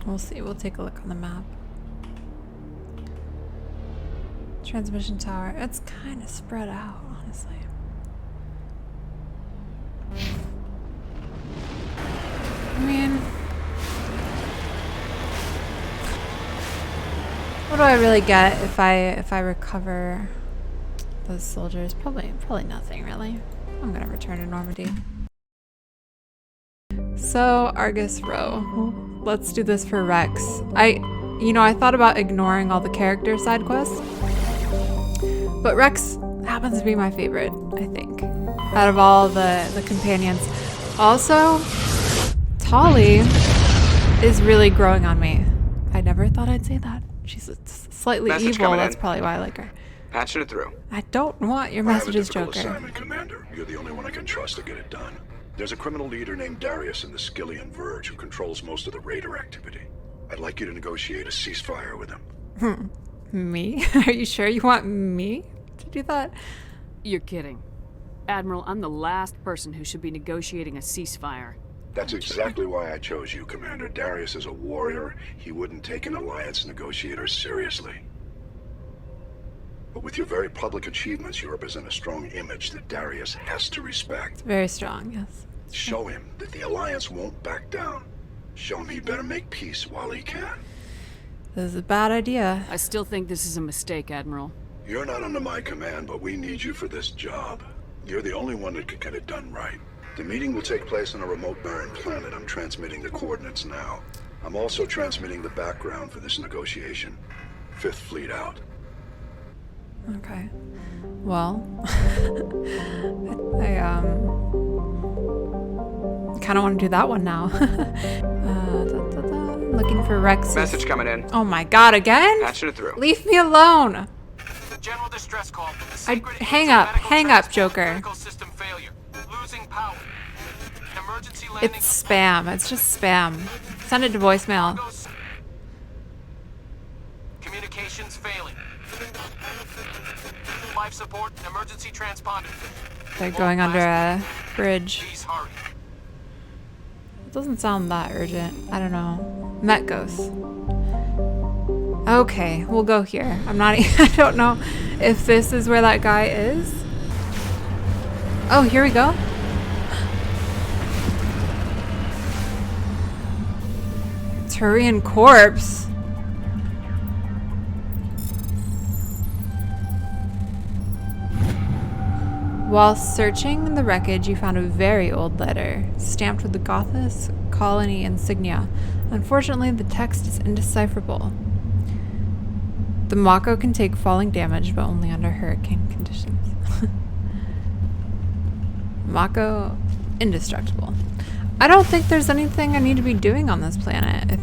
We'll see. We'll take a look on the map. Transmission tower. It's kind of spread out, honestly. I mean, what do I really get if I recover those soldiers? Probably nothing, really. I'm gonna return to Normandy. So, Argus Row. Let's do this for Rex. I thought about ignoring all the character side quests, but Rex happens to be my favorite, I think, out of all the companions. Also, Tali is really growing on me. I never thought I'd say that. She's slightly evil, that's probably why I like her. Patching it through. I don't want your messages, I have a difficult Joker. assignment, Commander. You're the only one I can trust to get it done. There's a criminal leader named Darius in the Skillian Verge who controls most of the raider activity. I'd like you to negotiate a ceasefire with him. Me? Are you sure you want me to do that? You're kidding. Admiral, I'm the last person who should be negotiating a ceasefire. That's exactly why I chose you, Commander. Darius is a warrior. He wouldn't take an alliance negotiator seriously. But with your very public achievements, you represent a strong image that Darius has to respect. Very strong, yes. Show him that the alliance won't back down. Show him he better make peace while he can. This is a bad idea. I still think this is a mistake, Admiral. You're not under my command, but we need you for this job. You're the only one that can get it done right. The meeting will take place on a remote barren planet. I'm transmitting the coordinates now. I'm also transmitting the background for this negotiation. 5th Fleet out. Okay. Well, I kind of want to do that one now. Looking for Rex. Message coming in. Oh my god, again? Patching it through. Leave me alone. General distress call. Hang up, Joker. System failure. Losing power. Emergency It's spam. It's just spam. Send it to voicemail. Communications failing. Life support. Emergency transponder. They're going under a bridge. Please hurry. It doesn't sound that urgent. I don't know. Met Ghost. Okay, we'll go here. I don't know if this is where that guy is. Oh, here we go. Thorian corpse. While searching the wreckage, you found a very old letter, stamped with the Gothis colony insignia. Unfortunately, the text is indecipherable. The Mako can take falling damage, but only under hurricane conditions. Mako, indestructible. I don't think there's anything I need to be doing on this planet. I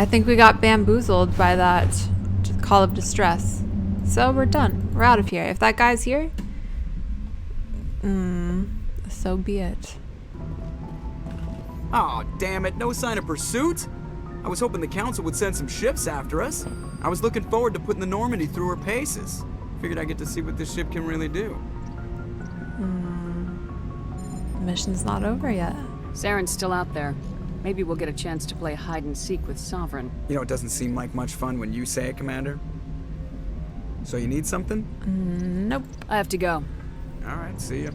think we got bamboozled by that call of distress. So we're done. We're out of here. If that guy's here, so be it. Oh, damn it. No sign of pursuit? I was hoping the Council would send some ships after us. I was looking forward to putting the Normandy through her paces. Figured I'd get to see what this ship can really do. The mission's not over yet. Saren's still out there. Maybe we'll get a chance to play hide and seek with Sovereign. You know, it doesn't seem like much fun when you say it, Commander. So you need something? Nope. I have to go. All right, see ya.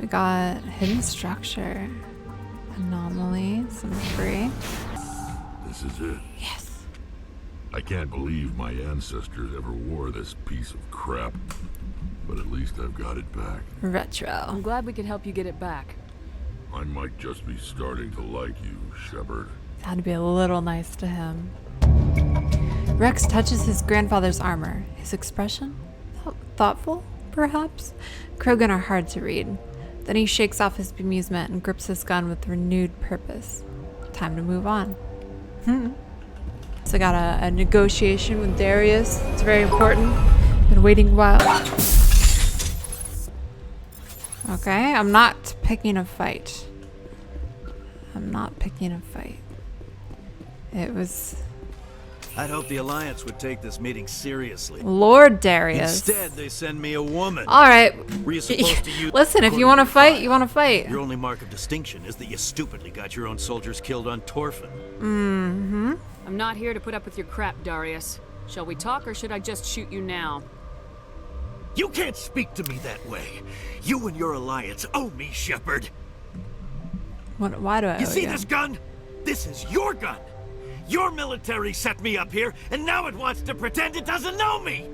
We got hidden structure, anomaly, some debris. This is it. Yes. I can't believe my ancestors ever wore this piece of crap, but at least I've got it back. Retro. I'm glad we could help you get it back. I might just be starting to like you, Shepard. Had to be a little nice to him. Rex touches his grandfather's armor. His expression? Thoughtful, perhaps? Krogan are hard to read. Then he shakes off his bemusement and grips his gun with renewed purpose. Time to move on. So I got a negotiation with Darius. It's very important. Been waiting a while. Okay, I'm not picking a fight. I'm not picking a fight. It was... I'd hope the Alliance would take this meeting seriously. Lord Darius. Instead, they send me a woman. All right. Were you supposed to use... Listen, if you want to fight, you want to fight. Your only mark of distinction is that you stupidly got your own soldiers killed on Torfin. I'm not here to put up with your crap, Darius. Shall we talk, or should I just shoot you now? You can't speak to me that way. You and your Alliance owe me, Shepard. Why do I owe you? See this gun? This is your gun. Your military set me up here, and now it wants to pretend it doesn't know me.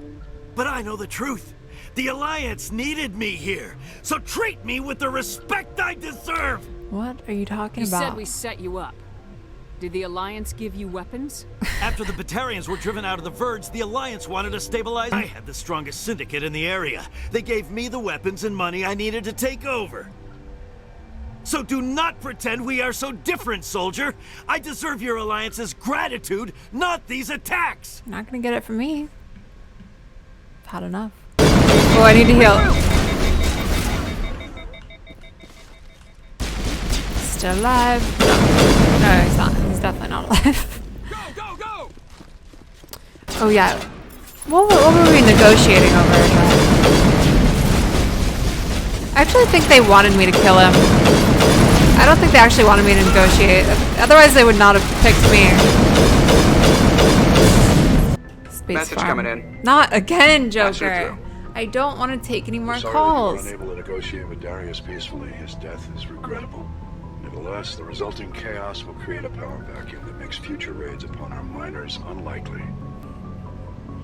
But I know the truth. The Alliance needed me here, so treat me with the respect I deserve. What are you talking about? You said we set you up. Did the Alliance give you weapons? After the Batarians were driven out of the Verge, the Alliance wanted to stabilize. I had the strongest syndicate in the area. They gave me the weapons and money I needed to take over. So do not pretend we are so different, soldier. I deserve your Alliance's gratitude, not these attacks. You're not gonna get it from me. had enough. Oh, I need to heal. Still alive. No, he's not. He's definitely not alive. Oh yeah. What were we negotiating over? I actually think they wanted me to kill him. I don't think they actually wanted me to negotiate. Otherwise, they would not have picked me. Space Message farm. coming in. Not again, Joker. I don't want to take any more calls. Sorry that you were unable to negotiate with Darius peacefully. His death is regrettable. Nevertheless, the resulting chaos will create a power vacuum that makes future raids upon our miners unlikely.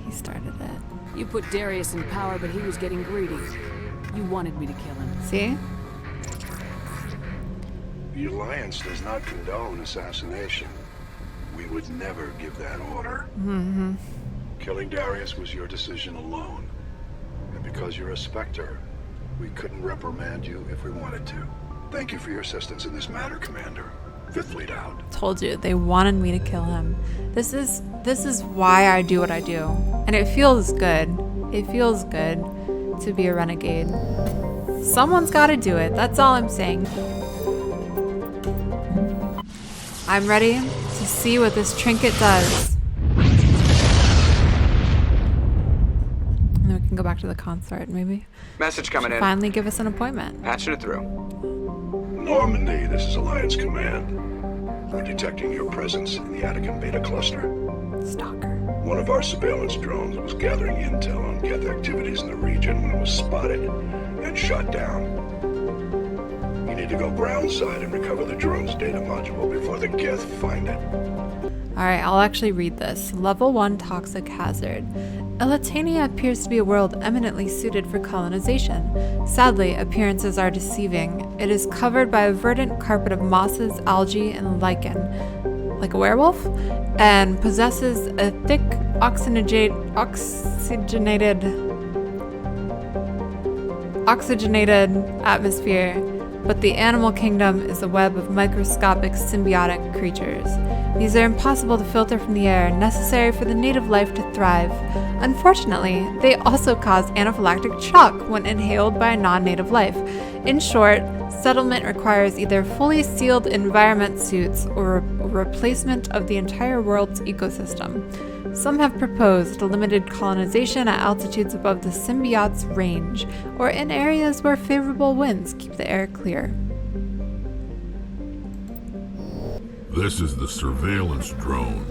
He started it. You put Darius in power, but he was getting greedy. You wanted me to kill him. See? The Alliance does not condone assassination. We would never give that order. Mm-hmm. Killing Darius was your decision alone. And because you're a Specter, we couldn't reprimand you if we wanted to. Thank you for your assistance in this matter, Commander. Fifth Fleet out. Told you, they wanted me to kill him. This is why I do what I do. And it feels good. It feels good to be a renegade. Someone's got to do it. That's all I'm saying. I'm ready to see what this trinket does. And then we can go back to the consort, maybe. Message coming in. Finally give us an appointment. Patching it through. Normandy, this is Alliance Command. We're detecting your presence in the Attican Beta Cluster. Stalker. One of our surveillance drones was gathering intel on Geth activities in the region when it was spotted and shot down. You need to go groundside and recover the drone's data module before the Geth find it. Alright, I'll actually read this. Level 1 toxic hazard. Elitania appears to be a world eminently suited for colonization. Sadly, appearances are deceiving. It is covered by a verdant carpet of mosses, algae, and lichen, like a werewolf, and possesses a thick oxygenated atmosphere, but the animal kingdom is a web of microscopic symbiotic creatures. These are impossible to filter from the air, necessary for the native life to thrive. Unfortunately, they also cause anaphylactic shock when inhaled by a non-native life. In short, settlement requires either fully sealed environment suits or a replacement of the entire world's ecosystem. Some have proposed limited colonization at altitudes above the symbiote's range, or in areas where favorable winds keep the air clear. This is the surveillance drone.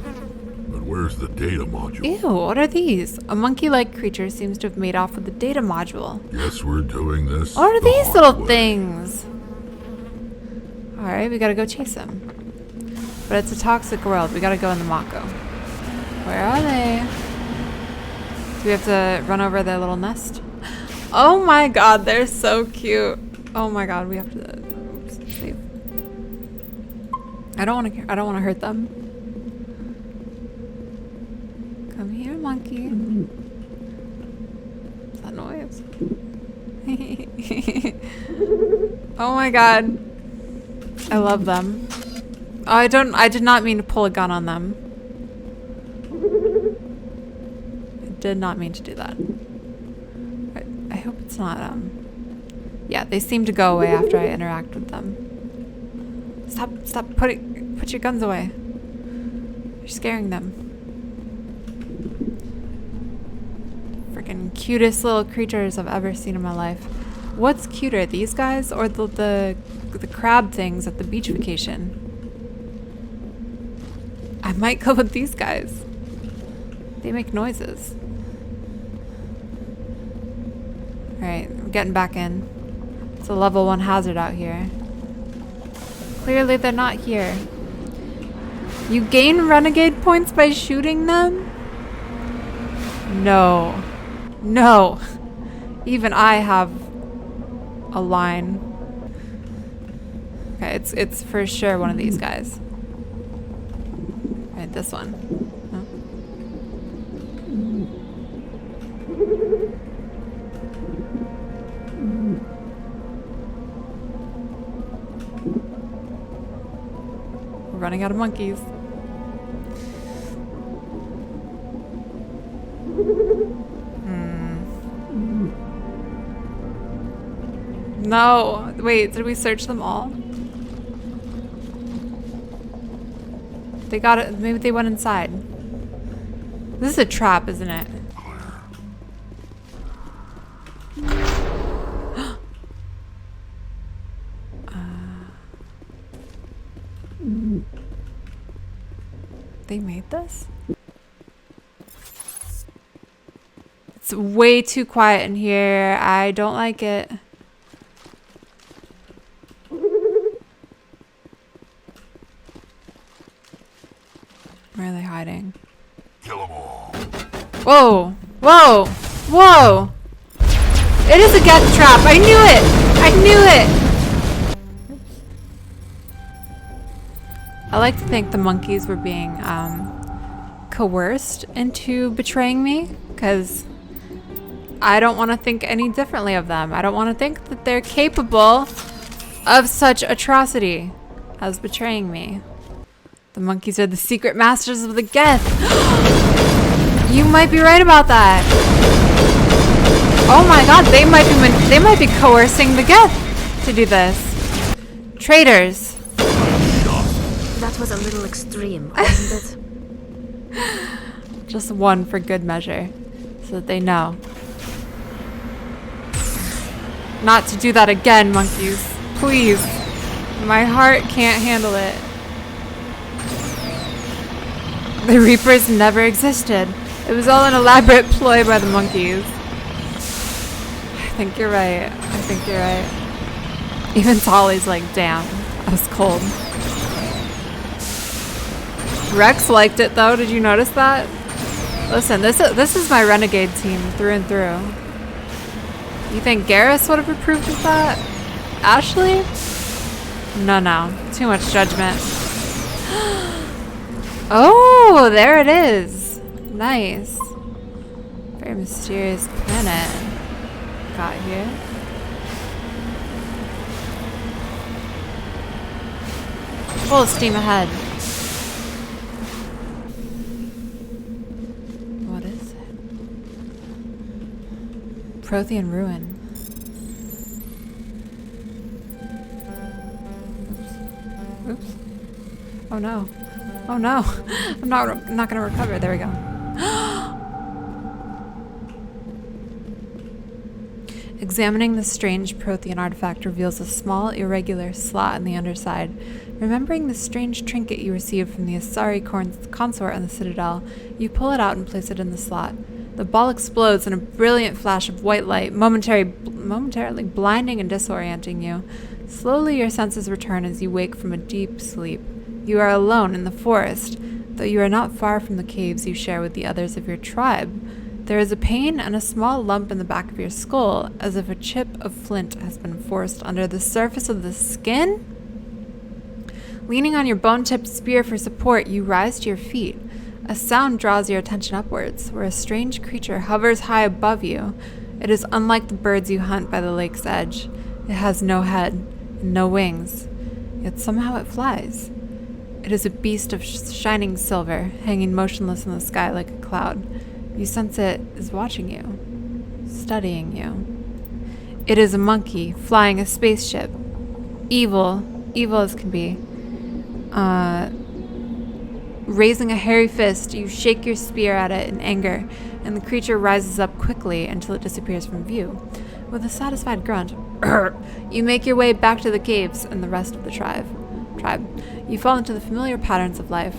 But where's the data module? Ew, what are these? A monkey-like creature seems to have made off with the data module. Guess we're doing this. What are these little things? Alright, we gotta go chase them. But it's a toxic world. We gotta go in the Mako. Where are they? Do we have to run over their little nest? Oh my god, they're so cute. Oh my god, we have to save. I don't want to hurt them. Come here, monkey. What's that noise? Oh my god. I love them. Oh, I did not mean to pull a gun on them. I did not mean to do that. I hope it's not, yeah, they seem to go away after I interact with them. Put your guns away. You're scaring them. Freaking cutest little creatures I've ever seen in my life. What's cuter, these guys or the crab things at the beach vacation? I might go with these guys. They make noises. Alright, we're getting back in. It's a level 1 hazard out here. Clearly they're not here. You gain renegade points by shooting them? No. No. Even I have a line. Okay, it's for sure one of these guys. Right, this one. No? We're running out of monkeys. No. Wait, did we search them all? They got it. Maybe they went inside. This is a trap, isn't it? They made this? It's way too quiet in here. I don't like it. Where are they hiding? Kill them all. Whoa! Whoa! Whoa! It is a death trap! I knew it! I knew it! I like to think the monkeys were being coerced into betraying me, because I don't want to think any differently of them. I don't want to think that they're capable of such atrocity as betraying me. The monkeys are the secret masters of the Geth. You might be right about that. Oh my god, they might be coercing the Geth to do this. Traitors. That was a little extreme, wasn't it? Just one for good measure, so that they know. Not to do that again, monkeys. Please. My heart can't handle it. The Reapers never existed. It was all an elaborate ploy by the monkeys. I think you're right. I think you're right. Even Tali's like, damn, that was cold. Rex liked it though. Did you notice that? Listen, this is my Renegade team through and through. You think Garrus would have approved of that? Ashley? No. Too much judgment. Oh, there it is. Nice. Very mysterious planet. Got here. Full steam ahead. What is it? Prothean ruin. Oops. Oh no. Oh no. I'm not gonna recover. There we go. Examining the strange Prothean artifact reveals a small, irregular slot in the underside. Remembering the strange trinket you received from the Asari consort on the Citadel, you pull it out and place it in the slot. The ball explodes in a brilliant flash of white light, momentarily blinding and disorienting you. Slowly your senses return as you wake from a deep sleep. You are alone in the forest, though you are not far from the caves you share with the others of your tribe. There is a pain and a small lump in the back of your skull, as if a chip of flint has been forced under the surface of the skin? Leaning on your bone-tipped spear for support, you rise to your feet. A sound draws your attention upwards, where a strange creature hovers high above you. It is unlike the birds you hunt by the lake's edge. It has no head, and no wings, yet somehow it flies. It is a beast of shining silver, hanging motionless in the sky like a cloud. You sense it is watching you, studying you. It is a monkey flying a spaceship. Evil as can be. Raising a hairy fist, you shake your spear at it in anger, and the creature rises up quickly until it disappears from view. With a satisfied grunt, you make your way back to the caves and the rest of the tribe. You fall into the familiar patterns of life.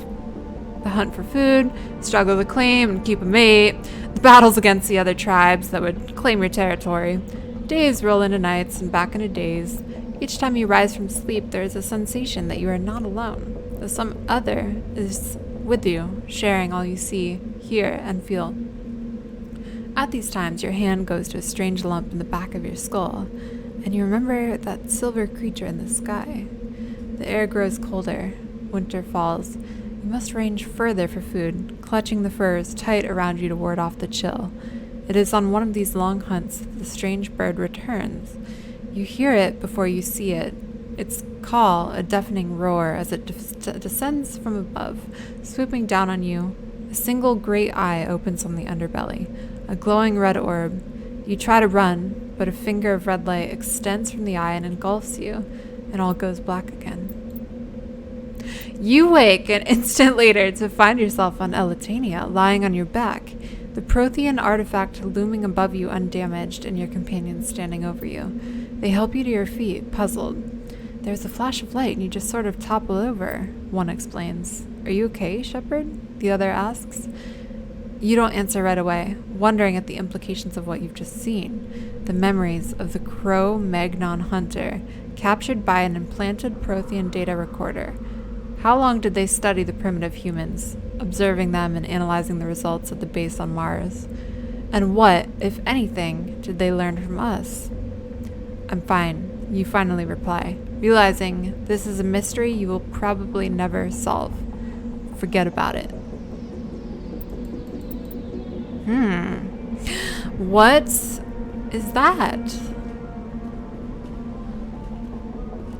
The hunt for food, struggle to claim and keep a mate, the battles against the other tribes that would claim your territory. Days roll into nights and back into days. Each time you rise from sleep, there is a sensation that you are not alone, that some other is with you, sharing all you see, hear, and feel. At these times, your hand goes to a strange lump in the back of your skull, and you remember that silver creature in the sky. The air grows colder. Winter falls. You must range further for food, clutching the furs tight around you to ward off the chill. It is on one of these long hunts that the strange bird returns. You hear it before you see it. Its call, a deafening roar as it descends from above, swooping down on you. A single great eye opens on the underbelly, a glowing red orb. You try to run, but a finger of red light extends from the eye and engulfs you, and all goes black again. You wake an instant later to find yourself on Elitania, lying on your back, the Prothean artifact looming above you undamaged, and your companions standing over you. They help you to your feet, puzzled. There's a flash of light and you just sort of topple over, one explains. Are you okay, Shepard? The other asks. You don't answer right away, wondering at the implications of what you've just seen. The memories of the Cro-Magnon hunter, captured by an implanted Prothean data recorder. How long did they study the primitive humans, observing them and analyzing the results at the base on Mars? And what, if anything, did they learn from us? I'm fine, you finally reply, realizing this is a mystery you will probably never solve. Forget about it. What is that?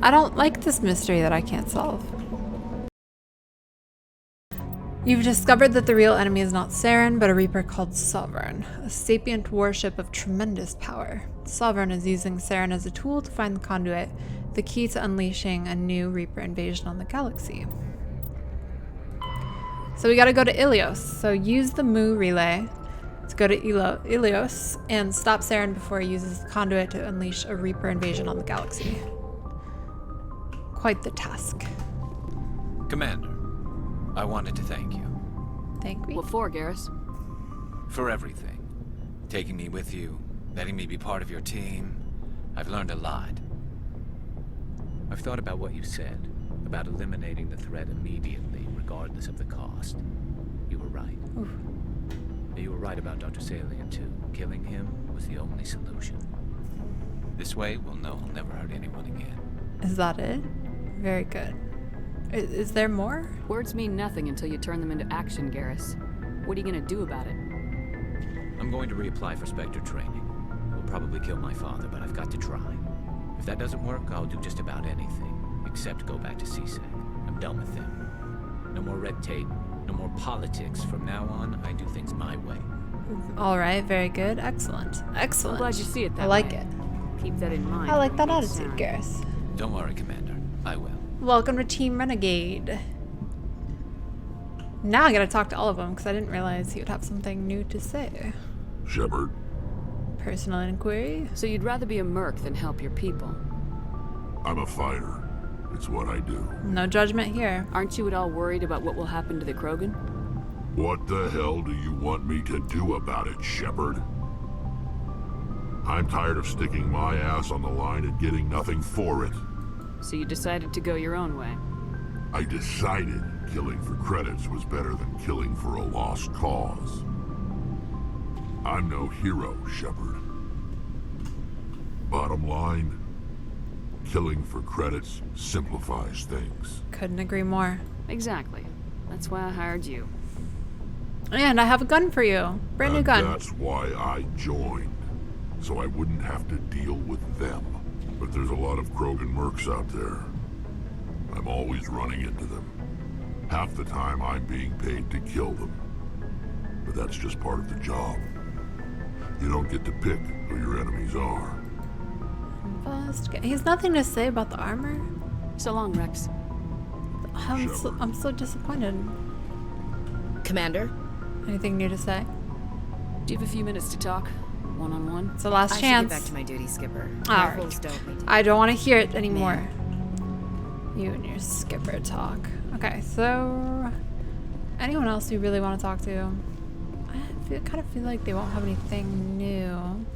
I don't like this mystery that I can't solve. You've discovered that the real enemy is not Saren, but a Reaper called Sovereign, a sapient warship of tremendous power. Sovereign is using Saren as a tool to find the conduit, the key to unleashing a new Reaper invasion on the galaxy. So we gotta go to Ilios, so use the Mu relay to go to Ilios and stop Saren before he uses the conduit to unleash a Reaper invasion on the galaxy. Quite the task. Commander, I wanted to thank you. Thank me? What for, Garrus? For everything. Taking me with you, letting me be part of your team. I've learned a lot. I've thought about what you said, about eliminating the threat immediately, regardless of the cost. You were right. Oof. You were right about Dr. Salient, too. Killing him was the only solution. This way, we'll know he'll never hurt anyone again. Is that it? Very good. Is there more? Words mean nothing until you turn them into action, Garrus. What are you gonna do about it? I'm going to reapply for Specter training. It will probably kill my father, but I've got to try. If that doesn't work, I'll do just about anything, except go back to CSEC. I'm done with them. No more red tape, no more politics. From now on, I do things my way. All right, very good. Excellent. Excellent. I'm glad you see it that I like way. it. Keep that in mind. I like that attitude, Garrus. Don't worry, Commander. I will. Welcome to Team Renegade. Now I gotta talk to all of them because I didn't realize he would have something new to say. Shepard. Personal inquiry. So you'd rather be a merc than help your people? I'm a fighter. It's what I do. No judgment here. Aren't you at all worried about what will happen to the Krogan? What the hell do you want me to do about it, Shepard? I'm tired of sticking my ass on the line and getting nothing for it. So you decided to go your own way? I decided killing for credits was better than killing for a lost cause. I'm no hero, Shepard. Bottom line, killing for credits simplifies things. Couldn't agree more. Exactly. That's why I hired you. And I have a gun for you. Brand new gun. That's why I joined. So I wouldn't have to deal with them. But there's a lot of Krogan mercs out there. I'm always running into them. Half the time I'm being paid to kill them. But that's just part of the job. You don't get to pick who your enemies are. He has nothing to say about the armor. So long, Rex. I'm so disappointed. Commander? Anything new to say? Do you have a few minutes to talk? One-on-one? It's the last I chance. Should get back to my duty, Skipper. Alright. I don't want to hear it anymore. You and your skipper talk. Okay, so anyone else you really want to talk to? I kind of feel like they won't have anything new.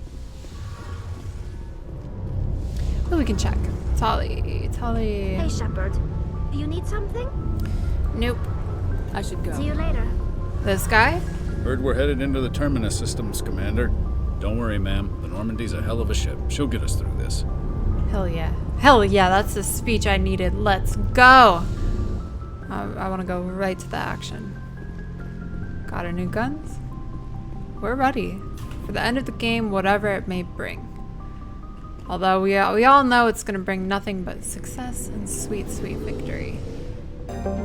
But we can check. Tali. Hey, Shepard. Do you need something? Nope. I should go. See you later. This guy? Heard we're headed into the Terminus systems, Commander. Don't worry, ma'am. The Normandy's a hell of a ship. She'll get us through this. Hell yeah. Hell yeah, that's the speech I needed. Let's go! I want to go right to the action. Got our new guns? We're ready for the end of the game, whatever it may bring. Although we all know it's going to bring nothing but success and sweet, sweet victory.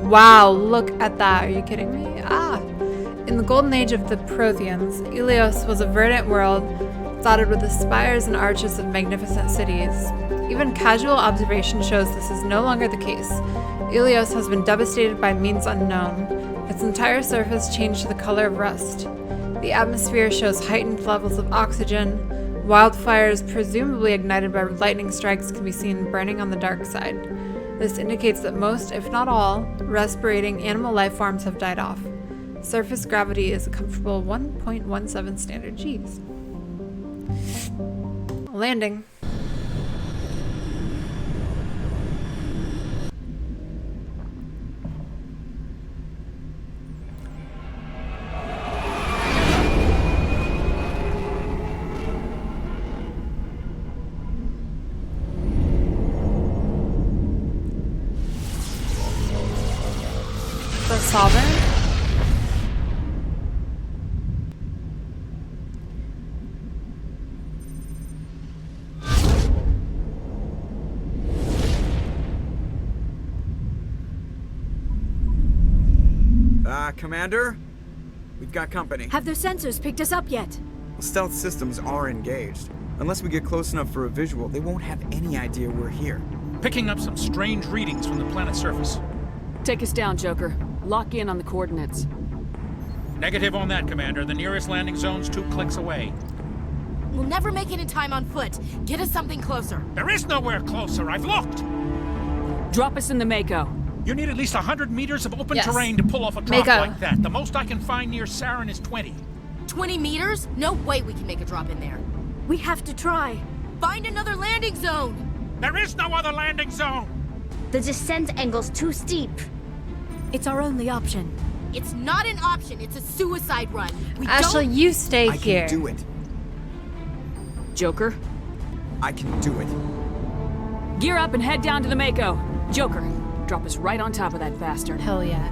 Wow, look at that. Are you kidding me? In the golden age of the Protheans, Ilios was a verdant world dotted with the spires and arches of magnificent cities. Even casual observation shows this is no longer the case. Ilios has been devastated by means unknown. Its entire surface changed to the color of rust. The atmosphere shows heightened levels of oxygen. Wildfires, presumably ignited by lightning strikes, can be seen burning on the dark side. This indicates that most, if not all, respirating animal life forms have died off. Surface gravity is a comfortable 1.17 standard Gs. Landing. The Sovereign? Commander? We've got company. Have their sensors picked us up yet? Well, stealth systems are engaged. Unless we get close enough for a visual, they won't have any idea we're here. Picking up some strange readings from the planet's surface. Take us down, Joker. Lock in on the coordinates. Negative on that, Commander. The nearest landing zone's 2 clicks away. We'll never make it in time on foot. Get us something closer. There is nowhere closer. I've looked. Drop us in the Mako. You need at least 100 meters of open terrain to pull off a drop like that. The most I can find near Saren is 20. 20 meters? No way we can make a drop in there. We have to try. Find another landing zone. There is no other landing zone. The descent angle's too steep. It's our only option. It's not an option. It's a suicide run. Ashley, you stay here. I can do it. Joker? I can do it. Gear up and head down to the Mako. Joker, drop us right on top of that bastard. Hell yeah.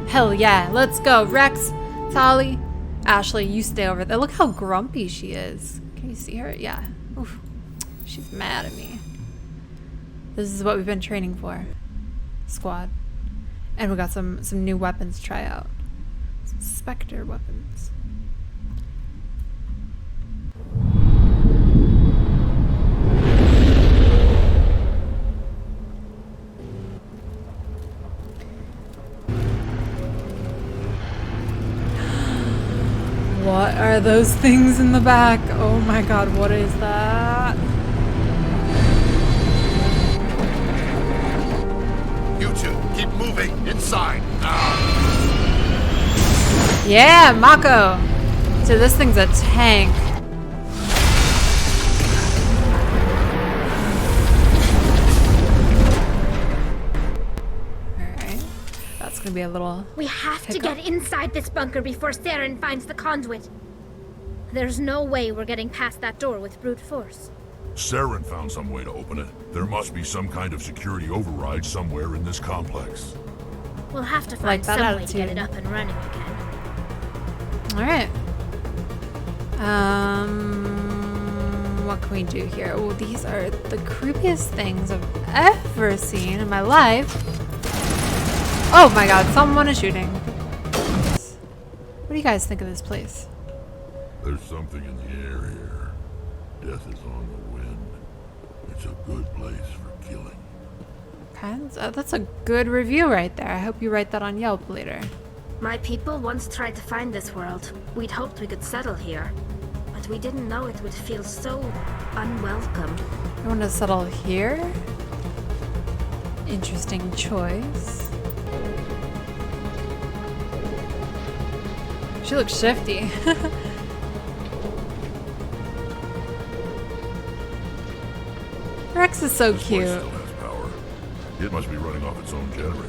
Hell yeah. Let's go. Rex, Tali, Ashley, you stay over there. Look how grumpy she is. Can you see her? Yeah. Oof. She's mad at me. This is what we've been training for. Squad. And we got some new weapons to try out. Some Specter weapons. What are those things in the back? Oh my god, what is that? You two, keep moving inside now. Yeah, Mako. So this thing's a tank. Alright. That's gonna be a little... We have to get inside this bunker before Saren finds the conduit. There's no way we're getting past that door with brute force. Saren found some way to open it. There must be some kind of security override somewhere in this complex. We'll have to find some way to get it up and running again. Alright. What can we do here? Oh, these are the creepiest things I've ever seen in my life. Oh my god, someone is shooting. What do you guys think of this place? There's something in the air here. Death is on the wind. It's a good place for killing. Okay, that's a good review right there. I hope you write that on Yelp later. My people once tried to find this world. We'd hoped we could settle here. But we didn't know it would feel so unwelcome. You want to settle here? Interesting choice. She looks shifty. Rex is so cute. Still has power. It must be running off its own generator.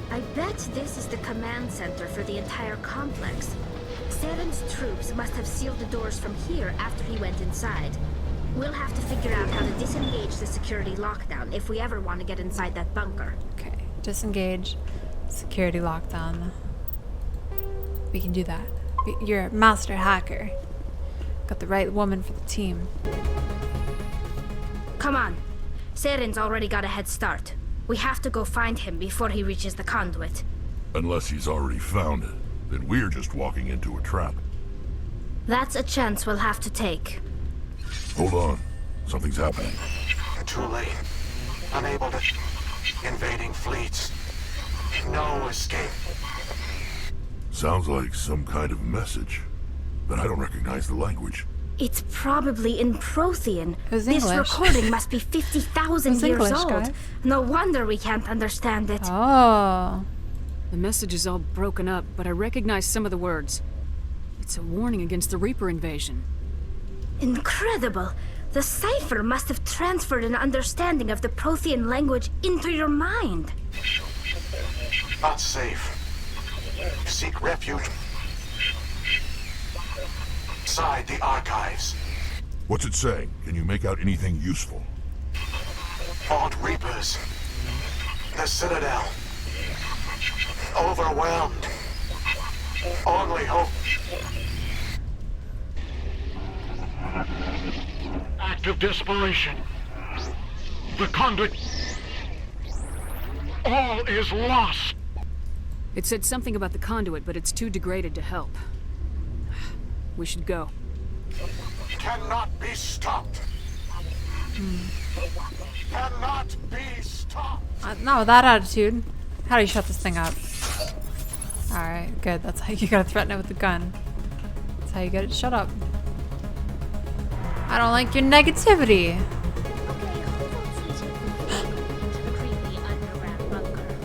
I bet this is the command center for the entire complex. Saren's troops must have sealed the doors from here after he went inside. We'll have to figure out how to disengage the security lockdown if we ever want to get inside that bunker. Okay, disengage security lockdown. We can do that. You're a master hacker. Got the right woman for the team. Come on. Saren's already got a head start. We have to go find him before he reaches the conduit. Unless he's already found it, then we're just walking into a trap. That's a chance we'll have to take. Hold on. Something's happening. Too late. Unable to... Invading fleets. No escape. Sounds like some kind of message, but I don't recognize the language. It's probably in Prothean. Who's This English? recording must be 50,000 Who's years English, old. guys? No wonder we can't understand it. Oh. The message is all broken up, but I recognize some of the words. It's a warning against the Reaper invasion. Incredible. The cipher must have transferred an understanding of the Prothean language into your mind. Not safe. Seek refuge inside the archives. What's it saying? Can you make out anything useful? Fought Reapers. The Citadel. Overwhelmed. Only hope. Act of desperation. The conduit. All is lost. It said something about the conduit, but it's too degraded to help. We should go. Cannot be stopped. Cannot be stopped. Not with that attitude. How do you shut this thing up? Alright, good. That's how you gotta threaten it with a gun. That's how you get it shut up. I don't like your negativity.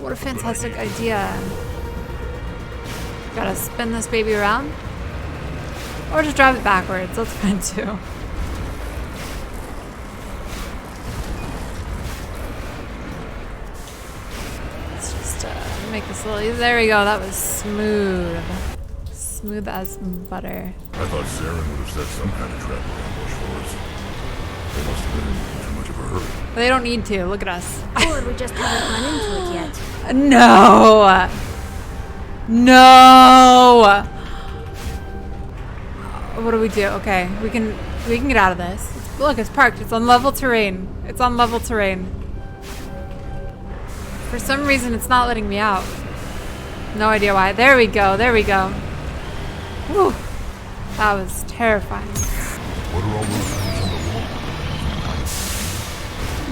What a fantastic idea. Gotta spin this baby around. Or just drive it backwards. That's fine too. Let's just make this a little easy. There we go. That was smooth. Smooth as butter. I thought Saren would have set some kind of trap or ambush for us. They must have been in too much of a hurry. But they don't need to. Look at us. Or we just haven't run into it yet. No! No! What do we do? Okay, we can get out of this. Look, it's parked. It's on level terrain. It's on level terrain. For some reason, it's not letting me out. No idea why. There we go. There we go. Whew. That was terrifying. What are all those things on the wall?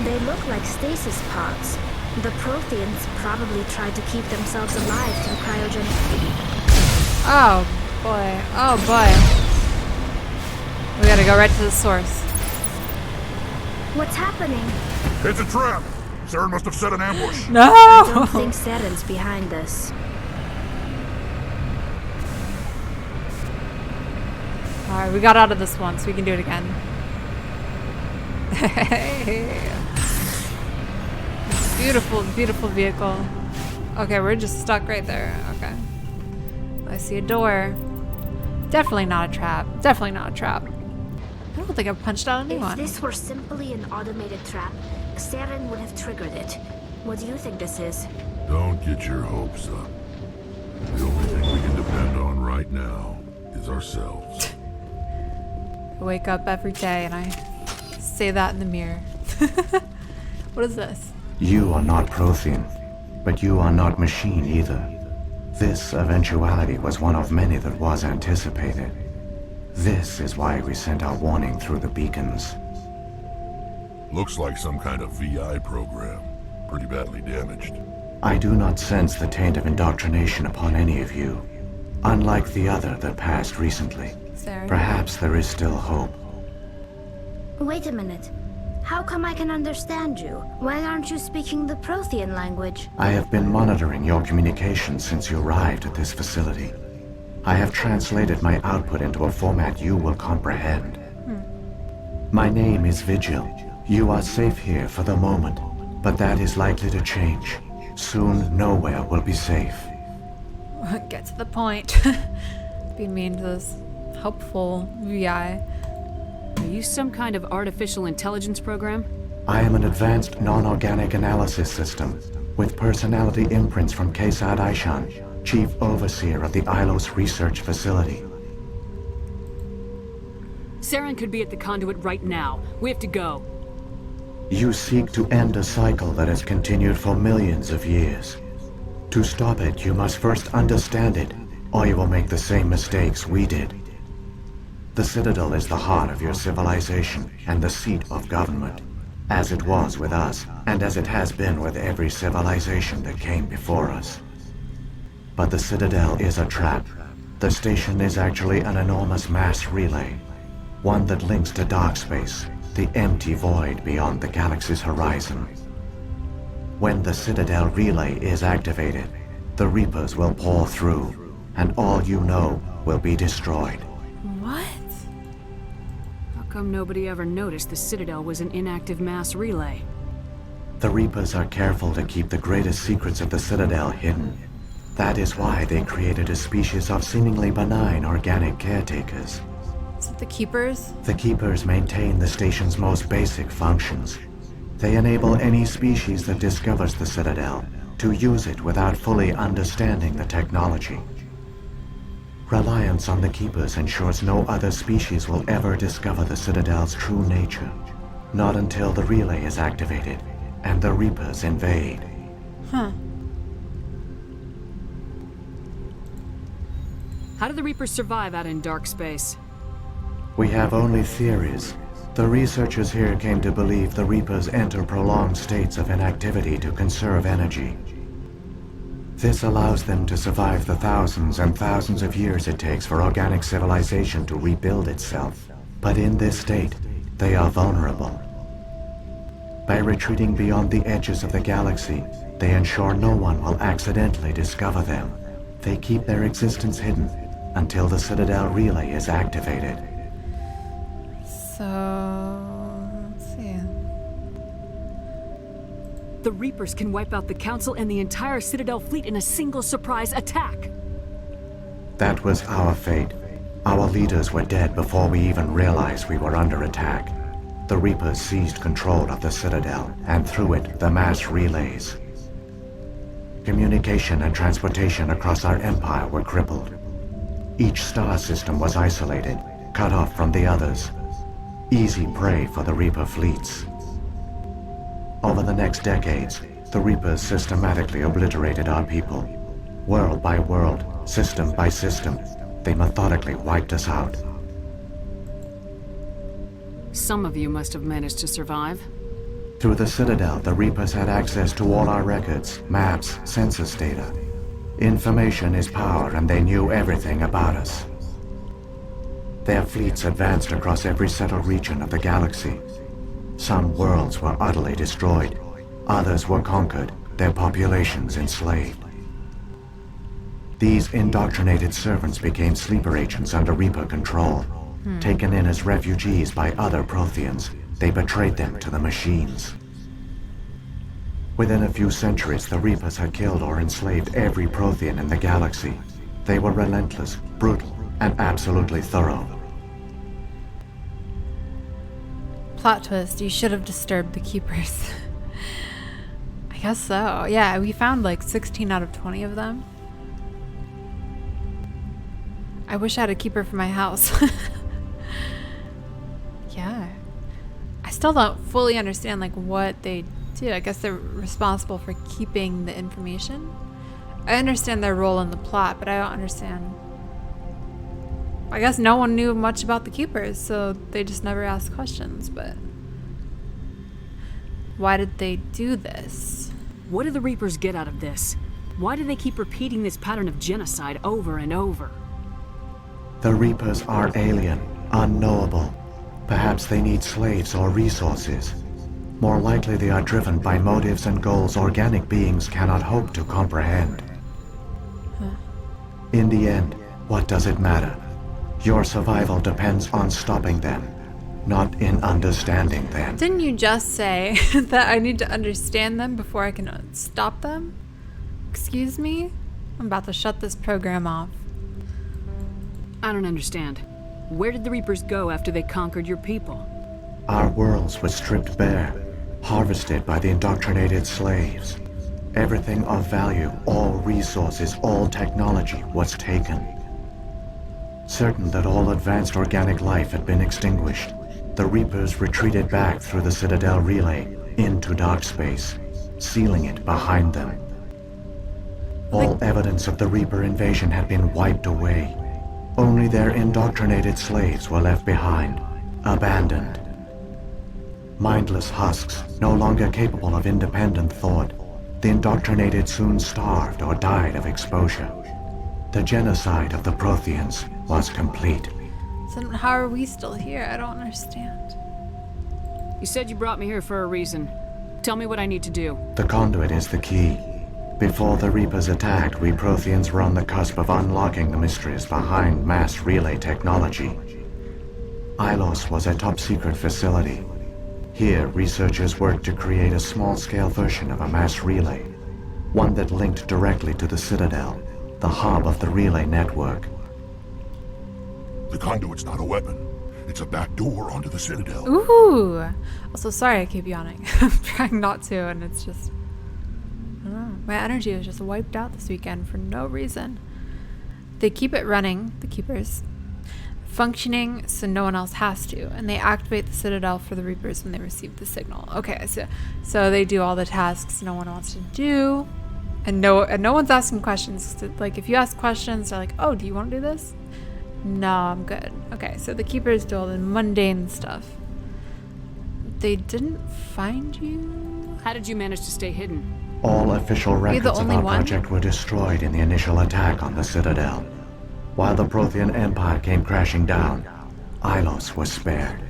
They look like stasis pods. The Protheans probably tried to keep themselves alive through cryogenic. Oh boy. Oh boy. We gotta go right to the source. What's happening? It's a trap! Saren must have set an ambush. No! I don't think Saren's behind this. Alright, we got out of this once. We can do it again. Beautiful, beautiful vehicle. Okay, we're just stuck right there. Okay. I see a door. Definitely not a trap. Definitely not a trap. I don't think I've punched out anyone. If this were simply an automated trap, Saren would have triggered it. What do you think this is? Don't get your hopes up. The only thing we can depend on right now is ourselves. I wake up every day and I say that in the mirror. What is this? You are not Prothean, but you are not machine either. This eventuality was one of many that was anticipated. This is why we sent our warning through the beacons. Looks like some kind of VI program. Pretty badly damaged. I do not sense the taint of indoctrination upon any of you. Unlike the other that passed recently. Saren. Perhaps there is still hope. Wait a minute. How come I can understand you? Why aren't you speaking the Prothean language? I have been monitoring your communications since you arrived at this facility. I have translated my output into a format you will comprehend. My name is Vigil. You are safe here for the moment, but that is likely to change. Soon, nowhere will be safe. Get to the point. Being mean to this helpful VI. Are you some kind of artificial intelligence program? I am an advanced non-organic analysis system with personality imprints from Kesad Aishan, Chief Overseer of the Ilos Research Facility. Saren could be at the conduit right now. We have to go. You seek to end a cycle that has continued for millions of years. To stop it, you must first understand it, or you will make the same mistakes we did. The Citadel is the heart of your civilization and the seat of government, as it was with us, and as it has been with every civilization that came before us. But the Citadel is a trap. The station is actually an enormous mass relay, one that links to dark space, the empty void beyond the galaxy's horizon. When the Citadel relay is activated, the Reapers will pour through, and all you know will be destroyed. What? How come nobody ever noticed the Citadel was an inactive mass relay? The Reapers are careful to keep the greatest secrets of the Citadel hidden. That is why they created a species of seemingly benign organic caretakers. Is it the Keepers? The Keepers maintain the station's most basic functions. They enable any species that discovers the Citadel to use it without fully understanding the technology. Reliance on the Keepers ensures no other species will ever discover the Citadel's true nature. Not until the relay is activated and the Reapers invade. Huh. How do the Reapers survive out in dark space? We have only theories. The researchers here came to believe the Reapers enter prolonged states of inactivity to conserve energy. This allows them to survive the thousands and thousands of years it takes for organic civilization to rebuild itself. But in this state, they are vulnerable. By retreating beyond the edges of the galaxy, they ensure no one will accidentally discover them. They keep their existence hidden until the Citadel relay is activated. So, let's see. The Reapers can wipe out the Council and the entire Citadel fleet in a single surprise attack. That was our fate. Our leaders were dead before we even realized we were under attack. The Reapers seized control of the Citadel, and through it, the mass relays. Communication and transportation across our empire were crippled. Each star system was isolated, cut off from the others. Easy prey for the Reaper fleets. Over the next decades, the Reapers systematically obliterated our people. World by world, system by system, they methodically wiped us out. Some of you must have managed to survive. Through the Citadel, the Reapers had access to all our records, maps, census data. Information is power, and they knew everything about us. Their fleets advanced across every settled region of the galaxy. Some worlds were utterly destroyed. Others were conquered, their populations enslaved. These indoctrinated servants became sleeper agents under Reaper control. Taken in as refugees by other Protheans, they betrayed them to the machines. Within a few centuries, the Reapers had killed or enslaved every Prothean in the galaxy. They were relentless, brutal, and absolutely thorough. Plot twist, you should have disturbed the Keepers. I guess so. Yeah, we found like 16 out of 20 of them. I wish I had a Keeper for my house. Yeah. I still don't fully understand like what they do. I guess they're responsible for keeping the information. I understand their role in the plot, but I don't understand. I guess no one knew much about the Keepers, so they just never asked questions, but why did they do this? What do the Reapers get out of this? Why do they keep repeating this pattern of genocide over and over? The Reapers are alien, unknowable. Perhaps they need slaves or resources. More likely they are driven by motives and goals organic beings cannot hope to comprehend. In the end, what does it matter? Your survival depends on stopping them, not in understanding them. Didn't you just say that I need to understand them before I can stop them? Excuse me? I'm about to shut this program off. I don't understand. Where did the Reapers go after they conquered your people? Our worlds were stripped bare, harvested by the indoctrinated slaves. Everything of value, all resources, all technology was taken. Certain that all advanced organic life had been extinguished, the Reapers retreated back through the Citadel relay into dark space, sealing it behind them. All evidence of the Reaper invasion had been wiped away. Only their indoctrinated slaves were left behind, abandoned. Mindless husks, no longer capable of independent thought, the indoctrinated soon starved or died of exposure. The genocide of the Protheans was complete. So how are we still here? I don't understand. You said you brought me here for a reason. Tell me what I need to do. The conduit is the key. Before the Reapers attacked, we Protheans were on the cusp of unlocking the mysteries behind mass relay technology. Ilos was a top-secret facility. Here, researchers worked to create a small-scale version of a mass relay, one that linked directly to the Citadel, the hub of the relay network. The conduit's not a weapon. It's a back door onto the Citadel. Ooh! Also, sorry I keep yawning. I'm trying not to, and it's just... I don't know. My energy was just wiped out this weekend for no reason. They keep it running, the Keepers, functioning so no one else has to, and they activate the Citadel for the Reapers when they receive the signal. Okay, so they do all the tasks no one wants to do, and no one's asking questions. Like, if you ask questions, they're like, oh, do you want to do this? No, I'm good. Okay, so the Keepers do all the mundane stuff. They didn't find you? How did you manage to stay hidden? All official records of our project were destroyed in the initial attack on the Citadel. While the Prothean Empire came crashing down, Ilos was spared.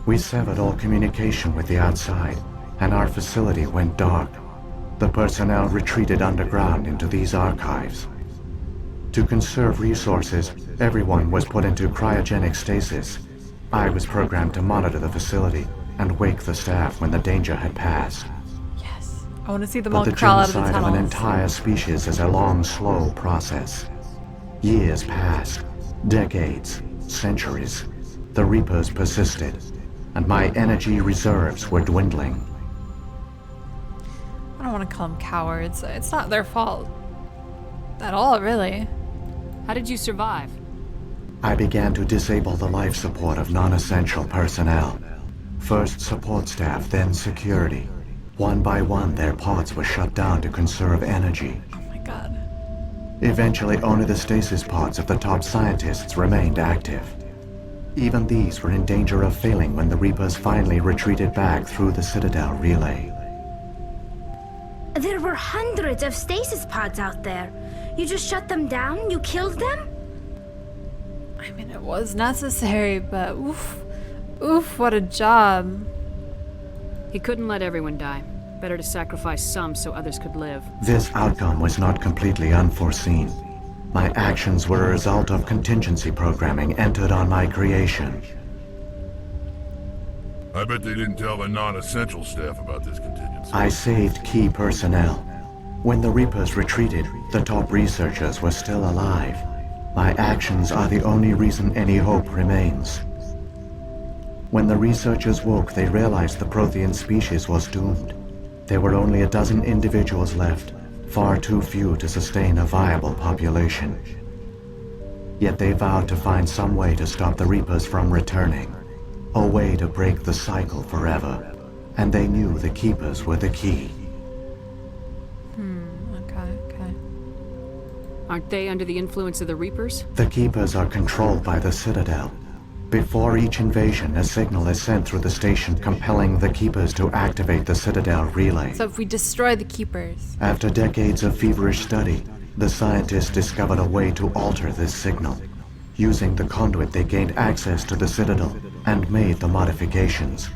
We severed all communication with the outside, and our facility went dark. The personnel retreated underground into these archives. To conserve resources, everyone was put into cryogenic stasis. I was programmed to monitor the facility and wake the staff when the danger had passed. I want to see them all crawl out of the tunnels. But the genocide of an entire species is a long, slow process. Years passed, decades, centuries. The Reapers persisted, and my energy reserves were dwindling. I don't want to call them cowards. It's not their fault. At all, really. How did you survive? I began to disable the life support of non-essential personnel. First support staff, then security. One by one, their pods were shut down to conserve energy. Oh my god. Eventually, only the stasis pods of the top scientists remained active. Even these were in danger of failing when the Reapers finally retreated back through the Citadel relay. There were hundreds of stasis pods out there. You just shut them down? You killed them? I mean, it was necessary, but oof, what a job. He couldn't let everyone die. Better to sacrifice some so others could live. This outcome was not completely unforeseen. My actions were a result of contingency programming entered on my creation. I bet they didn't tell the non-essential staff about this contingency. I saved key personnel. When the Reapers retreated, the top researchers were still alive. My actions are the only reason any hope remains. When the researchers woke, they realized the Prothean species was doomed. There were only a dozen individuals left, far too few to sustain a viable population. Yet they vowed to find some way to stop the Reapers from returning, a way to break the cycle forever. And they knew the Keepers were the key. Okay. Aren't they under the influence of the Reapers? The Keepers are controlled by the Citadel. Before each invasion, a signal is sent through the station compelling the Keepers to activate the Citadel relay. So if we destroy the Keepers... After decades of feverish study, the scientists discovered a way to alter this signal. Using the conduit, they gained access to the Citadel and made the modifications.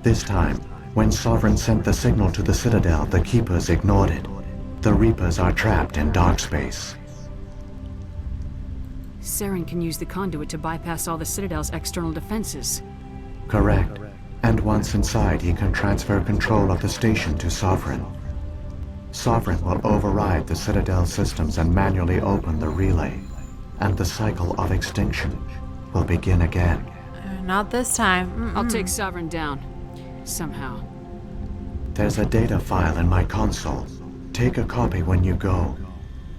This time, when Sovereign sent the signal to the Citadel, the Keepers ignored it. The Reapers are trapped in dark space. Saren can use the conduit to bypass all the Citadel's external defenses. Correct. And once inside, he can transfer control of the station to Sovereign. Sovereign will override the Citadel systems and manually open the relay. And the cycle of extinction will begin again. Not this time. I'll take Sovereign down. Somehow. There's a data file in my console. Take a copy when you go.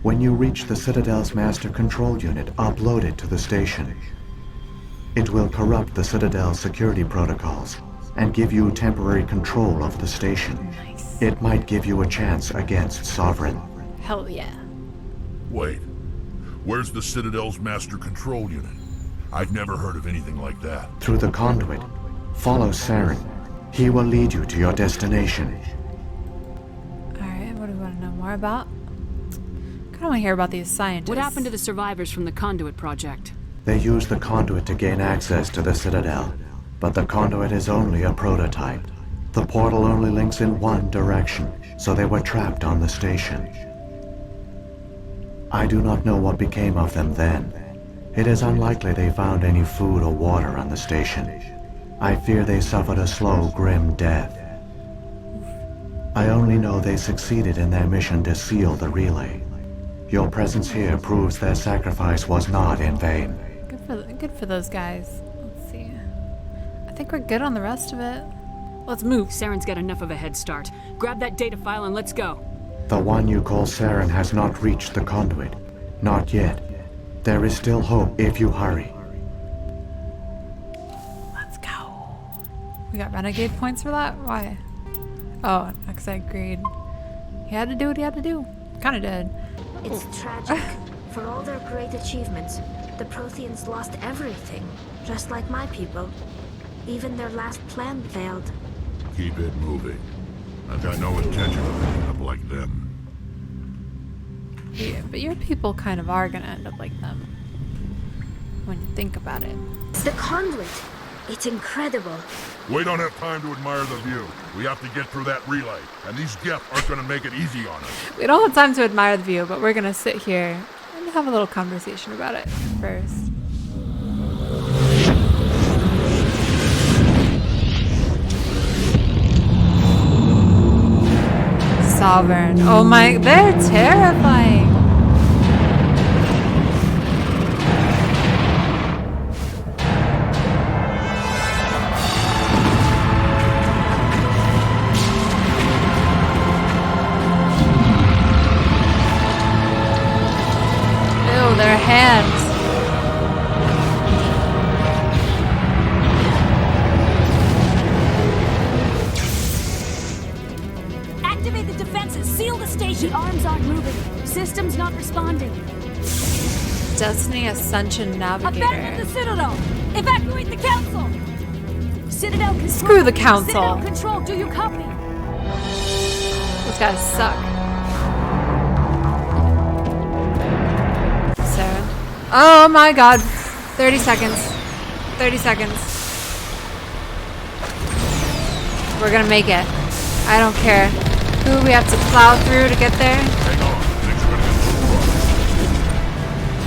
When you reach the Citadel's master control unit, upload it to the station. It will corrupt the Citadel's security protocols and give you temporary control of the station. Nice. It might give you a chance against Sovereign. Hell yeah. Wait. Where's the Citadel's master control unit? I've never heard of anything like that. Through the conduit. Follow Saren. He will lead you to your destination. Alright, what do we want to know more about? I kind of want to hear about these scientists. What happened to the survivors from the conduit project? They use the conduit to gain access to the Citadel. But the conduit is only a prototype. The portal only links in one direction, so they were trapped on the station. I do not know what became of them then. It is unlikely they found any food or water on the station. I fear they suffered a slow, grim death. I only know they succeeded in their mission to seal the relay. Your presence here proves their sacrifice was not in vain. Good for those guys. Let's see. I think we're good on the rest of it. Let's move. Saren's got enough of a head start. Grab that data file and let's go. The one you call Saren has not reached the conduit. Not yet. There is still hope if you hurry. Let's go. We got Renegade points for that? Why? Oh, because I agreed. He had to do what he had to do. Kinda did. It's tragic. For all their great achievements, the Protheans lost everything. Just like my people. Even their last plan failed. Keep it moving. I've got no intention of ending up like them. Yeah, but your people kind of are gonna end up like them. When you think about it. The conduit. It's incredible. We don't have time to admire the view. We have to get through that relay, and these Geth aren't gonna make it easy on us. We don't have time to admire the view, but we're gonna sit here and have a little conversation about it first. Sovereign. Oh my, they're terrifying. Ew, their hands. Activate the defenses. Seal the station. The arms aren't moving. Systems not responding. Destiny Ascension Navigator. Abandon the Citadel. Evacuate the Council. Citadel control. Screw the Council. Citadel control. Do you copy? Those guys suck. Saren. Oh my god. 30 seconds. 30 seconds. We're gonna make it. I don't care who we have to plow through to get there.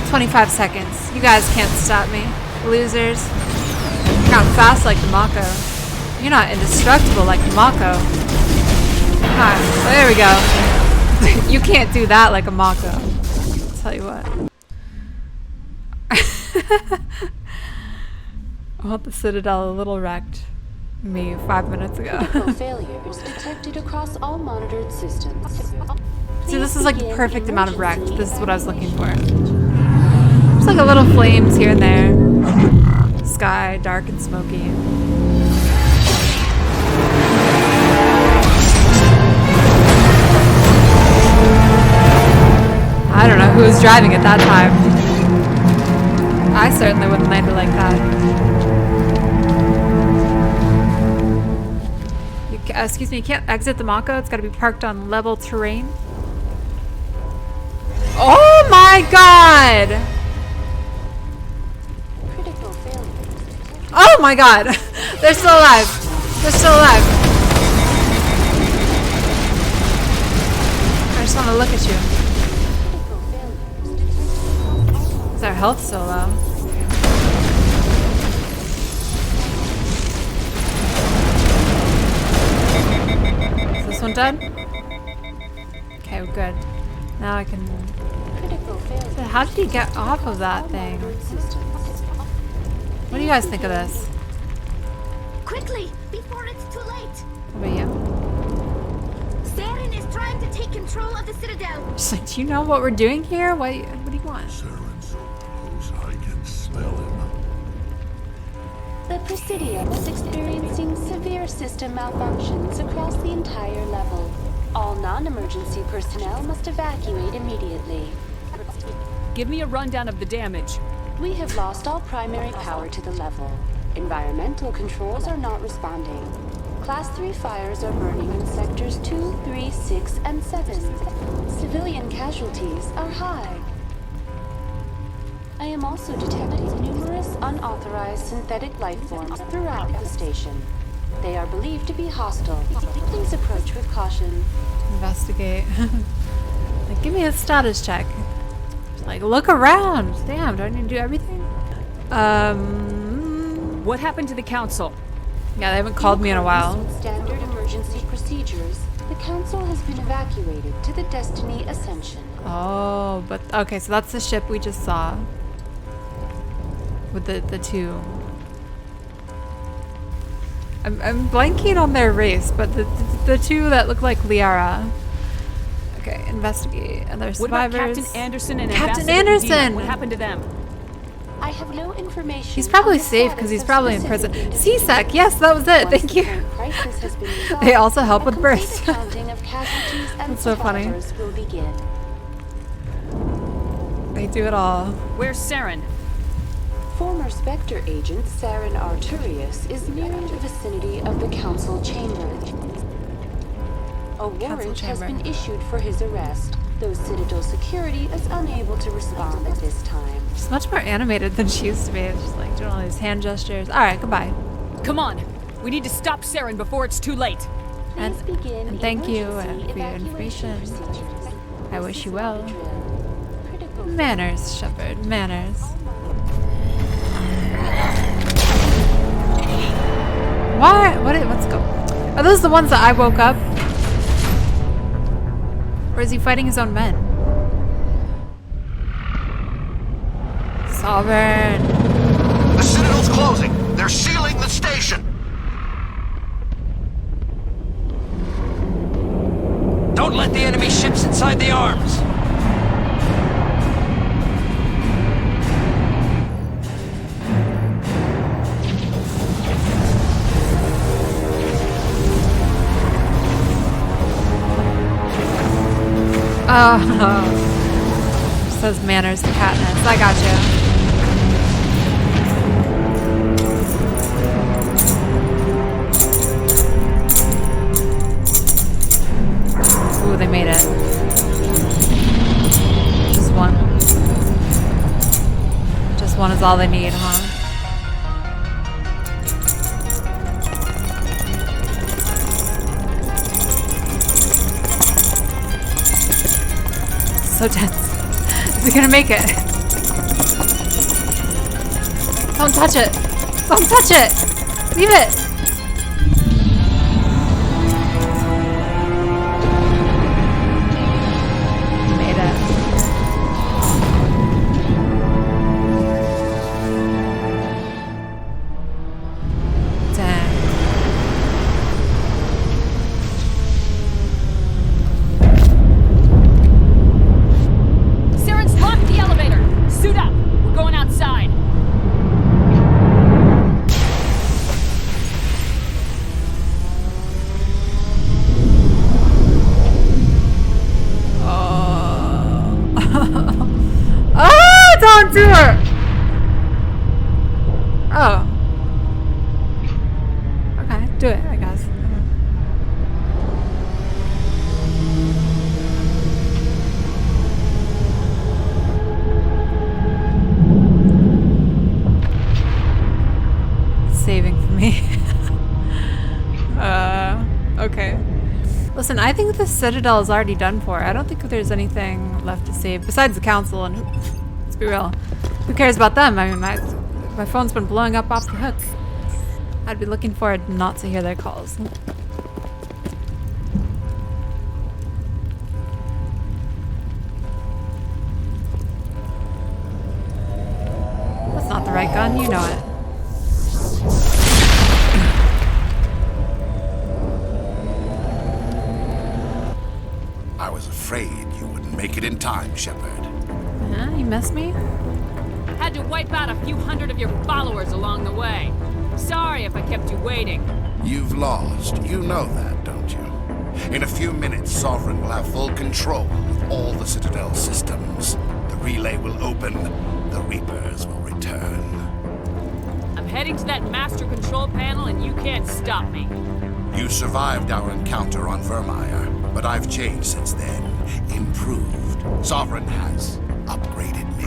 25 seconds. You guys can't stop me. Losers. You're not fast like the Mako. You're not indestructible like the Mako. Alright, there we go. You can't do that like a Mako. I'll tell you what. I want the Citadel a little wrecked. Me 5 minutes ago. Failures detected across all monitored systems. See, this is like the perfect amount of wrecked. This is what I was looking for. There's like a little flames here and there. Sky, dark and smoky. I don't know who was driving at that time. I certainly wouldn't land it like that. Excuse me, you can't exit the Mako. It's got to be parked on level terrain. Oh my god! Oh my god! They're still alive. They're still alive. I just want to look at you. Is our health so low? This one done? Okay, we're good. Now I can... So how did he get off of that thing? What do you guys think of this? Quickly, before it's too late. What about you? Saren is trying to take control of the Citadel. She's like, do you know what we're doing here? What do you want? Saren's so close, I can smell him. The Presidium is experiencing severe system malfunctions across the entire level. All non-emergency personnel must evacuate immediately. give me a rundown of the damage. We have lost all primary power to the level. Environmental controls are not responding. Class 3 fires are burning in sectors 2, 3, 6, and 7. Civilian casualties are high. I am also detecting numerous unauthorized synthetic life forms throughout the station. They are believed to be hostile. Please approach with caution. Investigate. Like, give me a status check. Like, look around. Damn, do I need to do everything? What happened to the council? Yeah, they haven't called me in a while. With standard emergency procedures, the council has been evacuated to the Destiny Ascension. Oh, but okay, so that's the ship we just saw. With the two. I'm blanking on their race, but the two that look like Liara. Okay, investigate. And they're survivors. What about Captain Anderson and Captain Ambassador Anderson! Medina? What happened to them? I have no information. He's probably safe because he's probably in prison. CSEC, yes, that was it. Thank you. They also help with births. That's so funny. They do it all. Where's Saren? Former Specter agent Saren Arturius is near the vicinity of the council chamber. A warrant has been issued for his arrest, though Citadel security is unable to respond at this time. She's much more animated than she used to be. She's like doing all these hand gestures. Alright, goodbye. Come on. We need to stop Saren before it's too late. And thank you for your information. I wish you well. Manners, Shepard. Manners. Why? What's go? Are those the ones that I woke up? Or is he fighting his own men? Sovereign. The Citadel's closing. They're sealing the station. Don't let the enemy ships inside the arms. Oh, says manners to Katniss. I got you. Ooh, they made it. Just one. Just one is all they need, huh? So tense. Is he gonna make it? Don't touch it! Don't touch it! Leave it! He made it. Dang. Suit up! We're going outside! Oh, don't do it! Oh. Okay, do it, I guess. Saving for me. Okay. Listen, I think the Citadel is already done for. I don't think there's anything left to save besides the council, and let's be real, who cares about them? I mean, my phone's been blowing up off the hook. I'd be looking forward not to hear their calls. That's not the right gun, you know it. I was afraid you wouldn't make it in time, Shepard. Yeah, you missed me? Had to wipe out a few hundred of your followers along the way. Sorry if I kept you waiting. You've lost. You know that, don't you? In a few minutes, Sovereign will have full control of all the Citadel systems. The relay will open, the Reapers will return. I'm heading to that master control panel and you can't stop me. You survived our encounter on Vermeier, but I've changed since then. Improved. Sovereign has upgraded me.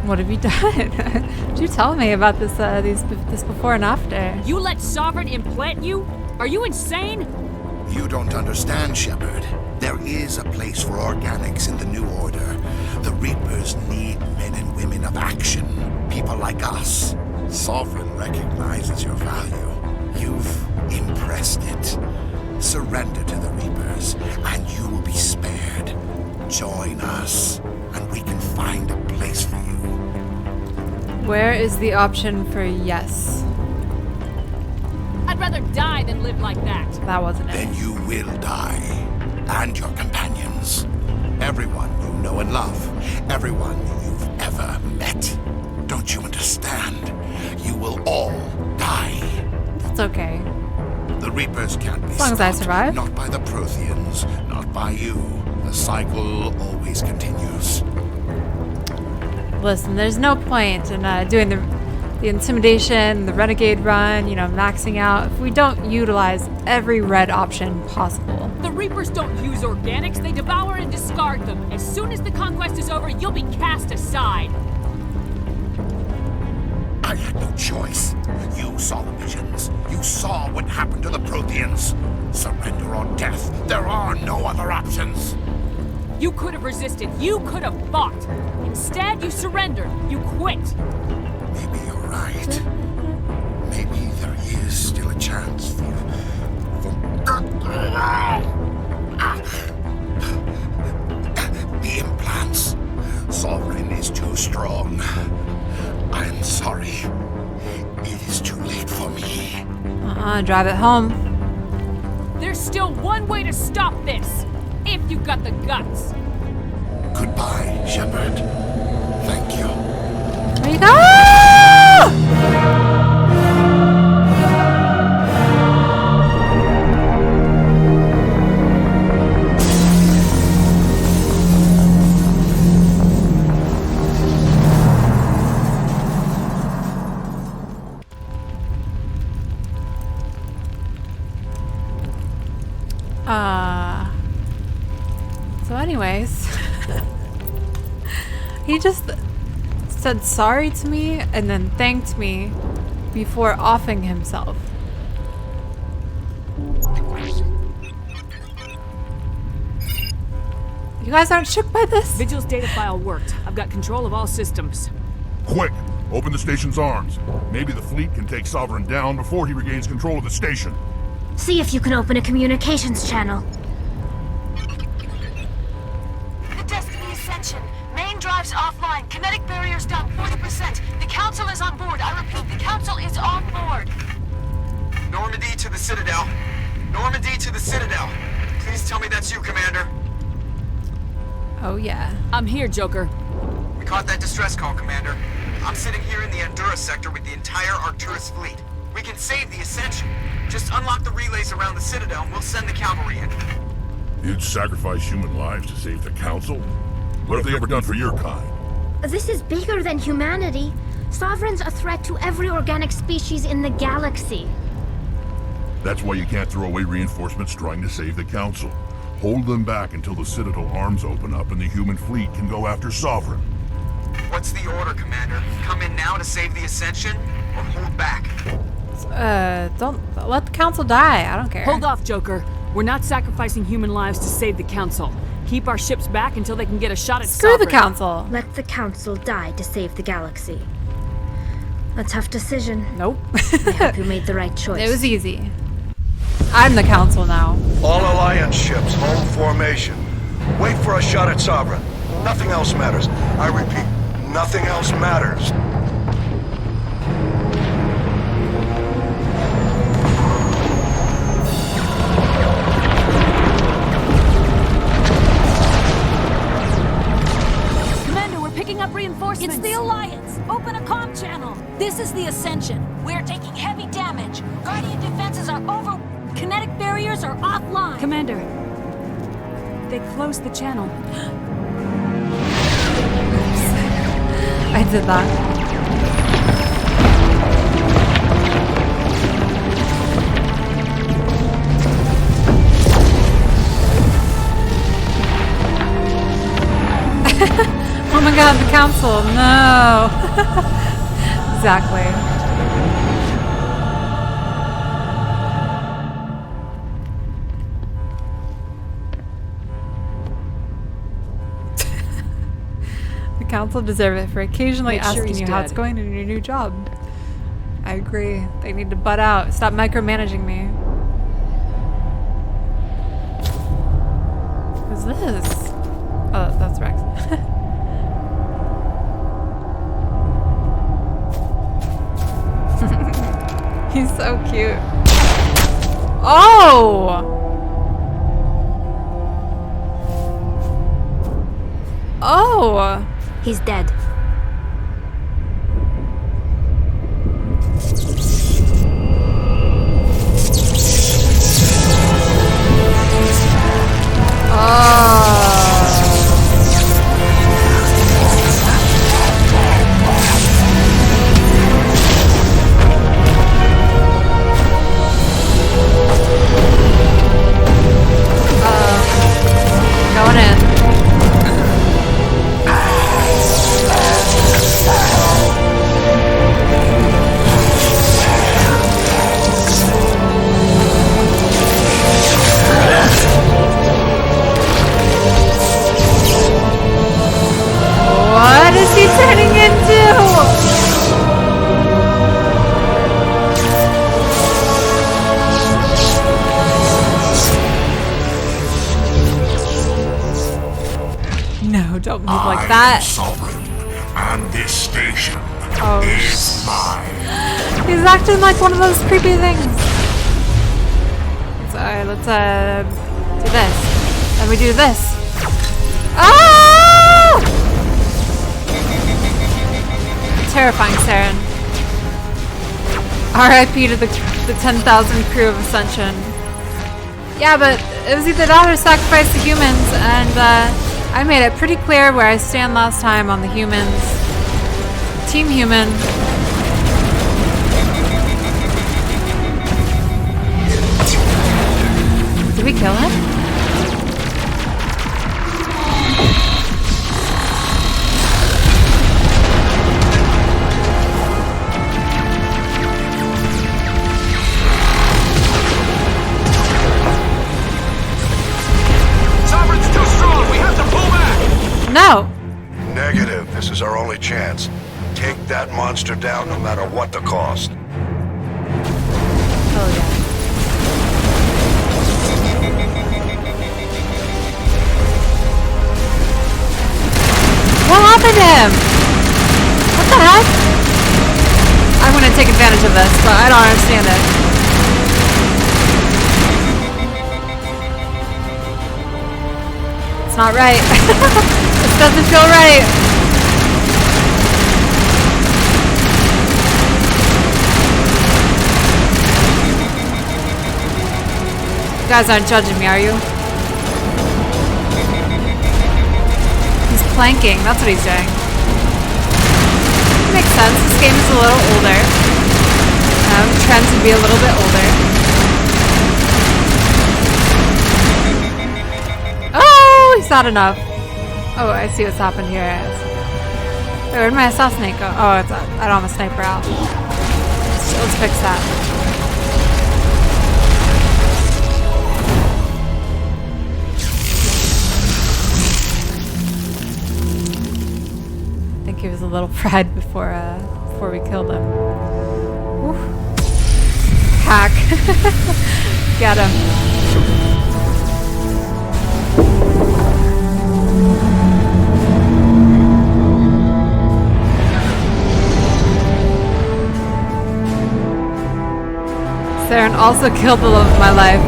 What have you done? Did you tell me about this this before and after? You let Sovereign implant you? Are you insane? You don't understand, Shepard. There is a place for organics in the New Order. The Reapers need men and women of action. People like us. Sovereign recognizes your value. You've impressed it. Surrender to the Reapers, and you will be spared. Join us, and we can find a place for you. Where is the option for yes? I'd rather die than live like that. That wasn't it. Then you will die, and your companions. Everyone you know and love. Everyone you've ever met. Don't you understand? You will all die. It's okay. The Reapers can't be as long as I survive. Not by the Protheans, not by you. The cycle always continues. Listen, there's no point in doing the intimidation, the Renegade run, you know, maxing out, if we don't utilize every red option possible. The Reapers don't use organics, they devour and discard them. As soon as the conquest is over, you'll be cast aside. I had no choice. You saw the visions. You saw what happened to the Protheans. Surrender or death. There are no other options. You could have resisted. You could have fought. Instead, you surrendered. You quit. Maybe you're right. Maybe there is still a chance for the implants. Sovereign is too strong. I'm sorry. It is too late for me. Drive it home. There's still one way to stop this. If you've got the guts. Goodbye, Shepard. Thank you. There you go! So anyways, he just said sorry to me and then thanked me before offing himself. You guys aren't shook by this? Vigil's data file worked. I've got control of all systems. Quick! Open the station's arms. Maybe the fleet can take Sovereign down before he regains control of the station. See if you can open a communications channel. The Destiny Ascension. Main drives offline. Kinetic barriers down 40%. The Council is on board. I repeat, the Council is on board. Normandy to the Citadel. Normandy to the Citadel. Please tell me that's you, Commander. Oh yeah. I'm here, Joker. We caught that distress call, Commander. I'm sitting here in the Andurra sector with the entire Arcturus fleet. We can save the Ascension. Just unlock the relays around the Citadel and we'll send the cavalry in. You'd sacrifice human lives to save the Council? What have they ever done for your kind? This is bigger than humanity. Sovereign's a threat to every organic species in the galaxy. That's why you can't throw away reinforcements trying to save the Council. Hold them back until the Citadel arms open up and the human fleet can go after Sovereign. What's the order, Commander? Come in now to save the Ascension, or hold back? Don't let the Council die. I don't care. Hold off, Joker. We're not sacrificing human lives to save the Council. Keep our ships back until they can get a shot at Screw Sovereign. the Council. Let the Council die to save the galaxy. A tough decision. Nope. I hope you made the right choice. It was easy. I'm the Council now. All Alliance ships, hold formation. Wait for a shot at Sovereign. Nothing else matters. I repeat, nothing else matters. Commander, we're picking up reinforcements. It's the Alliance. Open a comm channel. This is the Ascension. We're taking heavy damage. Guardian defenses are over. Kinetic barriers are offline. Commander, they closed the channel. I did that. Oh my god, the council, no! Exactly. The council deserve it for occasionally Make sure asking he's you how it's dead. going in your new job. I agree. They need to butt out. Stop micromanaging me. Who's this? Oh, that's Rex. He's so cute. Oh! Oh! He's dead. Going in. What is he turning into? No, don't move like that. Sovereign, and this station is mine. He's acting like one of those creepy things. Alright, let's do this. Then we do this. Ah! Terrifying Saren. R.I.P. to the 10,000 crew of Ascension. Yeah, but it was either that or sacrifice the humans, and I made it pretty clear where I stand last time on the humans. Team Human. Did we kill him? Sovereign's too strong. We have to pull back. No. Negative. This is our only chance. Take that monster down no matter what the cost. Oh yeah. What happened to him? What the heck? I'm gonna take advantage of this, but I don't understand it. It's not right. This doesn't feel right. You guys aren't judging me, are you? He's planking, that's what he's doing. Makes sense, this game is a little older. Trends would be a little bit older. Oh, he's not enough. Oh, I see what's happened here. Wait, where did my assassinate go? Oh, I don't have a sniper out. Let's fix that. He was a little fried before we killed him. Woo. Hack. Get him. Saren also killed the love of my life.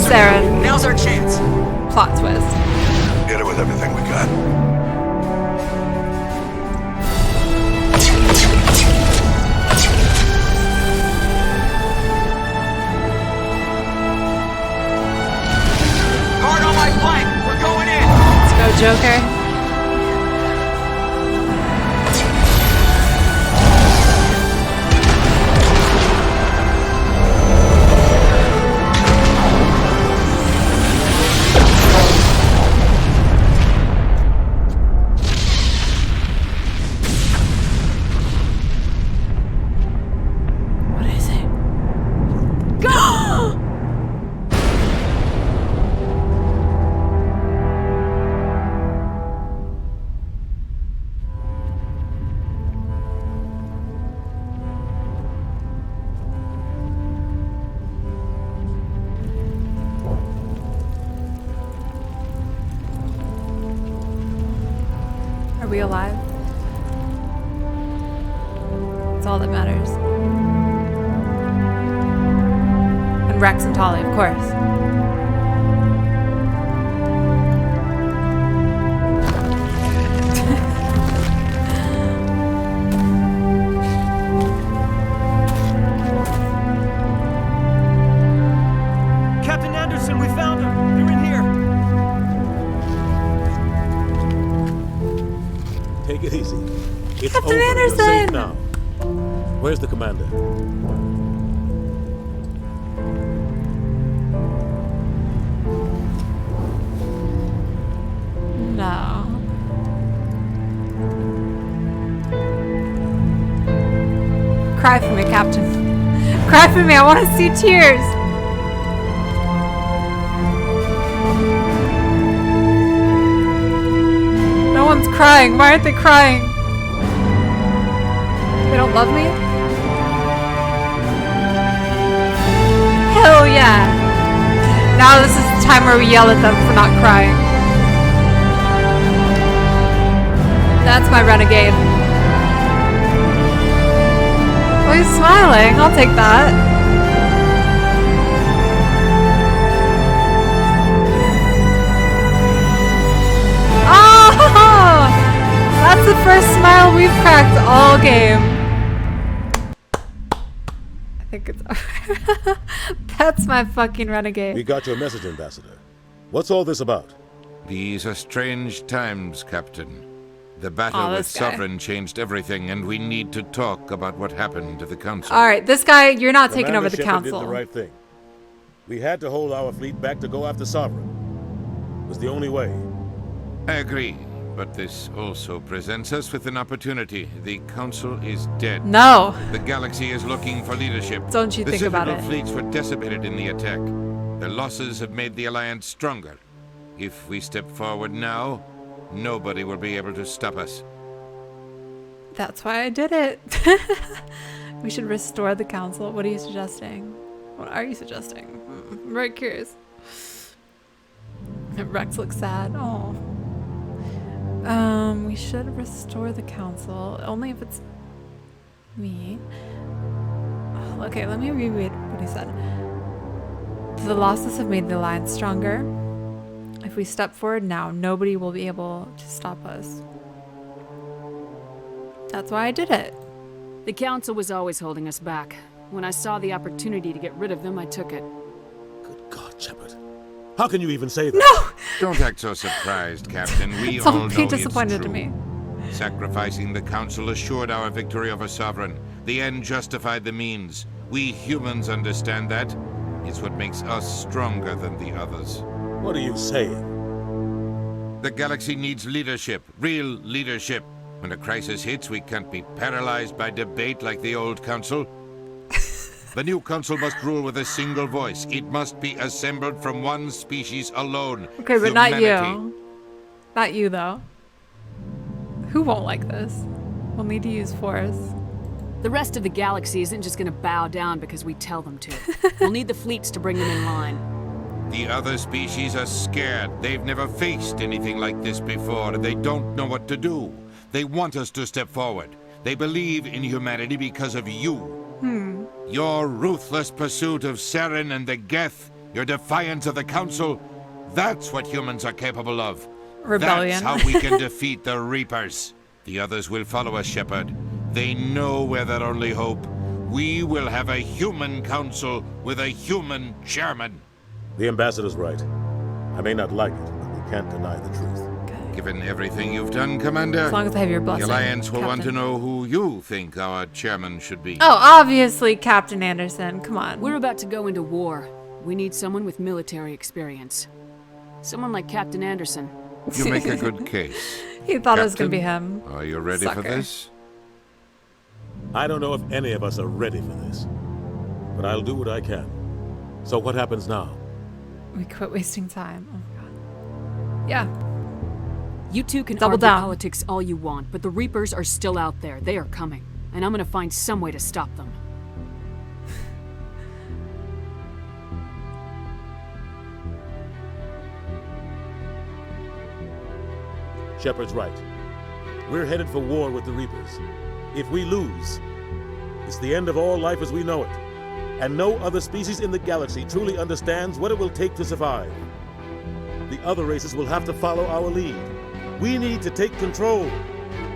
Saren. Now's our chance. Plot twist. Hit it with everything we got. Joker. we alive? That's all that matters. And Rex and Tali, of course. Captain Anderson, we found him. They're in here. Take it easy. It's Captain over. Anderson! You're safe now. Where's the commander? No. Cry for me, Captain. Cry for me. I want to see tears. No one's crying. Why aren't they crying? They don't love me? Hell yeah. Now this is the time where we yell at them for not crying. That's my renegade. Oh, he's smiling. I'll take that. Oh! That's the first smile we've cracked all game. I think it's over. That's my fucking renegade. We got your message, Ambassador. What's all this about? These are strange times, Captain. The battle with Sovereign changed everything, and we need to talk about what happened to the Council. Alright, this guy, you're not taking over the Shepard Council. did the right thing. We had to hold our fleet back to go after Sovereign. It was the only way. I agree, but this also presents us with an opportunity. The Council is dead. No. The galaxy is looking for leadership. Don't you think about it. The Citadel fleets were decimated in the attack. Their losses have made the Alliance stronger. If we step forward now, nobody will be able to stop us. That's why I did it. We should restore the Council. What are you suggesting? What are you suggesting? I'm very curious. Rex looks sad. Oh. We should restore the Council. Only if it's me. Okay, let me reread what he said. The losses have made the Alliance stronger. If we step forward now, nobody will be able to stop us. That's why I did it. The Council was always holding us back. When I saw the opportunity to get rid of them, I took it. Good God, Shepard. How can you even say that? No! Don't act so surprised, Captain. We all know Don't be disappointed it's to true. me. Sacrificing the Council assured our victory over Sovereign. The end justified the means. We humans understand that. It's what makes us stronger than the others. What are you saying? The galaxy needs leadership, real leadership. When a crisis hits, we can't be paralyzed by debate like the old Council. The new Council must rule with a single voice. It must be assembled from one species alone. Okay, but not Humanity. you. Not you, though. Who won't like this? We'll need to use force. The rest of the galaxy isn't just gonna bow down because we tell them to. We'll need the fleets to bring them in line. The other species are scared. They've never faced anything like this before, and they don't know what to do. They want us to step forward. They believe in humanity because of you. Your ruthless pursuit of Saren and the Geth, your defiance of the Council, that's what humans are capable of. Rebellion. That's how we can defeat the Reapers. The others will follow us, Shepard. They know we're their only hope. We will have a human council with a human chairman. The Ambassador's right. I may not like it, but we can't deny the truth. Given everything you've done, Commander, As long as I have your blessing, the Alliance will want to Captain. know who you think our chairman should be. Oh, obviously Captain Anderson. Come on. We're about to go into war. We need someone with military experience. Someone like Captain Anderson. You make a good case. He thought it was going to be Captain, him. Are you ready Sucker. for this? I don't know if any of us are ready for this, but I'll do what I can. So what happens now? We quit wasting time. Oh, God. Yeah. You two can Double argue down. politics all you want, but the Reapers are still out there. They are coming, and I'm gonna find some way to stop them. Shepard's right. We're headed for war with the Reapers. If we lose, it's the end of all life as we know it. And no other species in the galaxy truly understands what it will take to survive. The other races will have to follow our lead. We need to take control.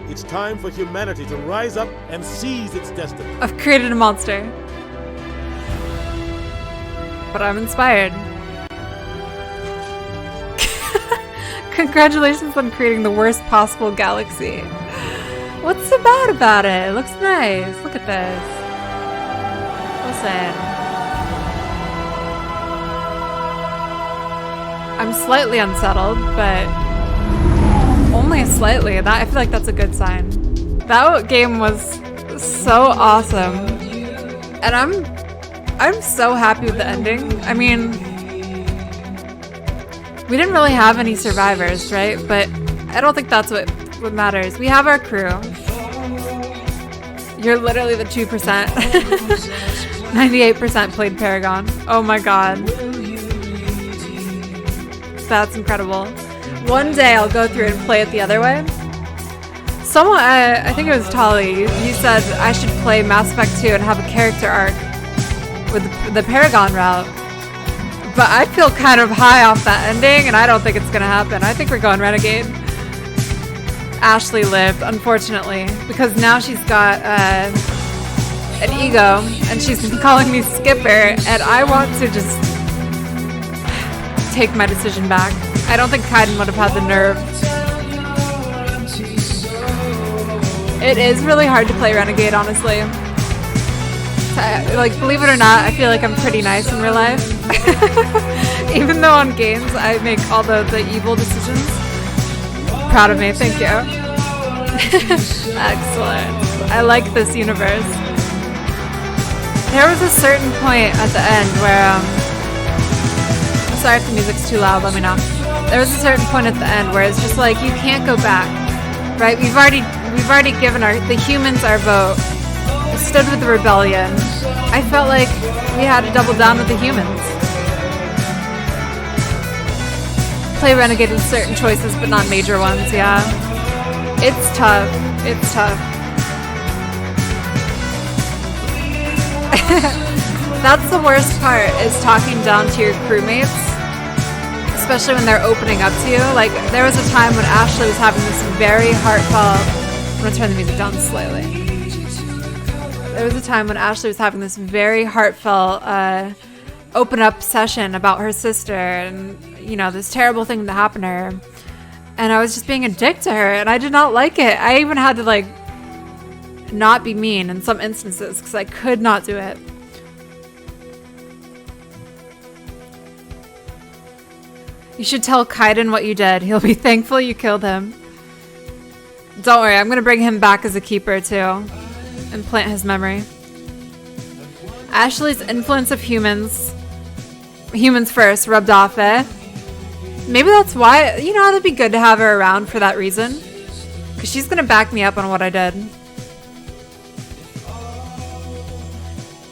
It's time for humanity to rise up and seize its destiny. I've created a monster. But I'm inspired. Congratulations on creating the worst possible galaxy. What's so bad about it? It looks nice. Look at this. Listen. I'm slightly unsettled, but only slightly. I feel like that's a good sign. That game was so awesome. And I'm so happy with the ending. I mean, we didn't really have any survivors, right? But I don't think that's what matters. We have our crew. You're literally the 2%. 98% played Paragon. Oh my god. That's incredible. One day I'll go through and play it the other way. Someone, I think it was Tali, he said I should play Mass Effect 2 and have a character arc with the Paragon route. But I feel kind of high off that ending, and I don't think it's gonna happen. I think we're going Renegade. Ashley lived, unfortunately, because now she's got an ego, and she's been calling me Skipper, and I want to just take my decision back. I don't think Kaiden would have had the nerve. It is really hard to play Renegade, honestly. Like, believe it or not, I feel like I'm pretty nice in real life. Even though on games I make all the evil decisions. Proud of me, thank you. Excellent. I like this universe. There was a certain point at the end where, sorry if the music's too loud, let me know. There was a certain point at the end where it's just like, you can't go back, right? We've already given the humans our vote. Stood with the rebellion. I felt like we had to double down with the humans. Play Renegade with certain choices, but not major ones, yeah. It's tough. It's tough. That's the worst part, is talking down to your crewmates. Especially when they're opening up to you. Like, there was a time when Ashley was having this very heartfelt... I'm gonna turn the music down slightly. There was a time when Ashley was having this very heartfelt open up session about her sister and, you know, this terrible thing that happened to her. And I was just being a dick to her, and I did not like it. I even had to, like, not be mean in some instances because I could not do it. You should tell Kaiden what you did. He'll be thankful you killed him. Don't worry, I'm going to bring him back as a keeper too. And plant his memory. Ashley's influence of humans first, rubbed off, eh? Maybe that's why, you know, it'd be good to have her around for that reason. Because she's going to back me up on what I did.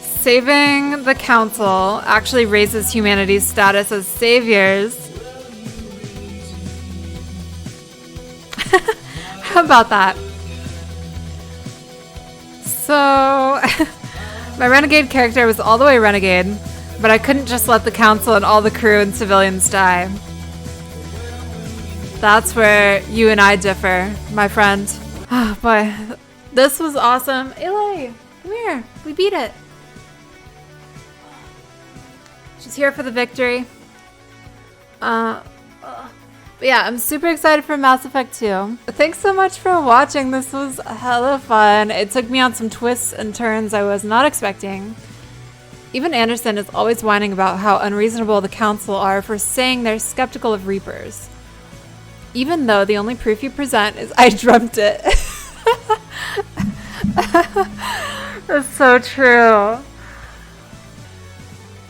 Saving the Council actually raises humanity's status as saviors. How about that? So, my Renegade character was all the way Renegade, but I couldn't just let the Council and all the crew and civilians die. That's where you and I differ, my friend. Oh boy, this was awesome. Eli, come here. We beat it. She's here for the victory. But yeah, I'm super excited for Mass Effect 2. Thanks so much for watching. This was hella fun. It took me on some twists and turns I was not expecting. Even Anderson is always whining about how unreasonable the Council are for saying they're skeptical of Reapers. Even though the only proof you present is I dreamt it. That's so true.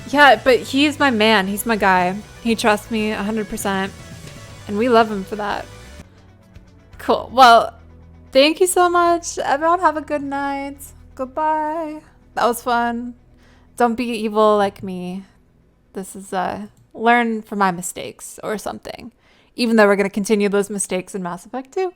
Yeah, but he's my man. He's my guy. He trusts me 100%. And we love him for that. Cool. Well, thank you so much. Everyone have a good night. Goodbye. That was fun. Don't be evil like me. This is learn from my mistakes or something. Even though we're going to continue those mistakes in Mass Effect 2.